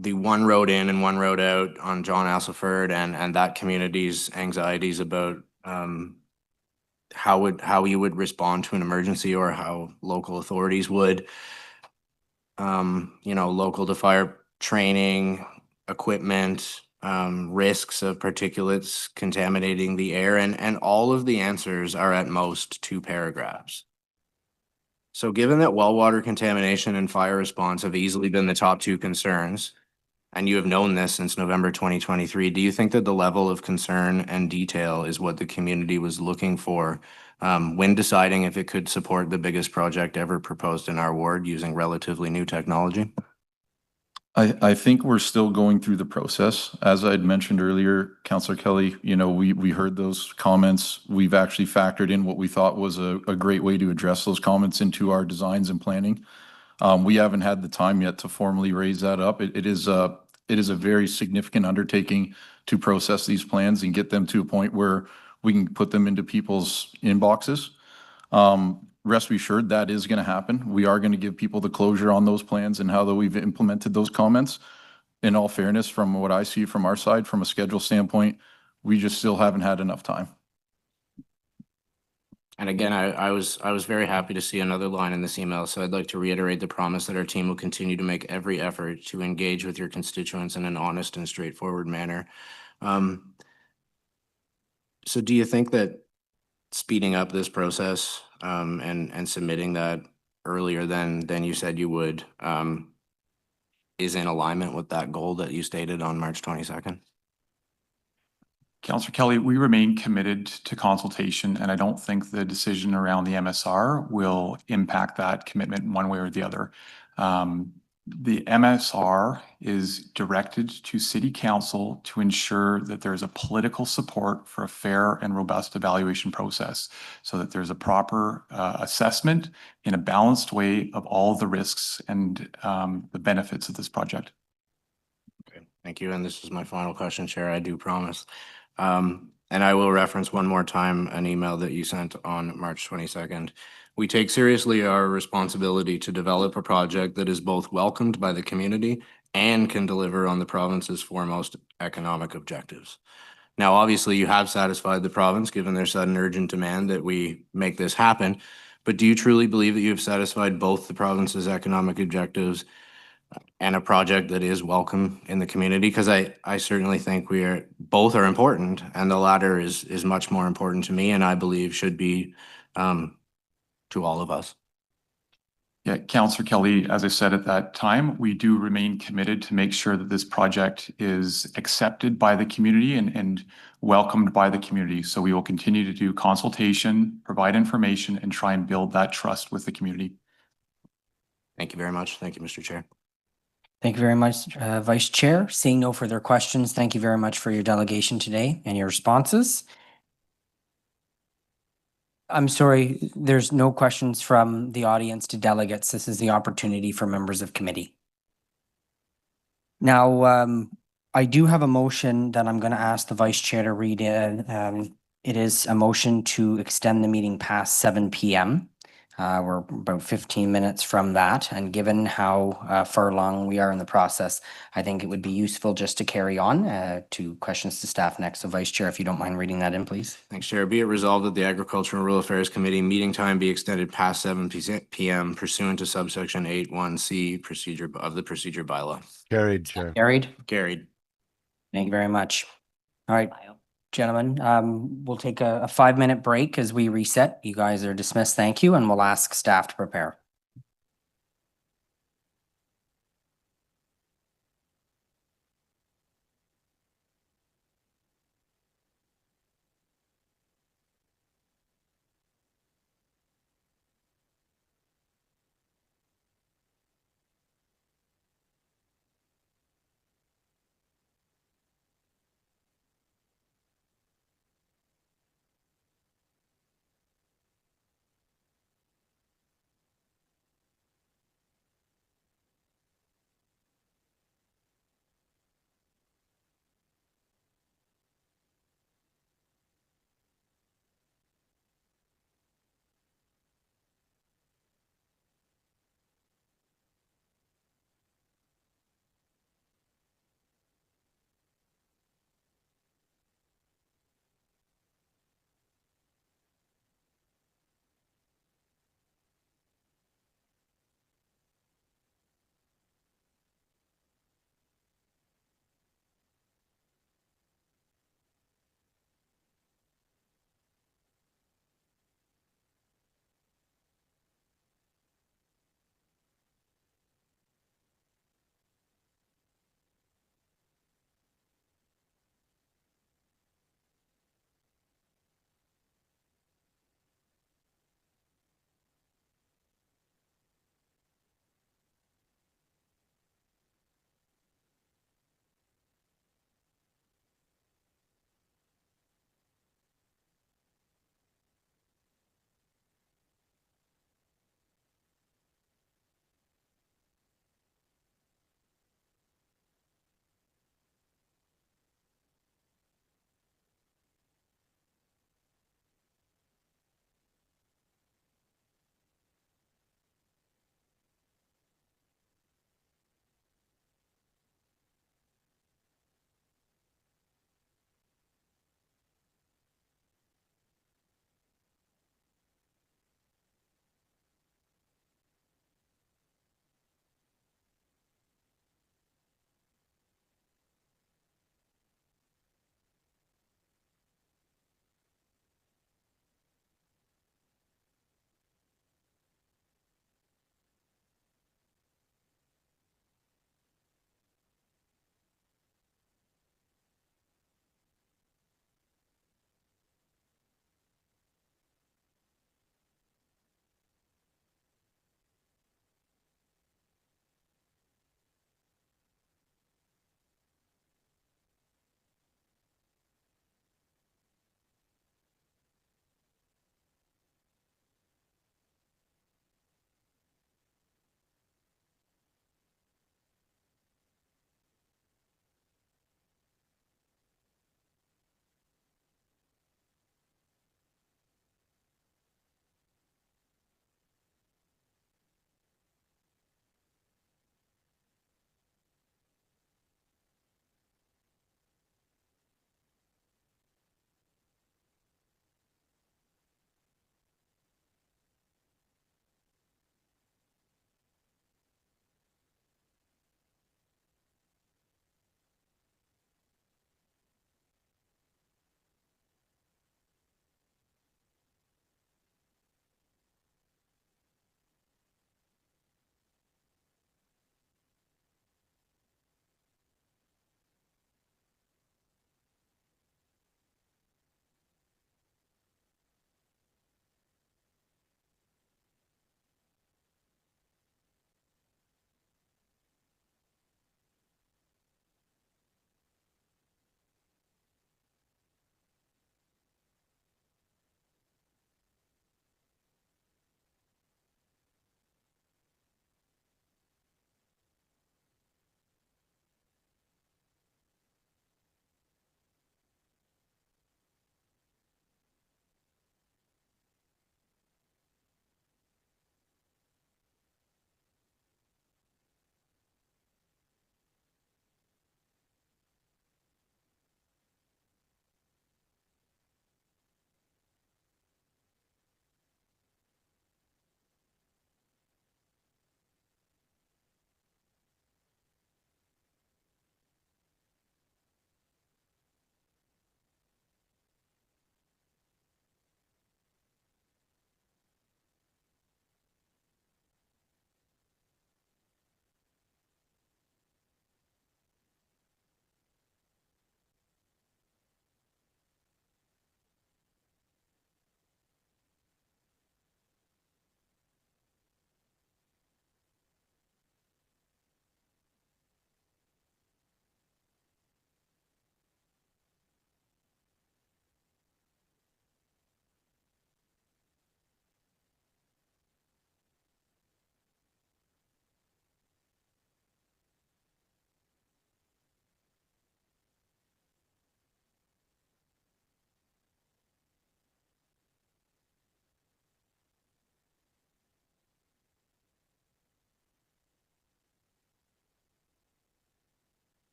the one road in and one road out on John Alsiford and that community's anxieties about how you would respond to an emergency or how local authorities would, local to fire training, equipment, risks of particulates contaminating the air, and all of the answers are at most 2 paragraphs. So given that well water contamination and fire response have easily been the top 2 concerns, and you have known this since November 2023, do you think that the level of concern and detail is what the community was looking for when deciding if it could support the biggest project ever proposed in our ward using relatively new technology? I think we're still going through the process. As I had mentioned earlier, Councillor Kelly, we heard those comments. We've actually factored in what we thought was a great way to address those comments into our designs and planning. We haven't had the time yet to formally raise that up. It is a very significant undertaking to process these plans and get them to a point where we can put them into people's inboxes. rest be assured that is going to happen. We are going to give people the closure on those plans and how that we've implemented those comments. In all fairness, from what I see from our side, from a schedule standpoint, we just still haven't had enough time. And again, I was very happy to see another line in this email, so I'd like to reiterate the promise that our team will continue to make every effort to engage with your constituents in an honest and straightforward manner. So do you think that speeding up this process and submitting that earlier than you said you would is in alignment with that goal that you stated on March 22nd? Councillor Kelly, we remain committed to consultation, and I don't think the decision around the MSR will impact that commitment one way or the other. The MSR is directed to City Council to ensure that there's a political support for a fair and robust evaluation process, so that there's a proper assessment in a balanced way of all the risks and the benefits of this project. Okay, thank you. And this is my final question, Chair, I do promise. And I will reference one more time an email that you sent on March 22nd. We take seriously our responsibility to develop a project that is both welcomed by the community and can deliver on the province's foremost economic objectives. Now, obviously, you have satisfied the province given their sudden urgent demand that we make this happen. But do you truly believe that you have satisfied both the province's economic objectives and a project that is welcome in the community? Because I certainly think both are important, and the latter is much more important to me, and I believe should be to all of us. Yeah, Councillor Kelly, as I said at that time, we do remain committed to make sure that this project is accepted by the community and welcomed by the community. So we will continue to do consultation, provide information, and try and build that trust with the community. Thank you very much. Thank you, Mr. Chair. Thank you very much, Vice Chair. Seeing no further questions, thank you very much for your delegation today and your responses. I'm sorry, there's no questions from the audience to delegates. This is the opportunity for members of committee. Now, I do have a motion that I'm going to ask the Vice Chair to read in. It is a motion to extend the meeting past 7 p.m. We're about 15 minutes from that, and given how far along we are in the process, I think it would be useful just to carry on to questions to staff next. So Vice Chair, if you don't mind reading that in, please. Thanks, Chair. Be it resolved that the Agriculture and Rural Affairs Committee meeting time be extended past 7 p.m. pursuant to subsection 8(1)(c) procedure of the procedure bylaw. Carried, Chair. Carried? Carried. Thank you very much. All right, gentlemen, we'll take a 5-minute break as we reset. You guys are dismissed. Thank you, and we'll ask staff to prepare.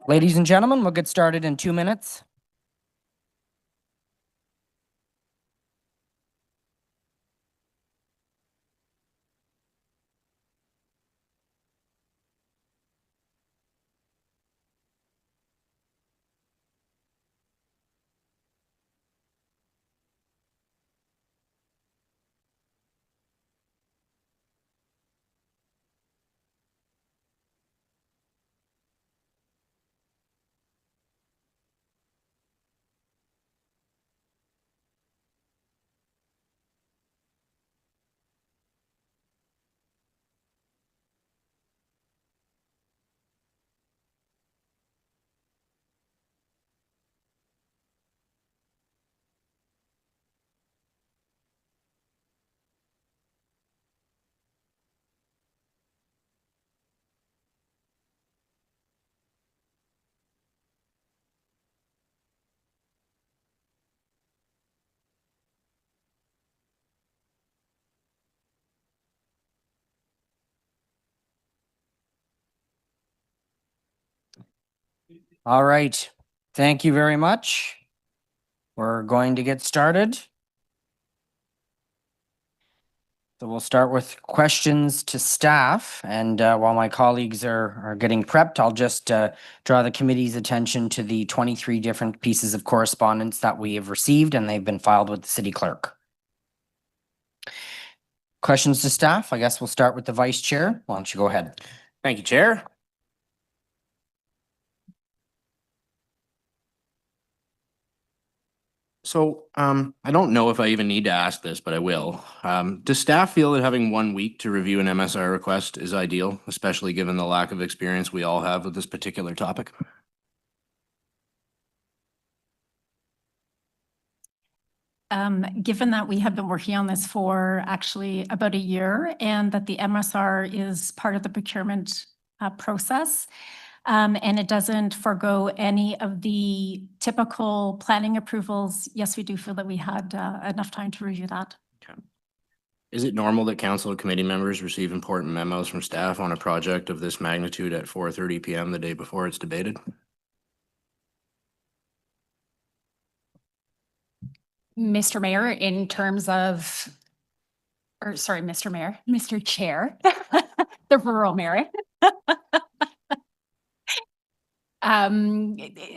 Ladies and gentlemen, we'll get started in 2 minutes. All right. Thank you very much. We're going to get started. So we'll start with questions to staff. And while my colleagues are getting prepped, I'll just draw the committee's attention to the 23 different pieces of correspondence that we have received, and they've been filed with the city clerk. Questions to staff? I guess we'll start with the vice chair. Why don't you go ahead? Thank you, Chair. So, I don't know if I even need to ask this, but I will. Does staff feel that having 1 week to review an MSR request is ideal, especially given the lack of experience we all have with this particular topic? Given that we have been working on this for actually about a year and that the MSR is part of the procurement process, and it doesn't forego any of the typical planning approvals, yes, we do feel that we had enough time to review that. Okay. Is it normal that council and committee members receive important memos from staff on a project of this magnitude at 4:30 PM the day before it's debated? Mr. Mayor, in terms of, or sorry, Mr. Mayor, Mr. Chair, the rural mayor.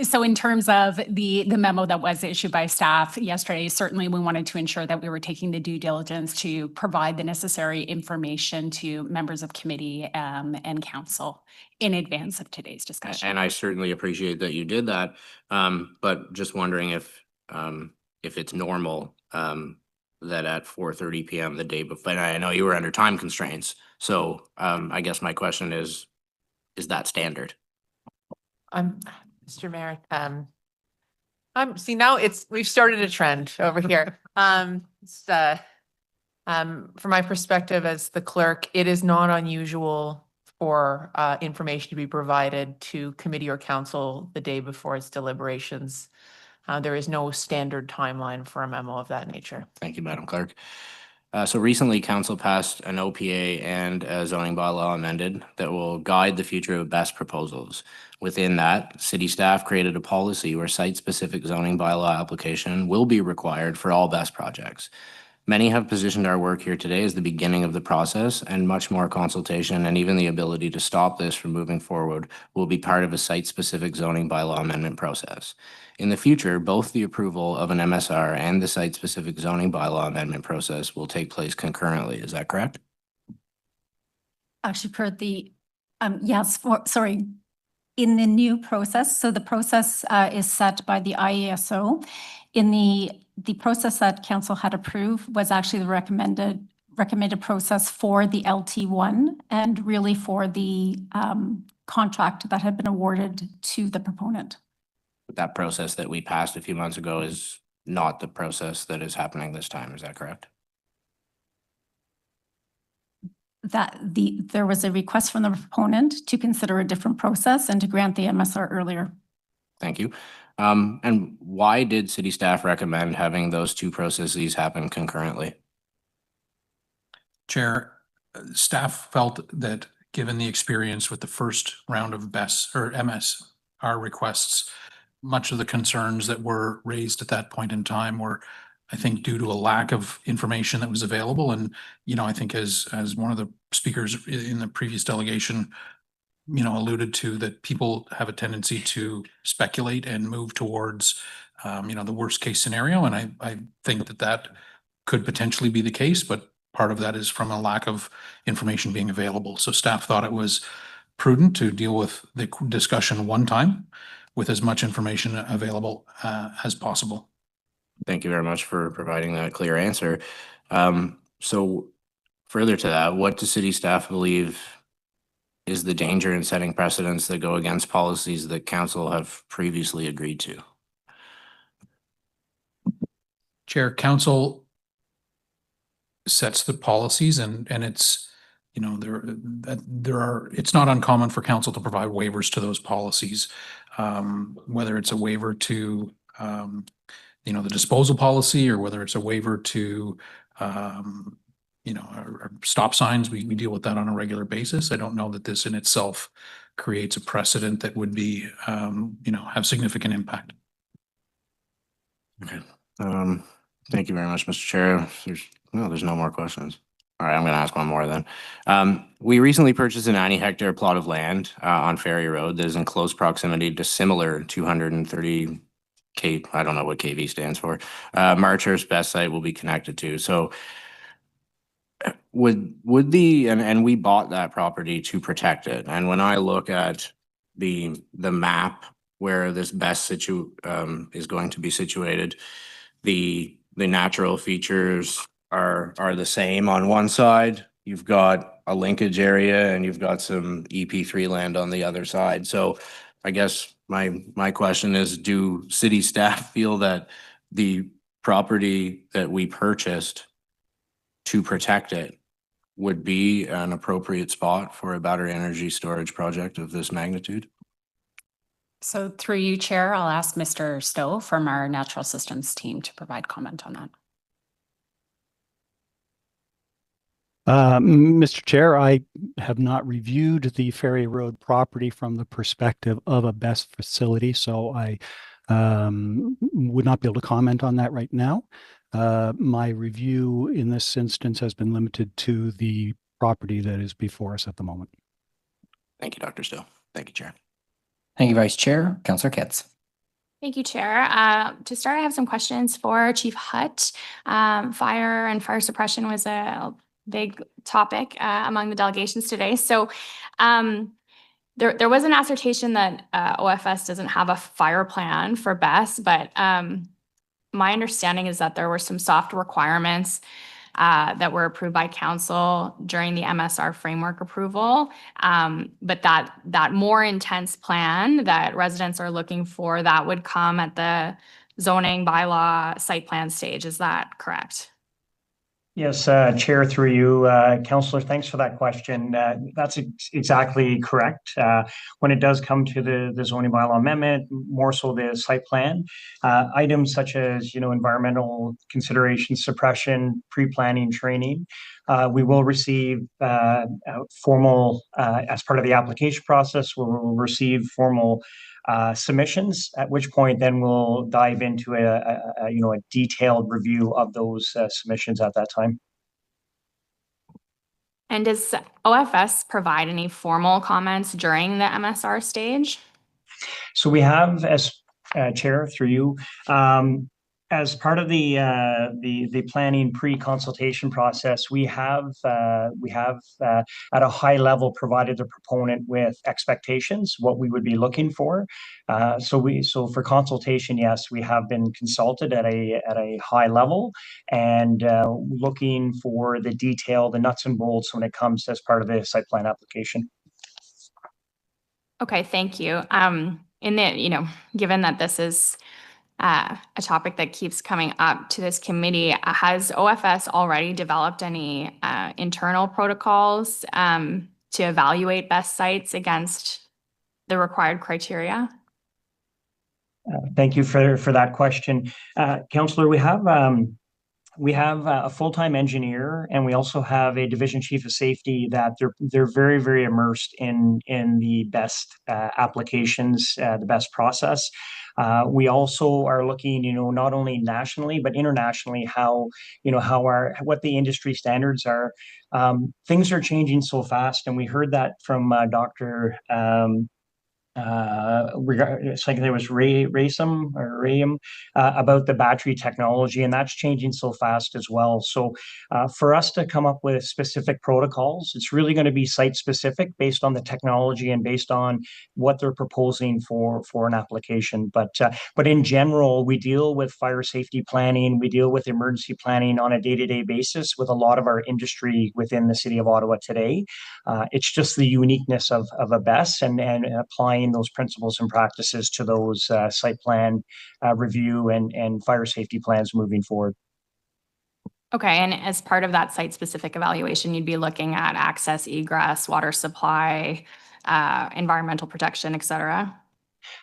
So in terms of the memo that was issued by staff yesterday, certainly we wanted to ensure that we were taking the due diligence to provide the necessary information to members of committee and council in advance of today's discussion. And I certainly appreciate that you did that. But just wondering if it's normal that at 4:30 PM the day before, and I know you were under time constraints. So I guess my question is that standard? Mr. Mayor, see now we've started a trend over here. From my perspective as the clerk, it is not unusual for information to be provided to committee or council the day before its deliberations. There is no standard timeline for a memo of that nature. Thank you, Madam Clerk. So recently, council passed an OPA and a zoning bylaw amended that will guide the future of best proposals. Within that, city staff created a policy where site-specific zoning bylaw application will be required for all best projects. Many have positioned our work here today as the beginning of the process, and much more consultation and even the ability to stop this from moving forward will be part of a site-specific zoning bylaw amendment process. In the future, both the approval of an MSR and the site-specific zoning bylaw amendment process will take place concurrently. Is that correct? Actually, per the, yes, sorry, in the new process, so the process is set by the IESO. In the process that council had approved was actually the recommended process for the LT1 and really for the contract that had been awarded to the proponent. That process that we passed a few months ago is not the process that is happening this time. Is that correct? There was a request from the proponent to consider a different process and to grant the MSR earlier. Thank you. And why did city staff recommend having those two processes happen concurrently? Chair, staff felt that given the experience with the first round of BES or MS our requests. Much of the concerns that were raised at that point in time were, I think, due to a lack of information that was available. And, I think as one of the speakers in the previous delegation, alluded to, that people have a tendency to speculate and move towards, the worst case scenario. And I think that could potentially be the case, but part of that is from a lack of information being available. So staff thought it was prudent to deal with the discussion one time with as much information available as possible. Thank you very much for providing that clear answer. So further to that, what does city staff believe is the danger in setting precedents that go against policies that council have previously agreed to? Chair, council sets the policies, and it's, it's not uncommon for council to provide waivers to those policies. Whether it's a waiver to, the disposal policy, or whether it's a waiver to, our stop signs, we deal with that on a regular basis. I don't know that this in itself creates a precedent that would be, have significant impact. Okay. Thank you very much, Mr. Chair. There's no more questions. All right, I'm going to ask one more then. We recently purchased a 90-hectare plot of land on Ferry Road that is in close proximity to similar 230 I don't know what KV stands for, Marchurst Best Site will be connected to. So would and we bought that property to protect it. And when I look at the map where this best is going to be situated, the natural features are the same. On one side, you've got a linkage area and you've got some EP3 land on the other side. So I guess my question is, do city staff feel that the property that we purchased to protect it would be an appropriate spot for a battery energy storage project of this magnitude? So through you, Chair, I'll ask Mr. Stowe from our Natural Systems team to provide comment on that. Mr. Chair, I have not reviewed the Ferry Road property from the perspective of a BESS facility, so I would not be able to comment on that right now. My review in this instance has been limited to the property that is before us at the moment. Thank you, Dr. Stowe. Thank you, Chair. Thank you, Vice Chair. Councillor Kitts. Thank you, Chair. To start, I have some questions for Chief Hutt. Fire and fire suppression was a big topic among the delegations today. So there was an assertion that OFS doesn't have a fire plan for BESS, but my understanding is that there were some soft requirements that were approved by council during the MSR framework approval. But that more intense plan that residents are looking for, that would come at the zoning bylaw site plan stage. Is that correct? Yes, Chair, through you, Councillor, thanks for that question. That's exactly correct. When it does come to the zoning bylaw amendment, more so the site plan, items such as, environmental consideration, suppression, pre-planning training, we will receive formal, as part of the application process, we'll receive formal submissions, at which point then we'll dive into a detailed review of those submissions at that time. And does OFS provide any formal comments during the MSR stage? So we have, as Chair, through you, as part of the planning pre-consultation process, we have at a high level provided the proponent with expectations, what we would be looking for. So for consultation, yes, we have been consulted at a high level and looking for the detail, the nuts and bolts when it comes as part of the site plan application. Okay, thank you. Given that this is a topic that keeps coming up to this committee, has OFS already developed any internal protocols to evaluate BESS sites against the required criteria? Thank you for that question. Councillor, we have we have a full-time engineer, and we also have a division chief of safety that they're very, very immersed in the best applications, the best process. We also are looking, not only nationally but internationally, what the industry standards are. Things are changing so fast, and we heard that from Dr. It's like there was Rayum about the battery technology, and that's changing so fast as well. So for us to come up with specific protocols, it's really going to be site specific based on the technology and based on what they're proposing for an application. But in general, we deal with fire safety planning, we deal with emergency planning on a day-to-day basis with a lot of our industry within the City of Ottawa today. It's just the uniqueness of a BESS and applying those principles and practices to those site plan review and fire safety plans moving forward. Okay, and as part of that site-specific evaluation, you'd be looking at access, egress, water supply, environmental protection, et cetera?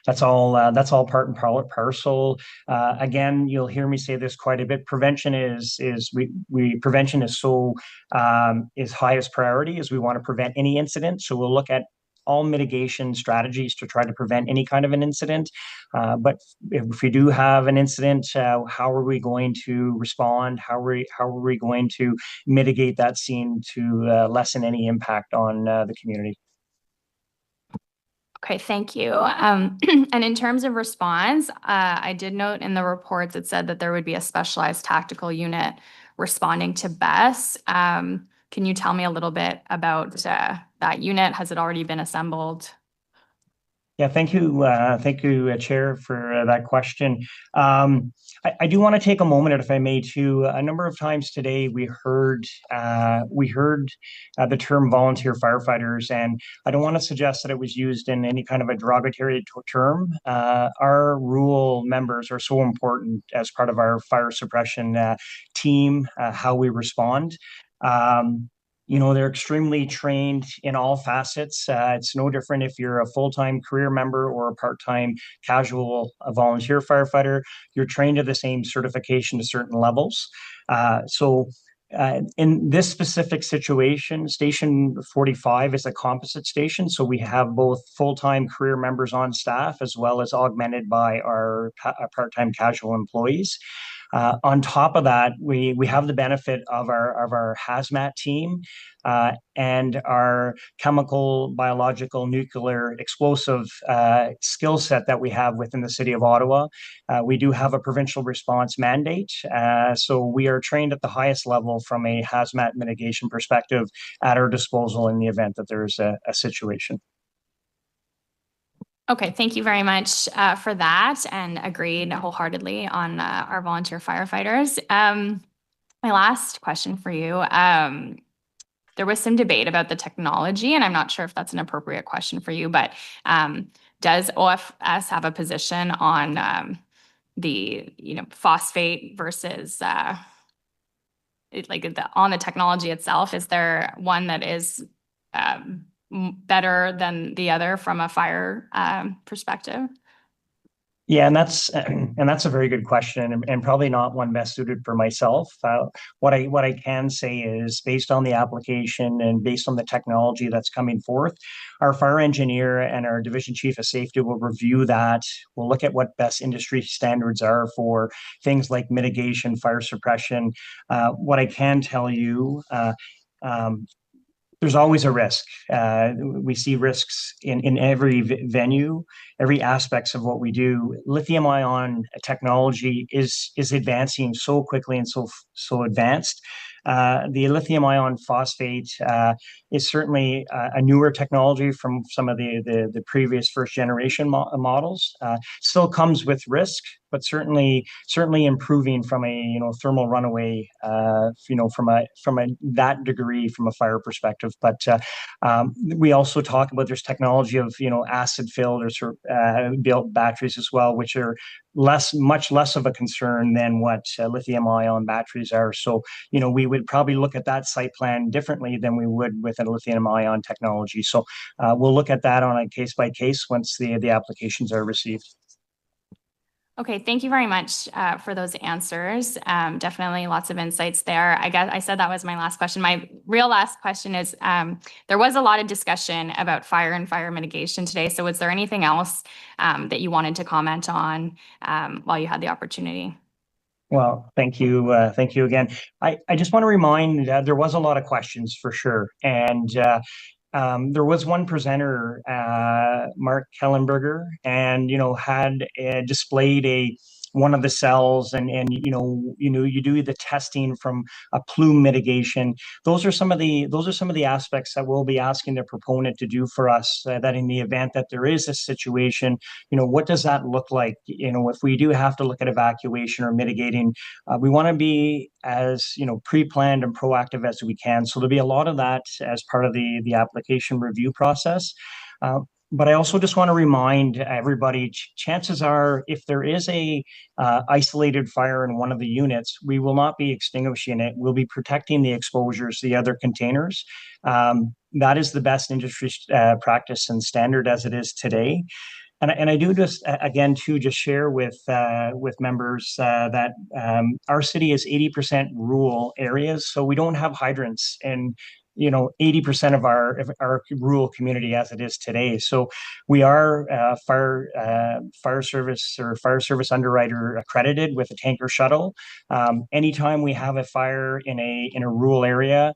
That's all part and parcel. Again, you'll hear me say this quite a bit. Prevention is prevention is so is highest priority, as we want to prevent any incident. So we'll look at all mitigation strategies to try to prevent any kind of an incident. But if we do have an incident, how are we going to respond? How are we going to mitigate that scene to lessen any impact on the community? Okay, thank you. And in terms of response, I did note in the reports it said that there would be a specialized tactical unit responding to BESS. Can you tell me a little bit about that unit? Has it already been assembled? Yeah, thank you, Chair, for that question. I do want to take a moment, if I may, to a number of times today we heard the term volunteer firefighters, and I don't want to suggest that it was used in any kind of a derogatory term. Our rural members are so important as part of our fire suppression team, how we respond. They're extremely trained in all facets. It's no different if you're a full-time career member or a part-time casual volunteer firefighter. You're trained to the same certification to certain levels. In this specific situation, Station 45 is a composite station, so we have both full-time career members on staff as well as augmented by our part-time casual employees. On top of that, we have the benefit of our hazmat team and our chemical, biological, nuclear, explosive skill set that we have within the City of Ottawa. We do have a provincial response mandate, so we are trained at the highest level from a hazmat mitigation perspective at our disposal in the event that there is a situation. Okay, thank you very much for that, and agreed wholeheartedly on our volunteer firefighters. My last question for you, there was some debate about the technology, and I'm not sure if that's an appropriate question for you, but does OFS have a position on the phosphate versus on the technology itself? Is there one that is better than the other from a fire perspective? Yeah, and that's a very good question, and probably not one best suited for myself. What I can say is, based on the application and based on the technology that's coming forth, our fire engineer and our division chief of safety will review that. We'll look at what best industry standards are for things like mitigation, fire suppression. What I can tell you, there's always a risk. We see risks in every venue, every aspects of what we do. Lithium-ion technology is advancing so quickly and so advanced. The lithium-ion phosphate is certainly a newer technology from some of the previous first generation models. Still comes with risk, but certainly improving from a thermal runaway from that degree from a fire perspective. But we also talk about there's technology of acid filled or built batteries as well, which are much less of a concern than what lithium-ion batteries are. So we would probably look at that site plan differently than we would with a lithium-ion technology. So we'll look at that on a case by case once the applications are received. Okay, thank you very much for those answers. Definitely lots of insights there. I guess I said that was my last question. My real last question is, there was a lot of discussion about fire and fire mitigation today. So was there anything else that you wanted to comment on while you had the opportunity? Well, thank you. Thank you again. I just want to remind there was a lot of questions for sure. And there was one presenter, Mark Kellenberger, and had displayed one of the cells, and you do the testing from a plume mitigation. Those are some of the aspects that we'll be asking the proponent to do for us. That in the event that there is a situation, what does that look like? If we do have to look at evacuation or mitigating, we want to be as pre-planned and proactive as we can. So there'll be a lot of that as part of the application review process. But I also just want to remind everybody, chances are, if there is a isolated fire in one of the units, we will not be extinguishing it. We'll be protecting the exposures, the other containers. That is the best industry practice and standard as it is today. And I do just, again, just share with members that our city is 80% rural areas, so we don't have hydrants in 80% of our rural community as it is today. So we are fire service underwriter accredited with a tanker shuttle. Anytime we have a fire in a rural area,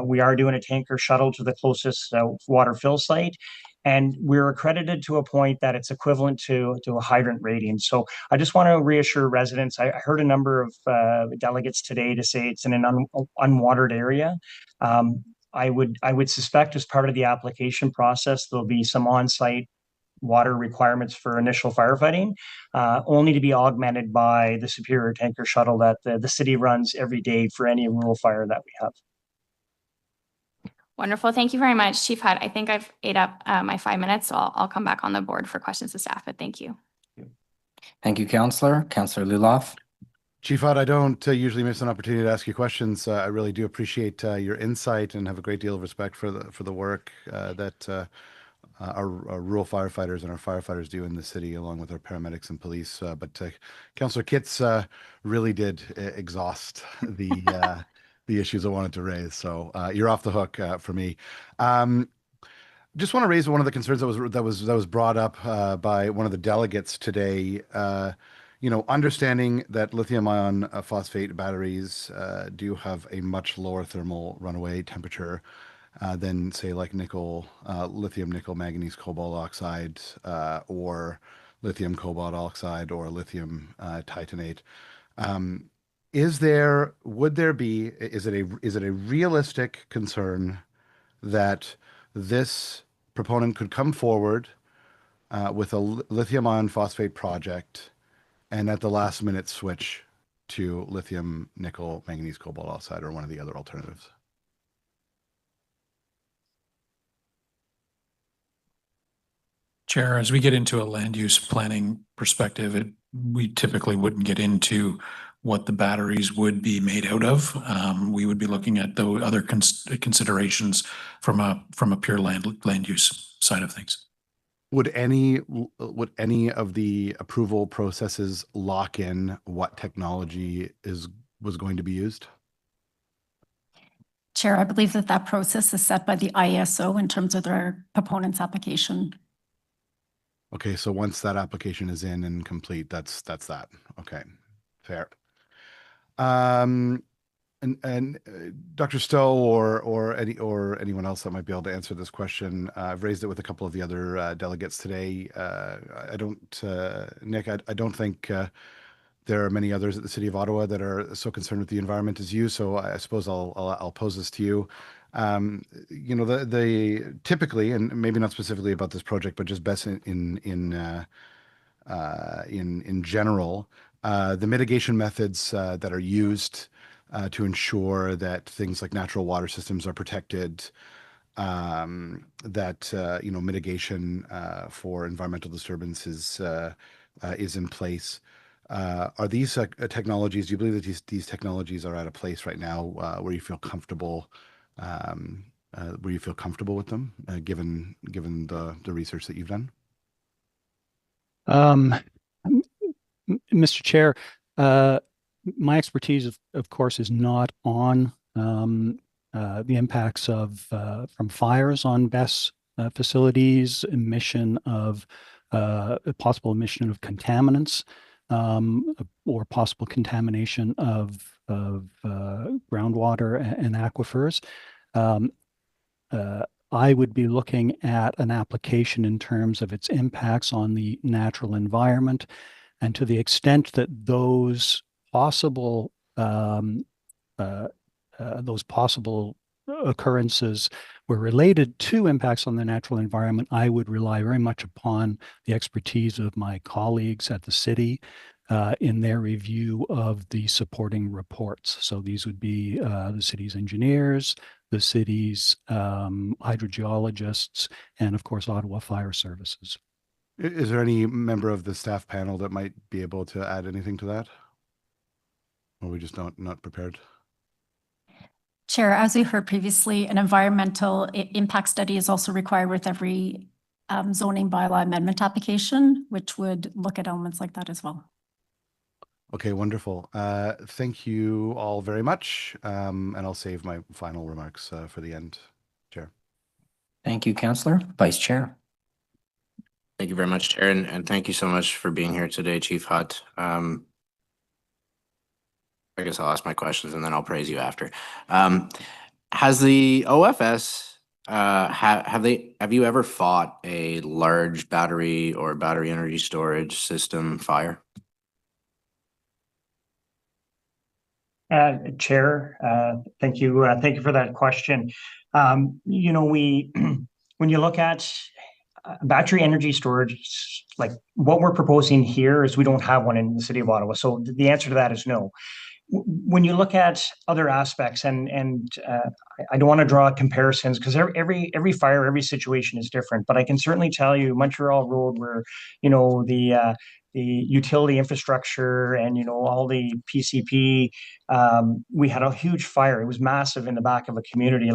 we are doing a tanker shuttle to the closest water fill site. And we're accredited to a point that it's equivalent to a hydrant rating. So I just want to reassure residents. I heard a number of delegates today to say it's in an unwatered area. I would suspect as part of the application process, there'll be some on-site water requirements for initial firefighting, only to be augmented by the Superior Tanker Shuttle that the city runs every day for any rural fire that we have. Wonderful. Thank you very much, Chief Hutt. I think I've ate up my 5 minutes, so I'll come back on the board for questions to staff, but thank you. Thank you, Councillor. Councillor Luloff. Chief Hutt, I don't usually miss an opportunity to ask you questions. I really do appreciate your insight and have a great deal of respect for the work that our rural firefighters and our firefighters do in the city, along with our paramedics and police. But Councillor Kitts really did exhaust the issues I wanted to raise. So you're off the hook for me. Just want to raise one of the concerns that was brought up by one of the delegates today. Understanding that lithium ion phosphate batteries do have a much lower thermal runaway temperature than, say, like lithium nickel manganese cobalt oxide, or lithium cobalt oxide, or lithium titanate. Is it a realistic concern that this proponent could come forward with a lithium ion phosphate project and at the last minute switch to lithium nickel manganese cobalt oxide or one of the other alternatives? Chair, as we get into a land use planning perspective, we typically wouldn't get into what the batteries would be made out of. We would be looking at the other considerations from a pure land use side of things. Would any of the approval processes lock in what technology was going to be used? Chair, I believe that process is set by the ISO in terms of their proponent's application. Okay, so once that application is in and complete, that's that. Okay, fair. And Dr. Stowe or anyone else that might be able to answer this question, I've raised it with a couple of the other delegates today. Nick, I don't think there are many others at the City of Ottawa that are so concerned with the environment as you. So I suppose I'll pose this to you. The typically, and maybe not specifically about this project, but just best in general, the mitigation methods that are used to ensure that things like natural water systems are protected, that mitigation for environmental disturbance is in place. Are these technologies? Do you believe that these technologies are at a place right now where you feel comfortable? With them, given the research that you've done? Mr. Chair, my expertise, of course, is not on the impacts of from fires on BESS facilities, possible emission of contaminants, or possible contamination of groundwater and aquifers. I would be looking at an application in terms of its impacts on the natural environment, and to the extent that those possible occurrences were related to impacts on the natural environment, I would rely very much upon the expertise of my colleagues at the city in their review of the supporting reports. So these would be the city's engineers, the city's hydrogeologists, and of course, Ottawa Fire Services. Is there any member of the staff panel that might be able to add anything to that? Or are we just not prepared? Chair, as we heard previously, an environmental impact study is also required with every zoning bylaw amendment application, which would look at elements like that as well. Okay, wonderful. Thank you all very much. And I'll save my final remarks for the end, Chair. Thank you, Councillor. Vice Chair. Thank you very much, Chair, and thank you so much for being here today, Chief Hutt. I guess I'll ask my questions and then I'll praise you after. Has the OFS, have you ever fought a large battery or battery energy storage system fire? Chair, thank you for that question. When you look at battery energy storage, like what we're proposing here is we don't have one in the city of Ottawa. So the answer to that is no. When you look at other aspects, and I don't want to draw comparisons because every fire, every situation is different, but I can certainly tell you Montreal Road, where the utility infrastructure and all the PCP, we had a huge fire. It was massive in the back of a community.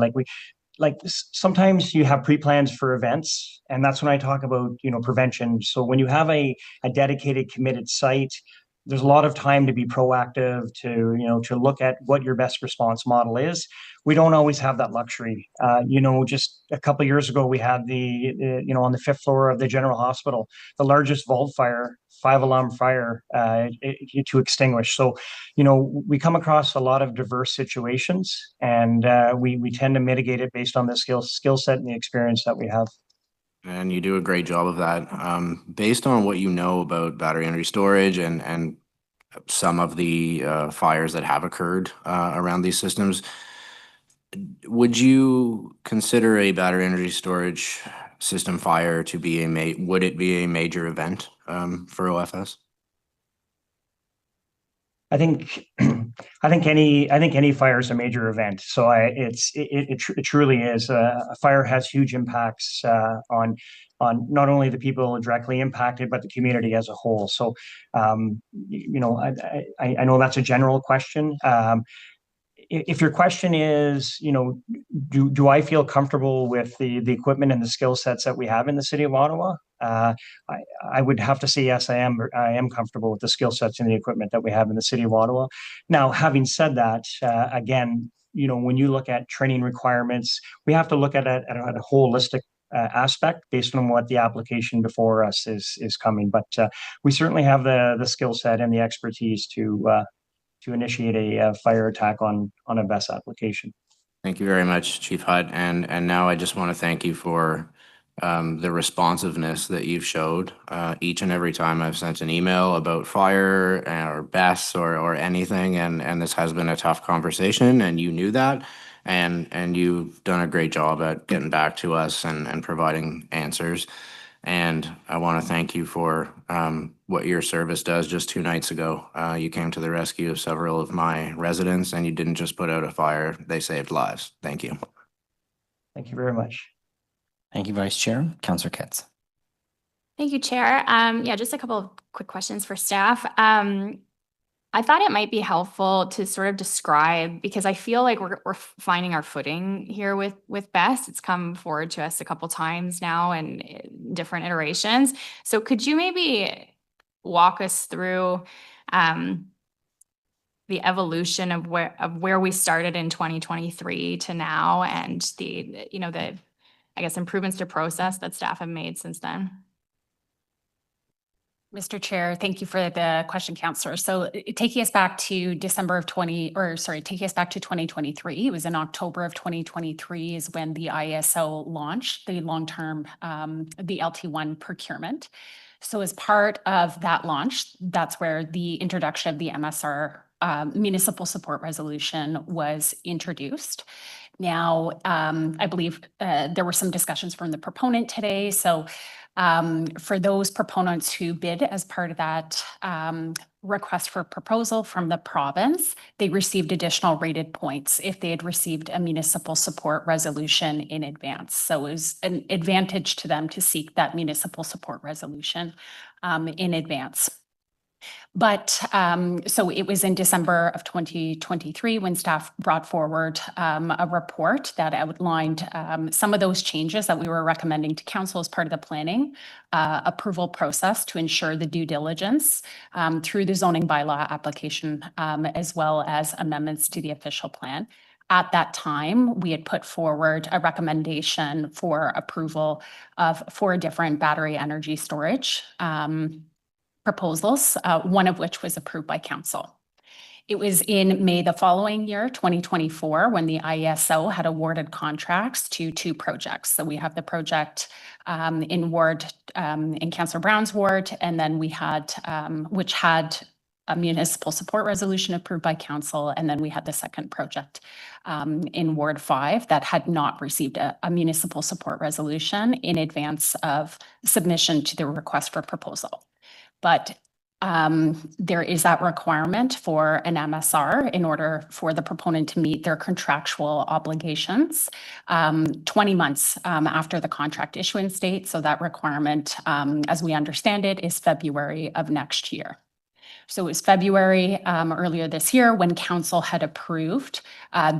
Sometimes you have pre-plans for events, and that's when I talk about prevention. So when you have a dedicated, committed site, there's a lot of time to be proactive, to look at what your best response model is. We don't always have that luxury. Just a couple of years ago, we had on the 5th floor of the General Hospital, the largest vault fire, 5-alarm fire to extinguish. So, we come across a lot of diverse situations, and we tend to mitigate it based on the skill set and the experience that we have. And you do a great job of that. Based on what you know about battery energy storage and some of the fires that have occurred around these systems, would you consider a battery energy storage system fire to be would it be a major event for OFS? I think any fire is a major event. So it truly is. A fire has huge impacts on not only the people directly impacted, but the community as a whole. So I know that's a general question. If your question is, do I feel comfortable with the equipment and the skill sets that we have in the city of Ottawa? I would have to say yes, I am comfortable with the skill sets and the equipment that we have in the city of Ottawa. Now, having said that, again, when you look at training requirements, we have to look at it at a holistic aspect based on what the application before us is coming. But we certainly have the skill set and the expertise to initiate a fire attack on a BESS application. Thank you very much, Chief Hutt. And now I just want to thank you for the responsiveness that you've showed each and every time I've sent an email about fire or BESS or anything. And this has been a tough conversation, and you knew that. And you've done a great job at getting back to us and providing answers. And I want to thank you for what your service does. Just 2 nights ago, you came to the rescue of several of my residents, and you didn't just put out a fire, they saved lives. Thank you. Thank you very much. Thank you, Vice Chair. Councillor Kitts. Thank you, Chair. Yeah, just a couple of quick questions for staff. I thought it might be helpful to sort of describe, because I feel like we're finding our footing here with BESS. It's come forward to us a couple times now in different iterations. So could you maybe walk us through the evolution of where we started in 2023 to now, and the I guess improvements to process that staff have made since then? Mr. Chair, thank you for the question, Councillor. So taking us back to taking us back to 2023, it was in October of 2023 is when the ISO launched the long-term, the LT1 procurement. So as part of that launch, that's where the introduction of the MSR municipal support resolution was introduced. Now, I believe there were some discussions from the proponent today. So for those proponents who bid as part of that request for proposal from the province, they received additional rated points if they had received a municipal support resolution in advance. So it was an advantage to them to seek that municipal support resolution in advance. But so it was in December of 2023 when staff brought forward a report that outlined some of those changes that we were recommending to council as part of the planning approval process to ensure the due diligence through the zoning bylaw application, as well as amendments to the official plan. At that time, we had put forward a recommendation for approval of 4 different battery energy storage proposals, one of which was approved by council. It was in May the following year, 2024, when the IESO had awarded contracts to 2 projects. So we have the project in Councillor Brown's ward, and then we had, which had a municipal support resolution approved by council, and then we had the second project in Ward 5 that had not received a municipal support resolution in advance of submission to the request for proposal. But there is that requirement for an MSR in order for the proponent to meet their contractual obligations 20 months after the contract issuance date. So that requirement, as we understand it, is February of next year. So it was February earlier this year when council had approved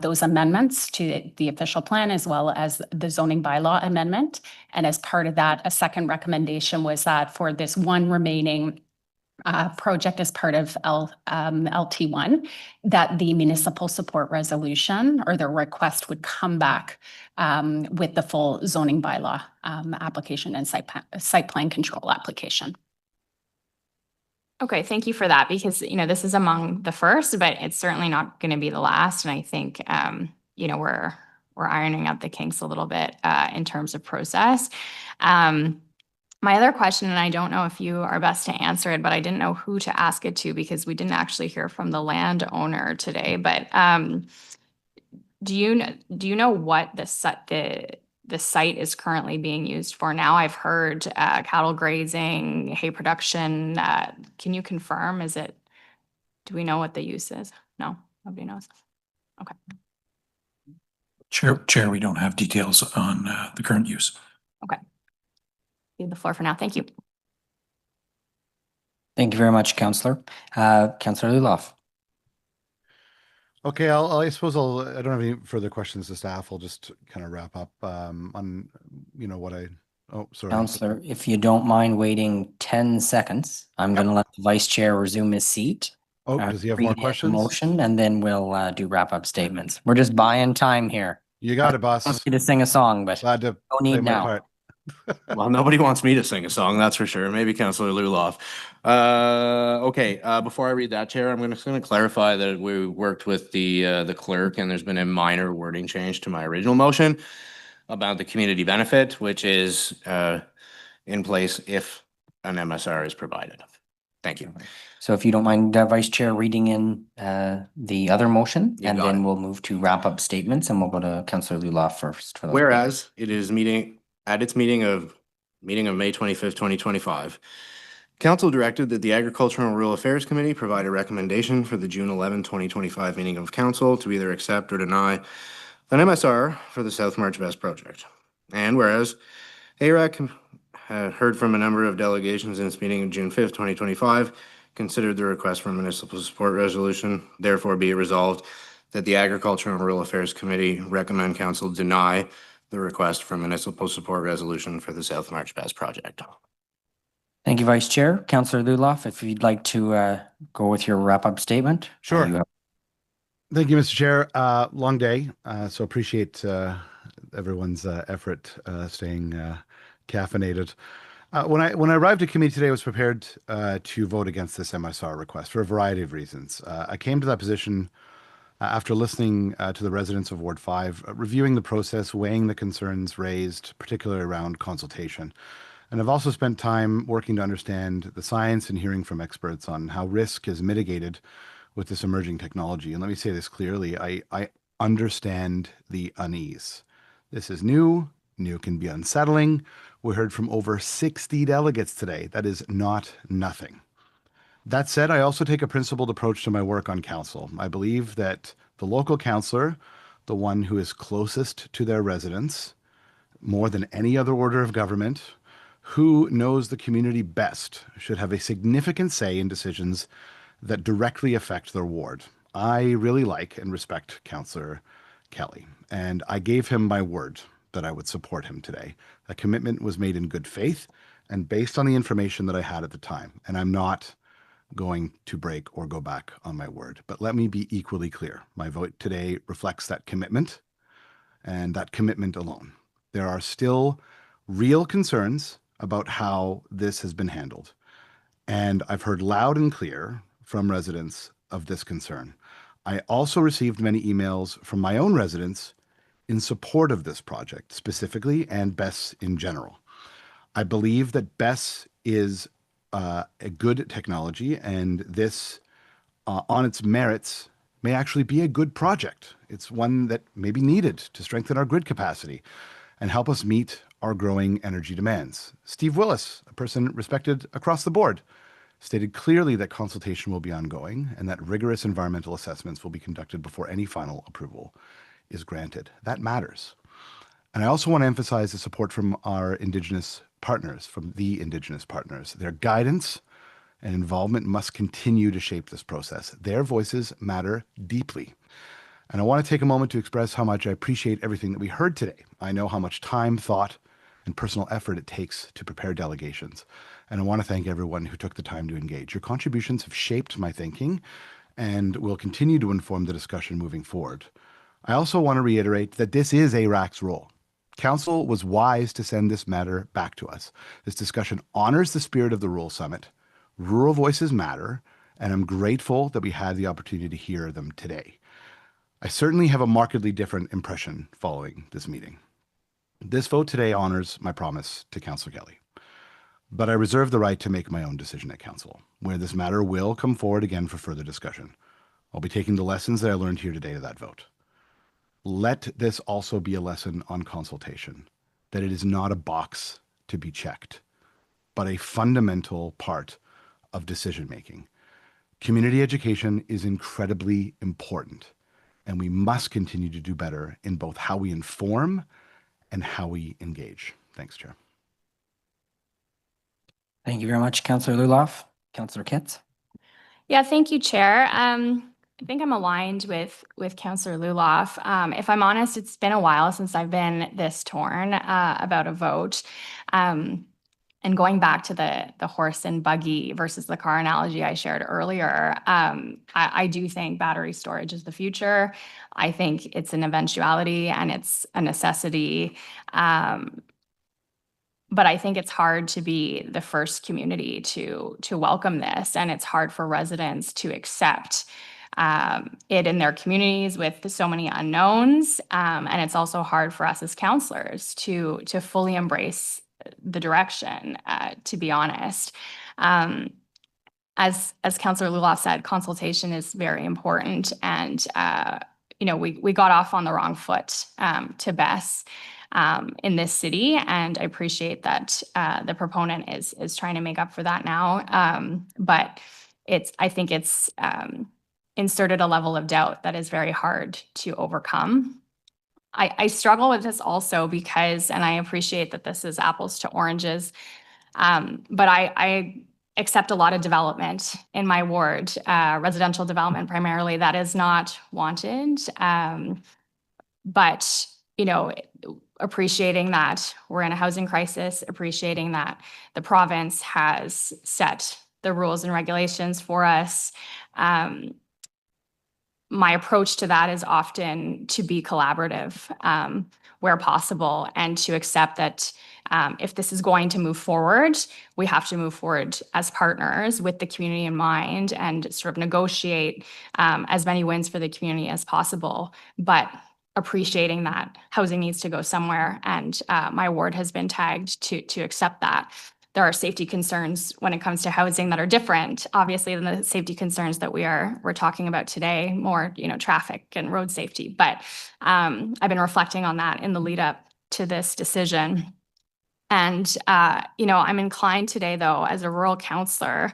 those amendments to the official plan as well as the zoning bylaw amendment. And as part of that, a second recommendation was that for this one remaining project as part of LT1, that the municipal support resolution or the request would come back with the full zoning bylaw application and site plan control application. Okay, thank you for that, because, this is among the first, but it's certainly not going to be the last. And I think, we're ironing out the kinks a little bit in terms of process. My other question, and I don't know if you are best to answer it, but I didn't know who to ask it to because we didn't actually hear from the landowner today. But do you know what the site is currently being used for now? I've heard cattle grazing, hay production. Can you confirm? Do we know what the use is? No, nobody knows. Okay. Chair, we don't have details on the current use. Okay. The floor for now. Thank you. Thank you very much, Councillor. Councillor Luloff. Okay, I suppose I don't have any further questions to staff. I'll just kind of wrap up on, sorry. Councillor, if you don't mind waiting 10 seconds, I'm going to let the vice chair resume his seat. Oh, does he have more questions? Motion, and then we'll do wrap-up statements. We're just buying time here. You got it, boss. I want you to sing a song, but glad to no need now. part. Well, nobody wants me to sing a song, that's for sure. Maybe Councillor Luloff. Okay, before I read that, Chair, I'm just going to clarify that we worked with the clerk, and there's been a minor wording change to my original motion about the community benefit, which is in place if an MSR is provided. Thank you. So if you don't mind, Vice Chair, reading in the other motion, and then we'll move to wrap-up statements, and we'll go to Councillor Luloff first. For those Whereas it is at its meeting of May 25th, 2025, Council directed that the Agricultural and Rural Affairs Committee provide a recommendation for the June 11, 2025 meeting of Council to either accept or deny an MSR for the South March Best project. And whereas ARAC heard from a number of delegations in its meeting of June 5th, 2025, considered the request for municipal support resolution, therefore be it resolved that the Agricultural and Rural Affairs Committee recommend Council deny the request for municipal support resolution for the South March Best project. Thank you, Vice Chair. Councillor Luloff, if you'd like to go with your wrap-up statement. Sure. You have- Thank you, Mr. Chair. Long day, so appreciate everyone's effort staying caffeinated. When I arrived at committee today, I was prepared to vote against this MSR request for a variety of reasons. I came to that position after listening to the residents of Ward 5, reviewing the process, weighing the concerns raised, particularly around consultation. And I've also spent time working to understand the science and hearing from experts on how risk is mitigated with this emerging technology. And let me say this clearly, I understand the unease. This is new can be unsettling. We heard from over 60 delegates today. That is not nothing. That said, I also take a principled approach to my work on council. I believe that the local councillor, the one who is closest to their residents, more than any other order of government, who knows the community best, should have a significant say in decisions that directly affect their ward. I really like and respect Councillor Kelly, and I gave him my word that I would support him today. A commitment was made in good faith and based on the information that I had at the time, and I'm not going to break or go back on my word. But let me be equally clear. My vote today reflects that commitment and that commitment alone. There are still real concerns about how this has been handled. And I've heard loud and clear from residents of this concern. I also received many emails from my own residents in support of this project specifically and BESS in general. I believe that BESS is a good technology, and this, on its merits, may actually be a good project. It's one that may be needed to strengthen our grid capacity and help us meet our growing energy demands. Steve Willis, a person respected across the board, stated clearly that consultation will be ongoing and that rigorous environmental assessments will be conducted before any final approval is granted. That matters. And I also want to emphasize the support from our Indigenous partners, from the Indigenous partners. Their guidance and involvement must continue to shape this process. Their voices matter deeply. And I want to take a moment to express how much I appreciate everything that we heard today. I know how much time, thought, and personal effort it takes to prepare delegations. And I want to thank everyone who took the time to engage. Your contributions have shaped my thinking and will continue to inform the discussion moving forward. I also want to reiterate that this is ARAC's role. Council was wise to send this matter back to us. This discussion honors the spirit of the Rural Summit. Rural voices matter, and I'm grateful that we had the opportunity to hear them today. I certainly have a markedly different impression following this meeting. This vote today honors my promise to Councillor Kelly, but I reserve the right to make my own decision at Council, where this matter will come forward again for further discussion. I'll be taking the lessons that I learned here today to that vote. Let this also be a lesson on consultation, that it is not a box to be checked, but a fundamental part of decision-making. Community education is incredibly important, and we must continue to do better in both how we inform and how we engage. Thanks, Chair. Thank you very much, Councillor Luloff. Councillor Kitts. Yeah, thank you, Chair. I think I'm aligned with Councillor Luloff. If I'm honest, it's been a while since I've been this torn about a vote. And going back to the horse and buggy versus the car analogy I shared earlier, I do think battery storage is the future. I think it's an eventuality and it's a necessity. But I think it's hard to be the first community to welcome this, and it's hard for residents to accept it in their communities with so many unknowns. And it's also hard for us as counselors to fully embrace the direction, to be honest. As Councillor Luloff said, consultation is very important, and we got off on the wrong foot to BESS in this city, and I appreciate that the proponent is trying to make up for that now. But I think it's inserted a level of doubt that is very hard to overcome. I struggle with this also because, and I appreciate that this is apples to oranges, but I accept a lot of development in my ward, residential development primarily, that is not wanted. But, appreciating that we're in a housing crisis, appreciating that the province has set the rules and regulations for us. My approach to that is often to be collaborative where possible, and to accept that if this is going to move forward, we have to move forward as partners with the community in mind, and sort of negotiate as many wins for the community as possible. But appreciating that housing needs to go somewhere, and my ward has been tagged to accept that. There are safety concerns when it comes to housing that are different, obviously, than the safety concerns that we're talking about today, more, traffic and road safety. But I've been reflecting on that in the lead up to this decision. And, I'm inclined today, though, as a rural councillor,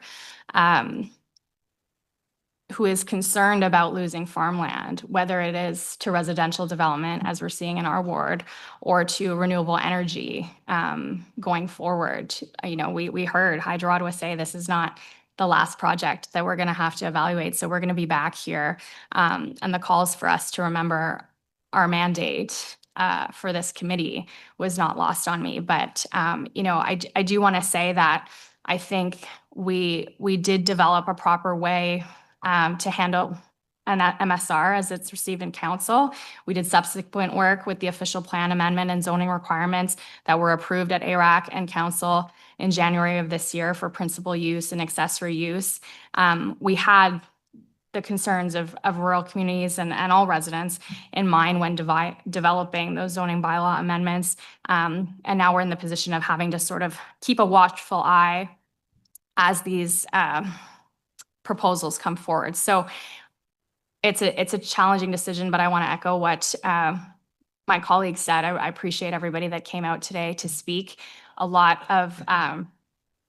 who is concerned about losing farmland, whether it is to residential development, as we're seeing in our ward, or to renewable energy going forward. We heard Hydro Ottawa say this is not the last project that we're going to have to evaluate. So we're going to be back here. And the calls for us to remember our mandate for this committee was not lost on me. But, I do want to say that I think we did develop a proper way to handle an MSR as it's received in council. We did subsequent work with the official plan amendment and zoning requirements that were approved at ARAC and council in January of this year for principal use and accessory use. We had the concerns of rural communities and all residents in mind when developing those zoning bylaw amendments. And now we're in the position of having to sort of keep a watchful eye as these proposals come forward. So it's a challenging decision, but I want to echo what my colleagues said. I appreciate everybody that came out today to speak. A lot of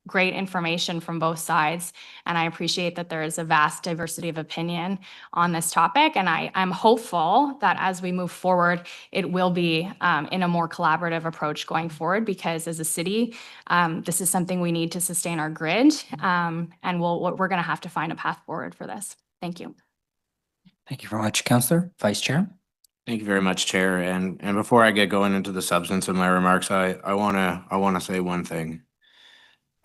great information from both sides, and I appreciate that there is a vast diversity of opinion on this topic. And I'm hopeful that as we move forward, it will be in a more collaborative approach going forward, because as a city, this is something we need to sustain our grid, and we're going to have to find a path forward for this. Thank you. Thank you very much, Councillor. Vice Chair. Thank you very much, Chair. And before I get going into the substance of my remarks, I wanna say one thing.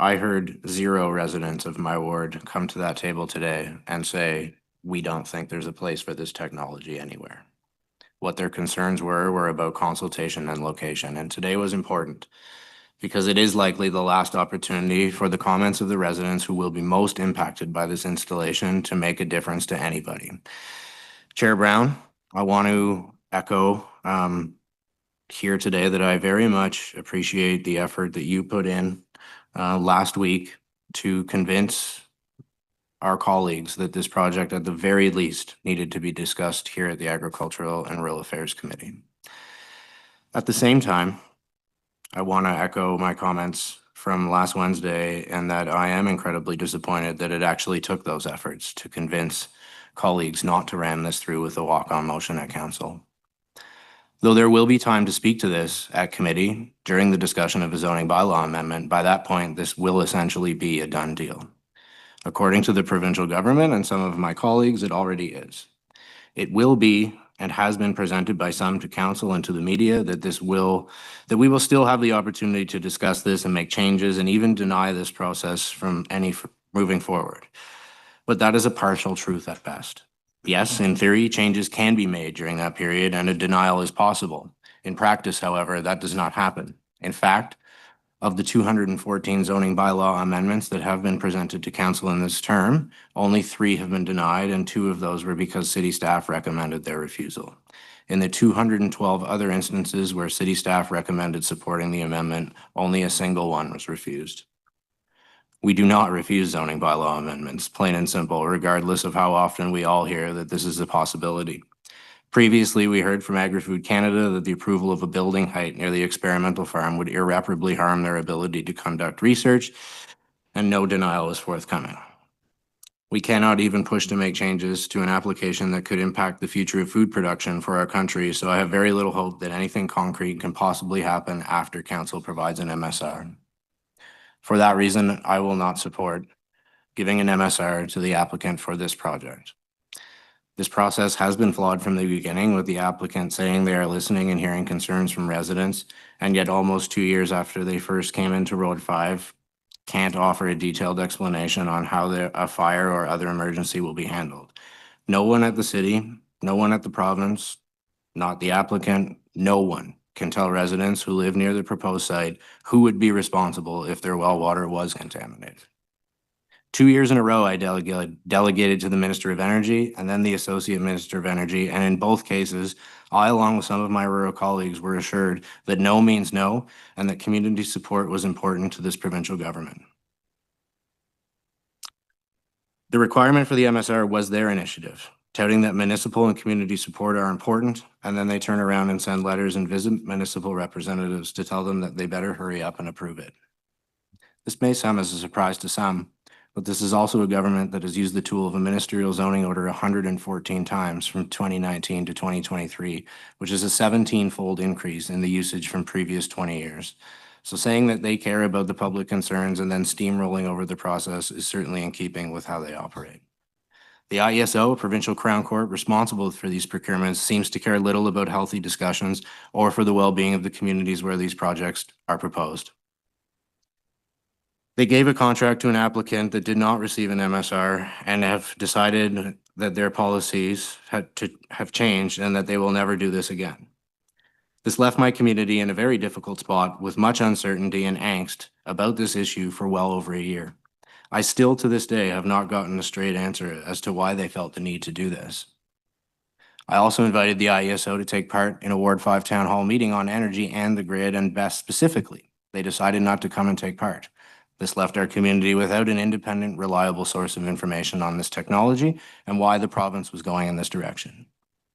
I heard 0 residents of my ward come to that table today and say, we don't think there's a place for this technology anywhere. What their concerns were about consultation and location. And today was important because it is likely the last opportunity for the comments of the residents who will be most impacted by this installation to make a difference to anybody. Chair Brown, I want to echo here today that I very much appreciate the effort that you put in last week to convince our colleagues that this project at the very least needed to be discussed here at the Agricultural and Rural Affairs Committee. At the same time, I want to echo my comments from last Wednesday, and that I am incredibly disappointed that it actually took those efforts to convince colleagues not to ram this through with a walk-on motion at council. Though there will be time to speak to this at committee during the discussion of a zoning bylaw amendment, by that point, this will essentially be a done deal. According to the provincial government and some of my colleagues, it already is. It will be and has been presented by some to council and to the media that we will still have the opportunity to discuss this and make changes and even deny this process from moving forward. But that is a partial truth at best. Yes, in theory, changes can be made during that period and a denial is possible. In practice, however, that does not happen. In fact, of the 214 zoning bylaw amendments that have been presented to council in this term, only 3 have been denied, and 2 of those were because city staff recommended their refusal. In the 212 other instances where city staff recommended supporting the amendment, only a single one was refused. We do not refuse zoning bylaw amendments, plain and simple, regardless of how often we all hear that this is a possibility. Previously, we heard from Agri-Food Canada that the approval of a building height near the experimental farm would irreparably harm their ability to conduct research, and no denial is forthcoming. We cannot even push to make changes to an application that could impact the future of food production for our country, so I have very little hope that anything concrete can possibly happen after council provides an MSR. For that reason, I will not support giving an MSR to the applicant for this project. This process has been flawed from the beginning, with the applicant saying they are listening and hearing concerns from residents, and yet almost 2 years after they first came into Road 5, can't offer a detailed explanation on how a fire or other emergency will be handled. No one at the city, no one at the province, not the applicant, no one can tell residents who live near the proposed site who would be responsible if their well water was contaminated. 2 years in a row, I delegated to the Minister of Energy and then the Associate Minister of Energy, and in both cases, I, along with some of my rural colleagues, were assured that no means no, and that community support was important to this provincial government. The requirement for the MSR was their initiative, touting that municipal and community support are important, and then they turn around and send letters and visit municipal representatives to tell them that they better hurry up and approve it. This may come as a surprise to some, but this is also a government that has used the tool of a ministerial zoning order 114 times from 2019 to 2023, which is a 17-fold increase in the usage from previous 20 years. So saying that they care about the public concerns and then steamrolling over the process is certainly in keeping with how they operate. The IESO, provincial crown court responsible for these procurements, seems to care little about healthy discussions or for the well-being of the communities where these projects are proposed. They gave a contract to an applicant that did not receive an MSR and have decided that their policies have changed and that they will never do this again. This left my community in a very difficult spot with much uncertainty and angst about this issue for well over a year. I still to this day have not gotten a straight answer as to why they felt the need to do this. I also invited the IESO to take part in a Ward 5 town hall meeting on energy and the grid, and BESS specifically. They decided not to come and take part. This left our community without an independent, reliable source of information on this technology and why the province was going in this direction.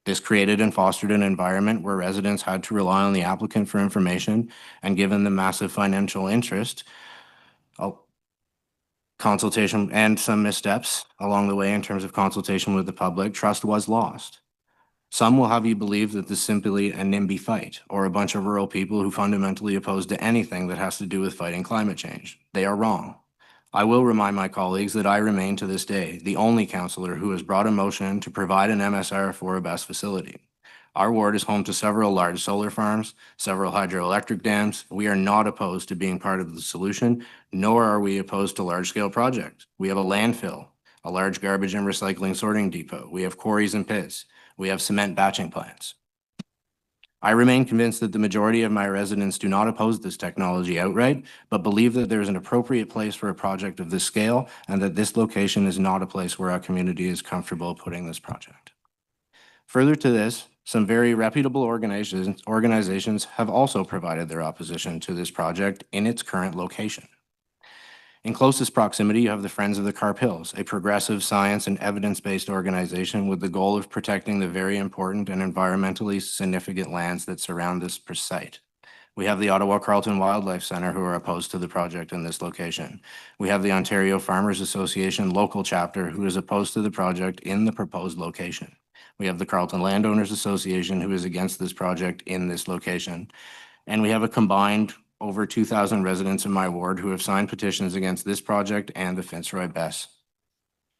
This created and fostered an environment where residents had to rely on the applicant for information, and given the massive financial interest, consultation and some missteps along the way in terms of consultation with the public, trust was lost. Some will have you believe that this is simply a NIMBY fight or a bunch of rural people who fundamentally oppose to anything that has to do with fighting climate change. They are wrong. I will remind my colleagues that I remain to this day the only councillor who has brought a motion to provide an MSR for a BESS facility. Our ward is home to several large solar farms, several hydroelectric dams. We are not opposed to being part of the solution, nor are we opposed to large-scale projects. We have a landfill, a large garbage and recycling sorting depot. We have quarries and pits. We have cement batching plants. I remain convinced that the majority of my residents do not oppose this technology outright, but believe that there is an appropriate place for a project of this scale, and that this location is not a place where our community is comfortable putting this project. Further to this, some very reputable organizations have also provided their opposition to this project in its current location. In closest proximity, you have the Friends of the Carp Hills, a progressive science and evidence-based organization with the goal of protecting the very important and environmentally significant lands that surround this site. We have the Ottawa Carleton Wildlife Centre, who are opposed to the project in this location. We have the Ontario Farmers Association local chapter, who is opposed to the project in the proposed location. We have the Carleton Landowners Association, who is against this project in this location. And we have a combined over 2,000 residents in my ward who have signed petitions against this project and the Fitzroy BESS.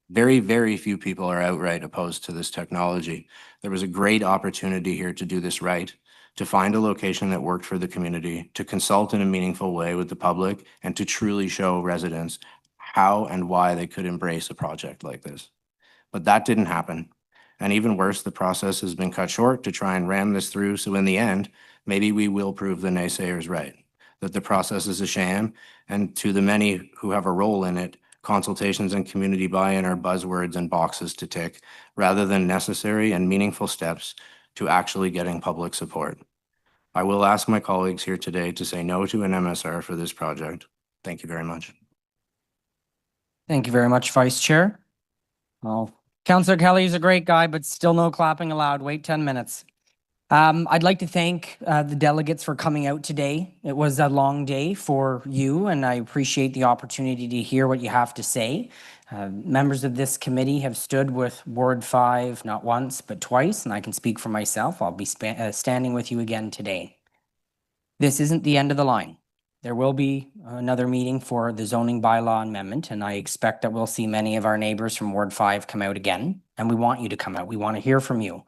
Very, very few people are outright opposed to this technology. There was a great opportunity here to do this right, to find a location that worked for the community, to consult in a meaningful way with the public, and to truly show residents how and why they could embrace a project like this. But that didn't happen. And even worse, the process has been cut short to try and ram this through, so in the end, maybe we will prove the naysayers right, that the process is a sham, and to the many who have a role in it, consultations and community buy-in are buzzwords and boxes to tick, rather than necessary and meaningful steps to actually getting public support. I will ask my colleagues here today to say no to an MSR for this project. Thank you very much. Thank you very much, Vice Chair. Well, Councillor Kelly is a great guy, but still no clapping allowed. Wait 10 minutes. I'd like to thank the delegates for coming out today. It was a long day for you, and I appreciate the opportunity to hear what you have to say. Members of this committee have stood with Ward 5 not once, but twice, and I can speak for myself. I'll be standing with you again today. This isn't the end of the line. There will be another meeting for the zoning bylaw amendment, and I expect that we'll see many of our neighbors from Ward 5 come out again. and we want you to come out. We want to hear from you.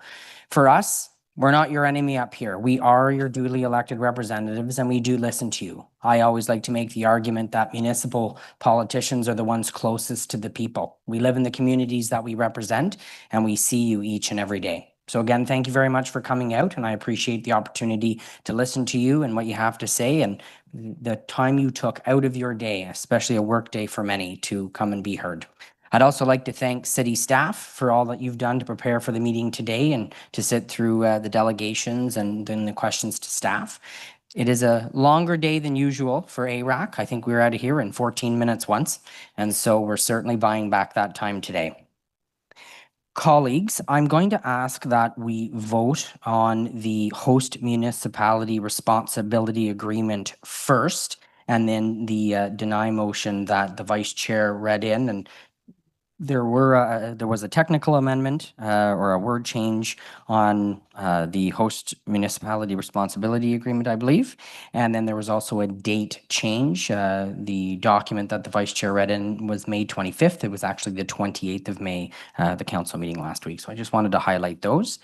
For us, we're not your enemy up here. We are your duly elected representatives, and we do listen to you. I always like to make the argument that municipal politicians are the ones closest to the people. We live in the communities that we represent, and we see you each and every day. So again, thank you very much for coming out, and I appreciate the opportunity to listen to you and what you have to say, and the time you took out of your day, especially a work day for many, to come and be heard. I'd also like to thank city staff for all that you've done to prepare for the meeting today and to sit through the delegations and then the questions to staff. It is a longer day than usual for ARAC. I think we were out of here in 14 minutes once, and so we're certainly buying back that time today. Colleagues, I'm going to ask that we vote on the host municipality responsibility agreement first, and then the deny motion that the vice chair read in. And there was a technical amendment or a word change on the host municipality responsibility agreement, I believe. And then there was also a date change. The document that the vice chair read in was May 25th. It was actually the 28th of May, the council meeting last week. So I just wanted to highlight those.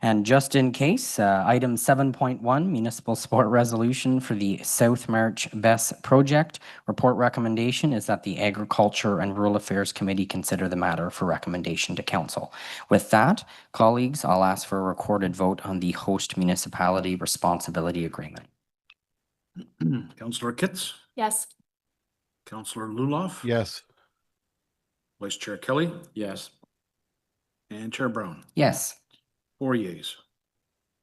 And just in case, item 7.1, municipal support resolution for the South March BESS project. Report recommendation is that the Agriculture and Rural Affairs Committee consider the matter for recommendation to council. With that, colleagues, I'll ask for a recorded vote on the host municipality responsibility agreement. Councillor Kitts? Yes. Councillor Luloff? Yes. Vice Chair Kelly? Yes. And Chair Brown? Yes. 4 yeas.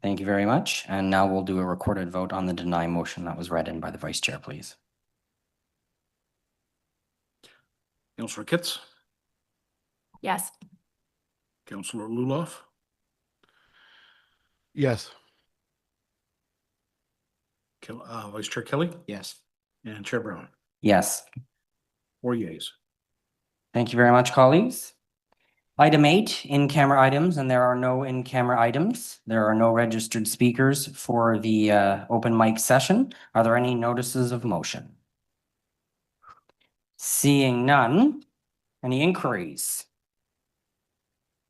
Thank you very much. And now we'll do a recorded vote on the deny motion that was read in by the vice chair, please. Councillor Kitts? Yes. Councillor Luloff? Yes. Vice Chair Kelly? Yes. And Chair Brown? Yes. 4 yeas. Thank you very much, colleagues. Item 8, in-camera items, and there are no in-camera items. There are no registered speakers for the open mic session. Are there any notices of motion? Seeing none, any inquiries?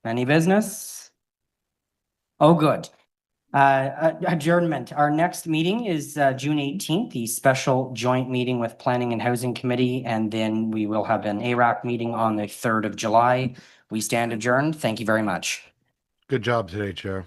Any business? Oh, good. Adjournment. Our next meeting is June 18th, the special joint meeting with Planning and Housing Committee, and then we will have an ARAC meeting on the 3rd of July. We stand adjourned. Thank you very much. Good job today, Chair.